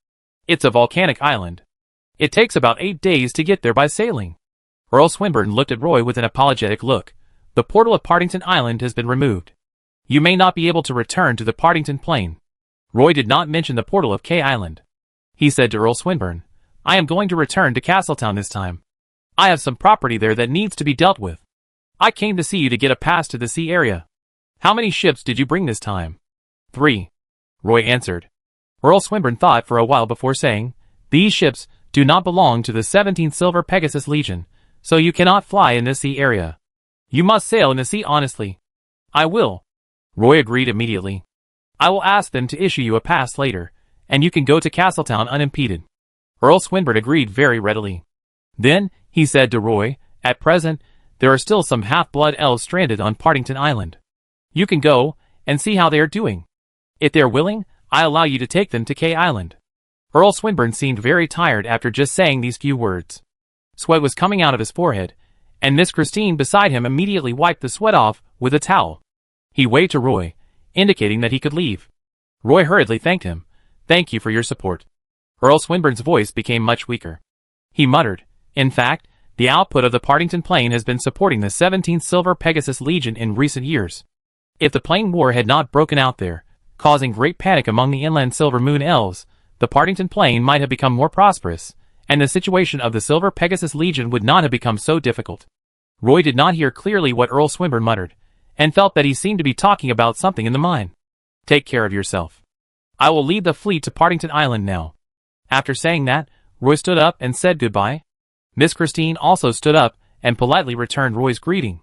It's a volcanic island. It takes about 8 days to get there by sailing. Earl Swinburne looked at Roy with an apologetic look. The portal of Partington Island has been removed. You may not be able to return to the Partington Plain. Roy did not mention the portal of K Island. He said to Earl Swinburne, I am going to return to Castletown this time. I have some property there that needs to be dealt with. I came to see you to get a pass to the sea area. How many ships did you bring this time? 3. Roy answered. Earl Swinburne thought for a while before saying, These ships do not belong to the 17th Silver Pegasus Legion, so you cannot fly in this sea area. You must sail in the sea honestly. I will. Roy agreed immediately. I will ask them to issue you a pass later, and you can go to Castletown unimpeded. Earl Swinburne agreed very readily. Then, he said to Roy, at present, there are still some half-blood elves stranded on Partington Island. You can go, and see how they are doing. If they are willing, I allow you to take them to K Island. Earl Swinburne seemed very tired after just saying these few words. Sweat was coming out of his forehead, and Miss Christine beside him immediately wiped the sweat off with a towel. He waved to Roy, indicating that he could leave. Roy hurriedly thanked him. Thank you for your support. Earl Swinburne's voice became much weaker. He muttered, In fact, the output of the Partington Plain has been supporting the 17th Silver Pegasus Legion in recent years. If the Plain War had not broken out there, causing great panic among the inland Silver Moon elves, the Partington Plain might have become more prosperous, and the situation of the Silver Pegasus Legion would not have become so difficult. Roy did not hear clearly what Earl Swinburne muttered, and felt that he seemed to be talking about something in the mine. Take care of yourself. I will lead the fleet to Partington Island now. After saying that, Roy stood up and said goodbye. Miss Christine also stood up and politely returned Roy's greeting.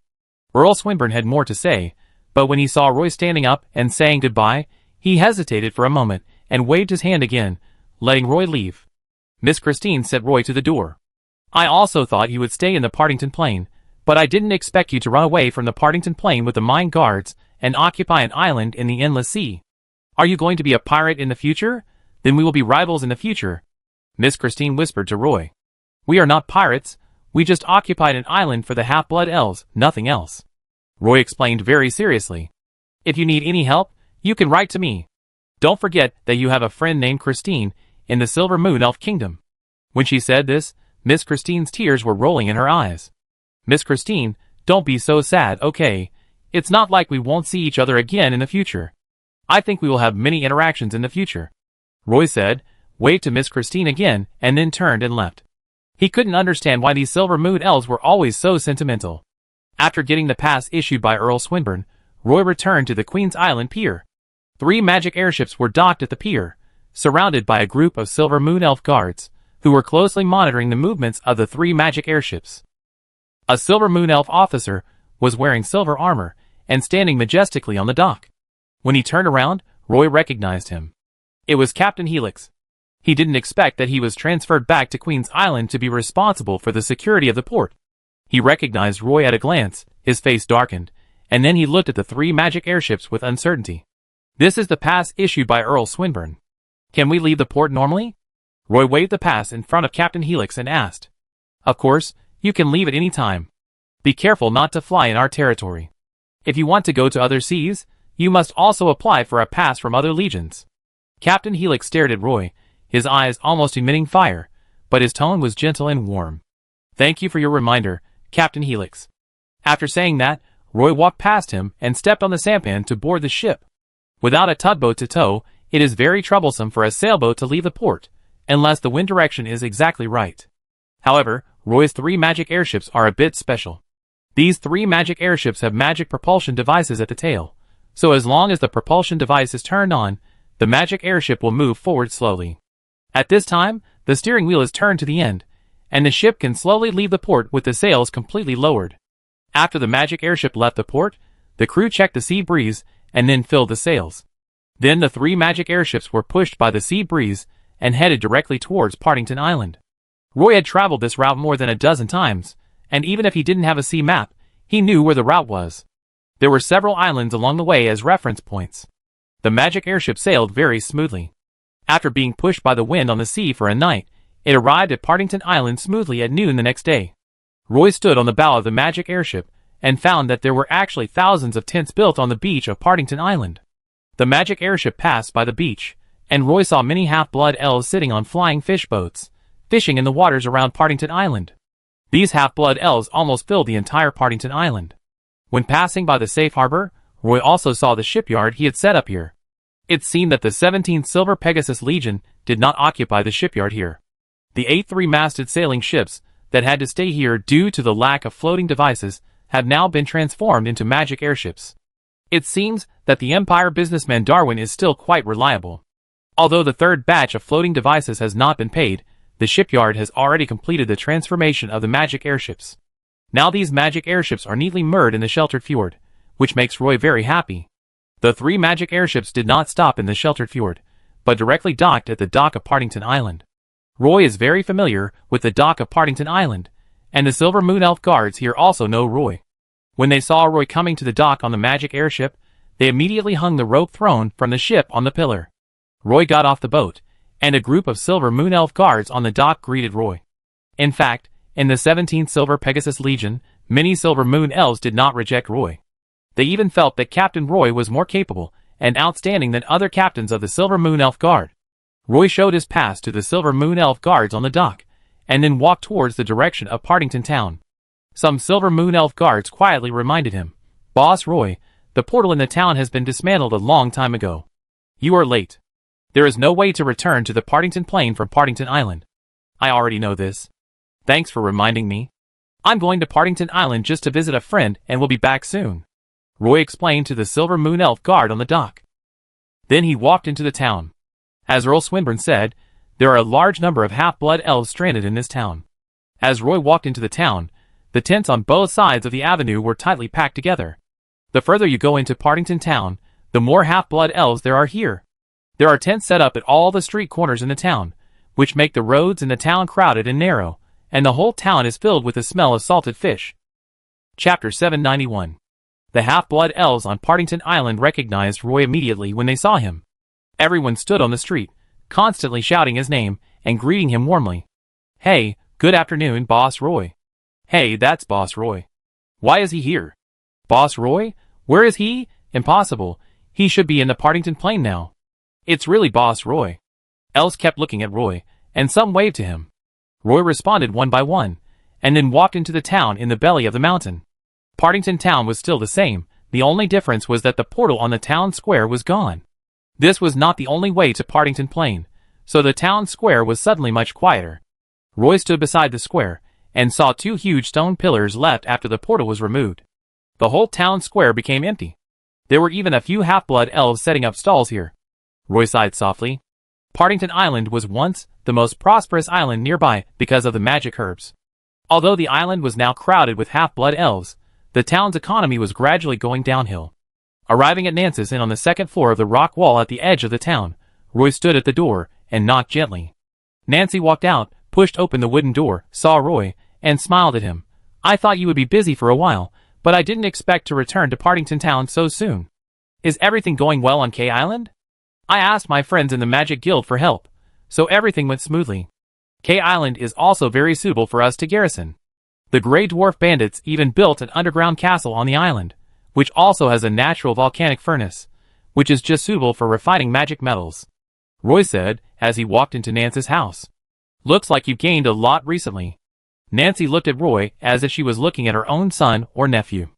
Earl Swinburne had more to say, but when he saw Roy standing up and saying goodbye, he hesitated for a moment and waved his hand again, letting Roy leave. Miss Christine sent Roy to the door. I also thought you would stay in the Partington Plain, but I didn't expect you to run away from the Partington Plain with the mine guards and occupy an island in the endless sea. Are you going to be a pirate in the future? Then we will be rivals in the future. Miss Christine whispered to Roy. We are not pirates. We just occupied an island for the half-blood elves, nothing else. Roy explained very seriously. If you need any help, you can write to me. Don't forget that you have a friend named Christine in the Silver Moon Elf Kingdom. When she said this, Miss Christine's tears were rolling in her eyes. Miss Christine, don't be so sad, okay? It's not like we won't see each other again in the future. I think we will have many interactions in the future. Roy said, waved to Miss Christine again, and then turned and left. He couldn't understand why these Silver Moon elves were always so sentimental. After getting the pass issued by Earl Swinburne, Roy returned to the Queen's Island Pier. 3 magic airships were docked at the pier, surrounded by a group of Silver Moon elf guards, who were closely monitoring the movements of the 3 magic airships. A Silver Moon elf officer was wearing silver armor and standing majestically on the dock. When he turned around, Roy recognized him. It was Captain Helix. He didn't expect that he was transferred back to Queen's Island to be responsible for the security of the port. He recognized Roy at a glance, his face darkened, and then he looked at the 3 magic airships with uncertainty. This is the pass issued by Earl Swinburne. Can we leave the port normally? Roy waved the pass in front of Captain Helix and asked. Of course, you can leave at any time. Be careful not to fly in our territory. If you want to go to other seas, you must also apply for a pass from other legions. Captain Helix stared at Roy, his eyes almost emitting fire, but his tone was gentle and warm. Thank you for your reminder, Captain Helix. After saying that, Roy walked past him and stepped on the sampan to board the ship. Without a tugboat to tow, it is very troublesome for a sailboat to leave the port, unless the wind direction is exactly right. However, Roy's 3 magic airships are a bit special. These 3 magic airships have magic propulsion devices at the tail, so as long as the propulsion device is turned on, the magic airship will move forward slowly. At this time, the steering wheel is turned to the end, and the ship can slowly leave the port with the sails completely lowered. After the magic airship left the port, the crew checked the sea breeze and then filled the sails. Then the 3 magic airships were pushed by the sea breeze and headed directly towards Partington Island. Roy had traveled this route more than a dozen times, and even if he didn't have a sea map, he knew where the route was. There were several islands along the way as reference points. The magic airship sailed very smoothly. After being pushed by the wind on the sea for a night, it arrived at Partington Island smoothly at noon the next day. Roy stood on the bow of the magic airship and found that there were actually thousands of tents built on the beach of Partington Island. The magic airship passed by the beach, and Roy saw many half-blood elves sitting on flying fish boats, fishing in the waters around Partington Island. These half-blood elves almost filled the entire Partington Island. When passing by the safe harbor, Roy also saw the shipyard he had set up here. It seemed that the 17th Silver Pegasus Legion did not occupy the shipyard here. The 8 three-masted sailing ships that had to stay here due to the lack of floating devices have now been transformed into magic airships. It seems that the Empire businessman Darwin is still quite reliable. Although the third batch of floating devices has not been paid, the shipyard has already completed the transformation of the magic airships. Now these magic airships are neatly moored in the sheltered fjord, which makes Roy very happy. The 3 magic airships did not stop in the sheltered fjord, but directly docked at the dock of Partington Island. Roy is very familiar with the dock of Partington Island, and the Silver Moon Elf guards here also know Roy. When they saw Roy coming to the dock on the magic airship, they immediately hung the rope thrown from the ship on the pillar. Roy got off the boat, and a group of Silver Moon Elf guards on the dock greeted Roy. In fact, in the 17th Silver Pegasus Legion, many Silver Moon Elves did not reject Roy. They even felt that Captain Roy was more capable and outstanding than other captains of the Silver Moon Elf Guard. Roy showed his pass to the Silver Moon Elf guards on the dock, and then walked towards the direction of Partington Town. Some Silver Moon Elf guards quietly reminded him, "Boss Roy, the portal in the town has been dismantled a long time ago. You are late. There is no way to return to the Partington Plain from Partington Island." "I already know this. Thanks for reminding me. I'm going to Partington Island just to visit a friend and will be back soon," Roy explained to the Silver Moon Elf guard on the dock. Then he walked into the town. As Earl Swinburne said, there are a large number of half-blood elves stranded in this town. As Roy walked into the town, the tents on both sides of the avenue were tightly packed together. The further you go into Partington Town, the more half-blood elves there are here. There are tents set up at all the street corners in the town, which make the roads in the town crowded and narrow, and the whole town is filled with the smell of salted fish. Chapter 791. The half-blood elves on Partington Island recognized Roy immediately when they saw him. Everyone stood on the street, constantly shouting his name and greeting him warmly. "Hey, good afternoon, Boss Roy." "Hey, that's Boss Roy. Why is he here?" "Boss Roy? Where is he? Impossible. He should be in the Partington Plain now." "It's really Boss Roy." Elves kept looking at Roy, and some waved to him. Roy responded one by one, and then walked into the town in the belly of the mountain. Partington Town was still the same, the only difference was that the portal on the town square was gone. This was not the only way to Partington Plain, so the town square was suddenly much quieter. Roy stood beside the square, and saw 2 huge stone pillars left after the portal was removed. The whole town square became empty. There were even a few half-blood elves setting up stalls here. Roy sighed softly. Partington Island was once the most prosperous island nearby because of the magic herbs. Although the island was now crowded with half-blood elves, the town's economy was gradually going downhill. Arriving at Nance's Inn on the 2nd floor of the rock wall at the edge of the town, Roy stood at the door and knocked gently. Nancy walked out, pushed open the wooden door, saw Roy, and smiled at him. "I thought you would be busy for a while, but I didn't expect to return to Partington Town so soon. Is everything going well on K Island?" "I asked my friends in the Magic Guild for help, so everything went smoothly. K Island is also very suitable for us to garrison. The Grey Dwarf bandits even built an underground castle on the island, which also has a natural volcanic furnace, which is just suitable for refining magic metals," Roy said as he walked into Nance's house. "Looks like you've gained a lot recently." Nancy looked at Roy as if she was looking at her own son or nephew.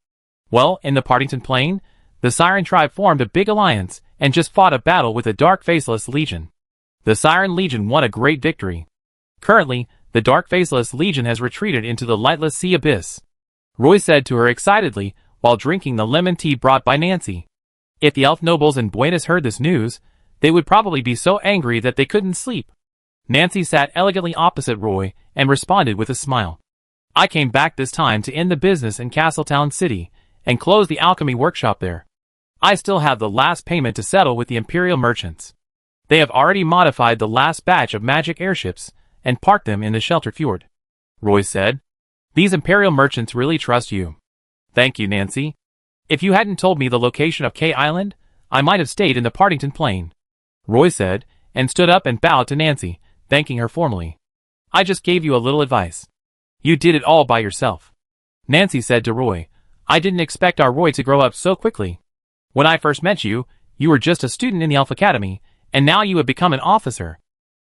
"Well, in the Partington Plain, the Siren tribe formed a big alliance and just fought a battle with the Dark Faceless Legion. The Siren Legion won a great victory. Currently, the Dark Faceless Legion has retreated into the lightless sea abyss," Roy said to her excitedly while drinking the lemon tea brought by Nancy. If the elf nobles in Buenos heard this news, they would probably be so angry that they couldn't sleep. Nancy sat elegantly opposite Roy and responded with a smile. "I came back this time to end the business in Castletown City and close the alchemy workshop there. I still have the last payment to settle with the Imperial merchants. They have already modified the last batch of magic airships and parked them in the sheltered fjord," Roy said. "These Imperial merchants really trust you." "Thank you, Nancy. If you hadn't told me the location of K Island, I might have stayed in the Partington Plain," Roy said, and stood up and bowed to Nancy, thanking her formally. "I just gave you a little advice. You did it all by yourself." Nancy said to Roy, "I didn't expect our Roy to grow up so quickly. When I first met you, you were just a student in the Elf Academy, And now you have become an officer.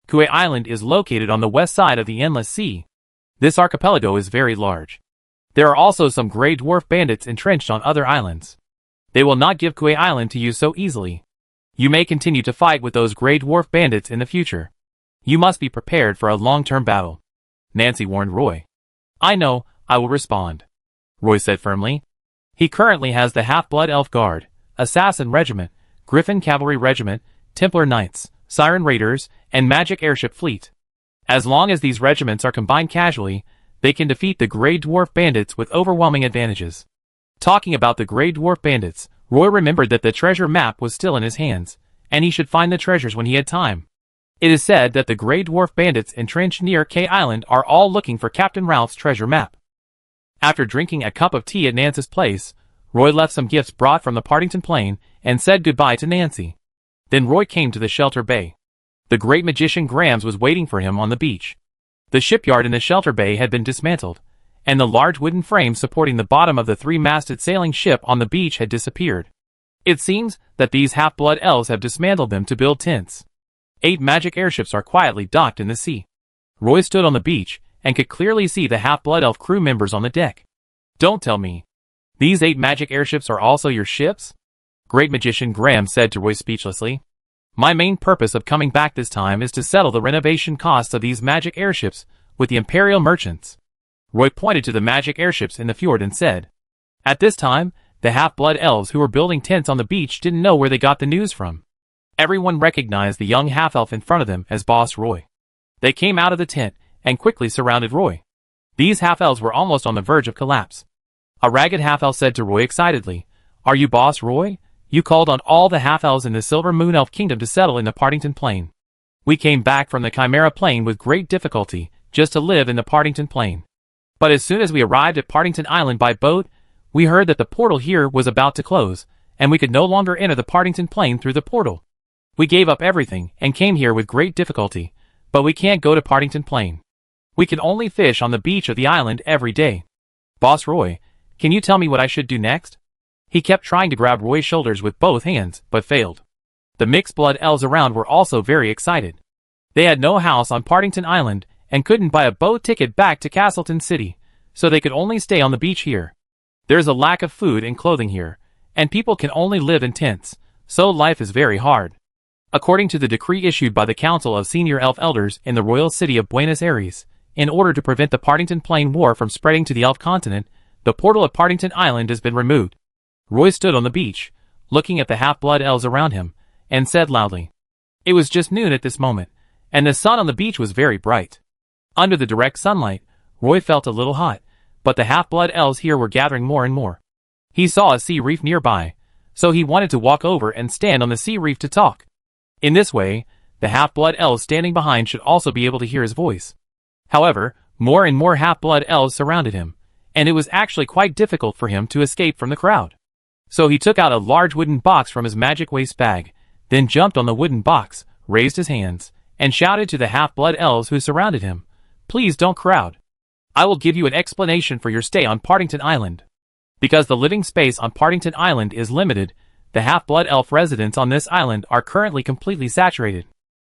Kauai Island is located on the west side of the Endless Sea. This archipelago is very large. There are also some gray dwarf bandits entrenched on other islands. They will not give Kauai Island to you so easily. You may continue to fight with those gray dwarf bandits in the future. You must be prepared for a long-term battle. Nancy warned Roy. I know, I will respond, Roy said firmly. He currently has the Half-Blood Elf Guard, Assassin Regiment, Griffin Cavalry Regiment, Templar Knights, Siren Raiders, and Magic Airship Fleet. As long as these regiments are combined casually, they can defeat the Grey Dwarf Bandits with overwhelming advantages. Talking about the Grey Dwarf Bandits, Roy remembered that the treasure map was still in his hands, and he should find the treasures when he had time. It is said that the Grey Dwarf Bandits entrenched near Kauai Island are all looking for Captain Ralph's treasure map. After drinking a cup of tea at Nancy's place, Roy left some gifts brought from the Partington Plain and said goodbye to Nancy. Then Roy came to the shelter bay. The great magician Grams was waiting for him on the beach. The shipyard in the shelter bay had been dismantled, and the large wooden frame supporting the bottom of the three-masted sailing ship on the beach had disappeared. It seems that these half-blood elves have dismantled them to build tents. 8 magic airships are quietly docked in the sea. Roy stood on the beach and could clearly see the half-blood elf crew members on the deck. Don't tell me. These 8 magic airships are also your ships? Great Magician Graham said to Roy speechlessly. My main purpose of coming back this time is to settle the renovation costs of these magic airships with the Imperial merchants. Roy pointed to the magic airships in the fjord and said. At this time, the half-blood elves who were building tents on the beach didn't know where they got the news from. Everyone recognized the young half-elf in front of them as Boss Roy. They came out of the tent and quickly surrounded Roy. These half-elves were almost on the verge of collapse. A ragged half-elf said to Roy excitedly, Are you Boss Roy? You called on all the half-elves in the Silver Moon Elf Kingdom to settle in the Partington Plain. We came back from the Chimera Plain with great difficulty, just to live in the Partington Plain. But as soon as we arrived at Partington Island by boat, we heard that the portal here was about to close, and we could no longer enter the Partington Plain through the portal. We gave up everything and came here with great difficulty, but we can't go to Partington Plain. We can only fish on the beach of the island every day. Boss Roy, can you tell me what I should do next? He kept trying to grab Roy's shoulders with both hands, but failed. The mixed-blood elves around were also very excited. They had no house on Partington Island and couldn't buy a boat ticket back to Castleton City, so they could only stay on the beach here. There's a lack of food and clothing here, and people can only live in tents, so life is very hard. According to the decree issued by the Council of Senior Elf Elders in the Royal City of Buenos Aires, in order to prevent the Partington Plain War from spreading to the Elf continent, the portal of Partington Island has been removed. Roy stood on the beach, looking at the half-blood elves around him, and said loudly. It was just noon at this moment, and the sun on the beach was very bright. Under the direct sunlight, Roy felt a little hot, but the half-blood elves here were gathering more and more. He saw a sea reef nearby, so he wanted to walk over and stand on the sea reef to talk. In this way, the half-blood elves standing behind should also be able to hear his voice. However, more and more half-blood elves surrounded him, and it was actually quite difficult for him to escape from the crowd. So he took out a large wooden box from his magic waste bag, then jumped on the wooden box, raised his hands, and shouted to the half-blood elves who surrounded him, Please don't crowd. I will give you an explanation for your stay on Partington Island. Because the living space on Partington Island is limited, the half-blood elf residents on this island are currently completely saturated.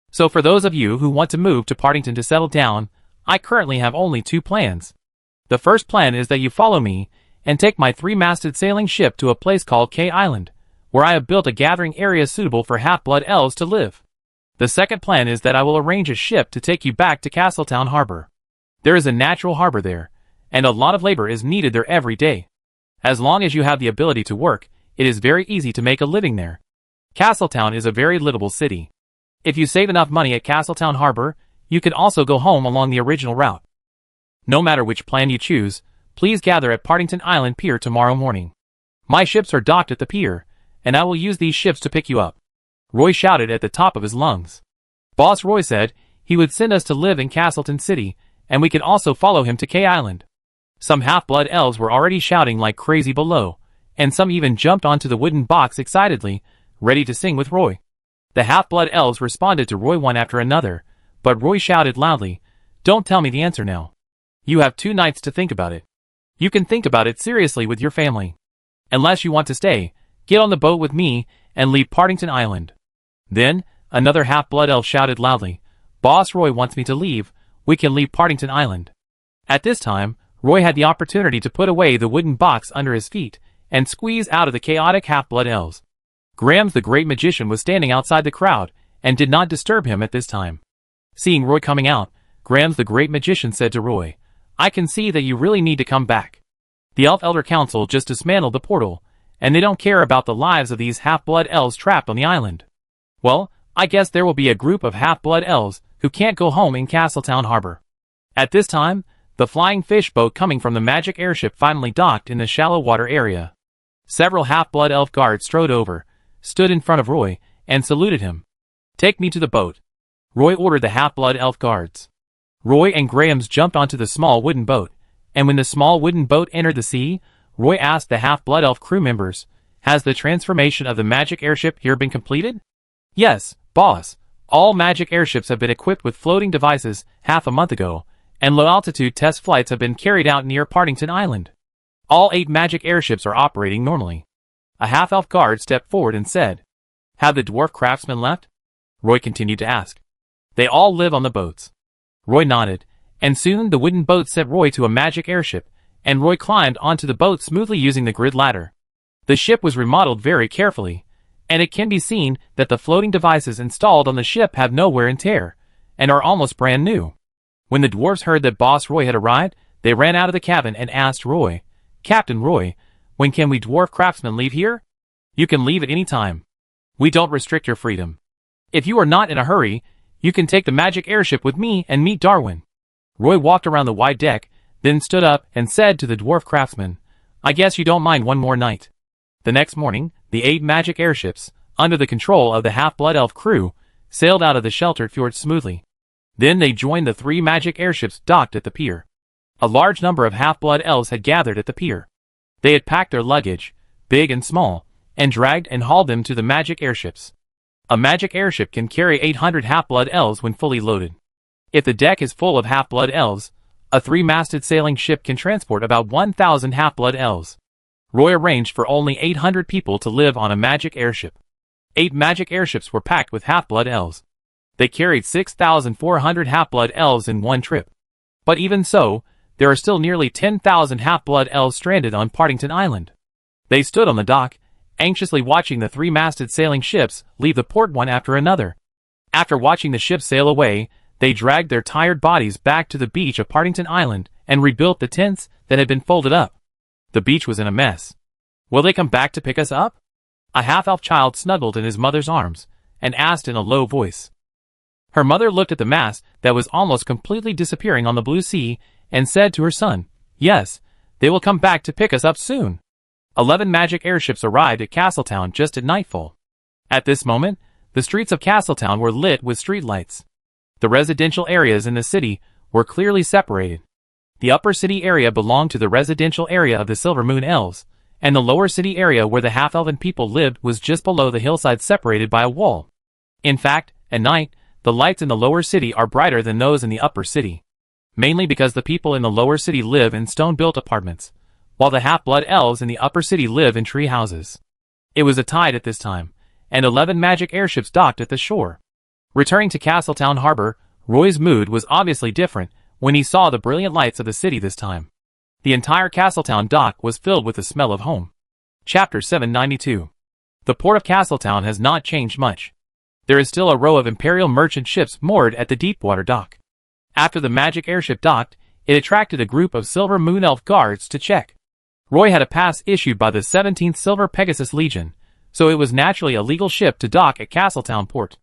So for those of you who want to move to Partington to settle down, I currently have only 2 plans. The first plan is that you follow me and take my 3-masted sailing ship to a place called Kauai Island, where I have built a gathering area suitable for half-blood elves to live. The second plan is that I will arrange a ship to take you back to Castletown Harbor. There is a natural harbor there, and a lot of labor is needed there every day. As long as you have the ability to work, it is very easy to make a living there. Castletown is a very livable city. If you save enough money at Castletown Harbor, you can also go home along the original route. No matter which plan you choose, please gather at Partington Island Pier tomorrow morning. My ships are docked at the pier, and I will use these ships to pick you up. Roy shouted at the top of his lungs. Boss Roy said he would send us to live in Castleton City, and we can also follow him to Kauai Island. Some half-blood elves were already shouting like crazy below, and some even jumped onto the wooden box excitedly, ready to sing with Roy. The half-blood elves responded to Roy one after another, but Roy shouted loudly, Don't tell me the answer now. You have 2 nights to think about it. You can think about it seriously with your family. Unless you want to stay, get on the boat with me and leave Partington Island. Then, another half-blood elf shouted loudly. Boss Roy wants me to leave. We can leave Partington Island. At this time, Roy had the opportunity to put away the wooden box under his feet and squeeze out of the chaotic half-blood elves. Grams the Great Magician was standing outside the crowd and did not disturb him at this time. Seeing Roy coming out, Grams the Great Magician said to Roy, I can see that you really need to come back. The Elf Elder Council just dismantled the portal, and they don't care about the lives of these half-blood elves trapped on the island. Well, I guess there will be a group of half-blood elves who can't go home in Castletown Harbor. At this time, the flying fish boat coming from the magic airship finally docked in the shallow water area. Several half-blood elf guards strode over, stood in front of Roy, and saluted him. Take me to the boat. Roy ordered the half-blood elf guards. Roy and Grams jumped onto the small wooden boat, and when the small wooden boat entered the sea, Roy asked the half-blood elf crew members, Has the transformation of the magic airship here been completed? Yes, boss. All magic airships have been equipped with floating devices half a month ago, and low-altitude test flights have been carried out near Partington Island. All 8 magic airships are operating normally. A half-elf guard stepped forward and said, Have the dwarf craftsmen left? Roy continued to ask. They all live on the boats. Roy nodded, and soon the wooden boat sent Roy to a magic airship, and Roy climbed onto the boat smoothly using the grid ladder. The ship was remodeled very carefully, and it can be seen that the floating devices installed on the ship have no wear and tear, and are almost brand new. When the dwarves heard that Boss Roy had arrived, they ran out of the cabin and asked Roy, Captain Roy, when can we dwarf craftsmen leave here? You can leave at any time. We don't restrict your freedom. If you are not in a hurry, you can take the magic airship with me and meet Darwin. Roy walked around the wide deck, then stood up and said to the dwarf craftsman, I guess you don't mind one more night. The next morning, the 8 magic airships, under the control of the half-blood elf crew, sailed out of the sheltered fjord smoothly. Then they joined the 3 magic airships docked at the pier. A large number of half-blood elves had gathered at the pier. They had packed their luggage, big and small, and dragged and hauled them to the magic airships. A magic airship can carry 800 half-blood elves when fully loaded. If the deck is full of half-blood elves, a 3-masted sailing ship can transport about 1,000 half-blood elves. Roy arranged for only 800 people to live on a magic airship. 8 magic airships were packed with half-blood elves. They carried 6,400 half-blood elves in one trip. But even so, there are still nearly 10,000 half-blood elves stranded on Partington Island. They stood on the dock, anxiously watching the 3-masted sailing ships leave the port one after another. After watching the ships sail away, they dragged their tired bodies back to the beach of Partington Island and rebuilt the tents that had been folded up. The beach was in a mess. Will they come back to pick us up? A half-elf child snuggled in his mother's arms and asked in a low voice. Her mother looked at the mast that was almost completely disappearing on the blue sea and said to her son, Yes, they will come back to pick us up soon. 11 magic airships arrived at Castletown just at nightfall. At this moment, the streets of Castletown were lit with streetlights. The residential areas in the city were clearly separated. The upper city area belonged to the residential area of the Silver Moon Elves, and the lower city area where the half-elven people lived was just below the hillside separated by a wall. In fact, at night, the lights in the lower city are brighter than those in the upper city. Mainly because the people in the lower city live in stone-built apartments, while the half-blood elves in the upper city live in tree houses. It was a tide at this time, and 11 magic airships docked at the shore. Returning to Castletown Harbor, Roy's mood was obviously different when he saw the brilliant lights of the city this time. The entire Castletown dock was filled with the smell of home. Chapter 792. The port of Castletown has not changed much. There is still a row of Imperial merchant ships moored at the Deepwater dock. After the magic airship docked, it attracted a group of Silver Moon Elf guards to check. Roy had a pass issued by the 17th Silver Pegasus Legion, so it was naturally a legal ship to dock at Castletown port.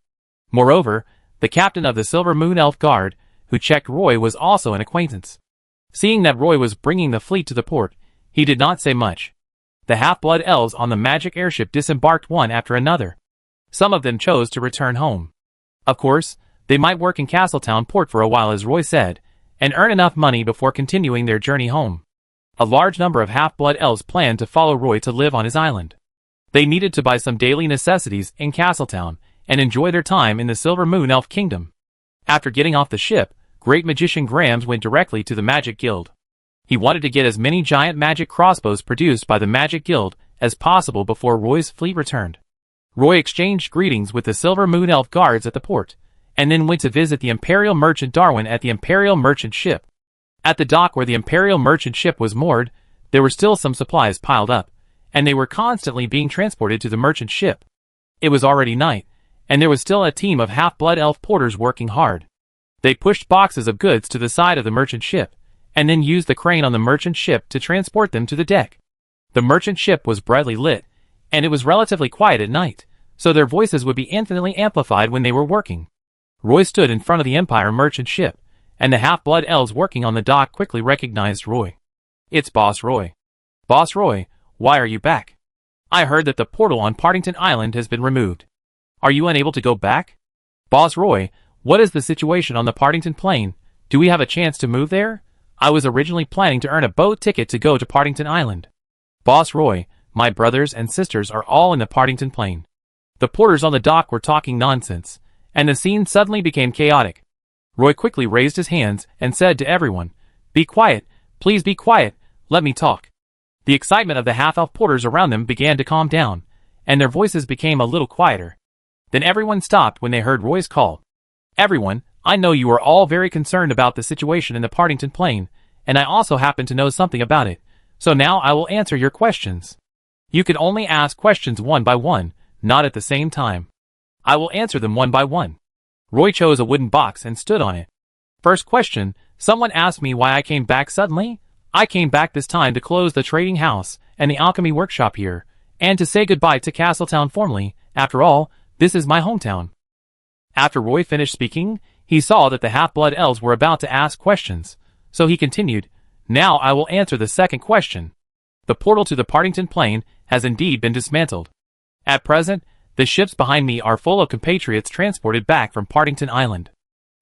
Moreover, the captain of the Silver Moon Elf Guard, who checked Roy, was also an acquaintance. Seeing that Roy was bringing the fleet to the port, he did not say much. The half-blood elves on the magic airship disembarked one after another. Some of them chose to return home. Of course, they might work in Castletown port for a while, as Roy said, and earn enough money before continuing their journey home. A large number of half-blood elves planned to follow Roy to live on his island. They needed to buy some daily necessities in Castletown and enjoy their time in the Silver Moon Elf Kingdom. After getting off the ship, Great Magician Grams went directly to the Magic Guild. He wanted to get as many giant magic crossbows produced by the Magic Guild as possible before Roy's fleet returned. Roy exchanged greetings with the Silver Moon Elf guards at the port, and then went to visit the Imperial Merchant Darwin at the Imperial Merchant ship. At the dock where the Imperial Merchant ship was moored, there were still some supplies piled up, and they were constantly being transported to the merchant ship. It was already night, and there was still a team of half-blood elf porters working hard. They pushed boxes of goods to the side of the merchant ship, and then used the crane on the merchant ship to transport them to the deck. The merchant ship was brightly lit, and it was relatively quiet at night, so their voices would be infinitely amplified when they were working. Roy stood in front of the Empire merchant ship, and the half-blood elves working on the dock quickly recognized Roy. "It's Boss Roy. Boss Roy, why are you back? I heard that the portal on Partington Island has been removed. Are you unable to go back? Boss Roy, what is the situation on the Partington Plain? Do we have a chance to move there? I was originally planning to earn a boat ticket to go to Partington Island." "Boss Roy, my brothers and sisters are all in the Partington Plain." The porters on the dock were talking nonsense, and the scene suddenly became chaotic. Roy quickly raised his hands and said to everyone, "Be quiet, please be quiet, let me talk." The excitement of the half-elf porters around them began to calm down, and their voices became a little quieter. Then everyone stopped when they heard Roy's call. "Everyone, I know you are all very concerned about the situation in the Partington Plain, and I also happen to know something about it, so now I will answer your questions. You can only ask questions one by one, not at the same time. I will answer them one by one." Roy chose a wooden box and stood on it. "First question, someone asked me why I came back suddenly. I came back this time to close the trading house and the alchemy workshop here, and to say goodbye to Castletown formally. After all, this is my hometown." After Roy finished speaking, he saw that the half-blood elves were about to ask questions, so he continued, "Now I will answer the second question. The portal to the Partington Plain has indeed been dismantled. At present, the ships behind me are full of compatriots transported back from Partington Island.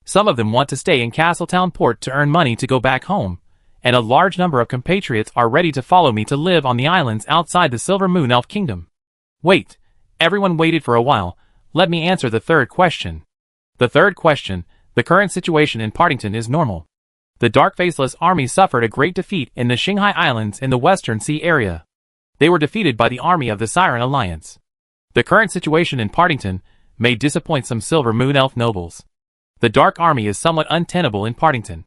Some of them want to stay in Castletown Port to earn money to go back home, and a large number of compatriots are ready to follow me to live on the islands outside the Silver Moon Elf Kingdom." "Wait." Everyone waited for a while. "Let me answer the third question. The third question, the current situation in Partington is normal. The Dark Faceless Army suffered a great defeat in the Shanghai Islands in the Western Sea area. They were defeated by the army of the Siren Alliance. The current situation in Partington may disappoint some Silver Moon Elf nobles. The Dark Army is somewhat untenable in Partington.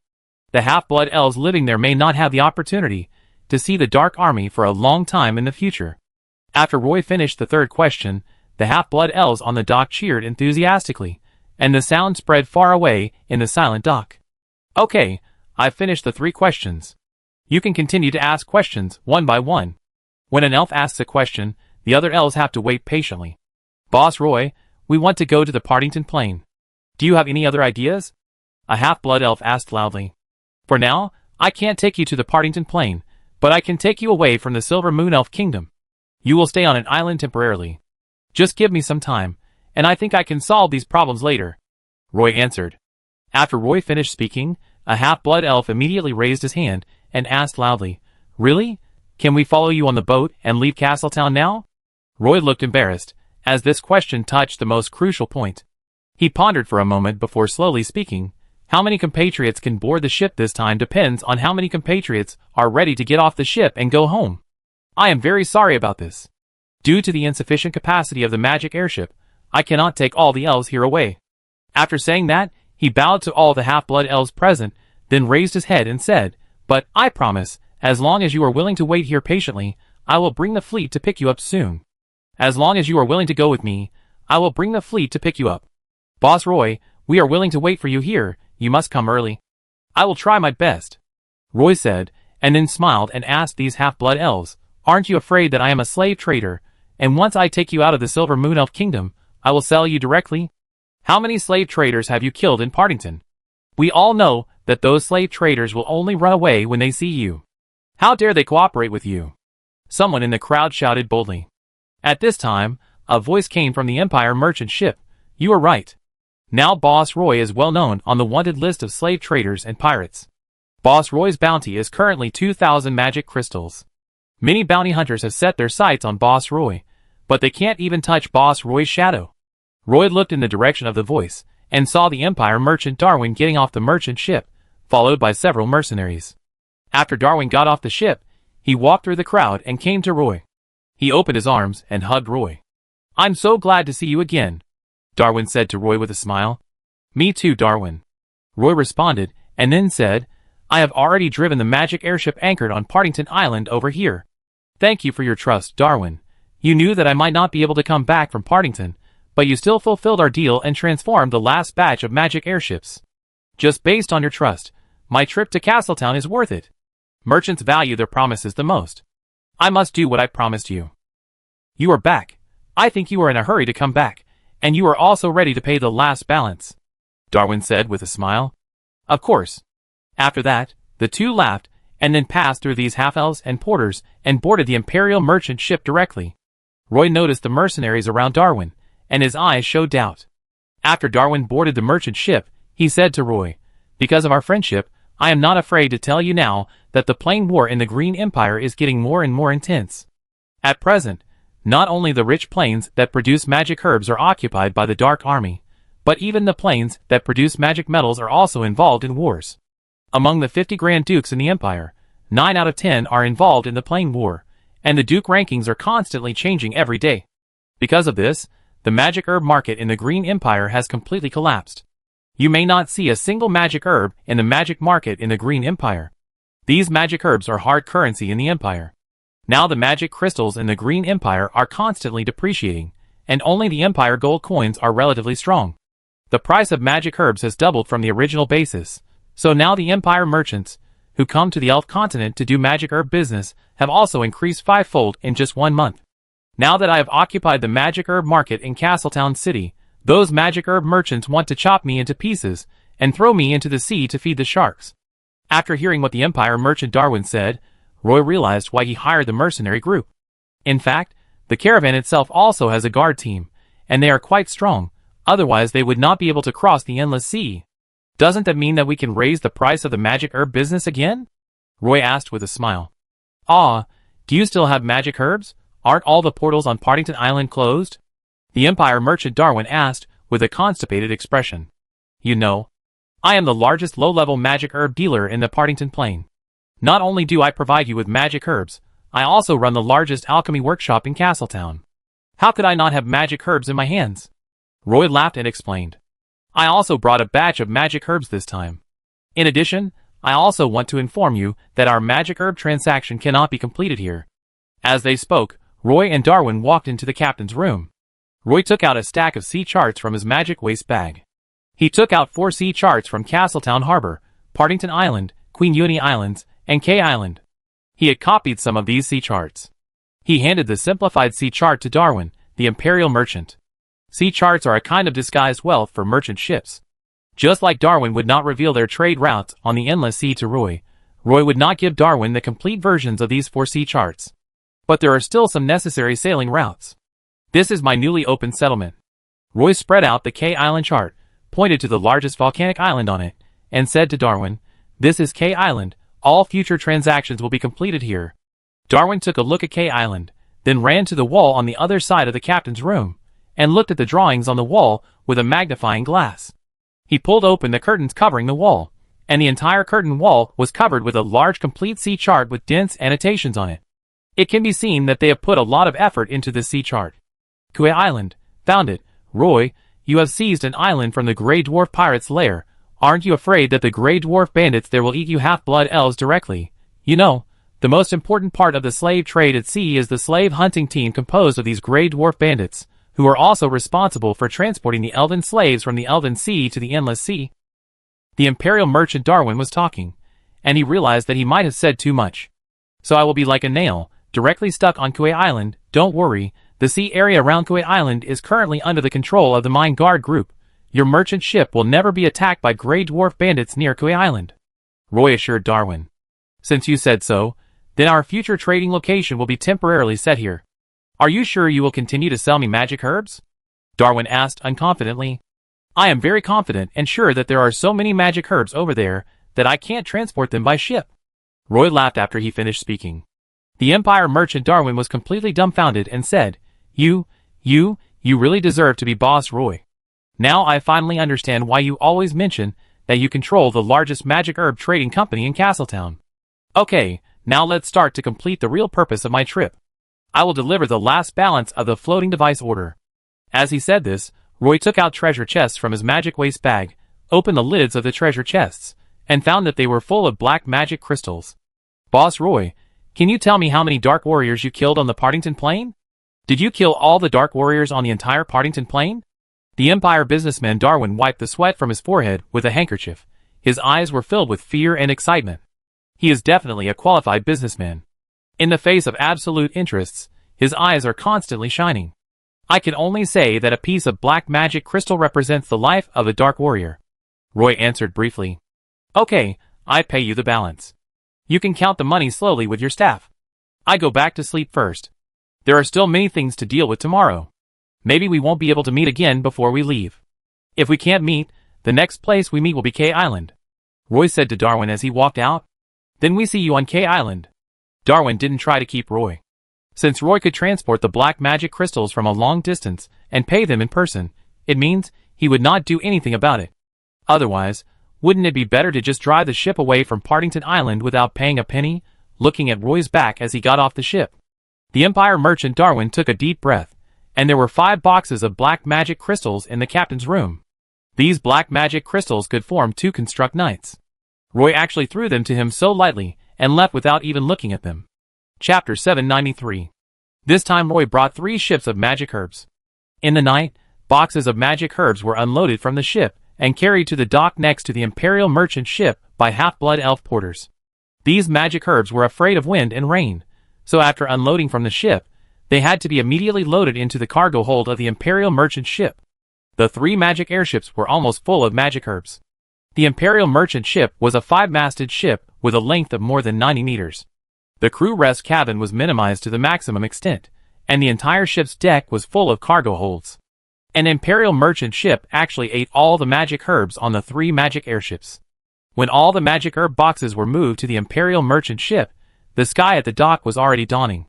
The half-blood elves living there may not have the opportunity to see the Dark Army for a long time in the future." After Roy finished the third question, the half-blood elves on the dock cheered enthusiastically, and the sound spread far away in the silent dock. "Okay, I've finished the 3 questions. You can continue to ask questions one by one. When an elf asks a question, the other elves have to wait patiently. Boss Roy, we want to go to the Partington Plain. Do you have any other ideas?" a half-blood elf asked loudly. "For now, I can't take you to the Partington Plain, but I can take you away from the Silver Moon Elf Kingdom. You will stay on an island temporarily. Just give me some time, and I think I can solve these problems later," Roy answered. After Roy finished speaking, a half-blood elf immediately raised his hand and asked loudly, "Really? Can we follow you on the boat and leave Castletown now?" Roy looked embarrassed, as this question touched the most crucial point. He pondered for a moment before slowly speaking. "How many compatriots can board the ship this time depends on how many compatriots are ready to get off the ship and go home. I am very sorry about this. Due to the insufficient capacity of the magic airship, I cannot take all the elves here away." After saying that, he bowed to all the half-blood elves present, then raised his head and said, "But I promise, as long as you are willing to wait here patiently, I will bring the fleet to pick you up soon. As long as you are willing to go with me, I will bring the fleet to pick you up. Boss Roy, we are willing to wait for you here, you must come early." "I will try my best," Roy said, and then smiled and asked these half-blood elves, "Aren't you afraid that I am a slave trader, and once I take you out of the Silver Moon Elf Kingdom, I will sell you directly? How many slave traders have you killed in Partington? We all know that those slave traders will only run away when they see you. How dare they cooperate with you?" Someone in the crowd shouted boldly. At this time, a voice came from the Empire merchant ship. "You are right. Now Boss Roy is well known on the wanted list of slave traders and pirates. Boss Roy's bounty is currently 2,000 magic crystals. Many bounty hunters have set their sights on Boss Roy, but they can't even touch Boss Roy's shadow." Roy looked in the direction of the voice, and saw the Empire merchant Darwin getting off the merchant ship, followed by several mercenaries. After Darwin got off the ship, he walked through the crowd and came to Roy. He opened his arms and hugged Roy. I'm so glad to see you again, Darwin said to Roy with a smile. Me too, Darwin, Roy responded, and then said, I have already driven the magic airship anchored on Partington Island over here. Thank you for your trust, Darwin. You knew that I might not be able to come back from Partington, but you still fulfilled our deal and transformed the last batch of magic airships. Just based on your trust, my trip to Castletown is worth it. Merchants value their promises the most. I must do what I promised you. You are back. I think you are in a hurry to come back, and you are also ready to pay the last balance, Darwin said with a smile. Of course. After that, the two laughed, and then passed through these half-elves and porters, and boarded the Imperial merchant ship directly. Roy noticed the mercenaries around Darwin, and his eyes showed doubt. After Darwin boarded the merchant ship, he said to Roy, Because of our friendship, I am not afraid to tell you now that the plane war in the Green Empire is getting more and more intense. At present, not only the rich plains that produce magic herbs are occupied by the Dark Army, but even the plains that produce magic metals are also involved in wars. Among the 50 Grand Dukes in the Empire, 9 out of 10 are involved in the Plane War, and the Duke rankings are constantly changing every day. Because of this, the magic herb market in the Green Empire has completely collapsed. You may not see a single magic herb in the magic market in the Green Empire. These magic herbs are hard currency in the Empire. Now the magic crystals in the Green Empire are constantly depreciating, and only the Empire gold coins are relatively strong. The price of magic herbs has doubled from the original basis, so now the Empire merchants, who come to the Elf continent to do magic herb business, have also increased fivefold in just 1 month. Now that I have occupied the magic herb market in Castletown City, those magic herb merchants want to chop me into pieces and throw me into the sea to feed the sharks. After hearing what the Empire merchant Darwin said, Roy realized why he hired the mercenary group. In fact, the caravan itself also has a guard team, and they are quite strong, otherwise they would not be able to cross the endless sea. Doesn't that mean that we can raise the price of the magic herb business again? Roy asked with a smile. Do you still have magic herbs? Aren't all the portals on Partington Island closed? The Empire merchant Darwin asked with a constipated expression. You know, I am the largest low-level magic herb dealer in the Partington Plain. Not only do I provide you with magic herbs, I also run the largest alchemy workshop in Castletown. How could I not have magic herbs in my hands? Roy laughed and explained. I also brought a batch of magic herbs this time. In addition, I also want to inform you that our magic herb transaction cannot be completed here. As they spoke, Roy and Darwin walked into the captain's room. Roy took out a stack of sea charts from his magic waste bag. He took out 4 sea charts from Castletown Harbor, Partington Island, Queen Uni Islands, and K Island. He had copied some of these sea charts. He handed the simplified sea chart to Darwin, the Imperial merchant. Sea charts are a kind of disguised wealth for merchant ships. Just like Darwin would not reveal their trade routes on the endless sea to Roy would not give Darwin the complete versions of these 4 sea charts. But there are still some necessary sailing routes. This is my newly opened settlement. Roy spread out the K Island chart, pointed to the largest volcanic island on it, and said to Darwin, This is K Island, all future transactions will be completed here. Darwin took a look at K Island, then ran to the wall on the other side of the captain's room, and looked at the drawings on the wall with a magnifying glass. He pulled open the curtains covering the wall, and the entire curtain wall was covered with a large complete sea chart with dense annotations on it. It can be seen that they have put a lot of effort into this sea chart. Kui Island, found it. Roy, you have seized an island from the Grey Dwarf pirates' lair. Aren't you afraid that the Grey Dwarf bandits there will eat you half-blood elves directly? You know, the most important part of the slave trade at sea is the slave hunting team composed of these Grey Dwarf bandits, who are also responsible for transporting the elven slaves from the Elven Sea to the Endless Sea. The Imperial merchant Darwin was talking, and he realized that he might have said too much. So I will be like a nail, directly stuck on Kui Island. Don't worry, the sea area around Kui Island is currently under the control of the Mine Guard Group. Your merchant ship will never be attacked by Grey Dwarf bandits near Kui Island, Roy assured Darwin. Since you said so, then our future trading location will be temporarily set here. Are you sure you will continue to sell me magic herbs? Darwin asked unconfidently. I am very confident and sure that there are so many magic herbs over there that I can't transport them by ship. Roy laughed after he finished speaking. The Empire merchant Darwin was completely dumbfounded and said, You really deserve to be boss, Roy. Now I finally understand why you always mention that you control the largest magic herb trading company in Castletown. Okay, now let's start to complete the real purpose of my trip. I will deliver the last balance of the floating device order. As he said this, Roy took out treasure chests from his magic waste bag, opened the lids of the treasure chests, and found that they were full of black magic crystals. Boss Roy, can you tell me how many Dark Warriors you killed on the Partington Plain? Did you kill all the Dark Warriors on the entire Partington Plain? The Empire businessman Darwin wiped the sweat from his forehead with a handkerchief. His eyes were filled with fear and excitement. He is definitely a qualified businessman. In the face of absolute interests, his eyes are constantly shining. I can only say that a piece of black magic crystal represents the life of a Dark Warrior. Roy answered briefly. Okay, I pay you the balance. You can count the money slowly with your staff. I go back to sleep first. There are still many things to deal with tomorrow. Maybe we won't be able to meet again before we leave. If we can't meet, the next place we meet will be K Island. Roy said to Darwin as he walked out. Then we see you on K Island. Darwin didn't try to keep Roy. Since Roy could transport the black magic crystals from a long distance and pay them in person, it means he would not do anything about it. Otherwise, wouldn't it be better to just drive the ship away from Partington Island without paying a penny? Looking at Roy's back as he got off the ship, the Empire merchant Darwin took a deep breath, and there were 5 boxes of black magic crystals in the captain's room. These black magic crystals could form 2 construct knights. Roy actually threw them to him so lightly and left without even looking at them. Chapter 793. This time Roy brought 3 ships of magic herbs. In the night, boxes of magic herbs were unloaded from the ship and carried to the dock next to the Imperial merchant ship by half-blood elf porters. These magic herbs were afraid of wind and rain, so after unloading from the ship, they had to be immediately loaded into the cargo hold of the Imperial merchant ship. The 3 magic airships were almost full of magic herbs. The Imperial merchant ship was a 5-masted ship with a length of more than 90 meters. The crew rest cabin was minimized to the maximum extent, and the entire ship's deck was full of cargo holds. An Imperial merchant ship actually ate all the magic herbs on the 3 magic airships. When all the magic herb boxes were moved to the Imperial merchant ship, the sky at the dock was already dawning.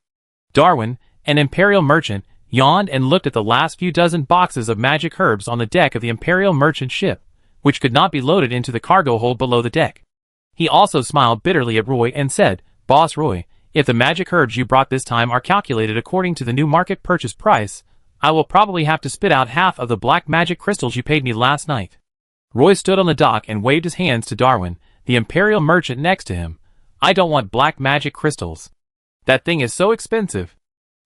Darwin, an Imperial merchant, yawned and looked at the last few dozen boxes of magic herbs on the deck of the Imperial merchant ship, which could not be loaded into the cargo hold below the deck. He also smiled bitterly at Roy and said, Boss Roy, if the magic herbs you brought this time are calculated according to the new market purchase price, I will probably have to spit out half of the black magic crystals you paid me last night. Roy stood on the dock and waved his hands to Darwin, the Imperial merchant next to him. I don't want black magic crystals. That thing is so expensive.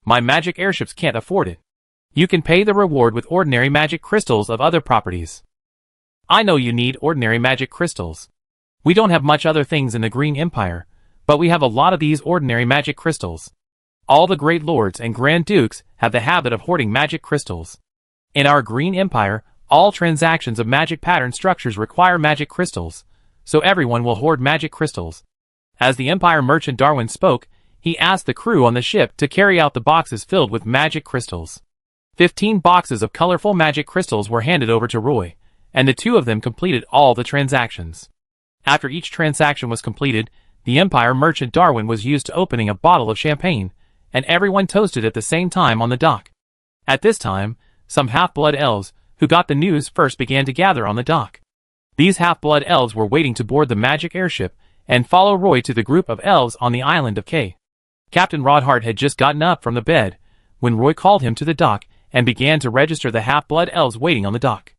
My magic airships can't afford it. You can pay the reward with ordinary magic crystals of other properties. I know you need ordinary magic crystals. We don't have much other things in the Green Empire, but we have a lot of these ordinary magic crystals. All the great lords and grand dukes have the habit of hoarding magic crystals. In our Green Empire, all transactions of magic pattern structures require magic crystals, so everyone will hoard magic crystals. As the Empire merchant Darwin spoke, he asked the crew on the ship to carry out the boxes filled with magic crystals. 15 boxes of colorful magic crystals were handed over to Roy, and the 2 of them completed all the transactions. After each transaction was completed, the Empire merchant Darwin was used to opening a bottle of champagne, and everyone toasted at the same time on the dock. At this time, some half-blood elves, who got the news first, began to gather on the dock. These half-blood elves were waiting to board the magic airship and follow Roy to the group of elves on the island of K. Captain Rodhart had just gotten up from the bed when Roy called him to the dock and began to register the half-blood elves waiting on the dock.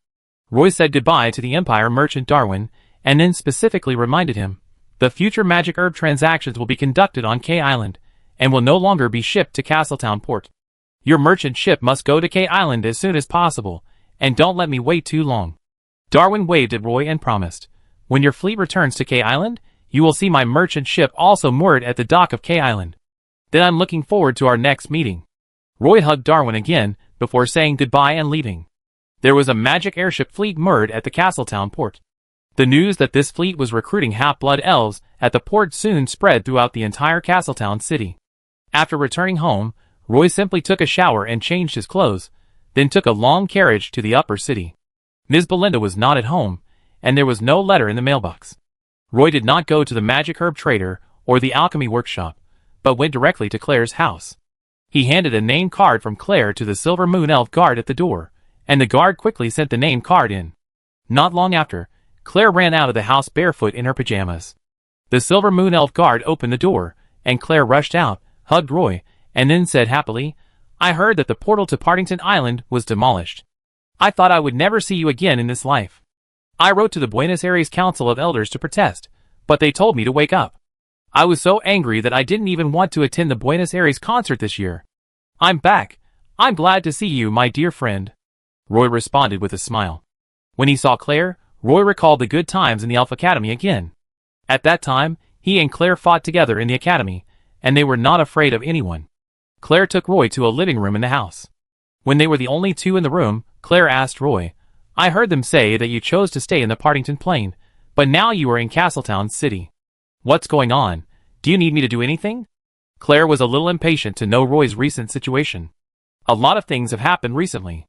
Roy said goodbye to the Empire merchant Darwin and then specifically reminded him, the future magic herb transactions will be conducted on K Island and will no longer be shipped to Castletown Port. Your merchant ship must go to K Island as soon as possible, and don't let me wait too long. Darwin waved at Roy and promised, when your fleet returns to K Island, you will see my merchant ship also moored at the dock of K Island. Then I'm looking forward to our next meeting. Roy hugged Darwin again before saying goodbye and leaving. There was a magic airship fleet moored at the Castletown port. The news that this fleet was recruiting half-blood elves at the port soon spread throughout the entire Castletown city. After returning home, Roy simply took a shower and changed his clothes, then took a long carriage to the upper city. Ms. Belinda was not at home, and there was no letter in the mailbox. Roy did not go to the magic herb trader or the alchemy workshop, but went directly to Claire's house. He handed a name card from Claire to the Silver Moon Elf guard at the door, and the guard quickly sent the name card in. Not long after, Claire ran out of the house barefoot in her pajamas. The Silver Moon Elf guard opened the door, and Claire rushed out, hugged Roy, and then said happily, I heard that the portal to Partington Island was demolished. I thought I would never see you again in this life. I wrote to the Buenos Aires Council of Elders to protest, but they told me to wake up. I was so angry that I didn't even want to attend the Buenos Aires concert this year. I'm back. I'm glad to see you, my dear friend. Roy responded with a smile. When he saw Claire, Roy recalled the good times in the Elf Academy again. At that time, he and Claire fought together in the academy, and they were not afraid of anyone. Claire took Roy to a living room in the house. When they were the only two in the room, Claire asked Roy, I heard them say that you chose to stay in the Partington Plain, but now you are in Castletown City. What's going on? Do you need me to do anything? Claire was a little impatient to know Roy's recent situation. A lot of things have happened recently.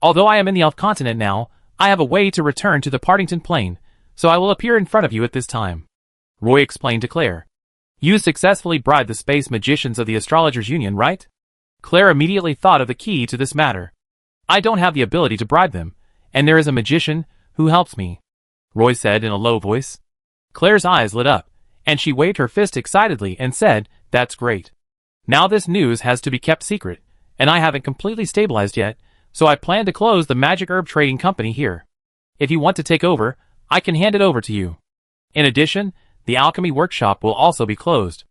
Although I am in the Elf continent now, I have a way to return to the Partington Plain, so I will appear in front of you at this time. Roy explained to Claire. You successfully bribed the space magicians of the Astrologers Union, right? Claire immediately thought of the key to this matter. I don't have the ability to bribe them, and there is a magician who helps me, Roy said in a low voice. Claire's eyes lit up, and she waved her fist excitedly and said, That's great. Now this news has to be kept secret, and I haven't completely stabilized yet, so I plan to close the magic herb trading company here. If you want to take over, I can hand it over to you. In addition, the alchemy workshop will also be closed.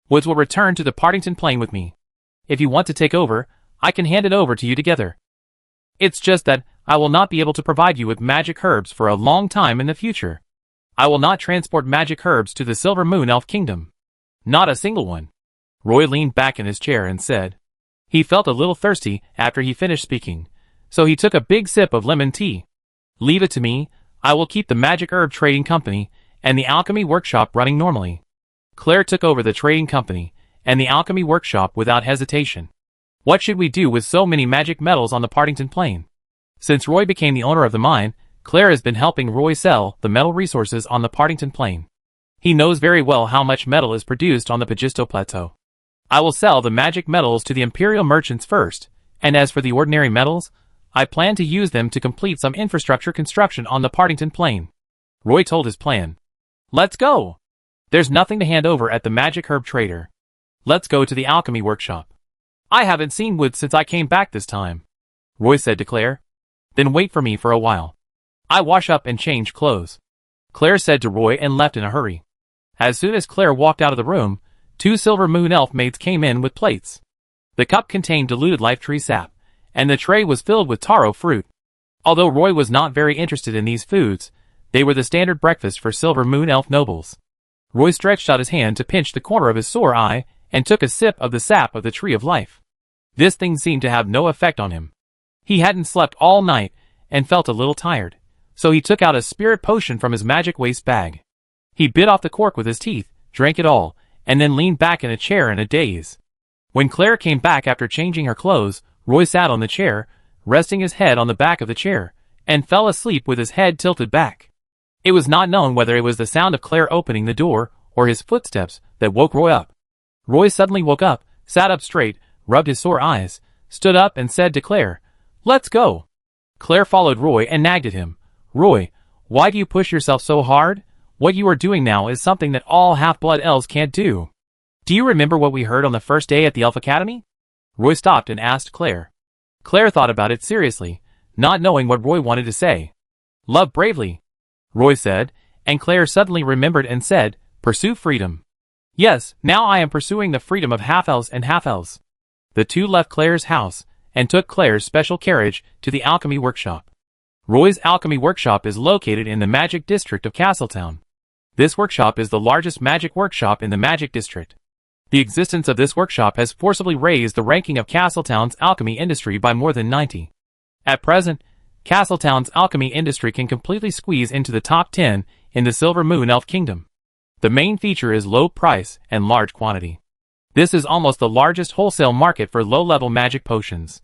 Woods will return to the Partington Plain with me. If you want to take over, I can hand it over to you together. It's just that I will not be able to provide you with magic herbs for a long time in the future. I will not transport magic herbs to the Silver Moon Elf Kingdom. Not a single one. Roy leaned back in his chair and said. He felt a little thirsty after he finished speaking, so he took a big sip of lemon tea. Leave it to me, I will keep the magic herb trading company and the alchemy workshop running normally. Claire took over the trading company and the alchemy workshop without hesitation. What should we do with so many magic metals on the Partington Plain? Since Roy became the owner of the mine, Claire has been helping Roy sell the metal resources on the Partington Plain. He knows very well how much metal is produced on the Pagisto Plateau. I will sell the magic metals to the imperial merchants first, and as for the ordinary metals, I plan to use them to complete some infrastructure construction on the Partington Plain. Roy told his plan. Let's go! There's nothing to hand over at the magic herb trader. Let's go to the alchemy workshop. I haven't seen Wood since I came back this time, Roy said to Claire. Then wait for me for a while. I wash up and change clothes, Claire said to Roy and left in a hurry. As soon as Claire walked out of the room, 2 Silver Moon Elf maids came in with plates. The cup contained diluted life tree sap, and the tray was filled with taro fruit. Although Roy was not very interested in these foods, they were the standard breakfast for Silver Moon Elf nobles. Roy stretched out his hand to pinch the corner of his sore eye and took a sip of the sap of the tree of life. This thing seemed to have no effect on him. He hadn't slept all night and felt a little tired, so he took out a spirit potion from his magic waste bag. He bit off the cork with his teeth, drank it all, and then leaned back in a chair in a daze. When Claire came back after changing her clothes, Roy sat on the chair, resting his head on the back of the chair, and fell asleep with his head tilted back. It was not known whether it was the sound of Claire opening the door or his footsteps that woke Roy up. Roy suddenly woke up, sat up straight, rubbed his sore eyes, stood up and said to Claire, Let's go. Claire followed Roy and nagged at him. Roy, why do you push yourself so hard? What you are doing now is something that all half-blood elves can't do. Do you remember what we heard on the first day at the Elf Academy? Roy stopped and asked Claire. Claire thought about it seriously, not knowing what Roy wanted to say. Love bravely, Roy said, and Claire suddenly remembered and said, Pursue freedom. Yes, now I am pursuing the freedom of half-elves and half-elves. The two left Claire's house and took Claire's special carriage to the alchemy workshop. Roy's alchemy workshop is located in the magic district of Castletown. This workshop is the largest magic workshop in the magic district. The existence of this workshop has forcibly raised the ranking of Castletown's alchemy industry by more than 90. At present, Castletown's alchemy industry can completely squeeze into the top 10 in the Silver Moon Elf Kingdom. The main feature is low price and large quantity. This is almost the largest wholesale market for low-level magic potions.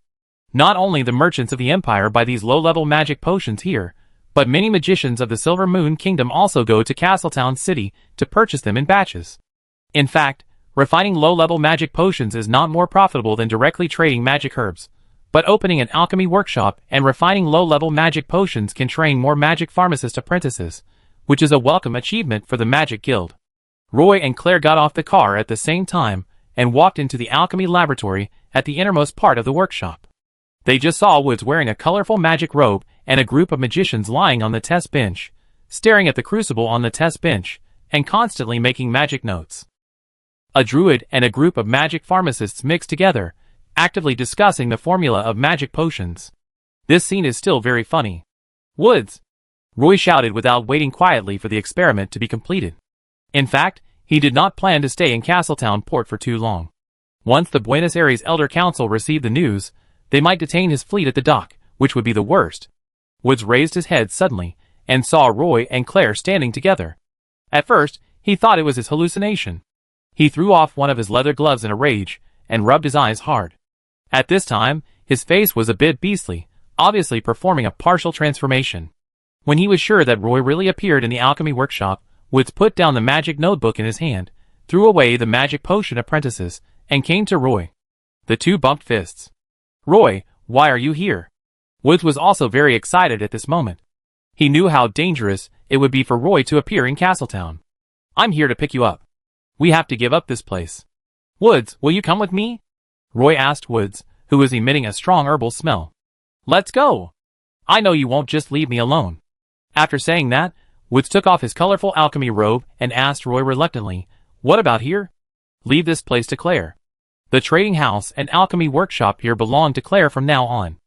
Not only the merchants of the Empire buy these low-level magic potions here, but many magicians of the Silver Moon Kingdom also go to Castletown City to purchase them in batches. In fact, refining low-level magic potions is not more profitable than directly trading magic herbs, but opening an alchemy workshop and refining low-level magic potions can train more magic pharmacist apprentices, which is a welcome achievement for the Magic Guild. Roy and Claire got off the car at the same time and walked into the alchemy laboratory at the innermost part of the workshop. They just saw Woods wearing a colorful magic robe and a group of magicians lying on the test bench, staring at the crucible on the test bench, and constantly making magic notes. A druid and a group of magic pharmacists mixed together, actively discussing the formula of magic potions. This scene is still very funny. Woods! Roy shouted without waiting quietly for the experiment to be completed. In fact, he did not plan to stay in Castletown Port for too long. Once the Buenos Aires Elder Council received the news, they might detain his fleet at the dock, which would be the worst. Woods raised his head suddenly, and saw Roy and Claire standing together. At first, he thought it was his hallucination. He threw off one of his leather gloves in a rage, and rubbed his eyes hard. At this time, his face was a bit beastly, obviously performing a partial transformation. When he was sure that Roy really appeared in the alchemy workshop, Woods put down the magic notebook in his hand, threw away the magic potion apprentices, and came to Roy. The two bumped fists. "Roy, why are you here?" Woods was also very excited at this moment. He knew how dangerous it would be for Roy to appear in Castletown. "I'm here to pick you up. We have to give up this place." "Woods, will you come with me?" Roy asked Woods, who was emitting a strong herbal smell. "Let's go. I know you won't just leave me alone." After saying that, Woods took off his colorful alchemy robe and asked Roy reluctantly, "What about here?" "Leave this place to Claire. The trading house and alchemy workshop here belong to Claire from now on."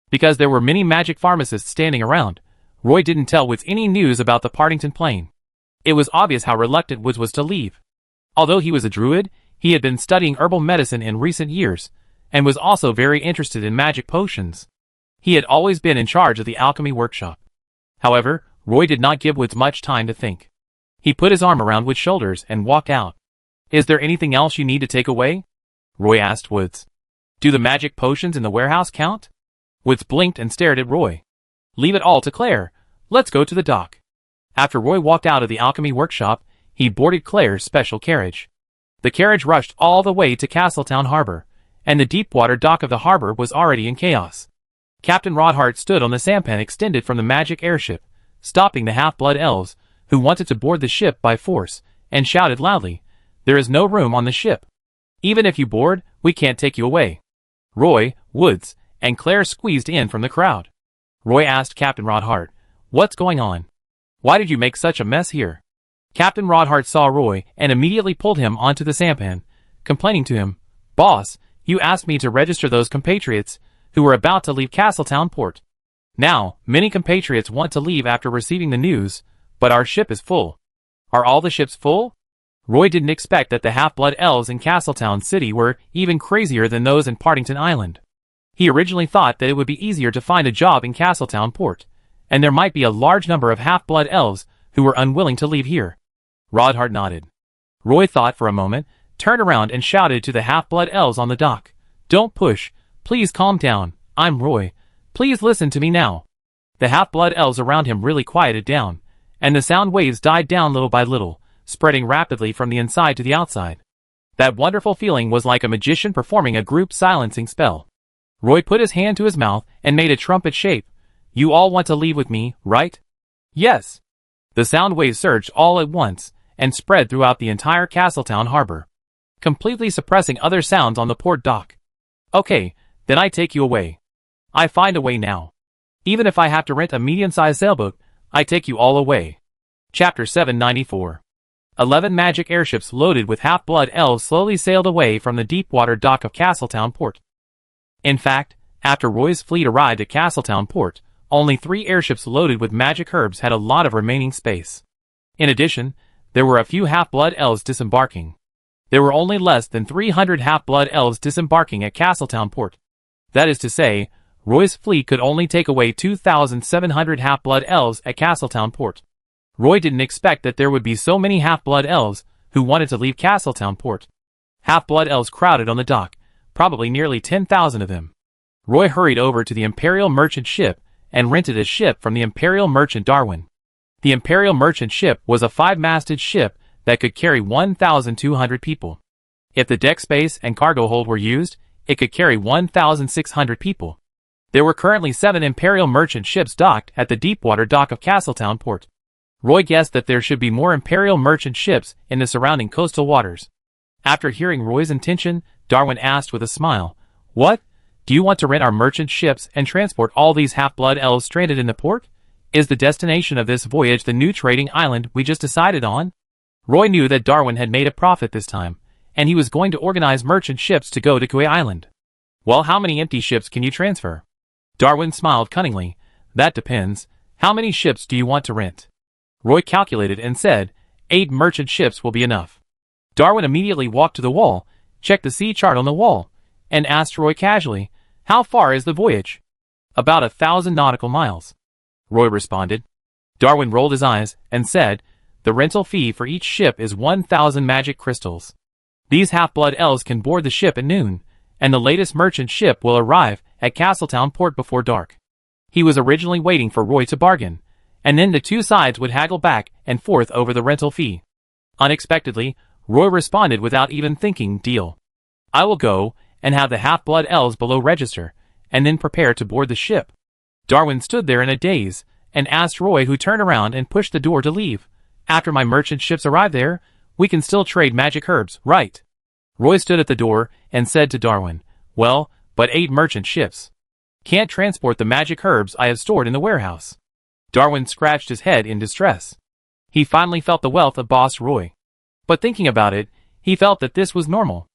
Because there were many magic pharmacists standing around, Roy didn't tell Woods any news about the Partington plane. It was obvious how reluctant Woods was to leave. Although he was a druid, he had been studying herbal medicine in recent years, and was also very interested in magic potions. He had always been in charge of the alchemy workshop. However, Roy did not give Woods much time to think. He put his arm around Woods' shoulders and walked out. "Is there anything else you need to take away?" Roy asked Woods. "Do the magic potions in the warehouse count?" Woods blinked and stared at Roy. "Leave it all to Claire. Let's go to the dock." After Roy walked out of the alchemy workshop, he boarded Claire's special carriage. The carriage rushed all the way to Castletown Harbor, and the deep-water dock of the harbor was already in chaos. Captain Rodhart stood on the sampan extended from the magic airship, stopping the half-blood elves, who wanted to board the ship by force, and shouted loudly, "There is no room on the ship. Even if you board, we can't take you away." Roy, Woods, and Claire squeezed in from the crowd. Roy asked Captain Rodhart, "What's going on? Why did you make such a mess here?" Captain Rodhart saw Roy and immediately pulled him onto the sampan, complaining to him, "Boss, you asked me to register those compatriots who were about to leave Castletown Port. Now, many compatriots want to leave after receiving the news, but our ship is full." "Are all the ships full?" Roy didn't expect that the half-blood elves in Castletown City were even crazier than those in Partington Island. He originally thought that it would be easier to find a job in Castletown Port, and there might be a large number of half-blood elves who were unwilling to leave here. Rodhart nodded. Roy thought for a moment, turned around and shouted to the half-blood elves on the dock, "Don't push. Please calm down. I'm Roy. Please listen to me now." The half-blood elves around him really quieted down, and the sound waves died down little by little, spreading rapidly from the inside to the outside. That wonderful feeling was like a magician performing a group silencing spell. Roy put his hand to his mouth and made a trumpet shape. "You all want to leave with me, right?" "Yes." The sound waves surged all at once, and spread throughout the entire Castletown harbor, completely suppressing other sounds on the port dock. "Okay, then I take you away. I find a way now. Even if I have to rent a medium-sized sailboat, I take you all away." Chapter 794. 11 magic airships loaded with half-blood elves slowly sailed away from the deep-water dock of Castletown Port. In fact, after Roy's fleet arrived at Castletown Port, only 3 airships loaded with magic herbs had a lot of remaining space. In addition, there were a few half-blood elves disembarking. There were only less than 300 half-blood elves disembarking at Castletown Port. That is to say, Roy's fleet could only take away 2,700 half-blood elves at Castletown Port. Roy didn't expect that there would be so many half-blood elves who wanted to leave Castletown Port. Half-blood elves crowded on the dock, probably nearly 10,000 of them. Roy hurried over to the Imperial Merchant ship and rented a ship from the Imperial Merchant Darwin. The Imperial Merchant ship was a 5-masted ship that could carry 1,200 people. If the deck space and cargo hold were used, it could carry 1,600 people. There were currently 7 Imperial Merchant ships docked at the deepwater dock of Castletown Port. Roy guessed that there should be more Imperial Merchant ships in the surrounding coastal waters. After hearing Roy's intention, Darwin asked with a smile, "What? Do you want to rent our merchant ships and transport all these half-blood elves stranded in the port? Is the destination of this voyage the new trading island we just decided on?" Roy knew that Darwin had made a profit this time, and he was going to organize merchant ships to go to Kauai Island. "Well, how many empty ships can you transfer?" Darwin smiled cunningly. "That depends. How many ships do you want to rent?" Roy calculated and said, 8 merchant ships will be enough. Darwin immediately walked to the wall, checked the sea chart on the wall, and asked Roy casually, "How far is the voyage?" "About 1,000 nautical miles," Roy responded. Darwin rolled his eyes and said, "The rental fee for each ship is 1,000 magic crystals. These half-blood elves can board the ship at noon, and the latest merchant ship will arrive at Castletown port before dark." He was originally waiting for Roy to bargain, and then the two sides would haggle back and forth over the rental fee. Unexpectedly, Roy responded without even thinking, "Deal. I will go and have the half-blood elves below register, and then prepare to board the ship." Darwin stood there in a daze, and asked Roy, who turned around and pushed the door to leave, "After my merchant ships arrive there, we can still trade magic herbs, right?" Roy stood at the door and said to Darwin, "Well, but 8 merchant ships can't transport the magic herbs I have stored in the warehouse." Darwin scratched his head in distress. He finally felt the wealth of Boss Roy. But thinking about it, he felt that this was normal.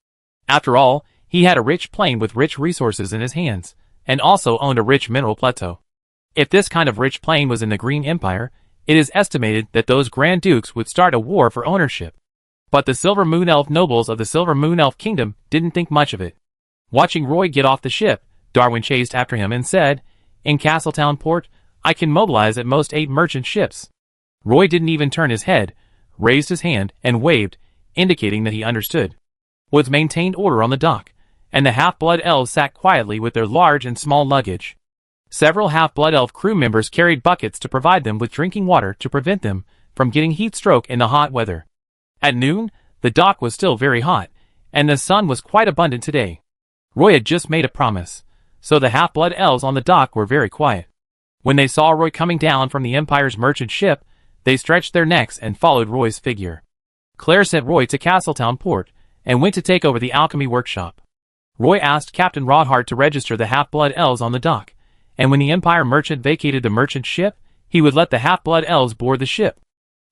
After all, he had a rich plain with rich resources in his hands, and also owned a rich mineral plateau. If this kind of rich plain was in the Green Empire, it is estimated that those Grand Dukes would start a war for ownership. But the Silver Moon Elf nobles of the Silver Moon Elf Kingdom didn't think much of it. Watching Roy get off the ship, Darwin chased after him and said, "In Castletown port, I can mobilize at most 8 merchant ships." Roy didn't even turn his head, raised his hand, and waved, indicating that he understood. Woods maintained order on the dock, and the half-blood elves sat quietly with their large and small luggage. Several half-blood elf crew members carried buckets to provide them with drinking water to prevent them from getting heat stroke in the hot weather. At noon, the dock was still very hot, and the sun was quite abundant today. Roy had just made a promise, so the half-blood elves on the dock were very quiet. When they saw Roy coming down from the Empire's merchant ship, they stretched their necks and followed Roy's figure. Claire sent Roy to Castletown port, and went to take over the alchemy workshop. Roy asked Captain Rodhart to register the half-blood elves on the dock, and when the Empire merchant vacated the merchant ship, he would let the half-blood elves board the ship.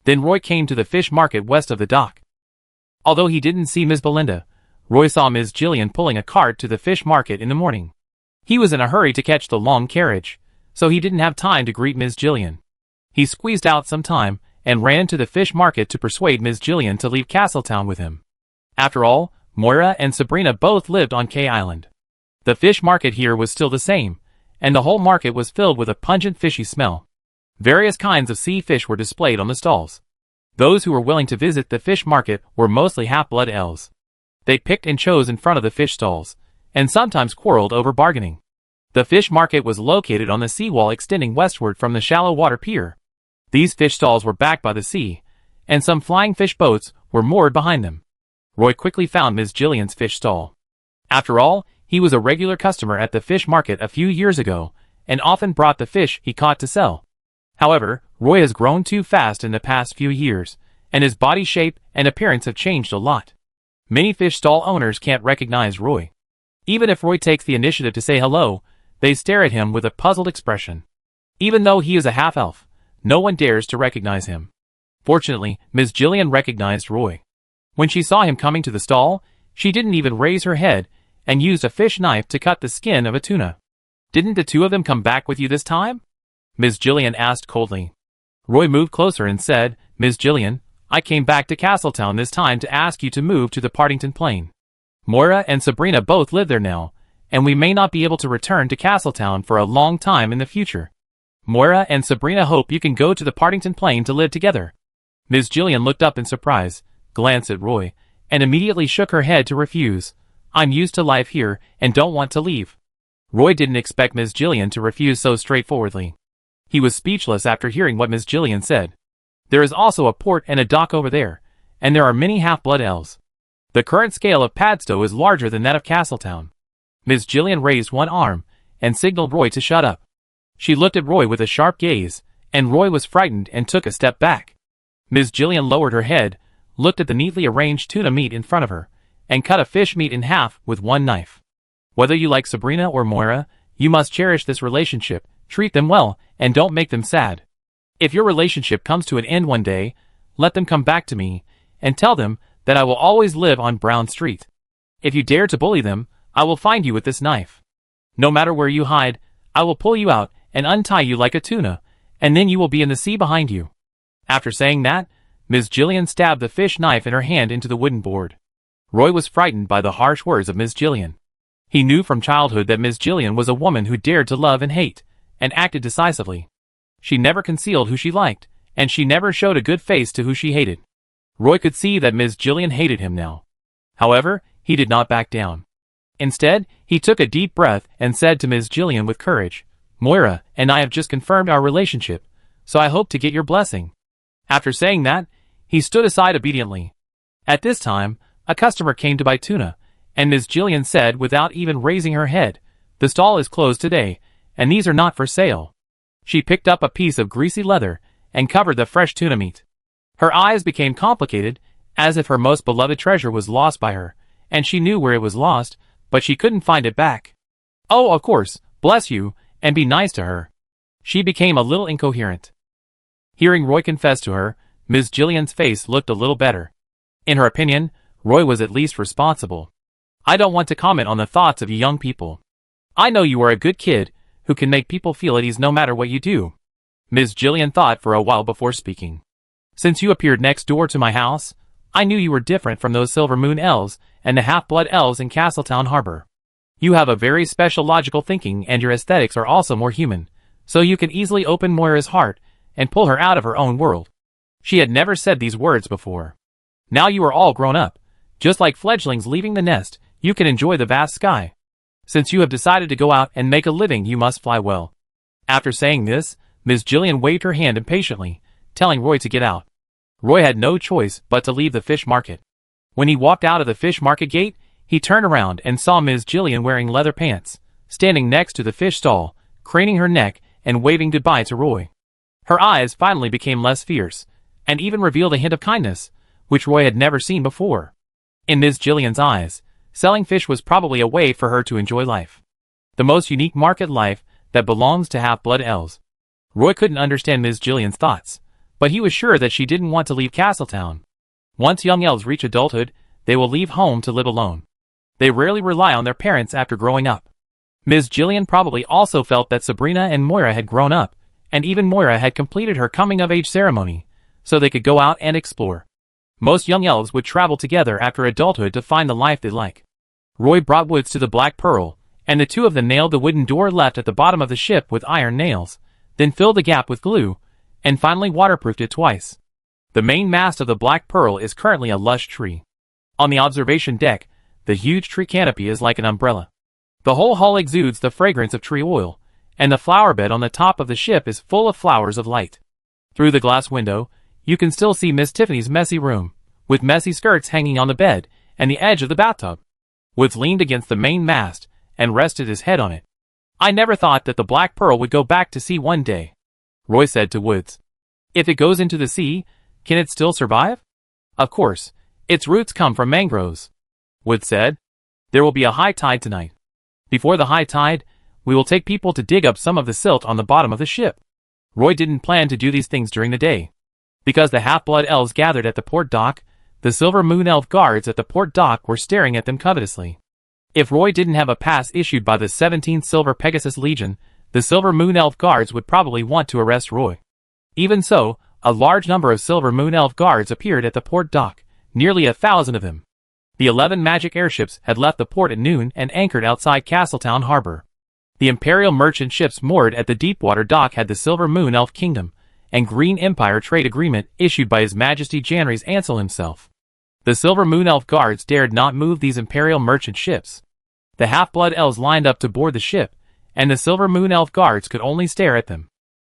Then Roy came to the fish market west of the dock. Although he didn't see Miss Belinda, Roy saw Ms. Jillian pulling a cart to the fish market in the morning. He was in a hurry to catch the long carriage, so he didn't have time to greet Ms. Jillian. He squeezed out some time and ran to the fish market to persuade Ms. Jillian to leave Castletown with him. After all, Moira and Sabrina both lived on K Island. The fish market here was still the same, and the whole market was filled with a pungent fishy smell. Various kinds of sea fish were displayed on the stalls. Those who were willing to visit the fish market were mostly half-blood elves. They picked and chose in front of the fish stalls, and sometimes quarreled over bargaining. The fish market was located on the seawall extending westward from the shallow water pier. These fish stalls were backed by the sea, and some flying fish boats were moored behind them. Roy quickly found Ms. Jillian's fish stall. After all, he was a regular customer at the fish market a few years ago, and often brought the fish he caught to sell. However, Roy has grown too fast in the past few years, and his body shape and appearance have changed a lot. Many fish stall owners can't recognize Roy. Even if Roy takes the initiative to say hello, they stare at him with a puzzled expression. Even though he is a half-elf, no one dares to recognize him. Fortunately, Ms. Jillian recognized Roy. When she saw him coming to the stall, she didn't even raise her head, and used a fish knife to cut the skin of a tuna. "Didn't the two of them come back with you this time?" Ms. Jillian asked coldly. Roy moved closer and said, "Ms. Jillian, I came back to Castletown this time to ask you to move to the Partington Plain. Moira and Sabrina both live there now, and we may not be able to return to Castletown for a long time in the future. Moira and Sabrina hope you can go to the Partington Plain to live together." Ms. Jillian looked up in surprise, glanced at Roy, and immediately shook her head to refuse. "I'm used to life here and don't want to leave." Roy didn't expect Ms. Jillian to refuse so straightforwardly. He was speechless after hearing what Ms. Jillian said. There is also a port and a dock over there, and there are many half-blood elves. The current scale of Padstow is larger than that of Castletown. Ms. Jillian raised one arm and signaled Roy to shut up. She looked at Roy with a sharp gaze, and Roy was frightened and took a step back. Ms. Jillian lowered her head, looked at the neatly arranged tuna meat in front of her, and cut a fish meat in half with one knife. Whether you like Sabrina or Moira, you must cherish this relationship, treat them well, and don't make them sad. If your relationship comes to an end one day, let them come back to me, and tell them that I will always live on Brown Street. If you dare to bully them, I will find you with this knife. No matter where you hide, I will pull you out and untie you like a tuna, and then you will be in the sea behind you. After saying that, Miss Jillian stabbed the fish knife in her hand into the wooden board. Roy was frightened by the harsh words of Miss Jillian. He knew from childhood that Miss Jillian was a woman who dared to love and hate, and acted decisively. She never concealed who she liked, and she never showed a good face to who she hated. Roy could see that Miss Jillian hated him now. However, he did not back down. Instead, he took a deep breath and said to Miss Jillian with courage, "Moira and I have just confirmed our relationship, so I hope to get your blessing." After saying that, he stood aside obediently. At this time, a customer came to buy tuna, and Miss Jillian said without even raising her head, "The stall is closed today, and these are not for sale." She picked up a piece of greasy leather and covered the fresh tuna meat. Her eyes became complicated, as if her most beloved treasure was lost by her, and she knew where it was lost, but she couldn't find it back. "Oh, of course, bless you, and be nice to her." She became a little incoherent. Hearing Roy confess to her, Miss Jillian's face looked a little better. In her opinion, Roy was at least responsible. "I don't want to comment on the thoughts of you young people. I know you are a good kid, who can make people feel at ease no matter what you do." Miss Jillian thought for a while before speaking. "Since you appeared next door to my house, I knew you were different from those Silver Moon elves and the half-blood elves in Castletown Harbor. You have a very special logical thinking and your aesthetics are also more human, so you can easily open Moira's heart and pull her out of her own world." She had never said these words before. "Now you are all grown up. Just like fledglings leaving the nest, you can enjoy the vast sky. Since you have decided to go out and make a living, you must fly well." After saying this, Miss Jillian waved her hand impatiently, telling Roy to get out. Roy had no choice but to leave the fish market. When he walked out of the fish market gate, he turned around and saw Miss Jillian wearing leather pants, standing next to the fish stall, craning her neck and waving goodbye to Roy. Her eyes finally became less fierce, and even revealed a hint of kindness, which Roy had never seen before. In Miss Jillian's eyes, selling fish was probably a way for her to enjoy life. The most unique market life that belongs to half-blood elves. Roy couldn't understand Miss Jillian's thoughts, but he was sure that she didn't want to leave Castletown. Once young elves reach adulthood, they will leave home to live alone. They rarely rely on their parents after growing up. Miss Jillian probably also felt that Sabrina and Moira had grown up, and even Moira had completed her coming-of-age ceremony, so they could go out and explore. Most young elves would travel together after adulthood to find the life they like. Roy brought Woods to the Black Pearl, and the two of them nailed the wooden door left at the bottom of the ship with iron nails, then filled the gap with glue, and finally waterproofed it twice. The main mast of the Black Pearl is currently a lush tree. On the observation deck, the huge tree canopy is like an umbrella. The whole hull exudes the fragrance of tree oil, and the flower bed on the top of the ship is full of flowers of light. Through the glass window, you can still see Miss Tiffany's messy room, with messy skirts hanging on the bed and the edge of the bathtub. Woods leaned against the main mast and rested his head on it. "I never thought that the Black Pearl would go back to sea one day," Roy said to Woods. "If it goes into the sea, can it still survive?" "Of course. Its roots come from mangroves," Woods said. "There will be a high tide tonight. Before the high tide, we will take people to dig up some of the silt on the bottom of the ship." Roy didn't plan to do these things during the day. Because the half-blood elves gathered at the port dock, the Silver Moon elf guards at the port dock were staring at them covetously. If Roy didn't have a pass issued by the 17th Silver Pegasus Legion, the Silver Moon elf guards would probably want to arrest Roy. Even so, a large number of Silver Moon elf guards appeared at the port dock, nearly 1,000 of them. The 11 magic airships had left the port at noon and anchored outside Castletown Harbor. The Imperial merchant ships moored at the Deepwater dock had the Silver Moon Elf Kingdom and Green Empire trade agreement issued by His Majesty Janrys Ansel himself. The Silver Moon Elf guards dared not move these Imperial merchant ships. The half-blood elves lined up to board the ship, and the Silver Moon Elf guards could only stare at them.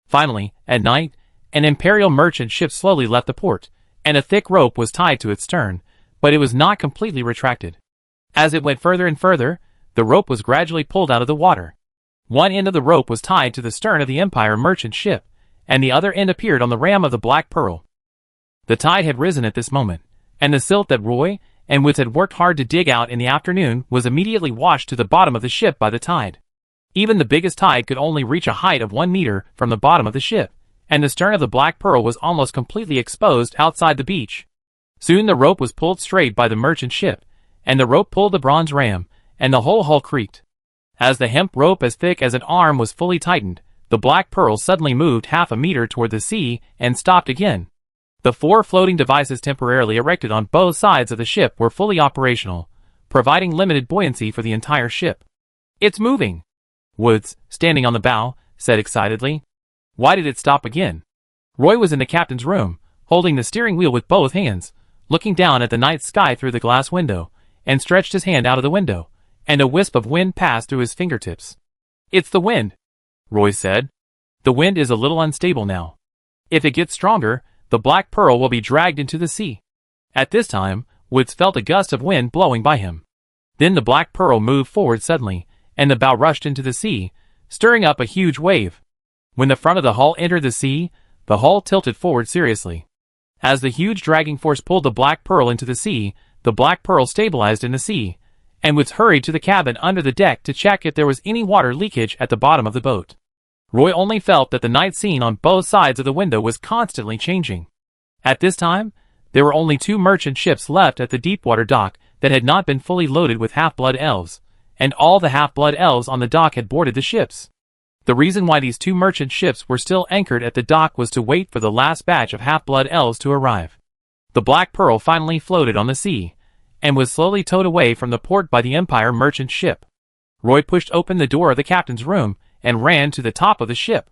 Finally, at night, an Imperial merchant ship slowly left the port, and a thick rope was tied to its stern, but it was not completely retracted. As it went further and further, the rope was gradually pulled out of the water. One end of the rope was tied to the stern of the Empire merchant ship, and the other end appeared on the ram of the Black Pearl. The tide had risen at this moment, and the silt that Roy and which had worked hard to dig out in the afternoon, was immediately washed to the bottom of the ship by the tide. Even the biggest tide could only reach a height of 1 meter from the bottom of the ship, and the stern of the Black Pearl was almost completely exposed outside the beach. Soon the rope was pulled straight by the merchant ship, and the rope pulled the bronze ram, and the whole hull creaked. As the hemp rope as thick as an arm was fully tightened, the Black Pearl suddenly moved half a meter toward the sea and stopped again. The 4 floating devices temporarily erected on both sides of the ship were fully operational, providing limited buoyancy for the entire ship. "It's moving!" Woods, standing on the bow, said excitedly. "Why did it stop again?" Roy was in the captain's room, holding the steering wheel with both hands, looking down at the night sky through the glass window, and stretched his hand out of the window, and a wisp of wind passed through his fingertips. "It's the wind," Roy said. "The wind is a little unstable now. If it gets stronger, the Black Pearl will be dragged into the sea." At this time, Woods felt a gust of wind blowing by him. Then the Black Pearl moved forward suddenly, and the bow rushed into the sea, stirring up a huge wave. When the front of the hull entered the sea, the hull tilted forward seriously. As the huge dragging force pulled the Black Pearl into the sea, the Black Pearl stabilized in the sea, and Woods hurried to the cabin under the deck to check if there was any water leakage at the bottom of the boat. Roy only felt that the night scene on both sides of the window was constantly changing. At this time, there were only 2 merchant ships left at the deepwater dock that had not been fully loaded with half-blood elves, and all the half-blood elves on the dock had boarded the ships. The reason why these 2 merchant ships were still anchored at the dock was to wait for the last batch of half-blood elves to arrive. The Black Pearl finally floated on the sea, and was slowly towed away from the port by the Empire merchant ship. Roy pushed open the door of the captain's room and ran to the top of the ship.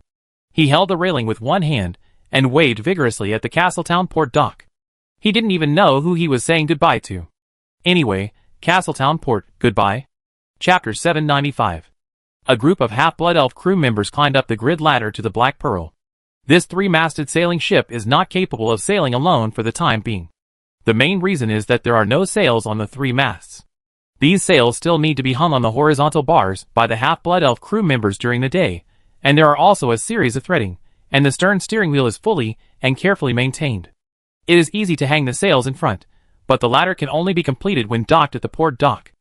He held the railing with one hand and waved vigorously at the Castletown port dock. He didn't even know who he was saying goodbye to. Anyway, Castletown port, goodbye. Chapter 795. A group of half-blood elf crew members climbed up the grid ladder to the Black Pearl. This 3-masted sailing ship is not capable of sailing alone for the time being. The main reason is that there are no sails on the 3 masts. These sails still need to be hung on the horizontal bars by the half-blood elf crew members during the day, and there are also a series of threading, and the stern steering wheel is fully and carefully maintained. It is easy to hang the sails in front, but the latter can only be completed when docked at the port dock.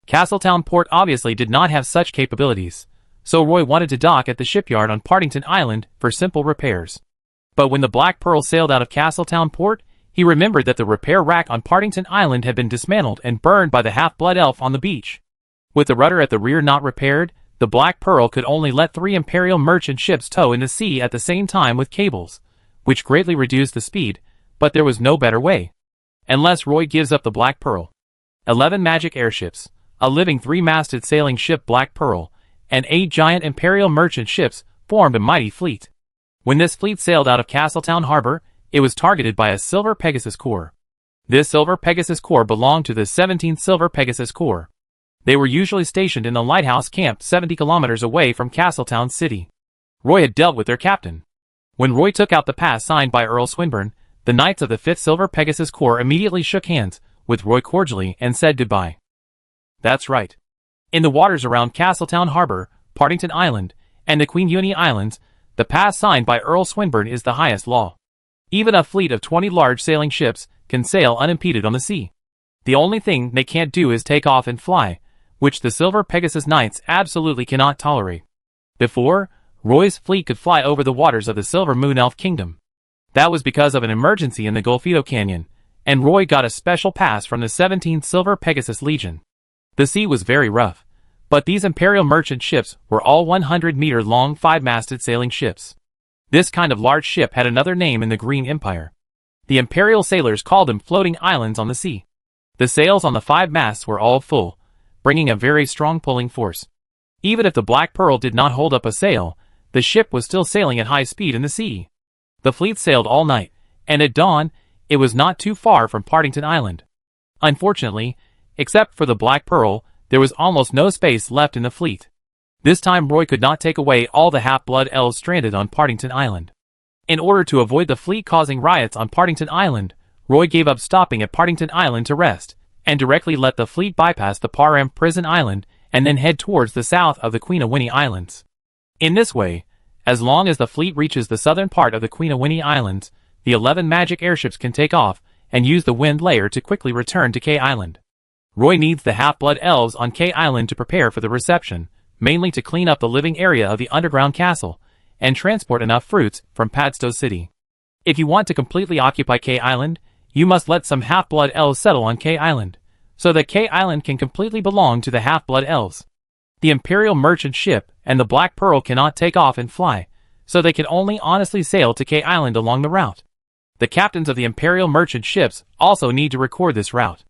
Castletown Port obviously did not have such capabilities, so Roy wanted to dock at the shipyard on Partington Island for simple repairs. But when the Black Pearl sailed out of Castletown Port, he remembered that the repair rack on Partington Island had been dismantled and burned by the half-blood elf on the beach. With the rudder at the rear not repaired, the Black Pearl could only let 3 Imperial merchant ships tow in the sea at the same time with cables, which greatly reduced the speed, but there was no better way. Unless Roy gives up the Black Pearl. 11 magic airships, a living 3-masted sailing ship Black Pearl, and 8 giant Imperial merchant ships formed a mighty fleet. When this fleet sailed out of Castletown Harbor, it was targeted by a Silver Pegasus Corps. This Silver Pegasus Corps belonged to the 17th Silver Pegasus Corps. They were usually stationed in the lighthouse camp 70 kilometers away from Castletown City. Roy had dealt with their captain. When Roy took out the pass signed by Earl Swinburne, the Knights of the 5th Silver Pegasus Corps immediately shook hands with Roy cordially and said goodbye. That's right. In the waters around Castletown Harbor, Partington Island, and the Queen Uni Islands, the pass signed by Earl Swinburne is the highest law. Even a fleet of 20 large sailing ships can sail unimpeded on the sea. The only thing they can't do is take off and fly, which the Silver Pegasus Knights absolutely cannot tolerate. Before, Roy's fleet could fly over the waters of the Silver Moon Elf Kingdom. That was because of an emergency in the Golfito Canyon, and Roy got a special pass from the 17th Silver Pegasus Legion. The sea was very rough, but these Imperial merchant ships were all 100-meter-long 5-masted sailing ships. This kind of large ship had another name in the Green Empire. The Imperial sailors called them floating islands on the sea. The sails on the 5 masts were all full, bringing a very strong pulling force. Even if the Black Pearl did not hold up a sail, the ship was still sailing at high speed in the sea. The fleet sailed all night, and at dawn, it was not too far from Partington Island. Unfortunately, except for the Black Pearl, there was almost no space left in the fleet. This time Roy could not take away all the half-blood elves stranded on Partington Island. In order to avoid the fleet causing riots on Partington Island, Roy gave up stopping at Partington Island to rest, and directly let the fleet bypass the Parham Prison Island and then head towards the south of the Queen Islands. In this way, as long as the fleet reaches the southern part of the Queen Islands, the 11 magic airships can take off and use the wind layer to quickly return to K Island. Roy needs the half-blood elves on K Island to prepare for the reception, mainly to clean up the living area of the underground castle, and transport enough fruits from Padstow City. If you want to completely occupy K Island, you must let some half-blood elves settle on K Island, so that K Island can completely belong to the half-blood elves. The Imperial merchant ship and the Black Pearl cannot take off and fly, so they can only honestly sail to K Island along the route. The captains of the Imperial merchant ships also need to record this route.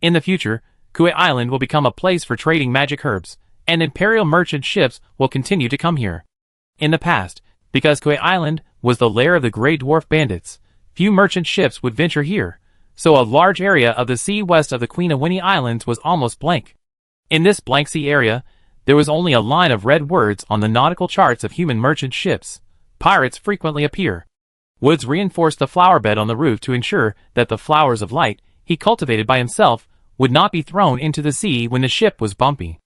In the future, Kui Island will become a place for trading magic herbs, and Imperial merchant ships will continue to come here. In the past, because Kui Island was the lair of the Grey Dwarf bandits, few merchant ships would venture here, so a large area of the sea west of the Queen of Winnie Islands was almost blank. In this blank sea area, there was only a line of red words on the nautical charts of human merchant ships. Pirates frequently appear. Woods reinforced the flower bed on the roof to ensure that the flowers of light he cultivated by himself would not be thrown into the sea when the ship was bumpy.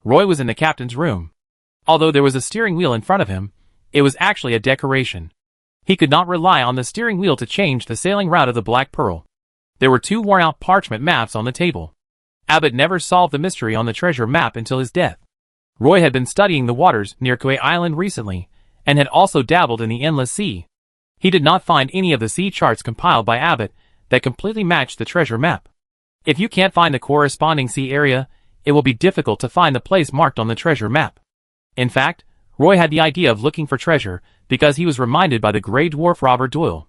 Roy was in the captain's room. Although there was a steering wheel in front of him, it was actually a decoration. He could not rely on the steering wheel to change the sailing route of the Black Pearl. There were 2 worn-out parchment maps on the table. Abbott never solved the mystery on the treasure map until his death. Roy had been studying the waters near Kui Island recently, and had also dabbled in the Endless Sea. He did not find any of the sea charts compiled by Abbott that completely matched the treasure map. If you can't find the corresponding sea area, it will be difficult to find the place marked on the treasure map. In fact, Roy had the idea of looking for treasure because he was reminded by the Grey Dwarf robber Doyle.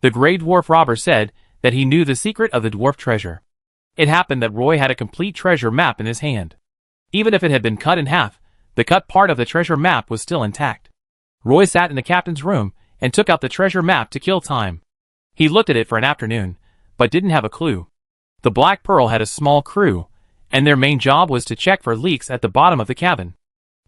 The Grey Dwarf robber said that he knew the secret of the dwarf treasure. It happened that Roy had a complete treasure map in his hand. Even if it had been cut in half, the cut part of the treasure map was still intact. Roy sat in the captain's room and took out the treasure map to kill time. He looked at it for an afternoon, but didn't have a clue. The Black Pearl had a small crew, and their main job was to check for leaks at the bottom of the cabin.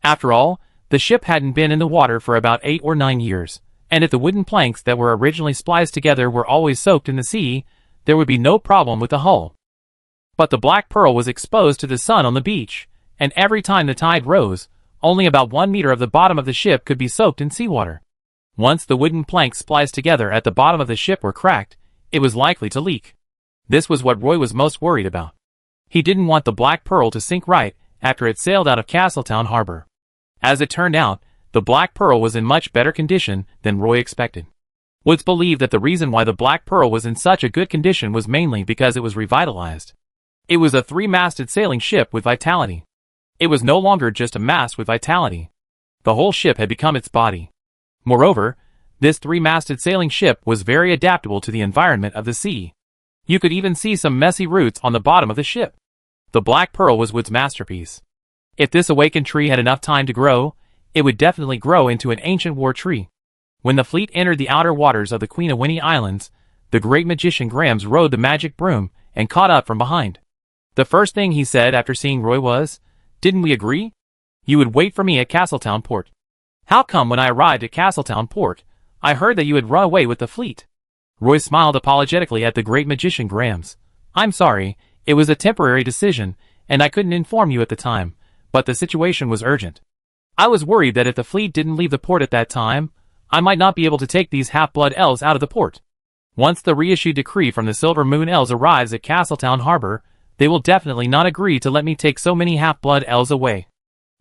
After all, the ship hadn't been in the water for about 8 or 9 years, and if the wooden planks that were originally spliced together were always soaked in the sea, there would be no problem with the hull. But the Black Pearl was exposed to the sun on the beach, and every time the tide rose, only about 1 meter of the bottom of the ship could be soaked in seawater. Once the wooden planks spliced together at the bottom of the ship were cracked, it was likely to leak. This was what Roy was most worried about. He didn't want the Black Pearl to sink right after it sailed out of Castletown Harbor. As it turned out, the Black Pearl was in much better condition than Roy expected. Woods believed that the reason why the Black Pearl was in such a good condition was mainly because it was revitalized. It was a 3-masted sailing ship with vitality. It was no longer just a mast with vitality. The whole ship had become its body. Moreover, this 3-masted sailing ship was very adaptable to the environment of the sea. You could even see some messy roots on the bottom of the ship. The Black Pearl was Wood's masterpiece. If this awakened tree had enough time to grow, it would definitely grow into an ancient war tree. When the fleet entered the outer waters of the Queen of Winnie Islands, the great magician Grams rode the magic broom and caught up from behind. The first thing he said after seeing Roy was, "Didn't we agree? You would wait for me at Castletown Port. How come when I arrived at Castletown Port, I heard that you had run away with the fleet?" Roy smiled apologetically at the great magician Grams. "I'm sorry, it was a temporary decision, and I couldn't inform you at the time, but the situation was urgent. I was worried that if the fleet didn't leave the port at that time, I might not be able to take these half-blood elves out of the port. Once the reissued decree from the Silver Moon elves arrives at Castletown Harbor, they will definitely not agree to let me take so many half-blood elves away."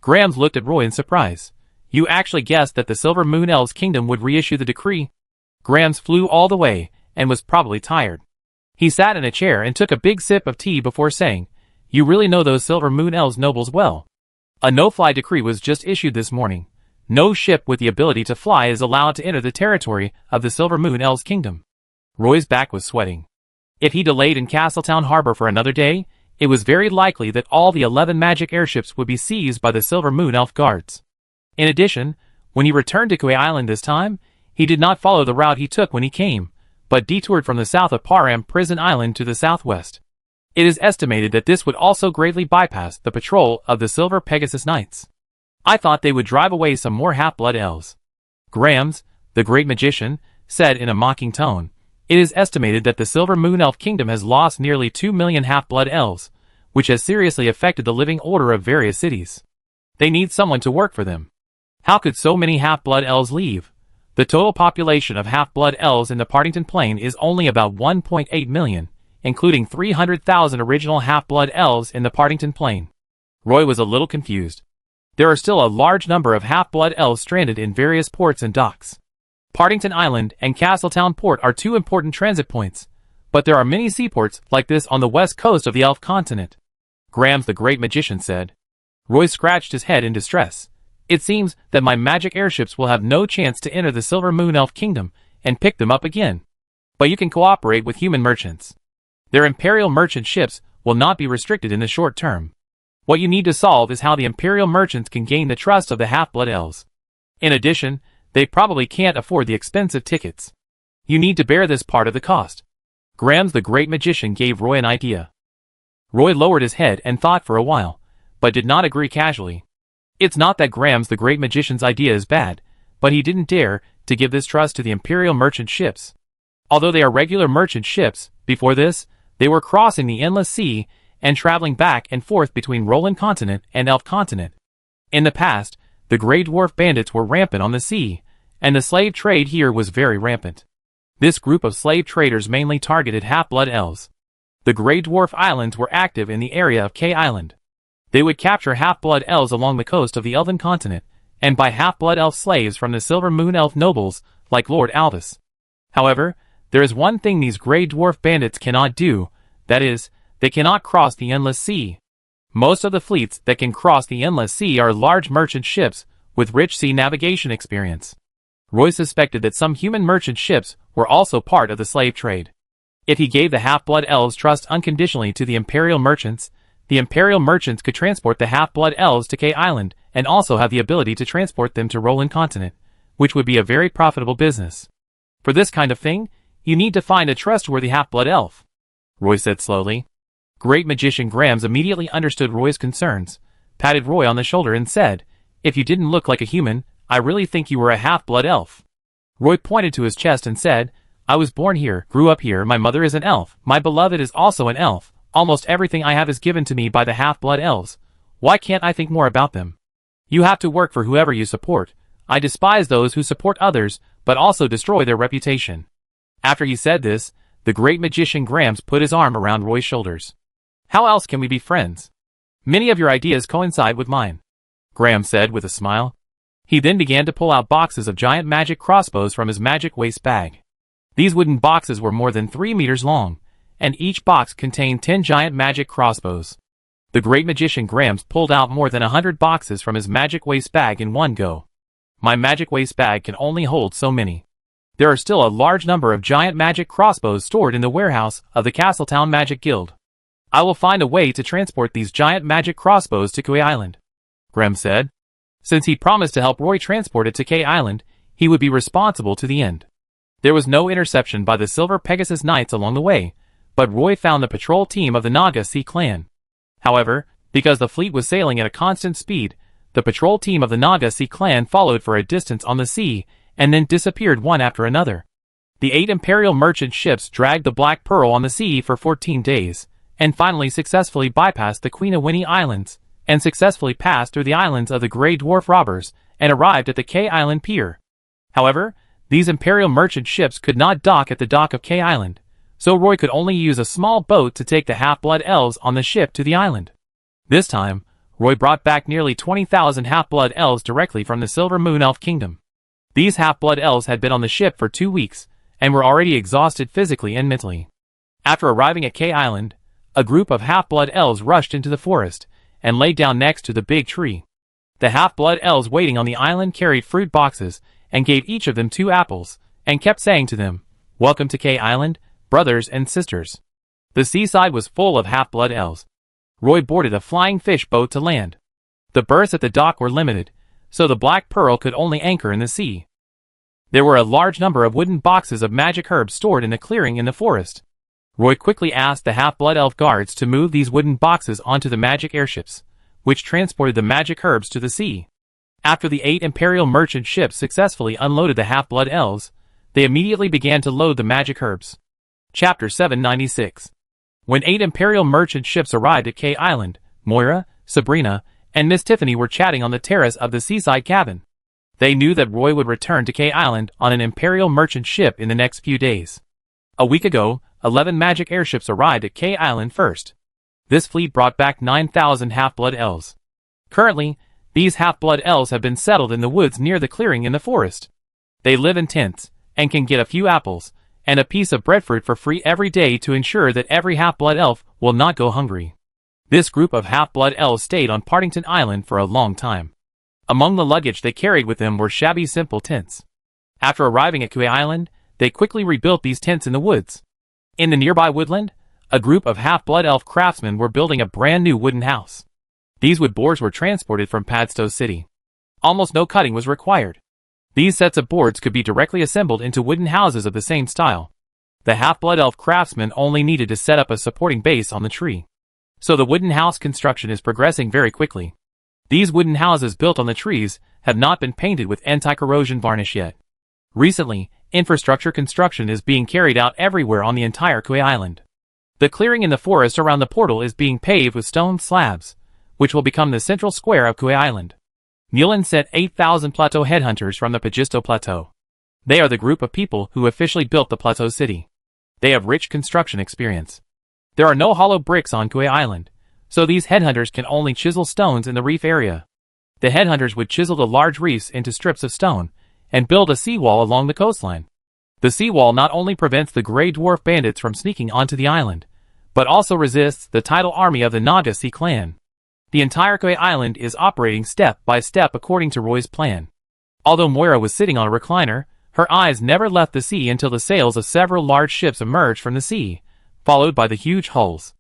Grams looked at Roy in surprise. "You actually guessed that the Silver Moon elves' kingdom would reissue the decree?" Grams flew all the way, and was probably tired. He sat in a chair and took a big sip of tea before saying, "You really know those Silver Moon elves nobles well. A no-fly decree was just issued this morning. No ship with the ability to fly is allowed to enter the territory of the Silver Moon elves' kingdom." Roy's back was sweating. If he delayed in Castletown Harbor for another day, it was very likely that all the 11 magic airships would be seized by the Silver Moon elf guards. In addition, when he returned to Kui Island this time, he did not follow the route he took when he came, but detoured from the south of Param Prison Island to the southwest. It is estimated that this would also greatly bypass the patrol of the Silver Pegasus Knights. "I thought they would drive away some more half-blood elves," Grams, the great magician, said in a mocking tone. "It is estimated that the Silver Moon Elf Kingdom has lost nearly 2 million half-blood elves, which has seriously affected the living order of various cities. They need someone to work for them. How could so many half-blood elves leave? The total population of half-blood elves in the Partington Plain is only about 1.8 million, including 300,000 original half-blood elves in the Partington Plain. Roy was a little confused. There are still a large number of half-blood elves stranded in various ports and docks. Partington Island and Castletown Port are two important transit points, but there are many seaports like this on the west coast of the elf continent. Grams the Great Magician said. Roy scratched his head in distress. It seems that my magic airships will have no chance to enter the Silver Moon Elf Kingdom and pick them up again. But you can cooperate with human merchants. Their Imperial merchant ships will not be restricted in the short term. What you need to solve is how the Imperial merchants can gain the trust of the half-blood elves. In addition, they probably can't afford the expensive tickets. You need to bear this part of the cost. Grams the Great Magician gave Roy an idea. Roy lowered his head and thought for a while, but did not agree casually. It's not that Grams the Great Magician's idea is bad, but he didn't dare to give this trust to the Imperial merchant ships. Although they are regular merchant ships, before this, they were crossing the endless sea and traveling back and forth between Roland Continent and Elf Continent. In the past, the Grey Dwarf bandits were rampant on the sea, and the slave trade here was very rampant. This group of slave traders mainly targeted half-blood elves. The Grey Dwarf Islands were active in the area of K Island. They would capture half-blood elves along the coast of the Elven Continent, and buy half-blood elf slaves from the Silver Moon Elf nobles, like Lord Albus. However, there is one thing these Grey Dwarf bandits cannot do, that is, they cannot cross the Endless Sea. Most of the fleets that can cross the Endless Sea are large merchant ships with rich sea navigation experience. Roy suspected that some human merchant ships were also part of the slave trade. If he gave the half-blood elves trust unconditionally to the Imperial merchants could transport the half-blood elves to K Island and also have the ability to transport them to Roland Continent, which would be a very profitable business. For this kind of thing, you need to find a trustworthy half-blood elf, Roy said slowly. Great Magician Grams immediately understood Roy's concerns, patted Roy on the shoulder and said, "If you didn't look like a human, I really think you were a half-blood elf." Roy pointed to his chest and said, "I was born here, grew up here, my mother is an elf, my beloved is also an elf, almost everything I have is given to me by the half-blood elves. Why can't I think more about them? You have to work for whoever you support. I despise those who support others, but also destroy their reputation." After he said this, the Great Magician Grams put his arm around Roy's shoulders. "How else can we be friends? Many of your ideas coincide with mine," Grams said with a smile. He then began to pull out boxes of giant magic crossbows from his magic waist bag. These wooden boxes were more than 3 meters long, and each box contained 10 giant magic crossbows. The Great Magician Grams pulled out more than 100 boxes from his magic waist bag in one go. "My magic waist bag can only hold so many. There are still a large number of giant magic crossbows stored in the warehouse of the Castletown Magic Guild. I will find a way to transport these giant magic crossbows to K Island," Grams said. Since he promised to help Roy transport it to K Island, he would be responsible to the end. There was no interception by the Silver Pegasus Knights along the way, but Roy found the patrol team of the Naga Sea clan. However, because the fleet was sailing at a constant speed, the patrol team of the Naga Sea clan followed for a distance on the sea and then disappeared one after another. The 8 Imperial merchant ships dragged the Black Pearl on the sea for 14 days, and finally successfully bypassed the Queen of Winnie Islands, and successfully passed through the islands of the Grey Dwarf robbers, and arrived at the K Island pier. However, these Imperial merchant ships could not dock at the dock of K Island, so Roy could only use a small boat to take the half-blood elves on the ship to the island. This time, Roy brought back nearly 20,000 half-blood elves directly from the Silver Moon Elf Kingdom. These half-blood elves had been on the ship for 2 weeks, and were already exhausted physically and mentally. After arriving at K Island, a group of half-blood elves rushed into the forest, and lay down next to the big tree. The half-blood elves waiting on the island carried fruit boxes, and gave each of them 2 apples, and kept saying to them, "Welcome to K Island, brothers and sisters." The seaside was full of half-blood elves. Roy boarded a flying fish boat to land. The berths at the dock were limited, so the Black Pearl could only anchor in the sea. There were a large number of wooden boxes of magic herbs stored in a clearing in the forest. Roy quickly asked the half-blood elf guards to move these wooden boxes onto the magic airships, which transported the magic herbs to the sea. After the 8 Imperial merchant ships successfully unloaded the half-blood elves, they immediately began to load the magic herbs. Chapter 796. When 8 Imperial merchant ships arrived at K Island, Moira, Sabrina, and Miss Tiffany were chatting on the terrace of the seaside cabin. They knew that Roy would return to K Island on an Imperial merchant ship in the next few days. A week ago, 11 magic airships arrived at K Island first. This fleet brought back 9,000 half-blood elves. Currently, these half-blood elves have been settled in the woods near the clearing in the forest. They live in tents, and can get a few apples, and a piece of breadfruit for free every day to ensure that every half-blood elf will not go hungry. This group of half-blood elves stayed on Partington Island for a long time. Among the luggage they carried with them were shabby simple tents. After arriving at Kui Island, they quickly rebuilt these tents in the woods. In the nearby woodland, a group of half-blood elf craftsmen were building a brand new wooden house. These wood boards were transported from Padstow City. Almost no cutting was required. These sets of boards could be directly assembled into wooden houses of the same style. The half-blood elf craftsmen only needed to set up a supporting base on the tree. So the wooden house construction is progressing very quickly. These wooden houses built on the trees have not been painted with anti-corrosion varnish yet. Recently, infrastructure construction is being carried out everywhere on the entire Kui Island. The clearing in the forest around the portal is being paved with stone slabs, which will become the central square of Kui Island. Nealon sent 8,000 plateau headhunters from the Pagisto Plateau. They are the group of people who officially built the plateau city. They have rich construction experience. There are no hollow bricks on Kui Island, so these headhunters can only chisel stones in the reef area. The headhunters would chisel the large reefs into strips of stone, and build a seawall along the coastline. The seawall not only prevents the Grey Dwarf bandits from sneaking onto the island, but also resists the tidal army of the Naga Sea clan. The entire Kui Island is operating step by step according to Roy's plan. Although Moira was sitting on a recliner, her eyes never left the sea until the sails of several large ships emerged from the sea, followed by the huge hulls.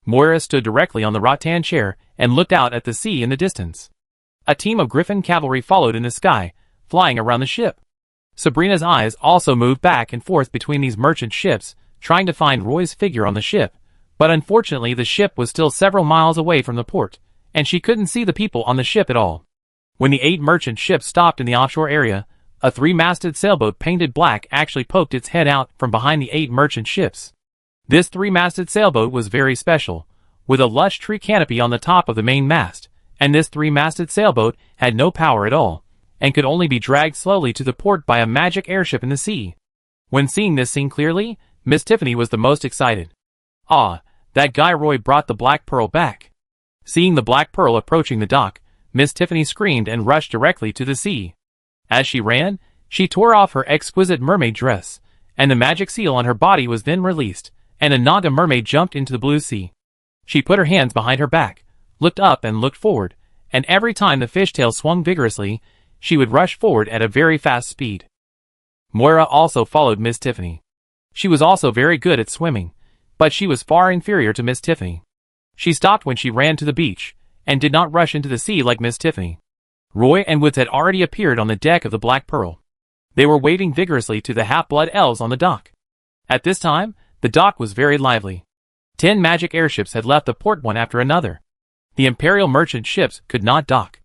Moira stood directly on the rattan chair and looked out at the sea in the distance. A team of Griffin cavalry followed in the sky, flying around the ship. Sabrina's eyes also moved back and forth between these merchant ships, trying to find Roy's figure on the ship, but unfortunately the ship was still several miles away from the port, and she couldn't see the people on the ship at all. When the 8 merchant ships stopped in the offshore area, a 3-masted sailboat painted black actually poked its head out from behind the 8 merchant ships. This 3-masted sailboat was very special, with a lush tree canopy on the top of the main mast, and this 3-masted sailboat had no power at all, and could only be dragged slowly to the port by a magic airship in the sea. When seeing this scene clearly, Miss Tiffany was the most excited. Ah, that guy Roy brought the Black Pearl back. Seeing the Black Pearl approaching the dock, Miss Tiffany screamed and rushed directly to the sea. As she ran, she tore off her exquisite mermaid dress, and the magic seal on her body was then released, and a Naga mermaid jumped into the blue sea. She put her hands behind her back, looked up and looked forward, and every time the fishtail swung vigorously, she would rush forward at a very fast speed. Moira also followed Miss Tiffany. She was also very good at swimming, but she was far inferior to Miss Tiffany. She stopped when she ran to the beach, and did not rush into the sea like Miss Tiffany. Roy and Woods had already appeared on the deck of the Black Pearl. They were waving vigorously to the half-blood elves on the dock. At this time, the dock was very lively. 10 magic airships had left the port one after another. The Imperial merchant ships could not dock.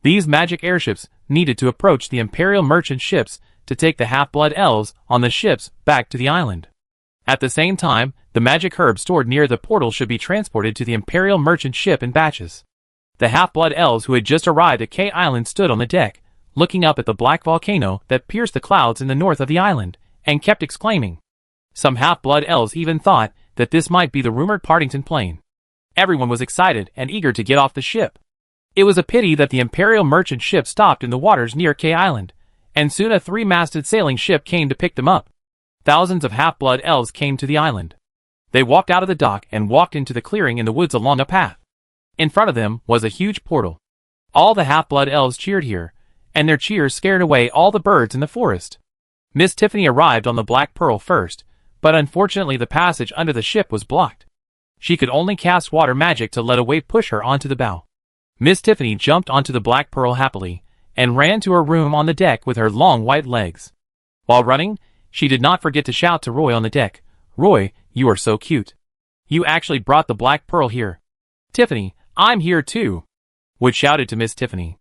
These magic airships needed to approach the Imperial merchant ships to take the half-blood elves on the ships back to the island. At the same time, the magic herbs stored near the portal should be transported to the Imperial merchant ship in batches. The half-blood elves who had just arrived at K Island stood on the deck, looking up at the black volcano that pierced the clouds in the north of the island, and kept exclaiming. Some half-blood elves even thought that this might be the rumored Partington plane. Everyone was excited and eager to get off the ship. It was a pity that the Imperial merchant ship stopped in the waters near K Island, and soon a 3-masted sailing ship came to pick them up. Thousands of half-blood elves came to the island. They walked out of the dock and walked into the clearing in the woods along a path. In front of them was a huge portal. All the half-blood elves cheered here, and their cheers scared away all the birds in the forest. Miss Tiffany arrived on the Black Pearl first, but unfortunately the passage under the ship was blocked. She could only cast water magic to let a wave push her onto the bow. Miss Tiffany jumped onto the Black Pearl happily, and ran to her room on the deck with her long white legs. While running, she did not forget to shout to Roy on the deck, "Roy, you are so cute. You actually brought the Black Pearl here." "Tiffany, I'm here too," Wood shouted to Miss Tiffany.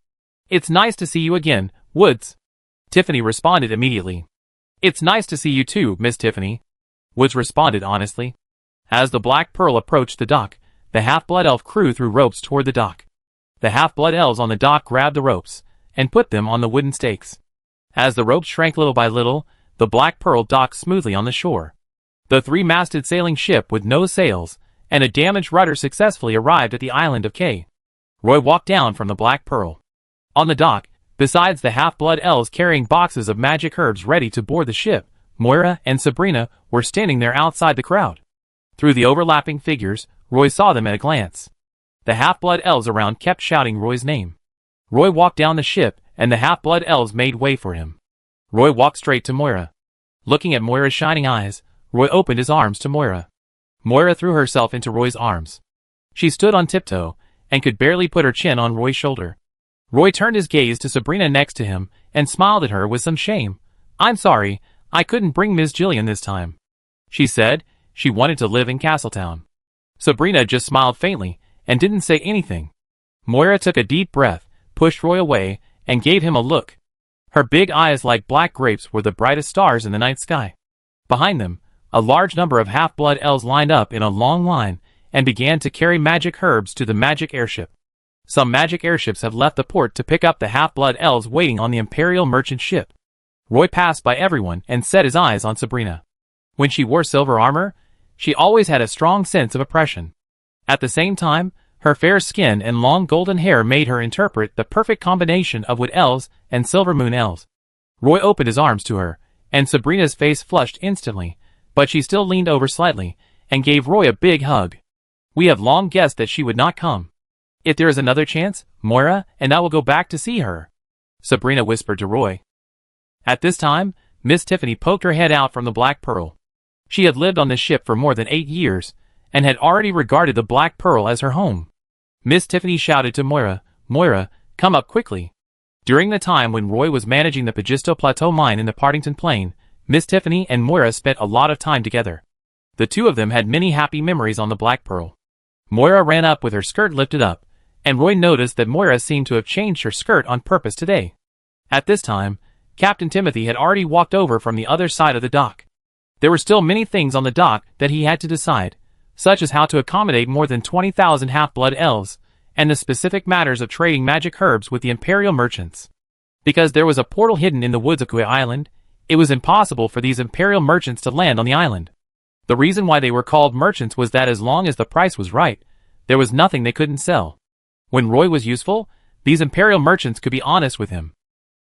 "It's nice to see you again, Woods." Tiffany responded immediately. "It's nice to see you too, Miss Tiffany," Woods responded honestly. As the Black Pearl approached the dock, the half-blood elf crew threw ropes toward the dock. The half-blood elves on the dock grabbed the ropes, and put them on the wooden stakes. As the ropes shrank little by little, the Black Pearl docked smoothly on the shore. The three-masted sailing ship with no sails and a damaged rudder successfully arrived at the island of K. Roy walked down from the Black Pearl. On the dock, besides the half-blood elves carrying boxes of magic herbs ready to board the ship, Moira and Sabrina were standing there outside the crowd. Through the overlapping figures, Roy saw them at a glance. The half-blood elves around kept shouting Roy's name. Roy walked down the ship, and the half-blood elves made way for him. Roy walked straight to Moira. Looking at Moira's shining eyes, Roy opened his arms to Moira. Moira threw herself into Roy's arms. She stood on tiptoe, and could barely put her chin on Roy's shoulder. Roy turned his gaze to Sabrina next to him, and smiled at her with some shame. "I'm sorry, I couldn't bring Miss Jillian this time," she said. She wanted to live in Castletown. Sabrina just smiled faintly, and didn't say anything. Moira took a deep breath, pushed Roy away, and gave him a look. Her big eyes like black grapes were the brightest stars in the night sky. Behind them, a large number of half-blood elves lined up in a long line, and began to carry magic herbs to the magic airship. Some magic airships have left the port to pick up the half-blood elves waiting on the Imperial merchant ship. Roy passed by everyone and set his eyes on Sabrina. When she wore silver armor, she always had a strong sense of oppression. At the same time, her fair skin and long golden hair made her interpret the perfect combination of wood elves and silver moon elves. Roy opened his arms to her, and Sabrina's face flushed instantly, but she still leaned over slightly, and gave Roy a big hug. "We have long guessed that she would not come. If there is another chance, Moira and I will go back to see her," Sabrina whispered to Roy. At this time, Miss Tiffany poked her head out from the Black Pearl. She had lived on the ship for more than 8 years, and had already regarded the Black Pearl as her home. Miss Tiffany shouted to Moira, "Moira, come up quickly." During the time when Roy was managing the Pagisto Plateau mine in the Partington Plain, Miss Tiffany and Moira spent a lot of time together. The two of them had many happy memories on the Black Pearl. Moira ran up with her skirt lifted up, and Roy noticed that Moira seemed to have changed her skirt on purpose today. At this time, Captain Timothy had already walked over from the other side of the dock. There were still many things on the dock that he had to decide, such as how to accommodate more than 20,000 half-blood elves, and the specific matters of trading magic herbs with the Imperial merchants. Because there was a portal hidden in the woods of Kui Island, it was impossible for these Imperial merchants to land on the island. The reason why they were called merchants was that as long as the price was right, there was nothing they couldn't sell. When Roy was useful, these Imperial merchants could be honest with him.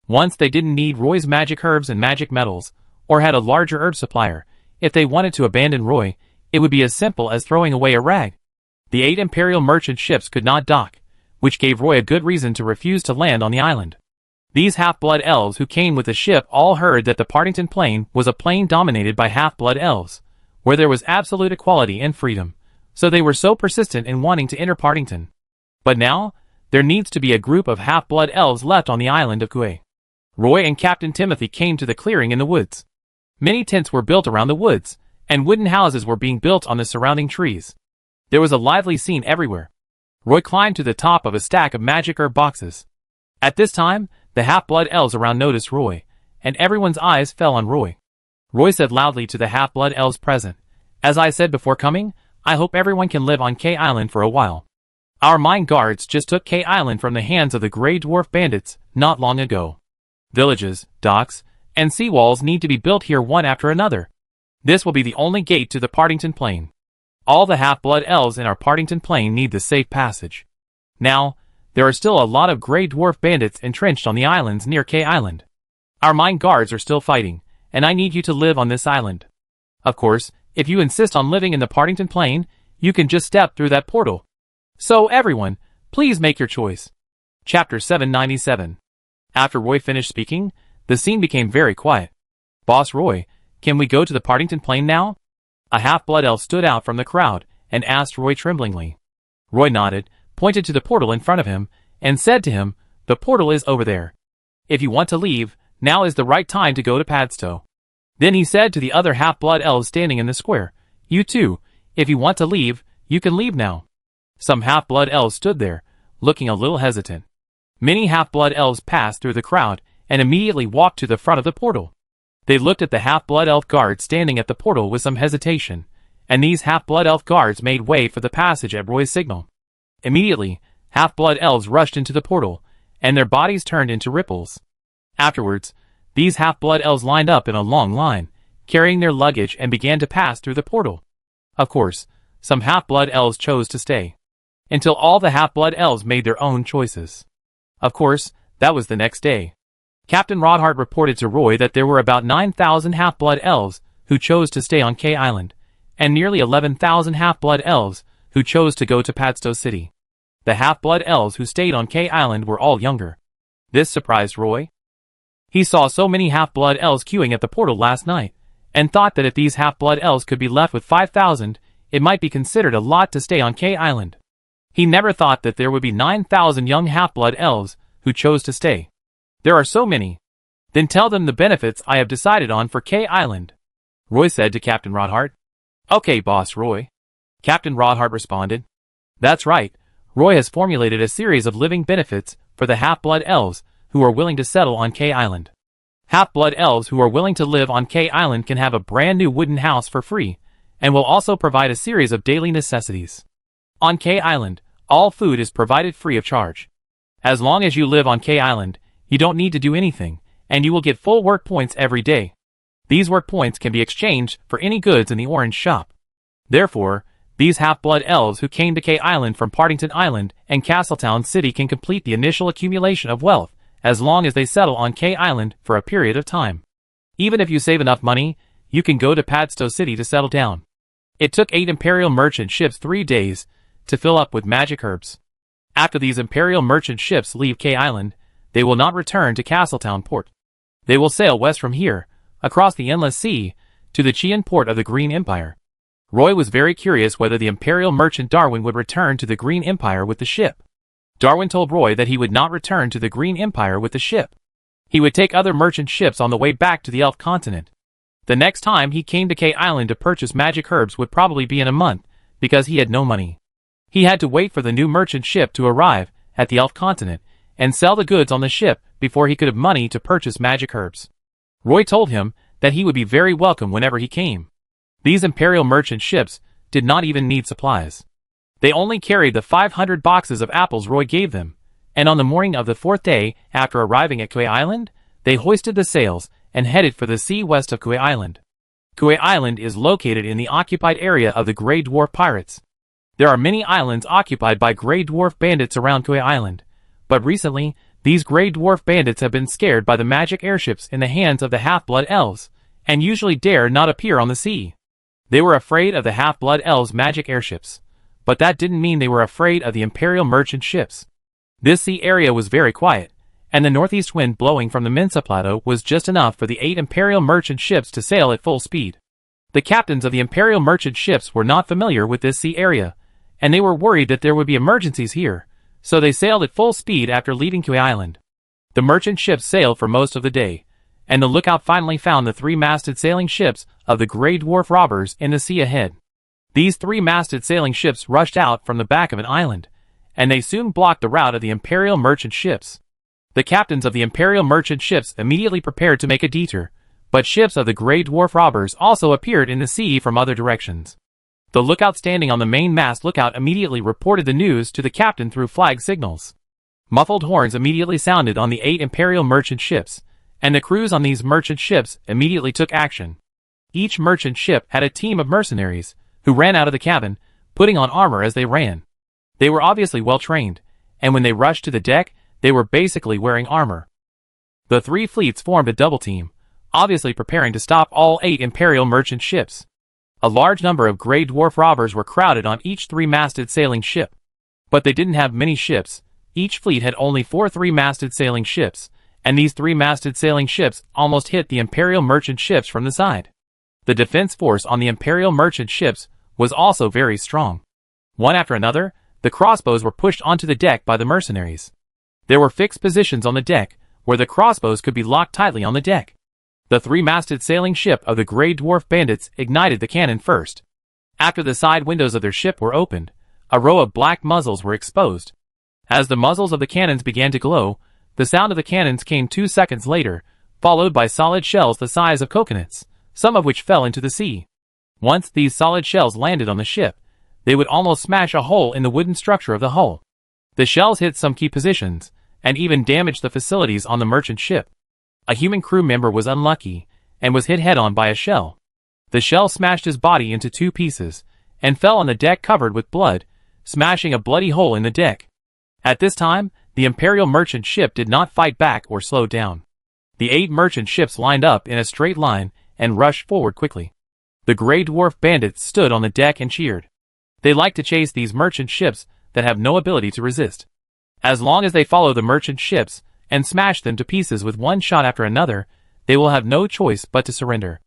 Once they didn't need Roy's magic herbs and magic metals, or had a larger herb supplier, if they wanted to abandon Roy, it would be as simple as throwing away a rag. The 8 Imperial merchant ships could not dock, which gave Roy a good reason to refuse to land on the island. These half-blood elves who came with the ship all heard that the Partington Plain was a plain dominated by half-blood elves, where there was absolute equality and freedom, so they were so persistent in wanting to enter Partington. But now, there needs to be a group of half-blood elves left on the island of Kui. Roy and Captain Timothy came to the clearing in the woods. Many tents were built around the woods, and wooden houses were being built on the surrounding trees. There was a lively scene everywhere. Roy climbed to the top of a stack of magic herb boxes. At this time, the half-blood elves around noticed Roy, and everyone's eyes fell on Roy. Roy said loudly to the half-blood elves present, "As I said before coming, I hope everyone can live on K Island for a while. Our mine guards just took K Island from the hands of the Grey Dwarf bandits not long ago. Villages, docks, and seawalls need to be built here one after another. This will be the only gate to the Partington Plain. All the half-blood elves in our Partington Plain need the safe passage. Now, there are still a lot of Grey Dwarf bandits entrenched on the islands near K Island. Our mine guards are still fighting, and I need you to live on this island. Of course, if you insist on living in the Partington Plain, you can just step through that portal. So everyone, please make your choice." Chapter 797. After Roy finished speaking, the scene became very quiet. "Boss Roy, can we go to the Partington Plain now?" A half-blood elf stood out from the crowd and asked Roy tremblingly. Roy nodded, pointed to the portal in front of him, and said to him, "The portal is over there. If you want to leave, now is the right time to go to Padstow." Then he said to the other half-blood elves standing in the square, "You too, if you want to leave, you can leave now." Some half-blood elves stood there, looking a little hesitant. Many half-blood elves passed through the crowd and immediately walked to the front of the portal. They looked at the half-blood elf guards standing at the portal with some hesitation, and these half-blood elf guards made way for the passage at Roy's signal. Immediately, half-blood elves rushed into the portal, and their bodies turned into ripples. Afterwards, these half-blood elves lined up in a long line, carrying their luggage, and began to pass through the portal. Of course, some half-blood elves chose to stay, until all the half-blood elves made their own choices. Of course, that was the next day. Captain Rodhart reported to Roy that there were about 9,000 half-blood elves who chose to stay on K Island, and nearly 11,000 half-blood elves who chose to go to Padstow City. The half-blood elves who stayed on K Island were all younger. This surprised Roy. He saw so many half-blood elves queuing at the portal last night, and thought that if these half-blood elves could be left with 5,000, it might be considered a lot to stay on K Island. He never thought that there would be 9,000 young half-blood elves who chose to stay. There are so many. Then tell them the benefits I have decided on for K Island, Roy said to Captain Rodhart. Okay, boss Roy, Captain Rodhart responded. That's right, Roy has formulated a series of living benefits for the half-blood elves who are willing to settle on K Island. Half-blood elves who are willing to live on K Island can have a brand new wooden house for free, and will also provide a series of daily necessities. On K Island, all food is provided free of charge. As long as you live on K Island, you don't need to do anything, and you will get full work points every day. These work points can be exchanged for any goods in the orange shop. Therefore, these half-blood elves who came to K Island from Partington Island and Castletown City can complete the initial accumulation of wealth as long as they settle on K Island for a period of time. Even if you save enough money, you can go to Padstow City to settle down. It took 8 Imperial merchant ships 3 days to fill up with magic herbs. After these Imperial merchant ships leave K Island, they will not return to Castletown Port. They will sail west from here, across the endless sea, to the Chian port of the Green Empire. Roy was very curious whether the Imperial merchant Darwin would return to the Green Empire with the ship. Darwin told Roy that he would not return to the Green Empire with the ship. He would take other merchant ships on the way back to the Elf continent. The next time he came to K Island to purchase magic herbs would probably be in a month, because he had no money. He had to wait for the new merchant ship to arrive at the Elf continent and sell the goods on the ship before he could have money to purchase magic herbs. Roy told him that he would be very welcome whenever he came. These Imperial merchant ships did not even need supplies. They only carried the 500 boxes of apples Roy gave them, and on the morning of the 4th day after arriving at Kui Island, they hoisted the sails and headed for the sea west of Kui Island. Kui Island is located in the occupied area of the Grey Dwarf Pirates. There are many islands occupied by Grey Dwarf bandits around Kui Island, but recently, these Grey Dwarf bandits have been scared by the magic airships in the hands of the half-blood elves, and usually dare not appear on the sea. They were afraid of the half-blood elves' magic airships, but that didn't mean they were afraid of the Imperial merchant ships. This sea area was very quiet, and the northeast wind blowing from the Mensa Plateau was just enough for the 8 Imperial merchant ships to sail at full speed. The captains of the Imperial merchant ships were not familiar with this sea area, and they were worried that there would be emergencies here, so they sailed at full speed after leaving Kui Island. The merchant ships sailed for most of the day, and the lookout finally found the 3-masted sailing ships of the Grey Dwarf robbers in the sea ahead. These 3-masted sailing ships rushed out from the back of an island, and they soon blocked the route of the Imperial merchant ships. The captains of the Imperial merchant ships immediately prepared to make a detour, but ships of the Grey Dwarf robbers also appeared in the sea from other directions. The lookout standing on the main mast lookout immediately reported the news to the captain through flag signals. Muffled horns immediately sounded on the 8 Imperial merchant ships, and the crews on these merchant ships immediately took action. Each merchant ship had a team of mercenaries, who ran out of the cabin, putting on armor as they ran. They were obviously well trained, and when they rushed to the deck, they were basically wearing armor. The 3 fleets formed a double team, obviously preparing to stop all 8 Imperial merchant ships. A large number of Grey Dwarf robbers were crowded on each 3-masted sailing ship. But they didn't have many ships. Each fleet had only 4 3-masted sailing ships, and these 3-masted sailing ships almost hit the Imperial merchant ships from the side. The defense force on the Imperial merchant ships was also very strong. One after another, the crossbows were pushed onto the deck by the mercenaries. There were fixed positions on the deck, where the crossbows could be locked tightly on the deck. The 3-masted sailing ship of the Grey Dwarf bandits ignited the cannon first. After the side windows of their ship were opened, a row of black muzzles were exposed. As the muzzles of the cannons began to glow, the sound of the cannons came 2 seconds later, followed by solid shells the size of coconuts, some of which fell into the sea. Once these solid shells landed on the ship, they would almost smash a hole in the wooden structure of the hull. The shells hit some key positions, and even damaged the facilities on the merchant ship. A human crew member was unlucky, and was hit head-on by a shell. The shell smashed his body into 2 pieces, and fell on the deck covered with blood, smashing a bloody hole in the deck. At this time, the Imperial merchant ship did not fight back or slow down. The 8 merchant ships lined up in a straight line and rushed forward quickly. The Grey Dwarf bandits stood on the deck and cheered. They like to chase these merchant ships that have no ability to resist. As long as they follow the merchant ships and smash them to pieces with one shot after another, they will have no choice but to surrender.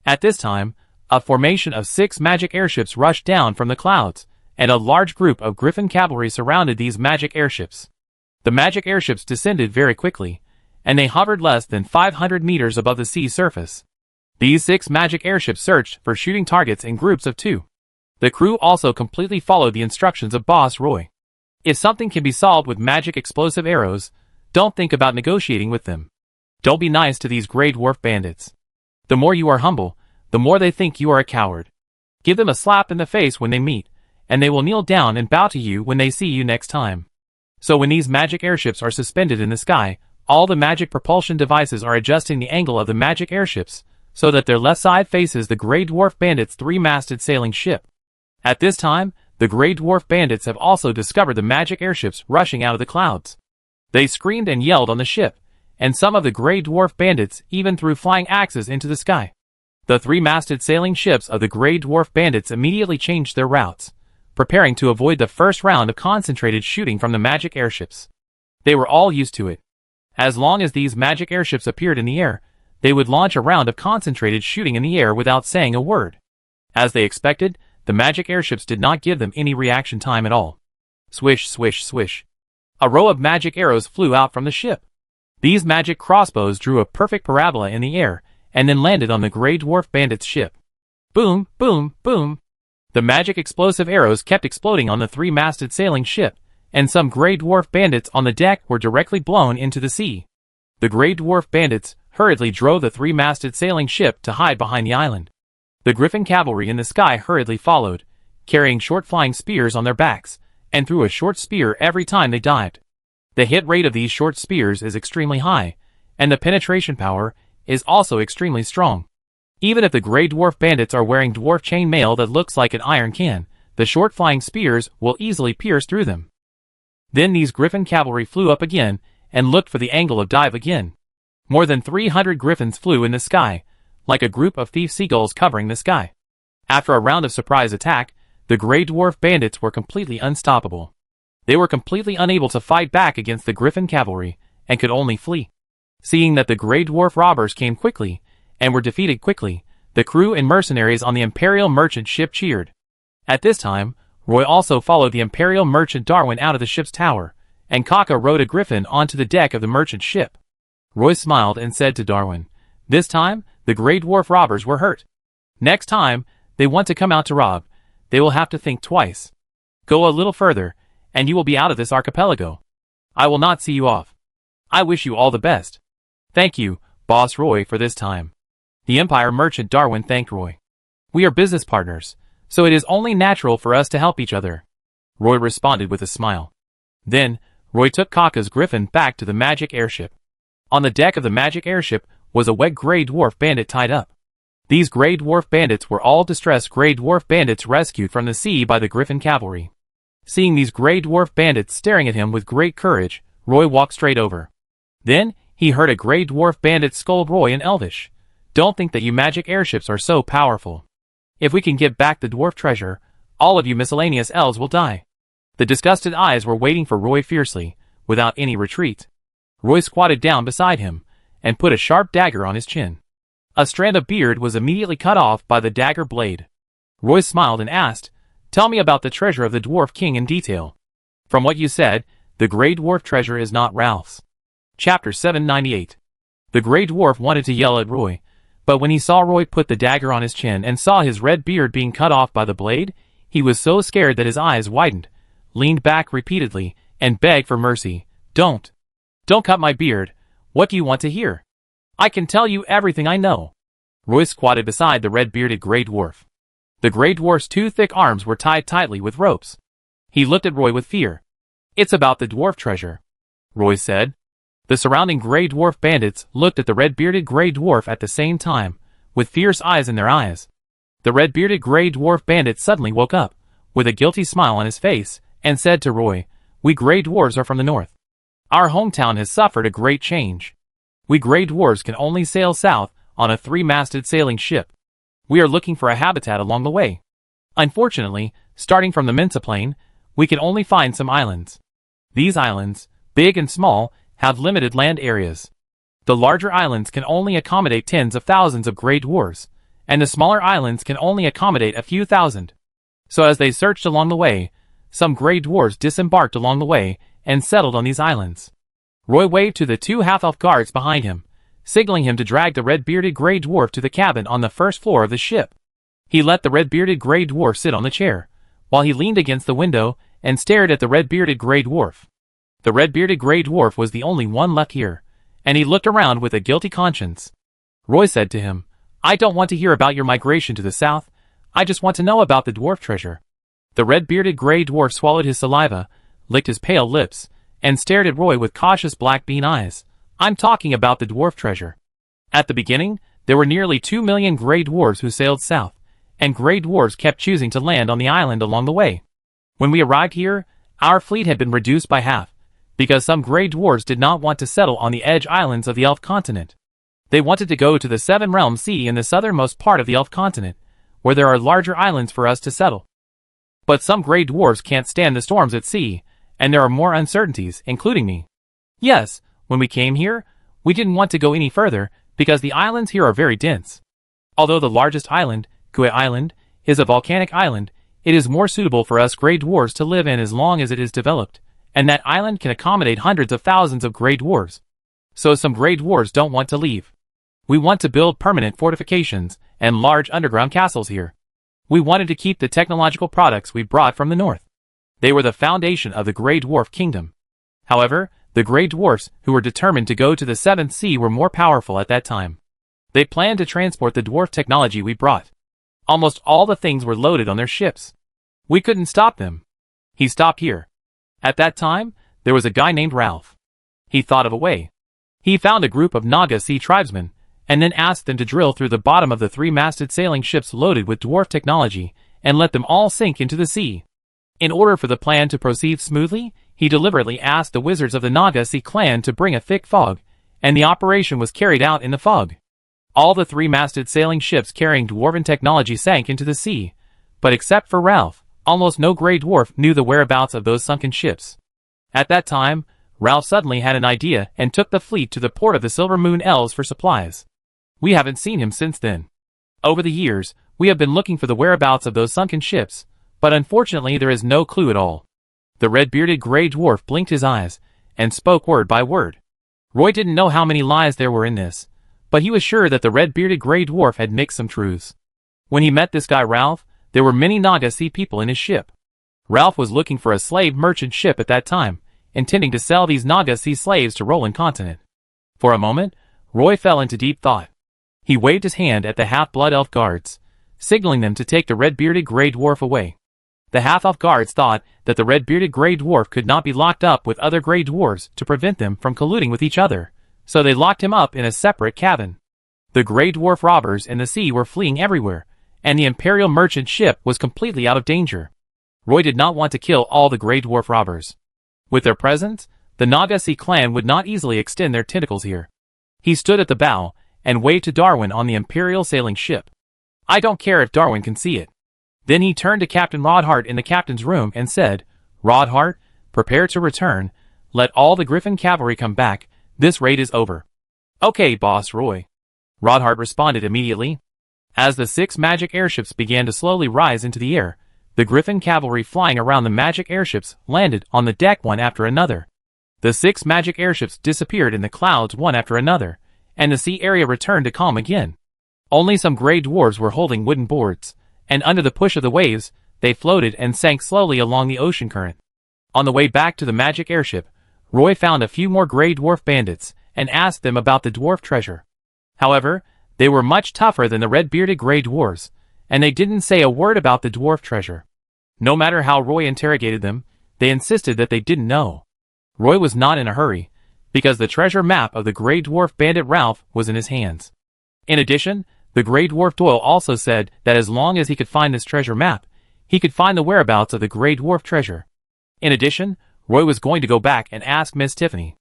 At this time, a formation of 6 magic airships rushed down from the clouds, and a large group of Griffin cavalry surrounded these magic airships. The magic airships descended very quickly, and they hovered less than 500 meters above the sea surface. These 6 magic airships searched for shooting targets in groups of 2. The crew also completely followed the instructions of Boss Roy. If something can be solved with magic explosive arrows, don't think about negotiating with them. Don't be nice to these Grey Dwarf bandits. The more you are humble, the more they think you are a coward. Give them a slap in the face when they meet, and they will kneel down and bow to you when they see you next time. So when these magic airships are suspended in the sky, all the magic propulsion devices are adjusting the angle of the magic airships, so that their left side faces the Grey Dwarf bandits' 3-masted sailing ship. At this time, the Grey Dwarf bandits have also discovered the magic airships rushing out of the clouds. They screamed and yelled on the ship, and some of the Grey Dwarf bandits even threw flying axes into the sky. The 3-masted sailing ships of the Grey Dwarf bandits immediately changed their routes, preparing to avoid the first round of concentrated shooting from the magic airships. They were all used to it. As long as these magic airships appeared in the air, they would launch a round of concentrated shooting in the air without saying a word. As they expected, the magic airships did not give them any reaction time at all. Swish, swish, swish. A row of magic arrows flew out from the ship. These magic crossbows drew a perfect parabola in the air, and then landed on the Grey Dwarf bandits' ship. Boom, boom, boom. The magic explosive arrows kept exploding on the 3-masted sailing ship, and some Grey Dwarf bandits on the deck were directly blown into the sea. The Grey Dwarf bandits hurriedly drove the 3-masted sailing ship to hide behind the island. The Griffin cavalry in the sky hurriedly followed, carrying short flying spears on their backs, and threw a short spear every time they dived. The hit rate of these short spears is extremely high, and the penetration power is also extremely strong. Even if the Grey Dwarf bandits are wearing dwarf chain mail that looks like an iron can, the short flying spears will easily pierce through them. Then these Griffin cavalry flew up again, and looked for the angle of dive again. More than 300 griffins flew in the sky, like a group of thief seagulls covering the sky. After a round of surprise attack, the Grey Dwarf bandits were completely unstoppable. They were completely unable to fight back against the Griffin cavalry, and could only flee. Seeing that the Grey Dwarf robbers came quickly, and were defeated quickly, the crew and mercenaries on the Imperial merchant ship cheered. At this time, Roy also followed the Imperial merchant Darwin out of the ship's tower, and Kaka rode a griffin onto the deck of the merchant ship. Roy smiled and said to Darwin, "This time, the Grey Dwarf robbers were hurt. Next time, they want to come out to rob, they will have to think twice. Go a little further, and you will be out of this archipelago. I will not see you off. I wish you all the best." "Thank you, Boss Roy, for this time." The Empire merchant Darwin thanked Roy. "We are business partners, so it is only natural for us to help each other," Roy responded with a smile. Then, Roy took Kaka's griffin back to the magic airship. On the deck of the magic airship was a wet Grey Dwarf bandit tied up. These Grey Dwarf bandits were all distressed Grey Dwarf bandits rescued from the sea by the Griffin cavalry. Seeing these Grey Dwarf bandits staring at him with great courage, Roy walked straight over. Then, he heard a Grey Dwarf bandit scold Roy in Elvish. "Don't think that you magic airships are so powerful. If we can get back the dwarf treasure, all of you miscellaneous elves will die." The disgusted eyes were waiting for Roy fiercely, without any retreat. Roy squatted down beside him, and put a sharp dagger on his chin. A strand of beard was immediately cut off by the dagger blade. Roy smiled and asked, "Tell me about the treasure of the Dwarf King in detail. From what you said, the Grey Dwarf treasure is not Ralph's." Chapter 798. The Grey Dwarf wanted to yell at Roy, but when he saw Roy put the dagger on his chin and saw his red beard being cut off by the blade, he was so scared that his eyes widened, leaned back repeatedly, and begged for mercy. Don't cut my beard. What do you want to hear? I can tell you everything I know." Roy squatted beside the red-bearded Grey Dwarf. The Grey Dwarf's 2 thick arms were tied tightly with ropes. He looked at Roy with fear. "It's about the dwarf treasure. Roy said. The surrounding gray dwarf bandits looked at the red-bearded gray dwarf at the same time, with fierce eyes in their eyes. The red-bearded gray dwarf bandit suddenly woke up, with a guilty smile on his face, and said to Roy, "We gray dwarves are from the north. Our hometown has suffered a great change. We gray dwarves can only sail south on a three-masted sailing ship. We are looking for a habitat along the way. Unfortunately, starting from the Mensa Plain, we can only find some islands. These islands, big and small, have limited land areas. The larger islands can only accommodate tens of thousands of gray dwarves, and the smaller islands can only accommodate a few thousand." So as they searched along the way, some gray dwarves disembarked along the way and settled on these islands. Roy waved to the two half-elf guards behind him, signaling him to drag the red-bearded gray dwarf to the cabin on the first floor of the ship. He let the red-bearded gray dwarf sit on the chair, while he leaned against the window and stared at the red-bearded gray dwarf. The red-bearded gray dwarf was the only one left here, and he looked around with a guilty conscience. Roy said to him, "I don't want to hear about your migration to the south. I just want to know about the dwarf treasure." The red-bearded gray dwarf swallowed his saliva, licked his pale lips, and stared at Roy with cautious black bean eyes. "I'm talking about the dwarf treasure. At the beginning, there were nearly 2 million gray dwarves who sailed south, and gray dwarves kept choosing to land on the island along the way. When we arrived here, our fleet had been reduced by half, because some gray dwarves did not want to settle on the edge islands of the elf continent. They wanted to go to the Seven Realms Sea in the southernmost part of the elf continent, where there are larger islands for us to settle. But some gray dwarves can't stand the storms at sea, and there are more uncertainties, including me. Yes, when we came here, we didn't want to go any further, because the islands here are very dense. Although the largest island, Kui Island, is a volcanic island, it is more suitable for us gray dwarves to live in as long as it is developed, and that island can accommodate hundreds of thousands of gray dwarves. So some gray dwarves don't want to leave. We want to build permanent fortifications and large underground castles here. We wanted to keep the technological products we brought from the north. They were the foundation of the Grey Dwarf Kingdom. However, the Grey Dwarfs who were determined to go to the Seventh Sea were more powerful at that time. They planned to transport the dwarf technology we brought. Almost all the things were loaded on their ships. We couldn't stop them. He stopped here. At that time, there was a guy named Ralph. He thought of a way. He found a group of Naga Sea tribesmen, and then asked them to drill through the bottom of the three-masted sailing ships loaded with dwarf technology, and let them all sink into the sea. In order for the plan to proceed smoothly, he deliberately asked the wizards of the Naga Sea clan to bring a thick fog, and the operation was carried out in the fog. All the three-masted sailing ships carrying dwarven technology sank into the sea, but except for Ralph, almost no Grey Dwarf knew the whereabouts of those sunken ships. At that time, Ralph suddenly had an idea and took the fleet to the port of the Silver Moon Elves for supplies. We haven't seen him since then. Over the years, we have been looking for the whereabouts of those sunken ships, but unfortunately there is no clue at all. The red-bearded Grey Dwarf blinked his eyes, and spoke word by word. Roy didn't know how many lies there were in this, but he was sure that the red-bearded Grey Dwarf had mixed some truths. When he met this guy Ralph, there were many Naga Sea people in his ship. Ralph was looking for a slave merchant ship at that time, intending to sell these Naga Sea slaves to Roland Continent. For a moment, Roy fell into deep thought. He waved his hand at the half-blood elf guards, signaling them to take the red-bearded Grey Dwarf away. The half-elf guards thought that the red-bearded Grey Dwarf could not be locked up with other Grey Dwarves to prevent them from colluding with each other, so they locked him up in a separate cabin. The Grey Dwarf robbers in the sea were fleeing everywhere, and the Imperial merchant ship was completely out of danger. Roy did not want to kill all the Grey Dwarf robbers. With their presence, the Naga Sea clan would not easily extend their tentacles here. He stood at the bow and waved to Darwin on the Imperial sailing ship. I don't care if Darwin can see it. Then he turned to Captain Rodhart in the captain's room and said, Rodhart, prepare to return. Let all the Griffin cavalry come back. This raid is over. Okay, boss Roy. Rodhart responded immediately. As the 6 magic airships began to slowly rise into the air, the Griffin cavalry flying around the magic airships landed on the deck one after another. The 6 magic airships disappeared in the clouds one after another, and the sea area returned to calm again. Only some Grey Dwarves were holding wooden boards, and under the push of the waves, they floated and sank slowly along the ocean current. On the way back to the magic airship, Roy found a few more Grey Dwarf bandits and asked them about the dwarf treasure. However, they were much tougher than the red-bearded Grey Dwarves, and they didn't say a word about the dwarf treasure. No matter how Roy interrogated them, they insisted that they didn't know. Roy was not in a hurry, because the treasure map of the Grey Dwarf bandit Ralph was in his hands. In addition, the Grey Dwarf Doyle also said that as long as he could find this treasure map, he could find the whereabouts of the Grey Dwarf treasure. In addition, Roy was going to go back and ask Miss Tiffany.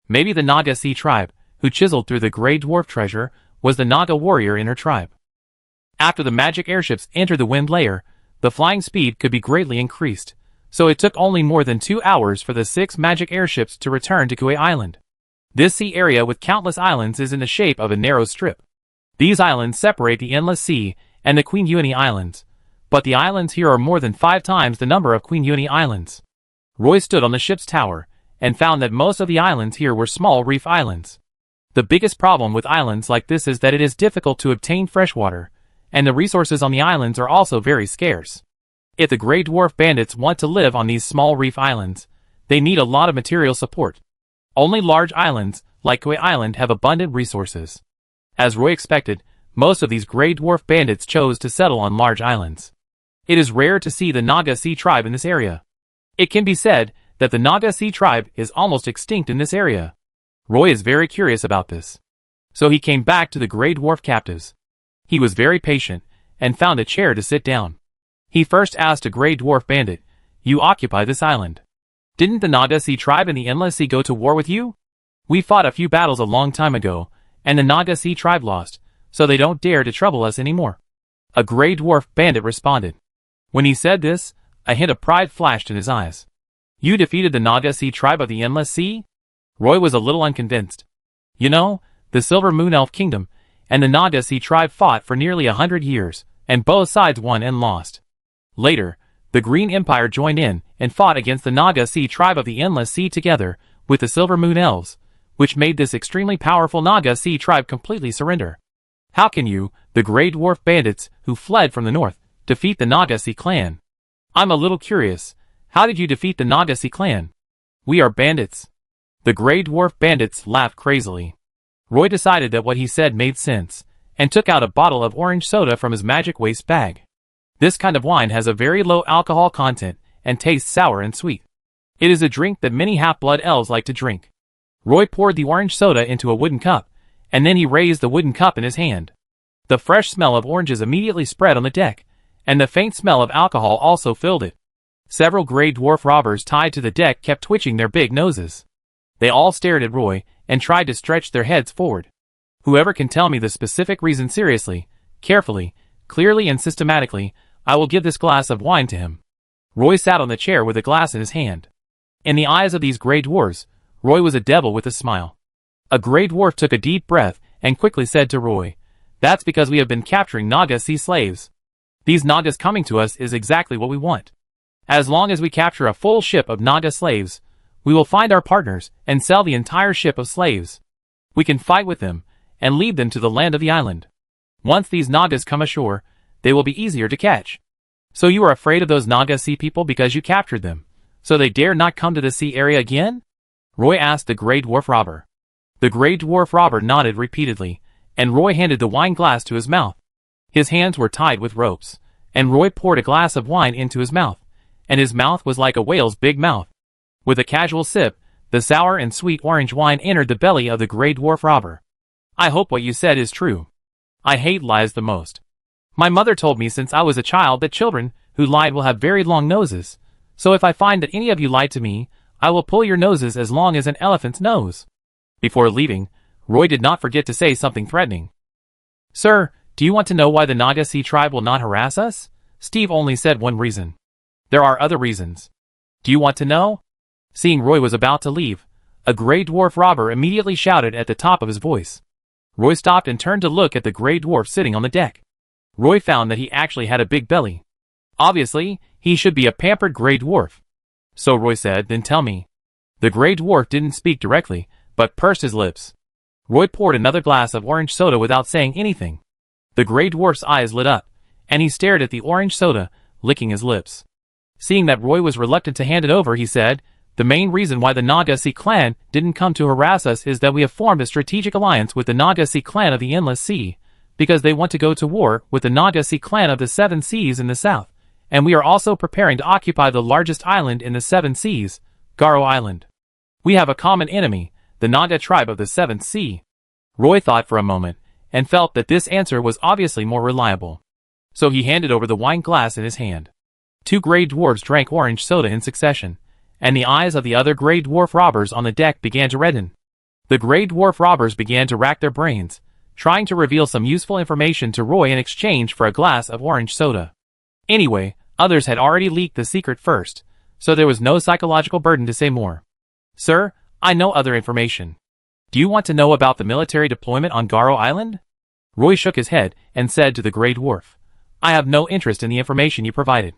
Maybe the Naga Sea tribe, who chiseled through the Grey Dwarf treasure, was the Naga warrior in her tribe. After the magic airships entered the wind layer, the flying speed could be greatly increased, so it took only more than 2 hours for the 6 magic airships to return to Kui Island. This sea area with countless islands is in the shape of a narrow strip. These islands separate the Endless Sea and the Queen Uni Islands, but the islands here are more than 5 times the number of Queen Uni Islands. Roy stood on the ship's tower and found that most of the islands here were small reef islands. The biggest problem with islands like this is that it is difficult to obtain fresh water, and the resources on the islands are also very scarce. If the Grey Dwarf bandits want to live on these small reef islands, they need a lot of material support. Only large islands, like Kui Island, have abundant resources. As Roy expected, most of these Grey Dwarf bandits chose to settle on large islands. It is rare to see the Naga Sea tribe in this area. It can be said that the Naga Sea tribe is almost extinct in this area. Roy is very curious about this. So he came back to the Grey Dwarf captives. He was very patient, and found a chair to sit down. He first asked a Grey Dwarf bandit, "You occupy this island. Didn't the Naga Sea tribe and the Endless Sea go to war with you? We fought a few battles a long time ago, and the Naga Sea tribe lost, so they don't dare to trouble us anymore." A Grey Dwarf bandit responded. When he said this, a hint of pride flashed in his eyes. "You defeated the Naga Sea tribe of the Endless Sea?" Roy was a little unconvinced. "You know, the Silver Moon Elf Kingdom and the Naga Sea tribe fought for nearly 100 years, and both sides won and lost. Later, the Green Empire joined in and fought against the Naga Sea tribe of the Endless Sea together with the Silver Moon Elves, which made this extremely powerful Naga Sea tribe completely surrender. How can you, the Grey Dwarf bandits who fled from the north, defeat the Naga Sea clan? I'm a little curious. How did you defeat the Naga Sea clan?" "We are bandits." The Grey Dwarf bandits laughed crazily. Roy decided that what he said made sense, and took out a bottle of orange soda from his magic waste bag. This kind of wine has a very low alcohol content and tastes sour and sweet. It is a drink that many half-blood elves like to drink. Roy poured the orange soda into a wooden cup, and then he raised the wooden cup in his hand. The fresh smell of oranges immediately spread on the deck, and the faint smell of alcohol also filled it. Several Grey Dwarf robbers tied to the deck kept twitching their big noses. They all stared at Roy and tried to stretch their heads forward. "Whoever can tell me the specific reason seriously, carefully, clearly and systematically, I will give this glass of wine to him." Roy sat on the chair with a glass in his hand. In the eyes of these Grey Dwarfs, Roy was a devil with a smile. A Grey Dwarf took a deep breath and quickly said to Roy, "That's because we have been capturing Naga Sea slaves. These Nagas coming to us is exactly what we want. As long as we capture a full ship of Naga slaves, we will find our partners and sell the entire ship of slaves. We can fight with them and lead them to the land of the island. Once these Nagas come ashore, they will be easier to catch. So you are afraid of those Naga Sea people because you captured them, so they dare not come to the sea area again?" Roy asked the Grey Dwarf robber. The Grey Dwarf robber nodded repeatedly, and Roy handed the wine glass to his mouth. His hands were tied with ropes, and Roy poured a glass of wine into his mouth, and his mouth was like a whale's big mouth. With a casual sip, the sour and sweet orange wine entered the belly of the Grey Dwarf robber. "I hope what you said is true. I hate lies the most. My mother told me since I was a child that children who lied will have very long noses, so if I find that any of you lied to me, I will pull your noses as long as an elephant's nose." Before leaving, Roy did not forget to say something threatening. "Sir, do you want to know why the Naga Sea tribe will not harass us?" Steve only said one reason. "There are other reasons. Do you want to know?" Seeing Roy was about to leave, a Grey Dwarf robber immediately shouted at the top of his voice. Roy stopped and turned to look at the Grey Dwarf sitting on the deck. Roy found that he actually had a big belly. Obviously, he should be a pampered Grey Dwarf. So Roy said, "Then tell me." The Grey Dwarf didn't speak directly, but pursed his lips. Roy poured another glass of orange soda without saying anything. The Grey Dwarf's eyes lit up, and he stared at the orange soda, licking his lips. Seeing that Roy was reluctant to hand it over, he said, "The main reason why the Naga Sea clan didn't come to harass us is that we have formed a strategic alliance with the Naga Sea clan of the Endless Sea, because they want to go to war with the Naga Sea clan of the Seven Seas in the south, and we are also preparing to occupy the largest island in the Seven Seas, Garo Island." We have a common enemy, the Nanda tribe of the Seventh Sea. Roy thought for a moment, and felt that this answer was obviously more reliable. So he handed over the wine glass in his hand. 2 gray dwarfs drank orange soda in succession, and the eyes of the other gray dwarf robbers on the deck began to redden. The gray dwarf robbers began to rack their brains, trying to reveal some useful information to Roy in exchange for a glass of orange soda. Anyway, others had already leaked the secret first, so there was no psychological burden to say more. Sir, I know other information. Do you want to know about the military deployment on Garo Island? Roy shook his head and said to the gray dwarf, I have no interest in the information you provided.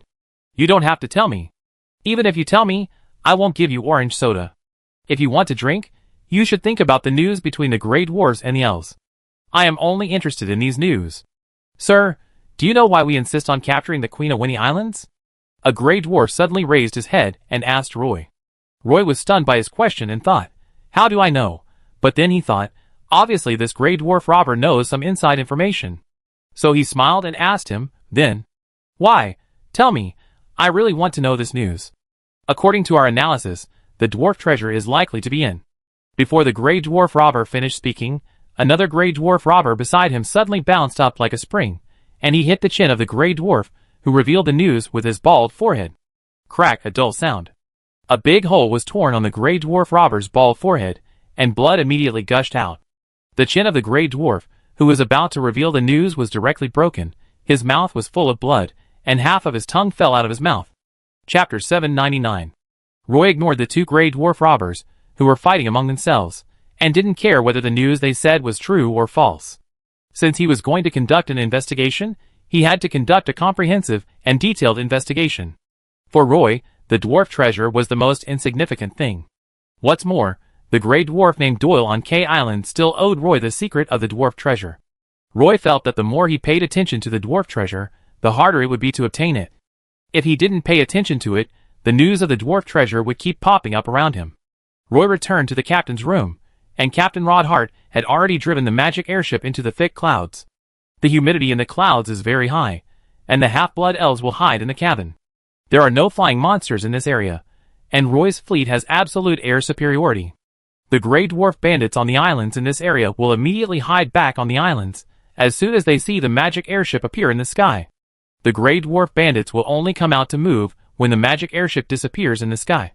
You don't have to tell me. Even if you tell me, I won't give you orange soda. If you want to drink, you should think about the news between the gray dwarfs and the elves. I am only interested in these news. Sir, do you know why we insist on capturing the Queen of Winnie Islands? A gray dwarf suddenly raised his head and asked Roy. Roy was stunned by his question and thought, how do I know? But then he thought, obviously this gray dwarf robber knows some inside information. So he smiled and asked him, then, why? Tell me, I really want to know this news. According to our analysis, the dwarf treasure is likely to be in. Before the gray dwarf robber finished speaking, another gray dwarf robber beside him suddenly bounced up like a spring, and he hit the chin of the gray dwarf, who revealed the news with his bald forehead. Crack, a dull sound. A big hole was torn on the gray dwarf robber's bald forehead, and blood immediately gushed out. The chin of the gray dwarf, who was about to reveal the news, was directly broken, his mouth was full of blood, and half of his tongue fell out of his mouth. Chapter 799. Roy ignored the 2 gray dwarf robbers, who were fighting among themselves, and didn't care whether the news they said was true or false. Since he was going to conduct an investigation, he had to conduct a comprehensive and detailed investigation. For Roy, the dwarf treasure was the most insignificant thing. What's more, the gray dwarf named Doyle on K Island still owed Roy the secret of the dwarf treasure. Roy felt that the more he paid attention to the dwarf treasure, the harder it would be to obtain it. If he didn't pay attention to it, the news of the dwarf treasure would keep popping up around him. Roy returned to the captain's room, and Captain Rodhart had already driven the magic airship into the thick clouds. The humidity in the clouds is very high, and the half-blood elves will hide in the cabin. There are no flying monsters in this area, and Roy's fleet has absolute air superiority. The gray dwarf bandits on the islands in this area will immediately hide back on the islands as soon as they see the magic airship appear in the sky. The gray dwarf bandits will only come out to move when the magic airship disappears in the sky.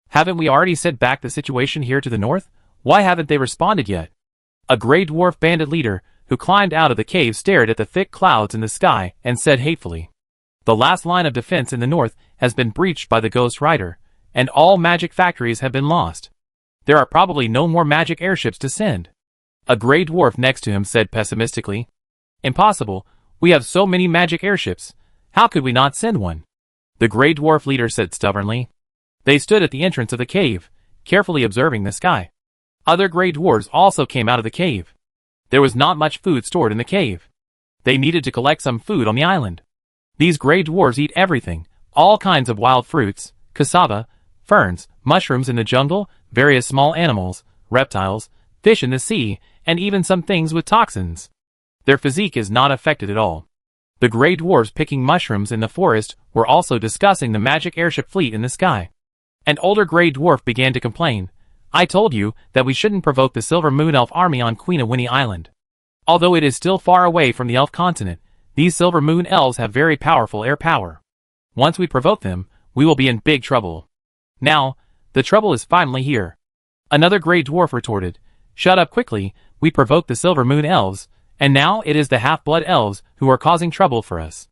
Haven't we already set back the situation here to the north? Why haven't they responded yet? A gray dwarf bandit leader, who climbed out of the cave, stared at the thick clouds in the sky and said hatefully, the last line of defense in the north has been breached by the Ghost Rider, and all magic factories have been lost. There are probably no more magic airships to send. A gray dwarf next to him said pessimistically, impossible, we have so many magic airships, how could we not send one? The gray dwarf leader said stubbornly. They stood at the entrance of the cave, carefully observing the sky. Other gray dwarves also came out of the cave. There was not much food stored in the cave. They needed to collect some food on the island. These gray dwarves eat everything, all kinds of wild fruits, cassava, ferns, mushrooms in the jungle, various small animals, reptiles, fish in the sea, and even some things with toxins. Their physique is not affected at all. The gray dwarves picking mushrooms in the forest were also discussing the magic airship fleet in the sky. An older gray dwarf began to complain, I told you that we shouldn't provoke the Silver Moon Elf army on Queen of Winnie Island. Although it is still far away from the elf continent, these Silver Moon Elves have very powerful air power. Once we provoke them, we will be in big trouble. Now, the trouble is finally here. Another gray dwarf retorted, shut up quickly, we provoked the Silver Moon Elves, and now it is the half-blood elves who are causing trouble for us.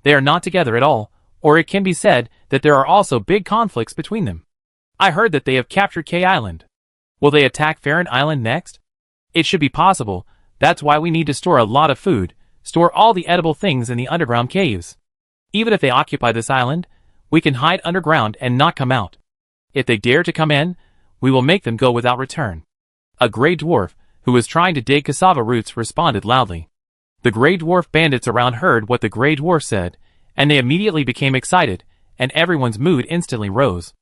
They are not together at all, or it can be said that there are also big conflicts between them. I heard that they have captured K Island. Will they attack Farron Island next? It should be possible, that's why we need to store a lot of food, store all the edible things in the underground caves. Even if they occupy this island, we can hide underground and not come out. If they dare to come in, we will make them go without return. A gray dwarf, who was trying to dig cassava roots, responded loudly. The gray dwarf bandits around heard what the gray dwarf said, and they immediately became excited, and everyone's mood instantly rose.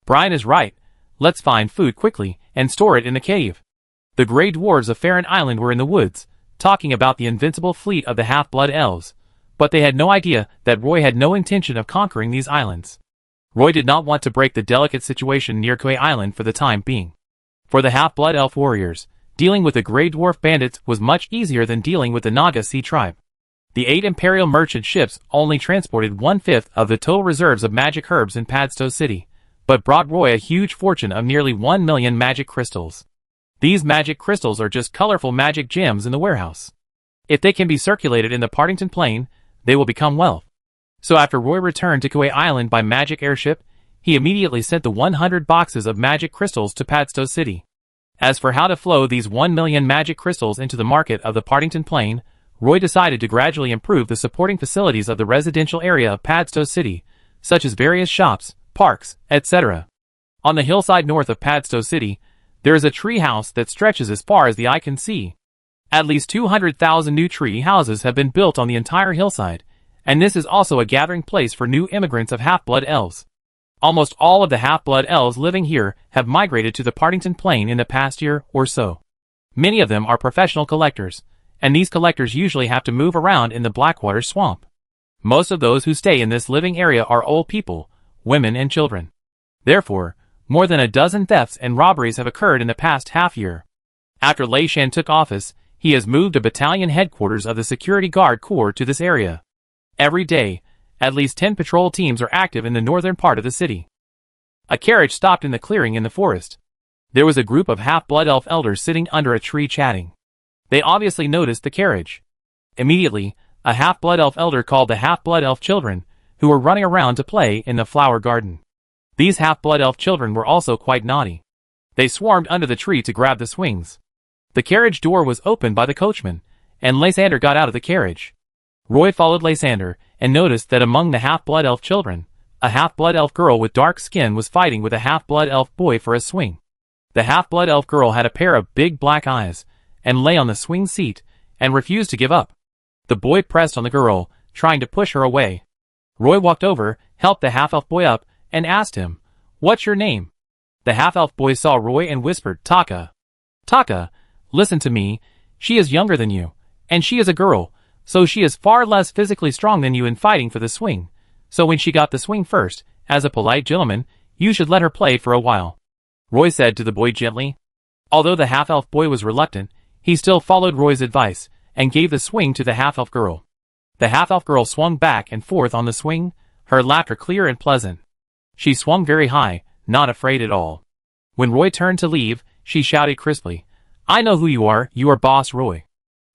Brian is right, let's find food quickly, and store it in the cave. The gray dwarves of Farron Island were in the woods, talking about the invincible fleet of the half-blood elves, but they had no idea that Roy had no intention of conquering these islands. Roy did not want to break the delicate situation near Kauai Island for the time being. For the half-blood elf warriors, dealing with the Grey Dwarf bandits was much easier than dealing with the Naga Sea tribe. The 8 Imperial merchant ships only transported 1/5 of the total reserves of magic herbs in Padstow City, but brought Roy a huge fortune of nearly 1 million magic crystals. These magic crystals are just colorful magic gems in the warehouse. If they can be circulated in the Partington Plain, they will become wealth. So after Roy returned to Kauai Island by magic airship, he immediately sent the 100 boxes of magic crystals to Padstow City. As for how to flow these 1 million magic crystals into the market of the Partington Plain, Roy decided to gradually improve the supporting facilities of the residential area of Padstow City, such as various shops, parks, etc. On the hillside north of Padstow City, there is a tree house that stretches as far as the eye can see. At least 200,000 new tree houses have been built on the entire hillside, and this is also a gathering place for new immigrants of half-blood elves. Almost all of the half-blood elves living here have migrated to the Partington Plain in the past year or so. Many of them are professional collectors, and these collectors usually have to move around in the Blackwater Swamp. Most of those who stay in this living area are old people, women and children. Therefore, more than a dozen thefts and robberies have occurred in the past half year. After Lei Shan took office, he has moved a battalion headquarters of the Security Guard Corps to this area. Every day, at least 10 patrol teams are active in the northern part of the city. A carriage stopped in the clearing in the forest. There was a group of half-blood elf elders sitting under a tree chatting. They obviously noticed the carriage. Immediately, a half-blood elf elder called the half-blood elf children, who were running around to play in the flower garden. These half-blood elf children were also quite naughty. They swarmed under the tree to grab the swings. The carriage door was opened by the coachman, and Lysander got out of the carriage. Roy followed Lysander, and noticed that among the half-blood elf children, a half-blood elf girl with dark skin was fighting with a half-blood elf boy for a swing. The half-blood elf girl had a pair of big black eyes, and lay on the swing seat, and refused to give up. The boy pressed on the girl, trying to push her away. Roy walked over, helped the half-elf boy up, and asked him, "What's your name?" The half-elf boy saw Roy and whispered, "Taka." "Taka, listen to me, she is younger than you, and she is a girl, so she is far less physically strong than you in fighting for the swing. So when she got the swing first, as a polite gentleman, you should let her play for a while," Roy said to the boy gently. Although the half-elf boy was reluctant, he still followed Roy's advice, and gave the swing to the half-elf girl. The half-elf girl swung back and forth on the swing, her laughter clear and pleasant. She swung very high, not afraid at all. When Roy turned to leave, she shouted crisply, "I know who you are Boss Roy."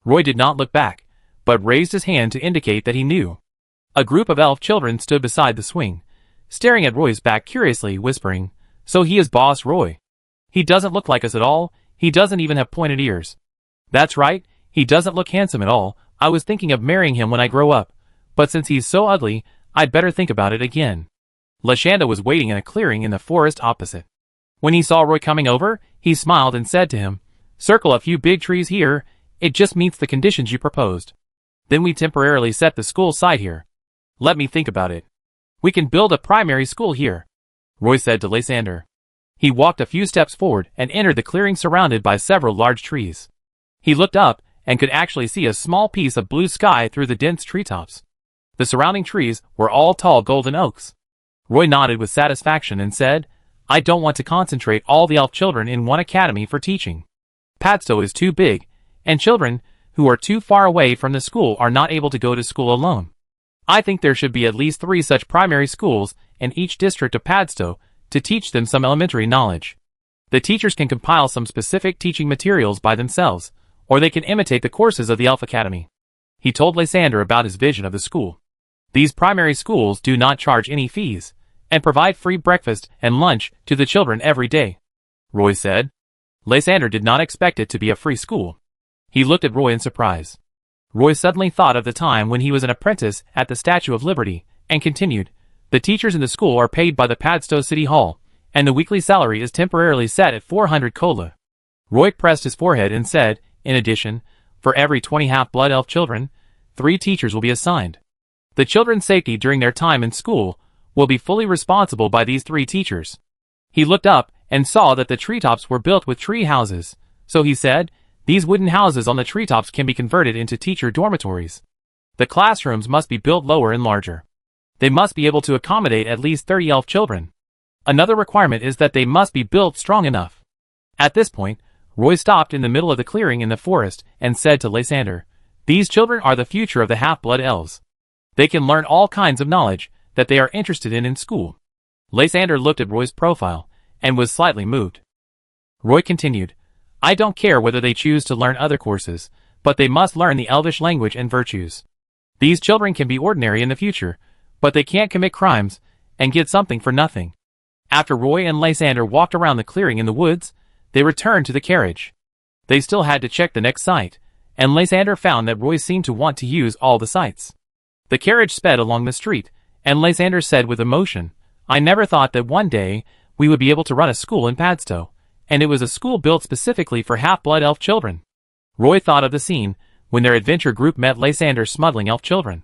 Roy did not look back, but raised his hand to indicate that he knew. A group of elf children stood beside the swing, staring at Roy's back curiously, whispering, "So he is Boss Roy. He doesn't look like us at all, he doesn't even have pointed ears." "That's right, he doesn't look handsome at all. I was thinking of marrying him when I grow up, but since he's so ugly, I'd better think about it again." Lashanda was waiting in a clearing in the forest opposite. When he saw Roy coming over, he smiled and said to him, "Circle a few big trees here, it just meets the conditions you proposed. Then we temporarily set the school site here. Let me think about it. We can build a primary school here," Roy said to Lysander. He walked a few steps forward and entered the clearing surrounded by several large trees. He looked up and could actually see a small piece of blue sky through the dense treetops. The surrounding trees were all tall golden oaks. Roy nodded with satisfaction and said, "I don't want to concentrate all the elf children in one academy for teaching. Padstow is too big, and children who are too far away from the school are not able to go to school alone. I think there should be at least 3 such primary schools in each district of Padstow to teach them some elementary knowledge. The teachers can compile some specific teaching materials by themselves, or they can imitate the courses of the Elf Academy." He told Lysander about his vision of the school. These primary schools do not charge any fees, and provide free breakfast and lunch to the children every day, Roy said. Lysander did not expect it to be a free school. He looked at Roy in surprise. Roy suddenly thought of the time when he was an apprentice at the Statue of Liberty, and continued, "The teachers in the school are paid by the Padstow City Hall, and the weekly salary is temporarily set at 400 kola. Roy pressed his forehead and said, "In addition, for every 20 half-blood elf children, 3 teachers will be assigned. The children's safety during their time in school will be fully responsible by these 3 teachers." He looked up and saw that the treetops were built with tree houses, so he said, "These wooden houses on the treetops can be converted into teacher dormitories. The classrooms must be built lower and larger. They must be able to accommodate at least 30 elf children. Another requirement is that they must be built strong enough. At this point, Roy stopped in the middle of the clearing in the forest and said to Lysander, "These children are the future of the half-blood elves. They can learn all kinds of knowledge that they are interested in school." Lysander looked at Roy's profile and was slightly moved. Roy continued, "I don't care whether they choose to learn other courses, but they must learn the elvish language and virtues. These children can be ordinary in the future, but they can't commit crimes and get something for nothing." After Roy and Lysander walked around the clearing in the woods, they returned to the carriage. They still had to check the next site, and Lysander found that Roy seemed to want to use all the sites. The carriage sped along the street, and Lysander said with emotion, "I never thought that one day we would be able to run a school in Padstow, and it was a school built specifically for half-blood elf children." Roy thought of the scene when their adventure group met Lysander smuggling elf children.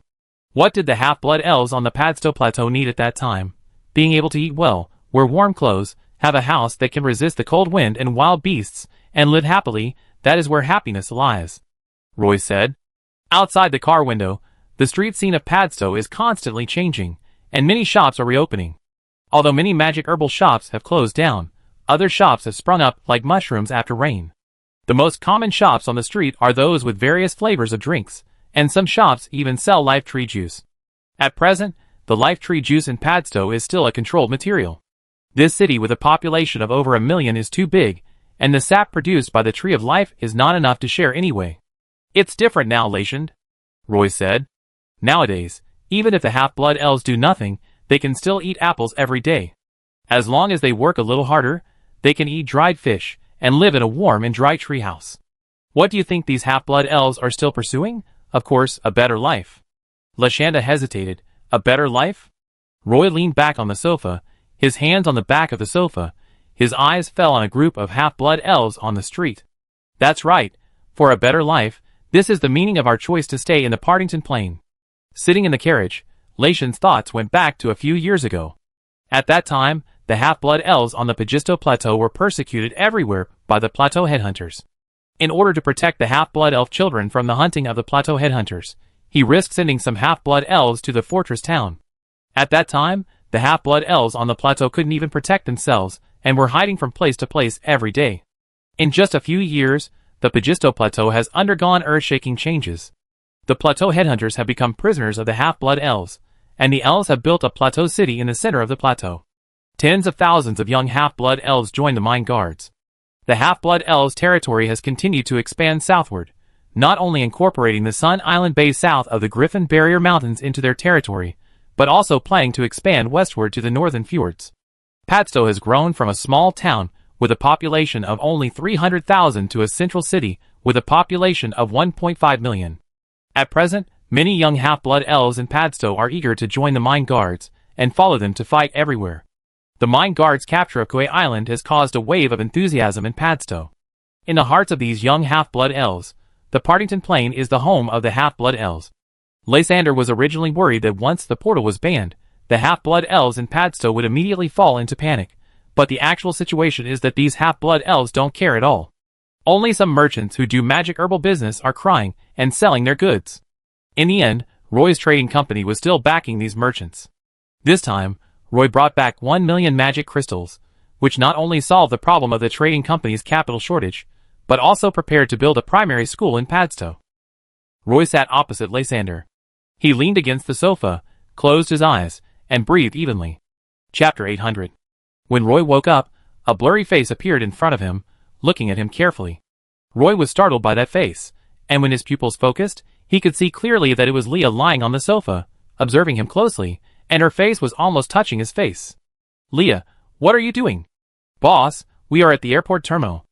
What did the half-blood elves on the Padstow Plateau need at that time? Being able to eat well, wear warm clothes, have a house that can resist the cold wind and wild beasts, and live happily. That is where happiness lies, Roy said. Outside the car window, the street scene of Padstow is constantly changing, and many shops are reopening. Although many magic herbal shops have closed down, other shops have sprung up like mushrooms after rain. The most common shops on the street are those with various flavors of drinks, and some shops even sell life tree juice. At present, the life tree juice in Padstow is still a controlled material. This city with a population of over 1 million is too big, and the sap produced by the tree of life is not enough to share anyway. "It's different now, Lysander," Roy said. "Nowadays, even if the half-blood elves do nothing, they can still eat apples every day. As long as they work a little harder, they can eat dried fish and live in a warm and dry treehouse. What do you think these half-blood elves are still pursuing? Of course, a better life." Lysander hesitated. "A better life?" Roy leaned back on the sofa, his hands on the back of the sofa. His eyes fell on a group of half-blood elves on the street. "That's right. For a better life, this is the meaning of our choice to stay in the Partington Plain." Sitting in the carriage, Lysander's thoughts went back to a few years ago. At that time, the half-blood elves on the Pagisto Plateau were persecuted everywhere by the Plateau headhunters. In order to protect the half-blood elf children from the hunting of the Plateau headhunters, he risked sending some half-blood elves to the fortress town. At that time, the half-blood elves on the plateau couldn't even protect themselves and were hiding from place to place every day. In just a few years, the Pagisto Plateau has undergone earth-shaking changes. The Plateau headhunters have become prisoners of the half-blood elves, and the elves have built a plateau city in the center of the plateau. Tens of thousands of young half-blood elves join the mine guards. The half-blood elves' territory has continued to expand southward, not only incorporating the Sun Island Bay south of the Griffin Barrier Mountains into their territory, but also planning to expand westward to the northern fjords. Padstow has grown from a small town with a population of only 300,000 to a central city with a population of 1.5 million. At present, many young half-blood elves in Padstow are eager to join the mine guards and follow them to fight everywhere. The mine guards' capture of Kauai Island has caused a wave of enthusiasm in Padstow. In the hearts of these young half-blood elves, the Partington Plain is the home of the half-blood elves. Lysander was originally worried that once the portal was banned, the half-blood elves in Padstow would immediately fall into panic, but the actual situation is that these half-blood elves don't care at all. Only some merchants who do magic herbal business are crying and selling their goods. In the end, Roy's trading company was still backing these merchants. This time, Roy brought back 1 million magic crystals, which not only solved the problem of the trading company's capital shortage, but also prepared to build a primary school in Padstow. Roy sat opposite Lysander. He leaned against the sofa, closed his eyes, and breathed evenly. Chapter 800. When Roy woke up, a blurry face appeared in front of him, looking at him carefully. Roy was startled by that face, and when his pupils focused, he could see clearly that it was Leah lying on the sofa, observing him closely, and her face was almost touching his face. "Leah, what are you doing?" "Boss, we are at the airport terminal.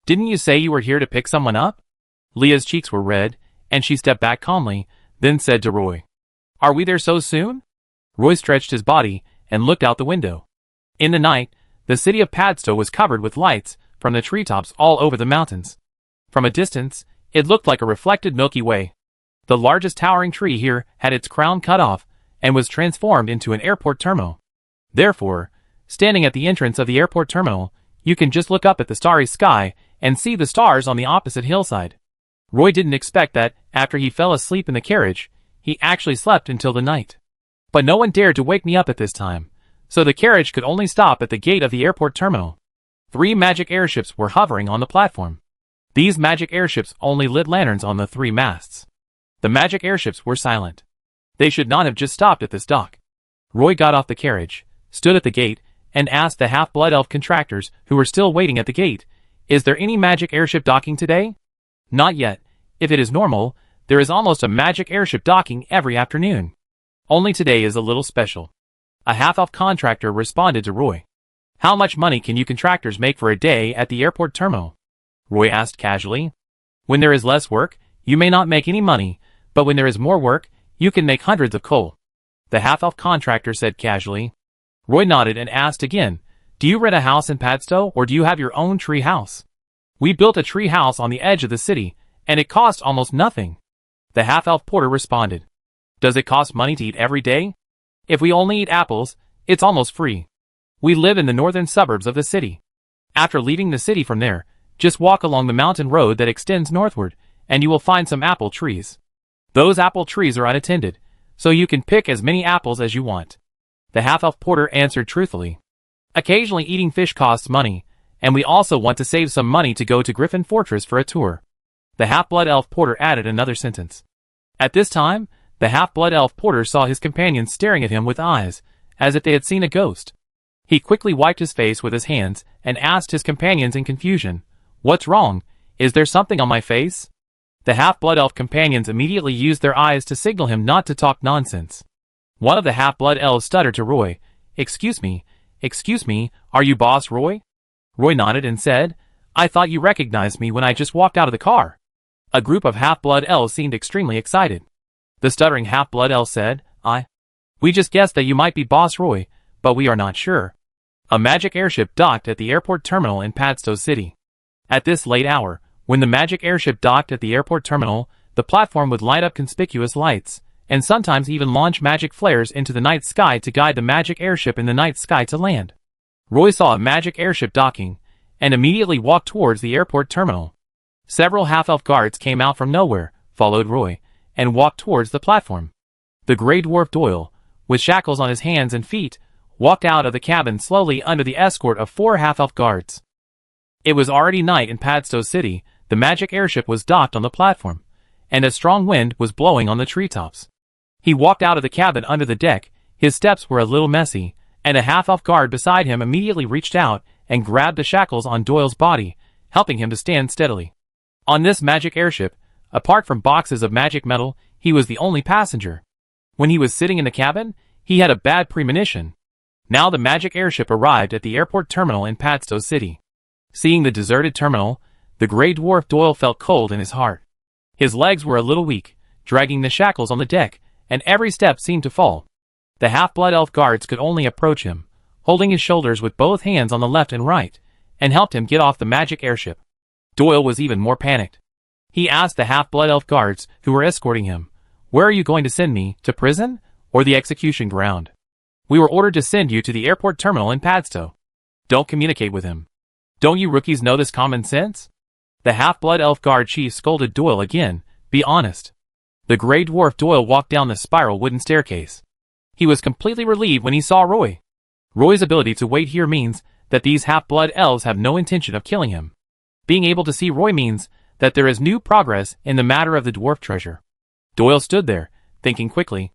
Didn't you say you were here to pick someone up?" Leah's cheeks were red, and she stepped back calmly, then said to Roy, "Are we there so soon?" Roy stretched his body and looked out the window. In the night, the city of Padstow was covered with lights from the treetops all over the mountains. From a distance, it looked like a reflected Milky Way. The largest towering tree here had its crown cut off and was transformed into an airport terminal. Therefore, standing at the entrance of the airport terminal, you can just look up at the starry sky and see the stars on the opposite hillside. Roy didn't expect that, after he fell asleep in the carriage, he actually slept until the night. But no one dared to wake me up at this time, so the carriage could only stop at the gate of the airport terminal. 3 magic airships were hovering on the platform. These magic airships only lit lanterns on the 3 masts. The magic airships were silent. They should not have just stopped at this dock. Roy got off the carriage, stood at the gate, and asked the half-blood elf contractors who were still waiting at the gate, "Is there any magic airship docking today?" "Not yet. If it is normal, there is almost a magic airship docking every afternoon. Only today is a little special." A half-elf contractor responded to Roy. "How much money can you contractors make for a day at the airport terminal?" Roy asked casually. "When there is less work, you may not make any money, but when there is more work, you can make hundreds of coal," the half-elf contractor said casually. Roy nodded and asked again, "Do you rent a house in Padstow or do you have your own tree house?" "We built a tree house on the edge of the city, and it cost almost nothing," the half-elf porter responded. "Does it cost money to eat every day?" "If we only eat apples, it's almost free. We live in the northern suburbs of the city. After leaving the city from there, just walk along the mountain road that extends northward, and you will find some apple trees. Those apple trees are unattended, so you can pick as many apples as you want," the half-elf porter answered truthfully. "Occasionally eating fish costs money, and we also want to save some money to go to Griffin Fortress for a tour," the half-blood elf porter added another sentence. At this time, the half-blood elf porter saw his companions staring at him with eyes, as if they had seen a ghost. He quickly wiped his face with his hands and asked his companions in confusion, "What's wrong? Is there something on my face?" The half-blood elf companions immediately used their eyes to signal him not to talk nonsense. One of the half-blood elves stuttered to Roy, excuse me, are you Boss Roy?" Roy nodded and said, "I thought you recognized me when I just walked out of the car." A group of half-blood elves seemed extremely excited. The stuttering half-blood elf said, We just guessed that you might be Boss Roy, but we are not sure." A magic airship docked at the airport terminal in Padstow City. At this late hour, when the magic airship docked at the airport terminal, the platform would light up conspicuous lights, and sometimes even launch magic flares into the night sky to guide the magic airship in the night sky to land. Roy saw a magic airship docking, and immediately walked towards the airport terminal. Several half-elf guards came out from nowhere, followed Roy, and walked towards the platform. The gray dwarf Doyle, with shackles on his hands and feet, walked out of the cabin slowly under the escort of 4 half-elf guards. It was already night in Padstow City. The magic airship was docked on the platform, and a strong wind was blowing on the treetops. He walked out of the cabin under the deck. His steps were a little messy, and a half-elf guard beside him immediately reached out and grabbed the shackles on Doyle's body, helping him to stand steadily. On this magic airship, apart from boxes of magic metal, he was the only passenger. When he was sitting in the cabin, he had a bad premonition. Now the magic airship arrived at the airport terminal in Padstow City. Seeing the deserted terminal, the gray dwarf Doyle felt cold in his heart. His legs were a little weak, dragging the shackles on the deck, and every step seemed to fall. The half-blood elf guards could only approach him, holding his shoulders with both hands on the left and right, and helped him get off the magic airship. Doyle was even more panicked. He asked the half-blood elf guards who were escorting him, "Where are you going to send me, to prison, or the execution ground?" "We were ordered to send you to the airport terminal in Padstow." "Don't communicate with him. Don't you rookies know this common sense?" The half-blood elf guard chief scolded Doyle again, "Be honest." The gray dwarf Doyle walked down the spiral wooden staircase. He was completely relieved when he saw Roy. Roy's ability to wait here means that these half-blood elves have no intention of killing him. Being able to see Roy means that there is new progress in the matter of the dwarf treasure. Doyle stood there, thinking quickly.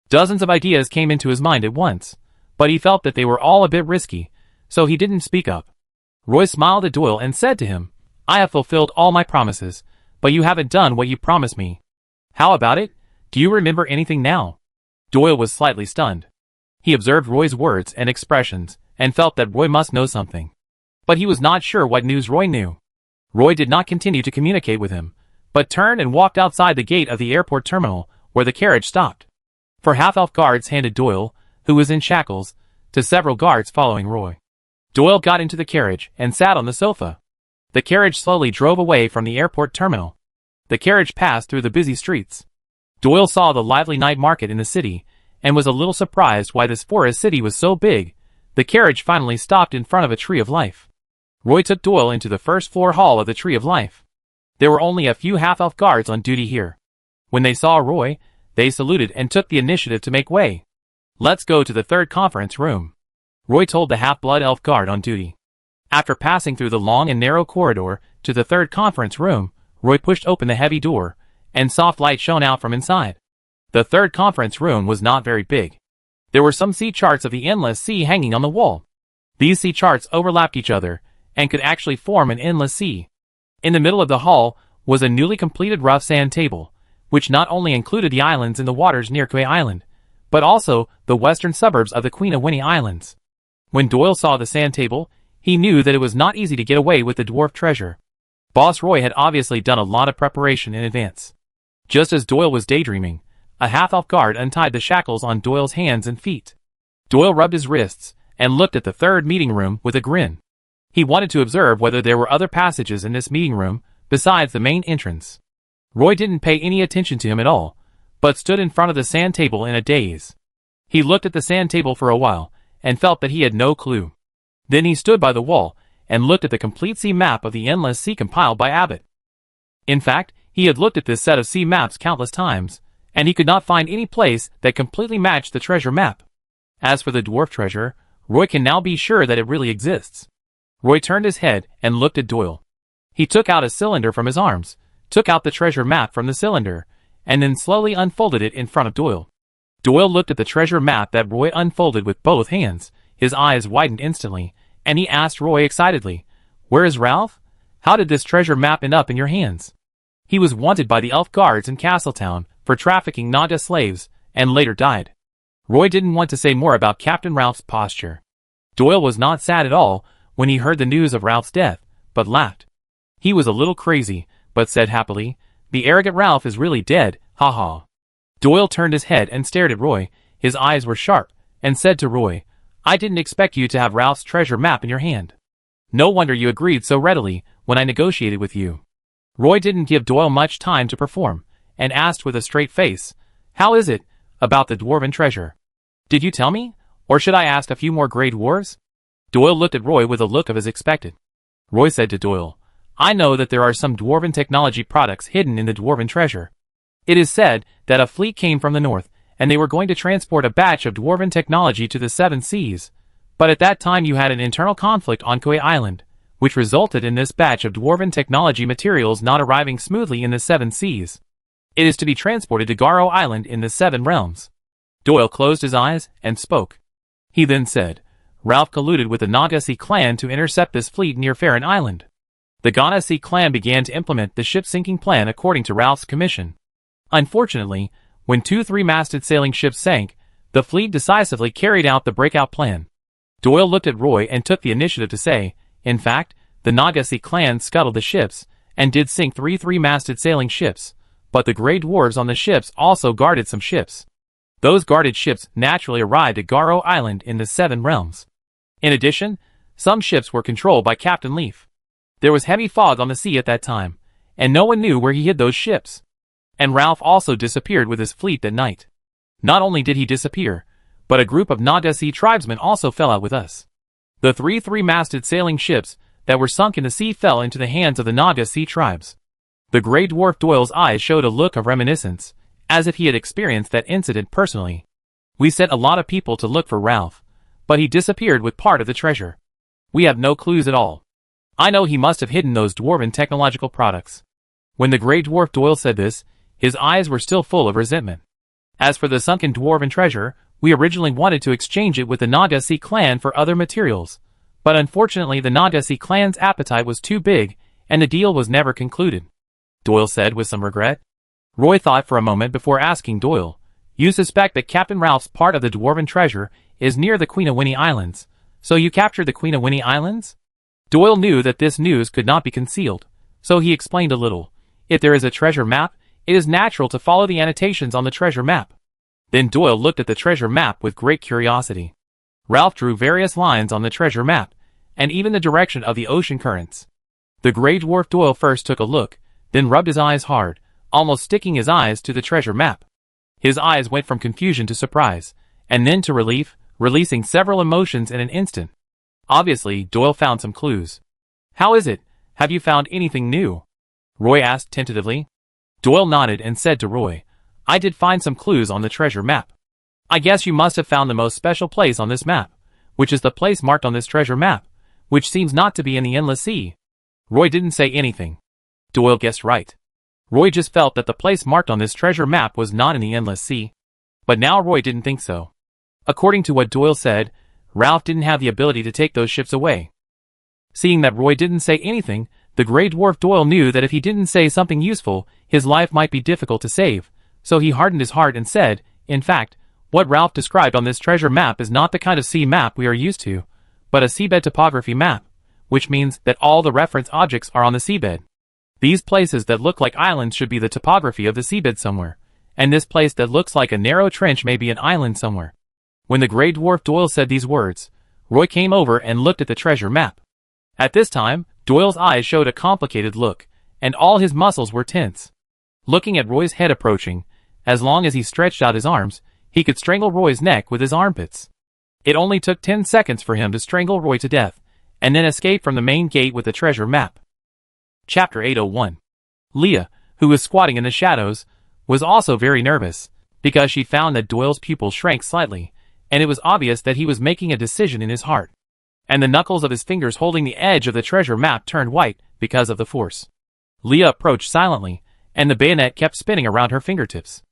Dozens of ideas came into his mind at once, but he felt that they were all a bit risky, so he didn't speak up. Roy smiled at Doyle and said to him, "I have fulfilled all my promises, but you haven't done what you promised me. How about it? Do you remember anything now?" Doyle was slightly stunned. He observed Roy's words and expressions, and felt that Roy must know something. But he was not sure what news Roy knew. Roy did not continue to communicate with him, but turned and walked outside the gate of the airport terminal, where the carriage stopped. 4 half-elf guards handed Doyle, who was in shackles, to several guards following Roy. Doyle got into the carriage and sat on the sofa. The carriage slowly drove away from the airport terminal. The carriage passed through the busy streets. Doyle saw the lively night market in the city, and was a little surprised why this forest city was so big. The carriage finally stopped in front of a Tree of Life. Roy took Doyle into the first-floor hall of the Tree of Life. There were only a few half-elf guards on duty here. When they saw Roy, they saluted and took the initiative to make way. Let's go to the third conference room, Roy told the half-blood elf guard on duty. After passing through the long and narrow corridor to the third conference room, Roy pushed open the heavy door, and soft light shone out from inside. The third conference room was not very big. There were some sea charts of the endless sea hanging on the wall. These sea charts overlapped each other, and could actually form an endless sea. In the middle of the hall was a newly completed rough sand table, which not only included the islands in the waters near Kauai Island, but also the western suburbs of the Queen of Winnie Islands. When Doyle saw the sand table, he knew that it was not easy to get away with the dwarf treasure. Boss Roy had obviously done a lot of preparation in advance. Just as Doyle was daydreaming, a half-elf guard untied the shackles on Doyle's hands and feet. Doyle rubbed his wrists and looked at the third meeting room with a grin. He wanted to observe whether there were other passages in this meeting room besides the main entrance. Roy didn't pay any attention to him at all, but stood in front of the sand table in a daze. He looked at the sand table for a while and felt that he had no clue. Then he stood by the wall and looked at the complete sea map of the endless sea compiled by Abbott. In fact, he had looked at this set of sea maps countless times, and he could not find any place that completely matched the treasure map. As for the dwarf treasure, Roy can now be sure that it really exists. Roy turned his head and looked at Doyle. He took out a cylinder from his arms, took out the treasure map from the cylinder, and then slowly unfolded it in front of Doyle. Doyle looked at the treasure map that Roy unfolded with both hands. His eyes widened instantly, and he asked Roy excitedly, "Where is Ralph? How did this treasure map end up in your hands?" He was wanted by the elf guards in Castletown for trafficking Naga slaves, and later died. Roy didn't want to say more about Captain Ralph's posture. Doyle was not sad at all when he heard the news of Ralph's death, but laughed. He was a little crazy, but said happily, "The arrogant Ralph is really dead, ha ha." Doyle turned his head and stared at Roy. His eyes were sharp, and said to Roy, "I didn't expect you to have Ralph's treasure map in your hand. No wonder you agreed so readily when I negotiated with you." Roy didn't give Doyle much time to perform, and asked with a straight face, "How is it about the dwarven treasure? Did you tell me, or should I ask a few more grey dwarves?" Doyle looked at Roy with a look of as expected. Roy said to Doyle, "I know that there are some dwarven technology products hidden in the dwarven treasure. It is said that a fleet came from the north, and they were going to transport a batch of dwarven technology to the Seven Seas, but at that time you had an internal conflict on Kauai Island, which resulted in this batch of dwarven technology materials not arriving smoothly in the Seven Seas. It is to be transported to Garo Island in the Seven Realms." Doyle closed his eyes and spoke. He then said, "Ralph colluded with the Nagasea clan to intercept this fleet near Farron Island. The Ganasea clan began to implement the ship-sinking plan according to Ralph's commission. Unfortunately, when 2 3-masted sailing ships sank, the fleet decisively carried out the breakout plan." Doyle looked at Roy and took the initiative to say, "In fact, the Nagasea clan scuttled the ships, and did sink 3 3-masted sailing ships, but the Grey Dwarves on the ships also guarded some ships. Those guarded ships naturally arrived at Garo Island in the Seven Realms. In addition, some ships were controlled by Captain Leaf. There was heavy fog on the sea at that time, and no one knew where he hid those ships. And Ralph also disappeared with his fleet that night. Not only did he disappear, but a group of Nagasea tribesmen also fell out with us. The 3 3-masted sailing ships that were sunk in the sea fell into the hands of the Nagasea tribes." The Grey Dwarf Doyle's eyes showed a look of reminiscence, as if he had experienced that incident personally. "We sent a lot of people to look for Ralph, but he disappeared with part of the treasure. We have no clues at all. I know he must have hidden those dwarven technological products." When the Grey Dwarf Doyle said this, his eyes were still full of resentment. "As for the sunken dwarven treasure, we originally wanted to exchange it with the Nagasea clan for other materials, but unfortunately the Nagasea clan's appetite was too big, and the deal was never concluded," Doyle said with some regret. Roy thought for a moment before asking Doyle, "You suspect that Captain Ralph's part of the dwarven treasure is near the Queen of Winnie Islands, so you captured the Queen of Winnie Islands?" Doyle knew that this news could not be concealed, so he explained a little. "If there is a treasure map, it is natural to follow the annotations on the treasure map." Then Doyle looked at the treasure map with great curiosity. Ralph drew various lines on the treasure map, and even the direction of the ocean currents. The Grey Dwarf Doyle first took a look, then rubbed his eyes hard, almost sticking his eyes to the treasure map. His eyes went from confusion to surprise, and then to relief, releasing several emotions in an instant. Obviously, Doyle found some clues. "How is it? Have you found anything new?" Roy asked tentatively. Doyle nodded and said to Roy, "I did find some clues on the treasure map. I guess you must have found the most special place on this map, which is the place marked on this treasure map, which seems not to be in the endless sea. Roy didn't say anything. Doyle guessed right. Roy just felt that the place marked on this treasure map was not in the endless sea. But now Roy didn't think so. According to what Doyle said, Ralph didn't have the ability to take those ships away. Seeing that Roy didn't say anything, the Grey Dwarf Doyle knew that if he didn't say something useful, his life might be difficult to save, so he hardened his heart and said, in fact, what Ralph described on this treasure map is not the kind of sea map we are used to, but a seabed topography map, which means that all the reference objects are on the seabed. These places that look like islands should be the topography of the seabed somewhere, and this place that looks like a narrow trench may be an island somewhere. When the Grey Dwarf Doyle said these words, Roy came over and looked at the treasure map. At this time, Doyle's eyes showed a complicated look, and all his muscles were tense. Looking at Roy's head approaching, as long as he stretched out his arms, he could strangle Roy's neck with his armpits. It only took 10 seconds for him to strangle Roy to death, and then escape from the main gate with the treasure map. Chapter 801. Leah, who was squatting in the shadows, was also very nervous, because she found that Doyle's pupils shrank slightly, and it was obvious that he was making a decision in his heart. And the knuckles of his fingers holding the edge of the treasure map turned white because of the force. Leah approached silently, and the bayonet kept spinning around her fingertips.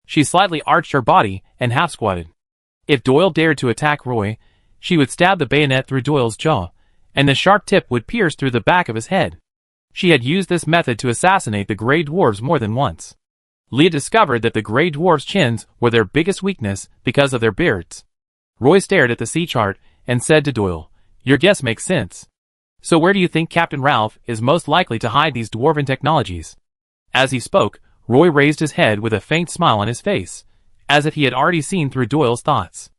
She slightly arched her body and half-squatted. If Doyle dared to attack Roy, she would stab the bayonet through Doyle's jaw, and the sharp tip would pierce through the back of his head. She had used this method to assassinate the Grey Dwarves more than once. Leah discovered that the Grey Dwarves' chins were their biggest weakness because of their beards. Roy stared at the sea chart and said to Doyle, "Your guess makes sense. So where do you think Captain Ralph is most likely to hide these dwarven technologies?" As he spoke, Roy raised his head with a faint smile on his face, as if he had already seen through Doyle's thoughts.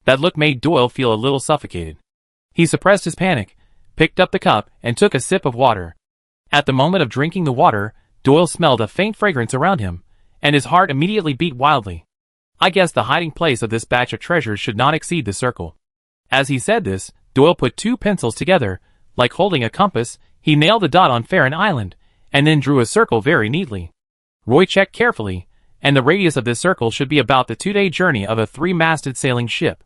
That look made Doyle feel a little suffocated. He suppressed his panic, picked up the cup, and took a sip of water. At the moment of drinking the water, Doyle smelled a faint fragrance around him, and his heart immediately beat wildly. I guess the hiding place of this batch of treasures should not exceed the circle. As he said this, Doyle put two pencils together. Like holding a compass, he nailed the dot on Farron Island, and then drew a circle very neatly. Roy checked carefully, and the radius of this circle should be about the 2-day journey of a 3-masted sailing ship.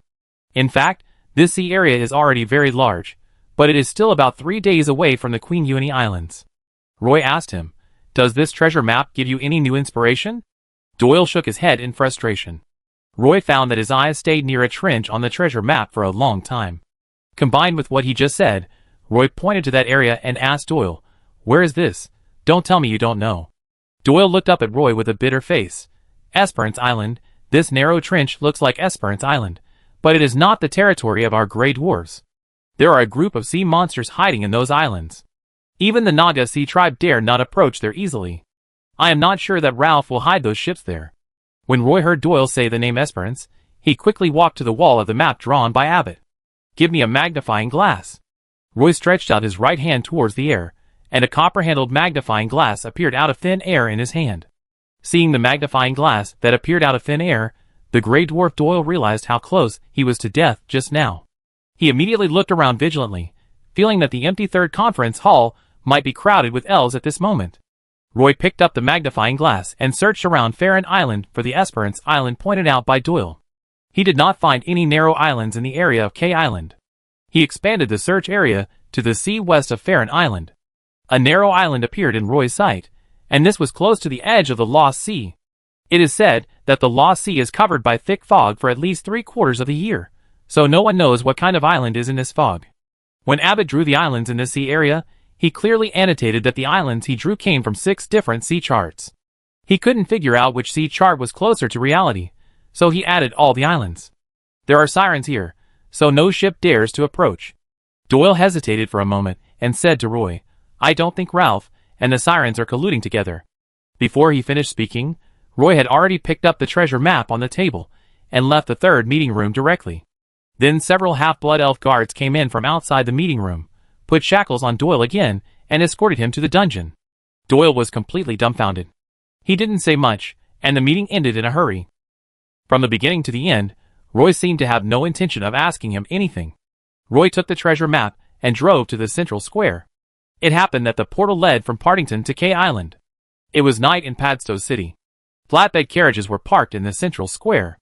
In fact, this sea area is already very large, but it is still about 3 days away from the Queen Uni Islands. Roy asked him, "Does this treasure map give you any new inspiration?" Doyle shook his head in frustration. Roy found that his eyes stayed near a trench on the treasure map for a long time. Combined with what he just said, Roy pointed to that area and asked Doyle, "Where is this? Don't tell me you don't know." Doyle looked up at Roy with a bitter face. "Esperance Island. This narrow trench looks like Esperance Island, but it is not the territory of our Grey Dwarves. There are a group of sea monsters hiding in those islands. Even the Naga sea tribe dare not approach there easily. I am not sure that Ralph will hide those ships there." When Roy heard Doyle say the name Esperance, he quickly walked to the wall of the map drawn by Abbott. "Give me a magnifying glass." Roy stretched out his right hand towards the air, and a copper-handled magnifying glass appeared out of thin air in his hand. Seeing the magnifying glass that appeared out of thin air, the Grey Dwarf Doyle realized how close he was to death just now. He immediately looked around vigilantly, feeling that the empty third conference hall might be crowded with elves at this moment. Roy picked up the magnifying glass and searched around Farron Island for the Esperance Island pointed out by Doyle. He did not find any narrow islands in the area of K Island. He expanded the search area to the sea west of Farron Island. A narrow island appeared in Roy's sight, and this was close to the edge of the Lost Sea. It is said that the Lost Sea is covered by thick fog for at least 3/4 of the year, so no one knows what kind of island is in this fog. When Abbott drew the islands in this sea area, he clearly annotated that the islands he drew came from 6 different sea charts. He couldn't figure out which sea chart was closer to reality, so he added all the islands. There are sirens here, so no ship dares to approach. Doyle hesitated for a moment and said to Roy, "I don't think Ralph and the sirens are colluding together." Before he finished speaking, Roy had already picked up the treasure map on the table and left the third meeting room directly. Then several half-blood elf guards came in from outside the meeting room, put shackles on Doyle again, and escorted him to the dungeon. Doyle was completely dumbfounded. He didn't say much, and the meeting ended in a hurry. From the beginning to the end, Roy seemed to have no intention of asking him anything. Roy took the treasure map and drove to the central square. It happened that the portal led from Partington to K Island. It was night in Padstow City. Flatbed carriages were parked in the central square.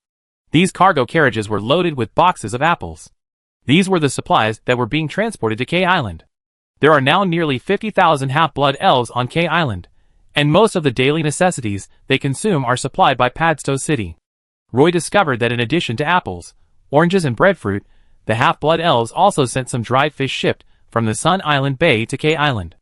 These cargo carriages were loaded with boxes of apples. These were the supplies that were being transported to K Island. There are now nearly 50,000 half-blood elves on K Island, and most of the daily necessities they consume are supplied by Padstow City. Roy discovered that in addition to apples, oranges and breadfruit, the half-blood elves also sent some dried fish shipped from the Sun Island Bay to K Island.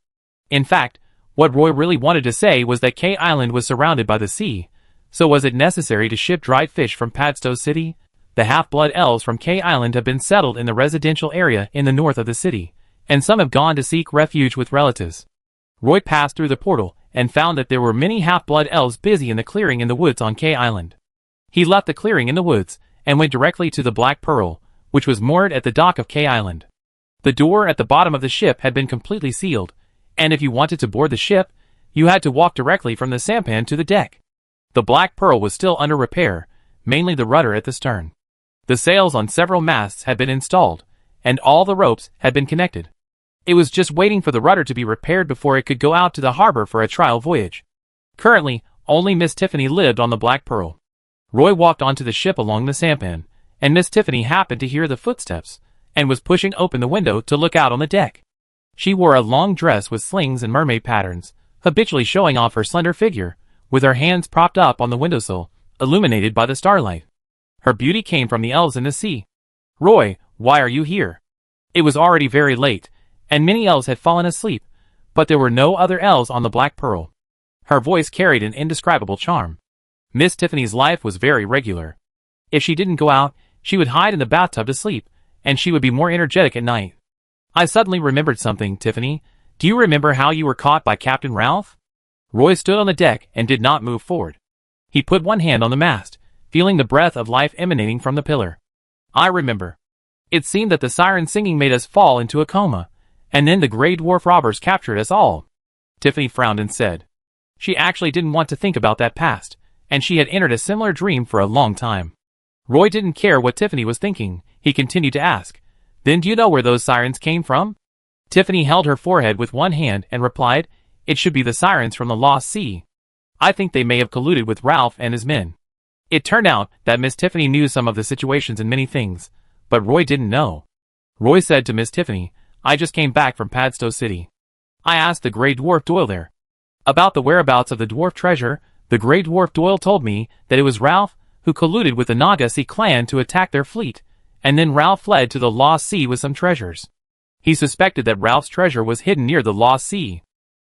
In fact, what Roy really wanted to say was that K Island was surrounded by the sea, so was it necessary to ship dried fish from Padstow City? The half-blood elves from K Island have been settled in the residential area in the north of the city, and some have gone to seek refuge with relatives. Roy passed through the portal and found that there were many half-blood elves busy in the clearing in the woods on K Island. He left the clearing in the woods and went directly to the Black Pearl, which was moored at the dock of K Island. The door at the bottom of the ship had been completely sealed, and if you wanted to board the ship, you had to walk directly from the sampan to the deck. The Black Pearl was still under repair, mainly the rudder at the stern. The sails on several masts had been installed, and all the ropes had been connected. It was just waiting for the rudder to be repaired before it could go out to the harbor for a trial voyage. Currently, only Miss Tiffany lived on the Black Pearl. Roy walked onto the ship along the sampan, and Miss Tiffany happened to hear the footsteps, and was pushing open the window to look out on the deck. She wore a long dress with slings and mermaid patterns, habitually showing off her slender figure, with her hands propped up on the windowsill, illuminated by the starlight. Her beauty came from the elves in the sea. "Roy, why are you here?" It was already very late, and many elves had fallen asleep, but there were no other elves on the Black Pearl. Her voice carried an indescribable charm. Miss Tiffany's life was very regular. If she didn't go out, she would hide in the bathtub to sleep, and she would be more energetic at night. "I suddenly remembered something, Tiffany. Do you remember how you were caught by Captain Ralph?" Roy stood on the deck and did not move forward. He put one hand on the mast, feeling the breath of life emanating from the pillar. "I remember. It seemed that the siren singing made us fall into a coma, and then the Grey Dwarf robbers captured us all." Tiffany frowned and said she actually didn't want to think about that past, and she had entered a similar dream for a long time. Roy didn't care what Tiffany was thinking. He continued to ask, "Then do you know where those sirens came from?" Tiffany held her forehead with one hand and replied, "It should be the sirens from the Lost Sea. I think they may have colluded with Ralph and his men." It turned out that Miss Tiffany knew some of the situations and many things, but Roy didn't know. Roy said to Miss Tiffany, "I just came back from Padstow City. I asked the Grey Dwarf Doyle there about the whereabouts of the dwarf treasure. The Grey Dwarf Doyle told me that it was Ralph who colluded with the Nagasea clan to attack their fleet, and then Ralph fled to the Lost Sea with some treasures. He suspected that Ralph's treasure was hidden near the Lost Sea."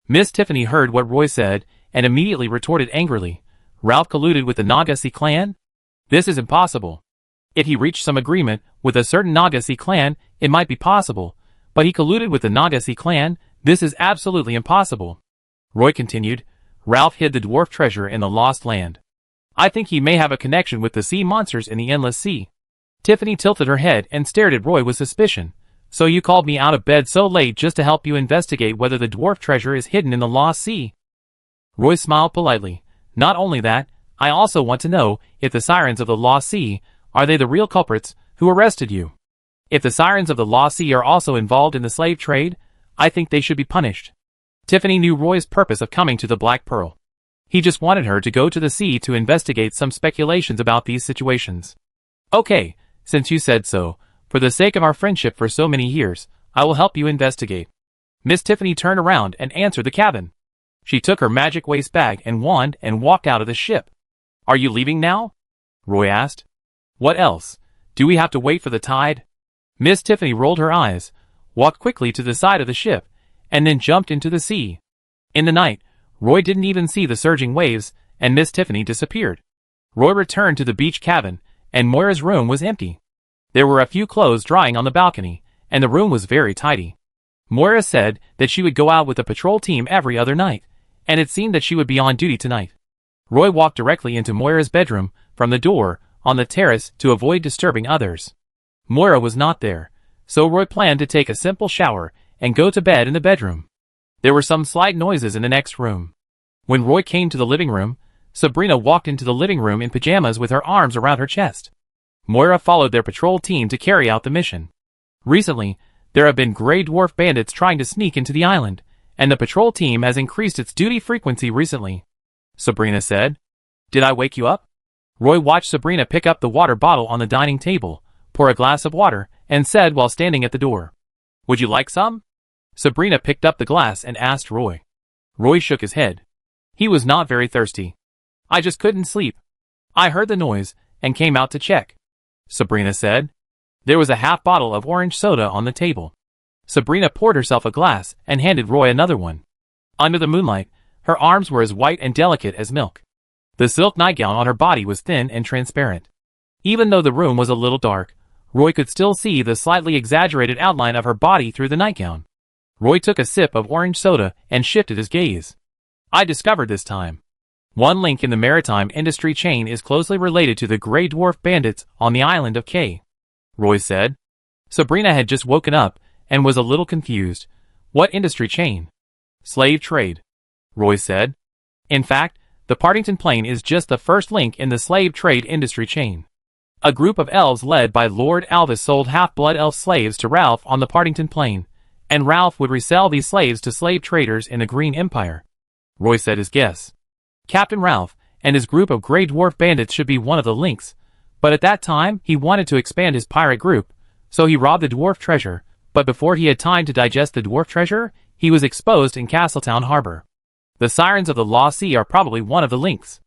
Miss Tiffany heard what Roy said, and immediately retorted angrily, "Ralph colluded with the Nagasea clan? This is impossible. If he reached some agreement with a certain Nagasea clan, it might be possible, but he colluded with the Nagasea clan? This is absolutely impossible." Roy continued, "Ralph hid the dwarf treasure in the Lost Land. I think he may have a connection with the sea monsters in the Endless Sea." Tiffany tilted her head and stared at Roy with suspicion. "So you called me out of bed so late just to help you investigate whether the dwarf treasure is hidden in the Lost Sea?" Roy smiled politely. "Not only that, I also want to know if the sirens of the Lost Sea, are they the real culprits who arrested you? If the sirens of the Lost Sea are also involved in the slave trade, I think they should be punished." Tiffany knew Roy's purpose of coming to the Black Pearl. He just wanted her to go to the sea to investigate some speculations about these situations. "Okay, since you said so, for the sake of our friendship for so many years, I will help you investigate." Miss Tiffany turned around and answered the cabin. She took her magic waste bag and wand and walked out of the ship. "Are you leaving now?" Roy asked. "What else? Do we have to wait for the tide?" Miss Tiffany rolled her eyes, walked quickly to the side of the ship, and then jumped into the sea. In the night, Roy didn't even see the surging waves, and Miss Tiffany disappeared. Roy returned to the beach cabin, and Moira's room was empty. There were a few clothes drying on the balcony, and the room was very tidy. Moira said that she would go out with the patrol team every other night, and it seemed that she would be on duty tonight. Roy walked directly into Moira's bedroom from the door on the terrace to avoid disturbing others. Moira was not there, so Roy planned to take a simple shower and go to bed in the bedroom. There were some slight noises in the next room. When Roy came to the living room, Sabrina walked into the living room in pajamas with her arms around her chest. Moira followed their patrol team to carry out the mission. Recently, there have been Grey Dwarf bandits trying to sneak into the island, and the patrol team has increased its duty frequency recently. Sabrina said, "Did I wake you up?" Roy watched Sabrina pick up the water bottle on the dining table, pour a glass of water, and said while standing at the door, "Would you like some?" Sabrina picked up the glass and asked Roy. Roy shook his head. He was not very thirsty. "I just couldn't sleep. I heard the noise and came out to check," Sabrina said. There was a half bottle of orange soda on the table. Sabrina poured herself a glass and handed Roy another one. Under the moonlight, her arms were as white and delicate as milk. The silk nightgown on her body was thin and transparent. Even though the room was a little dark, Roy could still see the slightly exaggerated outline of her body through the nightgown. Roy took a sip of orange soda and shifted his gaze. "I discovered this time. One link in the maritime industry chain is closely related to the Grey Dwarf bandits on the island of K," Roy said. Sabrina had just woken up and was a little confused. "What industry chain?" "Slave trade," Roy said. "In fact, the Partington Plain is just the first link in the slave trade industry chain. A group of elves led by Lord Alvis sold half-blood elf slaves to Ralph on the Partington Plain, and Ralph would resell these slaves to slave traders in the Green Empire." Roy said his guess. Captain Ralph and his group of Grey Dwarf bandits should be one of the links, but at that time he wanted to expand his pirate group, so he robbed the dwarf treasure, but before he had time to digest the dwarf treasure, he was exposed in Castletown Harbor. The Sirens of the Lost Sea are probably one of the links.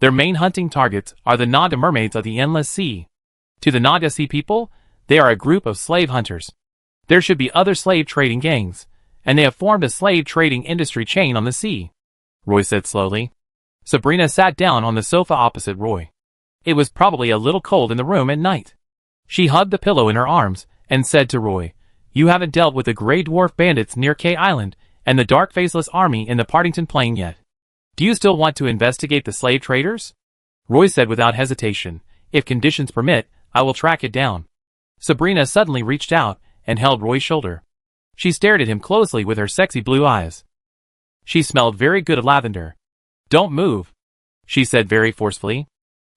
Their main hunting targets are the Nanda mermaids of the Endless Sea. To the Nanda Sea people, they are a group of slave hunters. There should be other slave trading gangs, and they have formed a slave trading industry chain on the sea," Roy said slowly. Sabrina sat down on the sofa opposite Roy. It was probably a little cold in the room at night. She hugged the pillow in her arms and said to Roy, "You haven't dealt with the Grey Dwarf bandits near K Island and the Dark Faceless Army in the Partington Plain yet. Do you still want to investigate the slave traders?" Roy said without hesitation, "If conditions permit, I will track it down." Sabrina suddenly reached out and held Roy's shoulder. She stared at him closely with her sexy blue eyes. She smelled very good of lavender. "Don't move," she said very forcefully.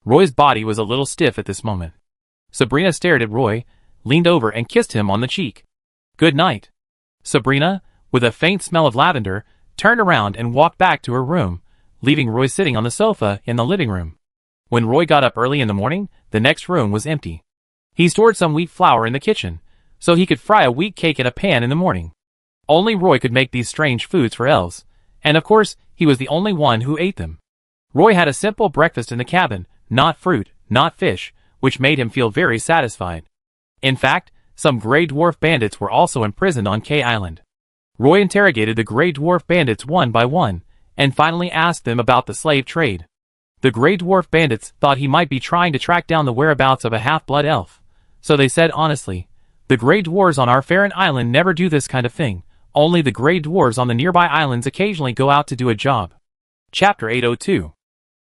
Roy's body was a little stiff at this moment. Sabrina stared at Roy, leaned over and kissed him on the cheek. "Good night." Sabrina, with a faint smell of lavender, turned around and walked back to her room, leaving Roy sitting on the sofa in the living room. When Roy got up early in the morning, the next room was empty. He stored some wheat flour in the kitchen, so he could fry a wheat cake in a pan in the morning. Only Roy could make these strange foods for elves, and of course, he was the only one who ate them. Roy had a simple breakfast in the cabin, not fruit, not fish, which made him feel very satisfied. In fact, some Grey Dwarf bandits were also imprisoned on K Island. Roy interrogated the Grey Dwarf bandits one by one, and finally asked them about the slave trade. The Grey Dwarf bandits thought he might be trying to track down the whereabouts of a half-blood elf, so they said honestly, "The Grey Dwarves on our Farron Island never do this kind of thing, only the Grey Dwarves on the nearby islands occasionally go out to do a job." Chapter 802.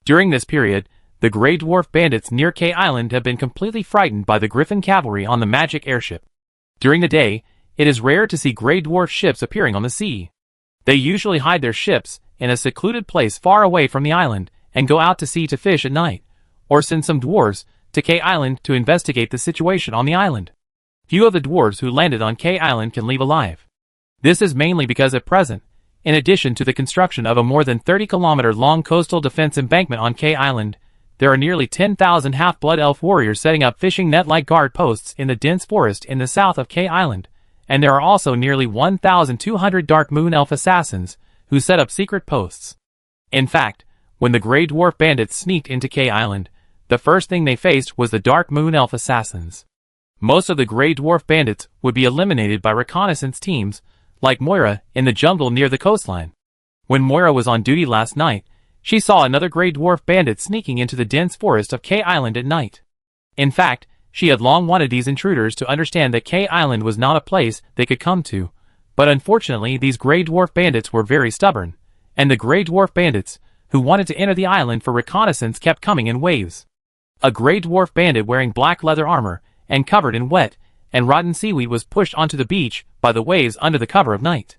During this period, the Grey Dwarf bandits near K Island have been completely frightened by the Griffin cavalry on the magic airship. During the day, it is rare to see Grey Dwarf ships appearing on the sea. They usually hide their ships in a secluded place far away from the island and go out to sea to fish at night, or send some dwarves to K Island to investigate the situation on the island. Few of the dwarves who landed on K Island can leave alive. This is mainly because at present, in addition to the construction of a more than 30-kilometer-long coastal defense embankment on K Island, there are nearly 10,000 half-blood elf warriors setting up fishing net-like guard posts in the dense forest in the south of K Island, and there are also nearly 1,200 Dark Moon Elf assassins who set up secret posts. In fact, when the Grey Dwarf bandits sneaked into K Island, the first thing they faced was the Dark Moon Elf assassins. Most of the Grey Dwarf bandits would be eliminated by reconnaissance teams, like Moira in the jungle near the coastline. When Moira was on duty last night, she saw another Grey Dwarf bandit sneaking into the dense forest of K Island at night. In fact, she had long wanted these intruders to understand that K Island was not a place they could come to, but unfortunately these Grey Dwarf bandits were very stubborn, and the Grey Dwarf bandits, who wanted to enter the island for reconnaissance, kept coming in waves. A Grey Dwarf bandit wearing black leather armor and covered in wet and rotten seaweed was pushed onto the beach by the waves under the cover of night.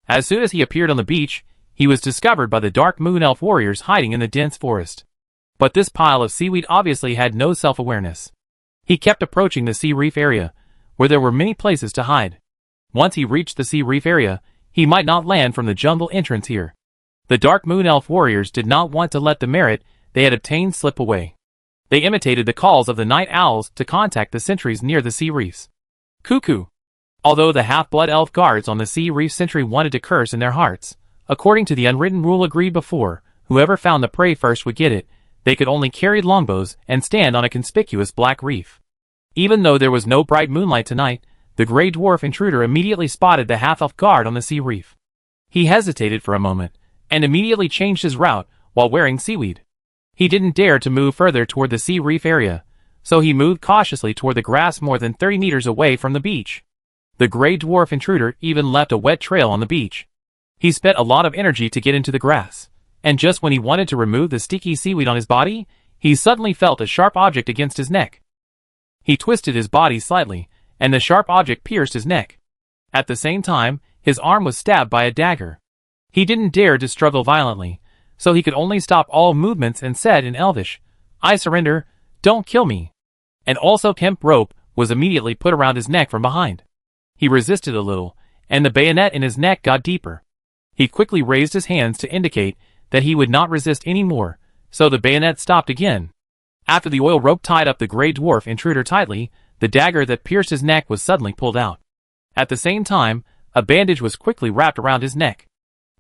As soon as he appeared on the beach, he was discovered by the Dark Moon Elf warriors hiding in the dense forest. But this pile of seaweed obviously had no self-awareness. He kept approaching the sea reef area, where there were many places to hide. Once he reached the sea reef area, he might not land from the jungle entrance here. The Dark Moon Elf warriors did not want to let the merit they had obtained slip away. They imitated the calls of the night owls to contact the sentries near the sea reefs. Cuckoo! Although the half-blood elf guards on the sea reef sentry wanted to curse in their hearts, according to the unwritten rule agreed before, whoever found the prey first would get it, they could only carry longbows and stand on a conspicuous black reef. Even though there was no bright moonlight tonight, the gray dwarf intruder immediately spotted the half-elf guard on the sea reef. He hesitated for a moment, and immediately changed his route while wearing seaweed. He didn't dare to move further toward the sea reef area, so he moved cautiously toward the grass more than 30 meters away from the beach. The gray dwarf intruder even left a wet trail on the beach. He spent a lot of energy to get into the grass, and just when he wanted to remove the sticky seaweed on his body, he suddenly felt a sharp object against his neck. He twisted his body slightly, and the sharp object pierced his neck. At the same time, his arm was stabbed by a dagger. He didn't dare to struggle violently, so he could only stop all movements and said in Elvish, "I surrender, don't kill me." And also hemp rope was immediately put around his neck from behind. He resisted a little, and the bayonet in his neck got deeper. He quickly raised his hands to indicate that he would not resist any more, so the bayonet stopped again. After the oil rope tied up the gray dwarf intruder tightly, the dagger that pierced his neck was suddenly pulled out. At the same time, a bandage was quickly wrapped around his neck.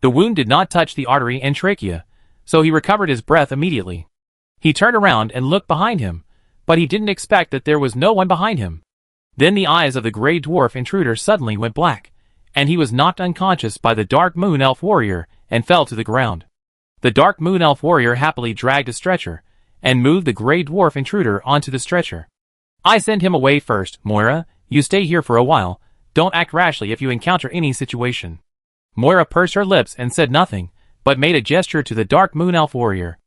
The wound did not touch the artery and trachea, so he recovered his breath immediately. He turned around and looked behind him, but he didn't expect that there was no one behind him. Then the eyes of the gray dwarf intruder suddenly went black, and he was knocked unconscious by the dark moon elf warrior and fell to the ground. The dark moon elf warrior happily dragged a stretcher and moved the gray dwarf intruder onto the stretcher. "I send him away first, Moira. You stay here for a while. Don't act rashly if you encounter any situation." Moira pursed her lips and said nothing, but made a gesture to the dark moon elf warrior.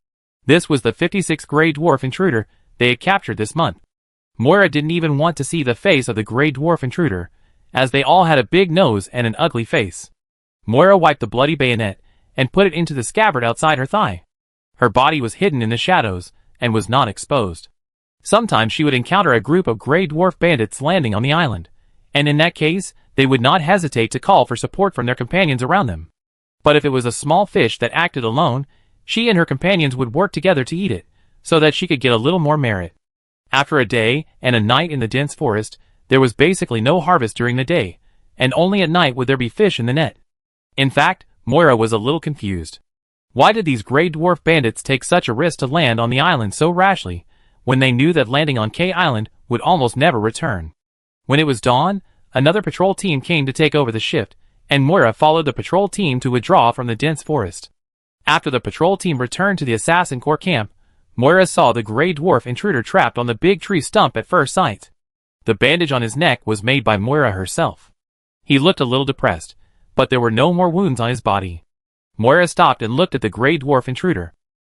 This was the 56th gray dwarf intruder they had captured this month. Moira didn't even want to see the face of the gray dwarf intruder, as they all had a big nose and an ugly face. Moira wiped the bloody bayonet and put it into the scabbard outside her thigh. Her body was hidden in the shadows and was not exposed. Sometimes she would encounter a group of gray dwarf bandits landing on the island, and in that case, they would not hesitate to call for support from their companions around them. But if it was a small fish that acted alone, she and her companions would work together to eat it, so that she could get a little more merit. After a day and a night in the dense forest, there was basically no harvest during the day, and only at night would there be fish in the net. In fact, Moira was a little confused. Why did these gray dwarf bandits take such a risk to land on the island so rashly, when they knew that landing on K Island would almost never return? When it was dawn, another patrol team came to take over the shift, and Moira followed the patrol team to withdraw from the dense forest. After the patrol team returned to the Assassin Corps camp, Moira saw the gray dwarf intruder trapped on the big tree stump at first sight. The bandage on his neck was made by Moira herself. He looked a little depressed, but there were no more wounds on his body. Moira stopped and looked at the gray dwarf intruder.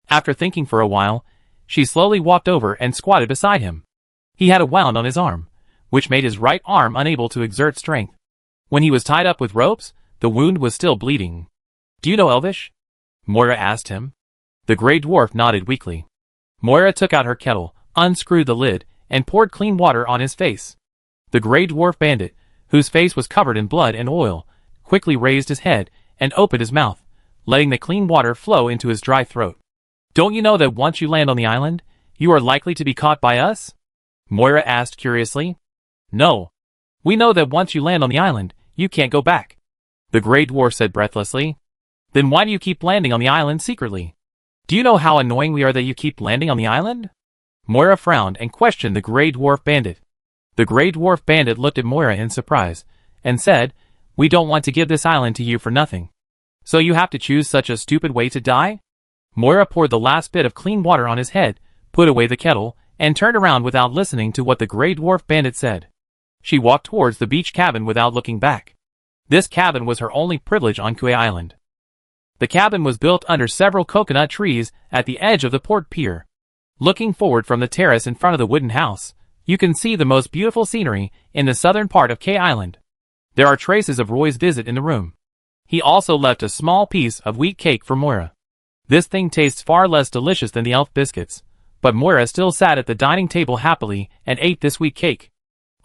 After thinking for a while, she slowly walked over and squatted beside him. He had a wound on his arm, which made his right arm unable to exert strength. When he was tied up with ropes, the wound was still bleeding. "Do you know Elvish?" Moira asked him. The gray dwarf nodded weakly. Moira took out her kettle, unscrewed the lid, and poured clean water on his face. The gray dwarf bandit, whose face was covered in blood and oil, quickly raised his head and opened his mouth, letting the clean water flow into his dry throat. "Don't you know that once you land on the island, you are likely to be caught by us?" Moira asked curiously. "No. We know that once you land on the island, you can't go back," the gray dwarf said breathlessly. "Then why do you keep landing on the island secretly? Do you know how annoying we are that you keep landing on the island?" Moira frowned and questioned the gray dwarf bandit. The gray dwarf bandit looked at Moira in surprise, and said, "We don't want to give this island to you for nothing. So you have to choose such a stupid way to die?" Moira poured the last bit of clean water on his head, put away the kettle, and turned around without listening to what the gray dwarf bandit said. She walked towards the beach cabin without looking back. This cabin was her only privilege on Kauai Island. The cabin was built under several coconut trees at the edge of the port pier. Looking forward from the terrace in front of the wooden house, you can see the most beautiful scenery in the southern part of K Island. There are traces of Roy's visit in the room. He also left a small piece of wheat cake for Moira. This thing tastes far less delicious than the elf biscuits, but Moira still sat at the dining table happily and ate this wheat cake.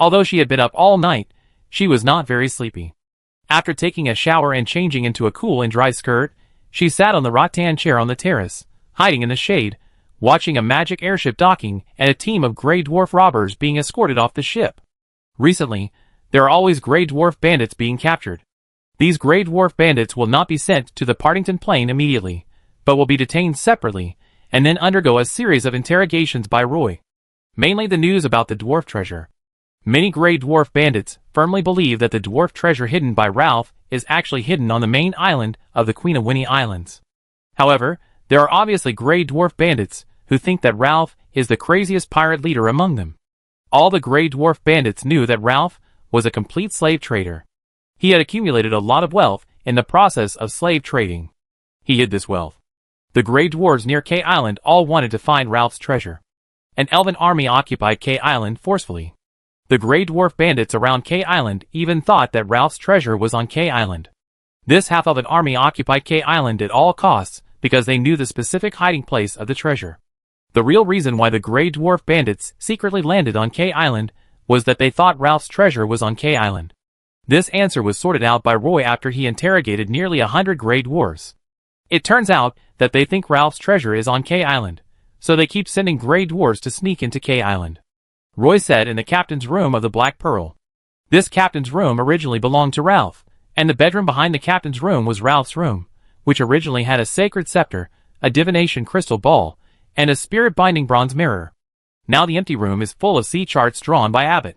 Although she had been up all night, she was not very sleepy. After taking a shower and changing into a cool and dry skirt, she sat on the rattan chair on the terrace, hiding in the shade, watching a magic airship docking and a team of Grey Dwarf robbers being escorted off the ship. Recently, there are always Grey Dwarf bandits being captured. These Grey Dwarf bandits will not be sent to the Partington Plain immediately, but will be detained separately and then undergo a series of interrogations by Roy. Mainly the news about the dwarf treasure. Many Grey Dwarf bandits firmly believe that the dwarf treasure hidden by Ralph is actually hidden on the main island of the Queen of Winnie Islands. However, there are obviously Grey Dwarf bandits who think that Ralph is the craziest pirate leader among them. All the Grey Dwarf bandits knew that Ralph was a complete slave trader. He had accumulated a lot of wealth in the process of slave trading. He hid this wealth. The Grey Dwarves near K Island all wanted to find Ralph's treasure. An elven army occupied K Island forcefully. The Grey Dwarf bandits around K Island even thought that Ralph's treasure was on K Island. This half-elven army occupied K Island at all costs because they knew the specific hiding place of the treasure. The real reason why the Grey Dwarf bandits secretly landed on K Island was that they thought Ralph's treasure was on K Island. This answer was sorted out by Roy after he interrogated nearly 100 Grey Dwarves. It turns out that they think Ralph's treasure is on K Island, so they keep sending Grey Dwarves to sneak into K Island. Roy said in the captain's room of the Black Pearl. This captain's room originally belonged to Ralph, and the bedroom behind the captain's room was Ralph's room, which originally had a sacred scepter, a divination crystal ball, and a spirit-binding bronze mirror. Now the empty room is full of sea charts drawn by Abbott.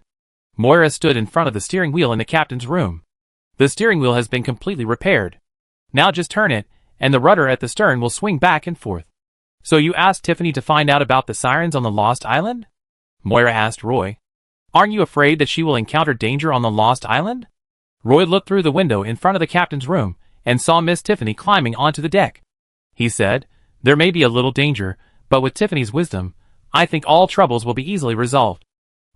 Moira stood in front of the steering wheel in the captain's room. The steering wheel has been completely repaired. Now just turn it, and the rudder at the stern will swing back and forth. So you asked Tiffany to find out about the sirens on the Lost Island? Moira asked Roy. Aren't you afraid that she will encounter danger on the Lost Island? Roy looked through the window in front of the captain's room and saw Miss Tiffany climbing onto the deck. He said, there may be a little danger, but with Tiffany's wisdom, I think all troubles will be easily resolved.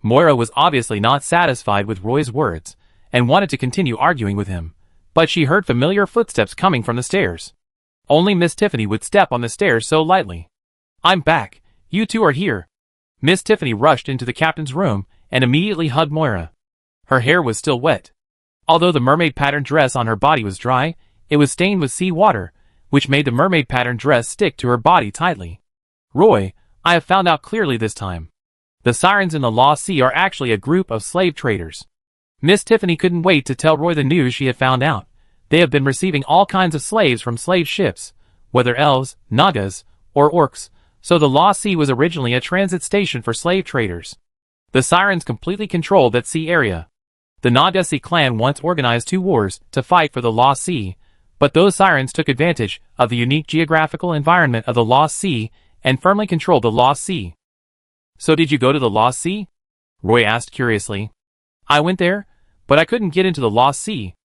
Moira was obviously not satisfied with Roy's words and wanted to continue arguing with him, but she heard familiar footsteps coming from the stairs. Only Miss Tiffany would step on the stairs so lightly. I'm back. You two are here. Miss Tiffany rushed into the captain's room and immediately hugged Moira. Her hair was still wet. Although the mermaid pattern dress on her body was dry, it was stained with sea water, which made the mermaid pattern dress stick to her body tightly. Roy, I have found out clearly this time. The sirens in the Lost Sea are actually a group of slave traders. Miss Tiffany couldn't wait to tell Roy the news she had found out. They have been receiving all kinds of slaves from slave ships, whether elves, nagas, or orcs, so the Lost Sea was originally a transit station for slave traders. The sirens completely controlled that sea area. The Naga-Sea clan once organized 2 wars to fight for the Lost Sea, but those sirens took advantage of the unique geographical environment of the Lost Sea and firmly controlled the Lost Sea. So did you go to the Lost Sea? Roy asked curiously. I went there, but I couldn't get into the Lost Sea.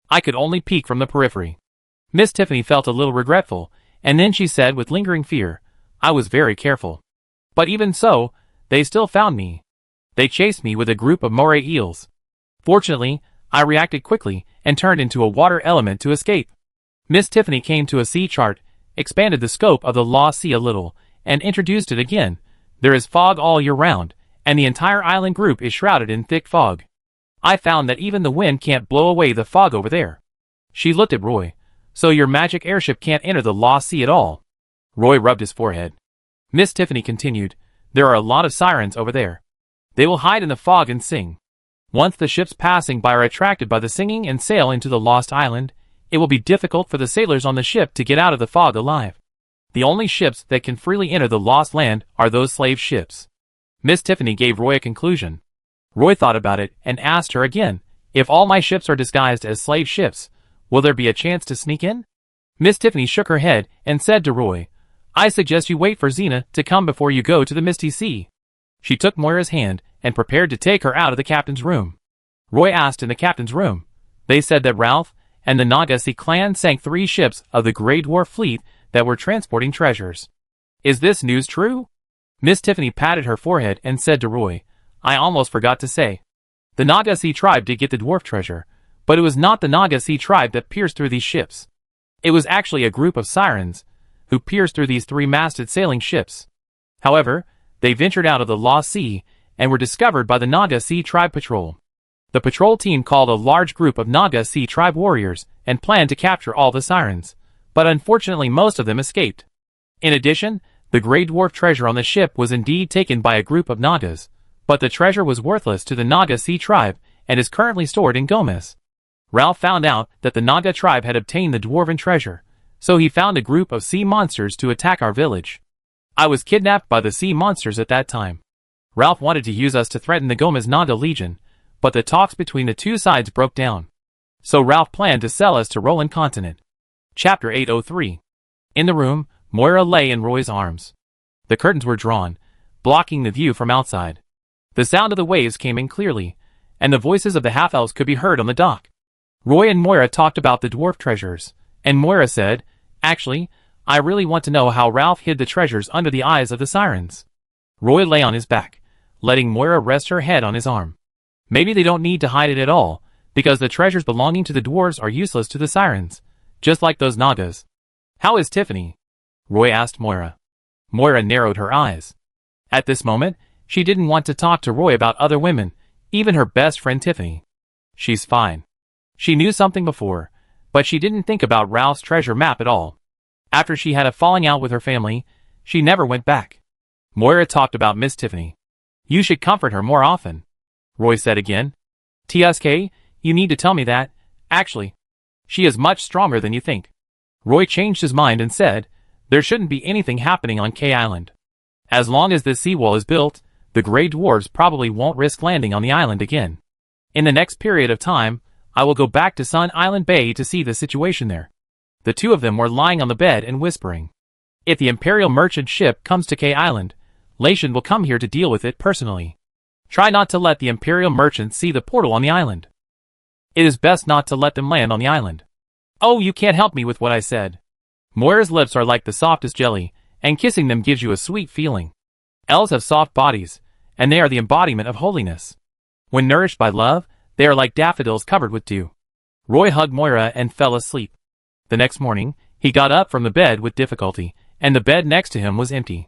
I could only peek from the periphery. Miss Tiffany felt a little regretful, and then she said with lingering fear, I was very careful. But even so, they still found me. They chased me with a group of moray eels. Fortunately, I reacted quickly and turned into a water element to escape. Miss Tiffany came to a sea chart, expanded the scope of the Lost Sea a little, and introduced it again. There is fog all year round, and the entire island group is shrouded in thick fog. I found that even the wind can't blow away the fog over there. She looked at Roy. So your magic airship can't enter the Lost Sea at all. Roy rubbed his forehead. Miss Tiffany continued, there are a lot of sirens over there. They will hide in the fog and sing. Once the ships passing by are attracted by the singing and sail into the Lost Island, it will be difficult for the sailors on the ship to get out of the fog alive. The only ships that can freely enter the Lost Land are those slave ships. Miss Tiffany gave Roy a conclusion. Roy thought about it and asked her again, if all my ships are disguised as slave ships, will there be a chance to sneak in? Miss Tiffany shook her head and said to Roy, I suggest you wait for Xena to come before you go to the Misty Sea. She took Moira's hand and prepared to take her out of the captain's room. Roy asked in the captain's room. They said that Ralph and the Naga-Sea clan sank 3 ships of the Grey Dwarf fleet that were transporting treasures. Is this news true? Miss Tiffany patted her forehead and said to Roy, I almost forgot to say. The Naga-Sea tribe did get the dwarf treasure, but it was not the Naga-Sea tribe that pierced through these ships. It was actually a group of sirens who pierced through these 3-masted sailing ships. However, they ventured out of the Lost Sea and were discovered by the Naga-Sea tribe patrol. The patrol team called a large group of Naga-Sea tribe warriors and planned to capture all the sirens, but unfortunately most of them escaped. In addition, The Grey Dwarf treasure on the ship was indeed taken by a group of Nagas, but the treasure was worthless to the Naga Sea tribe and is currently stored in Gomez. Ralph found out that the Naga tribe had obtained the dwarven treasure, so he found a group of sea monsters to attack our village. I was kidnapped by the sea monsters at that time. Ralph wanted to use us to threaten the Gomez Naga Legion, but the talks between the two sides broke down. So Ralph planned to sell us to Roland Continent. Chapter 803. In the room, Moira lay in Roy's arms. The curtains were drawn, blocking the view from outside. The sound of the waves came in clearly, and the voices of the half-elves could be heard on the dock. Roy and Moira talked about the dwarf treasures, and Moira said, "Actually, I really want to know how Ralph hid the treasures under the eyes of the sirens." Roy lay on his back, letting Moira rest her head on his arm. "Maybe they don't need to hide it at all, because the treasures belonging to the dwarves are useless to the sirens, just like those Nagas." "How is Tiffany?" Roy asked Moira. Moira narrowed her eyes. At this moment, she didn't want to talk to Roy about other women, even her best friend Tiffany. "She's fine." She knew something before, but she didn't think about Ralph's treasure map at all. After she had a falling out with her family, she never went back. Moira talked about Miss Tiffany. "You should comfort her more often," Roy said again. "TSK, you need to tell me that, actually. She is much stronger than you think." Roy changed his mind and said, "There shouldn't be anything happening on K Island. As long as this seawall is built, the Grey Dwarves probably won't risk landing on the island again. In the next period of time, I will go back to Sun Island Bay to see the situation there." The two of them were lying on the bed and whispering. "If the Imperial merchant ship comes to K Island, Lation will come here to deal with it personally. Try not to let the Imperial merchants see the portal on the island. It is best not to let them land on the island." "Oh, you can't help me with what I said." Moira's lips are like the softest jelly, and kissing them gives you a sweet feeling. Elves have soft bodies, and they are the embodiment of holiness. When nourished by love, they are like daffodils covered with dew. Roy hugged Moira and fell asleep. The next morning, he got up from the bed with difficulty, and the bed next to him was empty.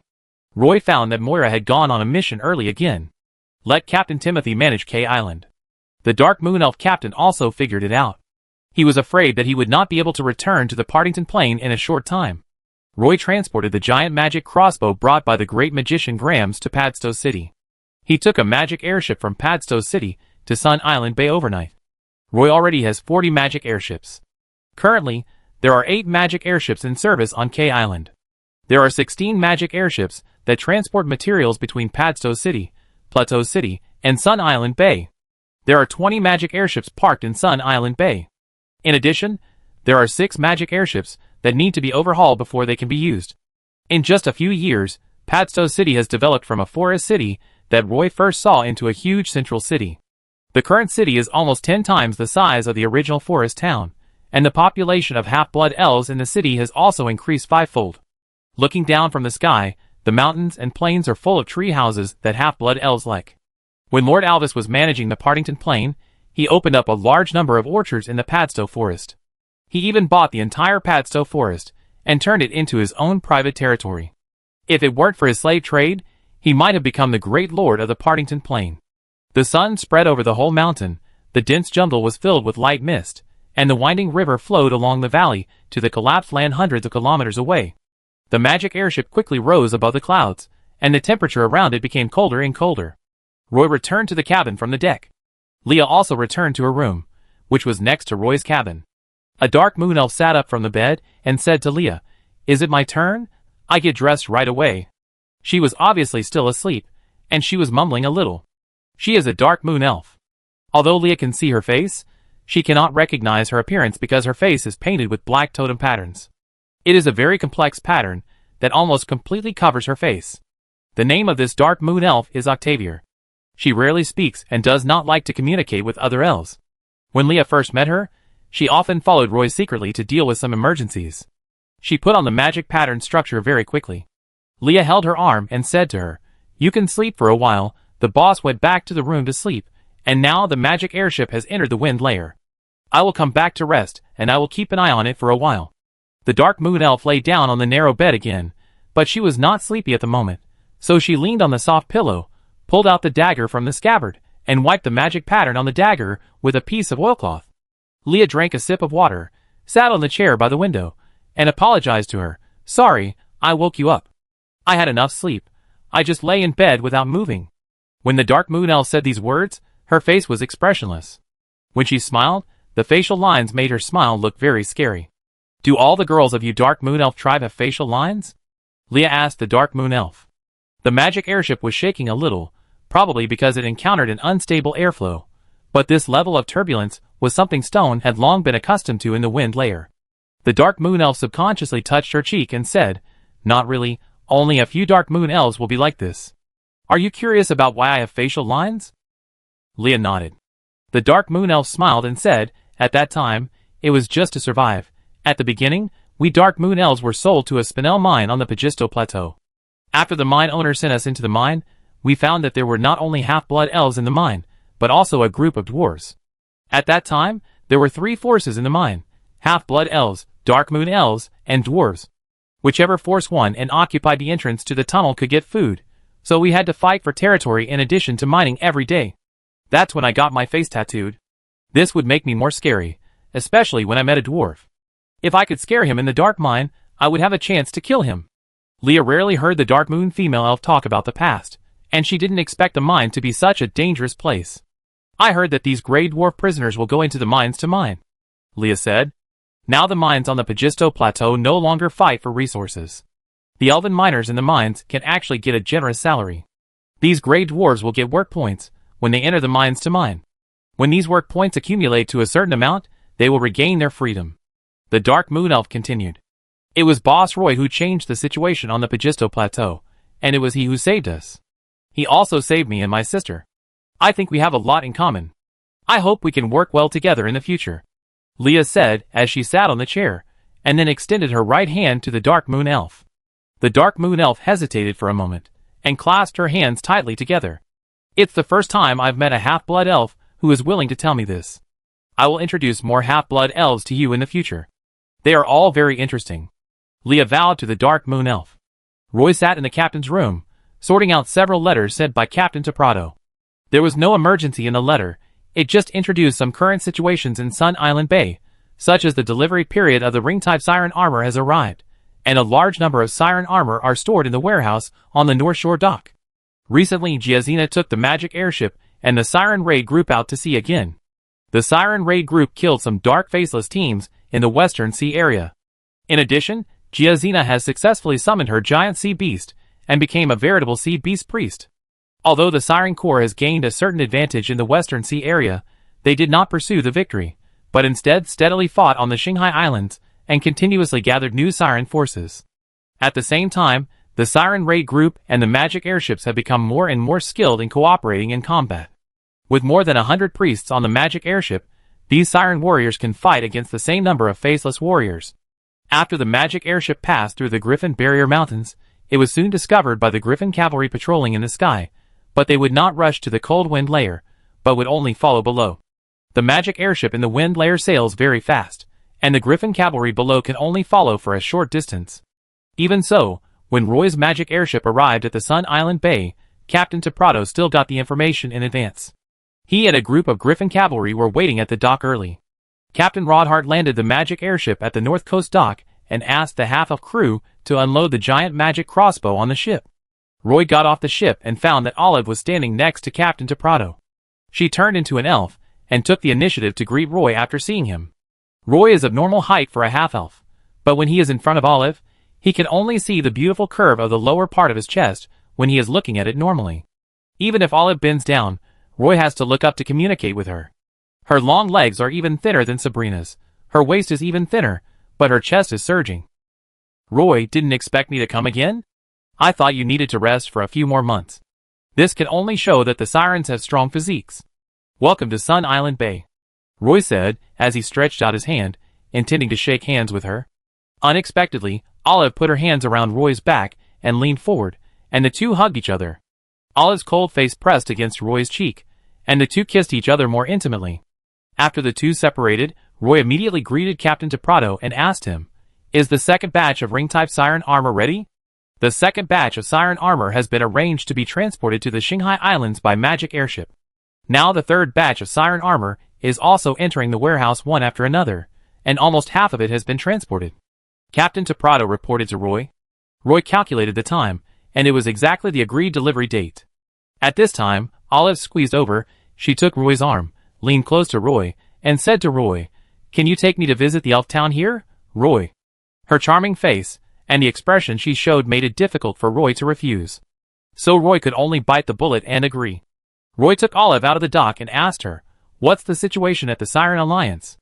Roy found that Moira had gone on a mission early again. Let Captain Timothy manage K Island. The Dark Moon Elf captain also figured it out. He was afraid that he would not be able to return to the Partington Plain in a short time. Roy transported the giant magic crossbow brought by the great magician Grams to Padstow City. He took a magic airship from Padstow City to Sun Island Bay overnight. Roy already has 40 magic airships. Currently, there are 8 magic airships in service on K Island. There are 16 magic airships that transport materials between Padstow City, Plateau City, and Sun Island Bay. There are 20 magic airships parked in Sun Island Bay. In addition, there are 6 magic airships that need to be overhauled before they can be used. In just a few years, Padstow City has developed from a forest city that Roy first saw into a huge central city. The current city is almost 10 times the size of the original forest town, and the population of half-blood elves in the city has also increased 5-fold. Looking down from the sky, the mountains and plains are full of tree houses that half-blood elves like. When Lord Alvis was managing the Partington Plain, he opened up a large number of orchards in the Padstow Forest. He even bought the entire Padstow Forest and turned it into his own private territory. If it weren't for his slave trade, he might have become the great lord of the Partington Plain. The sun spread over the whole mountain, the dense jungle was filled with light mist, and the winding river flowed along the valley to the collapsed land hundreds of kilometers away. The magic airship quickly rose above the clouds, and the temperature around it became colder and colder. Roy returned to the cabin from the deck. Leah also returned to her room, which was next to Roy's cabin. A dark moon elf sat up from the bed and said to Leah, "Is it my turn? I get dressed right away." She was obviously still asleep, and she was mumbling a little. She is a dark moon elf. Although Leah can see her face, she cannot recognize her appearance because her face is painted with black totem patterns. It is a very complex pattern that almost completely covers her face. The name of this dark moon elf is Octavia. She rarely speaks and does not like to communicate with other elves. When Leah first met her, she often followed Roy secretly to deal with some emergencies. She put on the magic pattern structure very quickly. Leah held her arm and said to her, "You can sleep for a while." The boss went back to the room to sleep, and now the magic airship has entered the wind layer. "I will come back to rest, and I will keep an eye on it for a while." The dark moon elf lay down on the narrow bed again, but she was not sleepy at the moment, so she leaned on the soft pillow, pulled out the dagger from the scabbard, and wiped the magic pattern on the dagger with a piece of oilcloth. Leah drank a sip of water, sat on the chair by the window, and apologized to her. "Sorry, I woke you up. I had enough sleep. I just lay in bed without moving. When the Dark Moon Elf said these words, her face was expressionless. When she smiled, the facial lines made her smile look very scary. Do all the girls of you Dark Moon Elf tribe have facial lines? Leah asked the Dark Moon Elf. The magic airship was shaking a little, probably because it encountered an unstable airflow. But this level of turbulence was something Stone had long been accustomed to in the wind layer. The Dark Moon Elf subconsciously touched her cheek and said, "Not really, only a few Dark Moon Elves will be like this. Are you curious about why I have facial lines?" Leah nodded. The Dark Moon Elf smiled and said, "At that time, it was just to survive. At the beginning, we Dark Moon Elves were sold to a spinel mine on the Pagisto Plateau. After the mine owner sent us into the mine, we found that there were not only half-blood elves in the mine, but also a group of dwarves. At that time, there were 3 forces in the mine: half-blood elves, Dark Moon Elves, and dwarves. Whichever force won and occupied the entrance to the tunnel could get food, so we had to fight for territory in addition to mining every day. That's when I got my face tattooed. This would make me more scary, especially when I met a dwarf. If I could scare him in the dark mine, I would have a chance to kill him." Leah rarely heard the Dark Moon female elf talk about the past, and she didn't expect the mine to be such a dangerous place. "I heard that these gray dwarf prisoners will go into the mines to mine," Leah said. "Now the mines on the Pagisto Plateau no longer fight for resources. The elven miners in the mines can actually get a generous salary. These gray dwarves will get work points when they enter the mines to mine. When these work points accumulate to a certain amount, they will regain their freedom." The Dark Moon Elf continued. "It was Boss Roy who changed the situation on the Pagisto Plateau, and it was he who saved us. He also saved me and my sister. I think we have a lot in common. I hope we can work well together in the future," Leah said as she sat on the chair, and then extended her right hand to the Dark Moon Elf. The Dark Moon Elf hesitated for a moment, and clasped her hands tightly together. "It's the first time I've met a half-blood elf who is willing to tell me this. I will introduce more half-blood elves to you in the future. They are all very interesting," Leah vowed to the Dark Moon Elf. Roy sat in the captain's room, sorting out several letters sent by Captain to Prado. There was no emergency in the letter, it just introduced some current situations in Sun Island Bay, such as the delivery period of the ring-type siren armor has arrived, and a large number of siren armor are stored in the warehouse on the North Shore dock. Recently Giazina took the magic airship and the Siren Raid group out to sea again. The Siren Raid group killed some dark faceless teams in the Western Sea area. In addition, Giazina has successfully summoned her giant sea beast and became a veritable sea beast priest. Although the Siren Corps has gained a certain advantage in the Western Sea area, they did not pursue the victory, but instead steadily fought on the Shanghai Islands and continuously gathered new Siren forces. At the same time, the Siren Raid group and the magic airships have become more and more skilled in cooperating in combat. With more than 100 priests on the magic airship, these Siren warriors can fight against the same number of faceless warriors. After the magic airship passed through the Griffin Barrier Mountains, it was soon discovered by the Griffin cavalry patrolling in the sky, but they would not rush to the cold wind layer, but would only follow below. The magic airship in the wind layer sails very fast, and the Griffin cavalry below can only follow for a short distance. Even so, when Roy's magic airship arrived at the Sun Island Bay, Captain Prado still got the information in advance. He and a group of Griffin cavalry were waiting at the dock early. Captain Rodhart landed the magic airship at the North Coast dock and asked the half-elf crew to unload the giant magic crossbow on the ship. Roy got off the ship and found that Olive was standing next to Captain Prado. She turned into an elf and took the initiative to greet Roy after seeing him. Roy is of normal height for a half-elf, but when he is in front of Olive, he can only see the beautiful curve of the lower part of his chest when he is looking at it normally. Even if Olive bends down, Roy has to look up to communicate with her. Her long legs are even thinner than Sabrina's, her waist is even thinner, but her chest is surging. "Roy, didn't expect me to come again? I thought you needed to rest for a few more months. This can only show that the Sirens have strong physiques. Welcome to Sun Island Bay," Roy said as he stretched out his hand, intending to shake hands with her. Unexpectedly, Olive put her hands around Roy's back and leaned forward, and the two hugged each other. Olive's cold face pressed against Roy's cheek, and the two kissed each other more intimately. After the two separated, Roy immediately greeted Captain Prado and asked him, "Is the second batch of ring-type siren armor ready?" The second batch of siren armor has been arranged to be transported to the Shanghai Islands by magic airship. Now the third batch of siren armor is also entering the warehouse one after another, and almost half of it has been transported, Captain Prado reported to Roy. Roy calculated the time, and it was exactly the agreed delivery date. At this time, Olive squeezed over, she took Roy's arm, leaned close to Roy, and said to Roy, "Can you take me to visit the elf town here, Roy?" Her charming face, and the expression she showed made it difficult for Roy to refuse. So Roy could only bite the bullet and agree. Roy took Olive out of the dock and asked her, "What's the situation at the Siren Alliance?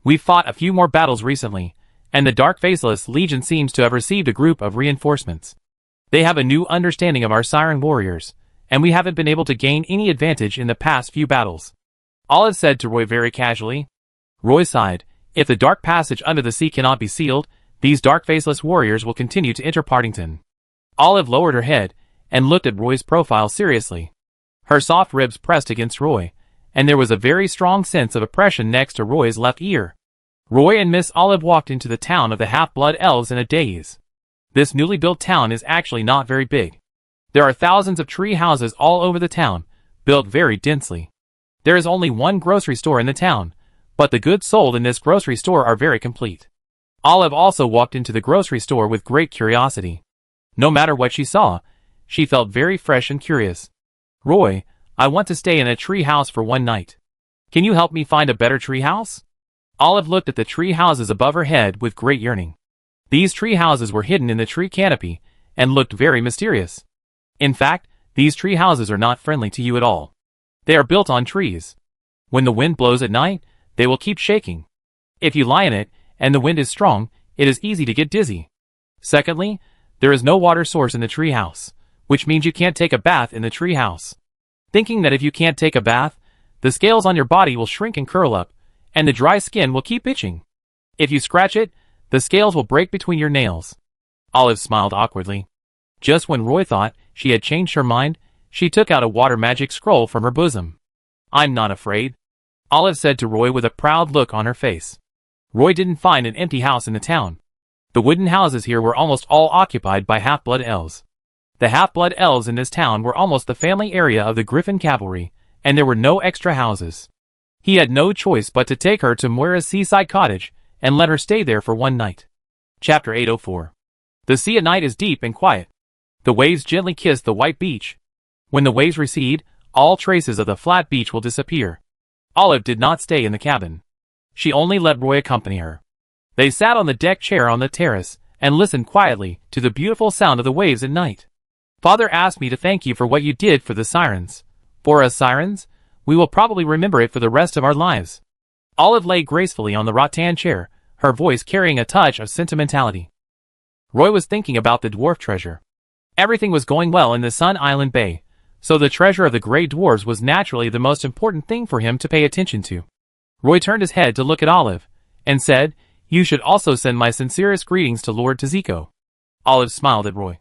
We've fought a few more battles recently, and the Dark Faceless Legion seems to have received a group of reinforcements. They have a new understanding of our Siren warriors, and we haven't been able to gain any advantage in the past few battles," Olive said to Roy very casually. Roy sighed. If the dark passage under the sea cannot be sealed, these Dark Faceless warriors will continue to enter Partington. Olive lowered her head and looked at Roy's profile seriously. Her soft ribs pressed against Roy, and there was a very strong sense of oppression next to Roy's left ear. Roy and Miss Olive walked into the town of the half-blood elves in a daze. This newly built town is actually not very big. There are thousands of tree houses all over the town, built very densely. There is only one grocery store in the town, but the goods sold in this grocery store are very complete. Olive also walked into the grocery store with great curiosity. No matter what she saw, she felt very fresh and curious. "Roy, I want to stay in a tree house for one night. Can you help me find a better tree house?" Olive looked at the tree houses above her head with great yearning. These tree houses were hidden in the tree canopy and looked very mysterious. In fact, these tree houses are not friendly to you at all. They are built on trees. When the wind blows at night, they will keep shaking. If you lie in it, and the wind is strong, it is easy to get dizzy. Secondly, there is no water source in the tree house, which means you can't take a bath in the tree house. Thinking that if you can't take a bath, the scales on your body will shrink and curl up, and the dry skin will keep itching. If you scratch it, the scales will break between your nails. Olive smiled awkwardly. Just when Roy thought she had changed her mind, she took out a water magic scroll from her bosom. "I'm not afraid," Olive said to Roy with a proud look on her face. Roy didn't find an empty house in the town. The wooden houses here were almost all occupied by half-blood elves. The half-blood elves in this town were almost the family area of the Griffin Cavalry, and there were no extra houses. He had no choice but to take her to Moira's seaside cottage and let her stay there for one night. Chapter 804. The sea at night is deep and quiet. The waves gently kiss the white beach. When the waves recede, all traces of the flat beach will disappear. Olive did not stay in the cabin. She only let Roy accompany her. They sat on the deck chair on the terrace and listened quietly to the beautiful sound of the waves at night. "Father asked me to thank you for what you did for the Sirens. For us Sirens, we will probably remember it for the rest of our lives." Olive lay gracefully on the rattan chair, her voice carrying a touch of sentimentality. Roy was thinking about the dwarf treasure. Everything was going well in the Sun Island Bay, so the treasure of the Grey Dwarves was naturally the most important thing for him to pay attention to. Roy turned his head to look at Olive, and said, "You should also send my sincerest greetings to Lord Tiziko." Olive smiled at Roy.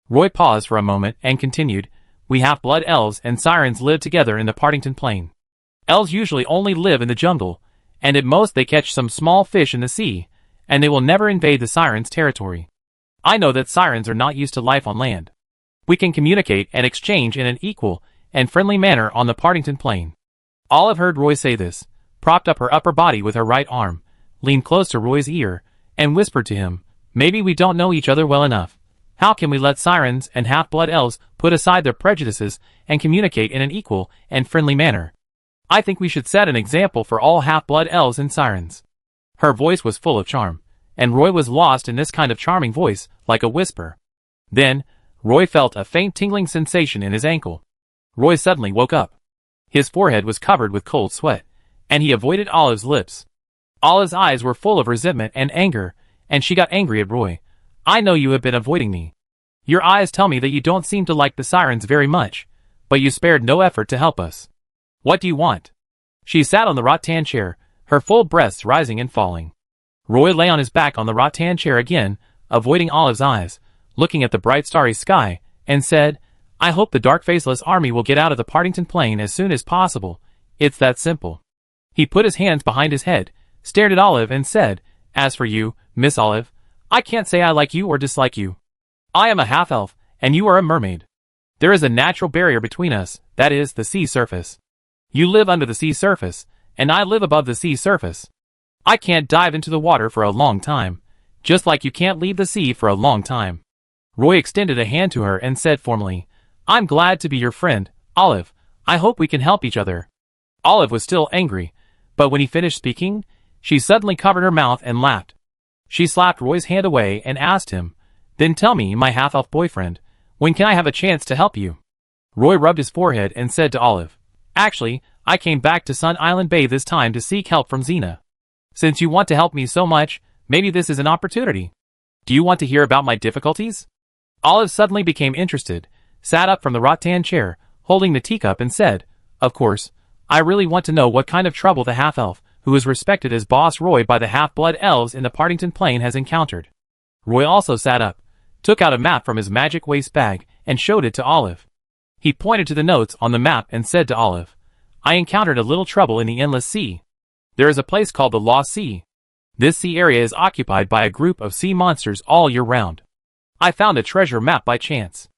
Roy paused for a moment and continued, "We half-blood elves and Sirens live together in the Partington Plain. Elves usually only live in the jungle, and at most they catch some small fish in the sea, and they will never invade the Sirens' territory. I know that Sirens are not used to life on land. We can communicate and exchange in an equal and friendly manner on the Partington Plain." Olive heard Roy say this, propped up her upper body with her right arm, leaned close to Roy's ear, and whispered to him, "Maybe we don't know each other well enough. How can we let Sirens and half-blood elves put aside their prejudices and communicate in an equal and friendly manner? I think we should set an example for all half-blood elves and Sirens." Her voice was full of charm, and Roy was lost in this kind of charming voice, like a whisper. Then, Roy felt a faint tingling sensation in his ankle. Roy suddenly woke up. His forehead was covered with cold sweat, and he avoided Olive's lips. Olive's eyes were full of resentment and anger, and she got angry at Roy. "I know you have been avoiding me. Your eyes tell me that you don't seem to like the Sirens very much, but you spared no effort to help us. What do you want?" She sat on the rattan chair, her full breasts rising and falling. Roy lay on his back on the rattan chair again, avoiding Olive's eyes, looking at the bright starry sky, and said, "I hope the Dark Faceless army will get out of the Partington Plain as soon as possible. It's that simple." He put his hands behind his head, stared at Olive and said, "As for you, Miss Olive, I can't say I like you or dislike you. I am a half-elf, and you are a mermaid. There is a natural barrier between us, that is, the sea surface. You live under the sea surface, and I live above the sea surface. I can't dive into the water for a long time, just like you can't leave the sea for a long time." Roy extended a hand to her and said formally, "I'm glad to be your friend, Olive. I hope we can help each other." Olive was still angry, but when he finished speaking, she suddenly covered her mouth and laughed. She slapped Roy's hand away and asked him, "Then tell me, my half-elf boyfriend, when can I have a chance to help you?" Roy rubbed his forehead and said to Olive, "Actually, I came back to Sun Island Bay this time to seek help from Xena. Since you want to help me so much, maybe this is an opportunity. Do you want to hear about my difficulties?" Olive suddenly became interested, sat up from the rattan chair, holding the teacup, and said, "Of course, I really want to know what kind of trouble the half-elf, who is respected as Boss Roy by the half-blood elves in the Partington Plain, has encountered." Roy also sat up, took out a map from his magic waist bag, and showed it to Olive. He pointed to the notes on the map and said to Olive, "I encountered a little trouble in the Endless Sea. There is a place called the Lost Sea. This sea area is occupied by a group of sea monsters all year round. I found a treasure map by chance.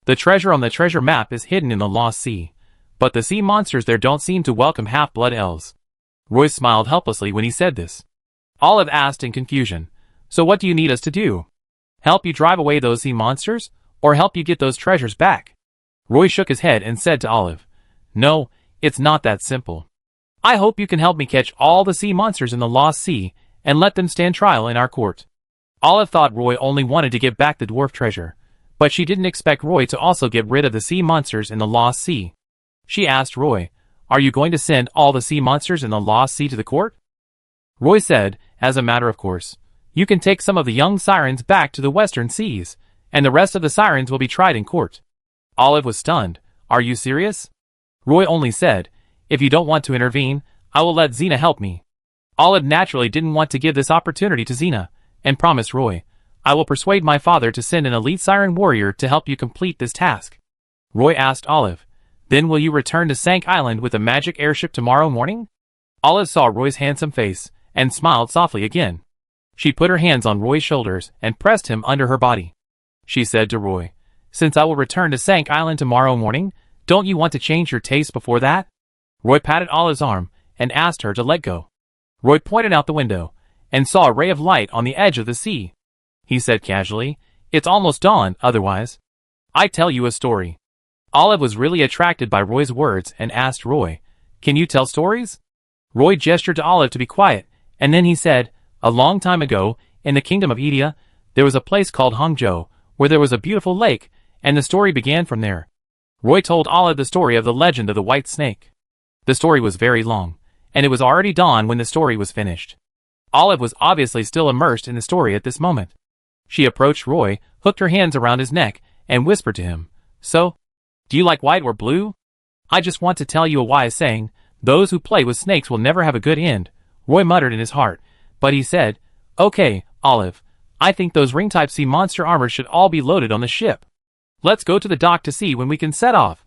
The treasure on the treasure map is hidden in the Lost Sea, but the sea monsters there don't seem to welcome half-blood elves." Roy smiled helplessly when he said this. Olive asked in confusion, "So what do you need us to do? Help you drive away those sea monsters, or help you get those treasures back?" Roy shook his head and said to Olive, "No, it's not that simple. I hope you can help me catch all the sea monsters in the Lost Sea and let them stand trial in our court." Olive thought Roy only wanted to get back the dwarf treasure, but she didn't expect Roy to also get rid of the sea monsters in the Lost Sea. She asked Roy, "Are you going to send all the sea monsters in the Lost Sea to the court?" Roy said, "As a matter of course. You can take some of the young sirens back to the western seas, and the rest of the sirens will be tried in court." Olive was stunned. "Are you serious?" Roy only said, "If you don't want to intervene, I will let Xena help me." Olive naturally didn't want to give this opportunity to Xena, and promised Roy, "I will persuade my father to send an elite siren warrior to help you complete this task." Roy asked Olive, "Then will you return to Sank Island with a magic airship tomorrow morning?" Olive saw Roy's handsome face, and smiled softly again. She put her hands on Roy's shoulders and pressed him under her body. She said to Roy, "Since I will return to Sank Island tomorrow morning, don't you want to change your taste before that?" Roy patted Olive's arm and asked her to let go. Roy pointed out the window and saw a ray of light on the edge of the sea. He said casually, "It's almost dawn, otherwise. I tell you a story." Olive was really attracted by Roy's words and asked Roy, "Can you tell stories?" Roy gestured to Olive to be quiet, and then he said, "A long time ago, in the kingdom of Edia, there was a place called Hangzhou, where there was a beautiful lake, and the story began from there." Roy told Olive the story of the legend of the white snake. The story was very long, and it was already dawn when the story was finished. Olive was obviously still immersed in the story at this moment. She approached Roy, hooked her hands around his neck, and whispered to him, "So, do you like white or blue? I just want to tell you a wise saying, those who play with snakes will never have a good end." Roy muttered in his heart, but he said, "Okay, Olive, I think those ring-type sea monster armor should all be loaded on the ship. Let's go to the dock to see when we can set off."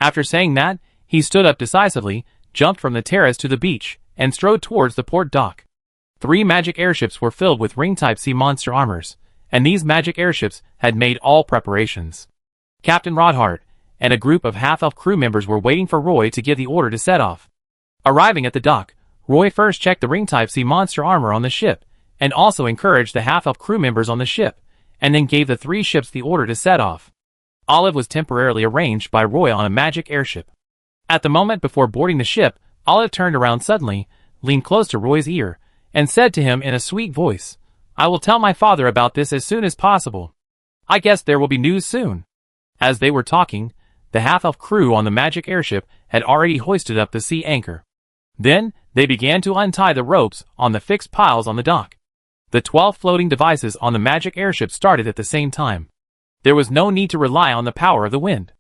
After saying that, he stood up decisively, jumped from the terrace to the beach, and strode towards the port dock. 3 magic airships were filled with ring-type sea monster armors, and these magic airships had made all preparations. Captain Rodhart and a group of half-elf crew members were waiting for Roy to give the order to set off. Arriving at the dock, Roy first checked the ring-type sea monster armor on the ship, and also encouraged the half-elf crew members on the ship, and then gave the 3 ships the order to set off. Olive was temporarily arranged by Roy on a magic airship. At the moment before boarding the ship, Olive turned around suddenly, leaned close to Roy's ear, and said to him in a sweet voice, "I will tell my father about this as soon as possible. I guess there will be news soon." As they were talking, the half-elf crew on the magic airship had already hoisted up the sea anchor. Then, they began to untie the ropes on the fixed piles on the dock. The 12 floating devices on the magic airship started at the same time. There was no need to rely on the power of the wind.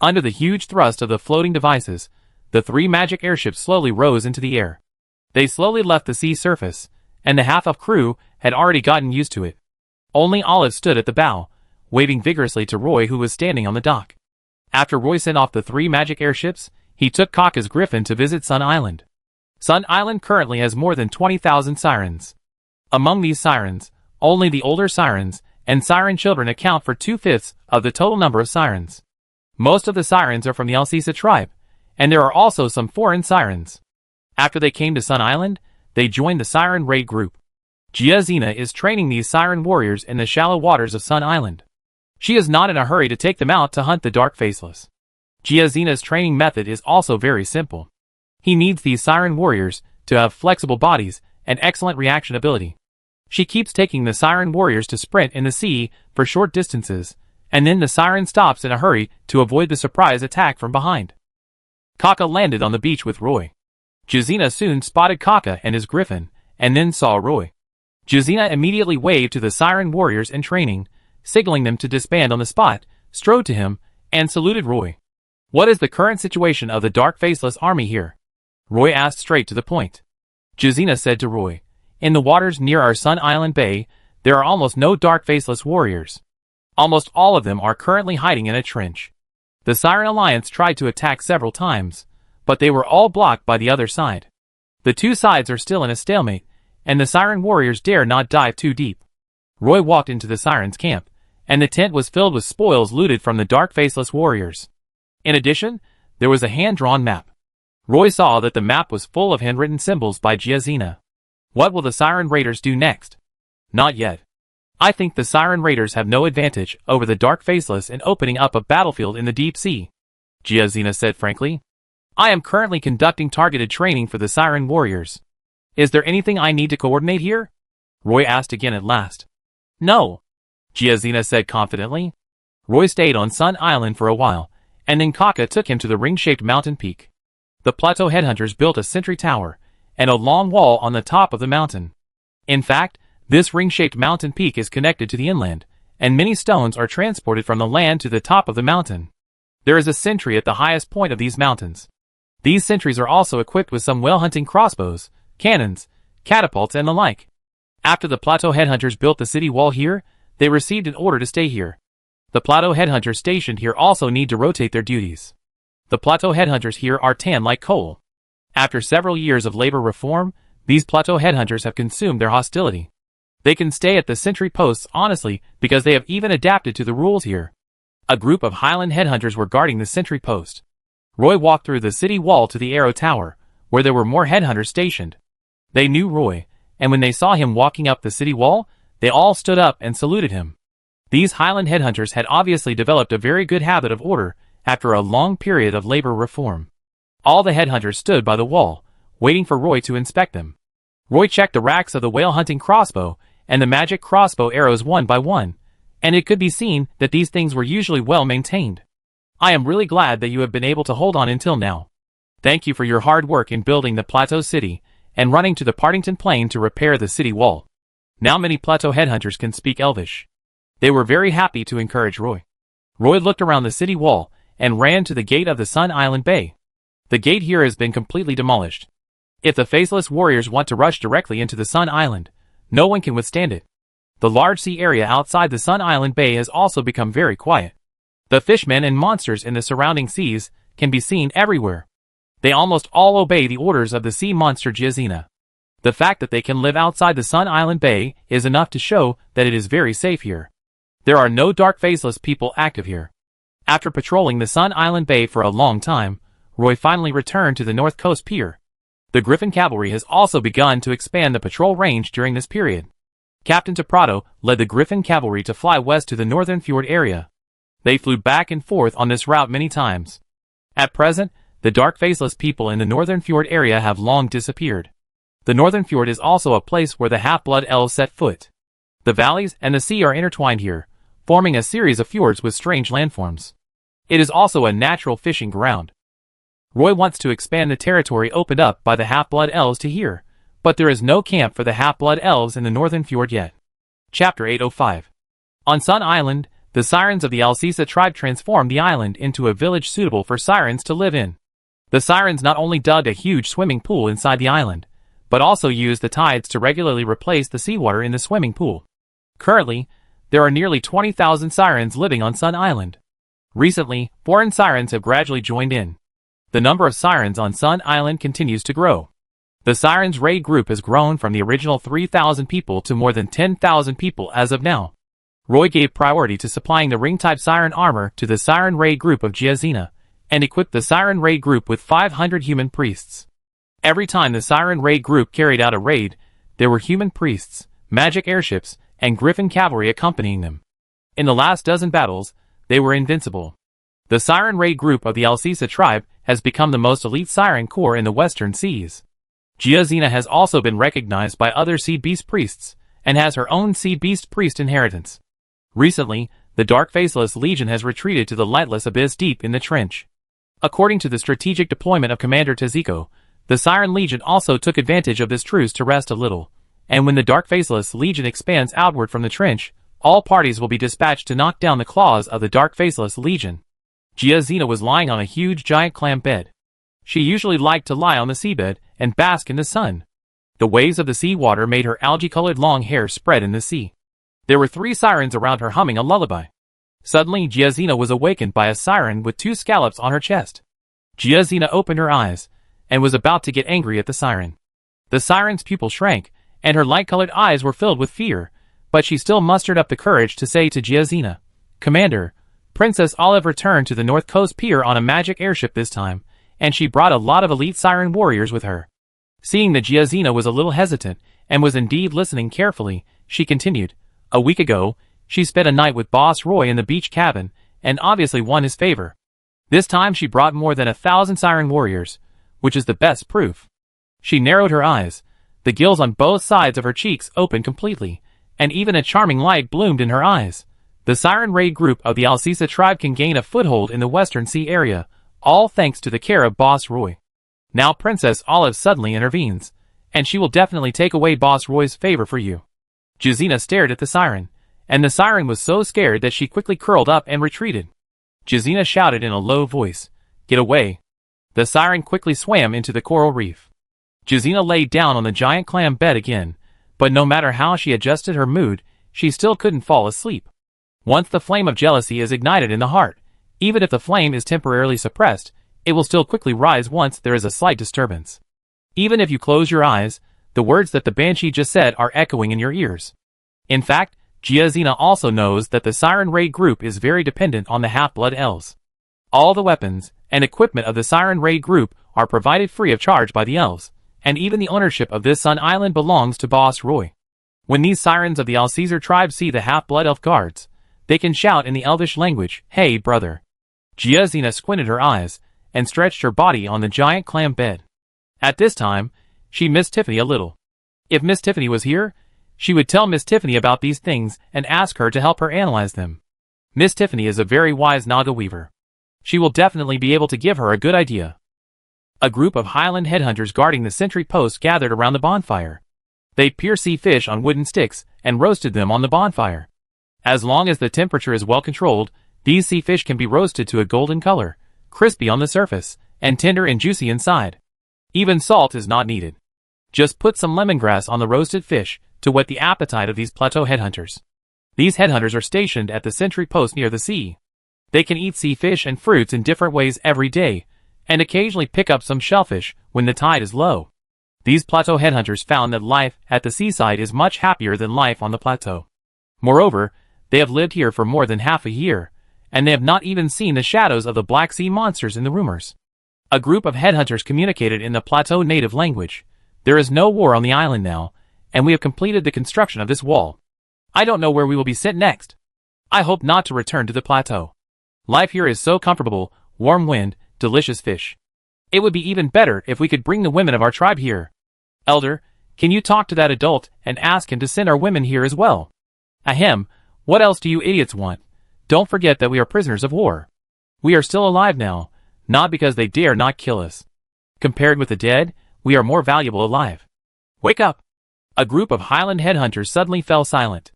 Under the huge thrust of the floating devices, the 3 magic airships slowly rose into the air. They slowly left the sea surface, and the half-elf crew had already gotten used to it. Only Olive stood at the bow, waving vigorously to Roy, who was standing on the dock. After Roy sent off the 3 magic airships, he took Kaka's Griffin to visit Sun Island. Sun Island currently has more than 20,000 sirens. Among these sirens, only the older sirens and siren children account for 2/5 of the total number of sirens. Most of the sirens are from the Alcisa tribe, and there are also some foreign sirens. After they came to Sun Island, they joined the Siren Raid group. Xena is training these siren warriors in the shallow waters of Sun Island. She is not in a hurry to take them out to hunt the Dark Faceless. Giazina's training method is also very simple. He needs these siren warriors to have flexible bodies and excellent reaction ability. She keeps taking the siren warriors to sprint in the sea for short distances, and then the siren stops in a hurry to avoid the surprise attack from behind. Kaka landed on the beach with Roy. Giazina soon spotted Kaka and his griffin, and then saw Roy. Giazina immediately waved to the siren warriors in training, signaling them to disband on the spot, strode to him, and saluted Roy. What is the current situation of the Dark Faceless army here? Roy asked straight to the point. Giazina said to Roy, in the waters near our Sun Island Bay, there are almost no Dark Faceless warriors. Almost all of them are currently hiding in a trench. The Siren Alliance tried to attack several times, but they were all blocked by the other side. The two sides are still in a stalemate, and the Siren warriors dare not dive too deep. Roy walked into the Sirens' camp, and the tent was filled with spoils looted from the Dark Faceless warriors. In addition, there was a hand-drawn map. Roy saw that the map was full of handwritten symbols by Giazina. What will the Siren Raiders do next? Not yet. I think the Siren Raiders have no advantage over the Dark Faceless in opening up a battlefield in the deep sea, Giazina said frankly. I am currently conducting targeted training for the Siren Warriors. Is there anything I need to coordinate here? Roy asked again at last. No, Giazina said confidently. Roy stayed on Sun Island for a while, and then Kaka took him to the ring-shaped mountain peak. The Plateau Headhunters built a sentry tower and a long wall on the top of the mountain. In fact, this ring-shaped mountain peak is connected to the inland, and many stones are transported from the land to the top of the mountain. There is a sentry at the highest point of these mountains. These sentries are also equipped with some whale-hunting crossbows, cannons, catapults, and the like. After the Plateau Headhunters built the city wall here, they received an order to stay here. The Plateau Headhunters stationed here also need to rotate their duties. The Plateau Headhunters here are tan like coal. After several years of labor reform, these Plateau Headhunters have consumed their hostility. They can stay at the sentry posts honestly because they have even adapted to the rules here. A group of Highland Headhunters were guarding the sentry post. Roy walked through the city wall to the Arrow Tower, where there were more Headhunters stationed. They knew Roy, and when they saw him walking up the city wall, they all stood up and saluted him. These Highland Headhunters had obviously developed a very good habit of order after a long period of labor reform. All the Headhunters stood by the wall, waiting for Roy to inspect them. Roy checked the racks of the whale-hunting crossbow and the magic crossbow arrows one by one, and it could be seen that these things were usually well maintained. I am really glad that you have been able to hold on until now. Thank you for your hard work in building the Plateau City and running to the Partington Plain to repair the city wall. Now many Plateau Headhunters can speak Elvish. They were very happy to encourage Roy. Roy looked around the city wall and ran to the gate of the Sun Island Bay. The gate here has been completely demolished. If the Faceless Warriors want to rush directly into the Sun Island, no one can withstand it. The large sea area outside the Sun Island Bay has also become very quiet. The fishmen and monsters in the surrounding seas can be seen everywhere. They almost all obey the orders of the sea monster Giazina. The fact that they can live outside the Sun Island Bay is enough to show that it is very safe here. There are no Dark Faceless people active here. After patrolling the Sun Island Bay for a long time, Roy finally returned to the North Coast Pier. The Griffin Cavalry has also begun to expand the patrol range during this period. Captain Teprado led the Griffin Cavalry to fly west to the Northern Fjord area. They flew back and forth on this route many times. At present, the Dark Faceless people in the Northern Fjord area have long disappeared. The Northern Fjord is also a place where the half-blood elves set foot. The valleys and the sea are intertwined here, forming a series of fjords with strange landforms. It is also a natural fishing ground. Roy wants to expand the territory opened up by the half-blood elves to here, but there is no camp for the half-blood elves in the Northern Fjord yet. Chapter 805. On Sun Island, the Sirens of the Alcisa tribe transformed the island into a village suitable for Sirens to live in. The Sirens not only dug a huge swimming pool inside the island, but also used the tides to regularly replace the seawater in the swimming pool. Currently, there are nearly 20,000 Sirens living on Sun Island. Recently, foreign Sirens have gradually joined in. The number of Sirens on Sun Island continues to grow. The Sirens raid group has grown from the original 3,000 people to more than 10,000 people as of now. Roy gave priority to supplying the ring-type Siren armor to the Siren raid group of Giazina, and equipped the Siren raid group with 500 human priests. Every time the Siren raid group carried out a raid, there were human priests, magic airships, and Griffin cavalry accompanying them. In the last dozen battles, they were invincible. The Siren Raid group of the Alcisa tribe has become the most elite Siren Corps in the Western Seas. Giazina has also been recognized by other Sea Beast priests, and has her own Sea Beast priest inheritance. Recently, the Dark Faceless Legion has retreated to the lightless abyss deep in the trench. According to the strategic deployment of Commander Teziko, the Siren Legion also took advantage of this truce to rest a little, and when the Dark Faceless Legion expands outward from the trench, all parties will be dispatched to knock down the claws of the Dark Faceless Legion. Giazina was lying on a huge giant clam bed. She usually liked to lie on the seabed and bask in the sun. The waves of the sea water made her algae-colored long hair spread in the sea. There were 3 sirens around her humming a lullaby. Suddenly Giazina was awakened by a siren with 2 scallops on her chest. Giazina opened her eyes, and was about to get angry at the siren. The siren's pupil shrank, and her light-colored eyes were filled with fear, but she still mustered up the courage to say to Giazina, "Commander, Princess Olive returned to the North Coast Pier on a magic airship this time, and she brought a lot of elite siren warriors with her." Seeing that Giazina was a little hesitant, and was indeed listening carefully, she continued, "A week ago, she spent a night with Boss Roy in the beach cabin, and obviously won his favor. This time she brought more than 1,000 siren warriors, which is the best proof." She narrowed her eyes, the gills on both sides of her cheeks opened completely, and even a charming light bloomed in her eyes. The Siren Raid group of the Alcisa tribe can gain a foothold in the Western Sea area, all thanks to the care of Boss Roy. Now Princess Olive suddenly intervenes, and she will definitely take away Boss Roy's favor for you. Giazina stared at the siren, and the siren was so scared that she quickly curled up and retreated. Giazina shouted in a low voice, "Get away." The siren quickly swam into the coral reef. Giazina lay down on the giant clam bed again, but no matter how she adjusted her mood, she still couldn't fall asleep. Once the flame of jealousy is ignited in the heart, even if the flame is temporarily suppressed, it will still quickly rise once there is a slight disturbance. Even if you close your eyes, the words that the Banshee just said are echoing in your ears. In fact, Giazina also knows that the Siren Raid group is very dependent on the Half-Blood Elves. All the weapons and equipment of the Siren Raid group are provided free of charge by the Elves, and even the ownership of this Sun Island belongs to Boss Roy. When these sirens of the Alcesar tribe see the Half-Blood Elf guards, they can shout in the Elvish language, "Hey, brother." Giazina squinted her eyes, and stretched her body on the giant clam bed. At this time, she missed Tiffany a little. If Miss Tiffany was here, she would tell Miss Tiffany about these things and ask her to help her analyze them. Miss Tiffany is a very wise Naga weaver. She will definitely be able to give her a good idea. A group of Highland headhunters guarding the sentry post gathered around the bonfire. They pierced sea fish on wooden sticks and roasted them on the bonfire. As long as the temperature is well controlled, these sea fish can be roasted to a golden color, crispy on the surface, and tender and juicy inside. Even salt is not needed. Just put some lemongrass on the roasted fish to whet the appetite of these plateau headhunters. These headhunters are stationed at the sentry post near the sea. They can eat sea fish and fruits in different ways every day, and occasionally pick up some shellfish when the tide is low. These plateau headhunters found that life at the seaside is much happier than life on the plateau. Moreover, they have lived here for more than half a year, and they have not even seen the shadows of the Black Sea monsters in the rumors. A group of headhunters communicated in the plateau native language. There is no war on the island now, and we have completed the construction of this wall. I don't know where we will be sent next. I hope not to return to the plateau. Life here is so comfortable, warm wind, delicious fish. It would be even better if we could bring the women of our tribe here. Elder, can you talk to that adult and ask him to send our women here as well? Ahem, what else do you idiots want? Don't forget that we are prisoners of war. We are still alive now, not because they dare not kill us. Compared with the dead, we are more valuable alive. Wake up! A group of Highland headhunters suddenly fell silent.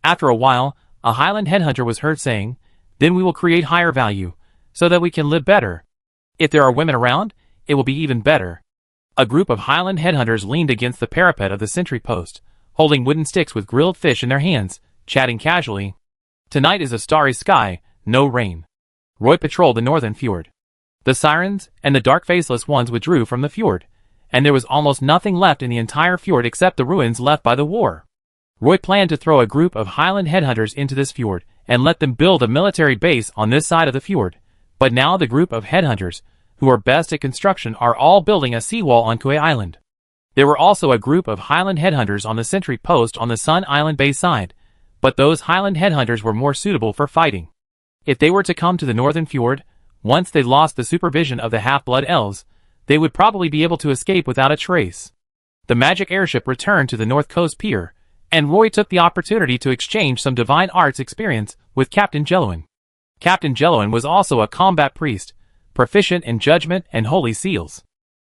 After a while, a Highland headhunter was heard saying, "Then we will create higher value, so that we can live better. If there are women around, it will be even better." A group of Highland headhunters leaned against the parapet of the sentry post, holding wooden sticks with grilled fish in their hands, chatting casually. Tonight is a starry sky, no rain. Roy patrolled the northern fjord. The sirens and the dark faceless ones withdrew from the fjord, and there was almost nothing left in the entire fjord except the ruins left by the war. Roy planned to throw a group of Highland headhunters into this fjord and let them build a military base on this side of the fjord, but now the group of headhunters, who are best at construction, are all building a seawall on Kauai Island. There were also a group of Highland headhunters on the sentry post on the Sun Island Bay side, but those Highland headhunters were more suitable for fighting. If they were to come to the northern fjord, once they lost the supervision of the half-blood elves, they would probably be able to escape without a trace. The magic airship returned to the North Coast Pier, and Roy took the opportunity to exchange some divine arts experience with Captain Jelloin. Captain Jelloin was also a combat priest, proficient in judgment and holy seals.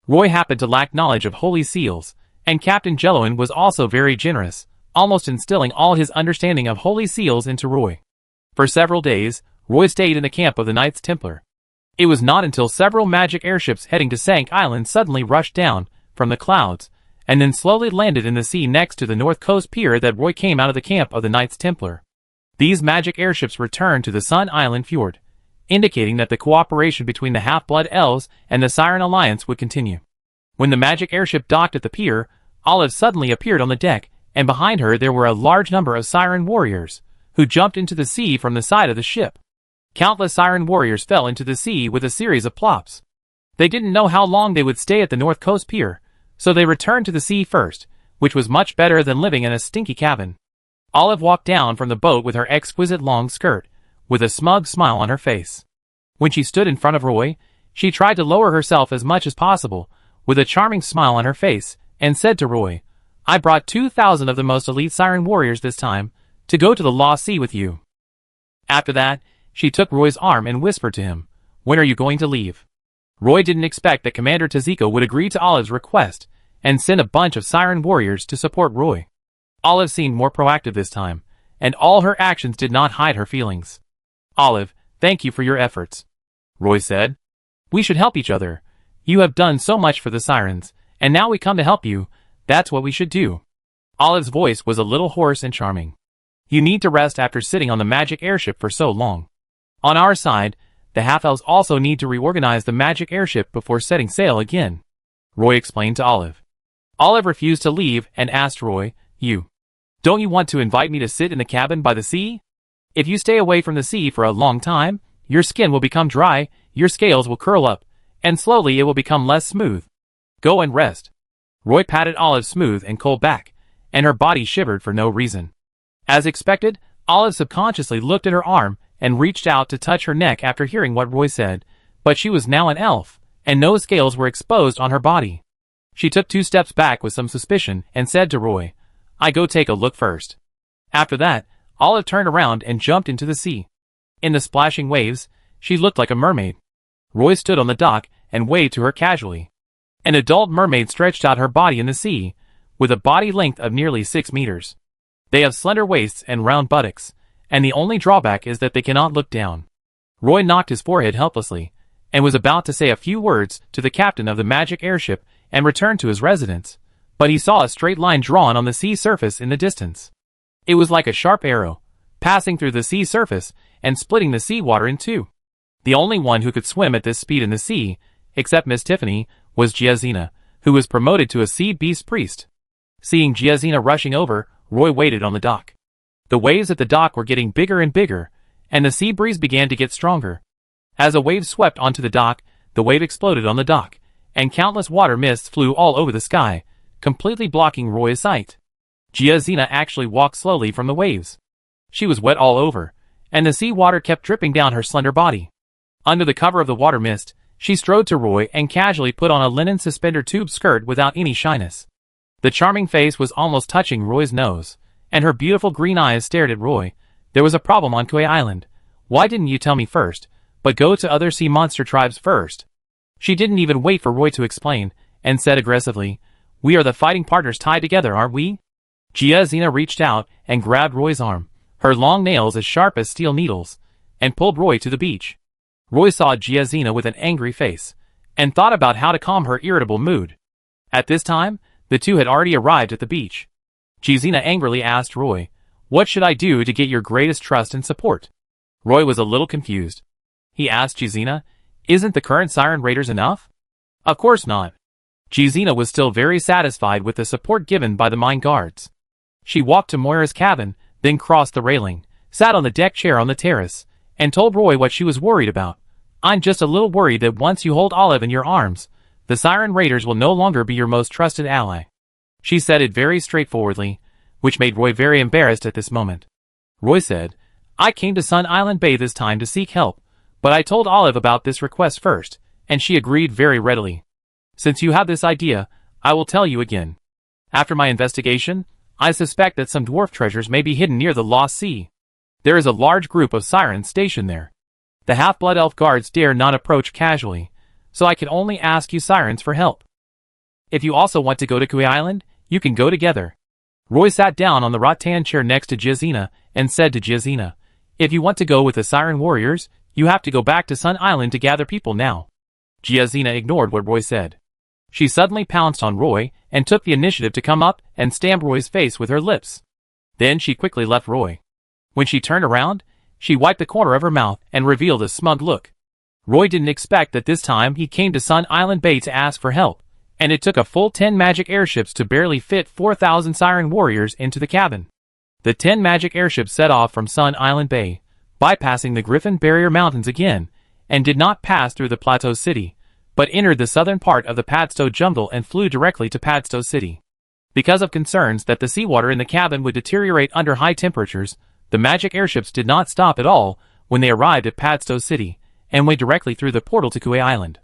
Roy happened to lack knowledge of holy seals, and Captain Jelloin was also very generous, almost instilling all his understanding of holy seals into Roy. For several days, Roy stayed in the camp of the Knights Templar. It was not until several magic airships heading to Sank Island suddenly rushed down from the clouds, and then slowly landed in the sea next to the North Coast Pier that Roy came out of the camp of the Knights Templar. These magic airships returned to the Sun Island Fjord, indicating that the cooperation between the Half-Blood Elves and the Siren Alliance would continue. When the magic airship docked at the pier, Olive suddenly appeared on the deck, and behind her there were a large number of Siren warriors, who jumped into the sea from the side of the ship. Countless Siren warriors fell into the sea with a series of plops. They didn't know how long they would stay at the North Coast Pier, so they returned to the sea first, which was much better than living in a stinky cabin. Olive walked down from the boat with her exquisite long skirt, with a smug smile on her face. When she stood in front of Roy, she tried to lower herself as much as possible, with a charming smile on her face, and said to Roy, "I brought 2,000 of the most elite Siren warriors this time, to go to the Lost Sea with you." After that, she took Roy's arm and whispered to him, "When are you going to leave?" Roy didn't expect that Commander Taziko would agree to Olive's request, and send a bunch of Siren warriors to support Roy. Olive seemed more proactive this time, and all her actions did not hide her feelings. "Olive, thank you for your efforts," Roy said. "We should help each other. You have done so much for the Sirens, and now we come to help you. That's what we should do." Olive's voice was a little hoarse and charming. "You need to rest after sitting on the magic airship for so long. On our side, the half-elves also need to reorganize the magic airship before setting sail again," Roy explained to Olive. Olive refused to leave and asked Roy, Don't you want to invite me to sit in the cabin by the sea? If you stay away from the sea for a long time, your skin will become dry, your scales will curl up, and slowly it will become less smooth. Go and rest." Roy patted Olive's smooth and cold back, and her body shivered for no reason. As expected, Olive subconsciously looked at her arm and reached out to touch her neck after hearing what Roy said, but she was now an elf, and no scales were exposed on her body. She took 2 steps back with some suspicion and said to Roy, "I go take a look first." After that, Olive turned around and jumped into the sea. In the splashing waves, she looked like a mermaid. Roy stood on the dock and waved to her casually. An adult mermaid stretched out her body in the sea, with a body length of nearly 6 meters. They have slender waists and round buttocks, and the only drawback is that they cannot look down. Roy knocked his forehead helplessly, and was about to say a few words to the captain of the magic airship and return to his residence, but he saw a straight line drawn on the sea surface in the distance. It was like a sharp arrow, passing through the sea surface and splitting the seawater in two. The only one who could swim at this speed in the sea, except Miss Tiffany, was Giazina, who was promoted to a sea beast priest. Seeing Giazina rushing over, Roy waited on the dock. The waves at the dock were getting bigger and bigger, and the sea breeze began to get stronger. As a wave swept onto the dock, the wave exploded on the dock, and countless water mists flew all over the sky, completely blocking Roy's sight. Giazina actually walked slowly from the waves. She was wet all over, and the sea water kept dripping down her slender body. Under the cover of the water mist, she strode to Roy and casually put on a linen suspender tube skirt without any shyness. The charming face was almost touching Roy's nose, and her beautiful green eyes stared at Roy. "There was a problem on Koi Island. Why didn't you tell me first, but go to other sea monster tribes first?" She didn't even wait for Roy to explain, and said aggressively, "We are the fighting partners tied together, aren't we?" Giazina reached out and grabbed Roy's arm, her long nails as sharp as steel needles, and pulled Roy to the beach. Roy saw Giazina with an angry face, and thought about how to calm her irritable mood. At this time, the two had already arrived at the beach. Giazina angrily asked Roy, "What should I do to get your greatest trust and support?" Roy was a little confused. He asked Giazina, "Isn't the current Siren Raiders enough?" "Of course not." Giazina was still very satisfied with the support given by the mine guards. She walked to Moira's cabin, then crossed the railing, sat on the deck chair on the terrace, and told Roy what she was worried about. "I'm just a little worried that once you hold Olive in your arms, the Siren Raiders will no longer be your most trusted ally." She said it very straightforwardly, which made Roy very embarrassed at this moment. Roy said, I came to Sun Island Bay this time to seek help, but I told Olive about this request first, and she agreed very readily. Since you have this idea, I will tell you again. After my investigation, I suspect that some dwarf treasures may be hidden near the Lost Sea. There is a large group of sirens stationed there. The half-blood elf guards dare not approach casually, so I can only ask you sirens for help. If you also want to go to Kui Island, you can go together. Roy sat down on the rattan chair next to Jazina and said to Jazina, if you want to go with the siren warriors, you have to go back to Sun Island to gather people now. Jazina ignored what Roy said. She suddenly pounced on Roy and took the initiative to come up and stamp Roy's face with her lips. Then she quickly left Roy. When she turned around, she wiped the corner of her mouth and revealed a smug look. Roy didn't expect that this time he came to Sun Island Bay to ask for help, and it took a full 10 magic airships to barely fit 4,000 siren warriors into the cabin. The 10 magic airships set off from Sun Island Bay, bypassing the Griffin Barrier Mountains again, and did not pass through the Plateau City, but entered the southern part of the Padstow jungle and flew directly to Padstow City. Because of concerns that the seawater in the cabin would deteriorate under high temperatures, the magic airships did not stop at all when they arrived at Padstow City, and went directly through the portal to Kui Island.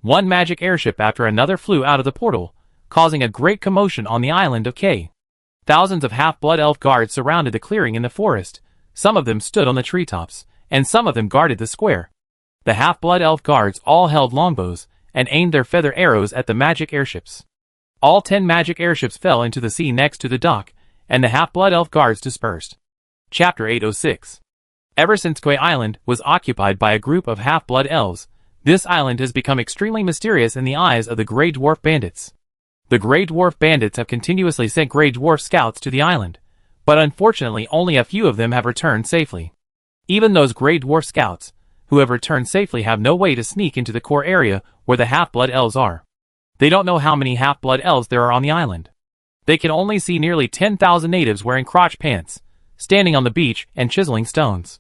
One magic airship after another flew out of the portal, causing a great commotion on the island of K. Thousands of half-blood elf guards surrounded the clearing in the forest. Some of them stood on the treetops, and some of them guarded the square. The half-blood elf guards all held longbows, and aimed their feather arrows at the magic airships. All 10 magic airships fell into the sea next to the dock, and the half-blood elf guards dispersed. Chapter 806. Ever since Kui Island was occupied by a group of half-blood elves, this island has become extremely mysterious in the eyes of the Grey Dwarf Bandits. The Grey Dwarf Bandits have continuously sent Grey Dwarf scouts to the island, but unfortunately only a few of them have returned safely. Even those Grey Dwarf scouts, who have returned safely, have no way to sneak into the core area where the half-blood elves are. They don't know how many half-blood elves there are on the island. They can only see nearly 10,000 natives wearing crotch pants, standing on the beach and chiseling stones.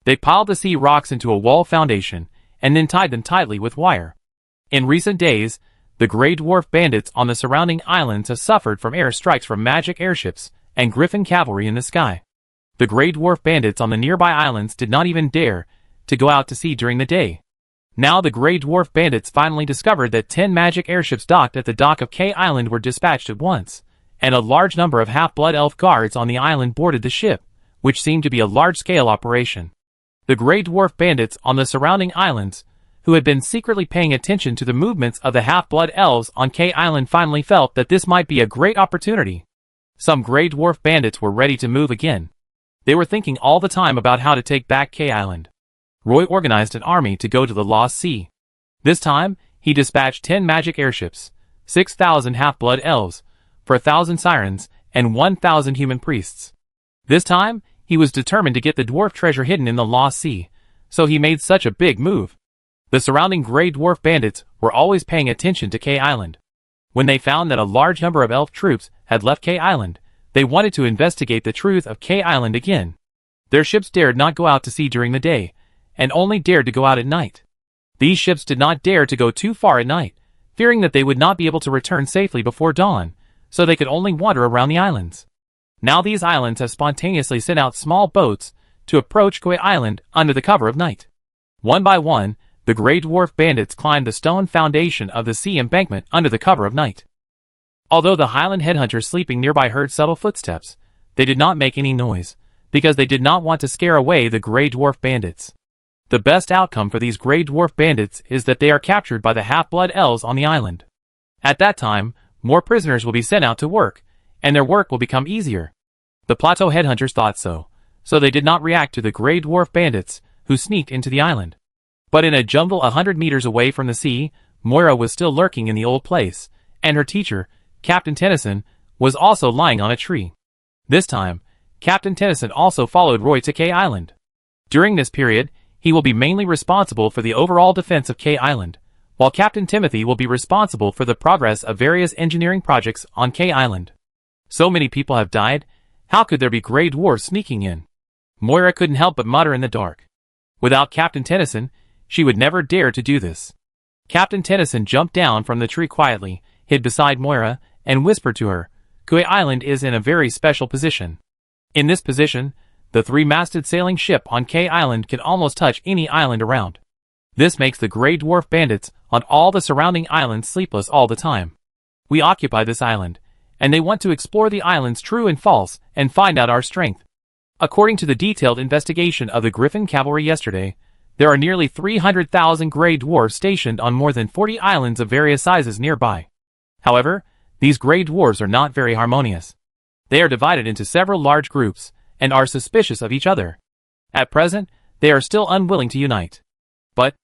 They piled the sea rocks into a wall foundation, and then tied them tightly with wire. In recent days, the Grey Dwarf Bandits on the surrounding islands have suffered from air strikes from magic airships and Griffin cavalry in the sky. The Grey Dwarf Bandits on the nearby islands did not even dare to go out to sea during the day. Now the Grey Dwarf Bandits finally discovered that 10 magic airships docked at the dock of K Island were dispatched at once, and a large number of half-blood elf guards on the island boarded the ship, which seemed to be a large-scale operation. The Grey Dwarf Bandits on the surrounding islands, who had been secretly paying attention to the movements of the half-blood elves on K Island, finally felt that this might be a great opportunity. Some Grey Dwarf Bandits were ready to move again. They were thinking all the time about how to take back K Island. Roy organized an army to go to the Lost Sea. This time, he dispatched 10 magic airships, 6,000 half-blood elves, 4,000 sirens, and 1,000 human priests. This time, he was determined to get the dwarf treasure hidden in the Lost Sea, so he made such a big move. The surrounding Grey Dwarf Bandits were always paying attention to K Island. When they found that a large number of elf troops had left K Island, they wanted to investigate the truth of K Island again. Their ships dared not go out to sea during the day, and only dared to go out at night. These ships did not dare to go too far at night, fearing that they would not be able to return safely before dawn, so they could only wander around the islands. Now these islands have spontaneously sent out small boats to approach Kui Island under the cover of night. One by one, the Grey Dwarf Bandits climbed the stone foundation of the sea embankment under the cover of night. Although the Highland headhunters sleeping nearby heard subtle footsteps, they did not make any noise, because they did not want to scare away the Grey Dwarf Bandits. The best outcome for these Grey Dwarf Bandits is that they are captured by the half-blood elves on the island. At that time, more prisoners will be sent out to work, and their work will become easier. The Plateau headhunters thought so they did not react to the Grey Dwarf Bandits who sneaked into the island. But in a jungle 100 meters away from the sea, Moira was still lurking in the old place, and her teacher, Captain Tennyson, was also lying on a tree. This time, Captain Tennyson also followed Roy to K Island. During this period, he will be mainly responsible for the overall defense of K Island, while Captain Timothy will be responsible for the progress of various engineering projects on K Island. So many people have died, how could there be Grey Dwarfs sneaking in? Moira couldn't help but mutter in the dark. Without Captain Tennyson, she would never dare to do this. Captain Tennyson jumped down from the tree quietly, hid beside Moira, and whispered to her, Kui Island is in a very special position. In this position, the three-masted sailing ship on K Island can almost touch any island around. This makes the gray dwarf bandits on all the surrounding islands sleepless all the time. We occupy this island, and they want to explore the island's true and false and find out our strength. According to the detailed investigation of the Griffin Cavalry yesterday, there are nearly 300,000 gray dwarves stationed on more than 40 islands of various sizes nearby. However, these gray dwarves are not very harmonious. They are divided into several large groups and are suspicious of each other. At present, they are still unwilling to unite. But,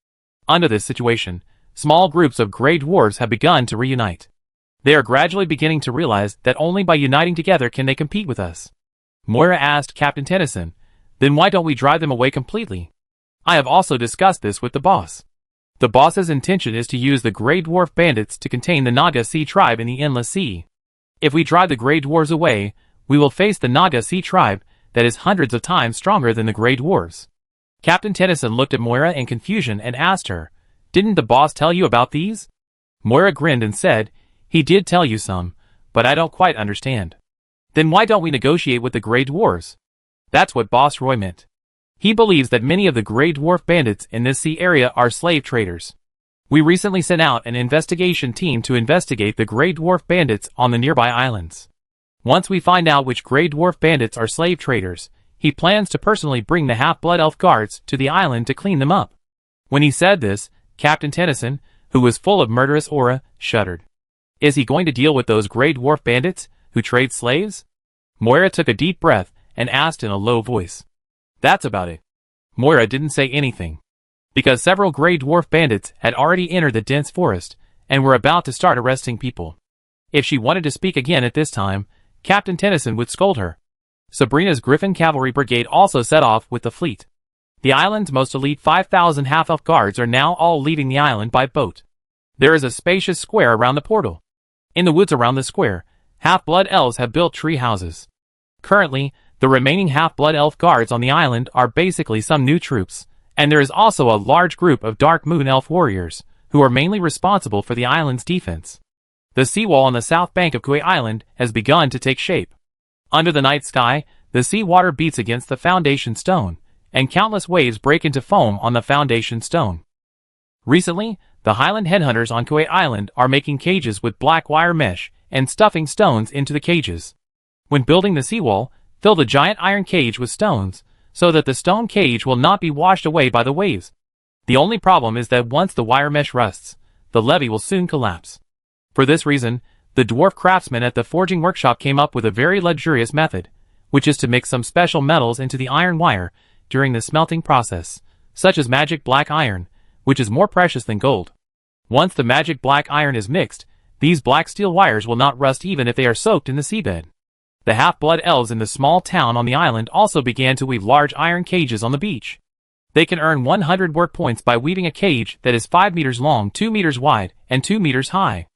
under this situation, small groups of gray dwarves have begun to reunite. They are gradually beginning to realize that only by uniting together can they compete with us. Moira asked Captain Tennyson, "Then why don't we drive them away completely?" I have also discussed this with the boss. The boss's intention is to use the gray dwarf bandits to contain the Naga Sea tribe in the Endless Sea. If we drive the gray dwarves away, we will face the Naga Sea tribe that is hundreds of times stronger than the gray dwarves. Captain Tennyson looked at Moira in confusion and asked her, "Didn't the boss tell you about these?" Moira grinned and said, "He did tell you some, but I don't quite understand." "Then why don't we negotiate with the gray dwarves?" That's what Boss Roy meant. He believes that many of the gray dwarf bandits in this sea area are slave traders. We recently sent out an investigation team to investigate the gray dwarf bandits on the nearby islands. Once we find out which gray dwarf bandits are slave traders, he plans to personally bring the half-blood elf guards to the island to clean them up. When he said this, Captain Tennyson, who was full of murderous aura, shuddered. Is he going to deal with those gray dwarf bandits who trade slaves? Moira took a deep breath and asked in a low voice. That's about it. Moira didn't say anything, because several gray dwarf bandits had already entered the dense forest and were about to start arresting people. If she wanted to speak again at this time, Captain Tennyson would scold her. Sabrina's Griffin Cavalry Brigade also set off with the fleet. The island's most elite 5,000 half-elf guards are now all leaving the island by boat. There is a spacious square around the portal. In the woods around the square, half-blood elves have built tree houses. Currently, the remaining half-blood elf guards on the island are basically some new troops, and there is also a large group of Dark Moon elf warriors, who are mainly responsible for the island's defense. The seawall on the south bank of Kauai Island has begun to take shape. Under the night sky, the sea water beats against the foundation stone, and countless waves break into foam on the foundation stone. Recently, the Highland headhunters on Kauai Island are making cages with black wire mesh and stuffing stones into the cages. When building the seawall, fill the giant iron cage with stones, so that the stone cage will not be washed away by the waves. The only problem is that once the wire mesh rusts, the levee will soon collapse. For this reason, the dwarf craftsmen at the forging workshop came up with a very luxurious method, which is to mix some special metals into the iron wire during the smelting process, such as magic black iron, which is more precious than gold. Once the magic black iron is mixed, these black steel wires will not rust even if they are soaked in the seabed. The half-blood elves in the small town on the island also began to weave large iron cages on the beach. They can earn 100 work points by weaving a cage that is 5 meters long, 2 meters wide, and 2 meters high.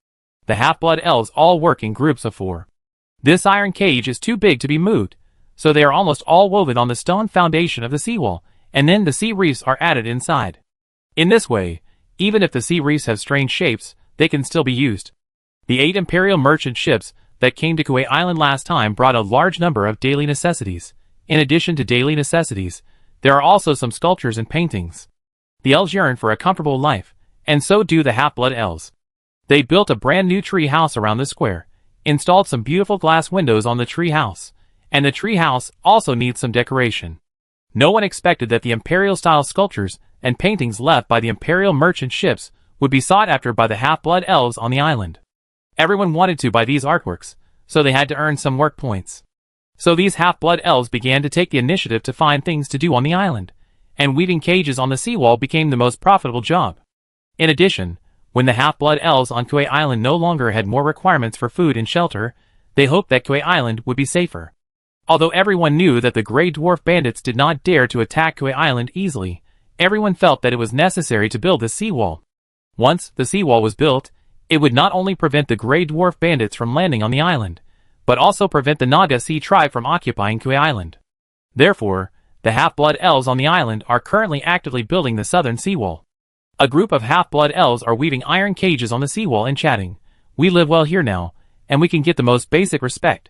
The half-blood elves all work in groups of 4. This iron cage is too big to be moved, so they are almost all woven on the stone foundation of the seawall, and then the sea reefs are added inside. In this way, even if the sea reefs have strange shapes, they can still be used. The 8 Imperial merchant ships that came to Kauai Island last time brought a large number of daily necessities. In addition to daily necessities, there are also some sculptures and paintings. The elves yearn for a comfortable life, and so do the half-blood elves. They built a brand new tree house around the square, installed some beautiful glass windows on the tree house, and the tree house also needs some decoration. No one expected that the Imperial-style sculptures and paintings left by the Imperial merchant ships would be sought after by the half-blood elves on the island. Everyone wanted to buy these artworks, so they had to earn some work points. So these half-blood elves began to take the initiative to find things to do on the island, and weaving cages on the seawall became the most profitable job. In addition, when the half-blood elves on Kauai Island no longer had more requirements for food and shelter, they hoped that Kauai Island would be safer. Although everyone knew that the gray dwarf bandits did not dare to attack Kauai Island easily, everyone felt that it was necessary to build the seawall. Once the seawall was built, it would not only prevent the gray dwarf bandits from landing on the island, but also prevent the Naga Sea tribe from occupying Kauai Island. Therefore, the half-blood elves on the island are currently actively building the southern seawall. A group of half-blood elves are weaving iron cages on the seawall and chatting. We live well here now, and we can get the most basic respect.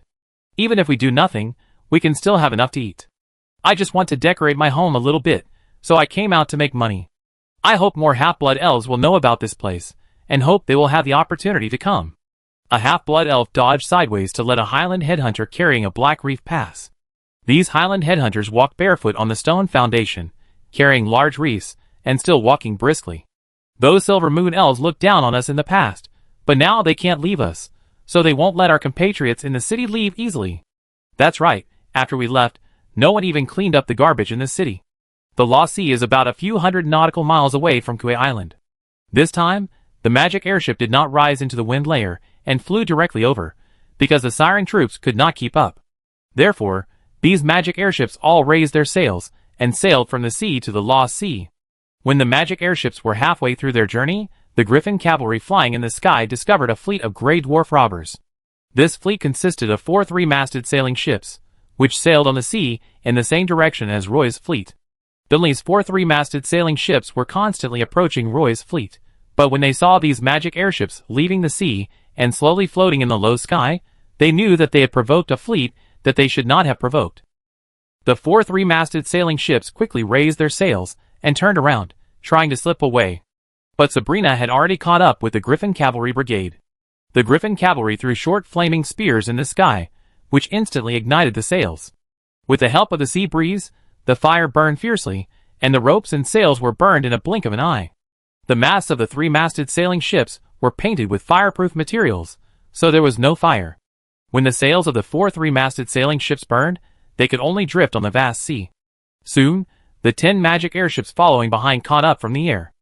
Even if we do nothing, we can still have enough to eat. I just want to decorate my home a little bit, so I came out to make money. I hope more half-blood elves will know about this place, and hope they will have the opportunity to come." A half-blood elf dodged sideways to let a Highland headhunter carrying a black reef pass. These Highland headhunters walked barefoot on the stone foundation, carrying large reefs, and still walking briskly. "Those Silver Moon elves looked down on us in the past, but now they can't leave us, so they won't let our compatriots in the city leave easily." "That's right, after we left, no one even cleaned up the garbage in the city." The Lost Sea is about a few hundred nautical miles away from Kauai Island. This time, the magic airship did not rise into the wind layer and flew directly over, because the siren troops could not keep up. Therefore, these magic airships all raised their sails and sailed from the sea to the Lost Sea. When the magic airships were halfway through their journey, the Griffin cavalry flying in the sky discovered a fleet of gray dwarf robbers. This fleet consisted of 4 three-masted sailing ships, which sailed on the sea in the same direction as Roy's fleet. Finley's 4 three-masted sailing ships were constantly approaching Roy's fleet, but when they saw these magic airships leaving the sea and slowly floating in the low sky, they knew that they had provoked a fleet that they should not have provoked. The 4 three-masted sailing ships quickly raised their sails and turned around, trying to slip away. But Sabrina had already caught up with the Griffin Cavalry Brigade. The Griffin Cavalry threw short flaming spears in the sky, which instantly ignited the sails. With the help of the sea breeze, the fire burned fiercely, and the ropes and sails were burned in a blink of an eye. The masts of the three-masted sailing ships were painted with fireproof materials, so there was no fire. When the sails of the 4 three-masted sailing ships burned, they could only drift on the vast sea. Soon, the 10 magic airships following behind caught up from the air.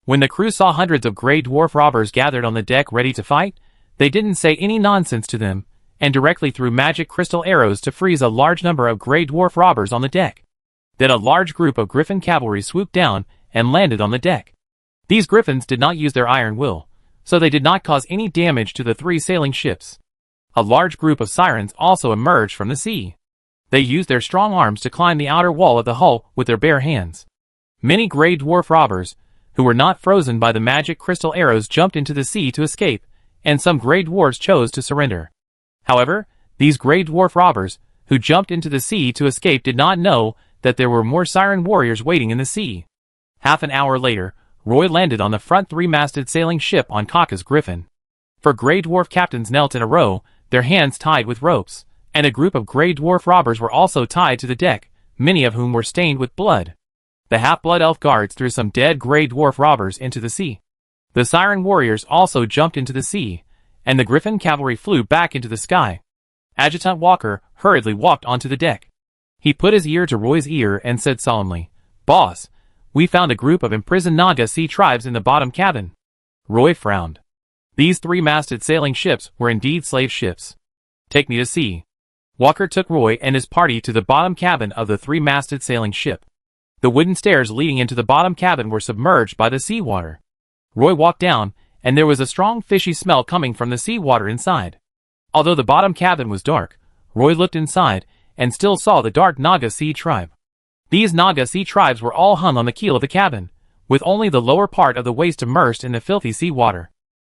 When the crew saw hundreds of gray dwarf robbers gathered on the deck ready to fight, they didn't say any nonsense to them, and directly threw magic crystal arrows to freeze a large number of gray dwarf robbers on the deck. Then a large group of Griffin cavalry swooped down and landed on the deck. These griffins did not use their iron will, so they did not cause any damage to the 3 sailing ships. A large group of sirens also emerged from the sea. They used their strong arms to climb the outer wall of the hull with their bare hands. Many gray dwarf robbers, who were not frozen by the magic crystal arrows, jumped into the sea to escape, and some gray dwarves chose to surrender. However, these gray dwarf robbers, who jumped into the sea to escape, did not know that there were more siren warriors waiting in the sea. Half an hour later, Roy landed on the front three-masted sailing ship on Kaka's Griffin. 4 gray dwarf captains knelt in a row, their hands tied with ropes, and a group of gray dwarf robbers were also tied to the deck, many of whom were stained with blood. The half-blood elf guards threw some dead gray dwarf robbers into the sea. The siren warriors also jumped into the sea, and the Griffin cavalry flew back into the sky. Adjutant Walker hurriedly walked onto the deck. He put his ear to Roy's ear and said solemnly, "Boss, we found a group of imprisoned Naga sea tribes in the bottom cabin." Roy frowned. These three-masted sailing ships were indeed slave ships. "Take me to sea." Walker took Roy and his party to the bottom cabin of the three-masted sailing ship. The wooden stairs leading into the bottom cabin were submerged by the seawater. Roy walked down, and there was a strong fishy smell coming from the seawater inside. Although the bottom cabin was dark, Roy looked inside and still saw the dark Naga sea tribe. These Naga sea tribes were all hung on the keel of the cabin, with only the lower part of the waist immersed in the filthy seawater.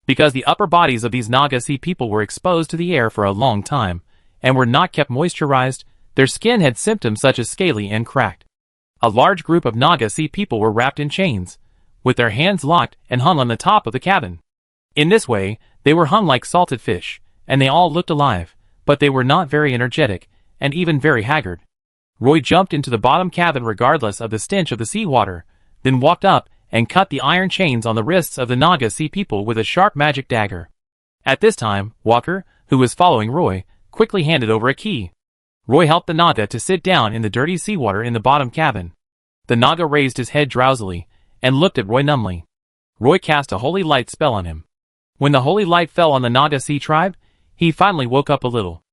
Because the upper bodies of these Naga sea people were exposed to the air for a long time, and were not kept moisturized, their skin had symptoms such as scaly and cracked. A large group of Naga sea people were wrapped in chains, with their hands locked and hung on the top of the cabin. In this way, they were hung like salted fish, and they all looked alive, but they were not very energetic, and even very haggard. Roy jumped into the bottom cabin regardless of the stench of the seawater, then walked up and cut the iron chains on the wrists of the Naga sea people with a sharp magic dagger. At this time, Walker, who was following Roy, quickly handed over a key. Roy helped the Naga to sit down in the dirty seawater in the bottom cabin. The Naga raised his head drowsily and looked at Roy numbly. Roy cast a holy light spell on him. When the holy light fell on the Naga sea tribe, he finally woke up a little.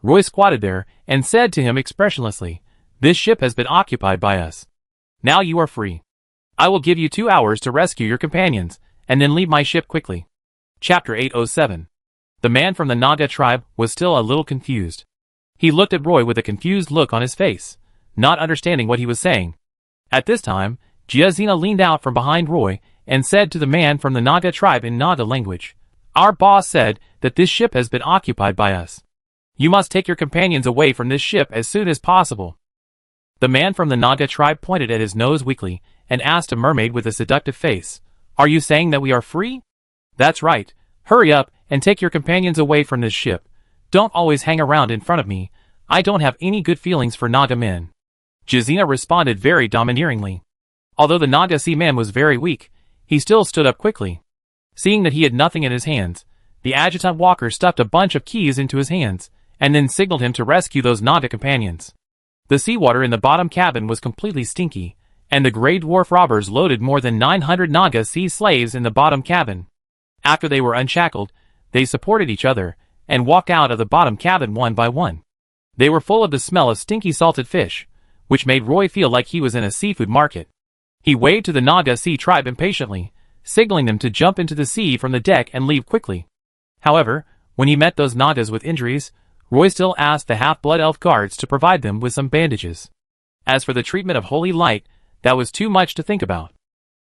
Roy squatted there and said to him expressionlessly, "This ship has been occupied by us. Now you are free. I will give you 2 hours to rescue your companions, and then leave my ship quickly." Chapter 807. The man from the Naga tribe was still a little confused. He looked at Roy with a confused look on his face, not understanding what he was saying. At this time, Giazina leaned out from behind Roy and said to the man from the Naga tribe in Naga language, "Our boss said that this ship has been occupied by us. You must take your companions away from this ship as soon as possible." The man from the Naga tribe pointed at his nose weakly and asked a mermaid with a seductive face, "Are you saying that we are free?" "That's right. Hurry up and take your companions away from this ship. Don't always hang around in front of me. I don't have any good feelings for Naga men." Jazina responded very domineeringly. Although the Naga sea man was very weak, he still stood up quickly. Seeing that he had nothing in his hands, the adjutant Walker stuffed a bunch of keys into his hands, and then signaled him to rescue those Naga companions. The seawater in the bottom cabin was completely stinky, and the Grey Dwarf robbers loaded more than 900 Naga sea slaves in the bottom cabin. After they were unshackled, they supported each other, and walked out of the bottom cabin one by one. They were full of the smell of stinky salted fish, which made Roy feel like he was in a seafood market. He waved to the Naga sea tribe impatiently, signaling them to jump into the sea from the deck and leave quickly. However, when he met those Nagas with injuries, Roy still asked the half-blood elf guards to provide them with some bandages. As for the treatment of holy light, that was too much to think about.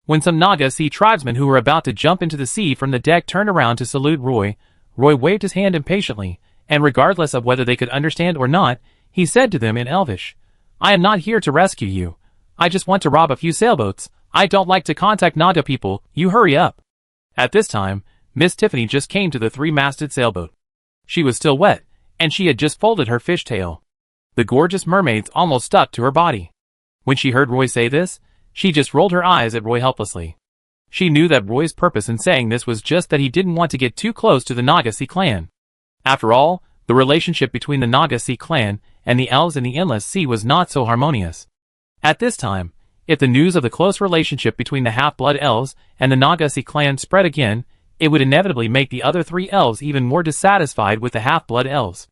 When some Naga sea tribesmen who were about to jump into the sea from the deck turned around to salute Roy, Roy waved his hand impatiently, and regardless of whether they could understand or not, he said to them in Elvish, "I am not here to rescue you. I just want to rob a few sailboats. I don't like to contact Naga people, you hurry up." At this time, Miss Tiffany just came to the three-masted sailboat. She was still wet, and she had just folded her fishtail. The gorgeous mermaids almost stuck to her body. When she heard Roy say this, she just rolled her eyes at Roy helplessly. She knew that Roy's purpose in saying this was just that he didn't want to get too close to the Naga sea clan. After all, the relationship between the Naga sea clan and the elves in the Endless Sea was not so harmonious. At this time, if the news of the close relationship between the half-blood elves and the Naga sea clan spread again, it would inevitably make the other three elves even more dissatisfied with the half-blood elves.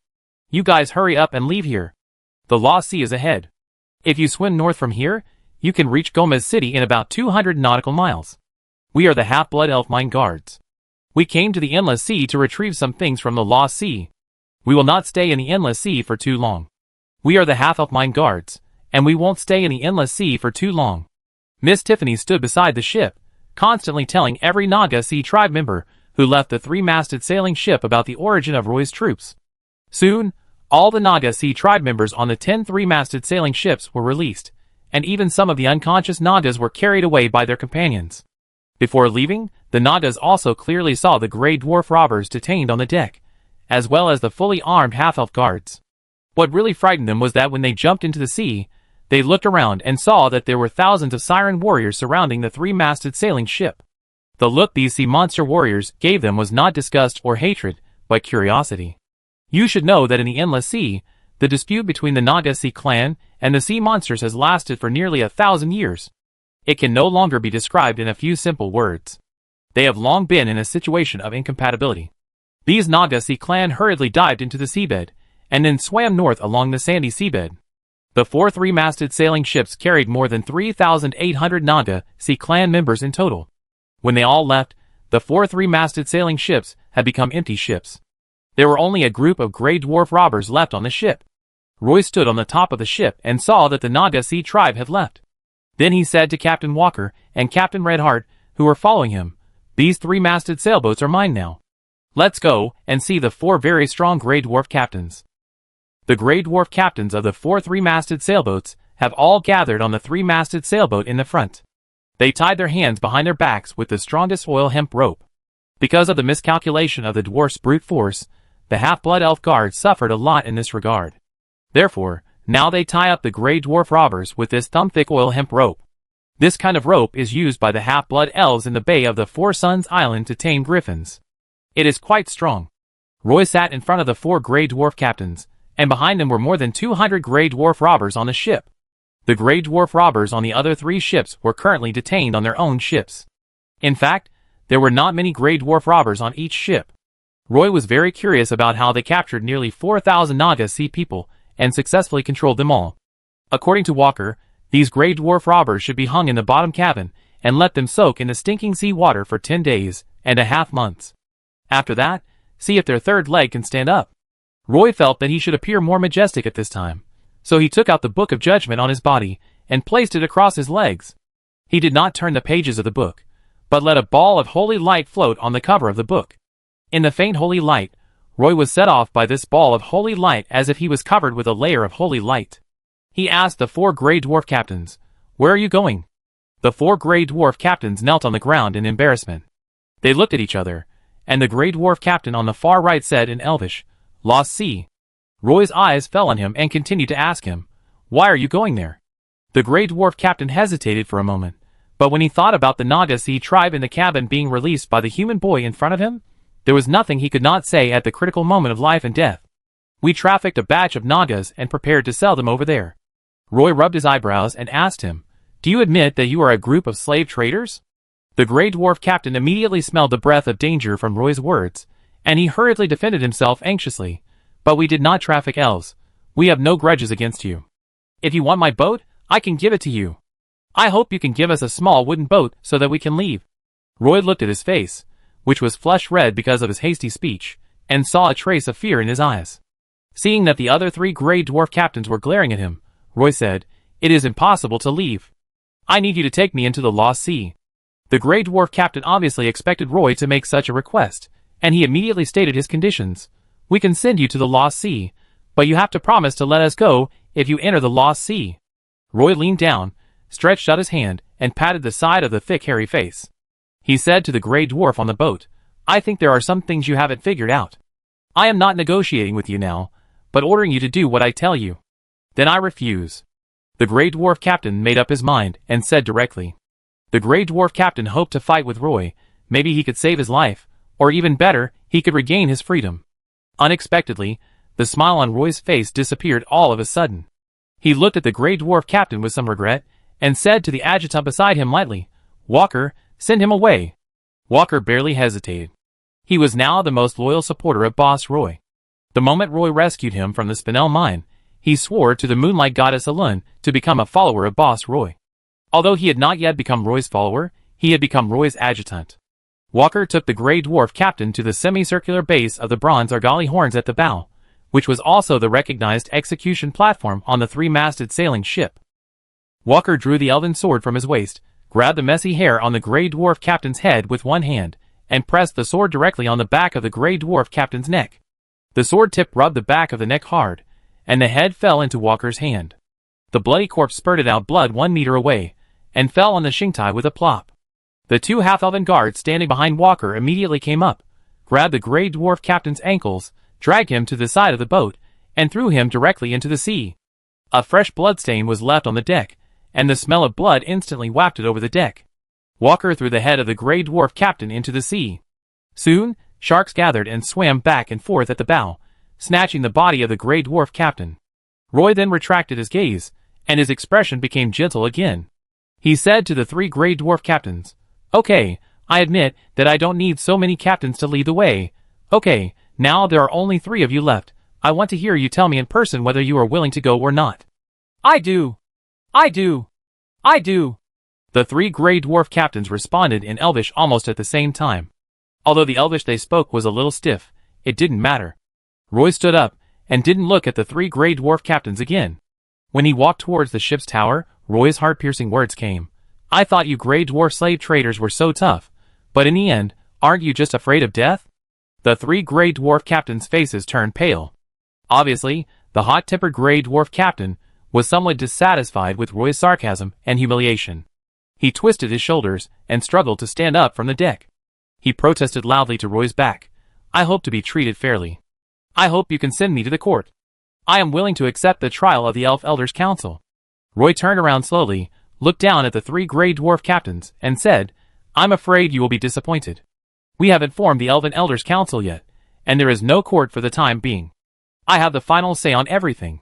"You guys hurry up and leave here. The Lost Sea is ahead. If you swim north from here, you can reach Gomez City in about 200 nautical miles. We are the half-blood elf mine guards. We came to the Endless Sea to retrieve some things from the Lost Sea. We will not stay in the Endless Sea for too long. We are the half-elf mine guards, and we won't stay in the Endless Sea for too long." Miss Tiffany stood beside the ship, constantly telling every Naga sea tribe member who left the three-masted sailing ship about the origin of Roy's troops. Soon, all the Naga sea tribe members on the 10 three-masted sailing ships were released, and even some of the unconscious Nagas were carried away by their companions. Before leaving, the Nagas also clearly saw the Grey Dwarf robbers detained on the deck, as well as the fully armed half-elf guards. What really frightened them was that when they jumped into the sea, they looked around and saw that there were thousands of siren warriors surrounding the three-masted sailing ship. The look these sea monster warriors gave them was not disgust or hatred, but curiosity. You should know that in the Endless Sea, the dispute between the Naga sea clan and the sea monsters has lasted for nearly 1,000 years. It can no longer be described in a few simple words. They have long been in a situation of incompatibility. These Naga sea clan hurriedly dived into the seabed, and then swam north along the sandy seabed. The 4 three-masted sailing ships carried more than 3,800 Naga sea clan members in total. When they all left, the 4 three-masted sailing ships had become empty ships. There were only a group of Grey Dwarf robbers left on the ship. Roy stood on the top of the ship and saw that the Naga sea tribe had left. Then he said to Captain Walker and Captain Redheart, who were following him, "These three-masted sailboats are mine now. Let's go and see the 4 very strong Grey Dwarf captains." The Grey Dwarf captains of the 4 three-masted sailboats have all gathered on the three-masted sailboat in the front. They tied their hands behind their backs with the strongest oil hemp rope. Because of the miscalculation of the dwarf's brute force, the half-blood elf guards suffered a lot in this regard. Therefore, now they tie up the Grey Dwarf robbers with this thumb-thick oil hemp rope. This kind of rope is used by the half-blood elves in the Bay of the Four Suns Island to tame griffins. It is quite strong. Roy sat in front of the 4 Grey Dwarf captains, and behind them were more than 200 Grey Dwarf robbers on the ship. The Grey Dwarf robbers on the other 3 ships were currently detained on their own ships. In fact, there were not many Grey Dwarf robbers on each ship. Roy was very curious about how they captured nearly 4,000 Naga sea people and successfully controlled them all. According to Walker, these Grey Dwarf robbers should be hung in the bottom cabin and let them soak in the stinking sea water for 10 days and a half months. After that, see if their third leg can stand up. Roy felt that he should appear more majestic at this time, so he took out the Book of Judgment on his body and placed it across his legs. He did not turn the pages of the book, but let a ball of holy light float on the cover of the book. In the faint holy light, Roy was set off by this ball of holy light as if he was covered with a layer of holy light. He asked the 4 Grey Dwarf captains. Where are you going? The 4 Grey Dwarf captains knelt on the ground in embarrassment. They looked at each other, and the Grey Dwarf captain on the far right said in Elvish, Lost Sea. Roy's eyes fell on him and continued to ask him, Why are you going there? The Grey Dwarf captain hesitated for a moment, but when he thought about the Naga Sea tribe in the cabin being released by the human boy in front of him, there was nothing he could not say at the critical moment of life and death. We trafficked a batch of Nagas and prepared to sell them over there. Roy rubbed his eyebrows and asked him, Do you admit that you are a group of slave traders? The Grey Dwarf captain immediately smelled the breath of danger from Roy's words, and he hurriedly defended himself anxiously. But we did not traffic elves. We have no grudges against you. If you want my boat, I can give it to you. I hope you can give us a small wooden boat so that we can leave. Roy looked at his face, which was flush red because of his hasty speech, and saw a trace of fear in his eyes. Seeing that the other 3 Grey Dwarf captains were glaring at him, Roy said, It is impossible to leave. I need you to take me into the Lost Sea. The Grey Dwarf captain obviously expected Roy to make such a request, and he immediately stated his conditions. We can send you to the Lost Sea, but you have to promise to let us go if you enter the Lost Sea. Roy leaned down, stretched out his hand, and patted the side of the thick hairy face. He said to the Grey Dwarf on the boat, I think there are some things you haven't figured out. I am not negotiating with you now, but ordering you to do what I tell you. Then I refuse. The Grey Dwarf captain made up his mind and said directly. The Grey Dwarf captain hoped to fight with Roy. Maybe he could save his life, or even better, he could regain his freedom. Unexpectedly, the smile on Roy's face disappeared all of a sudden. He looked at the Grey Dwarf captain with some regret, and said to the adjutant beside him lightly, Walker, send him away. Walker barely hesitated. He was now the most loyal supporter of Boss Roy. The moment Roy rescued him from the Spinel mine, he swore to the Moonlight Goddess Alun to become a follower of Boss Roy. Although he had not yet become Roy's follower, he had become Roy's adjutant. Walker took the Grey Dwarf captain to the semicircular base of the bronze Argali horns at the bow, which was also the recognized execution platform on the 3-masted sailing ship. Walker drew the elven sword from his waist, grabbed the messy hair on the Grey Dwarf captain's head with one hand, and pressed the sword directly on the back of the Grey Dwarf captain's neck. The sword tip rubbed the back of the neck hard, and the head fell into Walker's hand. The bloody corpse spurted out blood 1 meter away, and fell on the Shingtai with a plop. The 2 half-elven guards standing behind Walker immediately came up, grabbed the Grey Dwarf captain's ankles, dragged him to the side of the boat, and threw him directly into the sea. A fresh bloodstain was left on the deck, and the smell of blood instantly wafted over the deck. Walker threw the head of the Grey Dwarf captain into the sea. Soon, sharks gathered and swam back and forth at the bow, snatching the body of the Grey Dwarf captain. Roy then retracted his gaze, and his expression became gentle again. He said to the 3 Grey Dwarf captains, Okay, I admit that I don't need so many captains to lead the way. Okay, now there are only 3 of you left. I want to hear you tell me in person whether you are willing to go or not. I do. I do. I do. The 3 Grey Dwarf captains responded in Elvish almost at the same time. Although the Elvish they spoke was a little stiff, it didn't matter. Roy stood up, and didn't look at the 3 Grey Dwarf captains again. When he walked towards the ship's tower, Roy's heart-piercing words came. I thought you Grey Dwarf slave traders were so tough, but in the end, aren't you just afraid of death? The 3 Grey Dwarf captains' faces turned pale. Obviously, the hot-tempered Grey Dwarf captain was somewhat dissatisfied with Roy's sarcasm and humiliation. He twisted his shoulders and struggled to stand up from the deck. He protested loudly to Roy's back. I hope to be treated fairly. I hope you can send me to the court. I am willing to accept the trial of the Elf Elders' Council. Roy turned around slowly, looked down at the 3 Grey Dwarf captains, and said, I'm afraid you will be disappointed. We haven't formed the Elven Elders' Council yet, and there is no court for the time being. I have the final say on everything.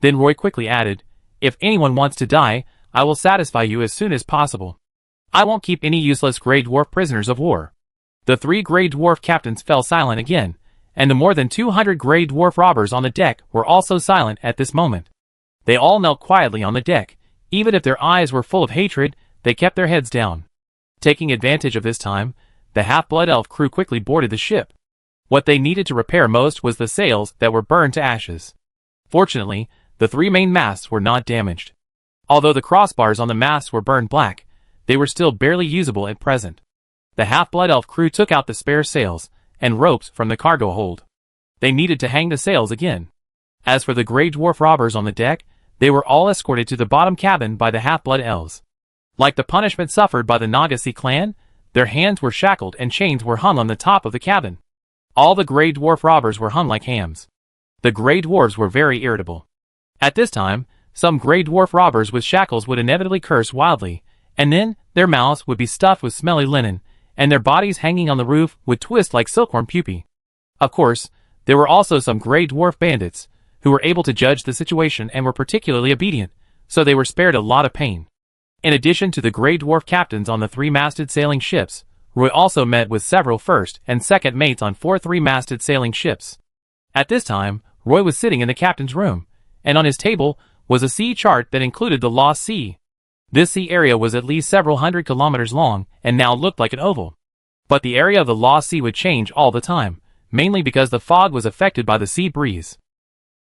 Then Roy quickly added, If anyone wants to die, I will satisfy you as soon as possible. I won't keep any useless Grey Dwarf prisoners of war. The 3 Grey Dwarf captains fell silent again, and the more than 200 Grey Dwarf robbers on the deck were also silent at this moment. They all knelt quietly on the deck. Even if their eyes were full of hatred, they kept their heads down. Taking advantage of this time, the half-blood elf crew quickly boarded the ship. What they needed to repair most was the sails that were burned to ashes. Fortunately, the 3 main masts were not damaged. Although the crossbars on the masts were burned black, they were still barely usable at present. The half-blood elf crew took out the spare sails and ropes from the cargo hold. They needed to hang the sails again. As for the Grey Dwarf robbers on the deck, They were all escorted to the bottom cabin by the half-blood elves. Like the punishment suffered by the Nagasi clan, their hands were shackled and chains were hung on the top of the cabin. All the Grey Dwarf robbers were hung like hams. The Grey Dwarves were very irritable. At this time, some Grey Dwarf robbers with shackles would inevitably curse wildly, and then their mouths would be stuffed with smelly linen, and their bodies hanging on the roof would twist like silkworm pupae. Of course, there were also some Grey Dwarf bandits, who were able to judge the situation and were particularly obedient, so they were spared a lot of pain. In addition to the Grey Dwarf captains on the three-masted sailing ships, Roy also met with several first and second mates on 4 three-masted sailing ships. At this time, Roy was sitting in the captain's room, and on his table was a sea chart that included the Lost Sea. This sea area was at least several hundred kilometers long and now looked like an oval. But the area of the Lost Sea would change all the time, mainly because the fog was affected by the sea breeze.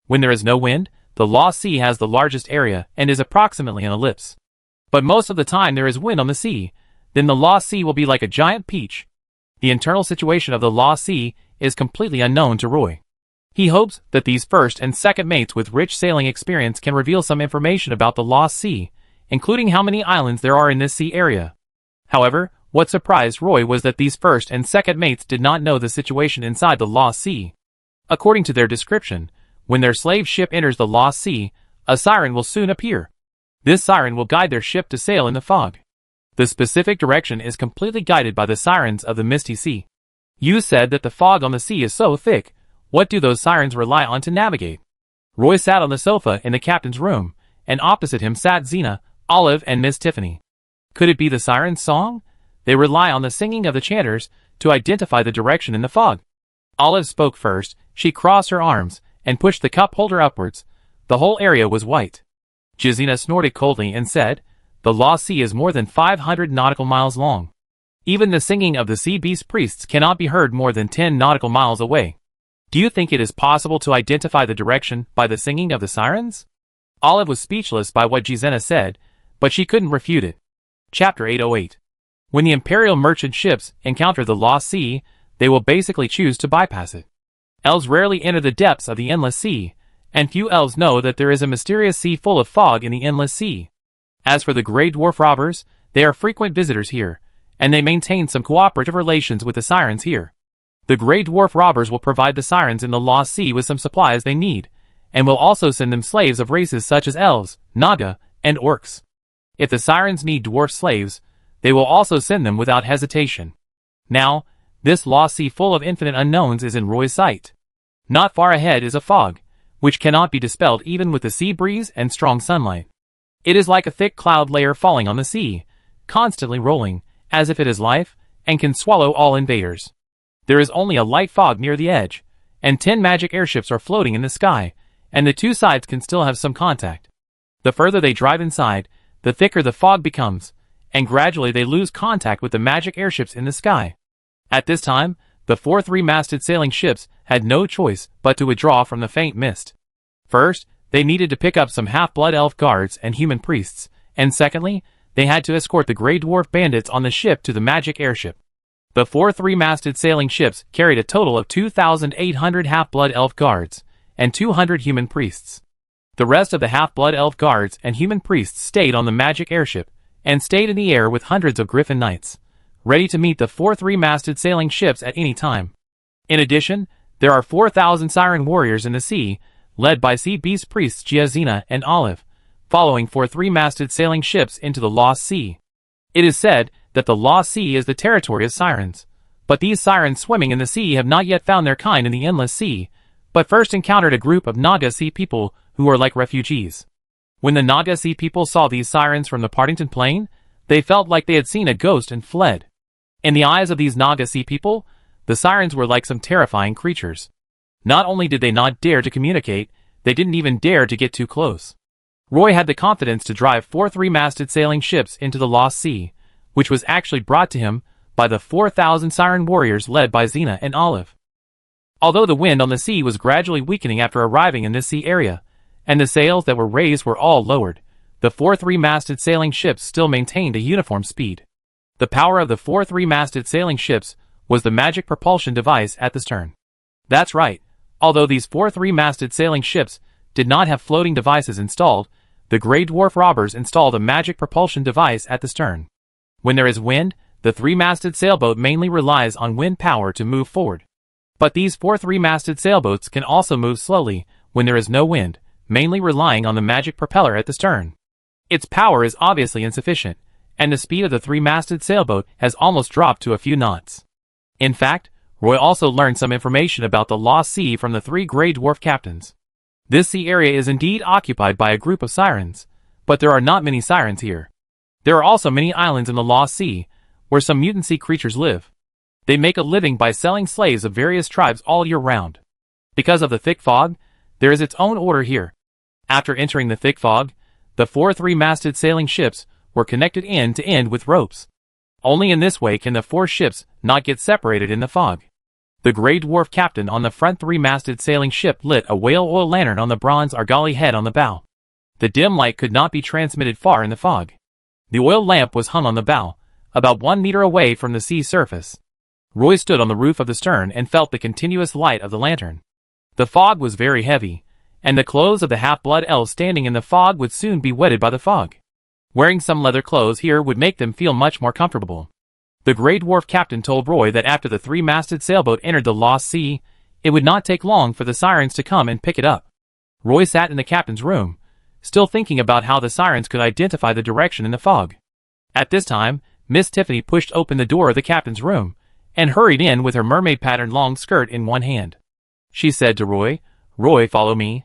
When there is no wind, the Lost Sea has the largest area and is approximately an ellipse. But most of the time there is wind on the sea, then the Lost Sea will be like a giant peach. The internal situation of the Lost Sea is completely unknown to Roy. He hopes that these first and second mates with rich sailing experience can reveal some information about the Lost Sea, including how many islands there are in this sea area. However, what surprised Roy was that these first and second mates did not know the situation inside the Lost Sea. According to their description, when their slave ship enters the Lost Sea, a siren will soon appear. This siren will guide their ship to sail in the fog. The specific direction is completely guided by the sirens of the Misty Sea. You said that the fog on the sea is so thick. What do those sirens rely on to navigate? Roy sat on the sofa in the captain's room, and opposite him sat Xena, Olive, and Miss Tiffany. Could it be the siren's song? They rely on the singing of the chanters to identify the direction in the fog. Olive spoke first. She crossed her arms and pushed the cup holder upwards. The whole area was white. Xena snorted coldly and said, "The Lost Sea is more than 500 nautical miles long. Even the singing of the sea beast priests cannot be heard more than 10 nautical miles away. Do you think it is possible to identify the direction by the singing of the sirens?" Olive was speechless by what Xena said, but she couldn't refute it. Chapter 808. When the Imperial merchant ships encounter the Lost Sea, they will basically choose to bypass it. Elves rarely enter the depths of the Endless Sea, and few elves know that there is a mysterious sea full of fog in the Endless Sea. As for the Grey Dwarf robbers, they are frequent visitors here, and they maintain some cooperative relations with the sirens here. The Grey Dwarf robbers will provide the sirens in the Lost Sea with some supplies they need, and will also send them slaves of races such as elves, Naga, and orcs. If the sirens need dwarf slaves, they will also send them without hesitation. Now, this Lost Sea full of infinite unknowns is in Roy's sight. Not far ahead is a fog, which cannot be dispelled even with the sea breeze and strong sunlight. It is like a thick cloud layer falling on the sea, constantly rolling, as if it is life, and can swallow all invaders. There is only a light fog near the edge, and 10 magic airships are floating in the sky, and the two sides can still have some contact. The further they drive inside, the thicker the fog becomes, and gradually they lose contact with the magic airships in the sky. At this time, the 4 three-masted sailing ships had no choice but to withdraw from the faint mist. First, they needed to pick up some half-blood elf guards and human priests, and secondly, they had to escort the Grey Dwarf bandits on the ship to the magic airship. The 4 three-masted sailing ships carried a total of 2,800 half-blood elf guards and 200 human priests. The rest of the half-blood elf guards and human priests stayed on the magic airship and stayed in the air with hundreds of griffin knights, ready to meet the 4 three-masted sailing ships at any time. In addition, there are 4,000 siren warriors in the sea, led by sea beast priests Xena and Olive, following 4 three-masted sailing ships into the Lost Sea. It is said that the Lost Sea is the territory of sirens, but these sirens swimming in the sea have not yet found their kind in the Endless Sea, but first encountered a group of Naga Sea people who are like refugees. When the Naga Sea people saw these sirens from the Partington Plain, they felt like they had seen a ghost and fled. In the eyes of these Naga Sea people, the sirens were like some terrifying creatures. Not only did they not dare to communicate, they didn't even dare to get too close. Roy had the confidence to drive 4 three-masted sailing ships into the Lost Sea, which was actually brought to him by the 4,000 siren warriors led by Xena and Olive. Although the wind on the sea was gradually weakening after arriving in this sea area, and the sails that were raised were all lowered, the 4 three-masted sailing ships still maintained a uniform speed. The power of the 4 three-masted sailing ships was the magic propulsion device at the stern. That's right, although these 4 three-masted sailing ships did not have floating devices installed, the Grey Dwarf robbers installed a magic propulsion device at the stern. When there is wind, the three-masted sailboat mainly relies on wind power to move forward. But these 4 three-masted sailboats can also move slowly when there is no wind, mainly relying on the magic propeller at the stern. Its power is obviously insufficient, and the speed of the three-masted sailboat has almost dropped to a few knots. In fact, Roy also learned some information about the Lost Sea from the 3 Grey Dwarf captains. This sea area is indeed occupied by a group of sirens, but there are not many sirens here. There are also many islands in the Lost Sea, where some mutant sea creatures live. They make a living by selling slaves of various tribes all year round. Because of the thick fog, there is its own order here. After entering the thick fog, the 4 three-masted sailing ships were connected end to end with ropes. Only in this way can the 4 ships not get separated in the fog. The Grey Dwarf captain on the front three-masted sailing ship lit a whale oil lantern on the bronze argali head on the bow. The dim light could not be transmitted far in the fog. The oil lamp was hung on the bow, about 1 meter away from the sea surface. Roy stood on the roof of the stern and felt the continuous light of the lantern. The fog was very heavy, and the clothes of the half-blood elves standing in the fog would soon be wetted by the fog. Wearing some leather clothes here would make them feel much more comfortable. The Grey Dwarf captain told Roy that after the three-masted sailboat entered the Lost Sea, it would not take long for the sirens to come and pick it up. Roy sat in the captain's room, still thinking about how the sirens could identify the direction in the fog. At this time, Miss Tiffany pushed open the door of the captain's room, and hurried in with her mermaid-patterned long skirt in one hand. She said to Roy, "Roy, follow me."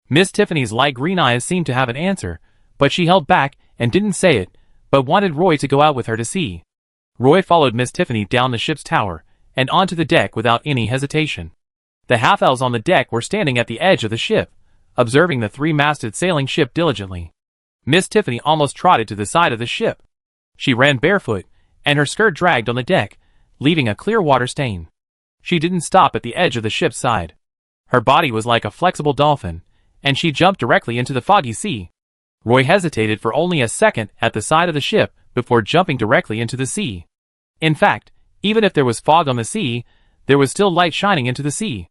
Miss Tiffany's light green eyes seemed to have an answer, but she held back and didn't say it, but wanted Roy to go out with her to see. Roy followed Miss Tiffany down the ship's tower, and onto the deck without any hesitation. The half-elves on the deck were standing at the edge of the ship, observing the three-masted sailing ship diligently. Miss Tiffany almost trotted to the side of the ship. She ran barefoot, and her skirt dragged on the deck, leaving a clear water stain. She didn't stop at the edge of the ship's side. Her body was like a flexible dolphin, and she jumped directly into the foggy sea. Roy hesitated for only a second at the side of the ship before jumping directly into the sea. In fact, even if there was fog on the sea, there was still light shining into the sea.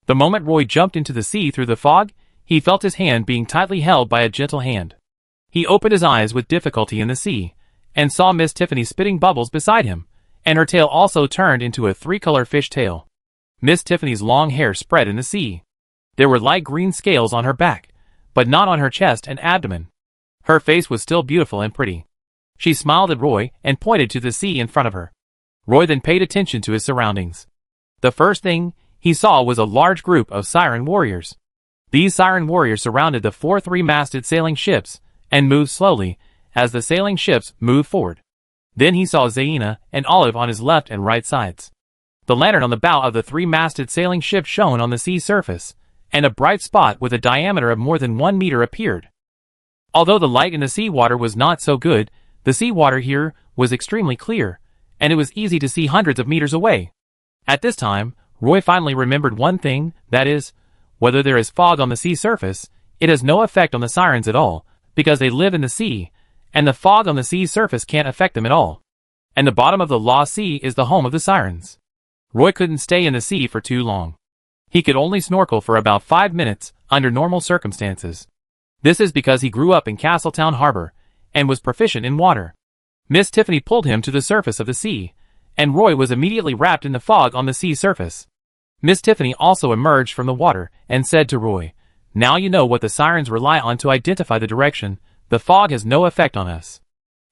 The moment Roy jumped into the sea through the fog, he felt his hand being tightly held by a gentle hand. He opened his eyes with difficulty in the sea, and saw Miss Tiffany spitting bubbles beside him, and her tail also turned into a 3-color fish tail. Miss Tiffany's long hair spread in the sea. There were light green scales on her back, but not on her chest and abdomen. Her face was still beautiful and pretty. She smiled at Roy and pointed to the sea in front of her. Roy then paid attention to his surroundings. The first thing he saw was a large group of siren warriors. These siren warriors surrounded the 4 three-masted sailing ships and moved slowly as the sailing ships moved forward. Then he saw Zaina and Olive on his left and right sides. The lantern on the bow of the three-masted sailing ship shone on the sea surface, and a bright spot with a diameter of more than 1 meter appeared. Although the light in the seawater was not so good, the seawater here was extremely clear, and it was easy to see hundreds of meters away. At this time, Roy finally remembered one thing, that is, whether there is fog on the sea surface, it has no effect on the sirens at all, because they live in the sea, and the fog on the sea surface can't affect them at all. And the bottom of the Lost Sea is the home of the sirens. Roy couldn't stay in the sea for too long. He could only snorkel for about 5 minutes under normal circumstances. This is because he grew up in Castletown Harbor, and was proficient in water. Miss Tiffany pulled him to the surface of the sea, and Roy was immediately wrapped in the fog on the sea surface. Miss Tiffany also emerged from the water and said to Roy, "Now you know what the sirens rely on to identify the direction. The fog has no effect on us."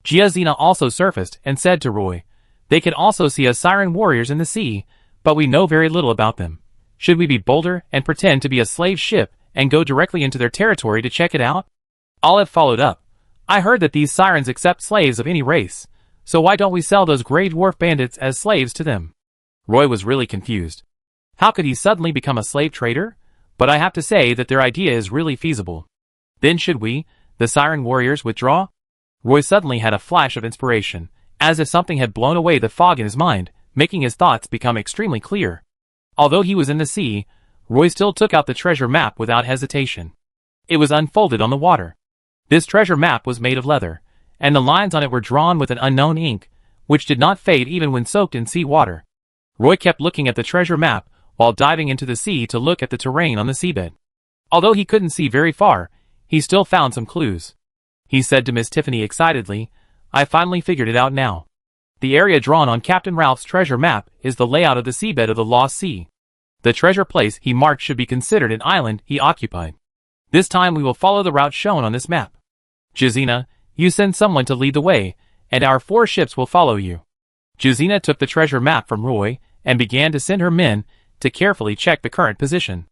Giazina also surfaced and said to Roy, "They can also see us siren warriors in the sea, but we know very little about them. Should we be bolder and pretend to be a slave ship and go directly into their territory to check it out?" Olive followed up, "I heard that these sirens accept slaves of any race, so why don't we sell those Grey Dwarf bandits as slaves to them?" Roy was really confused. How could he suddenly become a slave trader? But I have to say that their idea is really feasible. Then should we, the siren warriors, withdraw? Roy suddenly had a flash of inspiration, as if something had blown away the fog in his mind, making his thoughts become extremely clear. Although he was in the sea, Roy still took out the treasure map without hesitation. It was unfolded on the water. This treasure map was made of leather, and the lines on it were drawn with an unknown ink, which did not fade even when soaked in sea water. Roy kept looking at the treasure map while diving into the sea to look at the terrain on the seabed. Although he couldn't see very far, he still found some clues. He said to Miss Tiffany excitedly, "I finally figured it out now. The area drawn on Captain Ralph's treasure map is the layout of the seabed of the Lost Sea. The treasure place he marked should be considered an island he occupied. This time we will follow the route shown on this map. Jazina, you send someone to lead the way, and our 4 ships will follow you." Jazina took the treasure map from Roy and began to send her men to carefully check the current position.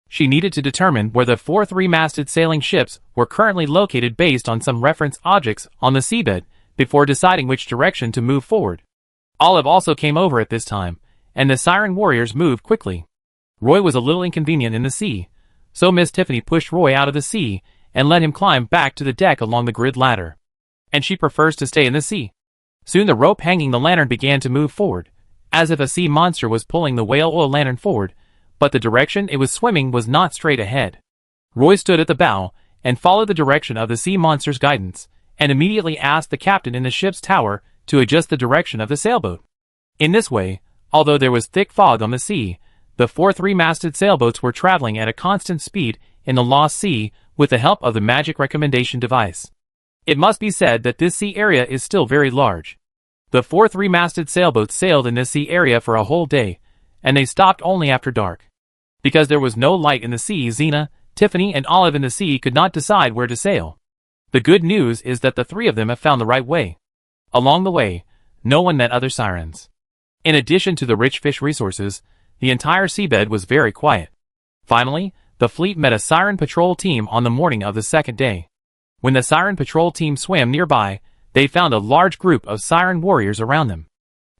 She needed to determine where the 4 3-masted sailing ships were currently located based on some reference objects on the seabed before deciding which direction to move forward. Olive also came over at this time, and the Siren warriors moved quickly. Roy was a little inconvenient in the sea, so Miss Tiffany pushed Roy out of the sea and let him climb back to the deck along the grid ladder. And she prefers to stay in the sea. Soon the rope hanging the lantern began to move forward, as if a sea monster was pulling the whale oil lantern forward, but the direction it was swimming was not straight ahead. Roy stood at the bow and followed the direction of the sea monster's guidance, and immediately asked the captain in the ship's tower to adjust the direction of the sailboat. In this way, although there was thick fog on the sea, the 4 3-masted sailboats were traveling at a constant speed in the Lost Sea with the help of the magic recommendation device. It must be said that this sea area is still very large. The 4 3-masted sailboats sailed in this sea area for a whole day, and they stopped only after dark. Because there was no light in the sea, Xena, Tiffany, and Olive in the sea could not decide where to sail. The good news is that the 3 of them have found the right way. Along the way, no one met other sirens. In addition to the rich fish resources, the entire seabed was very quiet. Finally, the fleet met a siren patrol team on the morning of the 2nd day. When the siren patrol team swam nearby, they found a large group of siren warriors around them.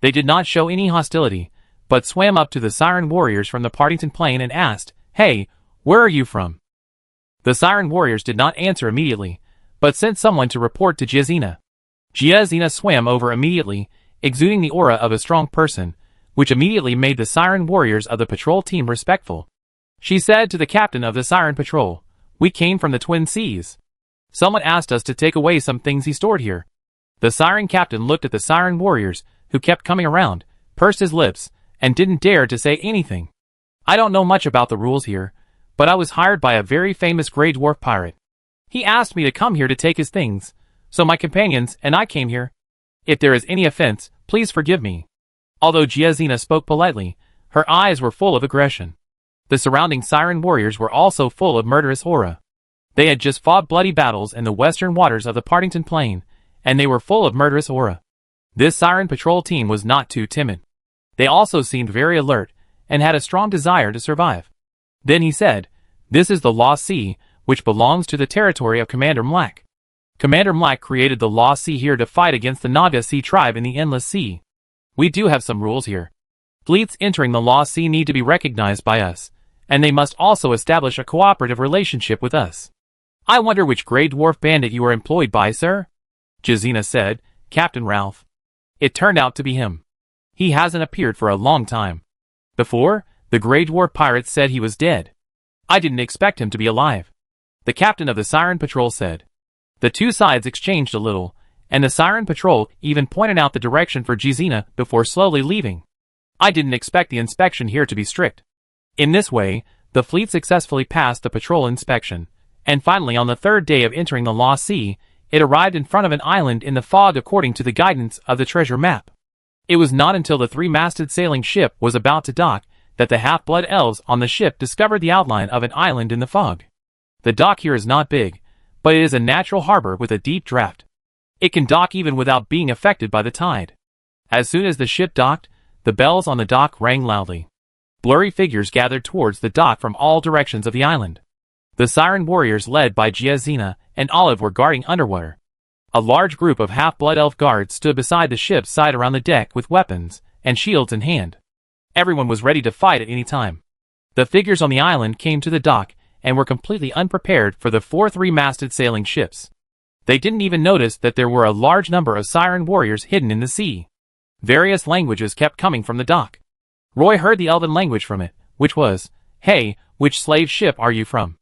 They did not show any hostility, but swam up to the siren warriors from the Partington Plain and asked, "Hey, where are you from?" The siren warriors did not answer immediately, but sent someone to report to Jazina. Jazina swam over immediately, exuding the aura of a strong person, which immediately made the siren warriors of the patrol team respectful. She said to the captain of the siren patrol, "We came from the Twin Seas. Someone asked us to take away some things he stored here." The siren captain looked at the siren warriors, who kept coming around, pursed his lips, and didn't dare to say anything. "I don't know much about the rules here, but I was hired by a very famous Grey Dwarf pirate. He asked me to come here to take his things, so my companions and I came here. If there is any offense, please forgive me." Although Jazina spoke politely, her eyes were full of aggression. The surrounding siren warriors were also full of murderous aura. They had just fought bloody battles in the western waters of the Partington Plain, and they were full of murderous aura. This siren patrol team was not too timid. They also seemed very alert, and had a strong desire to survive. Then he said, "This is the Lost Sea, which belongs to the territory of Commander Mlack. Commander Mlack created the Lost Sea here to fight against the Naga Sea tribe in the Endless Sea. We do have some rules here. Fleets entering the Lost Sea need to be recognized by us, and they must also establish a cooperative relationship with us." "I wonder which Grey Dwarf bandit you are employed by, sir?" Jazina said, "Captain Ralph." It turned out to be him. He hasn't appeared for a long time. Before, the Grey Dwarf pirates said he was dead. I didn't expect him to be alive. The captain of the Siren Patrol said. The 2 sides exchanged a little, and the Siren Patrol even pointed out the direction for Jazina before slowly leaving. I didn't expect the inspection here to be strict. In this way, the fleet successfully passed the patrol inspection, and finally on the 3rd day of entering the Lost Sea, it arrived in front of an island in the fog according to the guidance of the treasure map. It was not until the 3-masted sailing ship was about to dock that the half-blood elves on the ship discovered the outline of an island in the fog. The dock here is not big, but it is a natural harbor with a deep draft. It can dock even without being affected by the tide. As soon as the ship docked, the bells on the dock rang loudly. Blurry figures gathered towards the dock from all directions of the island. The Siren warriors led by Jazina and Olive were guarding underwater. A large group of half-blood elf guards stood beside the ship's side around the deck with weapons and shields in hand. Everyone was ready to fight at any time. The figures on the island came to the dock and were completely unprepared for the 4 3-masted sailing ships. They didn't even notice that there were a large number of Siren warriors hidden in the sea. Various languages kept coming from the dock. Roy heard the elven language from it, which was, "Hey, which slave ship are you from?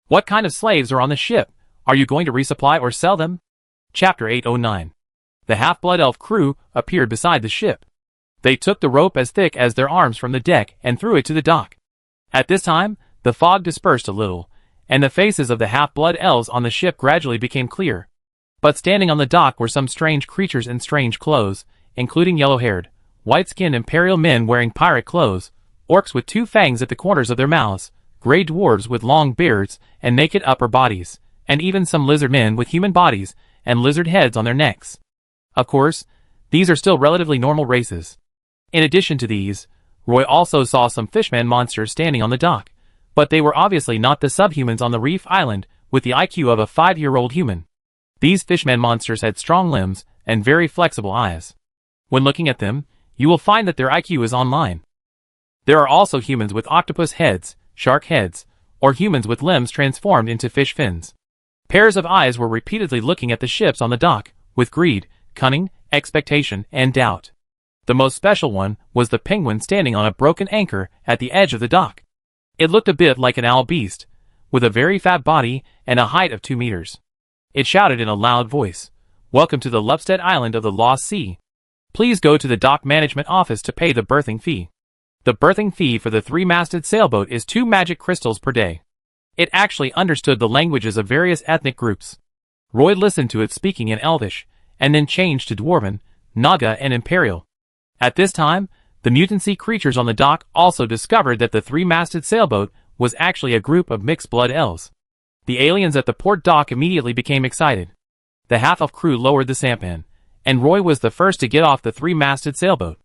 What kind of slaves are on the ship? Are you going to resupply or sell them?" Chapter 809. The half-blood elf crew appeared beside the ship. They took the rope as thick as their arms from the deck and threw it to the dock. At this time, the fog dispersed a little, and the faces of the half-blood elves on the ship gradually became clear. But standing on the dock were some strange creatures in strange clothes, including yellow-haired, white-skinned imperial men wearing pirate clothes, orcs with 2 fangs at the corners of their mouths, gray dwarves with long beards and naked upper bodies, and even some lizard men with human bodies and lizard heads on their necks. Of course, these are still relatively normal races. In addition to these, Roy also saw some fishman monsters standing on the dock, but they were obviously not the subhumans on the reef island with the IQ of a 5-year-old human. These fishman monsters had strong limbs and very flexible eyes. When looking at them, you will find that their IQ is online. There are also humans with octopus heads, shark heads, or humans with limbs transformed into fish fins. Pairs of eyes were repeatedly looking at the ships on the dock, with greed, cunning, expectation, and doubt. The most special one was the penguin standing on a broken anchor at the edge of the dock. It looked a bit like an owl beast, with a very fat body and a height of 2 meters. It shouted in a loud voice, "Welcome to the Lupstead Island of the Lost Sea. Please go to the dock management office to pay the berthing fee. The berthing fee for the 3-masted sailboat is 2 magic crystals per day." It actually understood the languages of various ethnic groups. Roy listened to it speaking in Elvish, and then changed to Dwarven, Naga, and Imperial. At this time, the mutant sea creatures on the dock also discovered that the 3-masted sailboat was actually a group of mixed-blood elves. The aliens at the port dock immediately became excited. The half-elf crew lowered the sampan, and Roy was the first to get off the 3-masted sailboat.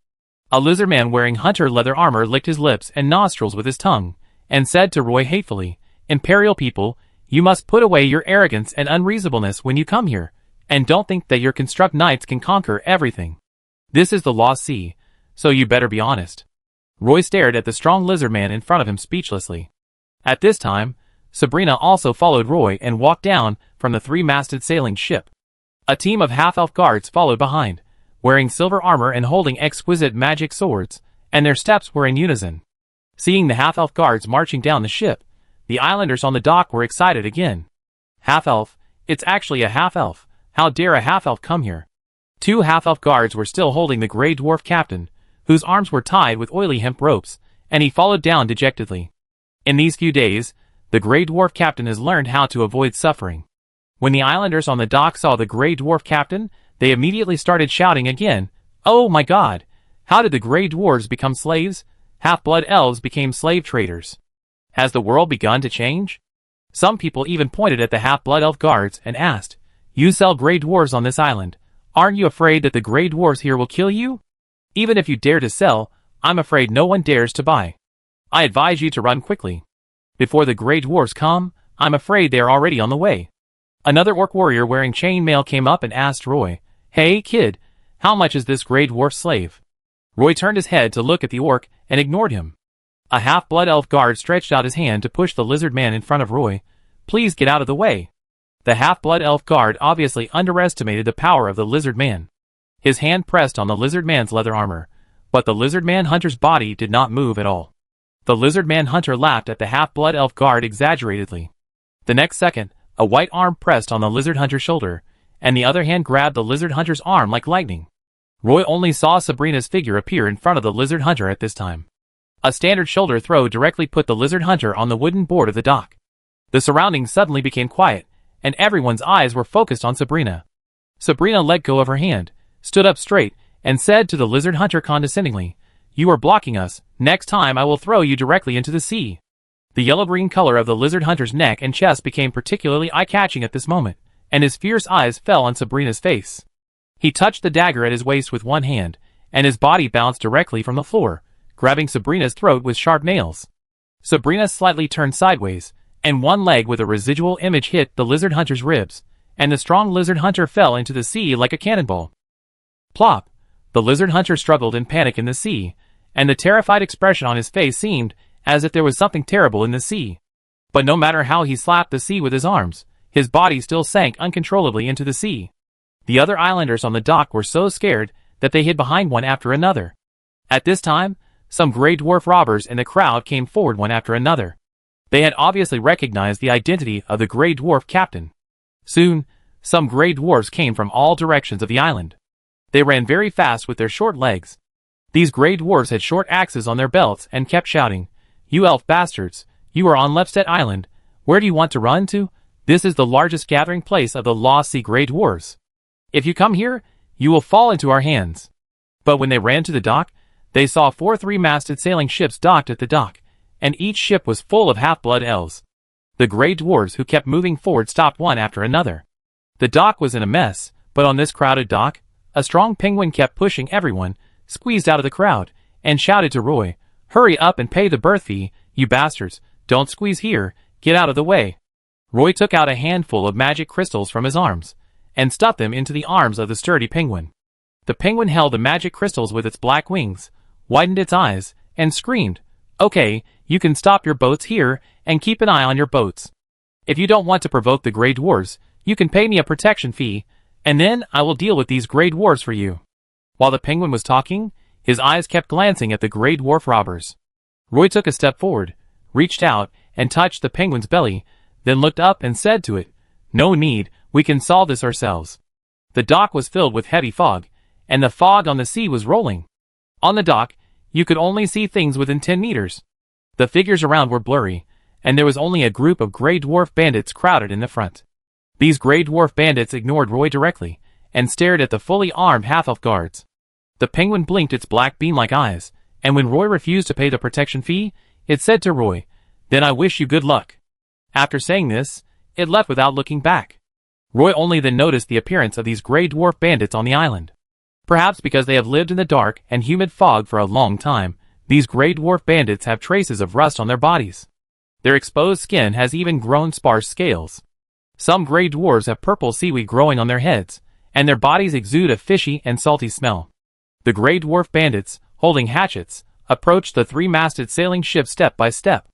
A lizard man wearing hunter leather armor licked his lips and nostrils with his tongue, and said to Roy hatefully, "Imperial people, you must put away your arrogance and unreasonableness when you come here, and don't think that your construct knights can conquer everything. This is the Lost Sea, so you better be honest." Roy stared at the strong lizard man in front of him speechlessly. At this time, Sabrina also followed Roy and walked down from the 3-masted sailing ship. A team of half-elf guards followed behind, wearing silver armor and holding exquisite magic swords, and their steps were in unison. Seeing the half-elf guards marching down the ship, the islanders on the dock were excited again. "Half-elf, it's actually a half-elf. How dare a half-elf come here?" 2 half-elf guards were still holding the gray dwarf captain, whose arms were tied with oily hemp ropes, and he followed down dejectedly. In these few days, the gray dwarf captain has learned how to avoid suffering. When the islanders on the dock saw the gray dwarf captain, they immediately started shouting again, "Oh my god! How did the gray dwarves become slaves? Half-blood elves became slave traders. Has the world begun to change?" Some people even pointed at the half-blood elf guards and asked, "You sell gray dwarves on this island. Aren't you afraid that the gray dwarves here will kill you? Even if you dare to sell, I'm afraid no one dares to buy. I advise you to run quickly. Before the gray dwarves come, I'm afraid they are already on the way." Another orc warrior wearing chainmail came up and asked Roy, "Hey, kid, how much is this gray dwarf slave?" Roy turned his head to look at the orc and ignored him. A half-blood elf guard stretched out his hand to push the lizard man in front of Roy. "Please get out of the way." The half-blood elf guard obviously underestimated the power of the lizard man. His hand pressed on the lizard man's leather armor, but the lizard man hunter's body did not move at all. The lizard man hunter laughed at the half-blood elf guard exaggeratedly. The next second, a white arm pressed on the lizard hunter's shoulder, and the other hand grabbed the lizard hunter's arm like lightning. Roy only saw Sabrina's figure appear in front of the lizard hunter at this time. A standard shoulder throw directly put the lizard hunter on the wooden board of the dock. The surroundings suddenly became quiet, and everyone's eyes were focused on Sabrina. Sabrina let go of her hand, stood up straight, and said to the lizard hunter condescendingly, "You are blocking us. Next time I will throw you directly into the sea." The yellow-green color of the lizard hunter's neck and chest became particularly eye-catching at this moment, and his fierce eyes fell on Sabrina's face. He touched the dagger at his waist with one hand, and his body bounced directly from the floor, grabbing Sabrina's throat with sharp nails. Sabrina slightly turned sideways, and one leg with a residual image hit the lizard hunter's ribs, and the strong lizard hunter fell into the sea like a cannonball. Plop! The lizard hunter struggled in panic in the sea, and the terrified expression on his face seemed as if there was something terrible in the sea. But no matter how he slapped the sea with his arms, his body still sank uncontrollably into the sea. The other islanders on the dock were so scared that they hid behind one after another. At this time, some gray dwarf robbers in the crowd came forward one after another. They had obviously recognized the identity of the gray dwarf captain. Soon, some gray dwarves came from all directions of the island. They ran very fast with their short legs. These gray dwarves had short axes on their belts and kept shouting, "You elf bastards, you are on Lepstead Island. Where do you want to run to? This is the largest gathering place of the Lost Sea Grey Dwarves. If you come here, you will fall into our hands." But when they ran to the dock, they saw 4 three-masted sailing ships docked at the dock, and each ship was full of half-blood elves. The Grey Dwarves who kept moving forward stopped one after another. The dock was in a mess, but on this crowded dock, a strong penguin kept pushing everyone, squeezed out of the crowd, and shouted to Roy, "Hurry up and pay the berth fee, you bastards, don't squeeze here, get out of the way." Roy took out a handful of magic crystals from his arms, and stuffed them into the arms of the sturdy penguin. The penguin held the magic crystals with its black wings, widened its eyes, and screamed, "Okay, you can stop your boats here, and keep an eye on your boats. If you don't want to provoke the Grey Dwarves, you can pay me a protection fee, and then I will deal with these Grey Dwarves for you." While the penguin was talking, his eyes kept glancing at the Grey Dwarf robbers. Roy took a step forward, reached out, and touched the penguin's belly, then looked up and said to it, "No need, we can solve this ourselves." The dock was filled with heavy fog, and the fog on the sea was rolling. On the dock, you could only see things within 10 meters. The figures around were blurry, and there was only a group of Grey Dwarf bandits crowded in the front. These Grey Dwarf bandits ignored Roy directly, and stared at the fully armed half-elf guards. The penguin blinked its black bean-like eyes, and when Roy refused to pay the protection fee, it said to Roy, "Then I wish you good luck." After saying this, it left without looking back. Roy only then noticed the appearance of these Grey Dwarf bandits on the island. Perhaps because they have lived in the dark and humid fog for a long time, these Grey Dwarf bandits have traces of rust on their bodies. Their exposed skin has even grown sparse scales. Some Grey Dwarves have purple seaweed growing on their heads, and their bodies exude a fishy and salty smell. The Grey Dwarf bandits, holding hatchets, approached the three-masted sailing ship step by step.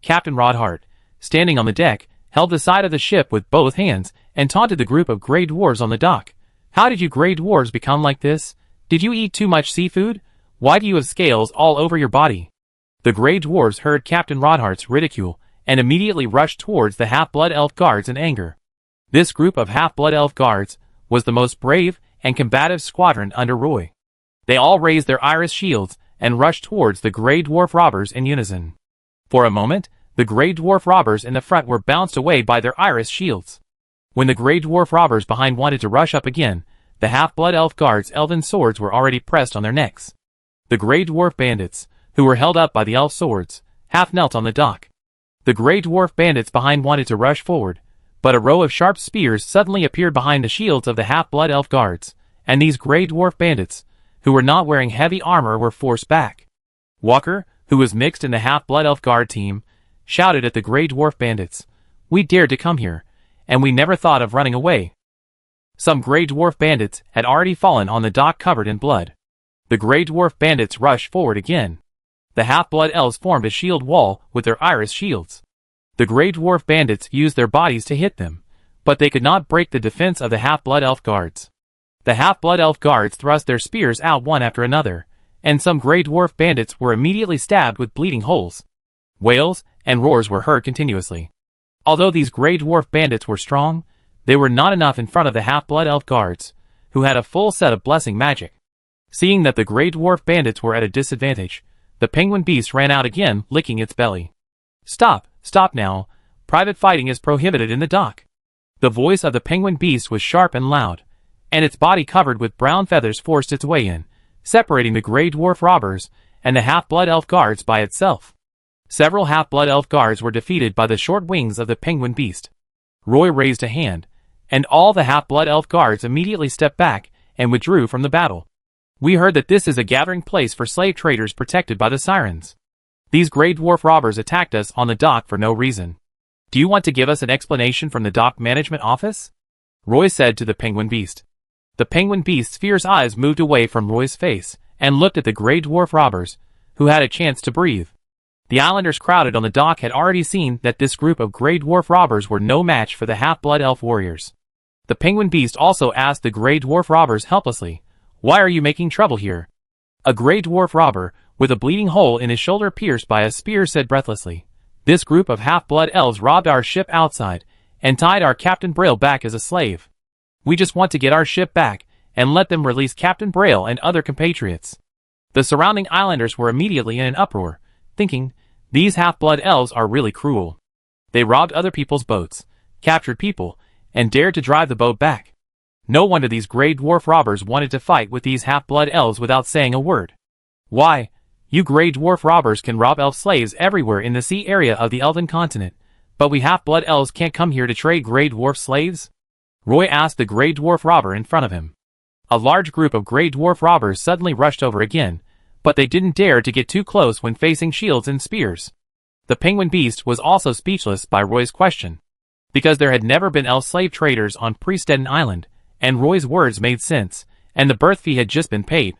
Captain Rodhart, standing on the deck, held the side of the ship with both hands and taunted the group of Grey Dwarves on the dock. "How did you Grey Dwarves become like this? Did you eat too much seafood? Why do you have scales all over your body?" The Grey Dwarves heard Captain Rodhart's ridicule and immediately rushed towards the half-blood elf guards in anger. This group of half-blood elf guards was the most brave and combative squadron under Roy. They all raised their iris shields and rushed towards the Grey Dwarf robbers in unison. For a moment, the Grey Dwarf robbers in the front were bounced away by their iris shields. When the Grey Dwarf robbers behind wanted to rush up again, the half-blood elf guards' elven swords were already pressed on their necks. The Grey Dwarf bandits, who were held up by the elf swords, half knelt on the dock. The Grey Dwarf bandits behind wanted to rush forward, but a row of sharp spears suddenly appeared behind the shields of the half-blood elf guards, and these Grey Dwarf bandits, who were not wearing heavy armor, were forced back. Walker, who was mixed in the half-blood elf guard team, shouted at the Grey Dwarf bandits, "We dared to come here, and we never thought of running away." Some Grey Dwarf bandits had already fallen on the dock covered in blood. The Grey Dwarf bandits rushed forward again. The half-blood elves formed a shield wall with their iris shields. The Grey Dwarf bandits used their bodies to hit them, but they could not break the defense of the half-blood elf guards. The half-blood elf guards thrust their spears out one after another, and some Grey Dwarf bandits were immediately stabbed with bleeding holes. Wails and roars were heard continuously. Although these Grey Dwarf bandits were strong, they were not enough in front of the half-blood elf guards, who had a full set of blessing magic. Seeing that the Grey Dwarf bandits were at a disadvantage, the penguin beast ran out again, licking its belly. "Stop, stop now. Private fighting is prohibited in the dock." The voice of the penguin beast was sharp and loud, and its body covered with brown feathers forced its way in, separating the Grey Dwarf robbers and the half-blood elf guards by itself. Several half-blood elf guards were defeated by the short wings of the penguin beast. Roy raised a hand, and all the half-blood elf guards immediately stepped back and withdrew from the battle. "We heard that this is a gathering place for slave traders protected by the sirens. These Grey Dwarf robbers attacked us on the dock for no reason. Do you want to give us an explanation from the dock management office?" Roy said to the penguin beast. The penguin beast's fierce eyes moved away from Roy's face and looked at the Grey Dwarf robbers, who had a chance to breathe. The islanders crowded on the dock had already seen that this group of Grey Dwarf robbers were no match for the half-blood elf warriors. The penguin beast also asked the Grey Dwarf robbers helplessly, "Why are you making trouble here?" A Grey Dwarf robber, with a bleeding hole in his shoulder pierced by a spear, said breathlessly, "This group of half-blood elves robbed our ship outside and tied our Captain Braille back as a slave. We just want to get our ship back and let them release Captain Braille and other compatriots." The surrounding islanders were immediately in an uproar, thinking, "These half-blood elves are really cruel. They robbed other people's boats, captured people, and dared to drive the boat back. No wonder these gray dwarf robbers wanted to fight with these half-blood elves without saying a word. Why, you gray dwarf robbers can rob elf slaves everywhere in the sea area of the elven continent, but we half-blood elves can't come here to trade gray dwarf slaves? Roy asked the gray dwarf robber in front of him. A large group of gray dwarf robbers suddenly rushed over again, but they didn't dare to get too close when facing shields and spears. The penguin beast was also speechless by Roy's question, because there had never been elf slave traders on Priestedden Island, and Roy's words made sense, and the birth fee had just been paid.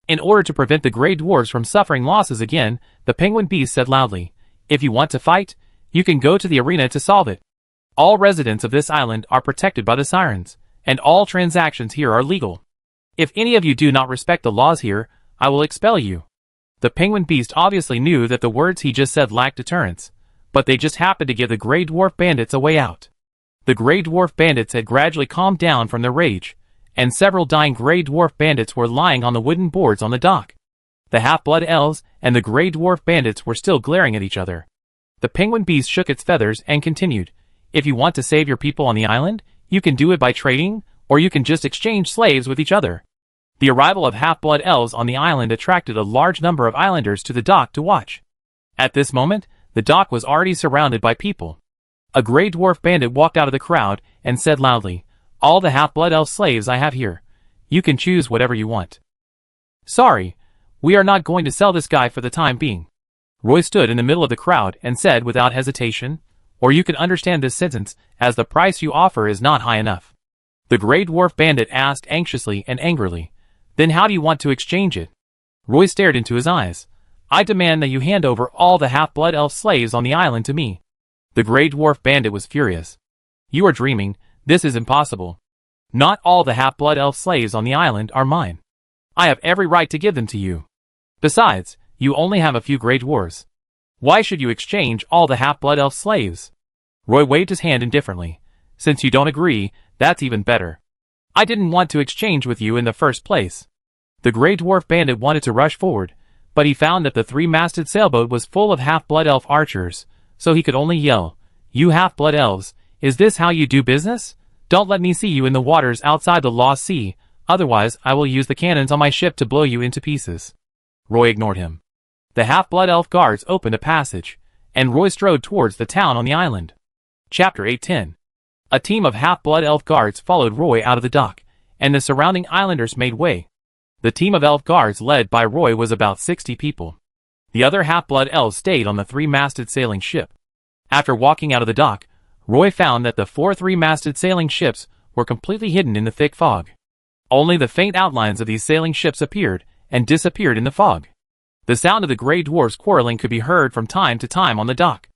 In order to prevent the gray dwarves from suffering losses again, the penguin beast said loudly, "If you want to fight, you can go to the arena to solve it. All residents of this island are protected by the sirens, and all transactions here are legal. If any of you do not respect the laws here, I will expel you." The penguin beast obviously knew that the words he just said lacked deterrence, but they just happened to give the gray dwarf bandits a way out. The gray dwarf bandits had gradually calmed down from their rage, and several dying gray dwarf bandits were lying on the wooden boards on the dock. The half-blood elves and the gray dwarf bandits were still glaring at each other. The penguin beast shook its feathers and continued, "If you want to save your people on the island, you can do it by trading, or you can just exchange slaves with each other." The arrival of half-blood elves on the island attracted a large number of islanders to the dock to watch. At this moment, the dock was already surrounded by people. A gray dwarf bandit walked out of the crowd and said loudly, "All the half-blood elf slaves I have here. You can choose whatever you want." "Sorry, we are not going to sell this guy for the time being." Roy stood in the middle of the crowd and said without hesitation, "Or you can understand this sentence as the price you offer is not high enough." The gray dwarf bandit asked anxiously and angrily, "Then how do you want to exchange it?" Roy stared into his eyes. "I demand that you hand over all the half-blood elf slaves on the island to me." The gray dwarf bandit was furious. "You are dreaming. This is impossible. Not all the half-blood elf slaves on the island are mine. I have every right to give them to you. Besides, you only have a few gray dwarves. Why should you exchange all the half-blood elf slaves?" Roy waved his hand indifferently. "Since you don't agree, that's even better. I didn't want to exchange with you in the first place." The gray dwarf bandit wanted to rush forward, but he found that the three-masted sailboat was full of half-blood elf archers, so he could only yell, "You half-blood elves, is this how you do business? Don't let me see you in the waters outside the Lost Sea, otherwise I will use the cannons on my ship to blow you into pieces." Roy ignored him. The half-blood elf guards opened a passage, and Roy strode towards the town on the island. Chapter 810. A team of half-blood elf guards followed Roy out of the dock, and the surrounding islanders made way. The team of elf guards led by Roy was about 60 people. The other half-blood elves stayed on the three-masted sailing ship. After walking out of the dock, Roy found that the 4 three-masted sailing ships were completely hidden in the thick fog. Only the faint outlines of these sailing ships appeared and disappeared in the fog. The sound of the gray dwarves quarreling could be heard from time to time on the dock.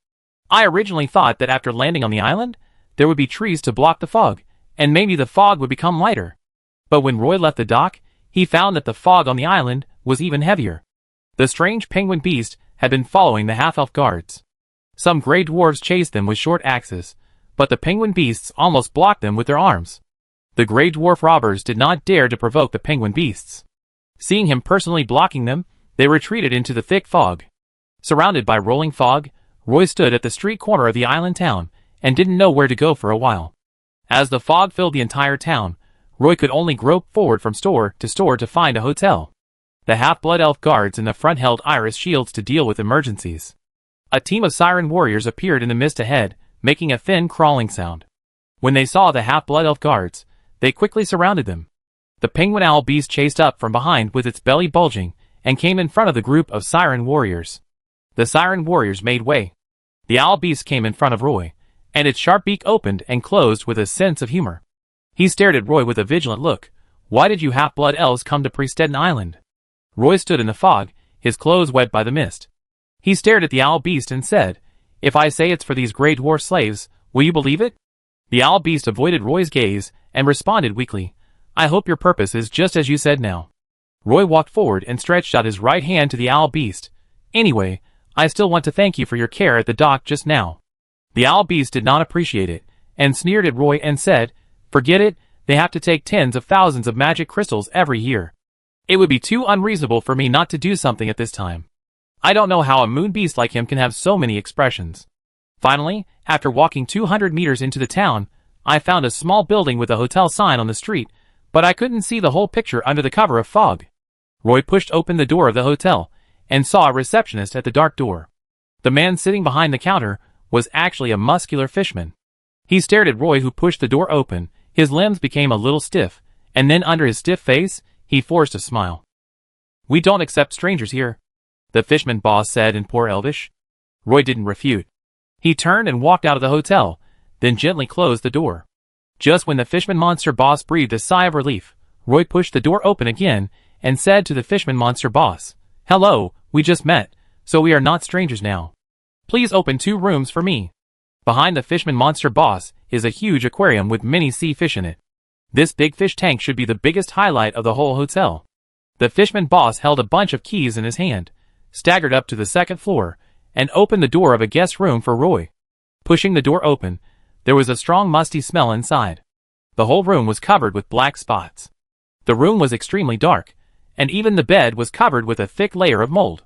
I originally thought that after landing on the island, there would be trees to block the fog, and maybe the fog would become lighter. But when Roy left the dock, he found that the fog on the island was even heavier. The strange penguin beast had been following the half-elf guards. Some gray dwarves chased them with short axes, but the penguin beasts almost blocked them with their arms. The gray dwarf robbers did not dare to provoke the penguin beasts. Seeing him personally blocking them, they retreated into the thick fog. Surrounded by rolling fog, Roy stood at the street corner of the island town and didn't know where to go for a while. As the fog filled the entire town, Roy could only grope forward from store to find a hotel. The half-blood elf guards in the front held iris shields to deal with emergencies. A team of siren warriors appeared in the mist ahead, making a thin crawling sound. When they saw the half-blood elf guards, they quickly surrounded them. The penguin owl beast chased up from behind with its belly bulging and came in front of the group of siren warriors. The siren warriors made way. The owl beast came in front of Roy, and its sharp beak opened and closed with a sense of humor. He stared at Roy with a vigilant look. "Why did you half-blood elves come to Priestedden Island?" Roy stood in the fog, his clothes wet by the mist. He stared at the owl beast and said, "If I say it's for these gray dwarf slaves, will you believe it?" The owl beast avoided Roy's gaze and responded weakly, "I hope your purpose is just as you said now." Roy walked forward and stretched out his right hand to the owl beast. "Anyway, I still want to thank you for your care at the dock just now." The owl beast did not appreciate it, and sneered at Roy and said, "Forget it, they have to take tens of thousands of magic crystals every year. It would be too unreasonable for me not to do something at this time. I don't know how a moon beast like him can have so many expressions." Finally, after walking 200 meters into the town, I found a small building with a hotel sign on the street, but I couldn't see the whole picture under the cover of fog. Roy pushed open the door of the hotel, and saw a receptionist at the dark door. The man sitting behind the counter was actually a muscular fishman. He stared at Roy, who pushed the door open. His limbs became a little stiff, and then under his stiff face, he forced a smile. "We don't accept strangers here," the fishman boss said in poor Elvish. Roy didn't refute. He turned and walked out of the hotel, then gently closed the door. Just when the fishman monster boss breathed a sigh of relief, Roy pushed the door open again and said to the fishman monster boss, "Hello, we just met, so we are not strangers now. Please open 2 rooms for me." Behind the fishman monster boss is a huge aquarium with many sea fish in it. This big fish tank should be the biggest highlight of the whole hotel. The fishman boss held a bunch of keys in his hand, staggered up to the 2nd floor, and opened the door of a guest room for Roy. Pushing the door open, there was a strong musty smell inside. The whole room was covered with black spots. The room was extremely dark, and even the bed was covered with a thick layer of mold.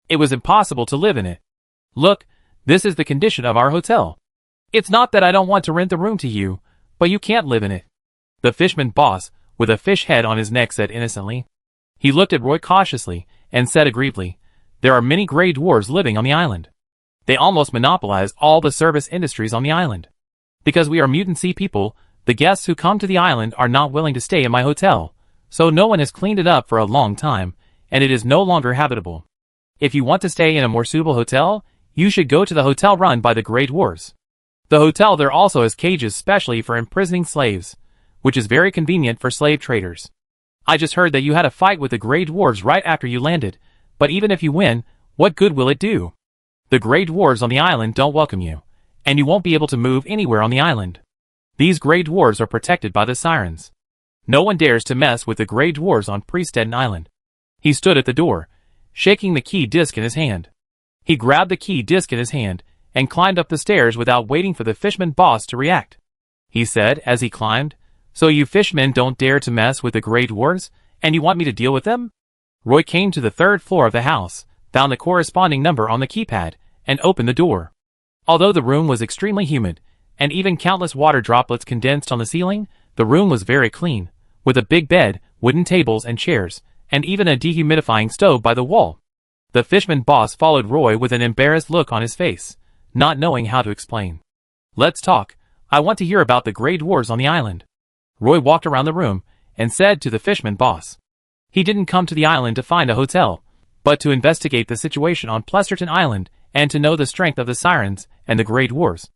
It was impossible to live in it. "Look, this is the condition of our hotel. It's not that I don't want to rent the room to you, but you can't live in it," the fishman boss, with a fish head on his neck, said innocently. He looked at Roy cautiously and said aggrievedly, "There are many gray dwarves living on the island. They almost monopolize all the service industries on the island. Because we are mutant sea people, the guests who come to the island are not willing to stay in my hotel, so no one has cleaned it up for a long time, and it is no longer habitable. If you want to stay in a more suitable hotel, you should go to the hotel run by the gray dwarves. The hotel there also has cages specially for imprisoning slaves, which is very convenient for slave traders. I just heard that you had a fight with the gray dwarves right after you landed, but even if you win, what good will it do? The gray dwarves on the island don't welcome you, and you won't be able to move anywhere on the island. These gray dwarves are protected by the sirens. No one dares to mess with the gray dwarves on Priesteden Island." He stood at the door, shaking the key disc in his hand. He grabbed the key disc in his hand and climbed up the stairs without waiting for the fishman boss to react. He said as he climbed, "So you fishmen don't dare to mess with the gray dwarves, and you want me to deal with them?" Roy came to the 3rd floor of the house, found the corresponding number on the keypad, and opened the door. Although the room was extremely humid, and even countless water droplets condensed on the ceiling, the room was very clean, with a big bed, wooden tables and chairs, and even a dehumidifying stove by the wall. The fishman boss followed Roy with an embarrassed look on his face, not knowing how to explain. "Let's talk. I want to hear about the gray dwarves on the island." Roy walked around the room and said to the fishman boss. He didn't come to the island to find a hotel, but to investigate the situation on Plesterton Island and to know the strength of the sirens and the gray dwarves.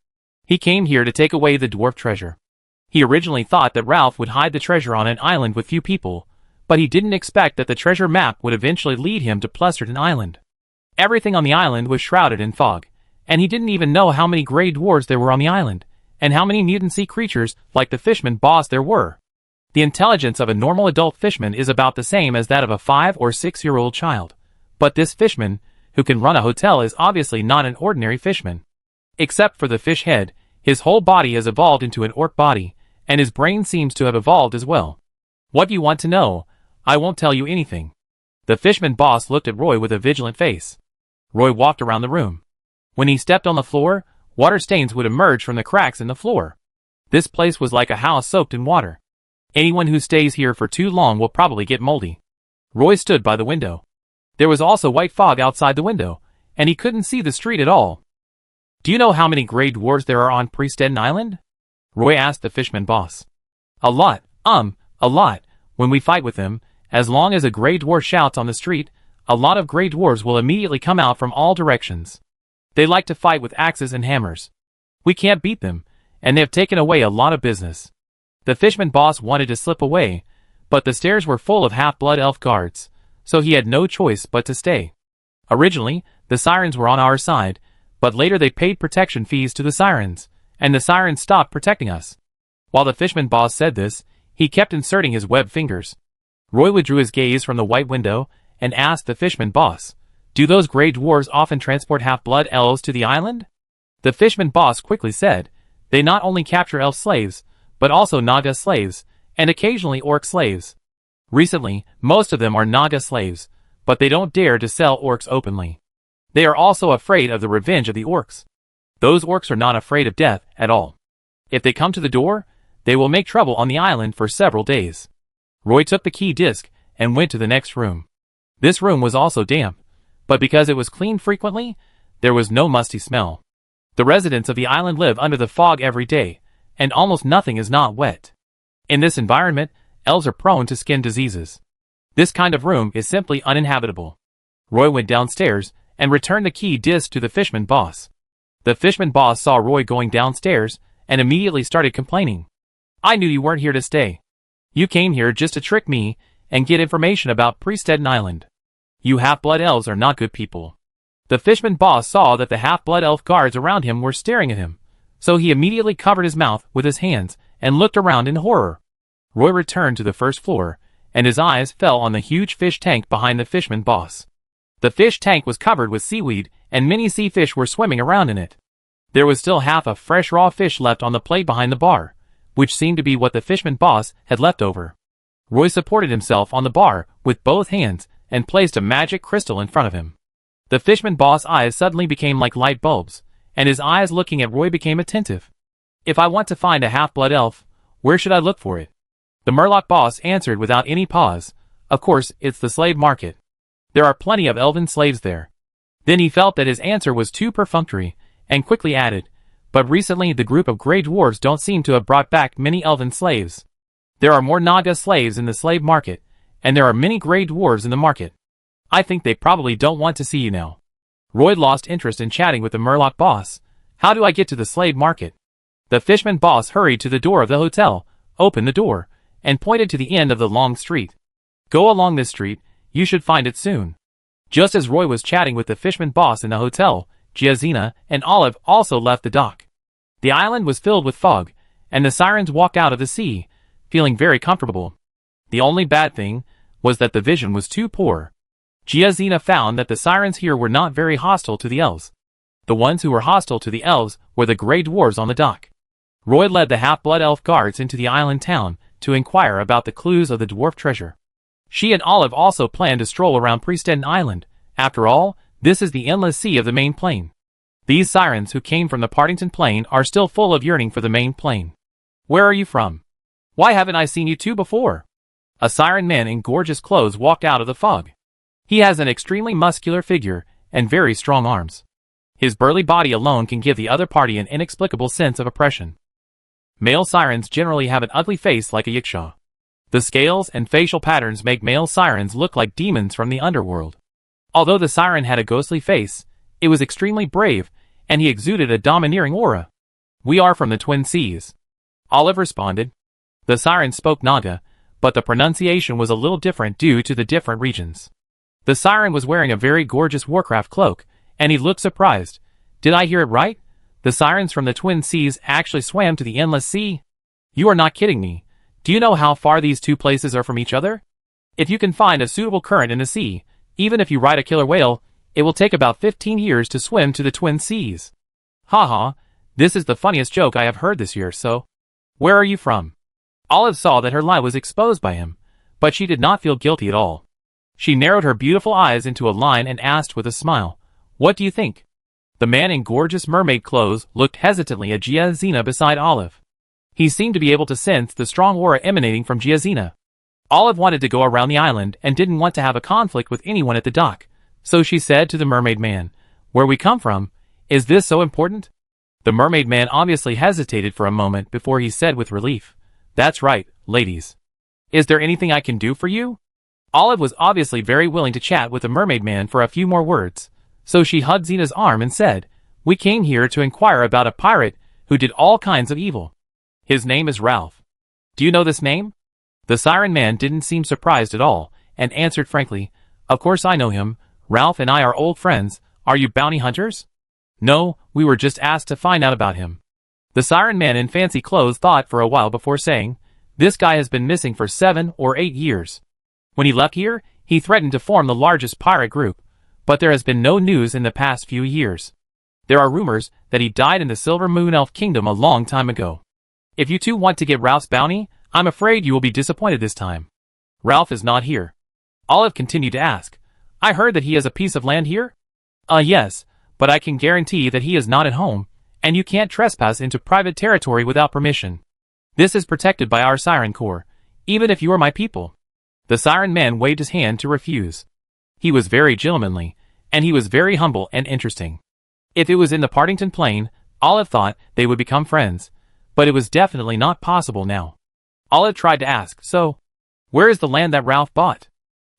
He came here to take away the dwarf treasure. He originally thought that Ralph would hide the treasure on an island with few people, but he didn't expect that the treasure map would eventually lead him to Plesterton Island. Everything on the island was shrouded in fog, and he didn't even know how many gray dwarves there were on the island, and how many mutant sea creatures like the fishman boss there were. The intelligence of a normal adult fishman is about the same as that of a 5 or 6-year-old child, but this fishman, who can run a hotel, is obviously not an ordinary fishman. Except for the fish head, his whole body has evolved into an orc body, and his brain seems to have evolved as well. "What do you want to know? I won't tell you anything." The fishman boss looked at Roy with a vigilant face. Roy walked around the room. When he stepped on the floor, water stains would emerge from the cracks in the floor. This place was like a house soaked in water. Anyone who stays here for too long will probably get moldy. Roy stood by the window. There was also white fog outside the window, and he couldn't see the street at all. "Do you know how many gray dwarves there are on Priesteden Island?" Roy asked the fishman boss. A lot. When we fight with them, as long as a gray dwarf shouts on the street, a lot of gray dwarves will immediately come out from all directions. They like to fight with axes and hammers. We can't beat them, and they have taken away a lot of business." The fishman boss wanted to slip away, but the stairs were full of half-blood elf guards, so he had no choice but to stay. Originally, the sirens were on our side, but later they paid protection fees to the sirens, and the sirens stopped protecting us. While the fishman boss said this, he kept inserting his webbed fingers. Roy withdrew his gaze from the white window and asked the fishman boss, "Do those gray dwarves often transport half-blood elves to the island?" The fishman boss quickly said, "They not only capture elf slaves, but also Naga slaves, and occasionally orc slaves. Recently, most of them are Naga slaves, but they don't dare to sell orcs openly. They are also afraid of the revenge of the orcs. Those orcs are not afraid of death at all. If they come to the door, they will make trouble on the island for several days. Roy took the key disc and went to the next room. This room was also damp, but because it was cleaned frequently, there was no musty smell. The residents of the island live under the fog every day, and almost nothing is not wet. In this environment, elves are prone to skin diseases. This kind of room is simply uninhabitable. Roy went downstairs and returned the key disc to the fishman boss. The fishman boss saw Roy going downstairs and immediately started complaining. "I knew you weren't here to stay. You came here just to trick me and get information about Priestedden Island. You half-blood elves are not good people." The fishman boss saw that the half-blood elf guards around him were staring at him, so he immediately covered his mouth with his hands and looked around in horror. Roy returned to the first floor, and his eyes fell on the huge fish tank behind the fishman boss. The fish tank was covered with seaweed, and many sea fish were swimming around in it. There was still half a fresh raw fish left on the plate behind the bar, which seemed to be what the fishman boss had left over. Roy supported himself on the bar with both hands and placed a magic crystal in front of him. The fishman boss' eyes suddenly became like light bulbs, and his eyes looking at Roy became attentive. "If I want to find a half-blood elf, where should I look for it?" The Murloc boss answered without any pause. "Of course, it's the slave market. There are plenty of elven slaves there." Then he felt that his answer was too perfunctory, and quickly added, "But recently the group of grey dwarves don't seem to have brought back many elven slaves. There are more Naga slaves in the slave market, and there are many grey dwarves in the market. I think they probably don't want to see you now." Roy lost interest in chatting with the Murloc boss. "How do I get to the slave market?" The fishman boss hurried to the door of the hotel, opened the door, and pointed to the end of the long street. "Go along this street, you should find it soon." Just as Roy was chatting with the fishman boss in the hotel, Giazina and Olive also left the dock. The island was filled with fog, and the sirens walked out of the sea, feeling very comfortable. The only bad thing was that the vision was too poor. Giazina found that the sirens here were not very hostile to the elves. The ones who were hostile to the elves were the grey dwarves on the dock. Roy led the half-blood elf guards into the island town to inquire about the clues of the dwarf treasure. She and Olive also planned to stroll around Priestedden Island. After all, this is the endless sea of the main plain. These sirens who came from the Partington Plain are still full of yearning for the main plain. "Where are you from? Why haven't I seen you two before?" A siren man in gorgeous clothes walked out of the fog. He has an extremely muscular figure and very strong arms. His burly body alone can give the other party an inexplicable sense of oppression. Male sirens generally have an ugly face like a yikshaw. The scales and facial patterns make male sirens look like demons from the underworld. Although the siren had a ghostly face, it was extremely brave, and he exuded a domineering aura. "We are from the Twin Seas," Olive responded. The siren spoke Naga, but the pronunciation was a little different due to the different regions. The siren was wearing a very gorgeous Warcraft cloak, and he looked surprised. "Did I hear it right? The sirens from the Twin Seas actually swam to the Endless Sea? You are not kidding me. Do you know how far these two places are from each other? If you can find a suitable current in the sea, even if you ride a killer whale, it will take about 15 years to swim to the Twin Seas." "Haha, this is the funniest joke I have heard this year, so. Where are you from?" Olive saw that her lie was exposed by him, but she did not feel guilty at all. She narrowed her beautiful eyes into a line and asked with a smile, "What do you think?" The man in gorgeous mermaid clothes looked hesitantly at Giazina beside Olive. He seemed to be able to sense the strong aura emanating from Giazina. Olive wanted to go around the island and didn't want to have a conflict with anyone at the dock, so she said to the mermaid man, "Where we come from, is this so important?" The mermaid man obviously hesitated for a moment before he said with relief, "That's right, ladies. Is there anything I can do for you?" Olive was obviously very willing to chat with the mermaid man for a few more words, so she hugged Zena's arm and said, "We came here to inquire about a pirate who did all kinds of evil. His name is Ralph. Do you know this name?" The siren man didn't seem surprised at all, and answered frankly, "Of course I know him. Ralph and I are old friends. Are you bounty hunters?" "No, we were just asked to find out about him." The siren man in fancy clothes thought for a while before saying, "This guy has been missing for 7 or 8 years. When he left here, he threatened to form the largest pirate group, but there has been no news in the past few years. There are rumors that he died in the Silver Moon Elf Kingdom a long time ago. If you two want to get Ralph's bounty, I'm afraid you will be disappointed this time. Ralph is not here." Olive continued to ask, "I heard that he has a piece of land here?" Yes, but I can guarantee that he is not at home, and you can't trespass into private territory without permission. This is protected by our Siren Corps, even if you are my people." The Siren Man waved his hand to refuse. He was very gentlemanly, and he was very humble and interesting. If it was in the Partington Plain, Olive thought they would become friends, but it was definitely not possible now. Olive tried to ask, "So, where is the land that Ralph bought?"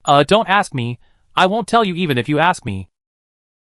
Don't ask me, I won't tell you even if you ask me,"